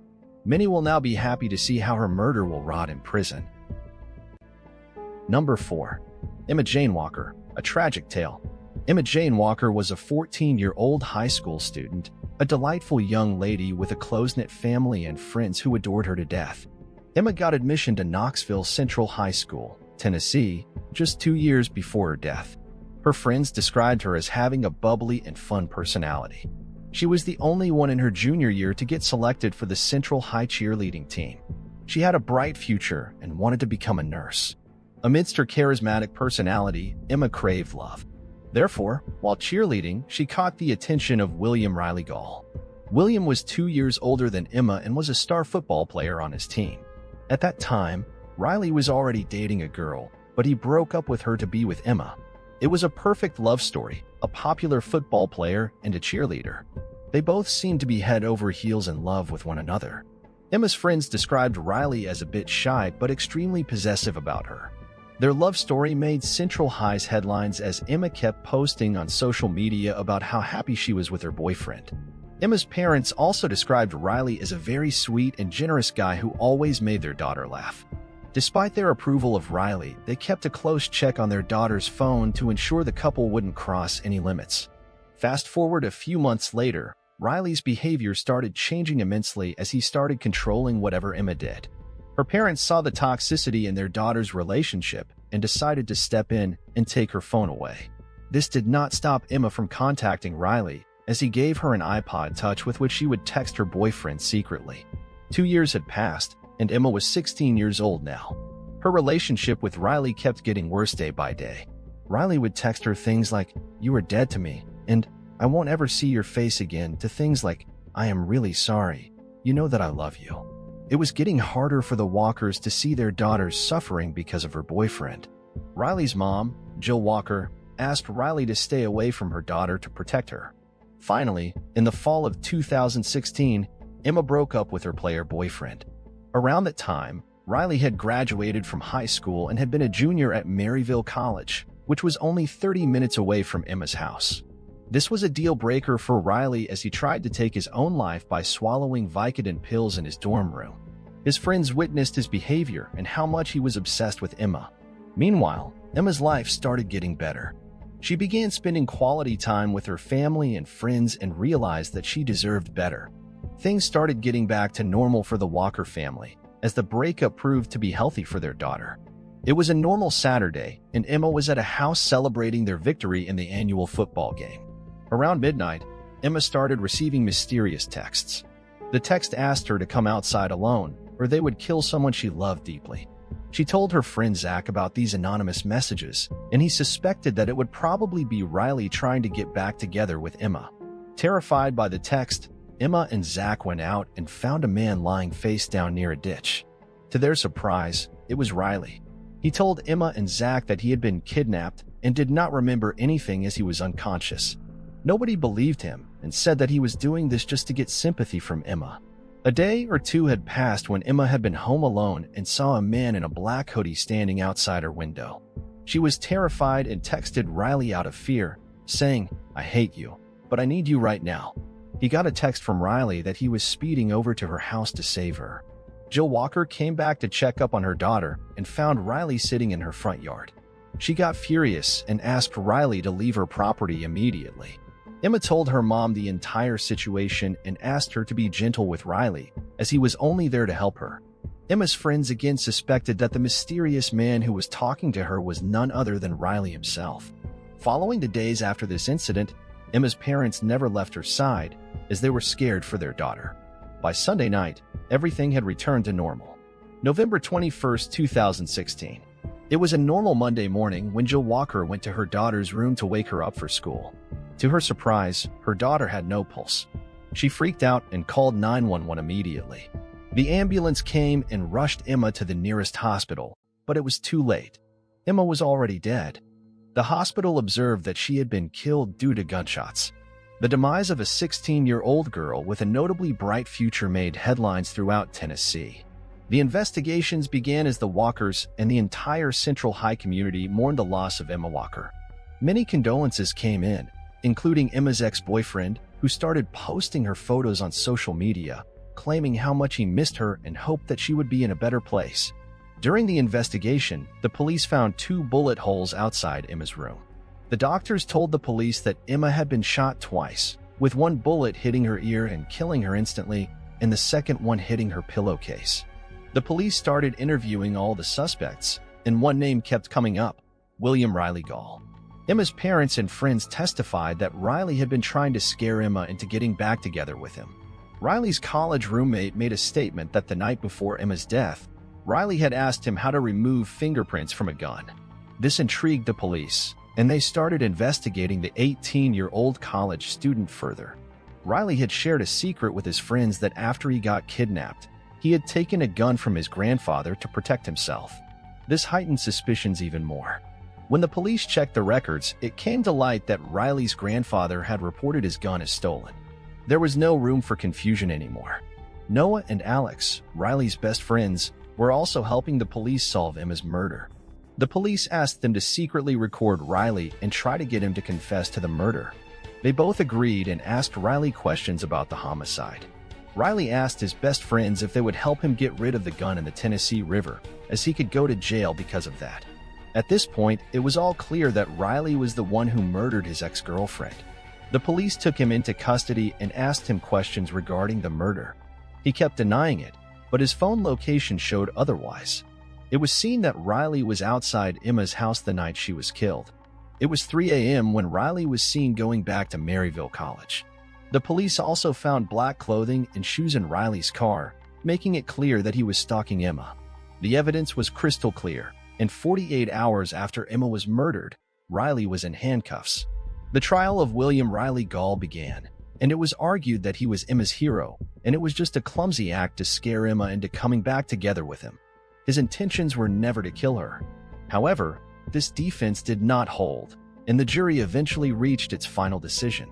Many will now be happy to see how her murder will rot in prison. Number 4. Emma Jane Walker, a tragic tale. Emma Jane Walker was a 14-year-old high school student, a delightful young lady with a close-knit family and friends who adored her to death. Emma got admission to Knoxville Central High School, Tennessee, just 2 years before her death. Her friends described her as having a bubbly and fun personality. She was the only one in her junior year to get selected for the Central High cheerleading team. She had a bright future and wanted to become a nurse. Amidst her charismatic personality, Emma craved love. Therefore, while cheerleading, she caught the attention of William Riley Gall. William was 2 years older than Emma and was a star football player on his team. At that time, Riley was already dating a girl, but he broke up with her to be with Emma. It was a perfect love story, a popular football player and a cheerleader. They both seemed to be head over heels in love with one another. Emma's friends described Riley as a bit shy but extremely possessive about her. Their love story made Central High's headlines as Emma kept posting on social media about how happy she was with her boyfriend. Emma's parents also described Riley as a very sweet and generous guy who always made their daughter laugh. Despite their approval of Riley, they kept a close check on their daughter's phone to ensure the couple wouldn't cross any limits. Fast forward a few months later, Riley's behavior started changing immensely as he started controlling whatever Emma did. Her parents saw the toxicity in their daughter's relationship and decided to step in and take her phone away. This did not stop Emma from contacting Riley, as he gave her an iPod Touch with which she would text her boyfriend secretly. 2 years had passed, and Emma was 16 years old now. Her relationship with Riley kept getting worse day by day. Riley would text her things like, "You are dead to me," and "I won't ever see your face again," to things like, "I am really sorry. You know that I love you." It was getting harder for the Walkers to see their daughter suffering because of her boyfriend. Riley's mom, Jill Walker, asked Riley to stay away from her daughter to protect her. Finally, in the fall of 2016, Emma broke up with her player boyfriend. Around that time, Riley had graduated from high school and had been a junior at Maryville College, which was only 30 minutes away from Emma's house. This was a deal breaker for Riley as he tried to take his own life by swallowing Vicodin pills in his dorm room. His friends witnessed his behavior and how much he was obsessed with Emma. Meanwhile, Emma's life started getting better. She began spending quality time with her family and friends and realized that she deserved better. Things started getting back to normal for the Walker family, as the breakup proved to be healthy for their daughter. It was a normal Saturday, and Emma was at a house celebrating their victory in the annual football game. Around midnight, Emma started receiving mysterious texts. The text asked her to come outside alone, or they would kill someone she loved deeply. She told her friend Zach about these anonymous messages, and he suspected that it would probably be Riley trying to get back together with Emma. Terrified by the text, Emma and Zach went out and found a man lying face down near a ditch. To their surprise, it was Riley. He told Emma and Zach that he had been kidnapped and did not remember anything as he was unconscious. Nobody believed him and said that he was doing this just to get sympathy from Emma. A day or two had passed when Emma had been home alone and saw a man in a black hoodie standing outside her window. She was terrified and texted Riley out of fear, saying, "I hate you, but I need you right now." He got a text from Riley that he was speeding over to her house to save her. Jill Walker came back to check up on her daughter and found Riley sitting in her front yard. She got furious and asked Riley to leave her property immediately. Emma told her mom the entire situation and asked her to be gentle with Riley, as he was only there to help her. Emma's friends again suspected that the mysterious man who was talking to her was none other than Riley himself. Following the days after this incident, Emma's parents never left her side, as they were scared for their daughter. By Sunday night, everything had returned to normal. November 21st, 2016. It was a normal Monday morning when Jill Walker went to her daughter's room to wake her up for school. To her surprise, her daughter had no pulse. She freaked out and called 911 immediately. The ambulance came and rushed Emma to the nearest hospital, but it was too late. Emma was already dead. The hospital observed that she had been killed due to gunshots. The demise of a 16-year-old girl with a notably bright future made headlines throughout Tennessee. The investigations began as the Walkers and the entire Central High community mourned the loss of Emma Walker. Many condolences came in, including Emma's ex-boyfriend, who started posting her photos on social media, claiming how much he missed her and hoped that she would be in a better place. During the investigation, the police found 2 bullet holes outside Emma's room. The doctors told the police that Emma had been shot twice, with one bullet hitting her ear and killing her instantly, and the second one hitting her pillowcase. The police started interviewing all the suspects, and one name kept coming up: William Riley Gall. Emma's parents and friends testified that Riley had been trying to scare Emma into getting back together with him. Riley's college roommate made a statement that the night before Emma's death, Riley had asked him how to remove fingerprints from a gun. This intrigued the police, and they started investigating the 18-year-old college student further. Riley had shared a secret with his friends that after he got kidnapped, he had taken a gun from his grandfather to protect himself. This heightened suspicions even more. When the police checked the records, it came to light that Riley's grandfather had reported his gun as stolen. There was no room for confusion anymore. Noah and Alex, Riley's best friends, were also helping the police solve Emma's murder. The police asked them to secretly record Riley and try to get him to confess to the murder. They both agreed and asked Riley questions about the homicide. Riley asked his best friends if they would help him get rid of the gun in the Tennessee River, as he could go to jail because of that. At this point, it was all clear that Riley was the one who murdered his ex-girlfriend. The police took him into custody and asked him questions regarding the murder. He kept denying it, but his phone location showed otherwise. It was seen that Riley was outside Emma's house the night she was killed. It was 3 a.m. when Riley was seen going back to Maryville College. The police also found black clothing and shoes in Riley's car, making it clear that he was stalking Emma. The evidence was crystal clear, and 48 hours after Emma was murdered, Riley was in handcuffs. The trial of William Riley Gall began, and it was argued that he was Emma's hero, and it was just a clumsy act to scare Emma into coming back together with him. His intentions were never to kill her. However, this defense did not hold, and the jury eventually reached its final decision.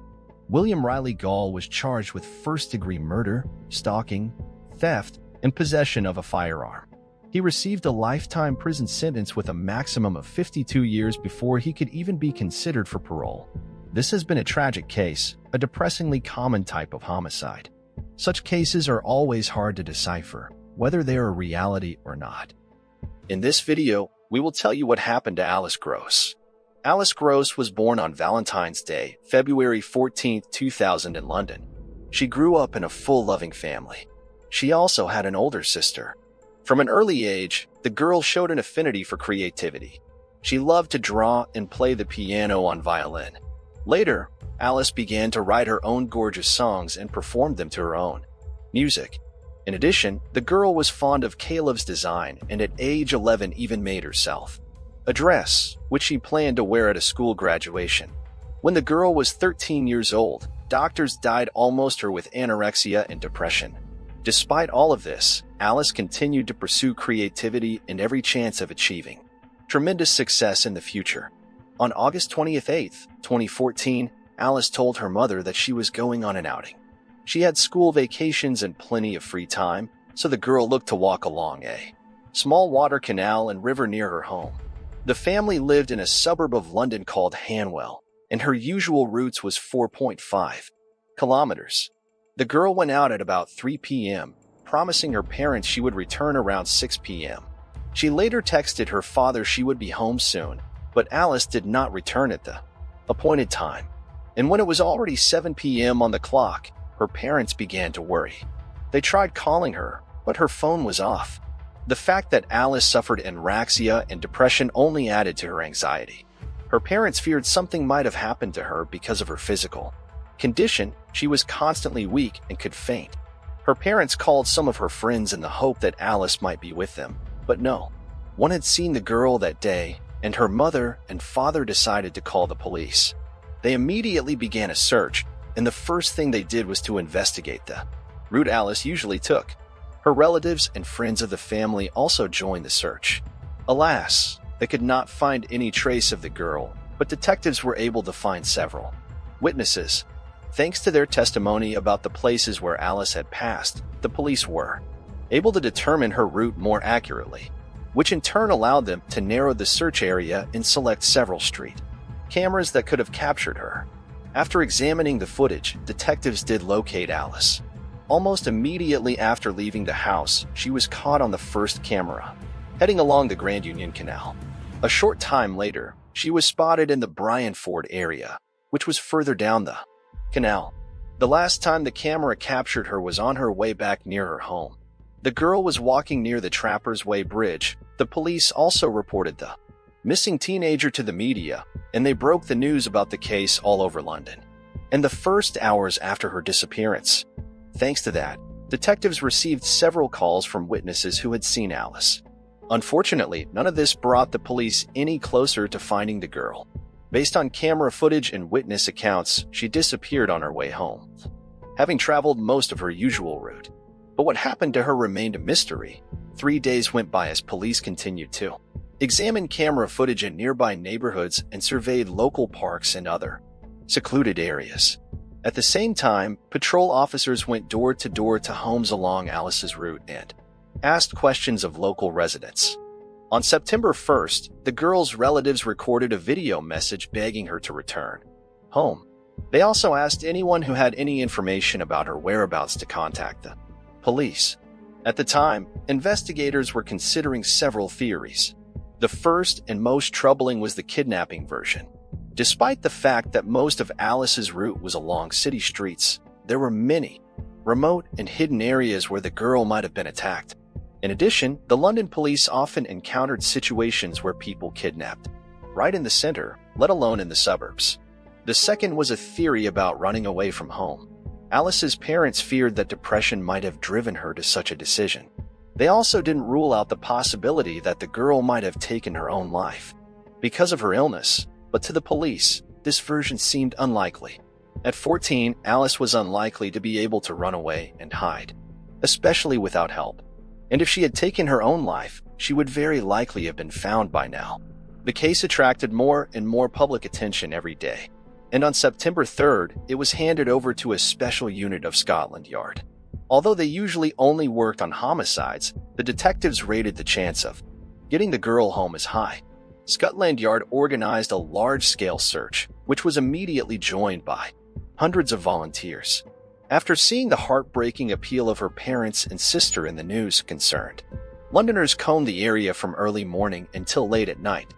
William Riley Gall was charged with first-degree murder, stalking, theft, and possession of a firearm. He received a lifetime prison sentence with a maximum of 52 years before he could even be considered for parole. This has been a tragic case, a depressingly common type of homicide. Such cases are always hard to decipher, whether they are a reality or not. In this video, we will tell you what happened to Alice Gross. Alice Gross was born on Valentine's Day, February 14, 2000 in London. She grew up in a full loving family. She also had an older sister. From an early age, the girl showed an affinity for creativity. She loved to draw and play the piano on violin. Later, Alice began to write her own gorgeous songs and performed them to her own music. In addition, the girl was fond of Caleb's design and at age 11 even made herself a dress, which she planned to wear at a school graduation. When the girl was 13 years old, doctors diagnosed almost her with anorexia and depression. Despite all of this, Alice continued to pursue creativity and every chance of achieving tremendous success in the future. On August 28, 2014, Alice told her mother that she was going on an outing. She had school vacations and plenty of free time, so the girl looked to walk along a small water canal and river near her home. The family lived in a suburb of London called Hanwell, and her usual route was 4.5 kilometers. The girl went out at about 3 p.m., promising her parents she would return around 6 p.m. She later texted her father she would be home soon, but Alice did not return at the appointed time. And when it was already 7 p.m. on the clock, her parents began to worry. They tried calling her, but her phone was off. The fact that Alice suffered anorexia and depression only added to her anxiety. Her parents feared something might have happened to her because of her physical condition. She was constantly weak and could faint. Her parents called some of her friends in the hope that Alice might be with them, but no one had seen the girl that day, and her mother and father decided to call the police. They immediately began a search, and the first thing they did was to investigate the route Alice usually took. Her relatives and friends of the family also joined the search. Alas, they could not find any trace of the girl, but detectives were able to find several witnesses. Thanks to their testimony about the places where Alice had passed, the police were able to determine her route more accurately, which in turn allowed them to narrow the search area and select several street cameras that could have captured her. After examining the footage, detectives did locate Alice. Almost immediately after leaving the house, she was caught on the first camera, heading along the Grand Union Canal. A short time later, she was spotted in the Bryan Ford area, which was further down the canal. The last time the camera captured her was on her way back near her home. The girl was walking near the Trappers Way Bridge. The police also reported the missing teenager to the media, and they broke the news about the case all over London. In the first hours after her disappearance, thanks to that, detectives received several calls from witnesses who had seen Alice. Unfortunately, none of this brought the police any closer to finding the girl. Based on camera footage and witness accounts, she disappeared on her way home, having traveled most of her usual route. But what happened to her remained a mystery. 3 days went by as police continued to examine camera footage in nearby neighborhoods and surveyed local parks and other secluded areas. At the same time, patrol officers went door to homes along Alice's route and asked questions of local residents. On September 1st, the girl's relatives recorded a video message begging her to return home. They also asked anyone who had any information about her whereabouts to contact the police. At the time, investigators were considering several theories. The first and most troubling was the kidnapping version. Despite the fact that most of Alice's route was along city streets, there were many remote and hidden areas where the girl might have been attacked. In addition, the London police often encountered situations where people kidnapped right in the center, let alone in the suburbs. The second was a theory about running away from home. Alice's parents feared that depression might have driven her to such a decision. They also didn't rule out the possibility that the girl might have taken her own life because of her illness, but to the police, this version seemed unlikely. At 14, Alice was unlikely to be able to run away and hide, especially without help. And if she had taken her own life, she would very likely have been found by now. The case attracted more and more public attention every day, and on September 3rd, it was handed over to a special unit of Scotland Yard. Although they usually only worked on homicides, the detectives rated the chance of getting the girl home as high. Scotland Yard organized a large-scale search, which was immediately joined by hundreds of volunteers. After seeing the heartbreaking appeal of her parents and sister in the news concerned, Londoners combed the area from early morning until late at night.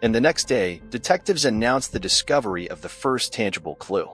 And the next day, detectives announced the discovery of the first tangible clue.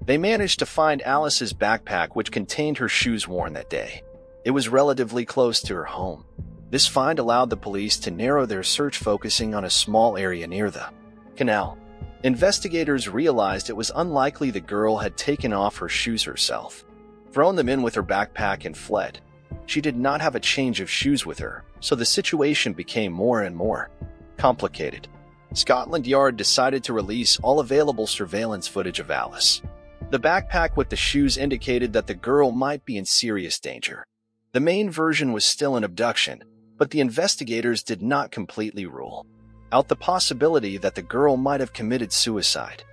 They managed to find Alice's backpack, which contained her shoes worn that day. It was relatively close to her home. This find allowed the police to narrow their search, focusing on a small area near the canal. Investigators realized it was unlikely the girl had taken off her shoes herself, thrown them in with her backpack, and fled. She did not have a change of shoes with her, so the situation became more and more complicated. Scotland Yard decided to release all available surveillance footage of Alice. The backpack with the shoes indicated that the girl might be in serious danger. The main version was still an abduction, but the investigators did not completely rule out the possibility that the girl might have committed suicide.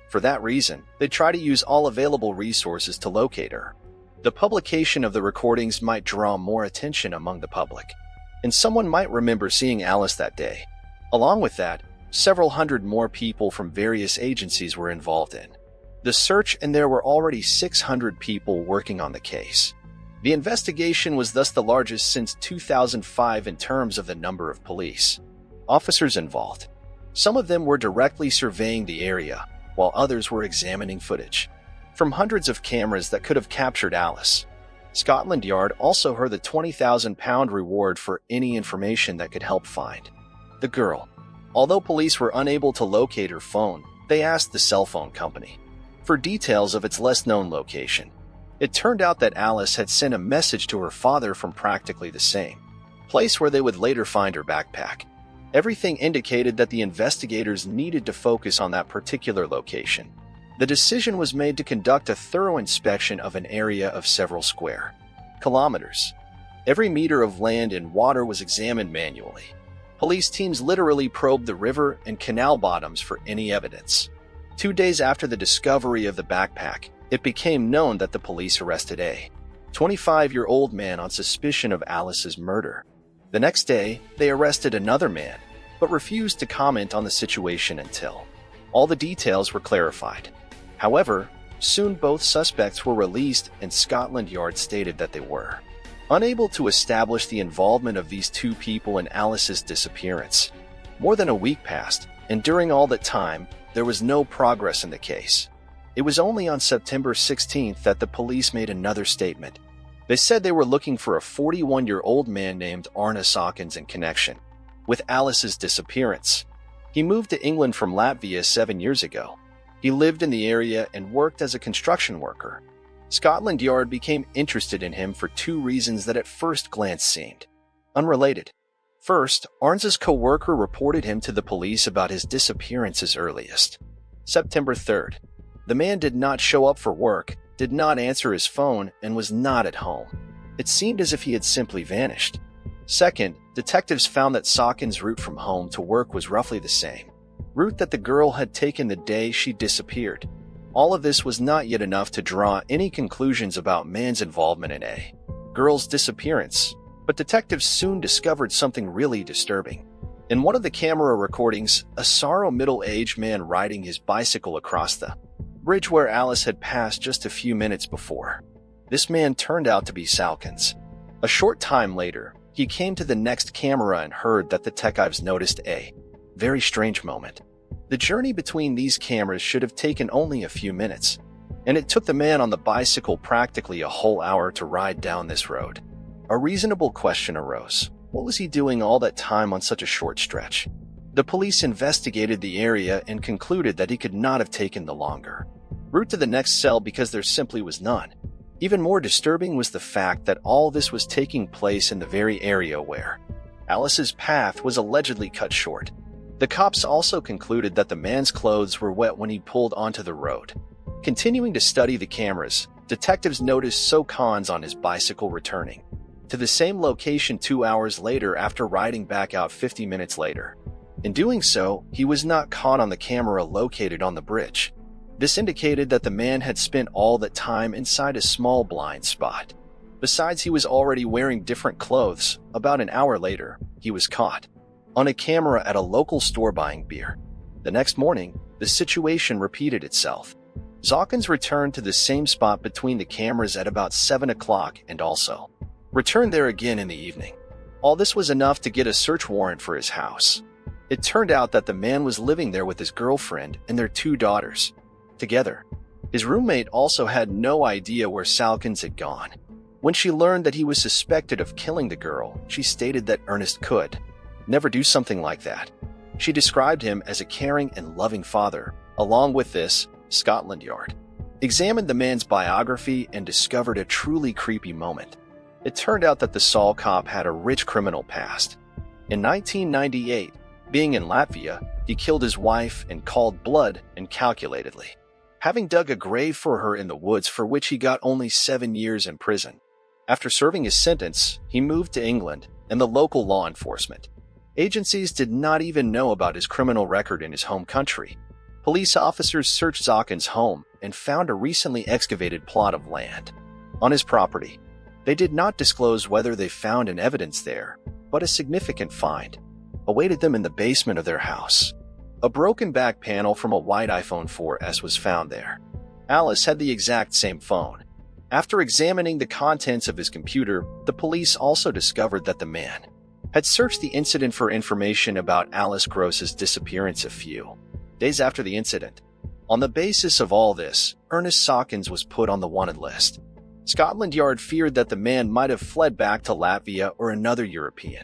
For that reason, they tried to use all available resources to locate her. The publication of the recordings might draw more attention among the public, and someone might remember seeing Alice that day. Along with that, several hundred more people from various agencies were involved in the search, and there were already 600 people working on the case. The investigation was thus the largest since 2005 in terms of the number of police officers involved. Some of them were directly surveying the area, while others were examining footage from hundreds of cameras that could have captured Alice. Scotland Yard also heard the £20,000 reward for any information that could help find the girl. Although police were unable to locate her phone, they asked the cell phone company for details of its less-known location. It turned out that Alice had sent a message to her father from practically the same place where they would later find her backpack. Everything indicated that the investigators needed to focus on that particular location. The decision was made to conduct a thorough inspection of an area of several square kilometers. Every meter of land and water was examined manually. Police teams literally probed the river and canal bottoms for any evidence. 2 days after the discovery of the backpack, it became known that the police arrested a 25-year-old man on suspicion of Alice's murder. The next day, they arrested another man, but refused to comment on the situation until all the details were clarified. However, Soon both suspects were released and Scotland Yard stated that they were unable to establish the involvement of these two people in Alice's disappearance. More than a week passed, and during all that time, there was no progress in the case. It was only on September 16th that the police made another statement. They said they were looking for a 41-year-old man named Aaron Cathy in connection with Alice's disappearance. He moved to England from Latvia 7 years ago. He lived in the area and worked as a construction worker. Scotland Yard became interested in him for two reasons that at first glance seemed unrelated. First, Aaron's co-worker reported him to the police about his disappearance as earliest September 3rd. The man did not show up for work, did not answer his phone, and was not at home. It seemed as if he had simply vanished. Second, detectives found that Cathy's route from home to work was roughly the same route that the girl had taken the day she disappeared. All of this was not yet enough to draw any conclusions about man's involvement in a girl's disappearance, but detectives soon discovered something really disturbing. In one of the camera recordings, a sorrow middle-aged man riding his bicycle across the bridge where Alice had passed just a few minutes before. This man turned out to be Cathy. A short time later, he came to the next camera and heard that the detectives noticed a very strange moment. The journey between these cameras should have taken only a few minutes, and it took the man on the bicycle practically a whole hour to ride down this road. A reasonable question arose. What was he doing all that time on such a short stretch? The police investigated the area and concluded that he could not have taken the longer route to the next cell because there simply was none. Even more disturbing was the fact that all this was taking place in the very area where Alice's path was allegedly cut short. The cops also concluded that the man's clothes were wet when he pulled onto the road. Continuing to study the cameras, detectives noticed Cathy's on his bicycle returning to the same location 2 hours later after riding back out 50 minutes later. In doing so, he was not caught on the camera located on the bridge. This indicated that the man had spent all that time inside a small blind spot. Besides, he was already wearing different clothes. About an hour later, he was caught on a camera at a local store buying beer. The next morning, the situation repeated itself. Cathy returned to the same spot between the cameras at about 7 o'clock and also returned there again in the evening. All this was enough to get a search warrant for his house. It turned out that the man was living there with his girlfriend and their 2 daughters together. His roommate also had no idea where Cathy had gone. When she learned that he was suspected of killing the girl, she stated that Ernest could never do something like that. She described him as a caring and loving father. Along with this, Scotland Yard examined the man's biography and discovered a truly creepy moment. It turned out that the Saul cop had a rich criminal past. In 1998, being in Latvia, he killed his wife and called blood and calculatedly, having dug a grave for her in the woods for which he got only 7 years in prison. After serving his sentence, he moved to England and the local law enforcement agencies did not even know about his criminal record in his home country. Police officers searched Cathy's home and found a recently excavated plot of land on his property. They did not disclose whether they found an evidence there, but a significant find awaited them in the basement of their house. A broken back panel from a white iPhone 4S was found there. Alice had the exact same phone. After examining the contents of his computer, the police also discovered that the man had searched the incident for information about Alice Gross's disappearance a few days after the incident. On the basis of all this, Ernest Cathy was put on the wanted list. Scotland Yard feared that the man might have fled back to Latvia or another European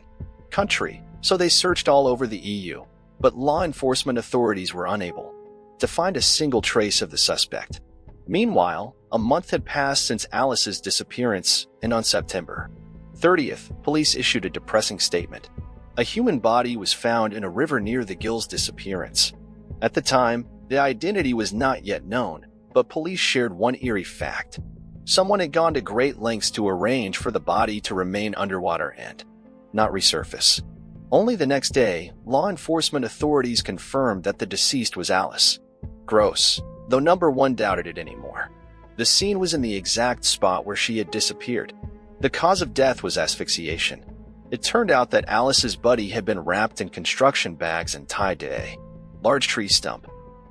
country, so they searched all over the EU, but law enforcement authorities were unable to find a single trace of the suspect. Meanwhile, a month had passed since Alice's disappearance, and on September 30th, police issued a depressing statement. A human body was found in a river near the Gills' disappearance. At the time, the identity was not yet known, but police shared one eerie fact. Someone had gone to great lengths to arrange for the body to remain underwater and not resurface. Only the next day, law enforcement authorities confirmed that the deceased was Alice Gross, though number one doubted it anymore. The scene was in the exact spot where she had disappeared. The cause of death was asphyxiation. It turned out that Alice's body had been wrapped in construction bags and tied to a large tree stump.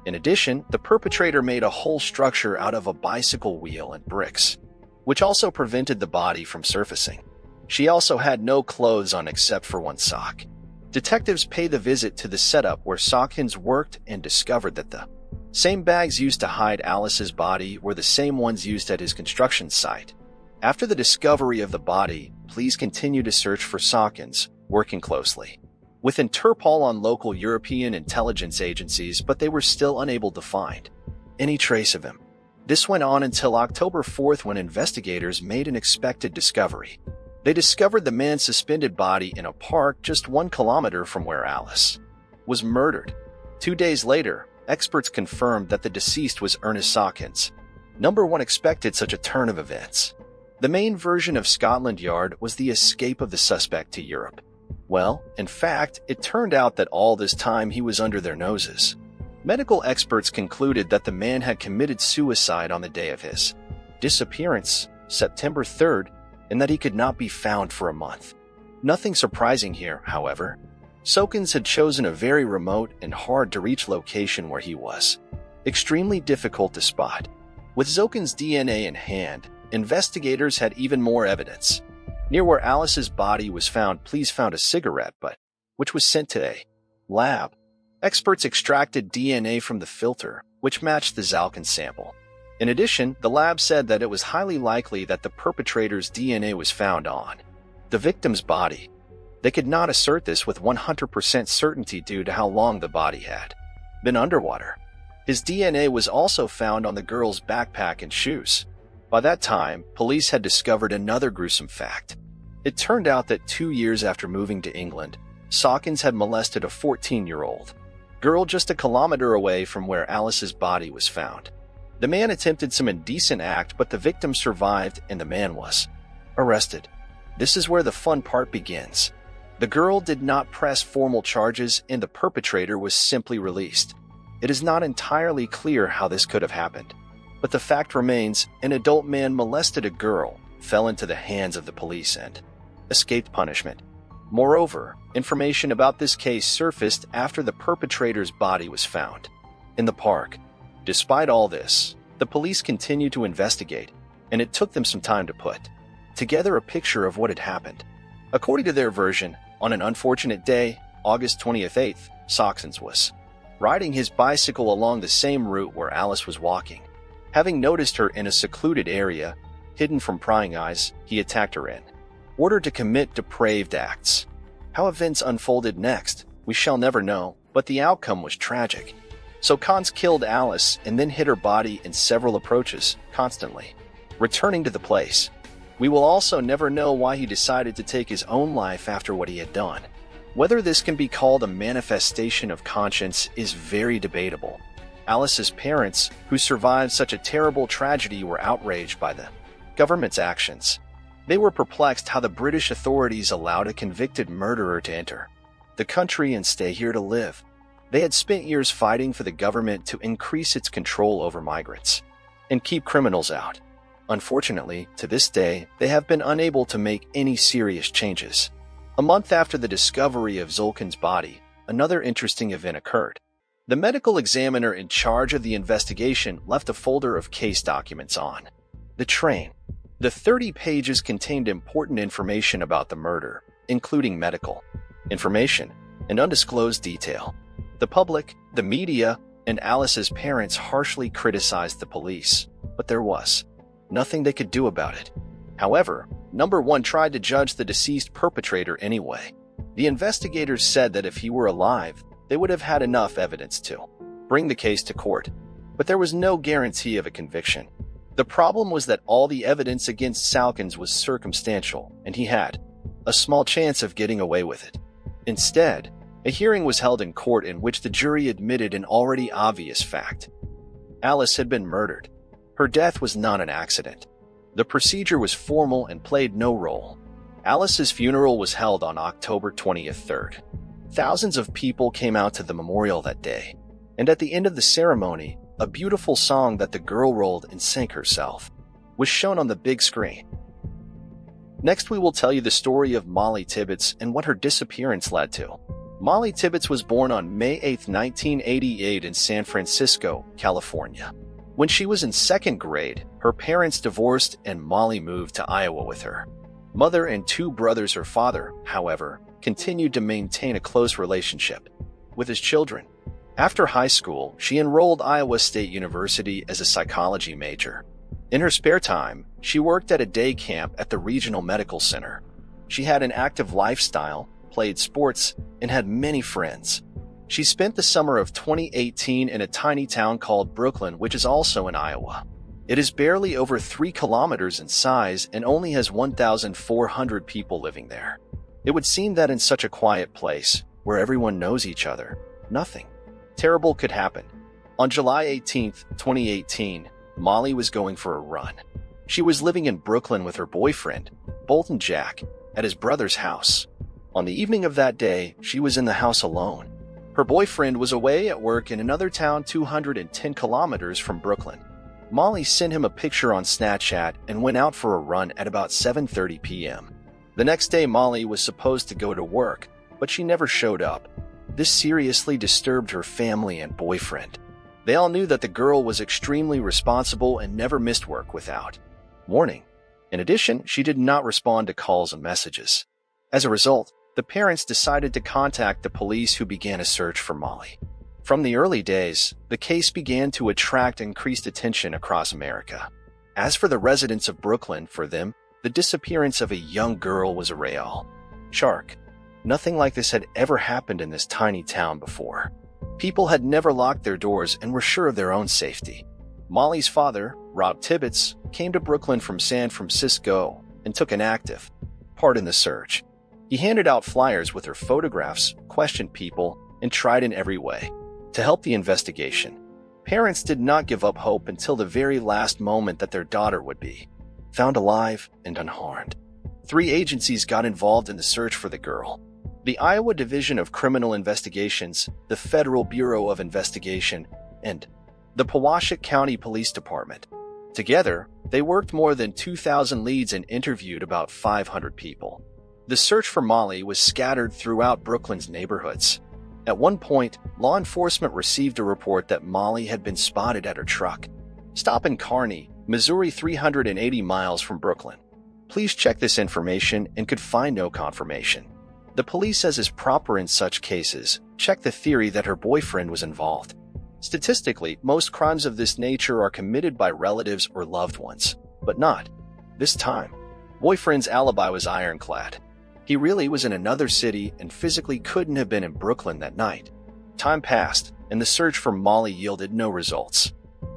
In addition, the perpetrator made a whole structure out of a bicycle wheel and bricks, which also prevented the body from surfacing. She also had no clothes on except for one sock. Detectives paid the visit to the setup where Sawkins worked and discovered that the same bags used to hide Alice's body were the same ones used at his construction site. After the discovery of the body, police continued to search for Sawkins, working closely with Interpol on local European intelligence agencies, but they were still unable to find any trace of him. This went on until October 4th when investigators made an unexpected discovery. They discovered the man's suspended body in a park just 1 kilometer from where Alice was murdered. 2 days later, experts confirmed that the deceased was Ernest Sawkins. No one expected such a turn of events. The main version of Scotland Yard was the escape of the suspect to Europe. Well, in fact, it turned out that all this time he was under their noses. Medical experts concluded that the man had committed suicide on the day of his disappearance, September 3rd, and that he could not be found for a month. Nothing surprising here, however. Sawkins had chosen a very remote and hard-to-reach location where he was extremely difficult to spot. With Sawkins' DNA in hand, investigators had even more evidence. Near where Alice's body was found, police found a cigarette butt, which was sent to a lab. Experts extracted DNA from the filter, which matched the Sawkins sample. In addition, the lab said that it was highly likely that the perpetrator's DNA was found on the victim's body. They could not assert this with 100% certainty due to how long the body had been underwater. His DNA was also found on the girl's backpack and shoes. By that time, police had discovered another gruesome fact. It turned out that 2 years after moving to England, Sawkins had molested a 14-year-old girl just 1 kilometer away from where Alice's body was found. The man attempted some indecent act, but the victim survived and the man was arrested. This is where the fun part begins. The girl did not press formal charges and the perpetrator was simply released. It is not entirely clear how this could have happened, but the fact remains an adult man molested a girl, fell into the hands of the police, and escaped punishment. Moreover, information about this case surfaced after the perpetrator's body was found in the park. Despite all this, the police continued to investigate, and it took them some time to put together a picture of what had happened. According to their version, on an unfortunate day, August 28th, Sawkins was riding his bicycle along the same route where Alice was walking. Having noticed her in a secluded area, hidden from prying eyes, he attacked her in order to commit depraved acts. How events unfolded next, we shall never know, but the outcome was tragic. Sawkins killed Alice and then hid her body in several approaches, constantly returning to the place. We will also never know why he decided to take his own life after what he had done. Whether this can be called a manifestation of conscience is very debatable. Alice's parents, who survived such a terrible tragedy, were outraged by the government's actions. They were perplexed how the British authorities allowed a convicted murderer to enter the country and stay here to live. They had spent years fighting for the government to increase its control over migrants and keep criminals out. Unfortunately, to this day, they have been unable to make any serious changes. A month after the discovery of Sawkins' body, another interesting event occurred. The medical examiner in charge of the investigation left a folder of case documents on the train. The 30 pages contained important information about the murder, including medical information and undisclosed detail. The public, the media, and Alice's parents harshly criticized the police, but there was nothing they could do about it. However, Number 1 tried to judge the deceased perpetrator anyway. The investigators said that if he were alive, they would have had enough evidence to bring the case to court, but there was no guarantee of a conviction. The problem was that all the evidence against Sawkins was circumstantial, and he had a small chance of getting away with it. Instead, a hearing was held in court in which the jury admitted an already obvious fact. Alice had been murdered. Her death was not an accident. The procedure was formal and played no role. Alice's funeral was held on October 23rd. Thousands of people came out to the memorial that day, and at the end of the ceremony, a beautiful song that the girl wrote and sang herself was shown on the big screen. Next, we will tell you the story of Molly Tibbetts and what her disappearance led to. Molly Tibbetts was born on May 8, 1988 in San Francisco, California. When she was in second grade, her parents divorced and Molly moved to Iowa with her mother and two brothers. Her father, however, continued to maintain a close relationship with his children. After high school, she enrolled Iowa State University as a psychology major. In her spare time, she worked at a day camp at the regional medical center. She had an active lifestyle, played sports, and had many friends. She spent the summer of 2018 in a tiny town called Brooklyn, which is also in Iowa. It is barely over 3 kilometers in size and only has 1,400 people living there. It would seem that in such a quiet place, where everyone knows each other, nothing terrible could happen. On July 18, 2018, Molly was going for a run. She was living in Brooklyn with her boyfriend, Bolton Jack, at his brother's house. On the evening of that day, she was in the house alone. Her boyfriend was away at work in another town 210 kilometers from Brooklyn. Molly sent him a picture on Snapchat and went out for a run at about 7:30 p.m. The next day, Molly was supposed to go to work, but she never showed up. This seriously disturbed her family and boyfriend. They all knew that the girl was extremely responsible and never missed work without warning. In addition, she did not respond to calls and messages. As a result, the parents decided to contact the police, who began a search for Molly. From the early days, the case began to attract increased attention across America. As for the residents of Brooklyn, for them, the disappearance of a young girl was a real shock. Nothing like this had ever happened in this tiny town before. People had never locked their doors and were sure of their own safety. Molly's father, Rob Tibbetts, came to Brooklyn from San Francisco and took an active part in the search. He handed out flyers with her photographs, questioned people, and tried in every way to help the investigation. Parents did not give up hope until the very last moment that their daughter would be found alive and unharmed. 3 agencies got involved in the search for the girl: the Iowa Division of Criminal Investigations, the Federal Bureau of Investigation, and the Powashat County Police Department. Together, they worked more than 2,000 leads and interviewed about 500 people. The search for Molly was scattered throughout Brooklyn's neighborhoods. At one point, law enforcement received a report that Molly had been spotted at her truck stop in Kearney, Missouri, 380 miles from Brooklyn. Police checked this information and could find no confirmation. The police, as is proper in such cases, checked the theory that her boyfriend was involved. Statistically, most crimes of this nature are committed by relatives or loved ones, but not this time. Boyfriend's alibi was ironclad. He really was in another city and physically couldn't have been in Brooklyn that night. Time passed, and the search for Molly yielded no results.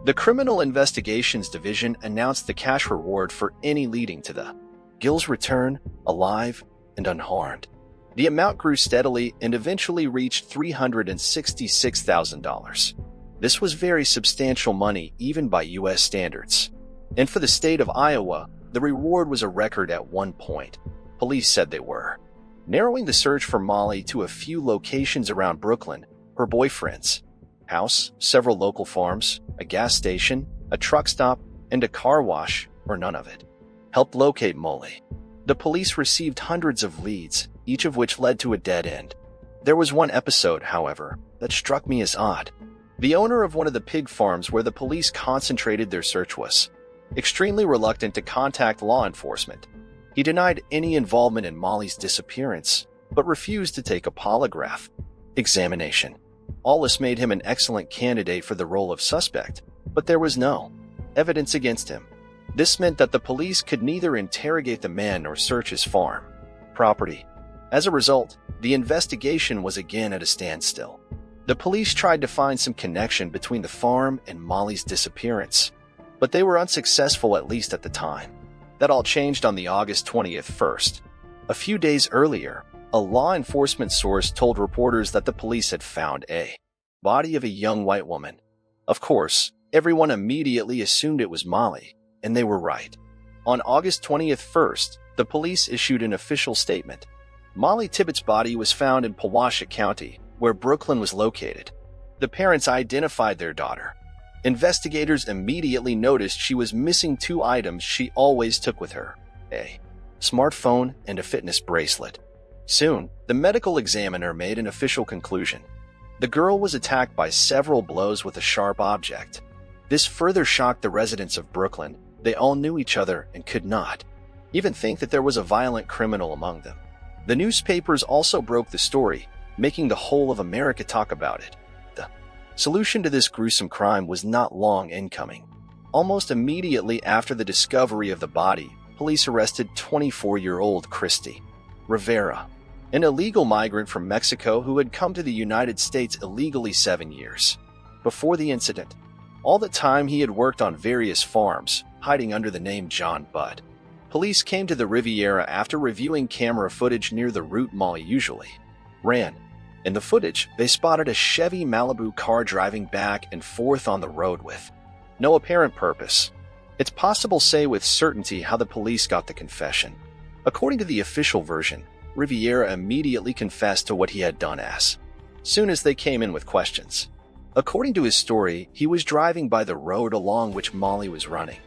The Criminal Investigations Division announced the cash reward for any leading to the Gill's return, alive and unharmed. The amount grew steadily and eventually reached $366,000. This was very substantial money even by U.S. standards. And for the state of Iowa, the reward was a record at one point. Police said they were narrowing the search for Molly to a few locations around Brooklyn: her boyfriend's house, several local farms, a gas station, a truck stop, and a car wash, or none of it helped locate Molly. The police received hundreds of leads, each of which led to a dead end. There was one episode, however, that struck me as odd. The owner of one of the pig farms where the police concentrated their search was extremely reluctant to contact law enforcement. He denied any involvement in Molly's disappearance, but refused to take a polygraph examination. All this made him an excellent candidate for the role of suspect, but there was no evidence against him. This meant that the police could neither interrogate the man nor search his farm property. As a result, the investigation was again at a standstill. The police tried to find some connection between the farm and Molly's disappearance, but they were unsuccessful, at least at the time. That all changed on the August 20th 1st. A few days earlier, a law enforcement source told reporters that the police had found a body of a young white woman. Of course, everyone immediately assumed it was Molly, and they were right. On August 20th 1st, the police issued an official statement. Molly Tibbetts' body was found in Powashat County, where Brooklyn was located. The parents identified their daughter. Investigators immediately noticed she was missing 2 items she always took with her: a smartphone and a fitness bracelet. Soon, the medical examiner made an official conclusion. The girl was attacked by several blows with a sharp object. This further shocked the residents of Brooklyn. They all knew each other and could not even think that there was a violent criminal among them. The newspapers also broke the story, making the whole of America talk about it. The solution to this gruesome crime was not long in coming. Almost immediately after the discovery of the body, police arrested 24-year-old Christy Rivera, an illegal migrant from Mexico who had come to the United States illegally 7 years before the incident. All the time he had worked on various farms, hiding under the name John Budd. Police came to the Riviera after reviewing camera footage near the route Molly usually ran. In the footage, they spotted a Chevy Malibu car driving back and forth on the road with no apparent purpose. It's possible to say with certainty how the police got the confession. According to the official version, Riviera immediately confessed to what he had done as soon as they came in with questions. According to his story, he was driving by the road along which Molly was running.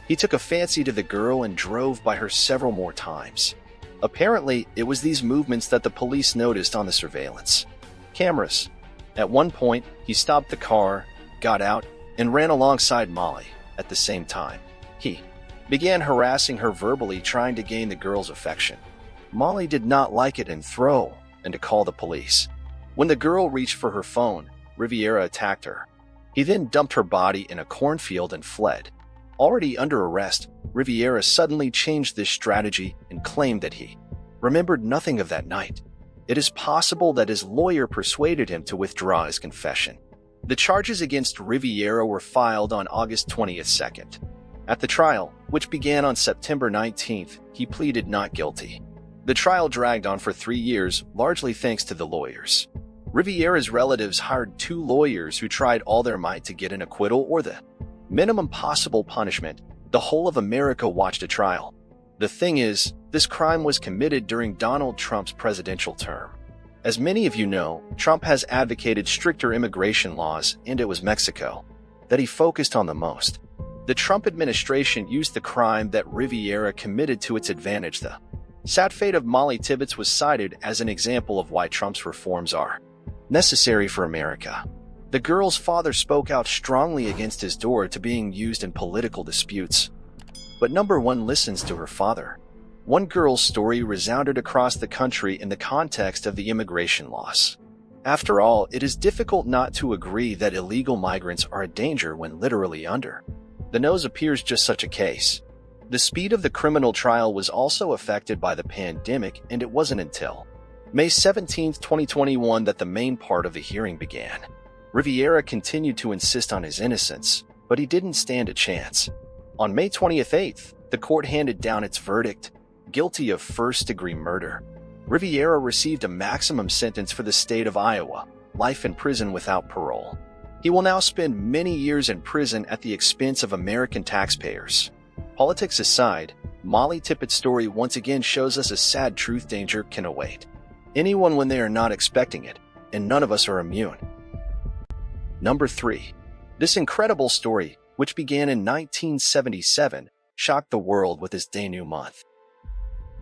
He took a fancy to the girl and drove by her several more times. Apparently, it was these movements that the police noticed on the surveillance cameras. At one point, he stopped the car, got out, and ran alongside Molly. At the same time, he began harassing her verbally, trying to gain the girl's affection. Molly did not like it and threw and to call the police. When the girl reached for her phone, Riviera attacked her. He then dumped her body in a cornfield and fled. Already under arrest, Riviera suddenly changed this strategy and claimed that he remembered nothing of that night. It is possible that his lawyer persuaded him to withdraw his confession. The charges against Riviera were filed on August 22nd. At the trial, which began on September 19th, he pleaded not guilty. The trial dragged on for 3 years, largely thanks to the lawyers. Riviera's relatives hired 2 lawyers who tried all their might to get an acquittal or the minimum possible punishment. The whole of America watched a trial. The thing is, this crime was committed during Donald Trump's presidential term. As many of you know, Trump has advocated stricter immigration laws, and it was Mexico that he focused on the most. The Trump administration used the crime that Riviera committed to its advantage. The sad fate of Molly Tibbetts was cited as an example of why Trump's reforms are necessary for America. The girl's father spoke out strongly against his daughter being used in political disputes. But number one listens to her father. One girl's story resounded across the country in the context of the immigration laws. After all, it is difficult not to agree that illegal migrants are a danger when literally under the nose appears just such a case. The speed of the criminal trial was also affected by the pandemic, and it wasn't until May 17, 2021 that the main part of the hearing began. Riviera continued to insist on his innocence, but he didn't stand a chance. On May 28th, the court handed down its verdict, guilty of first-degree murder. Riviera received a maximum sentence for the state of Iowa, life in prison without parole. He will now spend many years in prison at the expense of American taxpayers. Politics aside, Molly Tippett's story once again shows us a sad truth: danger can await anyone when they are not expecting it, and none of us are immune. Number 3. This incredible story, which began in 1977, shocked the world with this denouement.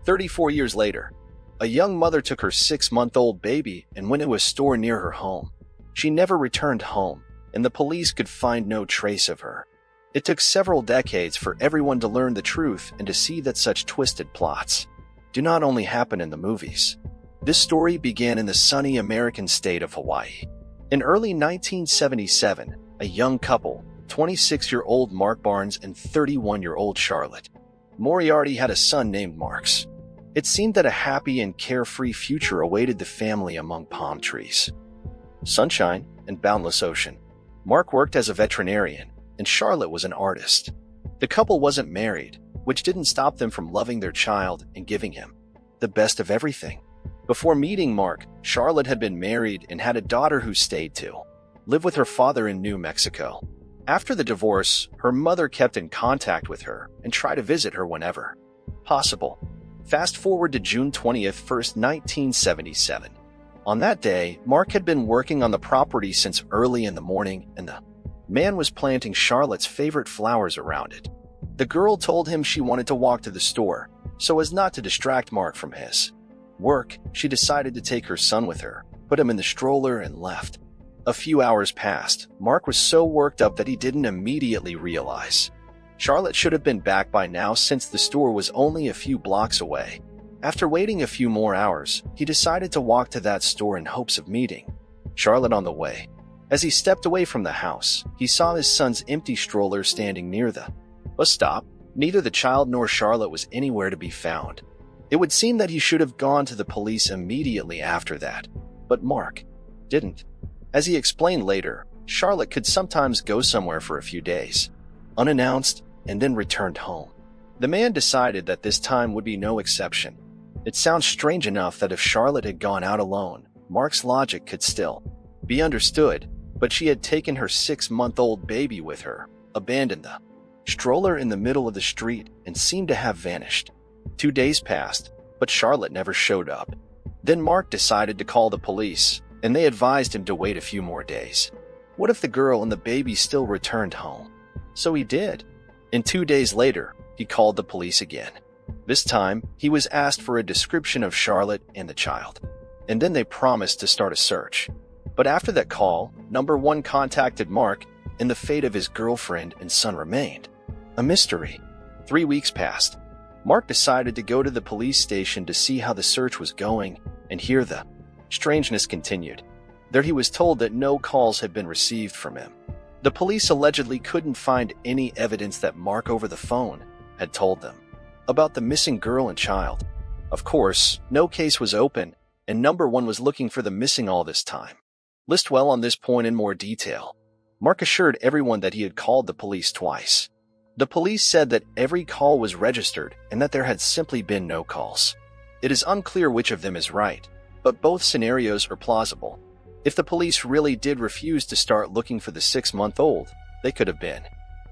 34 years later, a young mother took her 6-month-old baby and went to a store near her home. She never returned home, and the police could find no trace of her. It took several decades for everyone to learn the truth and to see that such twisted plots do not only happen in the movies. This story began in the sunny American state of Hawaii. In early 1977, a young couple, 26-year-old Mark Barnes and 31-year-old Charlotte Moriarty, had a son named Marx. It seemed that a happy and carefree future awaited the family among palm trees, sunshine, and boundless ocean. Mark worked as a veterinarian, and Charlotte was an artist. The couple wasn't married, which didn't stop them from loving their child and giving him the best of everything. Before meeting Mark, Charlotte had been married and had a daughter who stayed to live with her father in New Mexico. After the divorce, her mother kept in contact with her and tried to visit her whenever possible. Fast forward to June 20th, 1977. On that day, Mark had been working on the property since early in the morning, and the man was planting Charlotte's favorite flowers around it. The girl told him she wanted to walk to the store so as not to distract Mark from his Work, she decided to take her son with her, put him in the stroller, and left. A few hours passed. Mark was so worked up that he didn't immediately realize. Charlotte should have been back by now since the store was only a few blocks away. After waiting a few more hours, he decided to walk to that store in hopes of meeting Charlotte on the way. As he stepped away from the house, he saw his son's empty stroller standing near the bus stop. Neither the child nor Charlotte was anywhere to be found. It would seem that he should have gone to the police immediately after that, but Mark didn't. As he explained later, Charlotte could sometimes go somewhere for a few days, unannounced, and then returned home. The man decided that this time would be no exception. It sounds strange enough that if Charlotte had gone out alone, Mark's logic could still be understood, but she had taken her 6-month-old baby with her, abandoned the stroller in the middle of the street, and seemed to have vanished. 2 days passed, but Charlotte never showed up. Then Mark decided to call the police, and they advised him to wait a few more days. What if the girl and the baby still returned home? So he did. And 2 days later, he called the police again. This time, he was asked for a description of Charlotte and the child, and then they promised to start a search. But after that call, number 1 contacted Mark, and the fate of his girlfriend and son remained a mystery. 3 weeks passed. Mark decided to go to the police station to see how the search was going, and here the strangeness continued. There he was told that no calls had been received from him. The police allegedly couldn't find any evidence that Mark over the phone had told them about the missing girl and child. Of course, no case was open, and number 1 was looking for the missing all this time. Let's dwell on this point in more detail. Mark assured everyone that he had called the police twice. The police said that every call was registered and that there had simply been no calls. It is unclear which of them is right, but both scenarios are plausible. If the police really did refuse to start looking for the 6-month-old, they could have been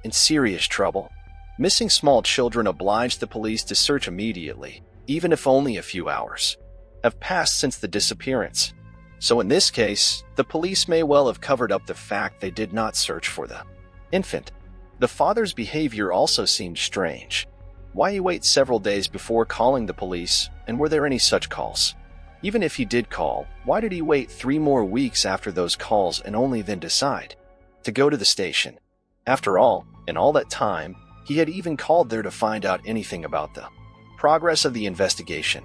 in serious trouble. Missing small children obliged the police to search immediately, even if only a few hours have passed since the disappearance. So in this case, the police may well have covered up the fact they did not search for the infant. The father's behavior also seemed strange. Why wait several days before calling the police, and were there any such calls? Even if he did call, why did he wait 3 more weeks after those calls and only then decide to go to the station? After all, in all that time, he had even called there to find out anything about the progress of the investigation.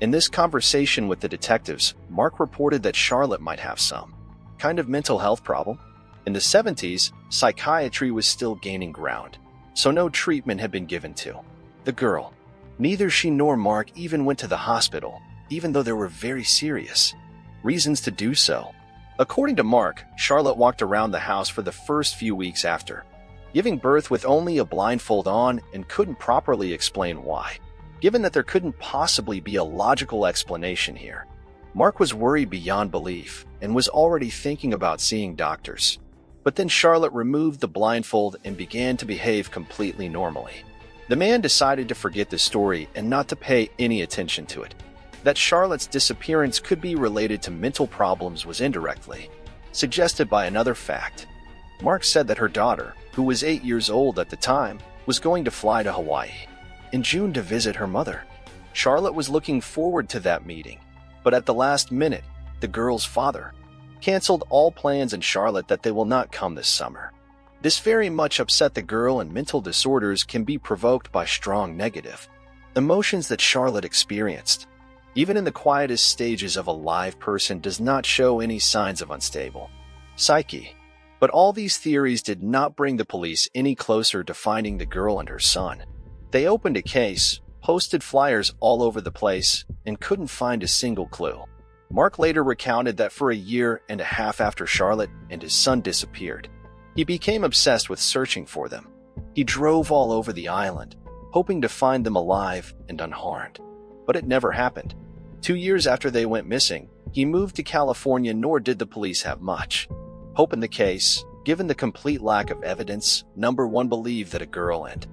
In this conversation with the detectives, Mark reported that Charlotte might have some kind of mental health problem. In the 70s, psychiatry was still gaining ground, so no treatment had been given to the girl. Neither she nor Mark even went to the hospital, even though there were very serious reasons to do so. According to Mark, Charlotte walked around the house for the first few weeks after giving birth with only a blindfold on and couldn't properly explain why. Given that there couldn't possibly be a logical explanation here, Mark was worried beyond belief and was already thinking about seeing doctors. But then Charlotte removed the blindfold and began to behave completely normally. The man decided to forget the story and not to pay any attention to it. That Charlotte's disappearance could be related to mental problems was indirectly suggested by another fact. Mark said that her daughter, who was 8 years old at the time, was going to fly to Hawaii in June to visit her mother. Charlotte was looking forward to that meeting, but at the last minute, the girl's father canceled all plans and Charlotte that they will not come this summer. This very much upset the girl, and mental disorders can be provoked by strong negative emotions that Charlotte experienced. Even in the quietest stages of a live person does not show any signs of unstable psyche. But all these theories did not bring the police any closer to finding the girl and her son. They opened a case, posted flyers all over the place, and couldn't find a single clue. Mark later recounted that for 1.5 years after Charlotte and his son disappeared, he became obsessed with searching for them. He drove all over the island, hoping to find them alive and unharmed. But it never happened. 2 years after they went missing, he moved to California, nor did the police have much hope in the case. Given the complete lack of evidence, number 1 believed that a girl and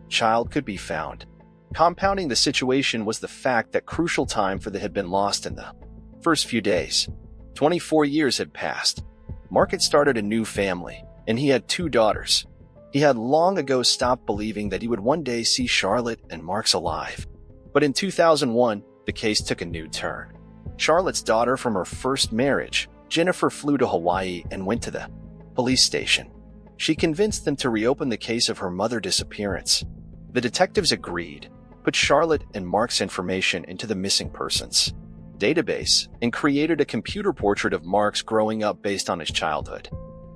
child could be found. Compounding the situation was the fact that crucial time for them had been lost in the first few days. 24 years had passed. Mark had started a new family, and he had 2 daughters. He had long ago stopped believing that he would one day see Charlotte and Mark's alive. But in 2001, the case took a new turn. Charlotte's daughter from her first marriage, Jennifer, flew to Hawaii and went to the police station. She convinced them to reopen the case of her mother's disappearance. The detectives agreed, put Charlotte and Mark's information into the missing persons database, and created a computer portrait of Mark's growing up based on his childhood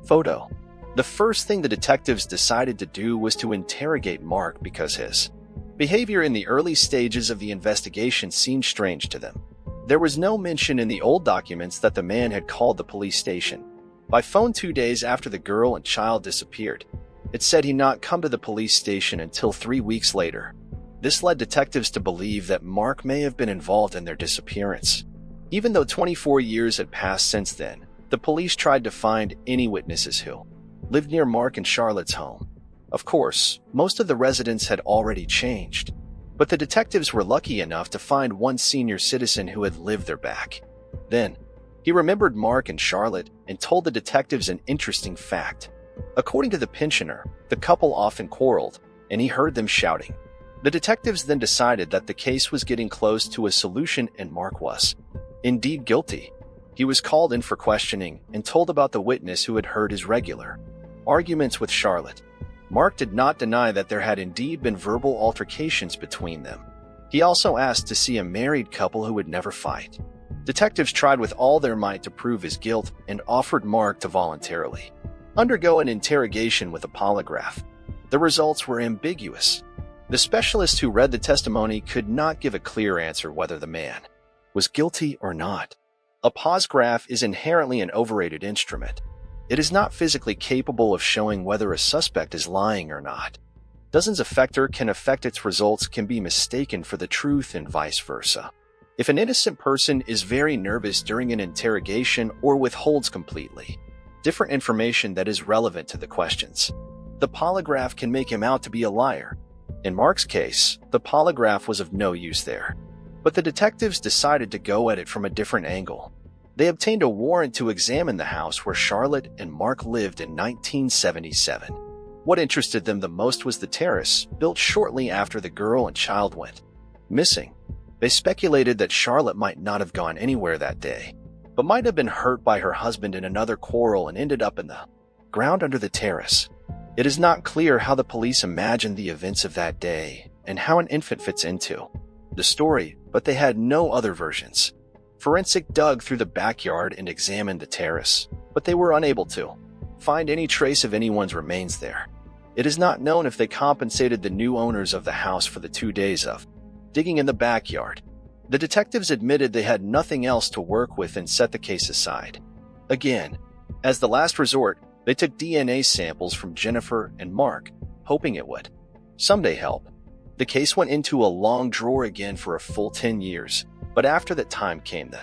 photo. The first thing the detectives decided to do was to interrogate Mark because his behavior in the early stages of the investigation seemed strange to them. There was no mention in the old documents that the man had called the police station by phone 2 days after the girl and child disappeared. It said he'd not come to the police station until 3 weeks later. This led detectives to believe that Mark may have been involved in their disappearance. Even though 24 years had passed since then, the police tried to find any witnesses who lived near Mark and Charlotte's home. Of course, most of the residents had already changed, but the detectives were lucky enough to find one senior citizen who had lived there back then. He remembered Mark and Charlotte and told the detectives an interesting fact. According to the pensioner, the couple often quarreled, and he heard them shouting. The detectives then decided that the case was getting close to a solution and Mark was indeed guilty. He was called in for questioning and told about the witness who had heard his regular arguments with Charlotte. Mark did not deny that there had indeed been verbal altercations between them. He also asked to see a married couple who would never fight. Detectives tried with all their might to prove his guilt and offered Mark to voluntarily undergo an interrogation with a polygraph. The results were ambiguous. The specialist who read the testimony could not give a clear answer whether the man was guilty or not. A polygraph is inherently an overrated instrument. It is not physically capable of showing whether a suspect is lying or not. Dozens of factors can affect its results can be mistaken for the truth and vice versa. If an innocent person is very nervous during an interrogation or withholds completely different information that is relevant to the questions, the polygraph can make him out to be a liar. In Mark's case, the polygraph was of no use there, but the detectives decided to go at it from a different angle. They obtained a warrant to examine the house where Charlotte and Mark lived in 1977. What interested them the most was the terrace, built shortly after the girl and child went missing. They speculated that Charlotte might not have gone anywhere that day, but might have been hurt by her husband in another quarrel and ended up in the ground under the terrace. It is not clear how the police imagined the events of that day and how an infant fits into the story, but they had no other versions. Forensic dug through the backyard and examined the terrace, but they were unable to find any trace of anyone's remains there. It is not known if they compensated the new owners of the house for the 2 days of digging in the backyard. The detectives admitted they had nothing else to work with and set the case aside. Again, as the last resort, they took DNA samples from Jennifer and Mark, hoping it would someday help. The case went into a long drawer again for a full 10 years, but after that time came the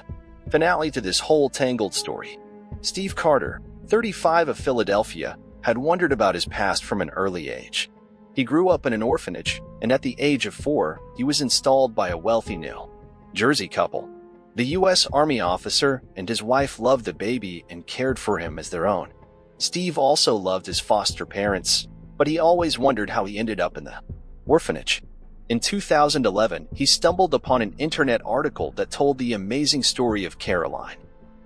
finale to this whole tangled story. Steve Carter, 35 of Philadelphia, had wondered about his past from an early age. He grew up in an orphanage, and at the age of 4, he was installed by a wealthy New Jersey couple. The U.S. Army officer and his wife loved the baby and cared for him as their own. Steve also loved his foster parents, but he always wondered how he ended up in the orphanage. In 2011, he stumbled upon an internet article that told the amazing story of Caroline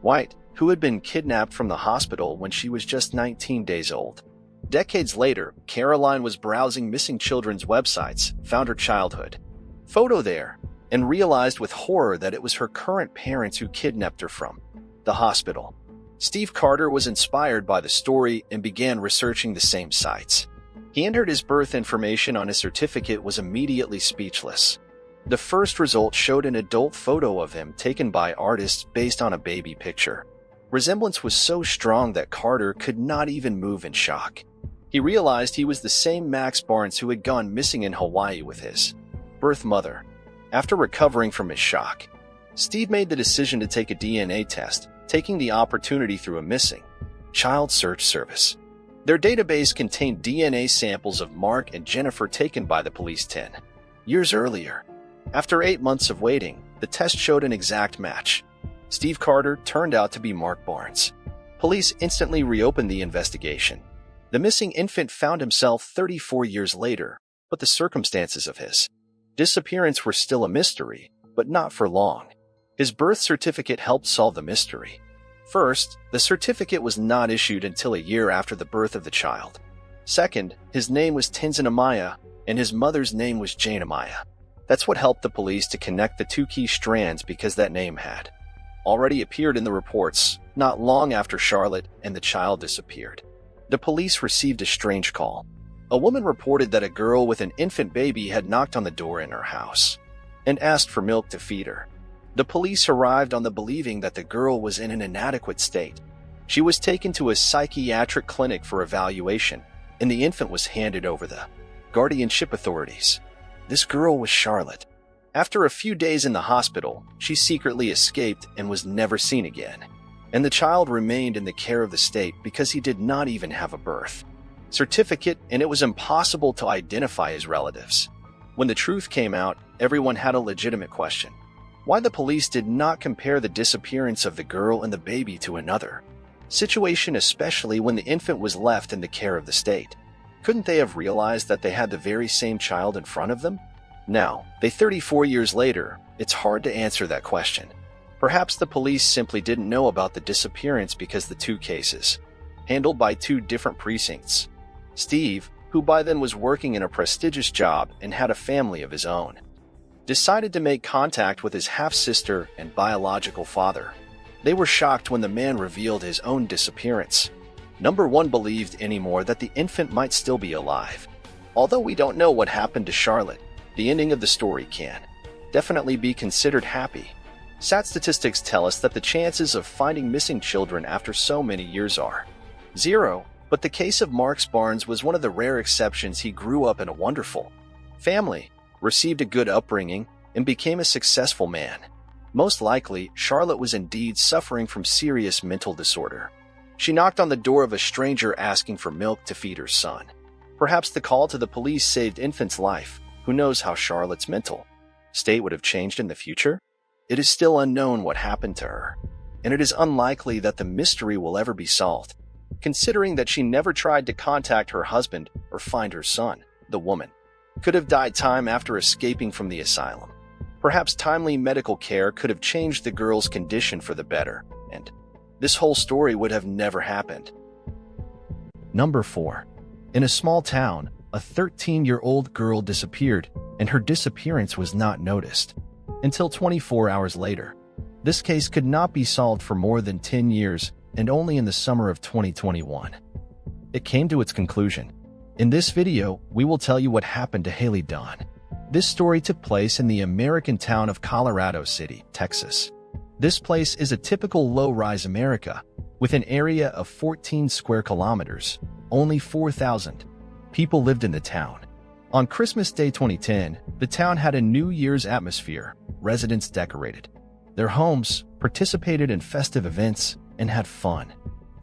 White, who had been kidnapped from the hospital when she was just 19 days old. Decades later, Caroline was browsing missing children's websites, found her childhood photo there, and realized with horror that it was her current parents who kidnapped her from the hospital. Steve Carter was inspired by the story and began researching the same sites. He entered his birth information on his certificate, was immediately speechless. The first result showed an adult photo of him taken by artists based on a baby picture. Resemblance was so strong that Carter could not even move in shock. He realized he was the same Marx Barnes who had gone missing in Hawaii with his birth mother. After recovering from his shock, Steve made the decision to take a DNA test, taking the opportunity through a missing child search service. Their database contained DNA samples of Mark and Jennifer taken by the police 10 years earlier. After 8 months of waiting, the test showed an exact match. Steve Carter turned out to be Mark Barnes. Police instantly reopened the investigation. The missing infant found himself 34 years later, but the circumstances of his disappearance were still a mystery. but not for long. His birth certificate helped solve the mystery. First, the certificate was not issued until a year after the birth of the child. Second, his name was Tenzin Amaya, and his mother's name was Jane Amaya. That's what helped the police to connect the two key strands because that name had already appeared in the reports not long after Charlotte and the child disappeared. The police received a strange call. A woman reported that a girl with an infant baby had knocked on the door in her house and asked for milk to feed her. The police arrived on the believing that the girl was in an inadequate state. She was taken to a psychiatric clinic for evaluation, and the infant was handed over the guardianship authorities. This girl was Charlotte. After a few days in the hospital, she secretly escaped and was never seen again. And the child remained in the care of the state because he did not even have a birth certificate, and it was impossible to identify his relatives. When the truth came out, everyone had a legitimate question: why the police did not compare the disappearance of the girl and the baby to another situation, especially when the infant was left in the care of the state. Couldn't they have realized that they had the very same child in front of them? Now, 34 years later, it's hard to answer that question. Perhaps the police simply didn't know about the disappearance because the two cases, handled by two different precincts. Steve, who by then was working in a prestigious job and had a family of his own, decided to make contact with his half-sister and biological father. They were shocked when the man revealed his own disappearance. Number one believed anymore that the infant might still be alive. Although we don't know what happened to Charlotte, the ending of the story can definitely be considered happy. Sad statistics tell us that the chances of finding missing children after so many years are 0, but the case of Marx Barnes was one of the rare exceptions. He grew up in a wonderful family, received a good upbringing, and became a successful man. Most likely, Charlotte was indeed suffering from serious mental disorder. She knocked on the door of a stranger asking for milk to feed her son. Perhaps the call to the police saved infant's life. Who knows how Charlotte's mental state would have changed in the future? It is still unknown what happened to her, and it is unlikely that the mystery will ever be solved. Considering that she never tried to contact her husband or find her son, the woman could have died time after escaping from the asylum. Perhaps timely medical care could have changed the girl's condition for the better, and this whole story would have never happened. Number 4. In a small town, a 13-year-old girl disappeared, and her disappearance was not noticed until 24 hours later. This case could not be solved for more than 10 years, and only in the summer of 2021, it came to its conclusion. In this video, we will tell you what happened to Haley Dunn. This story took place in the American town of Colorado City, Texas. This place is a typical low-rise America, with an area of 14 square kilometers. Only 4,000 people lived in the town. On Christmas Day 2010, the town had a New Year's atmosphere. Residents decorated their homes, participated in festive events, and had fun.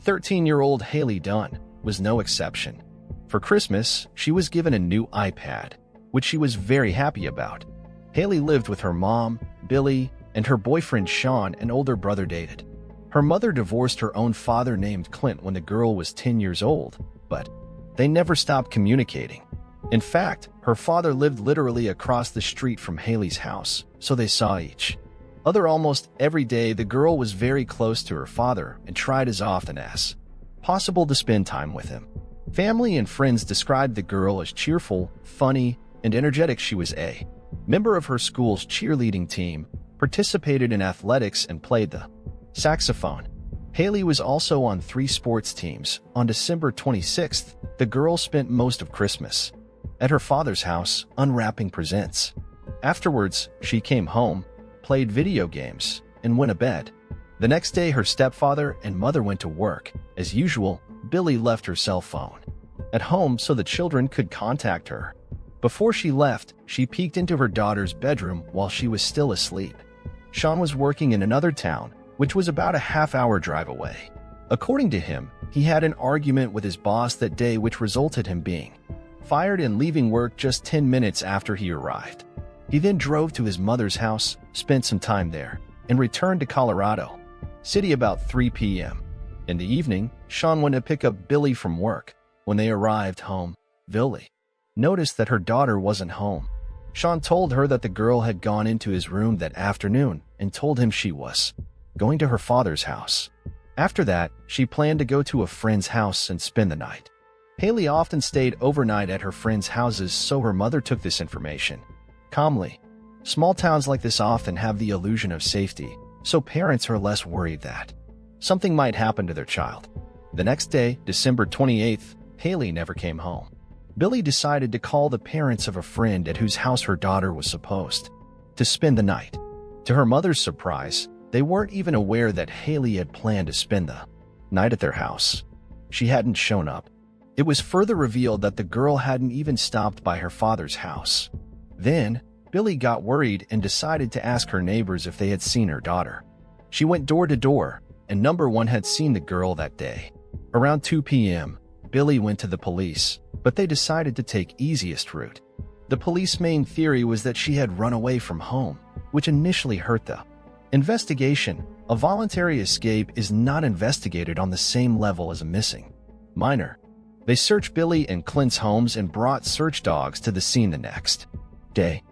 13-year-old Haley Dunn was no exception. For Christmas, she was given a new iPad, which she was very happy about. Haley lived with her mom, Billy, and her boyfriend Sean, an older brother dated. Her mother divorced her own father named Clint when the girl was 10 years old, but they never stopped communicating. In fact, her father lived literally across the street from Haley's house, so they saw each other almost every day. The girl was very close to her father and tried as often as possible to spend time with him. Family and friends described the girl as cheerful, funny, and energetic. She was a member of her school's cheerleading team, participated in athletics, and played the saxophone. Haley was also on 3 sports teams. On December 26th, the girl spent most of Christmas at her father's house, unwrapping presents. Afterwards, she came home, played video games, and went to bed. The next day, her stepfather and mother went to work. As usual, Billy left her cell phone at home so the children could contact her. Before she left, she peeked into her daughter's bedroom while she was still asleep. Sean was working in another town, which was about a half-hour drive away. According to him, he had an argument with his boss that day, which resulted in him being fired and leaving work just 10 minutes after he arrived. He then drove to his mother's house, spent some time there, and returned to Colorado City about 3 p.m. In the evening, Sean went to pick up Billy from work. When they arrived home, Billy noticed that her daughter wasn't home. Sean told her that the girl had gone into his room that afternoon and told him she was going to her father's house. After that, she planned to go to a friend's house and spend the night. Haley often stayed overnight at her friends' houses, so her mother took this information calmly. Small towns like this often have the illusion of safety, so parents are less worried that something might happen to their child. The next day, December 28th, Haley never came home. Billy decided to call the parents of a friend at whose house her daughter was supposed to spend the night. To her mother's surprise, they weren't even aware that Haley had planned to spend the night at their house. She hadn't shown up. It was further revealed that the girl hadn't even stopped by her father's house. Then, Billy got worried and decided to ask her neighbors if they had seen her daughter. She went door to door, and number one had seen the girl that day. Around 2 p.m., Billy went to the police, but they decided to take easiest route. The police main theory was that she had run away from home, which initially hurt the investigation. A voluntary escape is not investigated on the same level as a missing minor. They searched Billy and Clint's homes and brought search dogs to the scene the next day.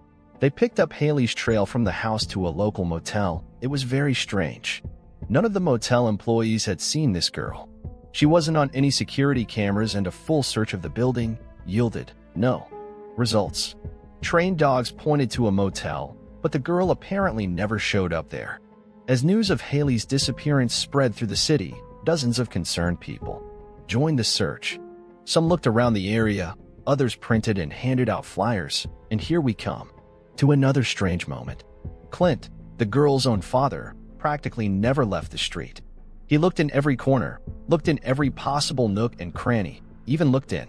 They picked up Haley's trail from the house to a local motel. It was very strange. None of the motel employees had seen this girl. She wasn't on any security cameras, and a full search of the building yielded no results. Trained dogs pointed to a motel, but the girl apparently never showed up there. As news of Haley's disappearance spread through the city, dozens of concerned people joined the search. Some looked around the area, others printed and handed out flyers, and here we come to another strange moment. Clint, the girl's own father, practically never left the street. He looked in every corner, looked in every possible nook and cranny, even looked in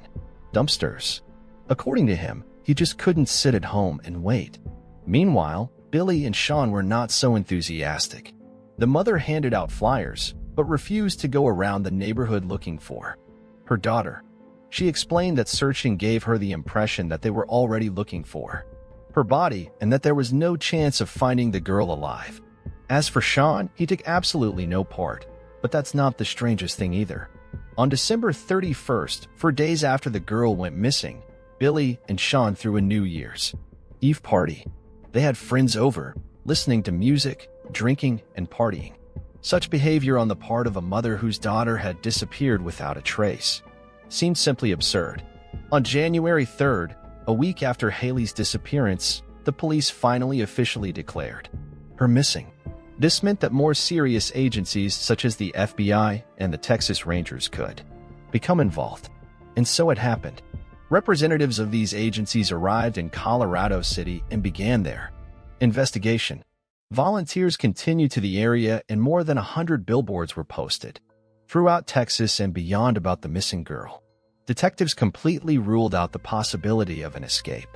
dumpsters. According to him, he just couldn't sit at home and wait. Meanwhile, Billy and Sean were not so enthusiastic. The mother handed out flyers, but refused to go around the neighborhood looking for her daughter. She explained that searching gave her the impression that they were already looking for her body and that there was no chance of finding the girl alive. As for Sean, he took absolutely no part, but that's not the strangest thing either. On December 31st, 4 days after the girl went missing, Billy and Sean threw a New Year's Eve party. They had friends over, listening to music, drinking, and partying. Such behavior on the part of a mother whose daughter had disappeared without a trace seemed simply absurd. On January 3rd, a week after Haley's disappearance, the police finally officially declared her missing. This meant that more serious agencies such as the FBI and the Texas Rangers could become involved. And so it happened. Representatives of these agencies arrived in Colorado City and began their investigation. Volunteers continued to the area, and more than 100 billboards were posted throughout Texas and beyond about the missing girl. Detectives completely ruled out the possibility of an escape.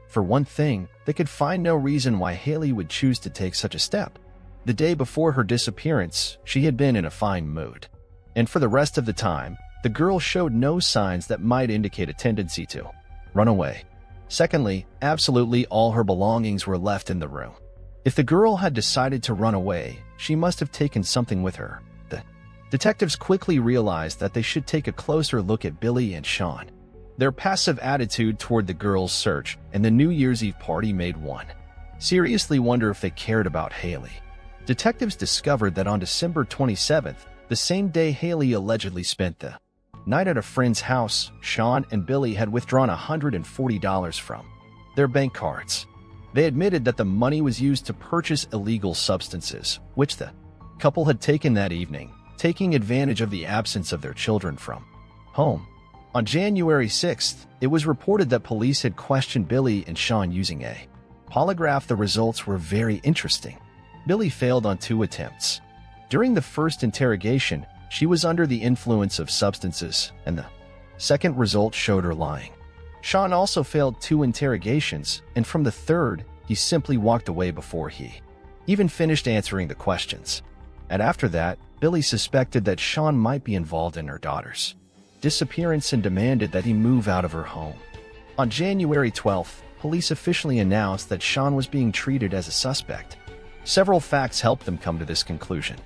For one thing, they could find no reason why Haley would choose to take such a step. The day before her disappearance, she had been in a fine mood. And for the rest of the time, the girl showed no signs that might indicate a tendency to run away. Secondly, absolutely all her belongings were left in the room. If the girl had decided to run away, she must have taken something with her. The detectives quickly realized that they should take a closer look at Billy and Sean. Their passive attitude toward the girl's search and the New Year's Eve party made one seriously wonder if they cared about Haley. Detectives discovered that on December 27th, the same day Haley allegedly spent the night at a friend's house, Sean and Billy had withdrawn $140 from their bank cards. They admitted that the money was used to purchase illegal substances, which the couple had taken that evening, taking advantage of the absence of their children from home. On January 6th, it was reported that police had questioned Billy and Sean using a polygraph. The results were very interesting. Billy failed on 2 attempts. During the first interrogation, she was under the influence of substances, and the second result showed her lying. Sean also failed 2 interrogations, and from the third, he simply walked away before he even finished answering the questions. And after that, Billy suspected that Sean might be involved in her daughter's disappearance and demanded that he move out of her home. On January 12th, police officially announced that Sean was being treated as a suspect. Several facts helped them come to this conclusion.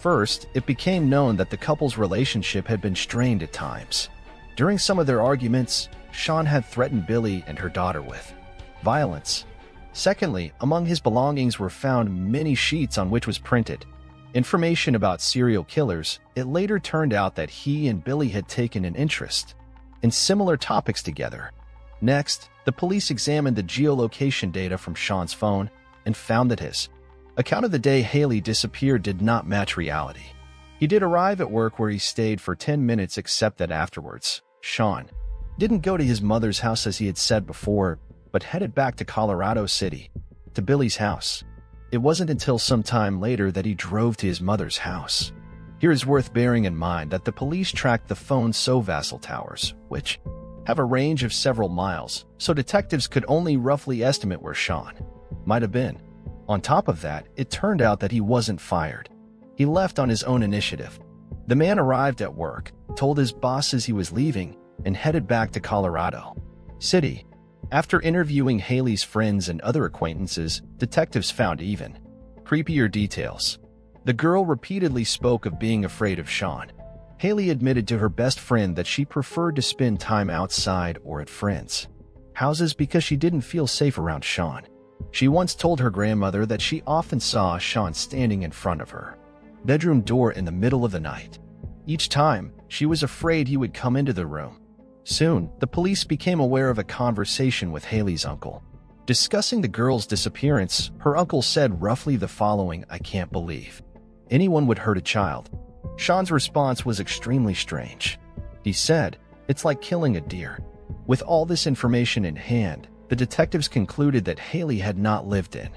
First, it became known that the couple's relationship had been strained at times. During some of their arguments, Sean had threatened Billy and her daughter with violence. Secondly, among his belongings were found many sheets on which was printed information about serial killers. It later turned out that he and Billy had taken an interest in similar topics together. Next, the police examined the geolocation data from Sean's phone and found that his account of the day Haley disappeared did not match reality. He did arrive at work where he stayed for 10 minutes, except that afterwards, Sean didn't go to his mother's house as he had said before, but headed back to Colorado City, to Billy's house. It wasn't until some time later that he drove to his mother's house. Here is worth bearing in mind that the police tracked the phone's Sovassal towers, which have a range of several miles, so detectives could only roughly estimate where Sean might have been. On top of that, it turned out that he wasn't fired. He left on his own initiative. The man arrived at work, told his bosses he was leaving, and headed back to Colorado City. After interviewing Haley's friends and other acquaintances, detectives found even creepier details. The girl repeatedly spoke of being afraid of Sean. Haley admitted to her best friend that she preferred to spend time outside or at friends' houses because she didn't feel safe around Sean. She once told her grandmother that she often saw Sean standing in front of her bedroom door in the middle of the night. Each time, she was afraid he would come into the room. Soon, the police became aware of a conversation with Haley's uncle. Discussing the girl's disappearance, her uncle said roughly the following: "I can't believe anyone would hurt a child." Sean's response was extremely strange. He said, "It's like killing a deer." With all this information in hand, the detectives concluded that Haley had not lived in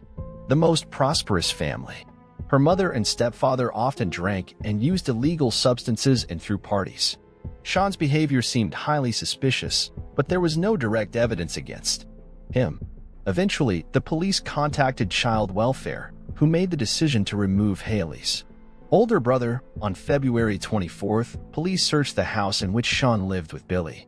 the most prosperous family. Her mother and stepfather often drank and used illegal substances and threw parties. Sean's behavior seemed highly suspicious, but there was no direct evidence against him. Eventually, the police contacted Child Welfare, who made the decision to remove Haley's older brother. On February 24th, police searched the house in which Sean lived with Billy,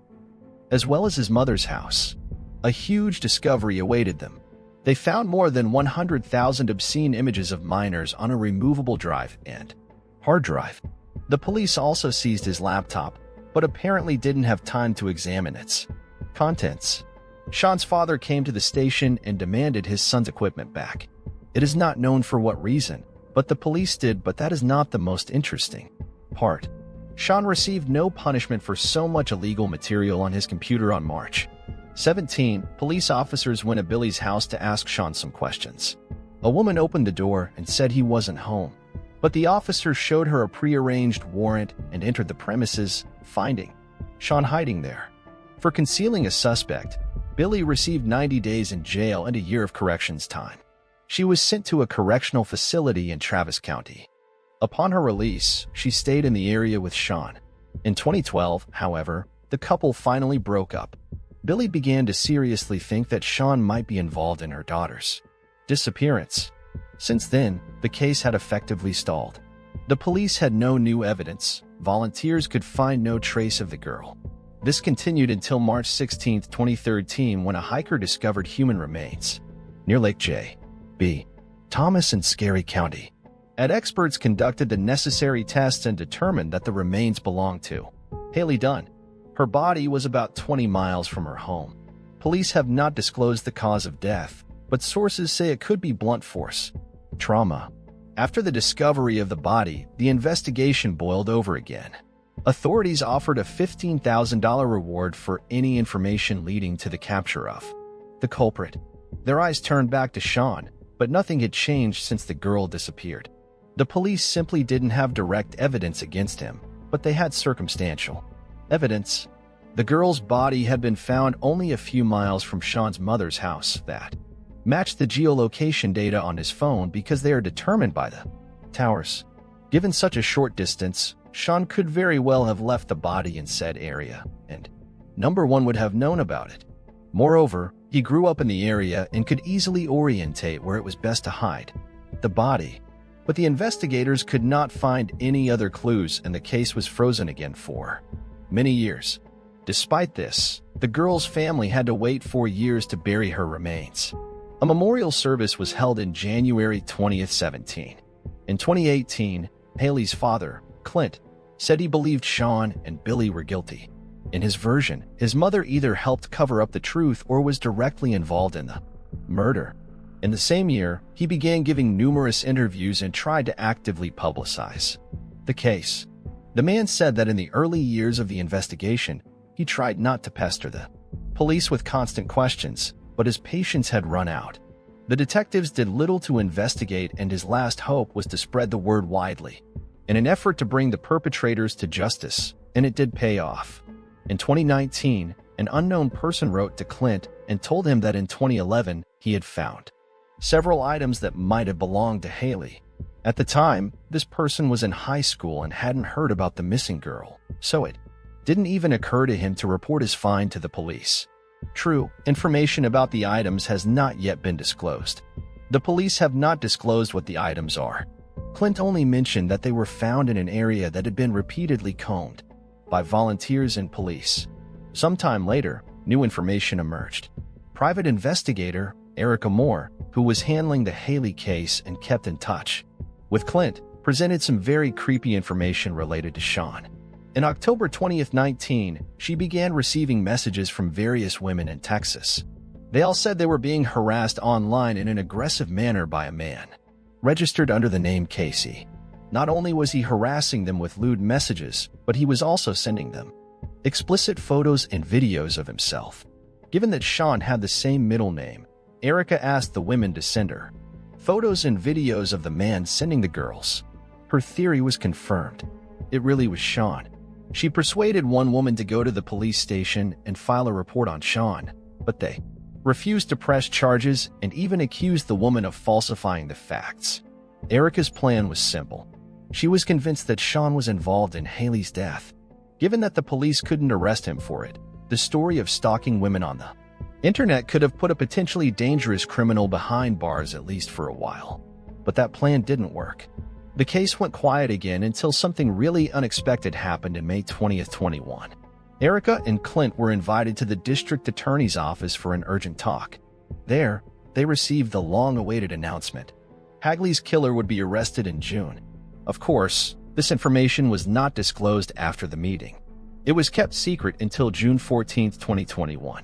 as well as his mother's house. A huge discovery awaited them. They found more than 100,000 obscene images of minors on a removable drive and hard drive. The police also seized his laptop, but apparently didn't have time to examine its contents. Sean's father came to the station and demanded his son's equipment back. It is not known for what reason, but the police did. But that is not the most interesting part. Sean received no punishment for so much illegal material on his computer. On March 17, police officers went to Billy's house to ask Sean some questions. A woman opened the door and said he wasn't home, but the officers showed her a prearranged warrant and entered the premises, finding Sean hiding there. For concealing a suspect, Billy received 90 days in jail and a year of corrections time. She was sent to a correctional facility in Travis County. Upon her release, she stayed in the area with Sean. In 2012, however, the couple finally broke up. Billy began to seriously think that Sean might be involved in her daughter's disappearance. Since then, the case had effectively stalled. The police had no new evidence. Volunteers could find no trace of the girl. This continued until March 16, 2013, when a hiker discovered human remains near Lake J.B. Thomas in Scary County. Experts conducted the necessary tests and determined that the remains belonged to Haley Dunn. Her body was about 20 miles from her home. Police have not disclosed the cause of death, but sources say it could be blunt force trauma. After the discovery of the body, the investigation boiled over again. Authorities offered a $15,000 reward for any information leading to the capture of the culprit. Their eyes turned back to Sean, but nothing had changed since the girl disappeared. The police simply didn't have direct evidence against him, but they had circumstantial evidence. The girl's body had been found only a few miles from Sean's mother's house that matched the geolocation data on his phone because they are determined by the towers. Given such a short distance, Sean could very well have left the body in said area, and number one would have known about it. Moreover, he grew up in the area and could easily orientate where it was best to hide the body. But the investigators could not find any other clues, and the case was frozen again for many years. Despite this, the girl's family had to wait 4 years to bury her remains. A memorial service was held in January 2017. In 2018, Haley's father, Clint, said he believed Sean and Billy were guilty. In his version, his mother either helped cover up the truth or was directly involved in the murder. In the same year, he began giving numerous interviews and tried to actively publicize the case. The man said that in the early years of the investigation, he tried not to pester the police with constant questions, but his patience had run out. The detectives did little to investigate, and his last hope was to spread the word widely in an effort to bring the perpetrators to justice, and it did pay off. In 2019, an unknown person wrote to Clint and told him that in 2011 he had found several items that might have belonged to Haley. At the time, this person was in high school and hadn't heard about the missing girl, so it didn't even occur to him to report his find to the police. True, information about the items has not yet been disclosed. The police have not disclosed what the items are. Clint only mentioned that they were found in an area that had been repeatedly combed by volunteers and police. Sometime later, new information emerged. Private investigator Erica Moore, who was handling the Haley case and kept in touch with Clint, presented some very creepy information related to Sean. In October 2019, she began receiving messages from various women in Texas. They all said they were being harassed online in an aggressive manner by a man registered under the name Casey. Not only was he harassing them with lewd messages, but he was also sending them explicit photos and videos of himself. Given that Sean had the same middle name, Erica asked the women to send her photos and videos of the man sending the girls. Her theory was confirmed. It really was Sean. She persuaded one woman to go to the police station and file a report on Sean, but they refused to press charges and even accused the woman of falsifying the facts. Erica's plan was simple. She was convinced that Sean was involved in Haley's death. Given that the police couldn't arrest him for it, the story of stalking women on the internet could have put a potentially dangerous criminal behind bars, at least for a while. But that plan didn't work. The case went quiet again until something really unexpected happened in May 20th, 2021. Erica and Clint were invited to the district attorney's office for an urgent talk. There, they received the long-awaited announcement. Hagley's killer would be arrested in June. Of course, this information was not disclosed after the meeting. It was kept secret until June 14th, 2021,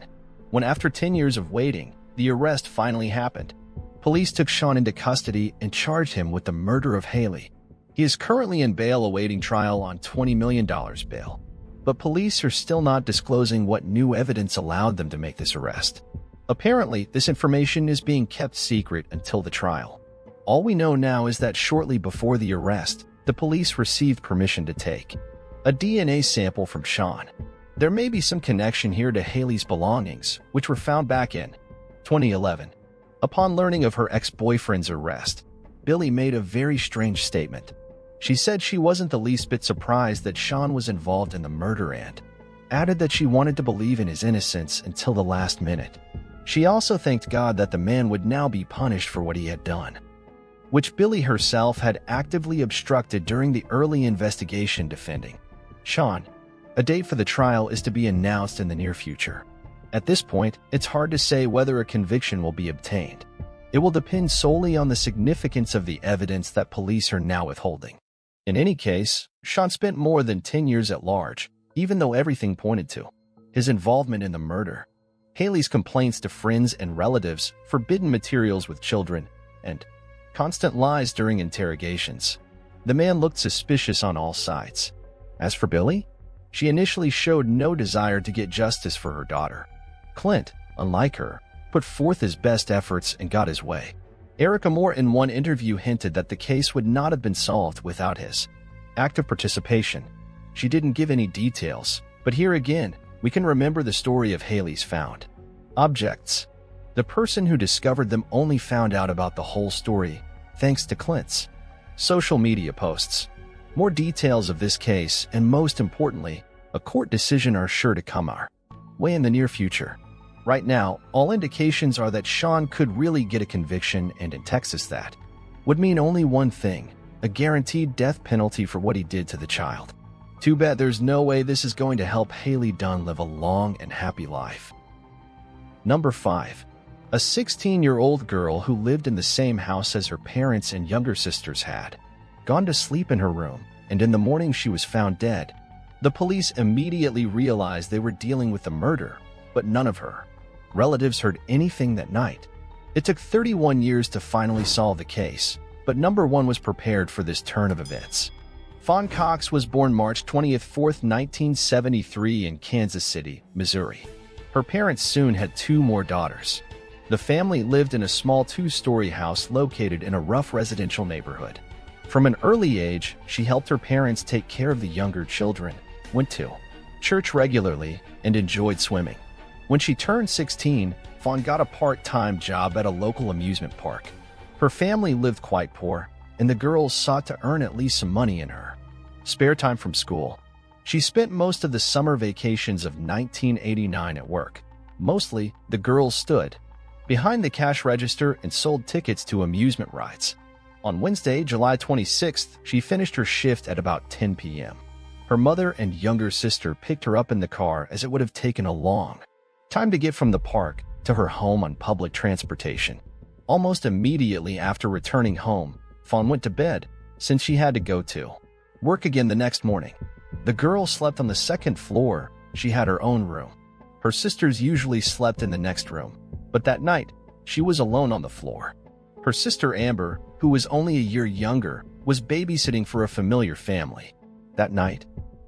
when after 10 years of waiting, the arrest finally happened. Police took Sean into custody and charged him with the murder of Haley. He is currently in bail awaiting trial on $20 million bail. But police are still not disclosing what new evidence allowed them to make this arrest. Apparently, this information is being kept secret until the trial. All we know now is that shortly before the arrest, the police received permission to take a DNA sample from Sean. There may be some connection here to Haley's belongings, which were found back in 2011. Upon learning of her ex-boyfriend's arrest, Billy made a very strange statement. She said she wasn't the least bit surprised that Sean was involved in the murder and added that she wanted to believe in his innocence until the last minute. She also thanked God that the man would now be punished for what he had done, which Billy herself had actively obstructed during the early investigation defending Sean. A date for the trial is to be announced in the near future. At this point, it's hard to say whether a conviction will be obtained. It will depend solely on the significance of the evidence that police are now withholding. In any case, Sean spent more than 10 years at large, even though everything pointed to his involvement in the murder. Haley's complaints to friends and relatives, forbidden materials with children, and constant lies during interrogations. The man looked suspicious on all sides. As for Billy, she initially showed no desire to get justice for her daughter. Clint, unlike her, put forth his best efforts and got his way. Erica Moore in one interview hinted that the case would not have been solved without his active participation. She didn't give any details, but here again, we can remember the story of Haley's found objects. The person who discovered them only found out about the whole story thanks to Clint's social media posts. More details of this case, and most importantly, a court decision, are sure to come our way in the near future. Right now, all indications are that Sean could really get a conviction, and in Texas that would mean only one thing: a guaranteed death penalty for what he did to the child. Too bad there's no way this is going to help Haley Dunn live a long and happy life. Number 5. A 16-year-old girl who lived in the same house as her parents and younger sisters had gone to sleep in her room, and in the morning she was found dead. The police immediately realized they were dealing with a murder, but none of her relatives heard anything that night. It took 31 years to finally solve the case, but number one was prepared for this turn of events. Fawn Cox was born March 24, 1973 in Kansas City, Missouri. Her parents soon had two more daughters. The family lived in a small two-story house located in a rough residential neighborhood. From an early age, she helped her parents take care of the younger children, went to church regularly, and enjoyed swimming. When she turned 16, Fawn got a part-time job at a local amusement park. Her family lived quite poor, and the girls sought to earn at least some money in her spare time from school. She spent most of the summer vacations of 1989 at work. Mostly, the girls stood behind the cash register and sold tickets to amusement rides. On Wednesday, July 26th, she finished her shift at about 10 p.m. Her mother and younger sister picked her up in the car as it would have taken a long time to get from the park to her home on public transportation. Almost immediately after returning home, Fawn went to bed since she had to go to work again the next morning. The girl slept on the second floor. She had her own room. Her sisters usually slept in the next room, but that night, she was alone on the floor. Her sister Amber, who was only a year younger, was babysitting for a familiar family. That night,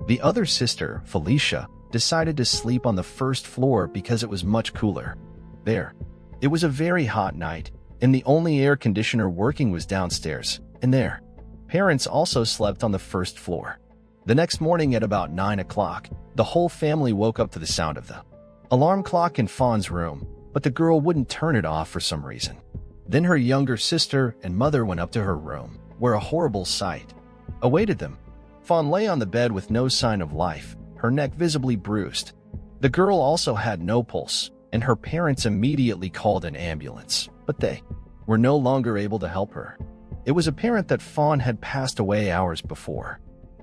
the other sister, Felicia, decided to sleep on the first floor because it was much cooler there. It was a very hot night, and the only air conditioner working was downstairs, and their parents also slept on the first floor. The next morning at about 9 o'clock, the whole family woke up to the sound of the alarm clock in Fawn's room, but the girl wouldn't turn it off for some reason. Then her younger sister and mother went up to her room, where a horrible sight awaited them. Fawn lay on the bed with no sign of life, her neck visibly bruised. The girl also had no pulse, and her parents immediately called an ambulance, but they were no longer able to help her. It was apparent that Fawn had passed away hours before.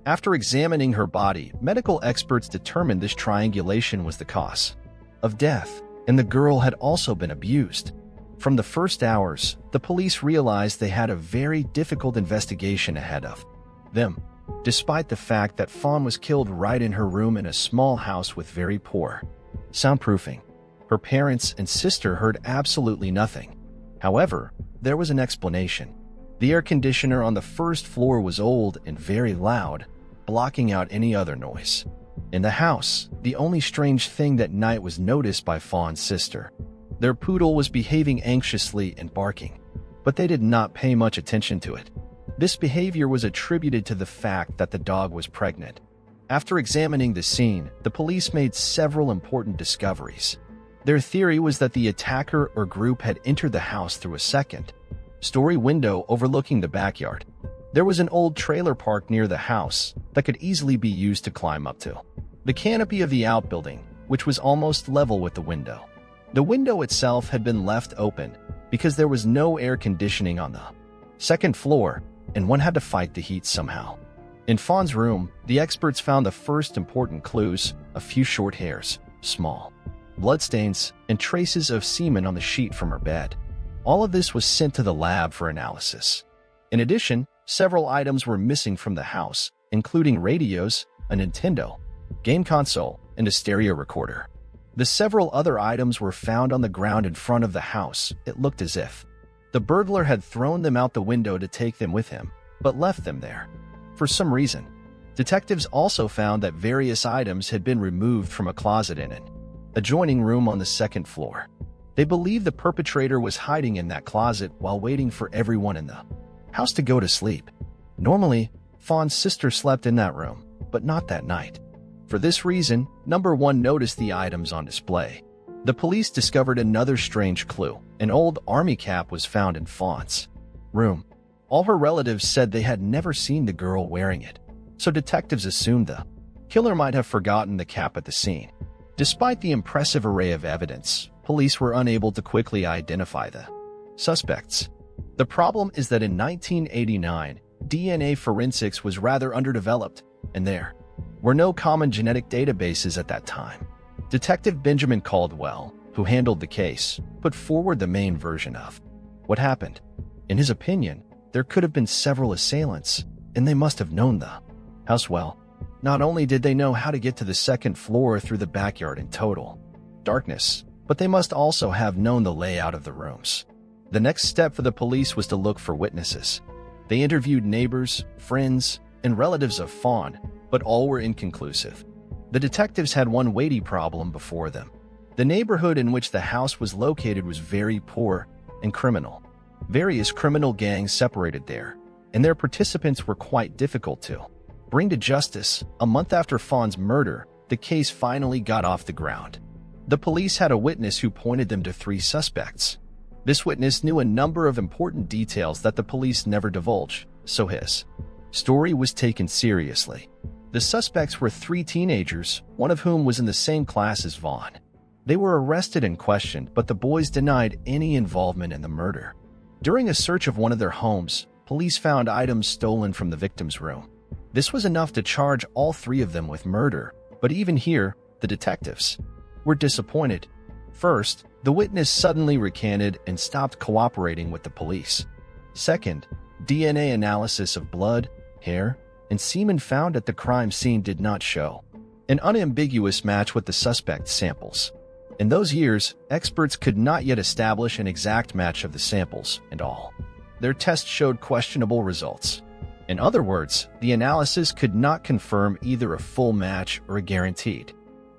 After examining her body, medical experts determined this triangulation was the cause of death, and the girl had also been abused. From the first hours, the police realized they had a very difficult investigation ahead of them, despite the fact that Fawn was killed right in her room in a small house with very poor soundproofing. Her parents and sister heard absolutely nothing. However, there was an explanation. The air conditioner on the first floor was old and very loud, blocking out any other noise. In the house, the only strange thing that night was noticed by Fawn's sister. Their poodle was behaving anxiously and barking, but they did not pay much attention to it. This behavior was attributed to the fact that the dog was pregnant. After examining the scene, the police made several important discoveries. Their theory was that the attacker or group had entered the house through a second-story window overlooking the backyard. There was an old trailer park near the house that could easily be used to climb up to the canopy of the outbuilding, which was almost level with the window. The window itself had been left open because there was no air conditioning on the second floor, and one had to fight the heat somehow. In Fawn's room, the experts found the first important clues: a few short hairs, small bloodstains, and traces of semen on the sheet from her bed. All of this was sent to the lab for analysis. In addition, several items were missing from the house, including radios, a Nintendo game console, and a stereo recorder. The several other items were found on the ground in front of the house. It looked as if the burglar had thrown them out the window to take them with him, but left them there for some reason. Detectives also found that various items had been removed from a closet in an adjoining room on the second floor. They believe the perpetrator was hiding in that closet while waiting for everyone in the house to go to sleep. Normally, Fawn's sister slept in that room, but not that night. For this reason, number one noticed the items on display. The police discovered another strange clue. An old army cap was found in Fawn's room. All her relatives said they had never seen the girl wearing it, so detectives assumed the killer might have forgotten the cap at the scene. Despite the impressive array of evidence, police were unable to quickly identify the suspects. The problem is that in 1989, DNA forensics was rather underdeveloped, and there were no common genetic databases at that time. Detective Benjamin Caldwell, who handled the case, put forward the main version of what happened. In his opinion, there could have been several assailants, and they must have known the house well. Not only did they know how to get to the second floor through the backyard in total darkness, but they must also have known the layout of the rooms. The next step for the police was to look for witnesses. They interviewed neighbors, friends, and relatives of Fawn, but all were inconclusive. The detectives had one weighty problem before them. The neighborhood in which the house was located was very poor and criminal. Various criminal gangs separated there, and their participants were quite difficult to bring to justice. A month after Fawn's murder, the case finally got off the ground. The police had a witness who pointed them to 3 suspects. This witness knew a number of important details that the police never divulged, so his story was taken seriously. The suspects were 3 teenagers, one of whom was in the same class as Vaughn. They were arrested and questioned, but the boys denied any involvement in the murder. During a search of one of their homes, police found items stolen from the victim's room. This was enough to charge all 3 of them with murder, but even here, the detectives were disappointed. First, the witness suddenly recanted and stopped cooperating with the police. Second, DNA analysis of blood, hair, and semen found at the crime scene did not show an unambiguous match with the suspect's samples. In those years, experts could not yet establish an exact match of the samples, and all their tests showed questionable results. In other words, the analysis could not confirm either a full match or a guaranteed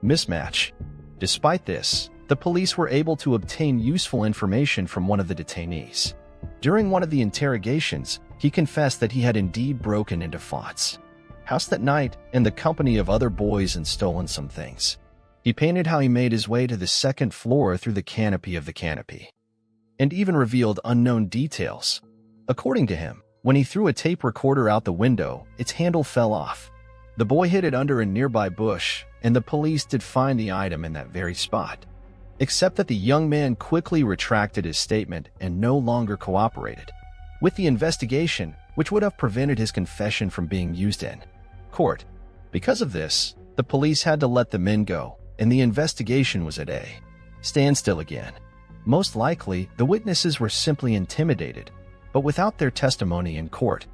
mismatch. Despite this, the police were able to obtain useful information from one of the detainees. During one of the interrogations, he confessed that he had indeed broken into Fawn's house that night in the company of other boys and stolen some things. He painted how he made his way to the 2nd floor through the canopy of the canopy, and even revealed unknown details. According to him, when he threw a tape recorder out the window, its handle fell off. The boy hid it under a nearby bush, and the police did find the item in that very spot. Except that the young man quickly retracted his statement and no longer cooperated with the investigation, which would have prevented his confession from being used in court. Because of this, the police had to let the men go, and the investigation was at a standstill again. Most likely, the witnesses were simply intimidated, but without their testimony in court,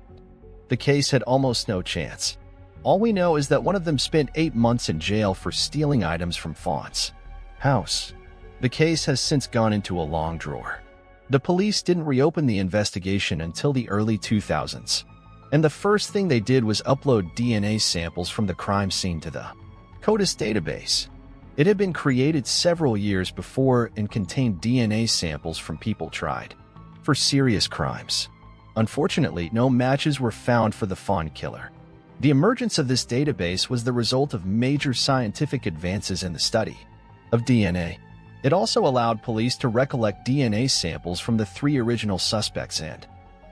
the case had almost no chance. All we know is that one of them spent 8 months in jail for stealing items from Fawn's house. The case has since gone into a long drawer. The police didn't reopen the investigation until the early 2000s, and the first thing they did was upload DNA samples from the crime scene to the CODIS database. It had been created several years before and contained DNA samples from people tried for serious crimes. Unfortunately, no matches were found for the Fawn killer. The emergence of this database was the result of major scientific advances in the study of DNA. It also allowed police to recollect DNA samples from the 3 original suspects and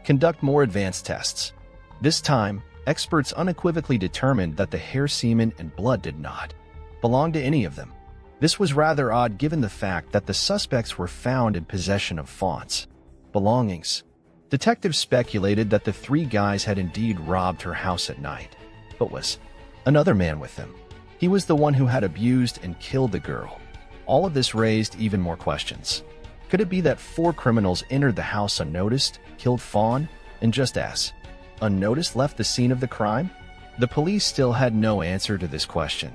conduct more advanced tests. This time, experts unequivocally determined that the hair, semen, and blood did not belong to any of them. This was rather odd given the fact that the suspects were found in possession of Fawn's belongings. Detectives speculated that the 3 guys had indeed robbed her house at night, but was another man with them. He was the one who had abused and killed the girl. All of this raised even more questions. Could it be that 4 criminals entered the house unnoticed, killed Fawn, and just as unnoticed left the scene of the crime? The police still had no answer to this question.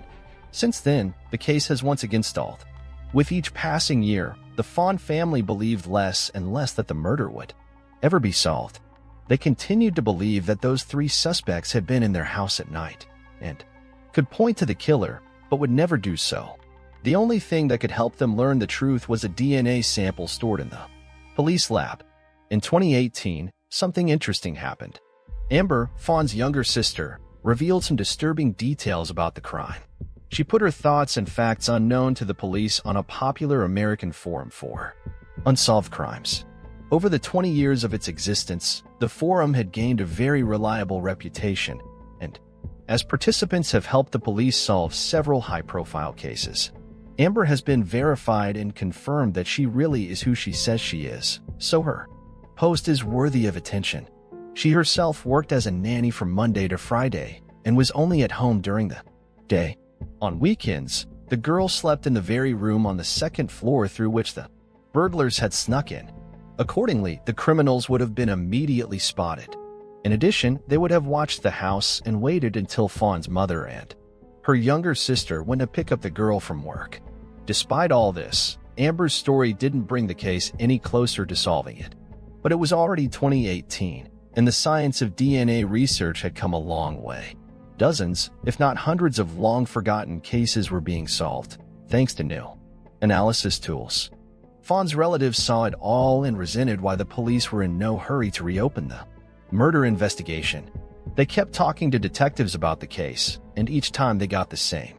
Since then, the case has once again stalled. With each passing year, the Fawn family believed less and less that the murder would ever be solved. They continued to believe that those 3 suspects had been in their house at night and could point to the killer, but would never do so. The only thing that could help them learn the truth was a DNA sample stored in the police lab. In 2018, something interesting happened. Amber, Fawn's younger sister, revealed some disturbing details about the crime. She put her thoughts and facts unknown to the police on a popular American forum for unsolved crimes. Over the 20 years of its existence, the forum had gained a very reliable reputation, and as participants have helped the police solve several high-profile cases. Amber has been verified and confirmed that she really is who she says she is, so her post is worthy of attention. She herself worked as a nanny from Monday to Friday and was only at home during the day. On weekends, the girl slept in the very room on the 2nd floor through which the burglars had snuck in. Accordingly, the criminals would have been immediately spotted. In addition, they would have watched the house and waited until Fawn's mother and her younger sister went to pick up the girl from work. Despite all this, Amber's story didn't bring the case any closer to solving it. But it was already 2018, and the science of DNA research had come a long way. Dozens, if not hundreds of long-forgotten cases were being solved, thanks to new analysis tools. Fawn's relatives saw it all and resented why the police were in no hurry to reopen the murder investigation. They kept talking to detectives about the case, and each time they got the same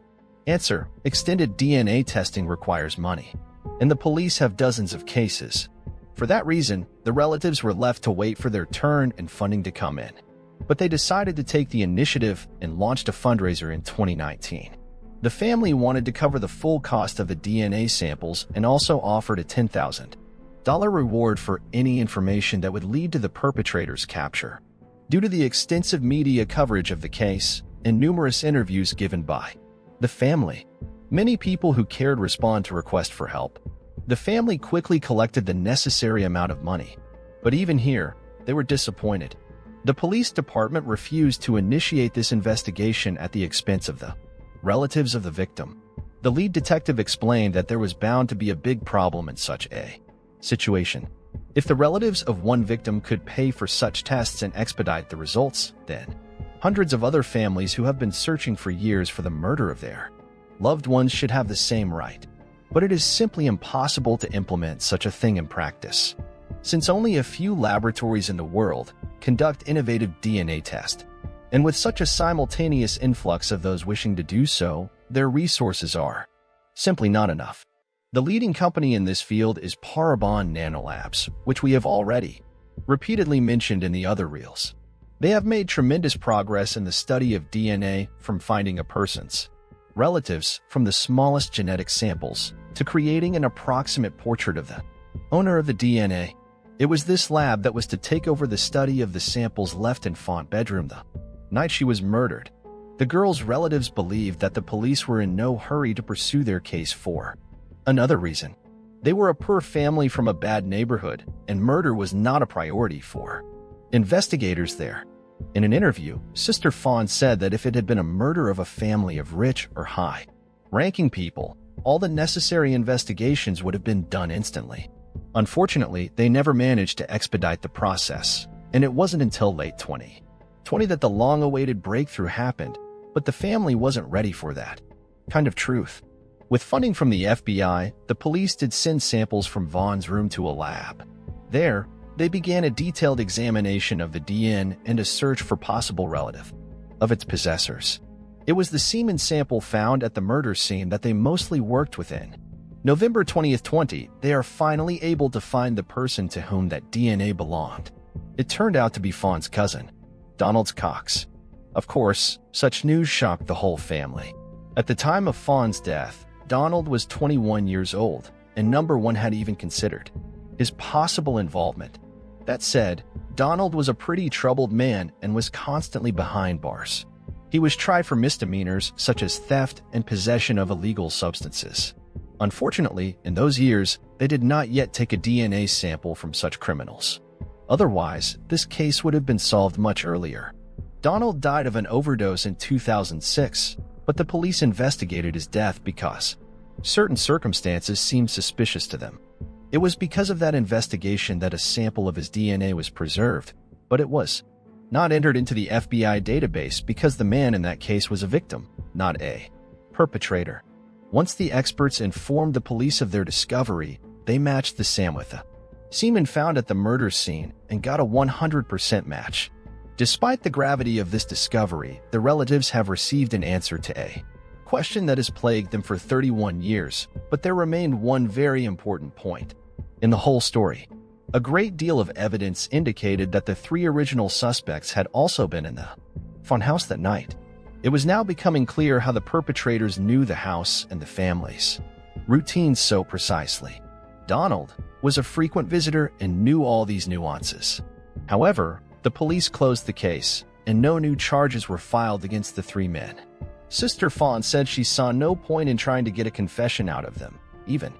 answer: extended DNA testing requires money, and the police have dozens of cases. For that reason, the relatives were left to wait for their turn and funding to come in. But they decided to take the initiative and launched a fundraiser in 2019. The family wanted to cover the full cost of the DNA samples and also offered a $10,000 reward for any information that would lead to the perpetrator's capture. Due to the extensive media coverage of the case and numerous interviews given by the family, many people who cared respond to request for help. The family quickly collected the necessary amount of money. But even here, they were disappointed. The police department refused to initiate this investigation at the expense of the relatives of the victim. The lead detective explained that there was bound to be a big problem in such a situation. If the relatives of one victim could pay for such tests and expedite the results, then hundreds of other families who have been searching for years for the murder of their loved ones should have the same right. But it is simply impossible to implement such a thing in practice, since only a few laboratories in the world conduct innovative DNA tests. And with such a simultaneous influx of those wishing to do so, their resources are simply not enough. The leading company in this field is Parabon Nanolabs, which we have already repeatedly mentioned in the other reels. They have made tremendous progress in the study of DNA, from finding a person's relatives from the smallest genetic samples to creating an approximate portrait of the owner of the DNA. It was this lab that was to take over the study of the samples left in Fawn's bedroom the night she was murdered. The girl's relatives believed that the police were in no hurry to pursue their case for another reason. They were a poor family from a bad neighborhood, and murder was not a priority for investigators there. In an interview, Sister Fawn said that if it had been a murder of a family of rich or high-ranking people, all the necessary investigations would have been done instantly. Unfortunately, they never managed to expedite the process, and it wasn't until late 2020 that the long-awaited breakthrough happened, but the family wasn't ready for that kind of truth. With funding from the FBI, the police did send samples from Vaughn's room to a lab. There, they began a detailed examination of the DNA and a search for possible relative of its possessors. It was the semen sample found at the murder scene that they mostly worked within. November 2020, they are finally able to find the person to whom that DNA belonged. It turned out to be Fawn's cousin, Donald Cox. Of course, such news shocked the whole family. At the time of Fawn's death, Donald was 21 years old, and number one had even considered his possible involvement. That said, Donald was a pretty troubled man and was constantly behind bars. He was tried for misdemeanors such as theft and possession of illegal substances. Unfortunately, in those years, they did not yet take a DNA sample from such criminals. Otherwise, this case would have been solved much earlier. Donald died of an overdose in 2006, but the police investigated his death because certain circumstances seemed suspicious to them. It was because of that investigation that a sample of his DNA was preserved, but it was not entered into the FBI database because the man in that case was a victim, not a perpetrator. Once the experts informed the police of their discovery, they matched the SAM with the semen found at the murder scene and got a 100% match. Despite the gravity of this discovery, the relatives have received an answer to a question that has plagued them for 31 years, but there remained one very important point in the whole story. A great deal of evidence indicated that the three original suspects had also been in the Fawn house that night. It was now becoming clear how the perpetrators knew the house and the family's routines so precisely. Donald was a frequent visitor and knew all these nuances. However, the police closed the case, and no new charges were filed against the three men. Sister Fawn said she saw no point in trying to get a confession out of them, even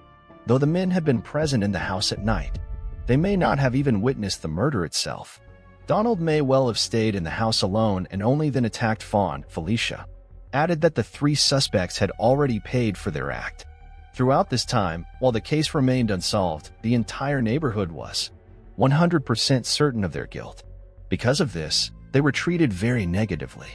though the men had been present in the house at night. They may not have even witnessed the murder itself. Donald may well have stayed in the house alone and only then attacked Fawn. Felicia added that the three suspects had already paid for their act. Throughout this time, while the case remained unsolved, the entire neighborhood was 100% certain of their guilt. Because of this, they were treated very negatively,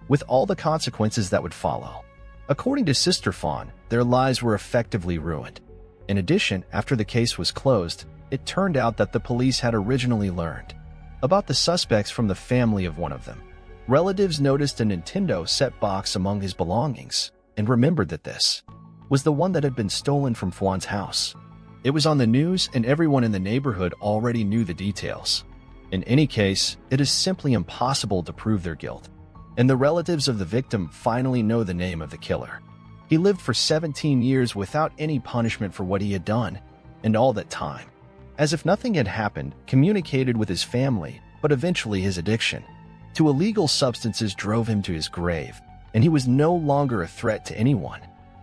with all the consequences that would follow. According to Sister Fawn, their lives were effectively ruined. In addition, after the case was closed, it turned out that the police had originally learned about the suspects from the family of one of them. Relatives noticed a Nintendo set box among his belongings and remembered that this was the one that had been stolen from Fawn's house. It was on the news and everyone in the neighborhood already knew the details. In any case, it is simply impossible to prove their guilt, and the relatives of the victim finally know the name of the killer. He lived for 17 years without any punishment for what he had done, and all that time, as if nothing had happened, communicated with his family, but eventually his addiction to illegal substances drove him to his grave, and he was no longer a threat to anyone.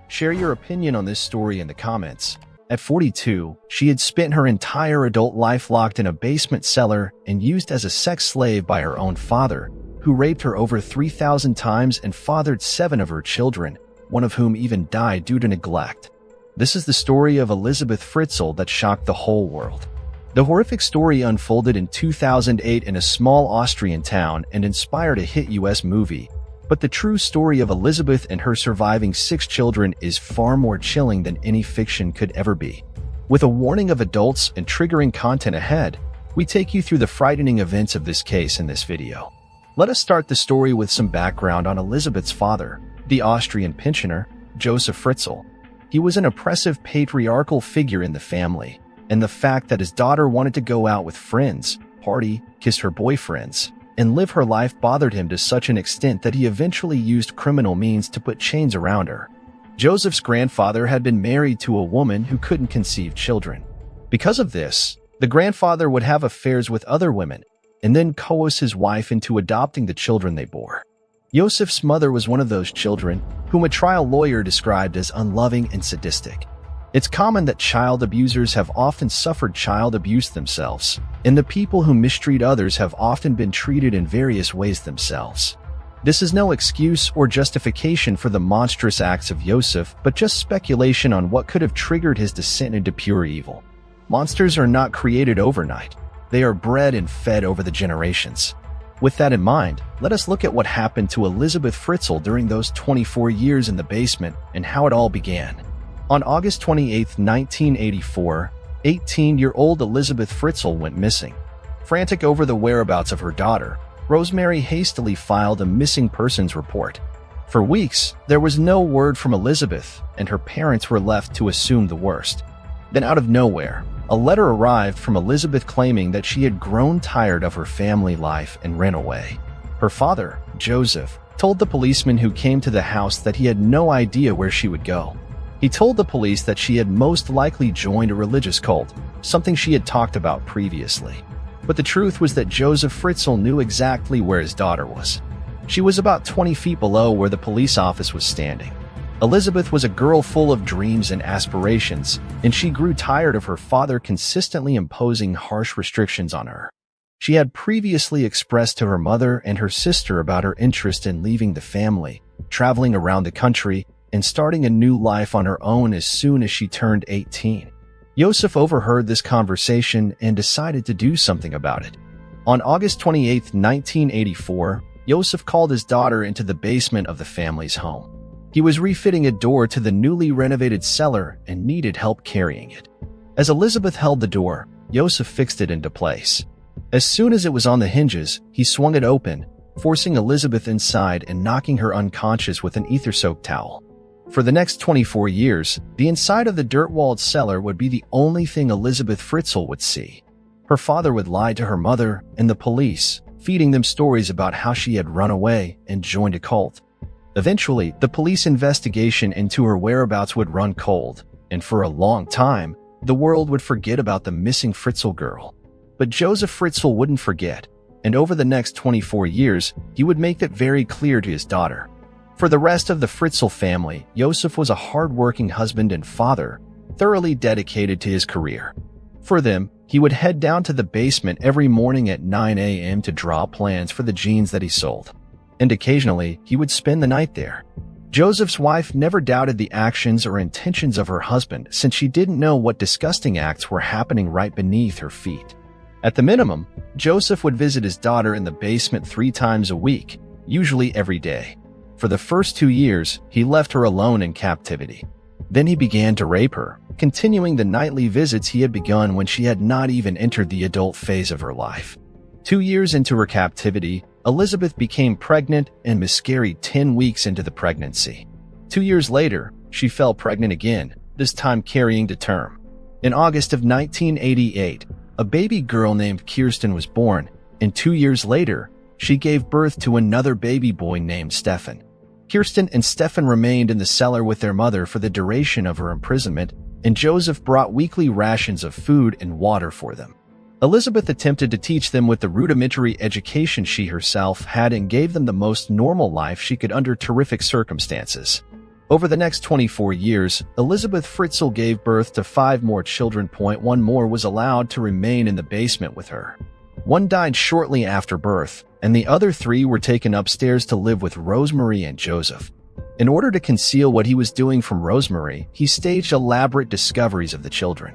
Share your opinion on this story in the comments. At 42, she had spent her entire adult life locked in a basement cellar and used as a sex slave by her own father, who raped her over 3,000 times and fathered 7 of her children, one of whom even died due to neglect. This is the story of Elizabeth Fritzl that shocked the whole world. The horrific story unfolded in 2008 in a small Austrian town and inspired a hit US movie, but the true story of Elizabeth and her surviving 6 children is far more chilling than any fiction could ever be. With a warning of adults and triggering content ahead, we take you through the frightening events of this case in this video. Let us start the story with some background on Elizabeth's father, the Austrian pensioner, Joseph Fritzl. He was an oppressive patriarchal figure in the family, and the fact that his daughter wanted to go out with friends, party, kiss her boyfriends, and live her life bothered him to such an extent that he eventually used criminal means to put chains around her. Joseph's grandfather had been married to a woman who couldn't conceive children. Because of this, the grandfather would have affairs with other women, and then coerce his wife into adopting the children they bore. Joseph's mother was one of those children, whom a trial lawyer described as unloving and sadistic. It's common that child abusers have often suffered child abuse themselves, and the people who mistreat others have often been treated in various ways themselves. This is no excuse or justification for the monstrous acts of Joseph, but just speculation on what could have triggered his descent into pure evil. Monsters are not created overnight. They are bred and fed over the generations. With that in mind, let us look at what happened to Elizabeth Fritzl during those 24 years in the basement and how it all began. On August 28, 1984, 18-year-old Elizabeth Fritzl went missing. Frantic over the whereabouts of her daughter, Rosemary hastily filed a missing persons report. For weeks, there was no word from Elizabeth, and her parents were left to assume the worst. Then out of nowhere, a letter arrived from Elizabeth claiming that she had grown tired of her family life and ran away. Her father, Joseph, told the policeman who came to the house that he had no idea where she would go. He told the police that she had most likely joined a religious cult, something she had talked about previously. But the truth was that Joseph Fritzl knew exactly where his daughter was. She was about 20 feet below where the police office was standing. Elizabeth was a girl full of dreams and aspirations, and she grew tired of her father consistently imposing harsh restrictions on her. She had previously expressed to her mother and her sister about her interest in leaving the family, traveling around the country, and starting a new life on her own as soon as she turned 18. Joseph overheard this conversation and decided to do something about it. On August 28, 1984, Joseph called his daughter into the basement of the family's home. He was refitting a door to the newly renovated cellar and needed help carrying it. As Elizabeth held the door, Joseph fixed it into place. As soon as it was on the hinges, he swung it open, forcing Elizabeth inside and knocking her unconscious with an ether-soaked towel. For the next 24 years, the inside of the dirt-walled cellar would be the only thing Elizabeth Fritzl would see. Her father would lie to her mother and the police, feeding them stories about how she had run away and joined a cult. Eventually, the police investigation into her whereabouts would run cold, and for a long time, the world would forget about the missing Fritzl girl. But Joseph Fritzl wouldn't forget, and over the next 24 years, he would make that very clear to his daughter. For the rest of the Fritzl family, Joseph was a hard-working husband and father, thoroughly dedicated to his career. For them, he would head down to the basement every morning at 9 a.m. to draw plans for the jeans that he sold. And occasionally, he would spend the night there. Joseph's wife never doubted the actions or intentions of her husband since she didn't know what disgusting acts were happening right beneath her feet. At the minimum, Joseph would visit his daughter in the basement 3 times a week, usually every day. For the first 2 years, he left her alone in captivity. Then he began to rape her, continuing the nightly visits he had begun when she had not even entered the adult phase of her life. 2 years into her captivity, Elizabeth became pregnant and miscarried 10 weeks into the pregnancy. 2 years later, she fell pregnant again, this time carrying to term. In August of 1988, a baby girl named Kirsten was born, and 2 years later, she gave birth to another baby boy named Stefan. Kirsten and Stefan remained in the cellar with their mother for the duration of her imprisonment, and Joseph brought weekly rations of food and water for them. Elizabeth attempted to teach them with the rudimentary education she herself had and gave them the most normal life she could under terrific circumstances. Over the next 24 years, Elizabeth Fritzl gave birth to 5 more children. One more was allowed to remain in the basement with her. One died shortly after birth, and the other 3 were taken upstairs to live with Rosemary and Joseph. In order to conceal what he was doing from Rosemary, he staged elaborate discoveries of the children.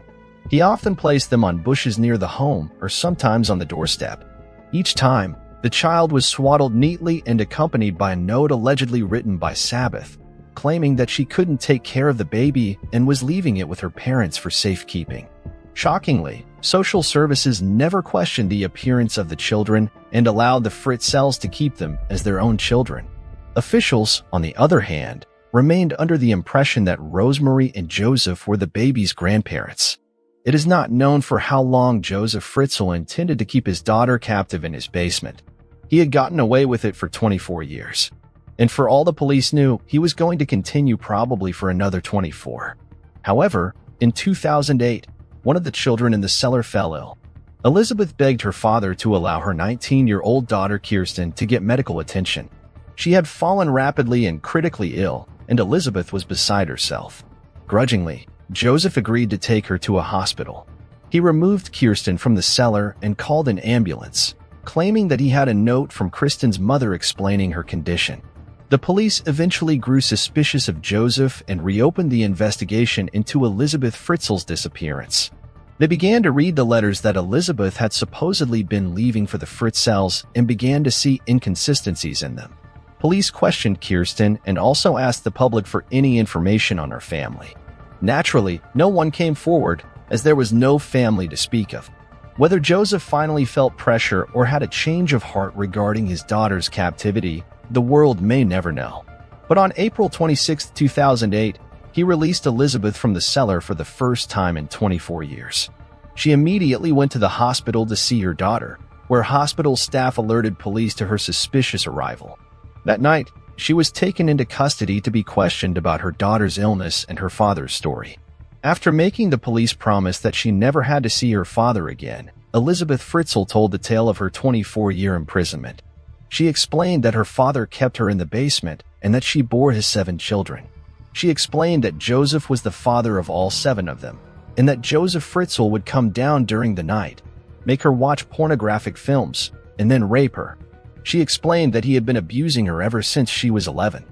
He often placed them on bushes near the home or sometimes on the doorstep. Each time, the child was swaddled neatly and accompanied by a note allegedly written by Sabbath, claiming that she couldn't take care of the baby and was leaving it with her parents for safekeeping. Shockingly, social services never questioned the appearance of the children and allowed the Fritzls to keep them as their own children. Officials, on the other hand, remained under the impression that Rosemary and Joseph were the baby's grandparents. It is not known for how long Joseph Fritzl intended to keep his daughter captive in his basement. He had gotten away with it for 24 years. And for all the police knew, he was going to continue probably for another 24. However, in 2008, one of the children in the cellar fell ill. Elizabeth begged her father to allow her 19-year-old daughter Kirsten to get medical attention. She had fallen rapidly and critically ill, and Elizabeth was beside herself. Grudgingly, Joseph agreed to take her to a hospital. He removed Kirsten from the cellar and called an ambulance, claiming that he had a note from Kirsten's mother explaining her condition. The police eventually grew suspicious of Joseph and reopened the investigation into Elizabeth Fritzl's disappearance. They began to read the letters that Elizabeth had supposedly been leaving for the Fritzls and began to see inconsistencies in them. Police questioned Kirsten and also asked the public for any information on her family. Naturally, no one came forward, as there was no family to speak of. Whether Joseph finally felt pressure or had a change of heart regarding his daughter's captivity, the world may never know. But on April 26, 2008, he released Elizabeth from the cellar for the first time in 24 years. She immediately went to the hospital to see her daughter, where hospital staff alerted police to her suspicious arrival. That night, she was taken into custody to be questioned about her daughter's illness and her father's story. After making the police promise that she never had to see her father again, Elizabeth Fritzl told the tale of her 24-year imprisonment. She explained that her father kept her in the basement and that she bore his 7 children. She explained that Joseph was the father of all 7 of them, and that Joseph Fritzl would come down during the night, make her watch pornographic films, and then rape her. She explained that he had been abusing her ever since she was 11.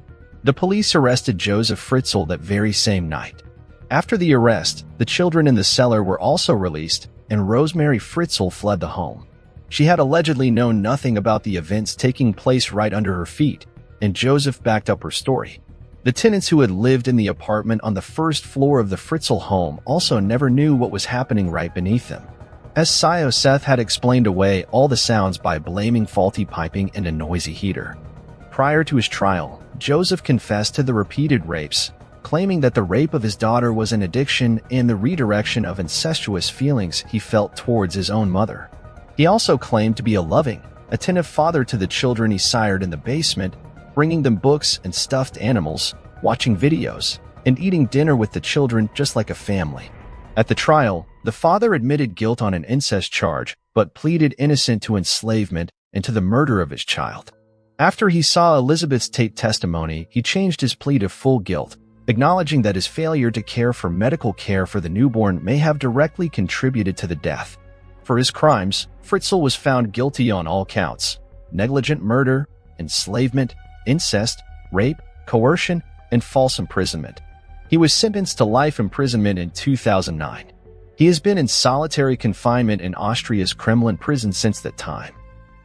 The police arrested Joseph Fritzl that very same night. After the arrest, the children in the cellar were also released, and Rosemary Fritzl fled the home. She had allegedly known nothing about the events taking place right under her feet, and Joseph backed up her story. The tenants who had lived in the apartment on the first floor of the Fritzl home also never knew what was happening right beneath them, as Seth had explained away all the sounds by blaming faulty piping and a noisy heater. Prior to his trial, Joseph confessed to the repeated rapes, claiming that the rape of his daughter was an addiction and the redirection of incestuous feelings he felt towards his own mother. He also claimed to be a loving, attentive father to the children he sired in the basement, bringing them books and stuffed animals, watching videos, and eating dinner with the children just like a family. At the trial, the father admitted guilt on an incest charge, but pleaded innocent to enslavement and to the murder of his child. After he saw Elizabeth's taped testimony, he changed his plea to full guilt, acknowledging that his failure to care for medical care for the newborn may have directly contributed to the death. For his crimes, Fritzl was found guilty on all counts: negligent murder, enslavement, incest, rape, coercion, and false imprisonment. He was sentenced to life imprisonment in 2009. He has been in solitary confinement in Austria's Kremlin prison since that time.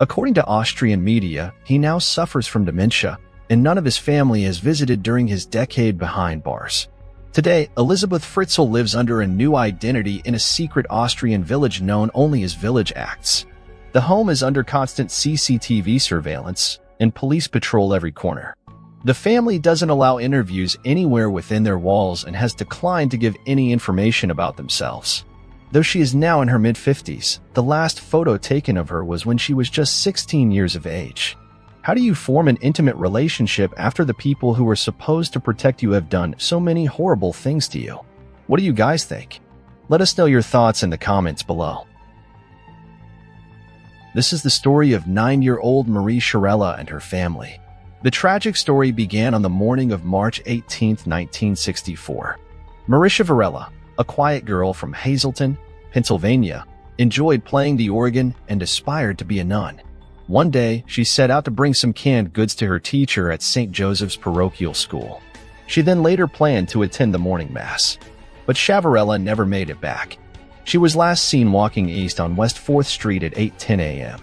According to Austrian media, he now suffers from dementia, and none of his family has visited during his decade behind bars. Today, Elizabeth Fritzl lives under a new identity in a secret Austrian village known only as Village Acts. The home is under constant CCTV surveillance, and police patrol every corner. The family doesn't allow interviews anywhere within their walls and has declined to give any information about themselves. Though she is now in her mid-50s, the last photo taken of her was when she was just 16 years of age. How do you form an intimate relationship after the people who are supposed to protect you have done so many horrible things to you? What do you guys think? Let us know your thoughts in the comments below. This is the story of 9-year-old Marie Shirella and her family. The tragic story began on the morning of March 18, 1964. Marisha Varela, a quiet girl from Hazleton, Pennsylvania, enjoyed playing the organ and aspired to be a nun. One day, she set out to bring some canned goods to her teacher at St. Joseph's parochial school. She then later planned to attend the morning mass. But Shavarella never made it back. She was last seen walking east on West 4th Street at 8:10 a.m.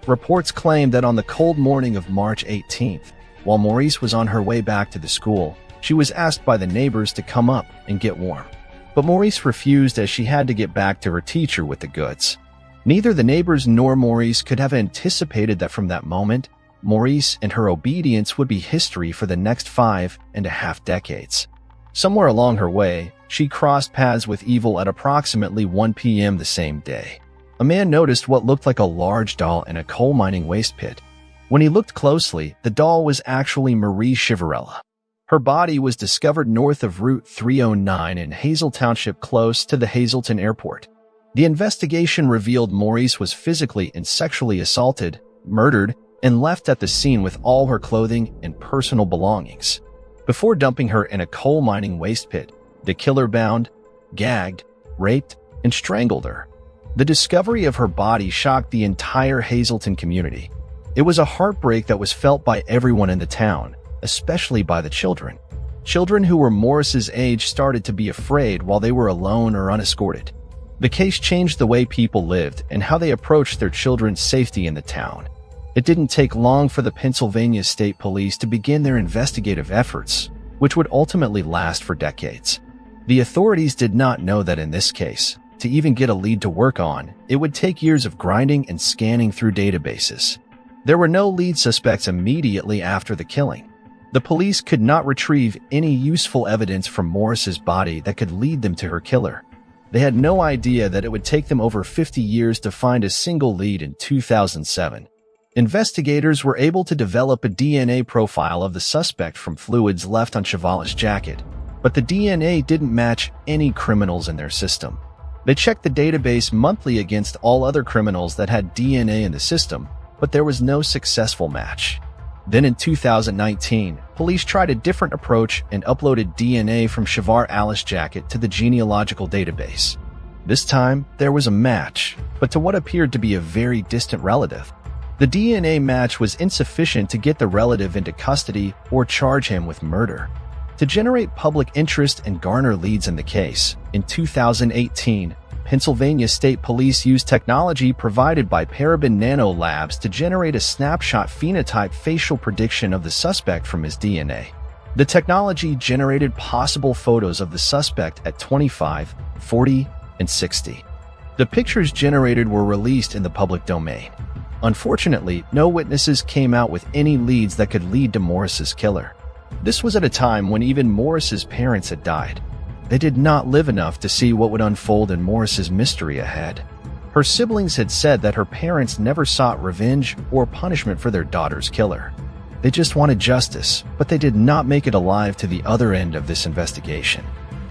Reports claim that on the cold morning of March 18th, while Maurice was on her way back to the school, she was asked by the neighbors to come up and get warm. But Maurice refused as she had to get back to her teacher with the goods. Neither the neighbors nor Maurice could have anticipated that from that moment, Maurice and her obedience would be history for the next 5.5 decades. Somewhere along her way, she crossed paths with evil at approximately 1 p.m. the same day. A man noticed what looked like a large doll in a coal mining waste pit. When he looked closely, the doll was actually Marie Shirella. Her body was discovered north of Route 309 in Hazel Township close to the Hazleton Airport. The investigation revealed Maurice was physically and sexually assaulted, murdered, and left at the scene with all her clothing and personal belongings. Before dumping her in a coal mining waste pit, the killer bound, gagged, raped, and strangled her. The discovery of her body shocked the entire Hazleton community. It was a heartbreak that was felt by everyone in the town, especially by the children. Children who were Maurice's age started to be afraid while they were alone or unescorted. The case changed the way people lived and how they approached their children's safety in the town. It didn't take long for the Pennsylvania State Police to begin their investigative efforts, which would ultimately last for decades. The authorities did not know that in this case, to even get a lead to work on, it would take years of grinding and scanning through databases. There were no lead suspects immediately after the killing. The police could not retrieve any useful evidence from Maurice's body that could lead them to her killer. They had no idea that it would take them over 50 years to find a single lead in 2007. Investigators were able to develop a DNA profile of the suspect from fluids left on Shirellah's jacket, but the DNA didn't match any criminals in their system. They checked the database monthly against all other criminals that had DNA in the system, but there was no successful match. Then in 2019, police tried a different approach and uploaded DNA from Shirellah's jacket to the genealogical database. This time, there was a match, but to what appeared to be a very distant relative. The DNA match was insufficient to get the relative into custody or charge him with murder. To generate public interest and garner leads in the case, in 2018, Pennsylvania State Police used technology provided by Paraben Nano Labs to generate a snapshot phenotype facial prediction of the suspect from his DNA. The technology generated possible photos of the suspect at 25, 40, and 60. The pictures generated were released in the public domain. Unfortunately, no witnesses came out with any leads that could lead to Maurice's killer. This was at a time when even Maurice's parents had died. They did not live enough to see what would unfold in Maurice's mystery ahead. Her siblings had said that her parents never sought revenge or punishment for their daughter's killer. They just wanted justice, but they did not make it alive to the other end of this investigation.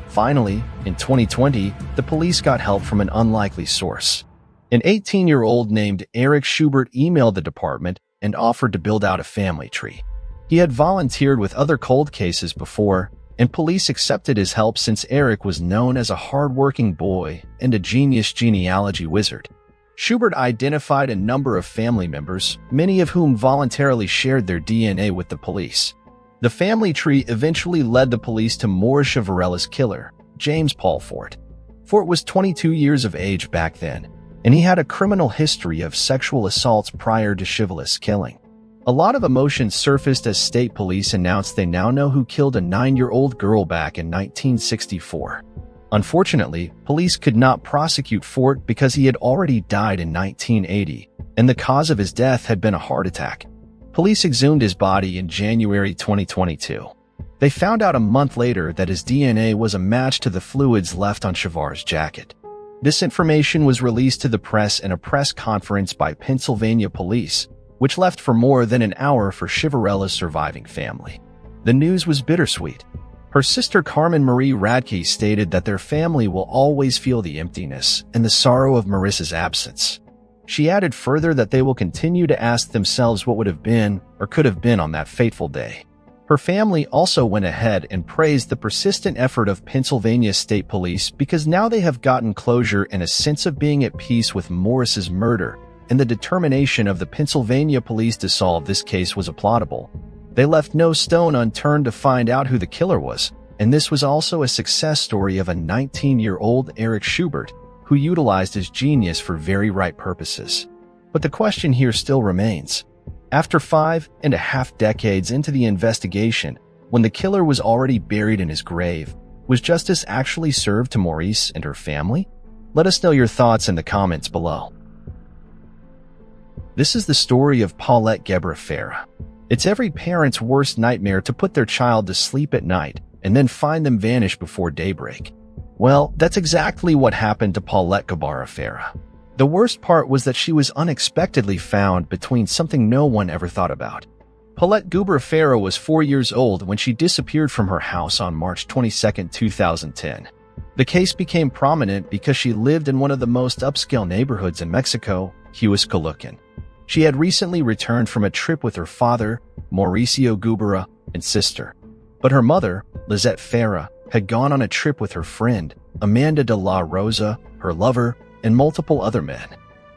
Finally, in 2020, the police got help from an unlikely source. An 18-year-old named Eric Schubert emailed the department and offered to build out a family tree. He had volunteered with other cold cases before, and police accepted his help since Eric was known as a hard-working boy and a genius genealogy wizard. Schubert identified a number of family members, many of whom voluntarily shared their DNA with the police. The family tree eventually led the police to Maurice Varela's killer, James Paul Fort. Fort was 22 years of age back then, and he had a criminal history of sexual assaults prior to chivalrous killing. A lot of emotion surfaced as state police announced they now know who killed a 9-year-old girl back in 1964. Unfortunately, police could not prosecute Fort because he had already died in 1980, and the cause of his death had been a heart attack. Police exhumed his body in January 2022. They found out a month later that his DNA was a match to the fluids left on Shavar's jacket. This information was released to the press in a press conference by Pennsylvania police, which left for more than an hour for Shivarella's surviving family. The news was bittersweet. Her sister Carmen Marie Radke stated that their family will always feel the emptiness and the sorrow of Marissa's absence. She added further that they will continue to ask themselves what would have been or could have been on that fateful day. Her family also went ahead and praised the persistent effort of Pennsylvania State Police because now they have gotten closure and a sense of being at peace with Morris's murder, and the determination of the Pennsylvania police to solve this case was applaudable. They left no stone unturned to find out who the killer was, and this was also a success story of a 19-year-old Eric Schubert who utilized his genius for very right purposes. But the question here still remains. After 5.5 decades into the investigation, when the killer was already buried in his grave, was justice actually served to Maurice and her family? Let us know your thoughts in the comments below. This is the story of Pette Gubara. It's every parent's worst nightmare to put their child to sleep at night and then find them vanish before daybreak. Well, that's exactly what happened to Pette Gubara. The worst part was that she was unexpectedly found between something no one ever thought about. Pette Gubara was 4 years old when she disappeared from her house on March 22, 2010. The case became prominent because she lived in one of the most upscale neighborhoods in Mexico, Huixquilucan. She had recently returned from a trip with her father, Mauricio Gubara, and sister. But her mother, Lizette Farah, had gone on a trip with her friend, Amanda de la Rosa, her lover, and multiple other men.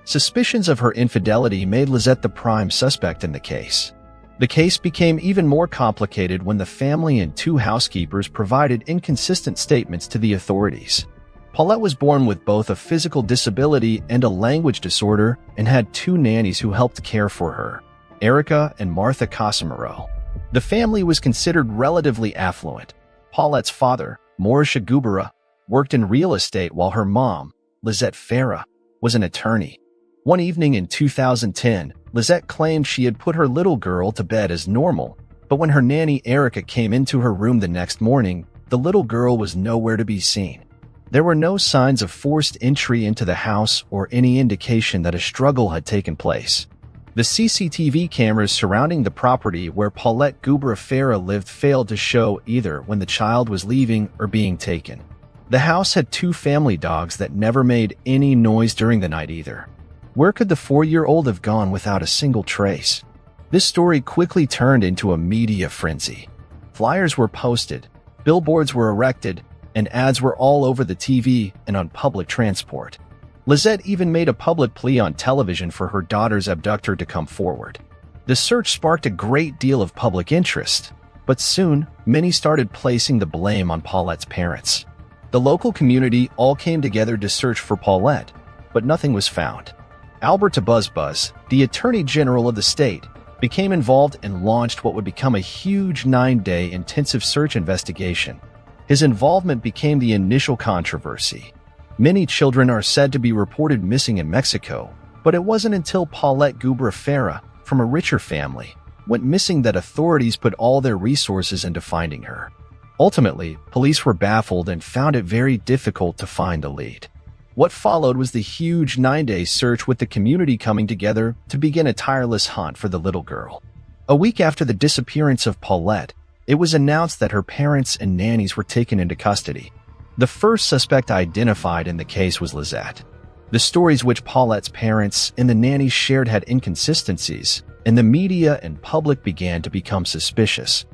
Suspicions of her infidelity made Lizette the prime suspect in the case. The case became even more complicated when the family and 2 housekeepers provided inconsistent statements to the authorities. Pette was born with both a physical disability and a language disorder and had 2 nannies who helped care for her, Erica and Martha Casimiro. The family was considered relatively affluent. Pette's father, Mauricio Gubara, worked in real estate while her mom, Lizette Farah, was an attorney. One evening in 2010, Lizette claimed she had put her little girl to bed as normal, but when her nanny Erica came into her room the next morning, the little girl was nowhere to be seen. There were no signs of forced entry into the house or any indication that a struggle had taken place. The CCTV cameras surrounding the property where Pette Gubara lived failed to show either when the child was leaving or being taken. The house had 2 family dogs that never made any noise during the night either. Where could the 4-year-old have gone without a single trace? This story quickly turned into a media frenzy. Flyers were posted, billboards were erected, and ads were all over the TV and on public transport. Lizette even made a public plea on television for her daughter's abductor to come forward. The search sparked a great deal of public interest, but soon, many started placing the blame on Pette's parents. The local community all came together to search for Pette, but nothing was found. Albert Buzz, the Attorney General of the state, became involved and launched what would become a huge 9-day intensive search investigation. His involvement became the initial controversy. Many children are said to be reported missing in Mexico, but it wasn't until Pette Gubara, from a richer family, went missing that authorities put all their resources into finding her. Ultimately, police were baffled and found it very difficult to find a lead. What followed was the huge 9-day search, with the community coming together to begin a tireless hunt for the little girl. A week after the disappearance of Pette, it was announced that her parents and nannies were taken into custody. The first suspect identified in the case was Lizette. The stories which Pette's parents and the nannies shared had inconsistencies, and the media and public began to become suspicious.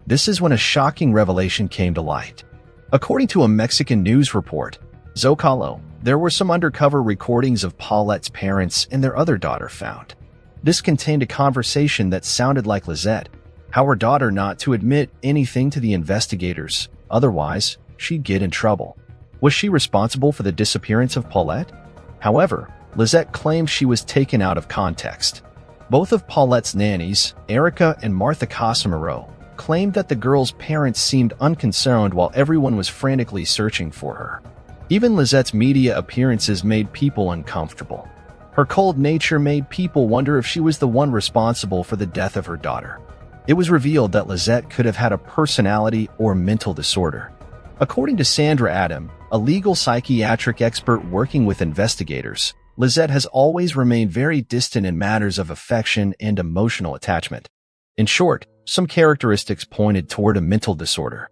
This is when a shocking revelation came to light. According to a Mexican news report, Zocalo, there were some undercover recordings of Pette's parents and their other daughter found. This contained a conversation that sounded like Lizette, how her daughter not to admit anything to the investigators, otherwise she'd get in trouble. Was she responsible for the disappearance of Paulette? However, Lizette claimed she was taken out of context. Both of Paulette's nannies, Erica and Martha Casimiro, claimed that the girl's parents seemed unconcerned while everyone was frantically searching for her. Even Lizette's media appearances made people uncomfortable. Her cold nature made people wonder if she was the one responsible for the death of her daughter. It was revealed that Lizette could have had a personality or mental disorder. According to Sandra Adam, a legal psychiatric expert working with investigators, Lizette has always remained very distant in matters of affection and emotional attachment. In short, some characteristics pointed toward a mental disorder.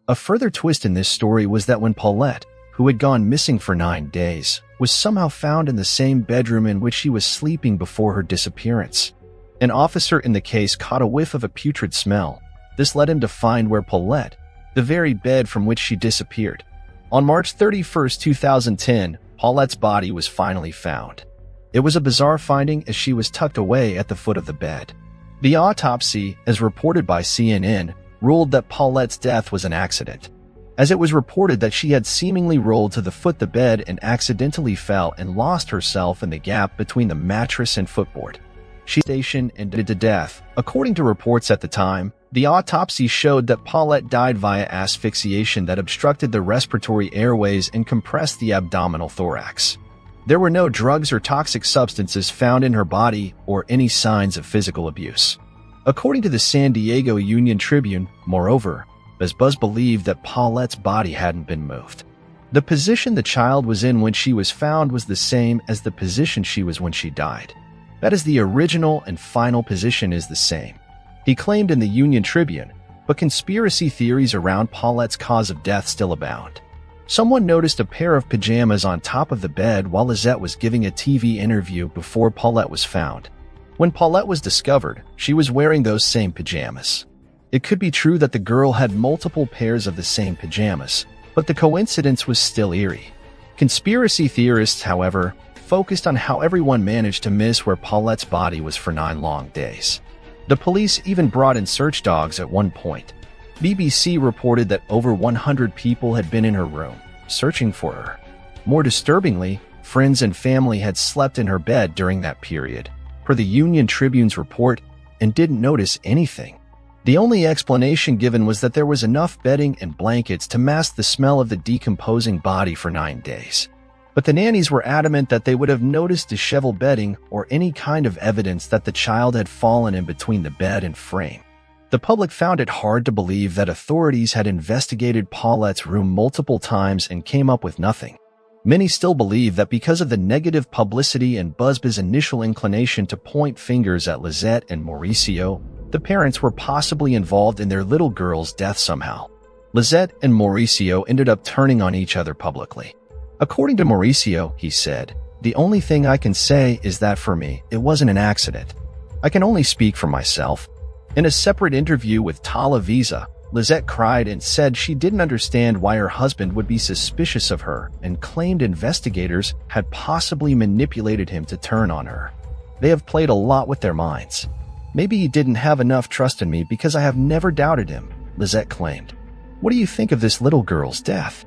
A further twist in this story was that when Paulette, who had gone missing for 9 days, was somehow found in the same bedroom in which she was sleeping before her disappearance. An officer in the case caught a whiff of a putrid smell. This led him to find where Paulette, the very bed from which she disappeared. On March 31, 2010, Paulette's body was finally found. It was a bizarre finding as she was tucked away at the foot of the bed. The autopsy, as reported by CNN, ruled that Paulette's death was an accident, as it was reported that she had seemingly rolled to the foot of the bed and accidentally fell and lost herself in the gap between the mattress and footboard. She stationed and died to death. According to reports at the time, the autopsy showed that Paulette died via asphyxiation that obstructed the respiratory airways and compressed the abdominal thorax. There were no drugs or toxic substances found in her body or any signs of physical abuse. According to the San Diego Union Tribune, moreover, Buzz believed that Paulette's body hadn't been moved. The position the child was in when she was found was the same as the position she was when she died. That is, the original and final position is the same, he claimed in the Union Tribune, but conspiracy theories around Paulette's cause of death still abound. Someone noticed a pair of pajamas on top of the bed while Lizette was giving a TV interview before Paulette was found. When Paulette was discovered, she was wearing those same pajamas. It could be true that the girl had multiple pairs of the same pajamas, but the coincidence was still eerie. Conspiracy theorists, however, focused on how everyone managed to miss where Paulette's body was for 9 long days. The police even brought in search dogs at one point. BBC reported that over 100 people had been in her room, searching for her. More disturbingly, friends and family had slept in her bed during that period, per the Union Tribune's report, and didn't notice anything. The only explanation given was that there was enough bedding and blankets to mask the smell of the decomposing body for 9 days. But the nannies were adamant that they would have noticed disheveled bedding or any kind of evidence that the child had fallen in between the bed and frame. The public found it hard to believe that authorities had investigated Paulette's room multiple times and came up with nothing. Many still believe that because of the negative publicity and Buzz's initial inclination to point fingers at Lizette and Mauricio, the parents were possibly involved in their little girl's death somehow. Lizette and Mauricio ended up turning on each other publicly. According to Mauricio, he said, "The only thing I can say is that for me, it wasn't an accident. I can only speak for myself." In a separate interview with Televisa, Lizette cried and said she didn't understand why her husband would be suspicious of her and claimed investigators had possibly manipulated him to turn on her. "They have played a lot with their minds. Maybe he didn't have enough trust in me because I have never doubted him," Lizette claimed. What do you think of this little girl's death?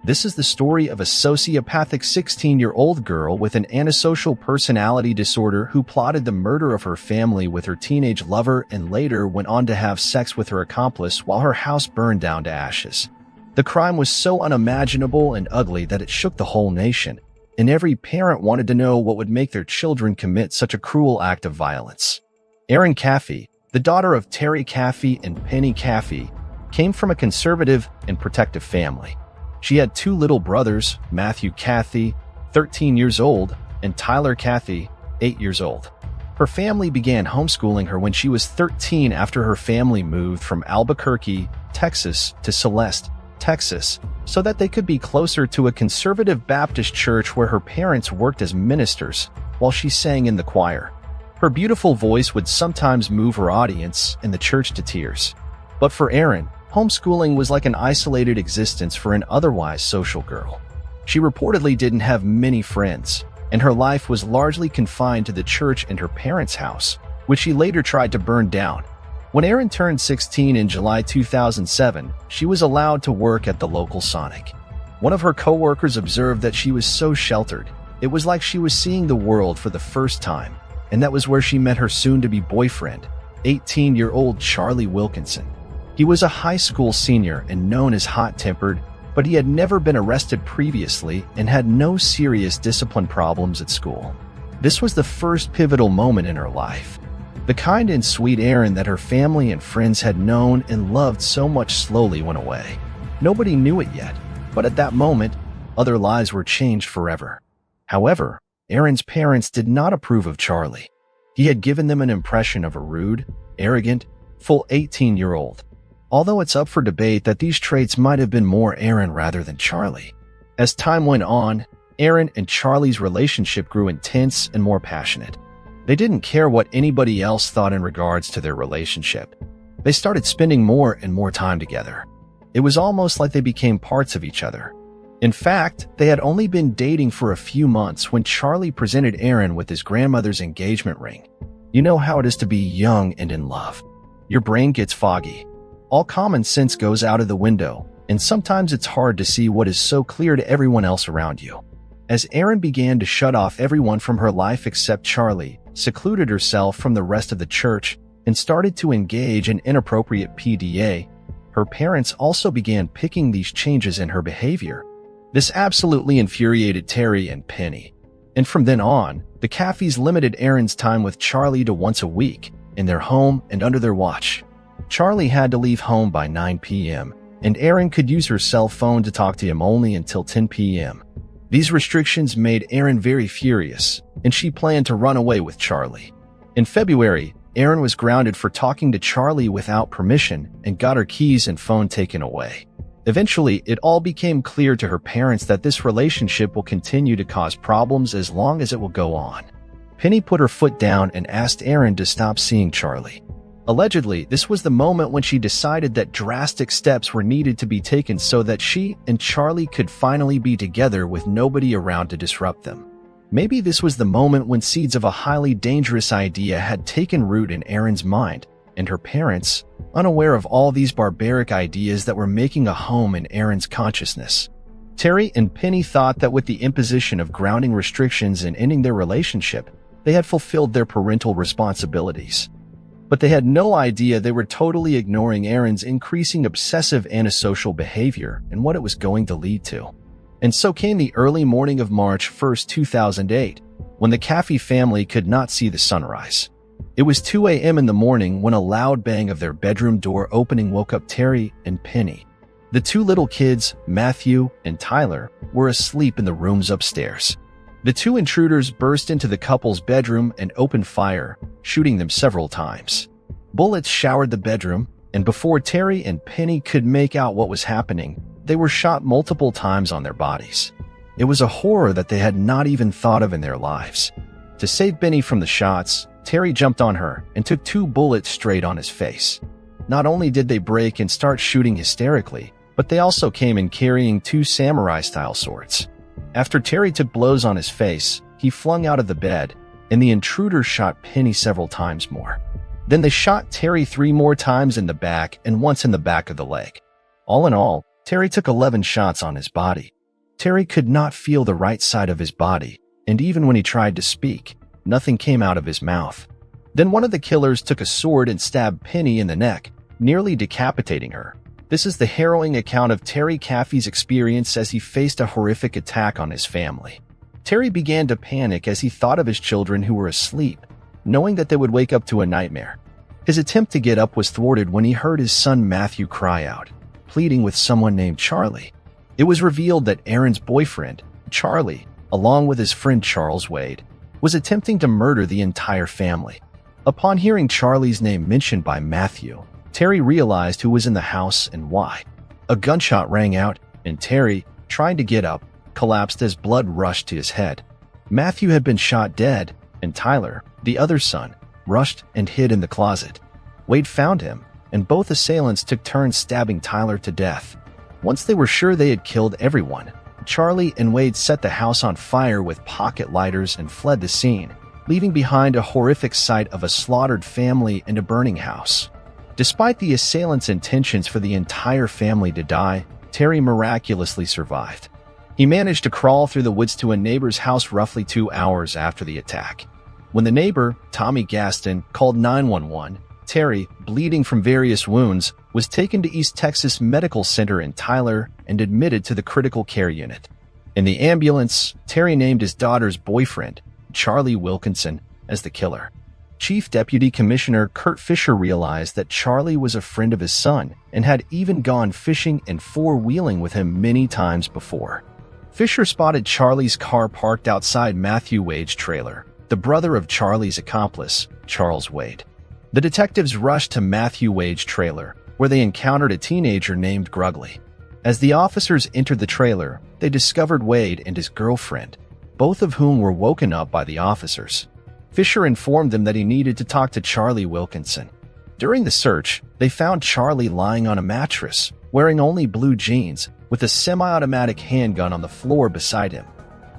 This is the story of a sociopathic 16-year-old girl with an antisocial personality disorder who plotted the murder of her family with her teenage lover and later went on to have sex with her accomplice while her house burned down to ashes. The crime was so unimaginable and ugly that it shook the whole nation, and every parent wanted to know what would make their children commit such a cruel act of violence. Aaron Cathy, the daughter of Terry Cathy and Penny Cathy, came from a conservative and protective family. She had 2 little brothers, Matthew Cathy, 13 years old, and Tyler Cathy, 8 years old. Her family began homeschooling her when she was 13 after her family moved from Albuquerque, Texas to Celeste, Texas, so that they could be closer to a conservative Baptist church where her parents worked as ministers while she sang in the choir. Her beautiful voice would sometimes move her audience and the church to tears. But for Aaron, homeschooling was like an isolated existence for an otherwise social girl. She reportedly didn't have many friends, and her life was largely confined to the church and her parents' house, which she later tried to burn down. When Aaron turned 16 in July 2007, she was allowed to work at the local Sonic. One of her co-workers observed that she was so sheltered. It was like she was seeing the world for the first time, and that was where she met her soon-to-be boyfriend, 18-year-old Charlie Wilkinson. He was a high school senior and known as hot-tempered, but he had never been arrested previously and had no serious discipline problems at school. This was the first pivotal moment in her life. The kind and sweet Aaron that her family and friends had known and loved so much slowly went away. Nobody knew it yet, but at that moment, other lives were changed forever. However, Aaron's parents did not approve of Charlie. He had given them an impression of a rude, arrogant, full 18-year-old. Although it's up for debate that these traits might have been more Aaron rather than Charlie. As time went on, Aaron and Charlie's relationship grew intense and more passionate. They didn't care what anybody else thought in regards to their relationship. They started spending more and more time together. It was almost like they became parts of each other. In fact, they had only been dating for a few months when Charlie presented Aaron with his grandmother's engagement ring. You know how it is to be young and in love. Your brain gets foggy. All common sense goes out of the window, and sometimes it's hard to see what is so clear to everyone else around you. As Aaron began to shut off everyone from her life except Charlie, secluded herself from the rest of the church, and started to engage in inappropriate PDA, her parents also began picking these changes in her behavior. This absolutely infuriated Terry and Penny. And from then on, the Caffeys limited Aaron's time with Charlie to once a week, in their home and under their watch. Charlie had to leave home by 9 p.m., and Aaron could use her cell phone to talk to him only until 10 p.m. These restrictions made Aaron very furious, and she planned to run away with Charlie. In February, Aaron was grounded for talking to Charlie without permission and got her keys and phone taken away. Eventually, it all became clear to her parents that this relationship will continue to cause problems as long as it will go on. Penny put her foot down and asked Aaron to stop seeing Charlie. Allegedly, this was the moment when she decided that drastic steps were needed to be taken so that she and Charlie could finally be together with nobody around to disrupt them. Maybe this was the moment when seeds of a highly dangerous idea had taken root in Aaron's mind, and her parents, unaware of all these barbaric ideas that were making a home in Aaron's consciousness. Terry and Penny thought that with the imposition of grounding restrictions and ending their relationship, they had fulfilled their parental responsibilities. But they had no idea they were totally ignoring Aaron's increasing obsessive antisocial behavior and what it was going to lead to. And so came the early morning of March 1st, 2008, when the Caffey family could not see the sunrise. It was 2 a.m. in the morning when a loud bang of their bedroom door opening woke up Terry and Penny. The two little kids, Matthew and Tyler, were asleep in the rooms upstairs. The two intruders burst into the couple's bedroom and opened fire, shooting them several times. Bullets showered the bedroom, and before Terry and Penny could make out what was happening, they were shot multiple times on their bodies. It was a horror that they had not even thought of in their lives. To save Benny from the shots, Terry jumped on her and took 2 bullets straight on his face. Not only did they break and start shooting hysterically, but they also came in carrying 2 samurai-style swords. After Terry took blows on his face, he flung out of the bed, and the intruders shot Penny several times more. Then they shot Terry 3 more times in the back and once in the back of the leg. All in all, Terry took 11 shots on his body. Terry could not feel the right side of his body, and even when he tried to speak, nothing came out of his mouth. Then one of the killers took a sword and stabbed Penny in the neck, nearly decapitating her. This is the harrowing account of Terry Caffey's experience as he faced a horrific attack on his family. Terry began to panic as he thought of his children who were asleep, knowing that they would wake up to a nightmare. His attempt to get up was thwarted when he heard his son Matthew cry out, pleading with someone named Charlie. It was revealed that Aaron's boyfriend, Charlie, along with his friend Charles Wade, was attempting to murder the entire family. Upon hearing Charlie's name mentioned by Matthew, Terry realized who was in the house and why. A gunshot rang out, and Terry, trying to get up, collapsed as blood rushed to his head. Matthew had been shot dead, and Tyler, the other son, rushed and hid in the closet. Wade found him, and both assailants took turns stabbing Tyler to death. Once they were sure they had killed everyone, Charlie and Wade set the house on fire with pocket lighters and fled the scene, leaving behind a horrific sight of a slaughtered family and a burning house. Despite the assailant's intentions for the entire family to die, Terry miraculously survived. He managed to crawl through the woods to a neighbor's house roughly 2 hours after the attack. When the neighbor, Tommy Gaston, called 911, Terry, bleeding from various wounds, was taken to East Texas Medical Center in Tyler and admitted to the critical care unit. In the ambulance, Terry named his daughter's boyfriend, Charlie Wilkinson, as the killer. Chief Deputy Commissioner Kurt Fisher realized that Charlie was a friend of his son and had even gone fishing and four-wheeling with him many times before. Fisher spotted Charlie's car parked outside Matthew Wade's trailer, the brother of Charlie's accomplice, Charles Wade. The detectives rushed to Matthew Wade's trailer, where they encountered a teenager named Grugley. As the officers entered the trailer, they discovered Wade and his girlfriend, both of whom were woken up by the officers. Fisher informed them that he needed to talk to Charlie Wilkinson. During the search, they found Charlie lying on a mattress, wearing only blue jeans, with a semi-automatic handgun on the floor beside him.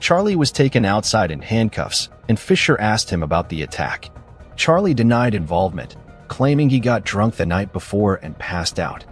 Charlie was taken outside in handcuffs, and Fisher asked him about the attack. Charlie denied involvement, claiming he got drunk the night before and passed out.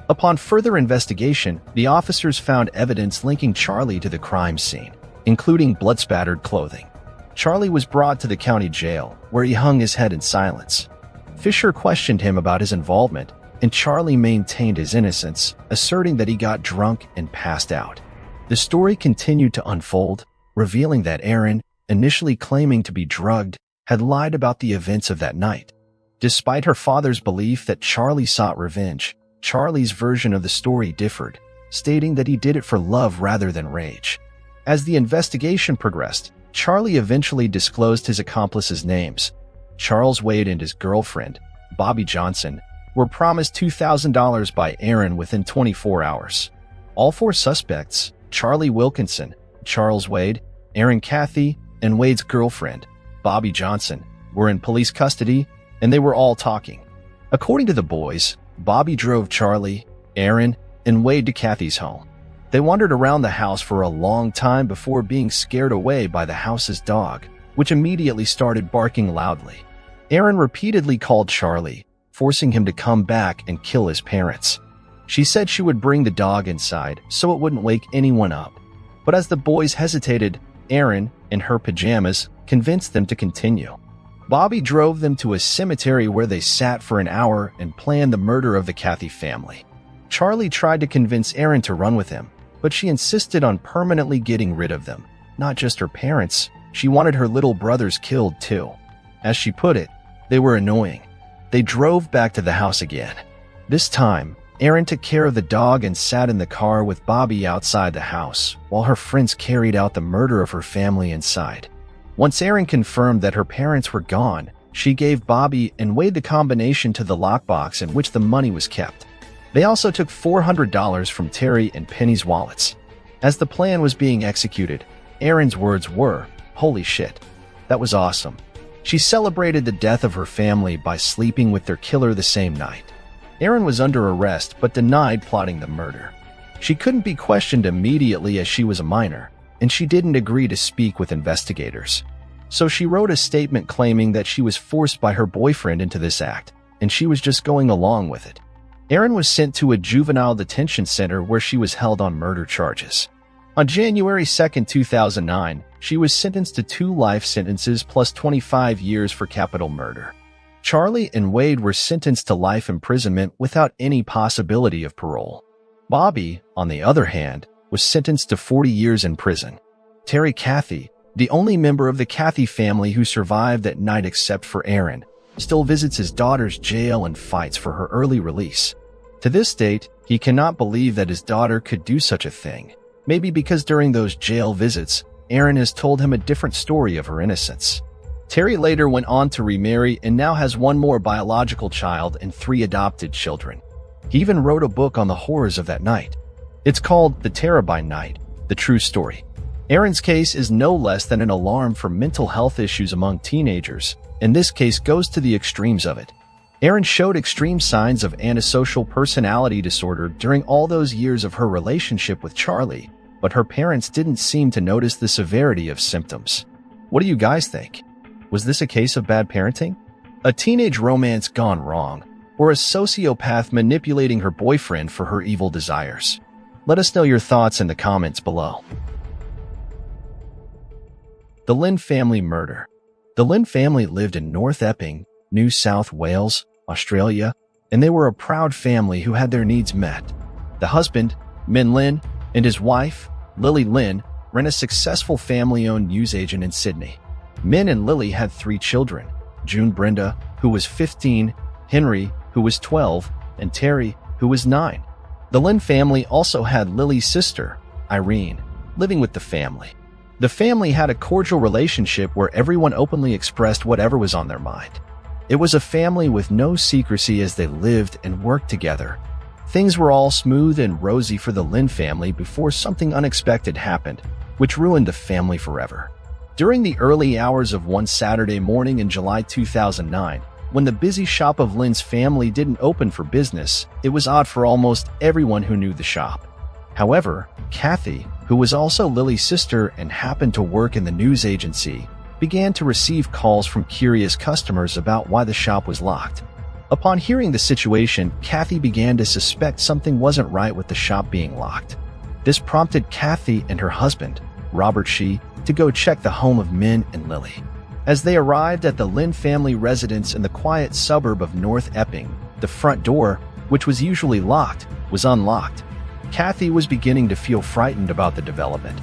Upon further investigation, the officers found evidence linking Charlie to the crime scene, including blood-spattered clothing. Charlie was brought to the county jail, where he hung his head in silence. Fisher questioned him about his involvement, and Charlie maintained his innocence, asserting that he got drunk and passed out. The story continued to unfold, revealing that Aaron, initially claiming to be drugged, had lied about the events of that night. Despite her father's belief that Charlie sought revenge, Charlie's version of the story differed, stating that he did it for love rather than rage. As the investigation progressed, Charlie eventually disclosed his accomplices' names. Charles Wade and his girlfriend, Bobby Johnson, were promised $2,000 by Aaron within 24 hours. All four suspects, Charlie Wilkinson, Charles Wade, Aaron Cathy, and Wade's girlfriend, Bobby Johnson, were in police custody, and they were all talking. According to the boys, Bobby drove Charlie, Aaron, and Wade to Cathy's home. They wandered around the house for a long time before being scared away by the house's dog, which immediately started barking loudly. Aaron repeatedly called Charlie, forcing him to come back and kill his parents. She said she would bring the dog inside so it wouldn't wake anyone up. But as the boys hesitated, Aaron, in her pajamas, convinced them to continue. Bobby drove them to a cemetery where they sat for an hour and planned the murder of the Cathy family. Charlie tried to convince Aaron to run with him, but she insisted on permanently getting rid of them. Not just her parents, she wanted her little brothers killed too. As she put it, they were annoying. They drove back to the house again. This time, Aaron took care of the dog and sat in the car with Bobby outside the house, while her friends carried out the murder of her family inside. Once Aaron confirmed that her parents were gone, she gave Bobby and Wade the combination to the lockbox in which the money was kept. They also took $400 from Terry and Penny's wallets. As the plan was being executed, Aaron's words were, "Holy shit, that was awesome." She celebrated the death of her family by sleeping with their killer the same night. Aaron was under arrest but denied plotting the murder. She couldn't be questioned immediately as she was a minor, and she didn't agree to speak with investigators. So she wrote a statement claiming that she was forced by her boyfriend into this act, and she was just going along with it. Aaron was sent to a juvenile detention center where she was held on murder charges. On January 2, 2009, she was sentenced to 2 life sentences plus 25 years for capital murder. Charlie and Wade were sentenced to life imprisonment without any possibility of parole. Bobby, on the other hand, was sentenced to 40 years in prison. Terry Cathy, the only member of the Cathy family who survived that night except for Aaron, still visits his daughter's jail and fights for her early release. To this date, he cannot believe that his daughter could do such a thing, maybe because during those jail visits, Aaron has told him a different story of her innocence. Terry later went on to remarry and now has 1 more biological child and 3 adopted children. He even wrote a book on the horrors of that night. It's called The Terabyte Night, The True Story. Aaron's case is no less than an alarm for mental health issues among teenagers, and this case goes to the extremes of it. Aaron showed extreme signs of antisocial personality disorder during all those years of her relationship with Charlie, but her parents didn't seem to notice the severity of symptoms. What do you guys think? Was this a case of bad parenting? A teenage romance gone wrong? or a sociopath manipulating her boyfriend for her evil desires? Let us know your thoughts in the comments below. The Lynn family murder. The Lynn family lived in North Epping, New South Wales, Australia, and they were a proud family who had their needs met. The husband, Min Lynn, and his wife, Lily Lynn, ran a successful family-owned newsagent in Sydney. Min and Lily had 3 children: June Brenda, who was 15, Henry, who was 12, and Terry, who was 9. The Lynn family also had Lily's sister, Irene, living with the family. The family had a cordial relationship where everyone openly expressed whatever was on their mind. It was a family with no secrecy as they lived and worked together. Things were all smooth and rosy for the Lynn family before something unexpected happened, which ruined the family forever. During the early hours of one Saturday morning in July 2009, when the busy shop of Lynn's family didn't open for business, it was odd for almost everyone who knew the shop. However, Cathy, who was also Lily's sister and happened to work in the news agency, began to receive calls from curious customers about why the shop was locked. Upon hearing the situation, Cathy began to suspect something wasn't right with the shop being locked. This prompted Cathy and her husband, Robert Shee, to go check the home of Min and Lily. As they arrived at the Lynn family residence in the quiet suburb of North Epping, the front door, which was usually locked, was unlocked. Cathy was beginning to feel frightened about the development.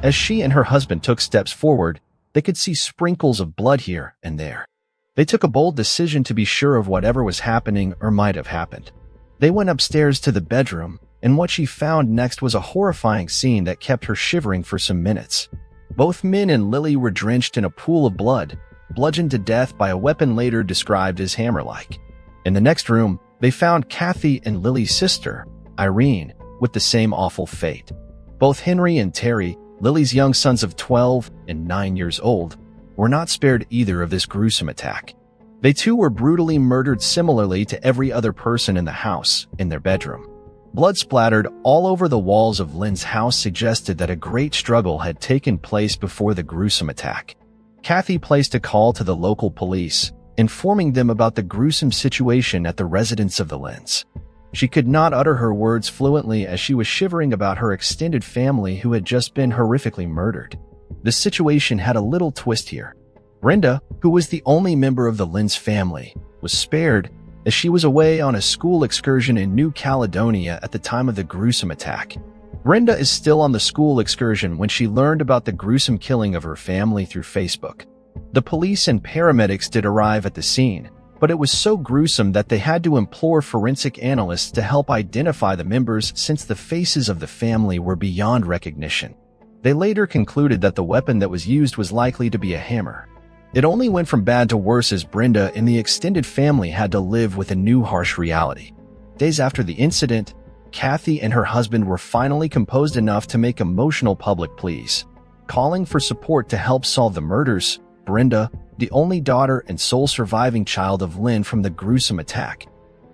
As she and her husband took steps forward, they could see sprinkles of blood here and there. They took a bold decision to be sure of whatever was happening or might have happened. They went upstairs to the bedroom, and what she found next was a horrifying scene that kept her shivering for some minutes. Both Min and Lily were drenched in a pool of blood, bludgeoned to death by a weapon later described as hammer-like. In the next room, they found Cathy and Lily's sister, Irene, with the same awful fate. Both Henry and Terry, Lily's young sons of 12 and 9 years old, were not spared either of this gruesome attack. They too were brutally murdered similarly to every other person in the house, in their bedroom. Blood splattered all over the walls of Lynn's house suggested that a great struggle had taken place before the gruesome attack. Cathy placed a call to the local police, informing them about the gruesome situation at the residence of the Lynns. She could not utter her words fluently as she was shivering about her extended family who had just been horrifically murdered. The situation had a little twist here. Brenda, who was the only member of the Lynns family, was spared as she was away on a school excursion in New Caledonia at the time of the gruesome attack. Brenda is still on the school excursion when she learned about the gruesome killing of her family through Facebook. The police and paramedics did arrive at the scene, but it was so gruesome that they had to implore forensic analysts to help identify the members since the faces of the family were beyond recognition. They later concluded that the weapon that was used was likely to be a hammer. It only went from bad to worse as Brenda and the extended family had to live with a new harsh reality. Days after the incident, Cathy and her husband were finally composed enough to make emotional public pleas, calling for support to help solve the murders. Brenda, the only daughter and sole surviving child of Lynn from the gruesome attack,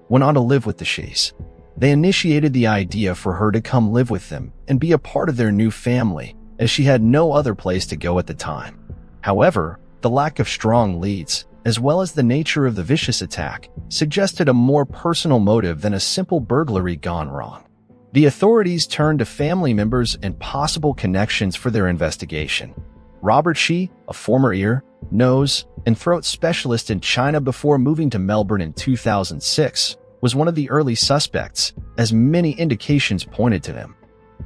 went on to live with the Shees. They initiated the idea for her to come live with them and be a part of their new family, as she had no other place to go at the time. However, the lack of strong leads, as well as the nature of the vicious attack, suggested a more personal motive than a simple burglary gone wrong. The authorities turned to family members and possible connections for their investigation. Robert Shee, a former ear, nose, and throat specialist in China before moving to Melbourne in 2006, was one of the early suspects, as many indications pointed to him.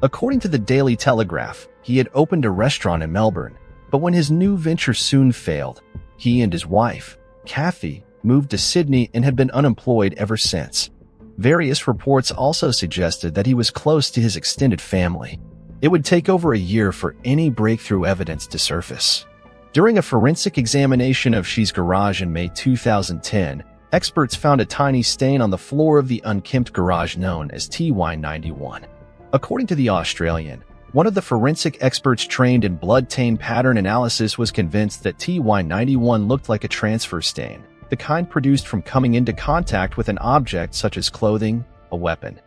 According to the Daily Telegraph, he had opened a restaurant in Melbourne, but when his new venture soon failed, he and his wife, Cathy, moved to Sydney and had been unemployed ever since. Various reports also suggested that he was close to his extended family. It would take over a year for any breakthrough evidence to surface. During a forensic examination of Shee's garage in May 2010, experts found a tiny stain on the floor of the unkempt garage known as TY91. According to The Australian, one of the forensic experts trained in blood-taint pattern analysis was convinced that TY91 looked like a transfer stain, the kind produced from coming into contact with an object such as clothing, a weapon,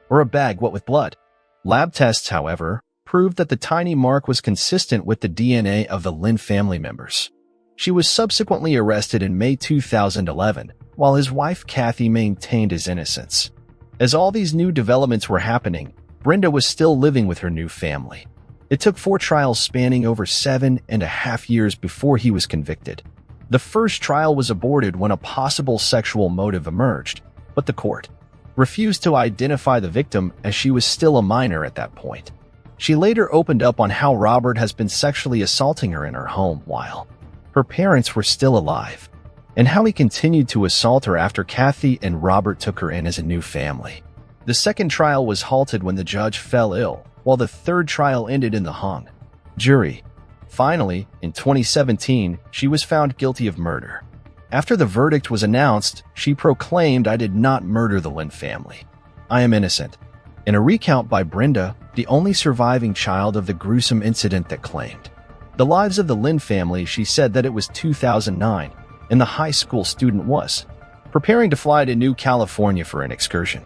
or a bag with blood. Lab tests, however, proved that the tiny mark was consistent with the DNA of the Lynn family members. She was subsequently arrested in May 2011, while his wife Cathy maintained his innocence. As all these new developments were happening, Brenda was still living with her new family. It took 4 trials spanning over 7.5 years before he was convicted. The first trial was aborted when a possible sexual motive emerged, but the court refused to identify the victim as she was still a minor at that point. She later opened up on how Robert has been sexually assaulting her in her home while her parents were still alive, and how he continued to assault her after Cathy and Robert took her in as a new family. The second trial was halted when the judge fell ill, while the third trial ended in the hung jury. Finally, in 2017, she was found guilty of murder. After the verdict was announced, she proclaimed, "I did not murder the Lynn family. I am innocent." In a recount by Brenda, the only surviving child of the gruesome incident that claimed the lives of the Lynn family, she said that it was 2009, and the high school student was preparing to fly to New California for an excursion,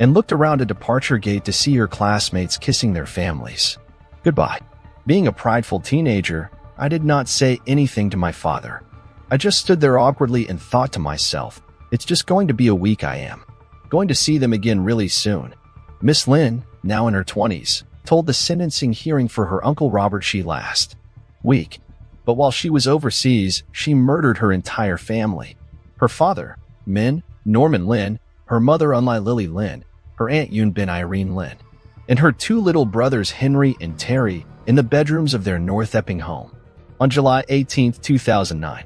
and looked around a departure gate to see her classmates kissing their families goodbye. Being a prideful teenager, I did not say anything to my father. I just stood there awkwardly and thought to myself, it's just going to be a week. I am going to see them again really soon. Miss Lynn, now in her 20s, told the sentencing hearing for her uncle Robert she last week. But while she was overseas, she murdered her entire family. Her father, Norman Lynn, her mother Unli Lily Lynn, her aunt Yun bin Irene Lynn, and her 2 little brothers Henry and Terry in the bedrooms of their North Epping home on July 18, 2009.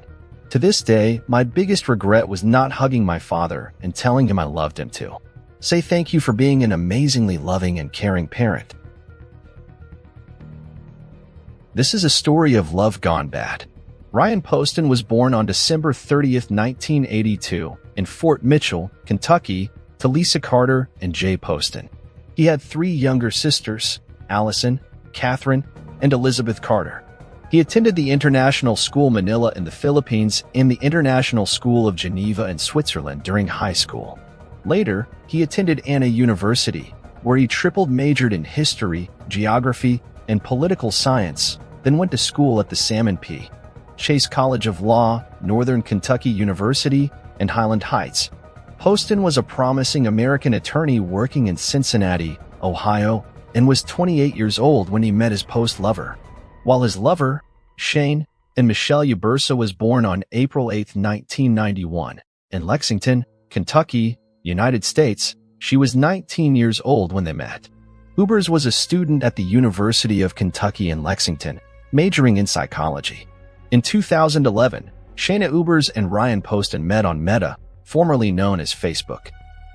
To this day, my biggest regret was not hugging my father and telling him I loved him to say thank you for being an amazingly loving and caring parent. This is a story of love gone bad. Ryan Poston was born on December 30, 1982, in Fort Mitchell, Kentucky, to Lisa Carter and Jay Poston. He had 3 younger sisters, Allison, Catherine, and Elizabeth Carter. He attended the International School Manila in the Philippines and the International School of Geneva in Switzerland during high school. Later, he attended Anna University, where he triple majored in history, geography, and political science, then went to school at the Salmon P. Chase College of Law, Northern Kentucky University, and Highland Heights. Poston was a promising American attorney working in Cincinnati, Ohio, and was 28 years old when he met his post-lover. While his lover, Shane, and Michelle Ubersa was born on April 8, 1991, in Lexington, Kentucky, United States, she was 19 years old when they met. Ubers was a student at the University of Kentucky in Lexington, majoring in psychology. In 2011, Shayna Ubers and Ryan Poston met on Meta, formerly known as Facebook.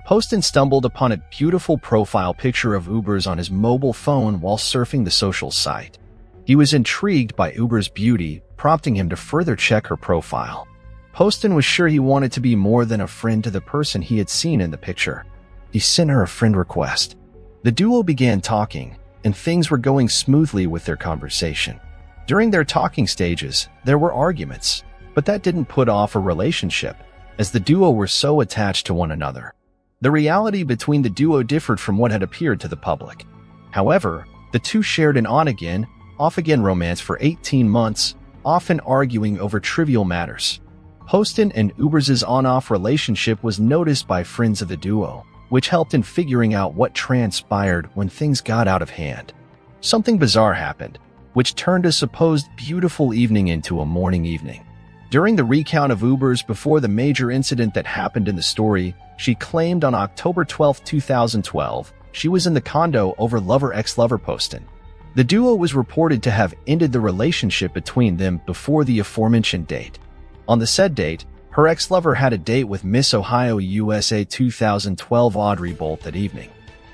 Poston stumbled upon a beautiful profile picture of Ubers on his mobile phone while surfing the social site. He was intrigued by Ubers' beauty, prompting him to further check her profile. Poston was sure he wanted to be more than a friend to the person he had seen in the picture. He sent her a friend request. The duo began talking, and things were going smoothly with their conversation. During their talking stages, there were arguments, but that didn't put off a relationship, as the duo were so attached to one another. The reality between the duo differed from what had appeared to the public. However, the two shared an on-again, off-again romance for 18 months, often arguing over trivial matters. Poston and Ubers' on-off relationship was noticed by friends of the duo, which helped in figuring out what transpired when things got out of hand. Something bizarre happened, which turned a supposed beautiful evening into a mourning evening. During the recount of Ubers before the major incident that happened in the story, she claimed on October 12, 2012, she was in the condo over ex-lover Poston. The duo was reported to have ended the relationship between them before the aforementioned date. On the said date, her ex-lover had a date with Miss Ohio USA 2012 Audrey Bolt that evening.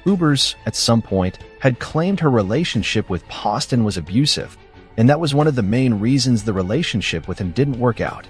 Ubers, at some point, had claimed her relationship with Poston was abusive, and that was one of the main reasons the relationship with him didn't work out.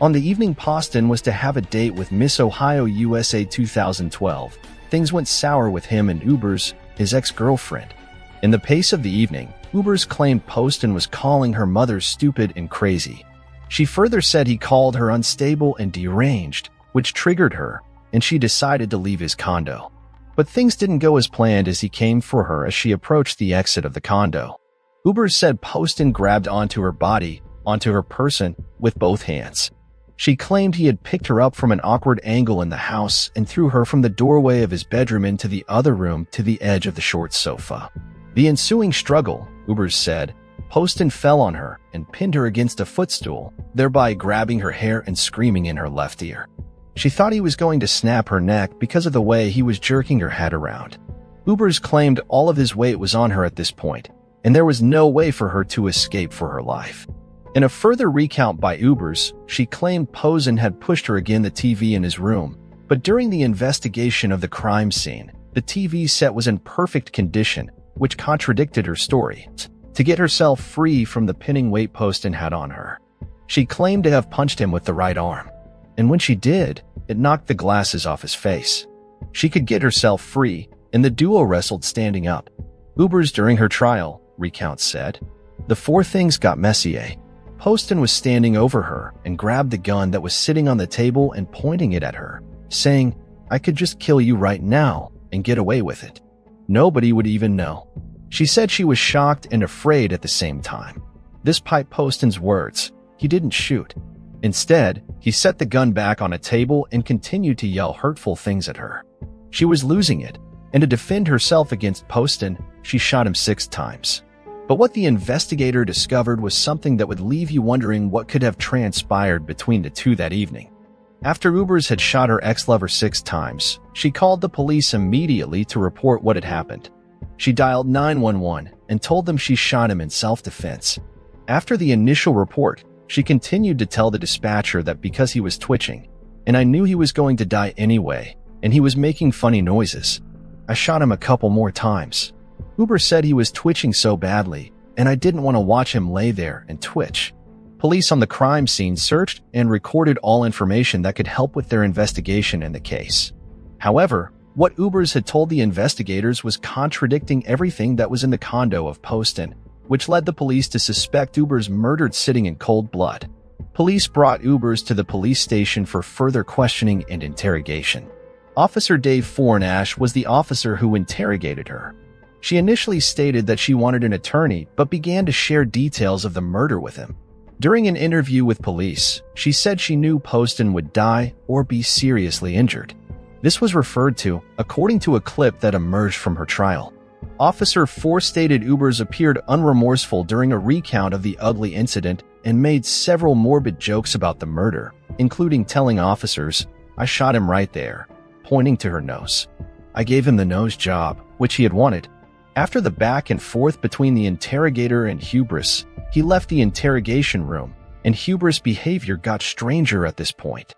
On the evening Poston was to have a date with Miss Ohio USA 2012, things went sour with him and Ubers, his ex-girlfriend. In the pace of the evening, Ubers claimed Poston was calling her mother stupid and crazy. She further said he called her unstable and deranged, which triggered her, and she decided to leave his condo. But things didn't go as planned as he came for her as she approached the exit of the condo. Ubers said Poston grabbed onto her body, onto her person, with both hands. She claimed he had picked her up from an awkward angle in the house and threw her from the doorway of his bedroom into the other room to the edge of the short sofa. The ensuing struggle, Ubers said, Poston fell on her and pinned her against a footstool, thereby grabbing her hair and screaming in her left ear. She thought he was going to snap her neck because of the way he was jerking her head around. Ubers claimed all of his weight was on her at this point, and there was no way for her to escape for her life. In a further recount by Ubers, she claimed Poston had pushed her against the TV in his room, but during the investigation of the crime scene, the TV set was in perfect condition, which contradicted her story, to get herself free from the pinning weight Poston had on her. She claimed to have punched him with the right arm, and when she did, it knocked the glasses off his face. She could get herself free, and the duo wrestled standing up. Ubers during her trial, recounts said, the four things got messy. Poston was standing over her and grabbed the gun that was sitting on the table and pointing it at her, saying, I could just kill you right now and get away with it. Nobody would even know. She said she was shocked and afraid at the same time. Despite Poston's words, he didn't shoot. Instead, he set the gun back on a table and continued to yell hurtful things at her. She was losing it, and to defend herself against Poston, she shot him 6 times. But what the investigator discovered was something that would leave you wondering what could have transpired between the two that evening. After Ubers had shot her ex-lover 6 times, she called the police immediately to report what had happened. She dialed 911 and told them she shot him in self-defense. After the initial report, she continued to tell the dispatcher that because he was twitching, and I knew he was going to die anyway, and he was making funny noises, I shot him a couple more times. Uber said he was twitching so badly, and I didn't want to watch him lay there and twitch. Police on the crime scene searched and recorded all information that could help with their investigation in the case. However, what Ubers had told the investigators was contradicting everything that was in the condo of Poston, which led the police to suspect Ubers murdered sitting in cold blood. Police brought Ubers to the police station for further questioning and interrogation. Officer Dave Fornash was the officer who interrogated her. She initially stated that she wanted an attorney, but began to share details of the murder with him. During an interview with police, she said she knew Poston would die or be seriously injured. This was referred to according to a clip that emerged from her trial. Officer Four stated Ubers appeared unremorseful during a recount of the ugly incident and made several morbid jokes about the murder, including telling officers, I shot him right there, pointing to her nose. I gave him the nose job, which he had wanted. After the back and forth between the interrogator and Hubris, he left the interrogation room, and Hubris' behavior got stranger at this point.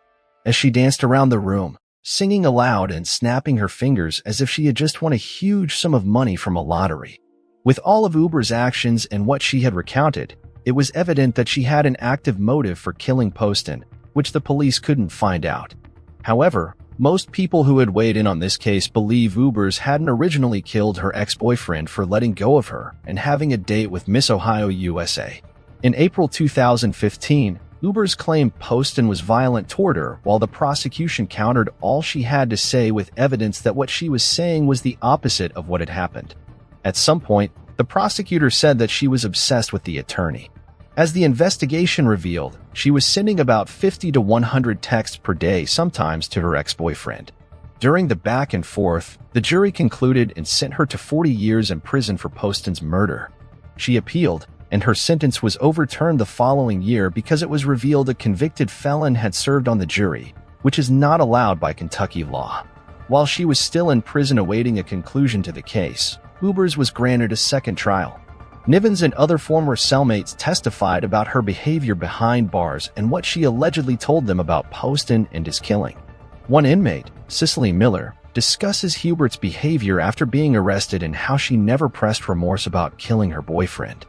As she danced around the room, singing aloud and snapping her fingers as if she had just won a huge sum of money from a lottery. With all of Uber's actions and what she had recounted, it was evident that she had an active motive for killing Poston, which the police couldn't find out. However, most people who had weighed in on this case believe Ubers hadn't originally killed her ex-boyfriend for letting go of her and having a date with Miss Ohio USA. In April 2015, Ubers claimed Poston was violent toward her, while the prosecution countered all she had to say with evidence that what she was saying was the opposite of what had happened. At some point, the prosecutor said that she was obsessed with the attorney. As the investigation revealed, she was sending about 50 to 100 texts per day, sometimes to her ex-boyfriend. During the back and forth, the jury concluded and sent her to 40 years in prison for Poston's murder. She appealed, and her sentence was overturned the following year because it was revealed a convicted felon had served on the jury, which is not allowed by Kentucky law. While she was still in prison awaiting a conclusion to the case, Ubers was granted a second trial. Nivens and other former cellmates testified about her behavior behind bars and what she allegedly told them about Poston and his killing. One inmate, Cicely Miller, discusses Hubert's behavior after being arrested and how she never pressed remorse about killing her boyfriend.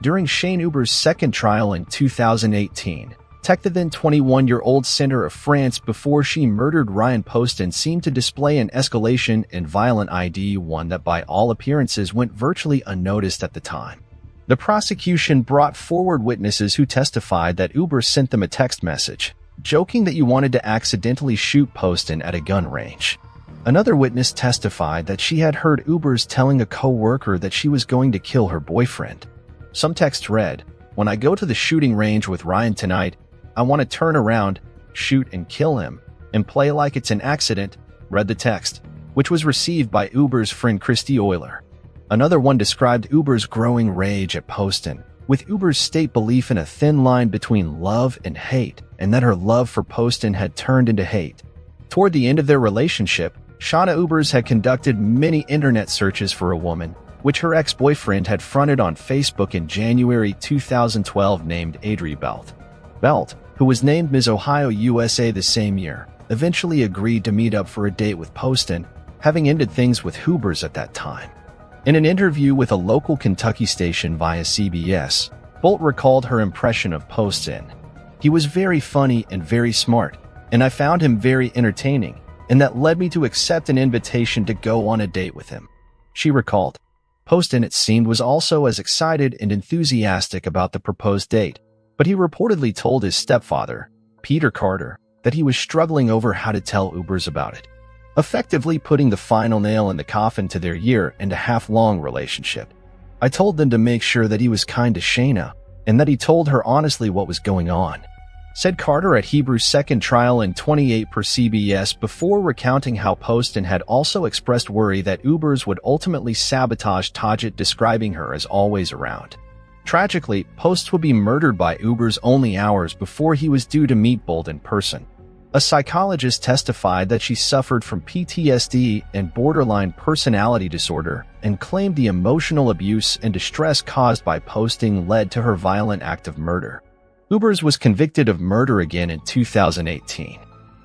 During Shane Uber's second trial in 2018, the then 21-year-old senator of France before she murdered Ryan Poston seemed to display an escalation in violent ID, one that by all appearances went virtually unnoticed at the time. The prosecution brought forward witnesses who testified that Uber sent them a text message, joking that you wanted to accidentally shoot Poston at a gun range. Another witness testified that she had heard Ubers telling a co-worker that she was going to kill her boyfriend. Some text read, "When I go to the shooting range with Ryan tonight, I want to turn around shoot and kill him, and play like it's an accident," read the text, which was received by Uber's friend Christy Euler. Another one described Uber's growing rage at Poston, with Uber's state belief in a thin line between love and hate, and that her love for Poston had turned into hate. Toward the end of their relationship, Shauna Ubers had conducted many internet searches for a woman, which her ex-boyfriend had fronted on Facebook in January 2012 named Adri Belt. Belt, who was named Ms. Ohio USA the same year, eventually agreed to meet up for a date with Poston, having ended things with Ubers at that time. In an interview with a local Kentucky station via CBS, Bolt recalled her impression of Poston. "He was very funny and very smart, and I found him very entertaining, and that led me to accept an invitation to go on a date with him," she recalled. Poston, it seemed, was also as excited and enthusiastic about the proposed date, but he reportedly told his stepfather, Peter Carter, that he was struggling over how to tell Ubers about it, effectively putting the final nail in the coffin to their year-and-a-half-long relationship. "I told them to make sure that he was kind to Shayna, and that he told her honestly what was going on," said Carter at Hebrew's second trial in 28 per CBS, before recounting how Poston had also expressed worry that Ubers would ultimately sabotage Tajit, describing her as always around. Tragically, Post would be murdered by Ubers only hours before he was due to meet Bolt in person. A psychologist testified that she suffered from PTSD and borderline personality disorder, and claimed the emotional abuse and distress caused by Poston led to her violent act of murder. Ubers was convicted of murder again in 2018.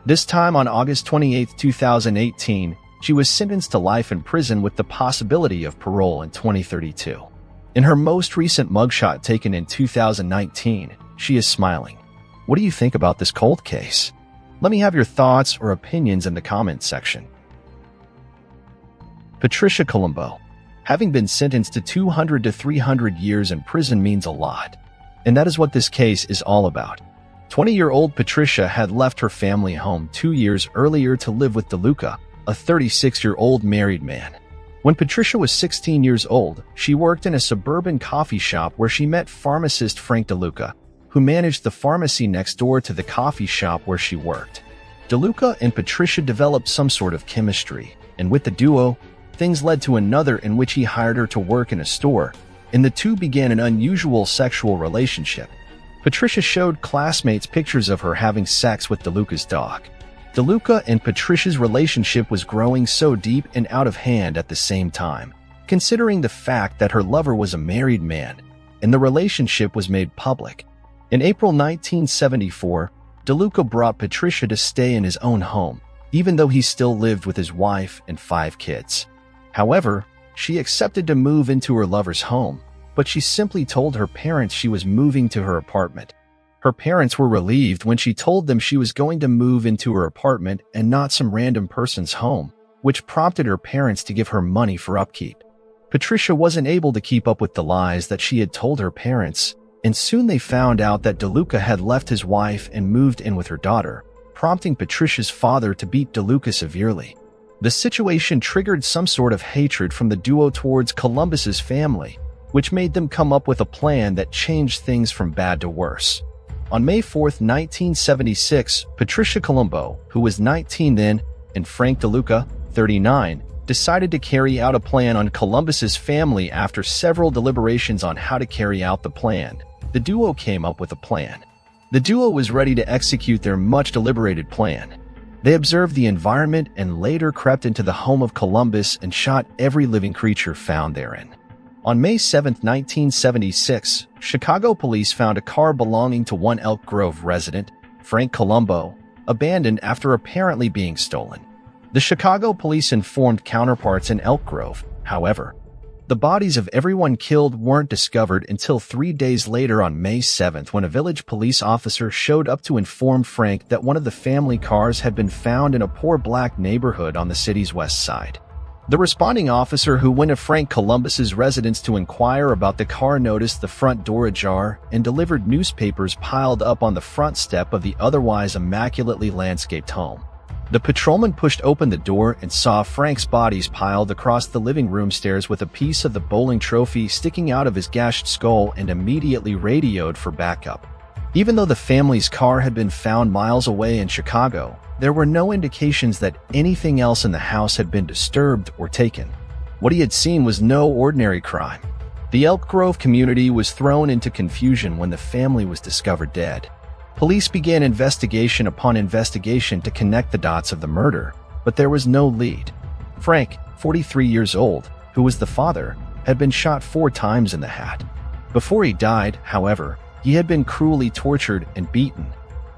This time on August 28, 2018, she was sentenced to life in prison with the possibility of parole in 2032. In her most recent mugshot taken in 2019, she is smiling. What do you think about this cold case? Let me have your thoughts or opinions in the comments section. Patricia Columbo. Having been sentenced to 200 to 300 years in prison means a lot. And that is what this case is all about. 20-year-old Patricia had left her family home 2 years earlier to live with DeLuca, a 36-year-old married man. When Patricia was 16 years old, she worked in a suburban coffee shop where she met pharmacist Frank DeLuca, who managed the pharmacy next door to the coffee shop where she worked. DeLuca and Patricia developed some sort of chemistry, and with the duo, things led to another in which he hired her to work in a store, and the two began an unusual sexual relationship. Patricia showed classmates pictures of her having sex with DeLuca's dog. DeLuca and Patricia's relationship was growing so deep and out of hand at the same time, considering the fact that her lover was a married man, and the relationship was made public. In April 1974, DeLuca brought Patricia to stay in his own home, even though he still lived with his wife and 5 kids. However, she accepted to move into her lover's home, but she simply told her parents she was moving to her apartment. Her parents were relieved when she told them she was going to move into her apartment and not some random person's home, which prompted her parents to give her money for upkeep. Patricia wasn't able to keep up with the lies that she had told her parents, and soon they found out that DeLuca had left his wife and moved in with her daughter, prompting Patricia's father to beat DeLuca severely. The situation triggered some sort of hatred from the duo towards Columbus's family, which made them come up with a plan that changed things from bad to worse. On May 4, 1976, Patricia Columbo, who was 19 then, and Frank DeLuca, 39, decided to carry out a plan on Columbus's family. After several deliberations on how to carry out the plan, the duo came up with a plan. The duo was ready to execute their much-deliberated plan. They observed the environment and later crept into the home of Columbus and shot every living creature found therein. On May 7, 1976, Chicago police found a car belonging to one Elk Grove resident, Frank Columbo, abandoned after apparently being stolen. The Chicago police informed counterparts in Elk Grove, however. The bodies of everyone killed weren't discovered until 3 days later on May 7th, when a village police officer showed up to inform Frank that one of the family cars had been found in a poor black neighborhood on the city's west side. The responding officer, who went to Frank Columbus's residence to inquire about the car, noticed the front door ajar and delivered newspapers piled up on the front step of the otherwise immaculately landscaped home. The patrolman pushed open the door and saw Frank's bodies piled across the living room stairs with a piece of the bowling trophy sticking out of his gashed skull, and immediately radioed for backup. Even though the family's car had been found miles away in Chicago, there were no indications that anything else in the house had been disturbed or taken. What he had seen was no ordinary crime. The Elk Grove community was thrown into confusion when the family was discovered dead. Police began investigation upon investigation to connect the dots of the murder, but there was no lead. Frank, 43 years old, who was the father, had been shot 4 times in the hat. Before he died, however, he had been cruelly tortured and beaten.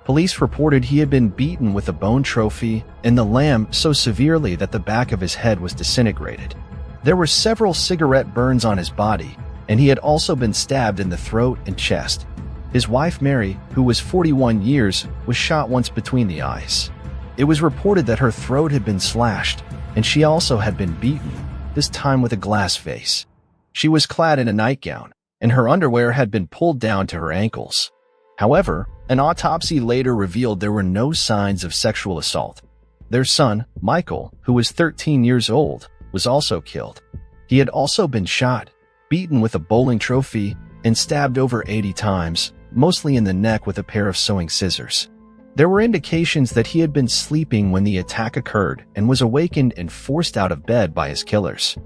Police reported he had been beaten with a bone trophy and the lamb so severely that the back of his head was disintegrated. There were several cigarette burns on his body, and he had also been stabbed in the throat and chest. His wife Mary, who was 41 years, was shot once between the eyes. It was reported that her throat had been slashed, and she also had been beaten, this time with a glass vase. She was clad in a nightgown, and her underwear had been pulled down to her ankles. However, an autopsy later revealed there were no signs of sexual assault. Their son, Michael, who was 13 years old, was also killed. He had also been shot, beaten with a bowling trophy, and stabbed over 80 times, mostly in the neck with a pair of sewing scissors. There were indications that he had been sleeping when the attack occurred and was awakened and forced out of bed by his killers.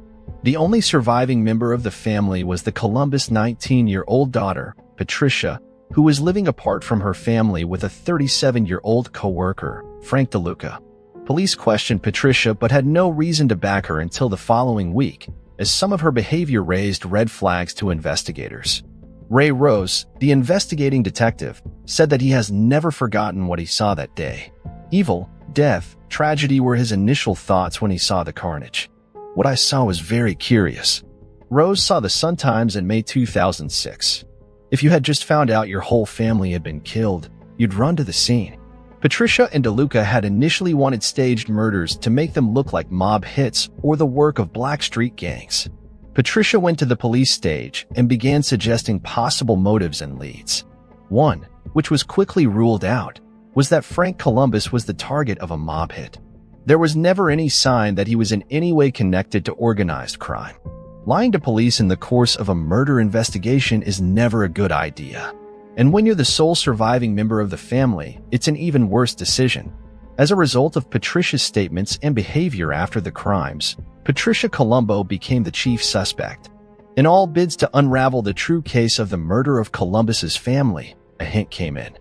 The only surviving member of the family was the Columbus' 19-year-old daughter, Patricia, who was living apart from her family with a 37-year-old co-worker, Frank DeLuca. Police questioned Patricia but had no reason to back her until the following week, as some of her behavior raised red flags to investigators. Ray Rose, the investigating detective, said that he has never forgotten what he saw that day. Evil, death, tragedy were his initial thoughts when he saw the carnage. What I saw was very curious. Rose saw the Sun-Times in May 2006. If you had just found out your whole family had been killed, you'd run to the scene. Patricia and DeLuca had initially wanted staged murders to make them look like mob hits or the work of black street gangs. Patricia went to the police stage and began suggesting possible motives and leads. One, which was quickly ruled out, was that Frank Columbus was the target of a mob hit. There was never any sign that he was in any way connected to organized crime. Lying to police in the course of a murder investigation is never a good idea. And when you're the sole surviving member of the family, it's an even worse decision. As a result of Patricia's statements and behavior after the crimes, Patricia Columbo became the chief suspect. In all bids to unravel the true case of the murder of Columbus's family, a hint came in.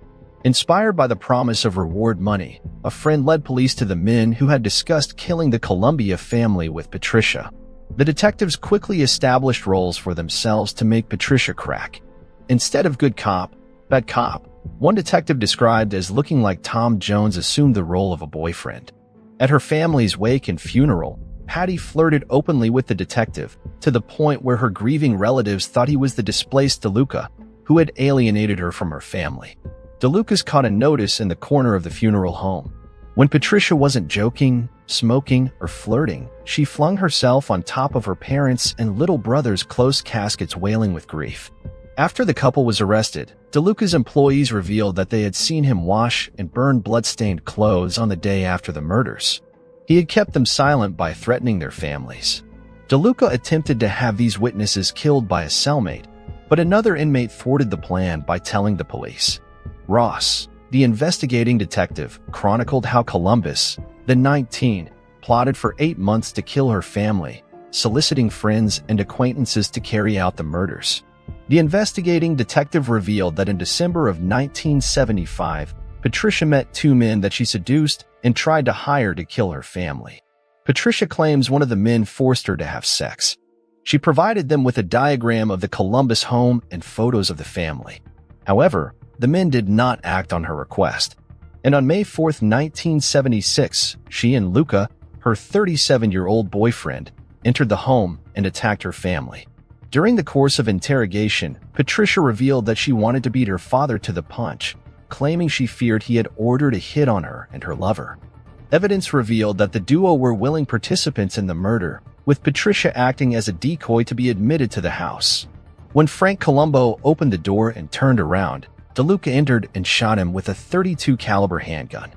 Inspired by the promise of reward money, a friend led police to the men who had discussed killing the Columbia family with Patricia. The detectives quickly established roles for themselves to make Patricia crack. Instead of good cop, bad cop, one detective described as looking like Tom Jones assumed the role of a boyfriend. At her family's wake and funeral, Patty flirted openly with the detective, to the point where her grieving relatives thought he was the displaced DeLuca, who had alienated her from her family. DeLuca's caught a notice in the corner of the funeral home. When Patricia wasn't joking, smoking, or flirting, she flung herself on top of her parents' and little brother's close caskets wailing with grief. After the couple was arrested, DeLuca's employees revealed that they had seen him wash and burn blood-stained clothes on the day after the murders. He had kept them silent by threatening their families. DeLuca attempted to have these witnesses killed by a cellmate, but another inmate thwarted the plan by telling the police. Ross, the investigating detective, chronicled how Columbus, the 19, plotted for 8 months to kill her family, soliciting friends and acquaintances to carry out the murders. The investigating detective revealed that in December of 1975, Patricia met 2 men that she seduced and tried to hire to kill her family. Patricia claims one of the men forced her to have sex. She provided them with a diagram of the Columbus home and photos of the family. However, the men did not act on her request. And on May 4, 1976, she and Luca, her 37-year-old boyfriend, entered the home and attacked her family. During the course of interrogation, Patricia revealed that she wanted to beat her father to the punch, claiming she feared he had ordered a hit on her and her lover. Evidence revealed that the duo were willing participants in the murder, with Patricia acting as a decoy to be admitted to the house. When Frank Columbo opened the door and turned around, DeLuca entered and shot him with a .32 caliber handgun.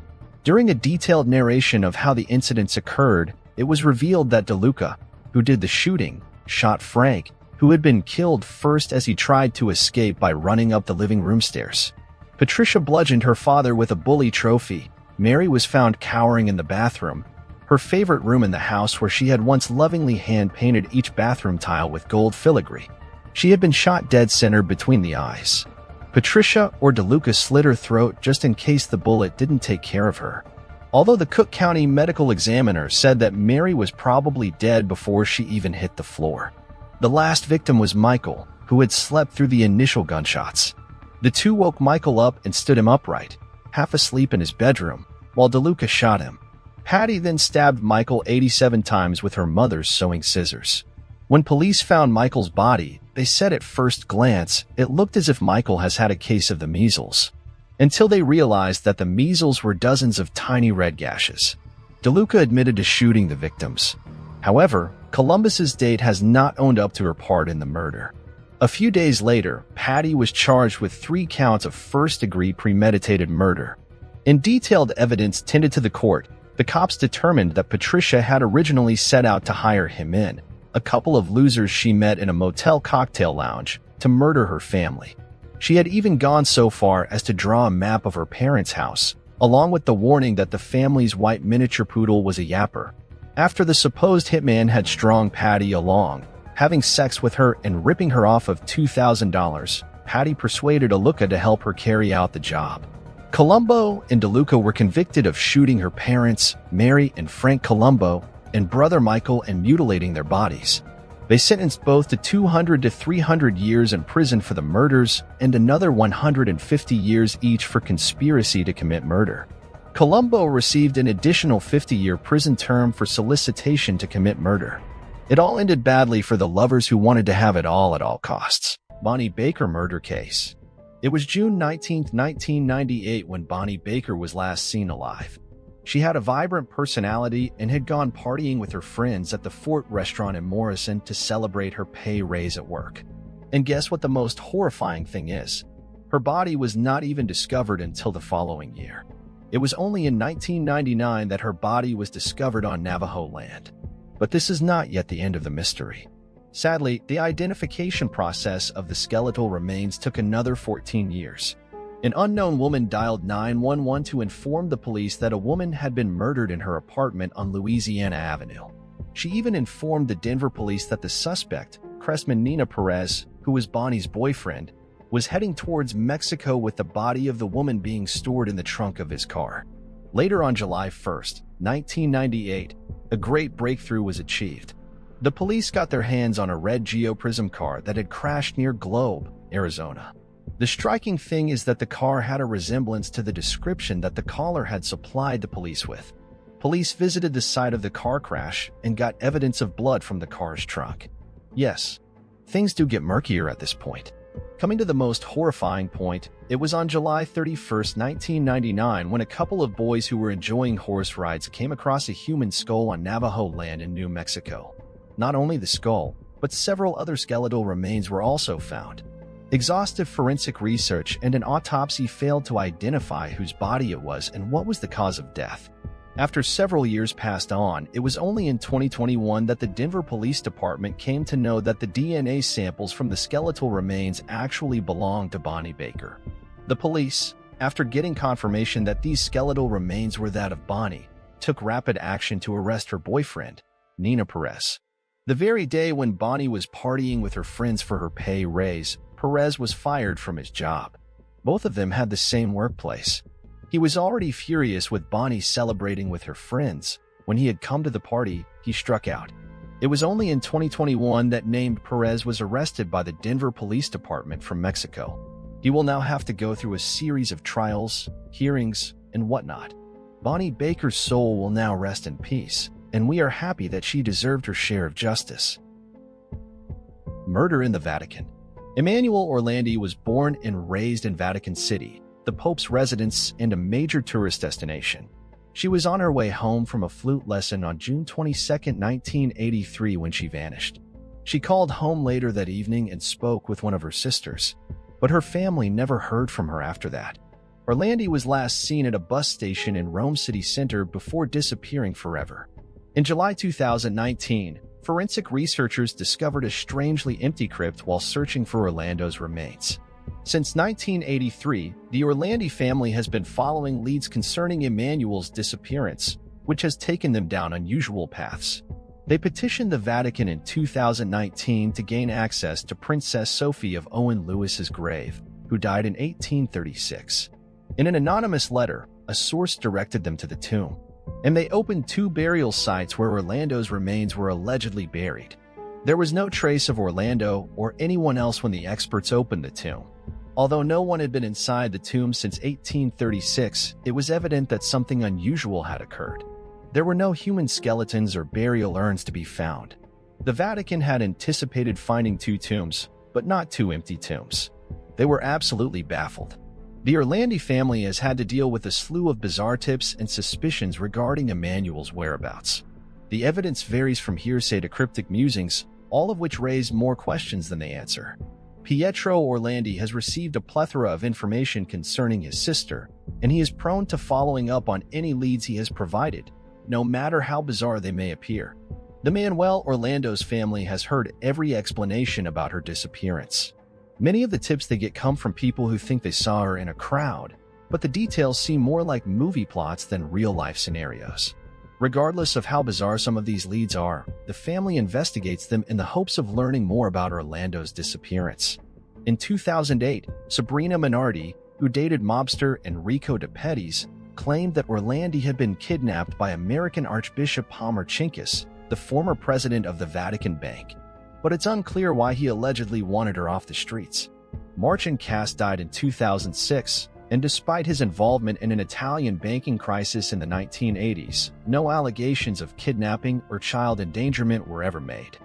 During a detailed narration of how the incidents occurred, it was revealed that DeLuca, who did the shooting, shot Frank, who had been killed first as he tried to escape by running up the living room stairs. Patricia bludgeoned her father with a bully trophy. Mary was found cowering in the bathroom, her favorite room in the house, where she had once lovingly hand-painted each bathroom tile with gold filigree. She had been shot dead center between the eyes. Patricia or DeLuca slit her throat just in case the bullet didn't take care of her. Although the Cook County medical examiner said that Mary was probably dead before she even hit the floor. The last victim was Michael, who had slept through the initial gunshots. The two woke Michael up and stood him upright, half asleep in his bedroom, while DeLuca shot him. Pette then stabbed Michael 87 times with her mother's sewing scissors. When police found Michael's body, they said at first glance it looked as if Michael has had a case of the measles, until they realized that the measles were dozens of tiny red gashes. DeLuca admitted to shooting the victims. However, Columbus's date has not owned up to her part in the murder. A few days later, Pette was charged with 3 counts of first-degree premeditated murder. In detailed evidence tended to the court, the cops determined that Patricia had originally set out to hire him in, a couple of losers she met in a motel cocktail lounge, to murder her family. She had even gone so far as to draw a map of her parents' house, along with the warning that the family's white miniature poodle was a yapper. After the supposed hitman had strung Pette along, having sex with her and ripping her off of $2,000, Pette persuaded DeLuca to help her carry out the job. Columbo and DeLuca were convicted of shooting her parents, Mary and Frank Columbo, and brother Michael, and mutilating their bodies. They sentenced both to 200 to 300 years in prison for the murders and another 150 years each for conspiracy to commit murder. Columbo received an additional 50-year prison term for solicitation to commit murder. It all ended badly for the lovers who wanted to have it all at all costs. Bonnie Baker murder case. It was June 19, 1998 when Bonnie Baker was last seen alive. She had a vibrant personality and had gone partying with her friends at the Fort restaurant in Morrison to celebrate her pay raise at work. And guess what the most horrifying thing is? Her body was not even discovered until the following year. It was only in 1999 that her body was discovered on Navajo land. But this is not yet the end of the mystery. Sadly, the identification process of the skeletal remains took another 14 years. An unknown woman dialed 911 to inform the police that a woman had been murdered in her apartment on Louisiana Avenue. She even informed the Denver police that the suspect, Cressman Nina Perez, who was Bonnie's boyfriend, was heading towards Mexico with the body of the woman being stored in the trunk of his car. Later on July 1, 1998, a great breakthrough was achieved. The police got their hands on a red Geoprism car that had crashed near Globe, Arizona. The striking thing is that the car had a resemblance to the description that the caller had supplied the police with. Police visited the site of the car crash and got evidence of blood from the car's trunk. Yes, things do get murkier at this point. Coming to the most horrifying point, it was on July 31, 1999 when a couple of boys who were enjoying horse rides came across a human skull on Navajo land in New Mexico. Not only the skull, but several other skeletal remains were also found. Exhaustive forensic research and an autopsy failed to identify whose body it was and what was the cause of death. After several years passed on, it was only in 2021 that the Denver Police Department came to know that the DNA samples from the skeletal remains actually belonged to Bonnie Baker. The police, after getting confirmation that these skeletal remains were that of Bonnie, took rapid action to arrest her boyfriend, Nina Perez. The very day when Bonnie was partying with her friends for her pay raise, Perez was fired from his job. Both of them had the same workplace. He was already furious with Bonnie celebrating with her friends. When he had come to the party, he struck out. It was only in 2021 that named Perez was arrested by the Denver Police Department from Mexico. He will now have to go through a series of trials, hearings, and whatnot. Bonnie Baker's soul will now rest in peace, and we are happy that she deserved her share of justice. Murder in the Vatican. Emanuel Orlandi was born and raised in Vatican City, the Pope's residence and a major tourist destination. She was on her way home from a flute lesson on June 22, 1983 when she vanished. She called home later that evening and spoke with one of her sisters, but her family never heard from her after that. Orlandi was last seen at a bus station in Rome City Center before disappearing forever. In July 2019, forensic researchers discovered a strangely empty crypt while searching for Orlando's remains. Since 1983, the Orlandi family has been following leads concerning Emanuel's disappearance, which has taken them down unusual paths. They petitioned the Vatican in 2019 to gain access to Princess Sophie of Owen Lewis's grave, who died in 1836. In an anonymous letter, a source directed them to the tomb, and they opened 2 burial sites where Orlando's remains were allegedly buried. There was no trace of Orlando or anyone else when the experts opened the tomb. Although no one had been inside the tomb since 1836, it was evident that something unusual had occurred. There were no human skeletons or burial urns to be found. The Vatican had anticipated finding 2 tombs, but not 2 empty tombs. They were absolutely baffled. The Orlandi family has had to deal with a slew of bizarre tips and suspicions regarding Emanuel's whereabouts. The evidence varies from hearsay to cryptic musings, all of which raise more questions than they answer. Pietro Orlandi has received a plethora of information concerning his sister, and he is prone to following up on any leads he has provided, no matter how bizarre they may appear. The Manuel Orlando's family has heard every explanation about her disappearance. Many of the tips they get come from people who think they saw her in a crowd, but the details seem more like movie plots than real-life scenarios. Regardless of how bizarre some of these leads are, the family investigates them in the hopes of learning more about Orlando's disappearance. In 2008, Sabrina Minardi, who dated mobster Enrico de Pettis, claimed that Orlandi had been kidnapped by American Archbishop Palmer Chinkus, the former president of the Vatican Bank. But it's unclear why he allegedly wanted her off the streets. Marcin Cass died in 2006, and despite his involvement in an Italian banking crisis in the 1980s, no allegations of kidnapping or child endangerment were ever made.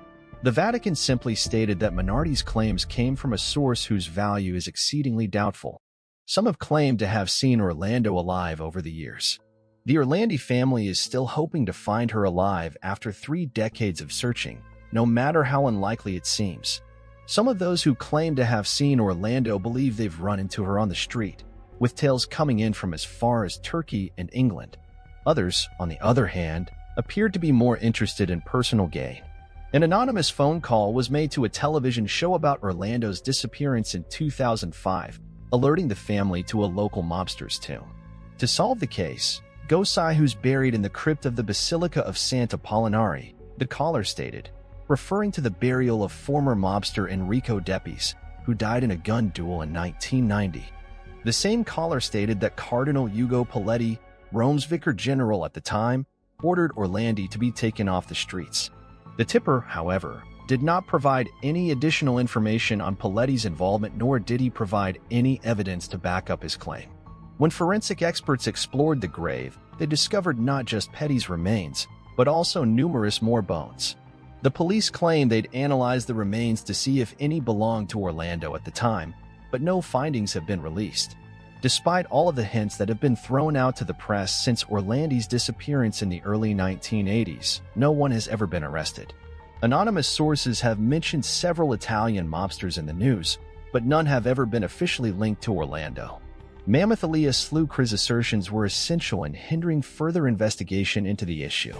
The Vatican simply stated that Minardi's claims came from a source whose value is exceedingly doubtful. Some have claimed to have seen Orlando alive over the years. The Orlandi family is still hoping to find her alive after 3 decades of searching, no matter how unlikely it seems. Some of those who claim to have seen Orlando believe they've run into her on the street, with tales coming in from as far as Turkey and England. Others, on the other hand, appeared to be more interested in personal gain. An anonymous phone call was made to a television show about Orlando's disappearance in 2005, alerting the family to a local mobster's tomb. To solve the case, go see who's buried in the crypt of the Basilica of Sant'Apollinare, the caller stated, referring to the burial of former mobster Enrico de Pettis, who died in a gun duel in 1990. The same caller stated that Cardinal Ugo Paletti, Rome's vicar general at the time, ordered Orlandi to be taken off the streets. The tipper, however, did not provide any additional information on Paletti's involvement, nor did he provide any evidence to back up his claim. When forensic experts explored the grave, they discovered not just Petty's remains, but also numerous more bones. The police claimed they'd analyzed the remains to see if any belonged to Orlando at the time, but no findings have been released. Despite all of the hints that have been thrown out to the press since Orlandi's disappearance in the early 1980s, no one has ever been arrested. Anonymous sources have mentioned several Italian mobsters in the news, but none have ever been officially linked to Orlando. Mammoth Elias Lucre's assertions were essential in hindering further investigation into the issue.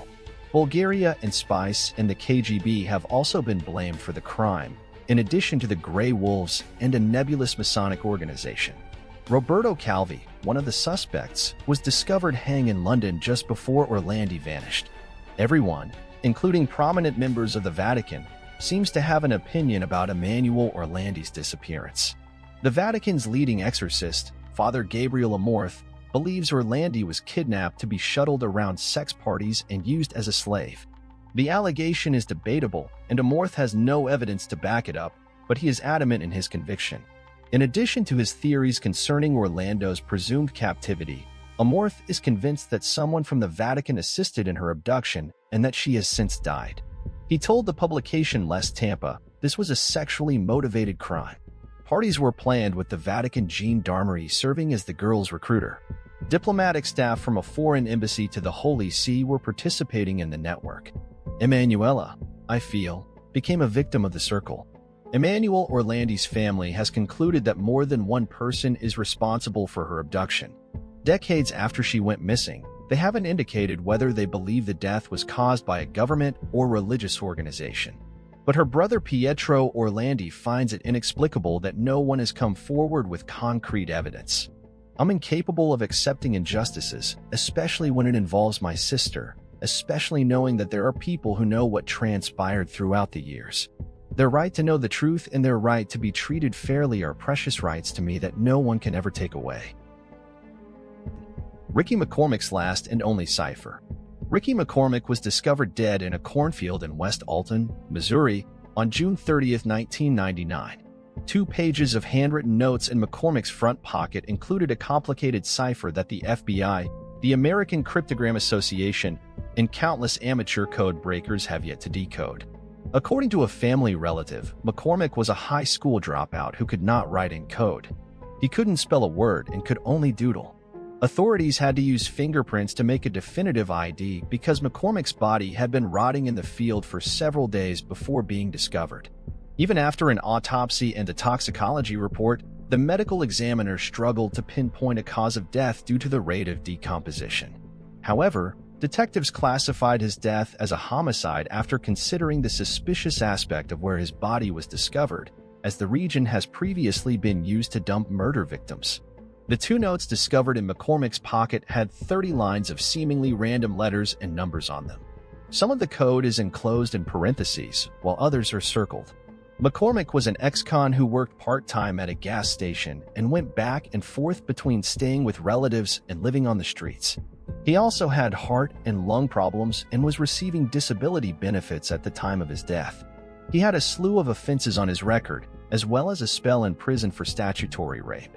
Bulgaria and Spice and the KGB have also been blamed for the crime, in addition to the Grey Wolves and a nebulous Masonic organization. Roberto Calvi, one of the suspects, was discovered hanged in London just before Orlandi vanished. Everyone, including prominent members of the Vatican, seems to have an opinion about Emanuel Orlandi's disappearance. The Vatican's leading exorcist, Father Gabriel Amorth, believes Orlandi was kidnapped to be shuttled around sex parties and used as a slave. The allegation is debatable, and Amorth has no evidence to back it up, but he is adamant in his conviction. In addition to his theories concerning Orlando's presumed captivity, Amorth is convinced that someone from the Vatican assisted in her abduction and that she has since died. He told the publication Les Tampa this was a sexually motivated crime. Parties were planned with the Vatican gendarmerie serving as the girl's recruiter. Diplomatic staff from a foreign embassy to the Holy See were participating in the network. Emanuela, I feel, became a victim of the circle. Emanuel Orlandi's family has concluded that more than one person is responsible for her abduction. Decades after she went missing, they haven't indicated whether they believe the death was caused by a government or religious organization. But her brother Pietro Orlandi finds it inexplicable that no one has come forward with concrete evidence. I'm incapable of accepting injustices, especially when it involves my sister, especially knowing that there are people who know what transpired throughout the years. Their right to know the truth and their right to be treated fairly are precious rights to me that no one can ever take away. Ricky McCormick's last and only cipher. Ricky McCormick was discovered dead in a cornfield in West Alton, Missouri, on June 30, 1999. 2 pages of handwritten notes in McCormick's front pocket included a complicated cipher that the FBI, the American Cryptogram Association, and countless amateur code breakers have yet to decode. According to a family relative, McCormick was a high school dropout who could not write in code. He couldn't spell a word and could only doodle. Authorities had to use fingerprints to make a definitive ID because McCormick's body had been rotting in the field for several days before being discovered. Even after an autopsy and a toxicology report, the medical examiner struggled to pinpoint a cause of death due to the rate of decomposition. However, detectives classified his death as a homicide after considering the suspicious aspect of where his body was discovered, as the region has previously been used to dump murder victims. The 2 notes discovered in McCormick's pocket had 30 lines of seemingly random letters and numbers on them. Some of the code is enclosed in parentheses, while others are circled. McCormick was an ex-con who worked part-time at a gas station and went back and forth between staying with relatives and living on the streets. He also had heart and lung problems and was receiving disability benefits at the time of his death. He had a slew of offenses on his record, as well as a spell in prison for statutory rape.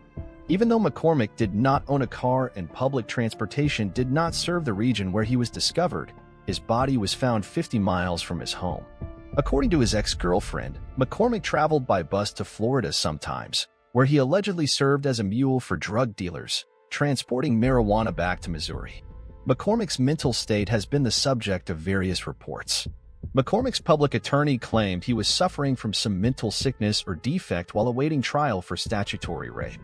Even though McCormick did not own a car and public transportation did not serve the region where he was discovered, his body was found 50 miles from his home. According to his ex-girlfriend, McCormick traveled by bus to Florida sometimes, where he allegedly served as a mule for drug dealers, transporting marijuana back to Missouri. McCormick's mental state has been the subject of various reports. McCormick's public attorney claimed he was suffering from some mental sickness or defect while awaiting trial for statutory rape.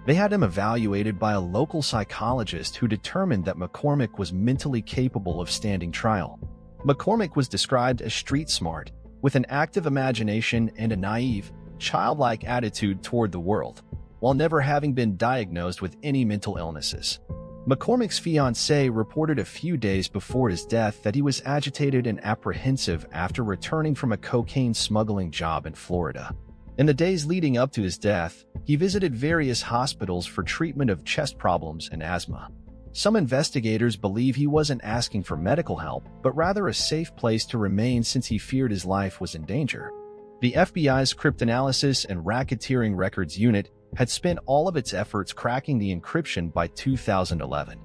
They had him evaluated by a local psychologist who determined that McCormick was mentally capable of standing trial. McCormick was described as street smart, with an active imagination and a naive, childlike attitude toward the world, while never having been diagnosed with any mental illnesses. McCormick's fiancée reported a few days before his death that he was agitated and apprehensive after returning from a cocaine smuggling job in Florida. In the days leading up to his death, he visited various hospitals for treatment of chest problems and asthma. Some investigators believe he wasn't asking for medical help, but rather a safe place to remain since he feared his life was in danger. The FBI's Cryptanalysis and Racketeering Records Unit had spent all of its efforts cracking the encryption by 2011.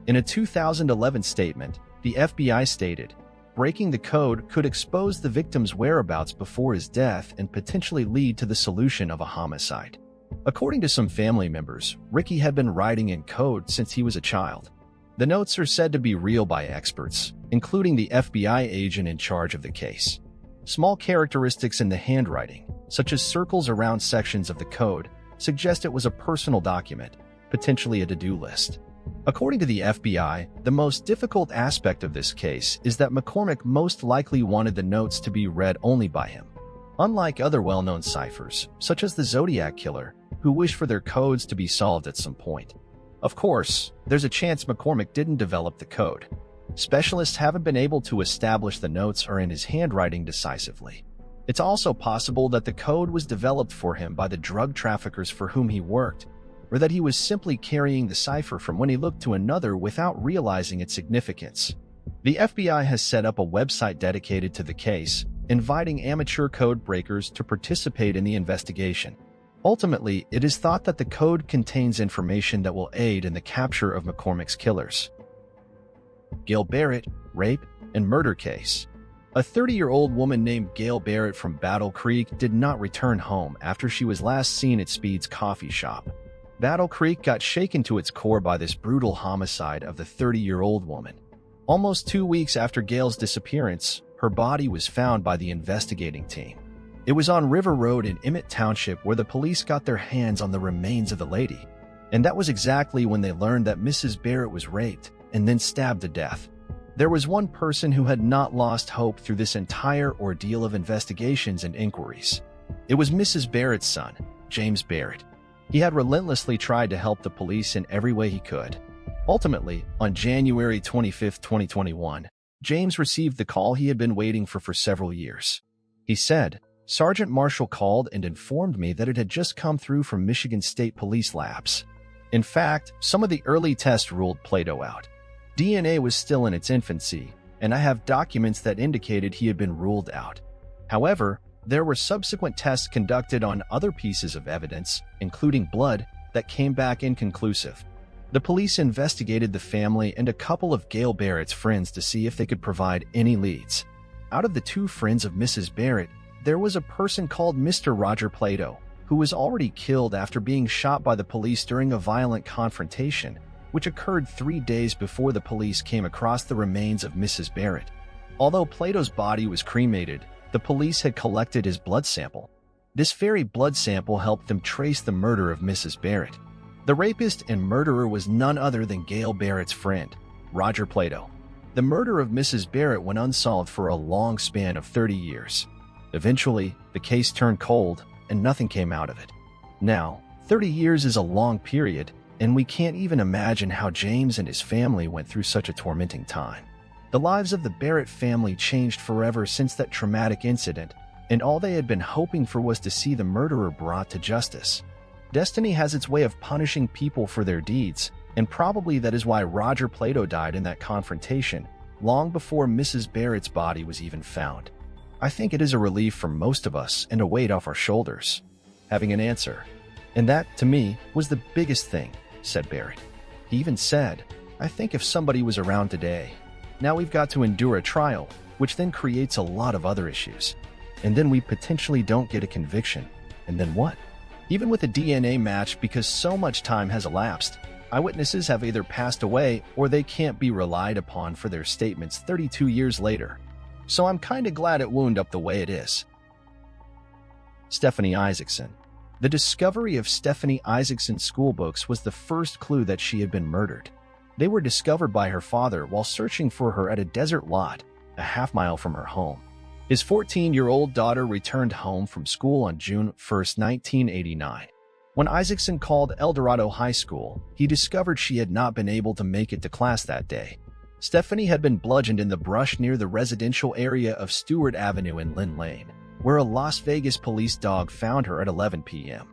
In a 2011 statement, the FBI stated, "Breaking the code could expose the victim's whereabouts before his death and potentially lead to the solution of a homicide." According to some family members, Ricky had been writing in code since he was a child. The notes are said to be real by experts, including the FBI agent in charge of the case. Small characteristics in the handwriting, such as circles around sections of the code, suggest it was a personal document, potentially a to-do list. According to the FBI, the most difficult aspect of this case is that McCormick most likely wanted the notes to be read only by him. Unlike other well-known ciphers, such as the Zodiac Killer, who wish for their codes to be solved at some point. Of course, there's a chance McCormick didn't develop the code. Specialists haven't been able to establish the notes are in his handwriting decisively. It's also possible that the code was developed for him by the drug traffickers for whom he worked, or that he was simply carrying the cipher from when he looked to another without realizing its significance. The FBI has set up a website dedicated to the case, inviting amateur code breakers to participate in the investigation. Ultimately, it is thought that the code contains information that will aid in the capture of McCormick's killers. Gail Barrett, rape and murder case. A 30-year-old woman named Gail Barrett from Battle Creek did not return home after she was last seen at Speed's coffee shop. Battle Creek got shaken to its core by this brutal homicide of the 30-year-old woman. Almost 2 weeks after Gail's disappearance, her body was found by the investigating team. It was on River Road in Emmett Township where the police got their hands on the remains of the lady. And that was exactly when they learned that Mrs. Barrett was raped and then stabbed to death. There was one person who had not lost hope through this entire ordeal of investigations and inquiries. It was Mrs. Barrett's son, James Barrett. He had relentlessly tried to help the police in every way he could. Ultimately, on January 25, 2021, James received the call he had been waiting for several years. He said, "Sergeant Marshall called and informed me that it had just come through from Michigan State Police labs. In fact, some of the early tests ruled Plato out. DNA was still in its infancy, and I have documents that indicated he had been ruled out. However, there were subsequent tests conducted on other pieces of evidence, including blood, that came back inconclusive. The police investigated the family and a couple of Gail Barrett's friends to see if they could provide any leads. Out of the two friends of Mrs. Barrett, there was a person called Mr. Roger Plato, who was already killed after being shot by the police during a violent confrontation, which occurred 3 days before the police came across the remains of Mrs. Barrett. Although Plato's body was cremated, the police had collected his blood sample. This very blood sample helped them trace the murder of Mrs. Barrett. The rapist and murderer was none other than Gail Barrett's friend, Roger Plato. The murder of Mrs. Barrett went unsolved for a long span of 30 years. Eventually, the case turned cold, and nothing came out of it. Now, 30 years is a long period, and we can't even imagine how James and his family went through such a tormenting time. The lives of the Barrett family changed forever since that traumatic incident, and all they had been hoping for was to see the murderer brought to justice. Destiny has its way of punishing people for their deeds, and probably that is why Roger Plato died in that confrontation, long before Mrs. Barrett's body was even found. I think it is a relief for most of us and a weight off our shoulders, having an answer. And that, to me, was the biggest thing, said Barrett. He even said, "I think if somebody was around today, now we've got to endure a trial, which then creates a lot of other issues. And then we potentially don't get a conviction. And then what?" Even with a DNA match, because so much time has elapsed, eyewitnesses have either passed away or they can't be relied upon for their statements 32 years later. So I'm kinda glad it wound up the way it is. Stephanie Isaacson. The discovery of Stephanie Isaacson's school books was the first clue that she had been murdered. They were discovered by her father while searching for her at a desert lot, a half-mile from her home. His 14-year-old daughter returned home from school on June 1, 1989. When Isaacson called El Dorado High School, he discovered she had not been able to make it to class that day. Stephanie had been bludgeoned in the brush near the residential area of Stewart Avenue in Lynn Lane, where a Las Vegas police dog found her at 11 p.m.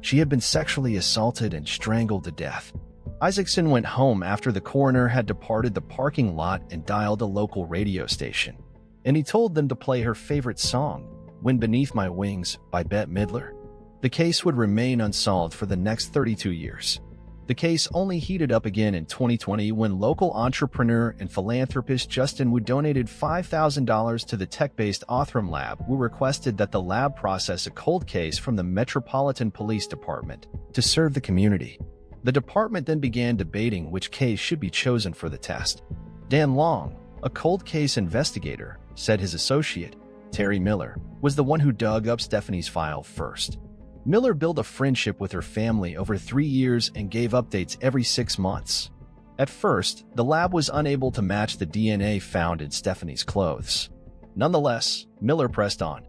She had been sexually assaulted and strangled to death. Isaacson went home after the coroner had departed the parking lot and dialed a local radio station. And he told them to play her favorite song, "When Beneath My Wings" by Bette Midler. The case would remain unsolved for the next 32 years. The case only heated up again in 2020 when local entrepreneur and philanthropist Justin Wu donated $5,000 to the tech-based Othram Lab, who requested that the lab process a cold case from the Metropolitan Police Department to serve the community. The department then began debating which case should be chosen for the test. Dan Long, a cold case investigator, said his associate, Terry Miller, was the one who dug up Stephanie's file first. Miller built a friendship with her family over 3 years and gave updates every 6 months. At first, the lab was unable to match the DNA found in Stephanie's clothes. Nonetheless, Miller pressed on.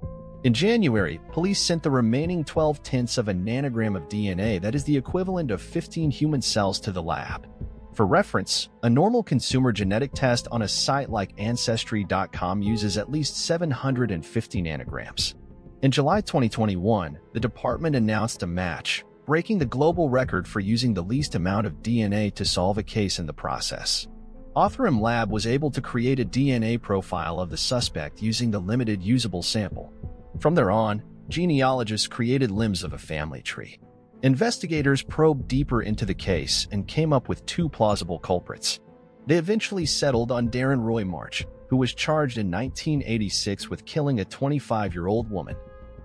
In January, police sent the remaining 12/10 of a nanogram of DNA, that is the equivalent of 15 human cells, to the lab. For reference, a normal consumer genetic test on a site like Ancestry.com uses at least 750 nanograms. In July 2021, the department announced a match, breaking the global record for using the least amount of DNA to solve a case in the process. Othram Lab was able to create a DNA profile of the suspect using the limited usable sample. From there on, genealogists created limbs of a family tree. Investigators probed deeper into the case and came up with 2 plausible culprits. They eventually settled on Darren Roy March, who was charged in 1986 with killing a 25-year-old woman.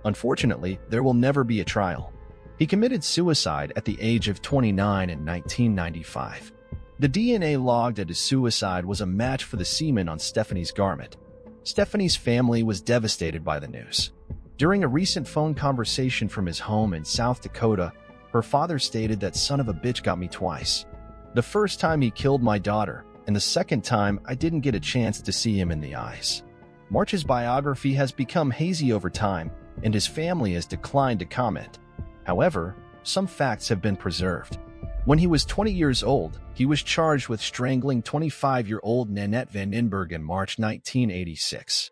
Unfortunately, there will never be a trial. He committed suicide at the age of 29 in 1995. The DNA logged at his suicide was a match for the semen on Stephanie's garment. Stephanie's family was devastated by the news. During a recent phone conversation from his home in South Dakota, her father stated that "son of a bitch got me twice. The first time he killed my daughter, and the second time I didn't get a chance to see him in the eyes. March's biography has become hazy over time, and his family has declined to comment. However, some facts have been preserved. When he was 20 years old, he was charged with strangling 25-year-old Nanette Vandenberg in March 1986.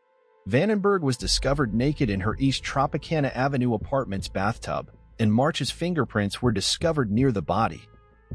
Vandenberg was discovered naked in her East Tropicana Avenue apartment's bathtub, and March's fingerprints were discovered near the body.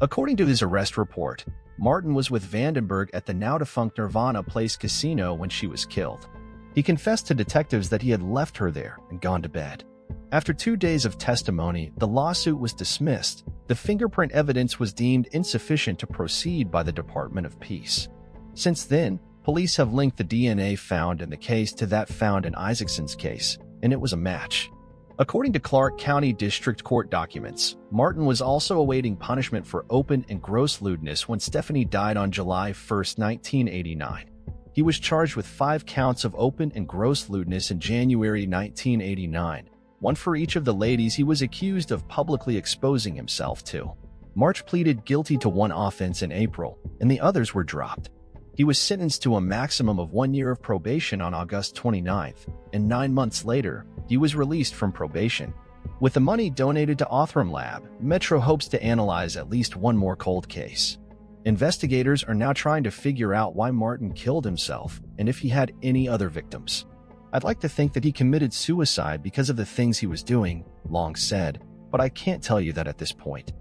According to his arrest report, Martin was with Vandenberg at the now-defunct Nirvana Place Casino when she was killed. He confessed to detectives that he had left her there and gone to bed. After 2 days of testimony, the lawsuit was dismissed. The fingerprint evidence was deemed insufficient to proceed by the Department of Peace. Since then, police have linked the DNA found in the case to that found in Isaacson's case, and it was a match. According to Clark County District Court documents, Martin was also awaiting punishment for open and gross lewdness when Stephanie died on July 1, 1989. He was charged with 5 counts of open and gross lewdness in January 1989, one for each of the ladies he was accused of publicly exposing himself to. March pleaded guilty to one offense in April, and the others were dropped. He was sentenced to a maximum of 1 year of probation on August 29th, and 9 months later, he was released from probation. With the money donated to Othram Lab, Metro hopes to analyze at least one more cold case. Investigators are now trying to figure out why Martin killed himself and if he had any other victims. I'd like to think that he committed suicide because of the things he was doing, Long said, but I can't tell you that at this point.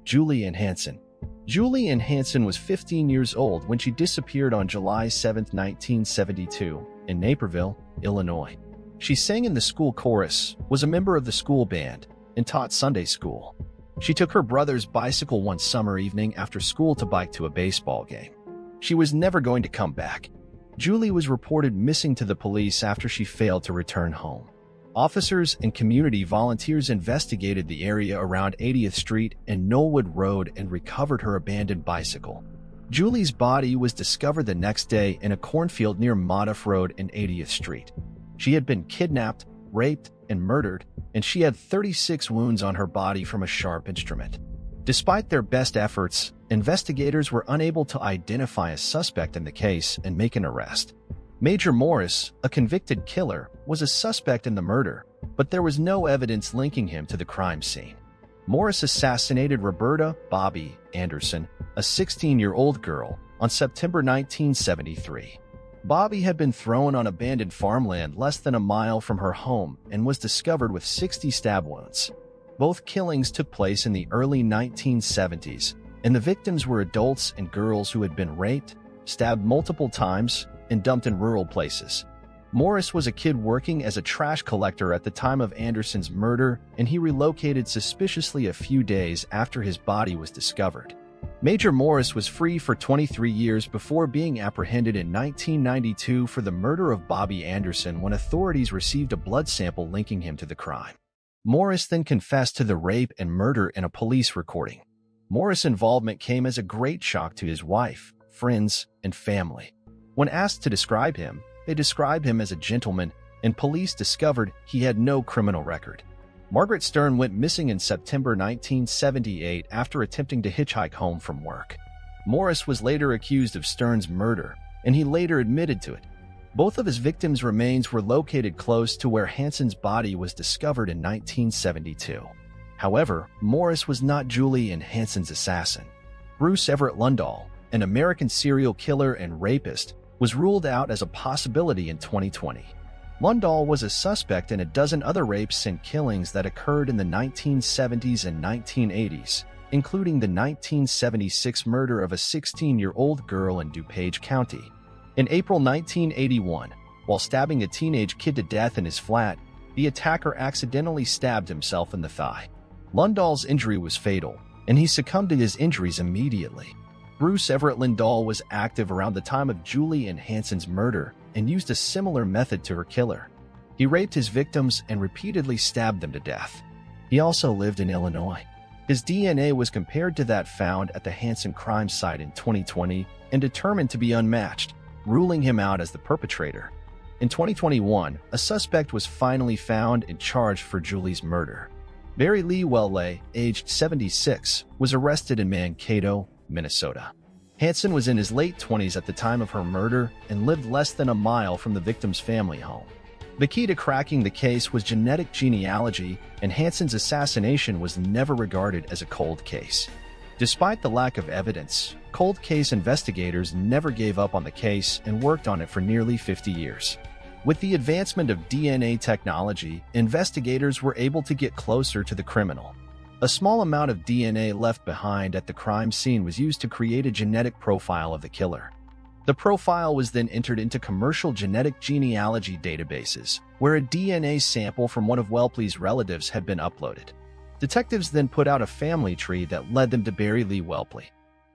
Julie Hansen. Julie Hansen was 15 years old when she disappeared on July 7, 1972, in Naperville, Illinois. She sang in the school chorus, was a member of the school band, and taught Sunday school. She took her brother's bicycle one summer evening after school to bike to a baseball game. She was never going to come back. Julie was reported missing to the police after she failed to return home. Officers and community volunteers investigated the area around 80th Street and Knollwood Road and recovered her abandoned bicycle. Julie's body was discovered the next day in a cornfield near Modoff Road and 80th Street. She had been kidnapped, raped, and murdered, and she had 36 wounds on her body from a sharp instrument. Despite their best efforts, investigators were unable to identify a suspect in the case and make an arrest. Major Morris, a convicted killer, was a suspect in the murder, but there was no evidence linking him to the crime scene. Morris assassinated Roberta Bobby Anderson, a 16-year-old girl, on September 1973. Bobby had been thrown on abandoned farmland less than a mile from her home and was discovered with 60 stab wounds. Both killings took place in the early 1970s, and the victims were adults and girls who had been raped, stabbed multiple times, and dumped in rural places. Morris was a kid working as a trash collector at the time of Anderson's murder, and he relocated suspiciously a few days after his body was discovered. Major Morris was free for 23 years before being apprehended in 1992 for the murder of Bobby Anderson when authorities received a blood sample linking him to the crime. Morris then confessed to the rape and murder in a police recording. Morris' involvement came as a great shock to his wife, friends, and family. When asked to describe him, they described him as a gentleman, and police discovered he had no criminal record. Margaret Stern went missing in September 1978 after attempting to hitchhike home from work. Morris was later accused of Stern's murder, and he later admitted to it. Both of his victims' remains were located close to where Hansen's body was discovered in 1972. However, Morris was not Julie and Hansen's assassin. Bruce Everett Lundahl, an American serial killer and rapist, was ruled out as a possibility in 2020. Lundahl was a suspect in a dozen other rapes and killings that occurred in the 1970s and 1980s, including the 1976 murder of a 16-year-old girl in DuPage County. In April 1981, while stabbing a teenage kid to death in his flat, the attacker accidentally stabbed himself in the thigh. Lundahl's injury was fatal, and he succumbed to his injuries immediately. Bruce Everett Lundahl was active around the time of Julie and Hansen's murder and used a similar method to her killer. He raped his victims and repeatedly stabbed them to death. He also lived in Illinois. His DNA was compared to that found at the Hansen crime site in 2020 and determined to be unmatched, ruling him out as the perpetrator. In 2021, a suspect was finally found and charged for Julie's murder. Barry Lee Welle, aged 76, was arrested in Mankato, Minnesota. Hansen was in his late 20s at the time of her murder and lived less than a mile from the victim's family home. The key to cracking the case was genetic genealogy, and Hansen's assassination was never regarded as a cold case. Despite the lack of evidence, cold case investigators never gave up on the case and worked on it for nearly 50 years. With the advancement of DNA technology, investigators were able to get closer to the criminal. A small amount of DNA left behind at the crime scene was used to create a genetic profile of the killer. The profile was then entered into commercial genetic genealogy databases, where a DNA sample from one of Whelpley's relatives had been uploaded. Detectives then put out a family tree that led them to Barry Lee Whelpley.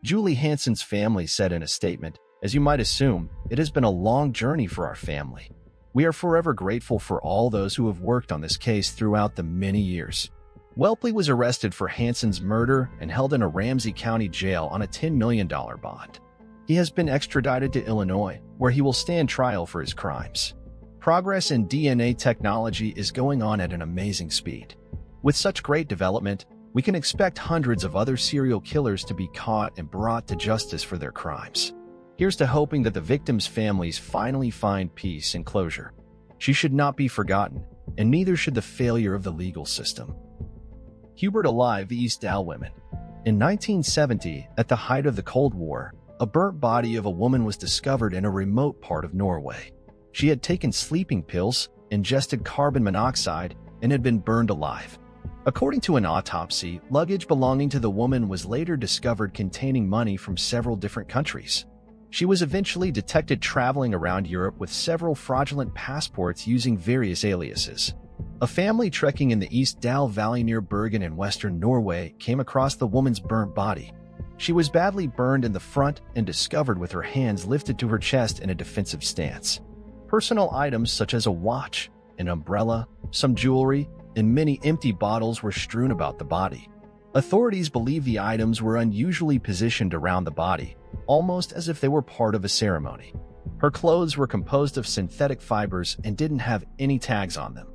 Julie Hansen's family said in a statement, "As you might assume, it has been a long journey for our family. We are forever grateful for all those who have worked on this case throughout the many years." Whelpley was arrested for Hansen's murder and held in a Ramsey County jail on a $10 million bond. He has been extradited to Illinois, where he will stand trial for his crimes. Progress in DNA technology is going on at an amazing speed. With such great development, we can expect hundreds of other serial killers to be caught and brought to justice for their crimes. Here's to hoping that the victims' families finally find peace and closure. She should not be forgotten, and neither should the failure of the legal system. Hubert alive, the Istal women. In 1970, at the height of the Cold War, a burnt body of a woman was discovered in a remote part of Norway. She had taken sleeping pills, ingested carbon monoxide, and had been burned alive. According to an autopsy, luggage belonging to the woman was later discovered containing money from several different countries. She was eventually detected traveling around Europe with several fraudulent passports using various aliases. A family trekking in the Istal Valley near Bergen in western Norway came across the woman's burnt body. She was badly burned in the front and discovered with her hands lifted to her chest in a defensive stance. Personal items such as a watch, an umbrella, some jewelry, and many empty bottles were strewn about the body. Authorities believe the items were unusually positioned around the body, almost as if they were part of a ceremony. Her clothes were composed of synthetic fibers and didn't have any tags on them.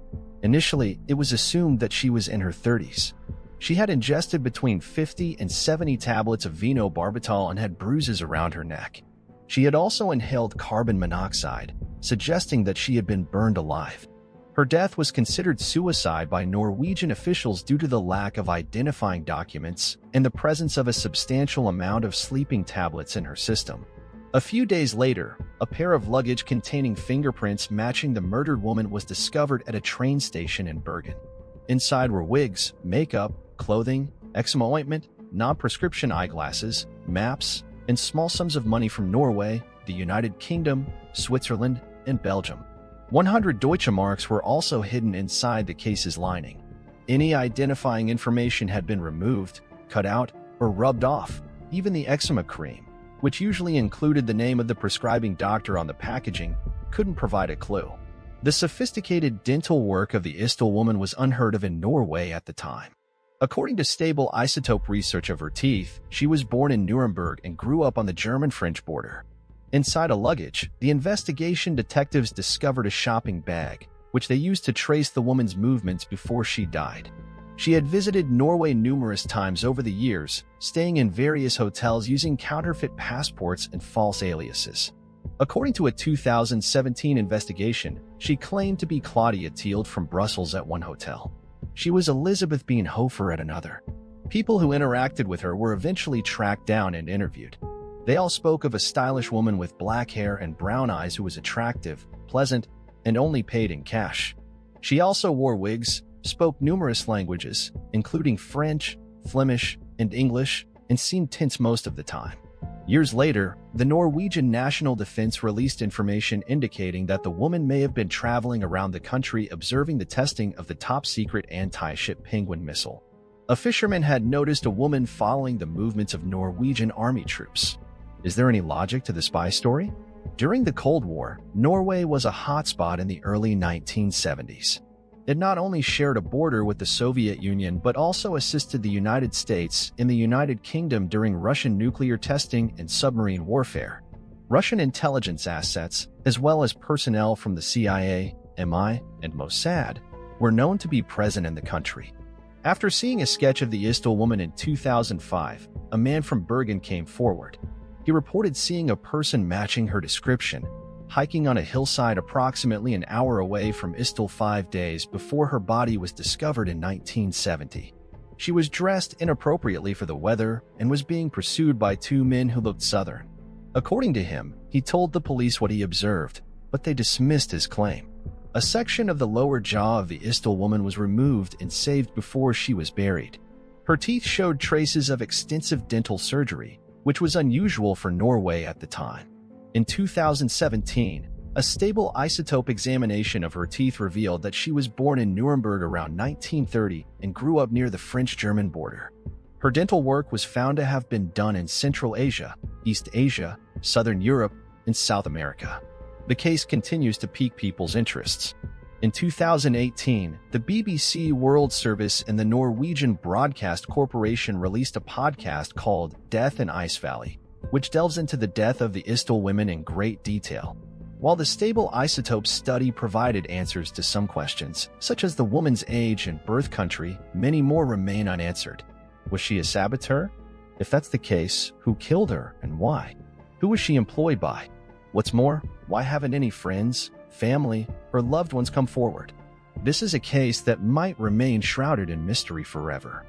Initially, it was assumed that she was in her 30s. She had ingested between 50 and 70 tablets of phenobarbital and had bruises around her neck. She had also inhaled carbon monoxide, suggesting that she had been burned alive. Her death was considered suicide by Norwegian officials due to the lack of identifying documents and the presence of a substantial amount of sleeping tablets in her system. A few days later, a pair of luggage containing fingerprints matching the murdered woman was discovered at a train station in Bergen. Inside were wigs, makeup, clothing, eczema ointment, non-prescription eyeglasses, maps, and small sums of money from Norway, the United Kingdom, Switzerland, and Belgium. 100 Deutsche Marks were also hidden inside the case's lining. Any identifying information had been removed, cut out, or rubbed off. Even the eczema cream, which usually included the name of the prescribing doctor on the packaging, couldn't provide a clue. The sophisticated dental work of the Istal woman was unheard of in Norway at the time. According to stable isotope research of her teeth, she was born in Nuremberg and grew up on the German-French border. Inside a luggage, the investigation detectives discovered a shopping bag, which they used to trace the woman's movements before she died. She had visited Norway numerous times over the years, staying in various hotels using counterfeit passports and false aliases. According to a 2017 investigation, she claimed to be Claudia Teald from Brussels at one hotel. She was Elizabeth Hofer at another. People who interacted with her were eventually tracked down and interviewed. They all spoke of a stylish woman with black hair and brown eyes who was attractive, pleasant, and only paid in cash. She also wore wigs, spoke numerous languages, including French, Flemish, and English, and seemed tense most of the time. Years later, the Norwegian National Defense released information indicating that the woman may have been traveling around the country observing the testing of the top-secret anti-ship Penguin missile. A fisherman had noticed a woman following the movements of Norwegian army troops. Is there any logic to the spy story? During the Cold War, Norway was a hotspot in the early 1970s. It not only shared a border with the Soviet Union but also assisted the United States and the United Kingdom during Russian nuclear testing and submarine warfare. Russian intelligence assets, as well as personnel from the CIA, MI, and Mossad, were known to be present in the country. After seeing a sketch of the Istal woman in 2005, a man from Bergen came forward. He reported seeing a person matching her description, hiking on a hillside approximately an hour away from Istal 5 days before her body was discovered in 1970. She was dressed inappropriately for the weather and was being pursued by two men who looked Southern. According to him, he told the police what he observed, but they dismissed his claim. A section of the lower jaw of the Istal woman was removed and saved before she was buried. Her teeth showed traces of extensive dental surgery, which was unusual for Norway at the time. In 2017, a stable isotope examination of her teeth revealed that she was born in Nuremberg around 1930 and grew up near the French-German border. Her dental work was found to have been done in Central Asia, East Asia, Southern Europe, and South America. The case continues to pique people's interests. In 2018, the BBC World Service and the Norwegian Broadcast Corporation released a podcast called Death in Ice Valley, which delves into the death of the Istal women in great detail. While the stable isotope study provided answers to some questions, such as the woman's age and birth country, many more remain unanswered. Was she a saboteur? If that's the case, who killed her and why? Who was she employed by? What's more, why haven't any friends, family, or loved ones come forward? This is a case that might remain shrouded in mystery forever.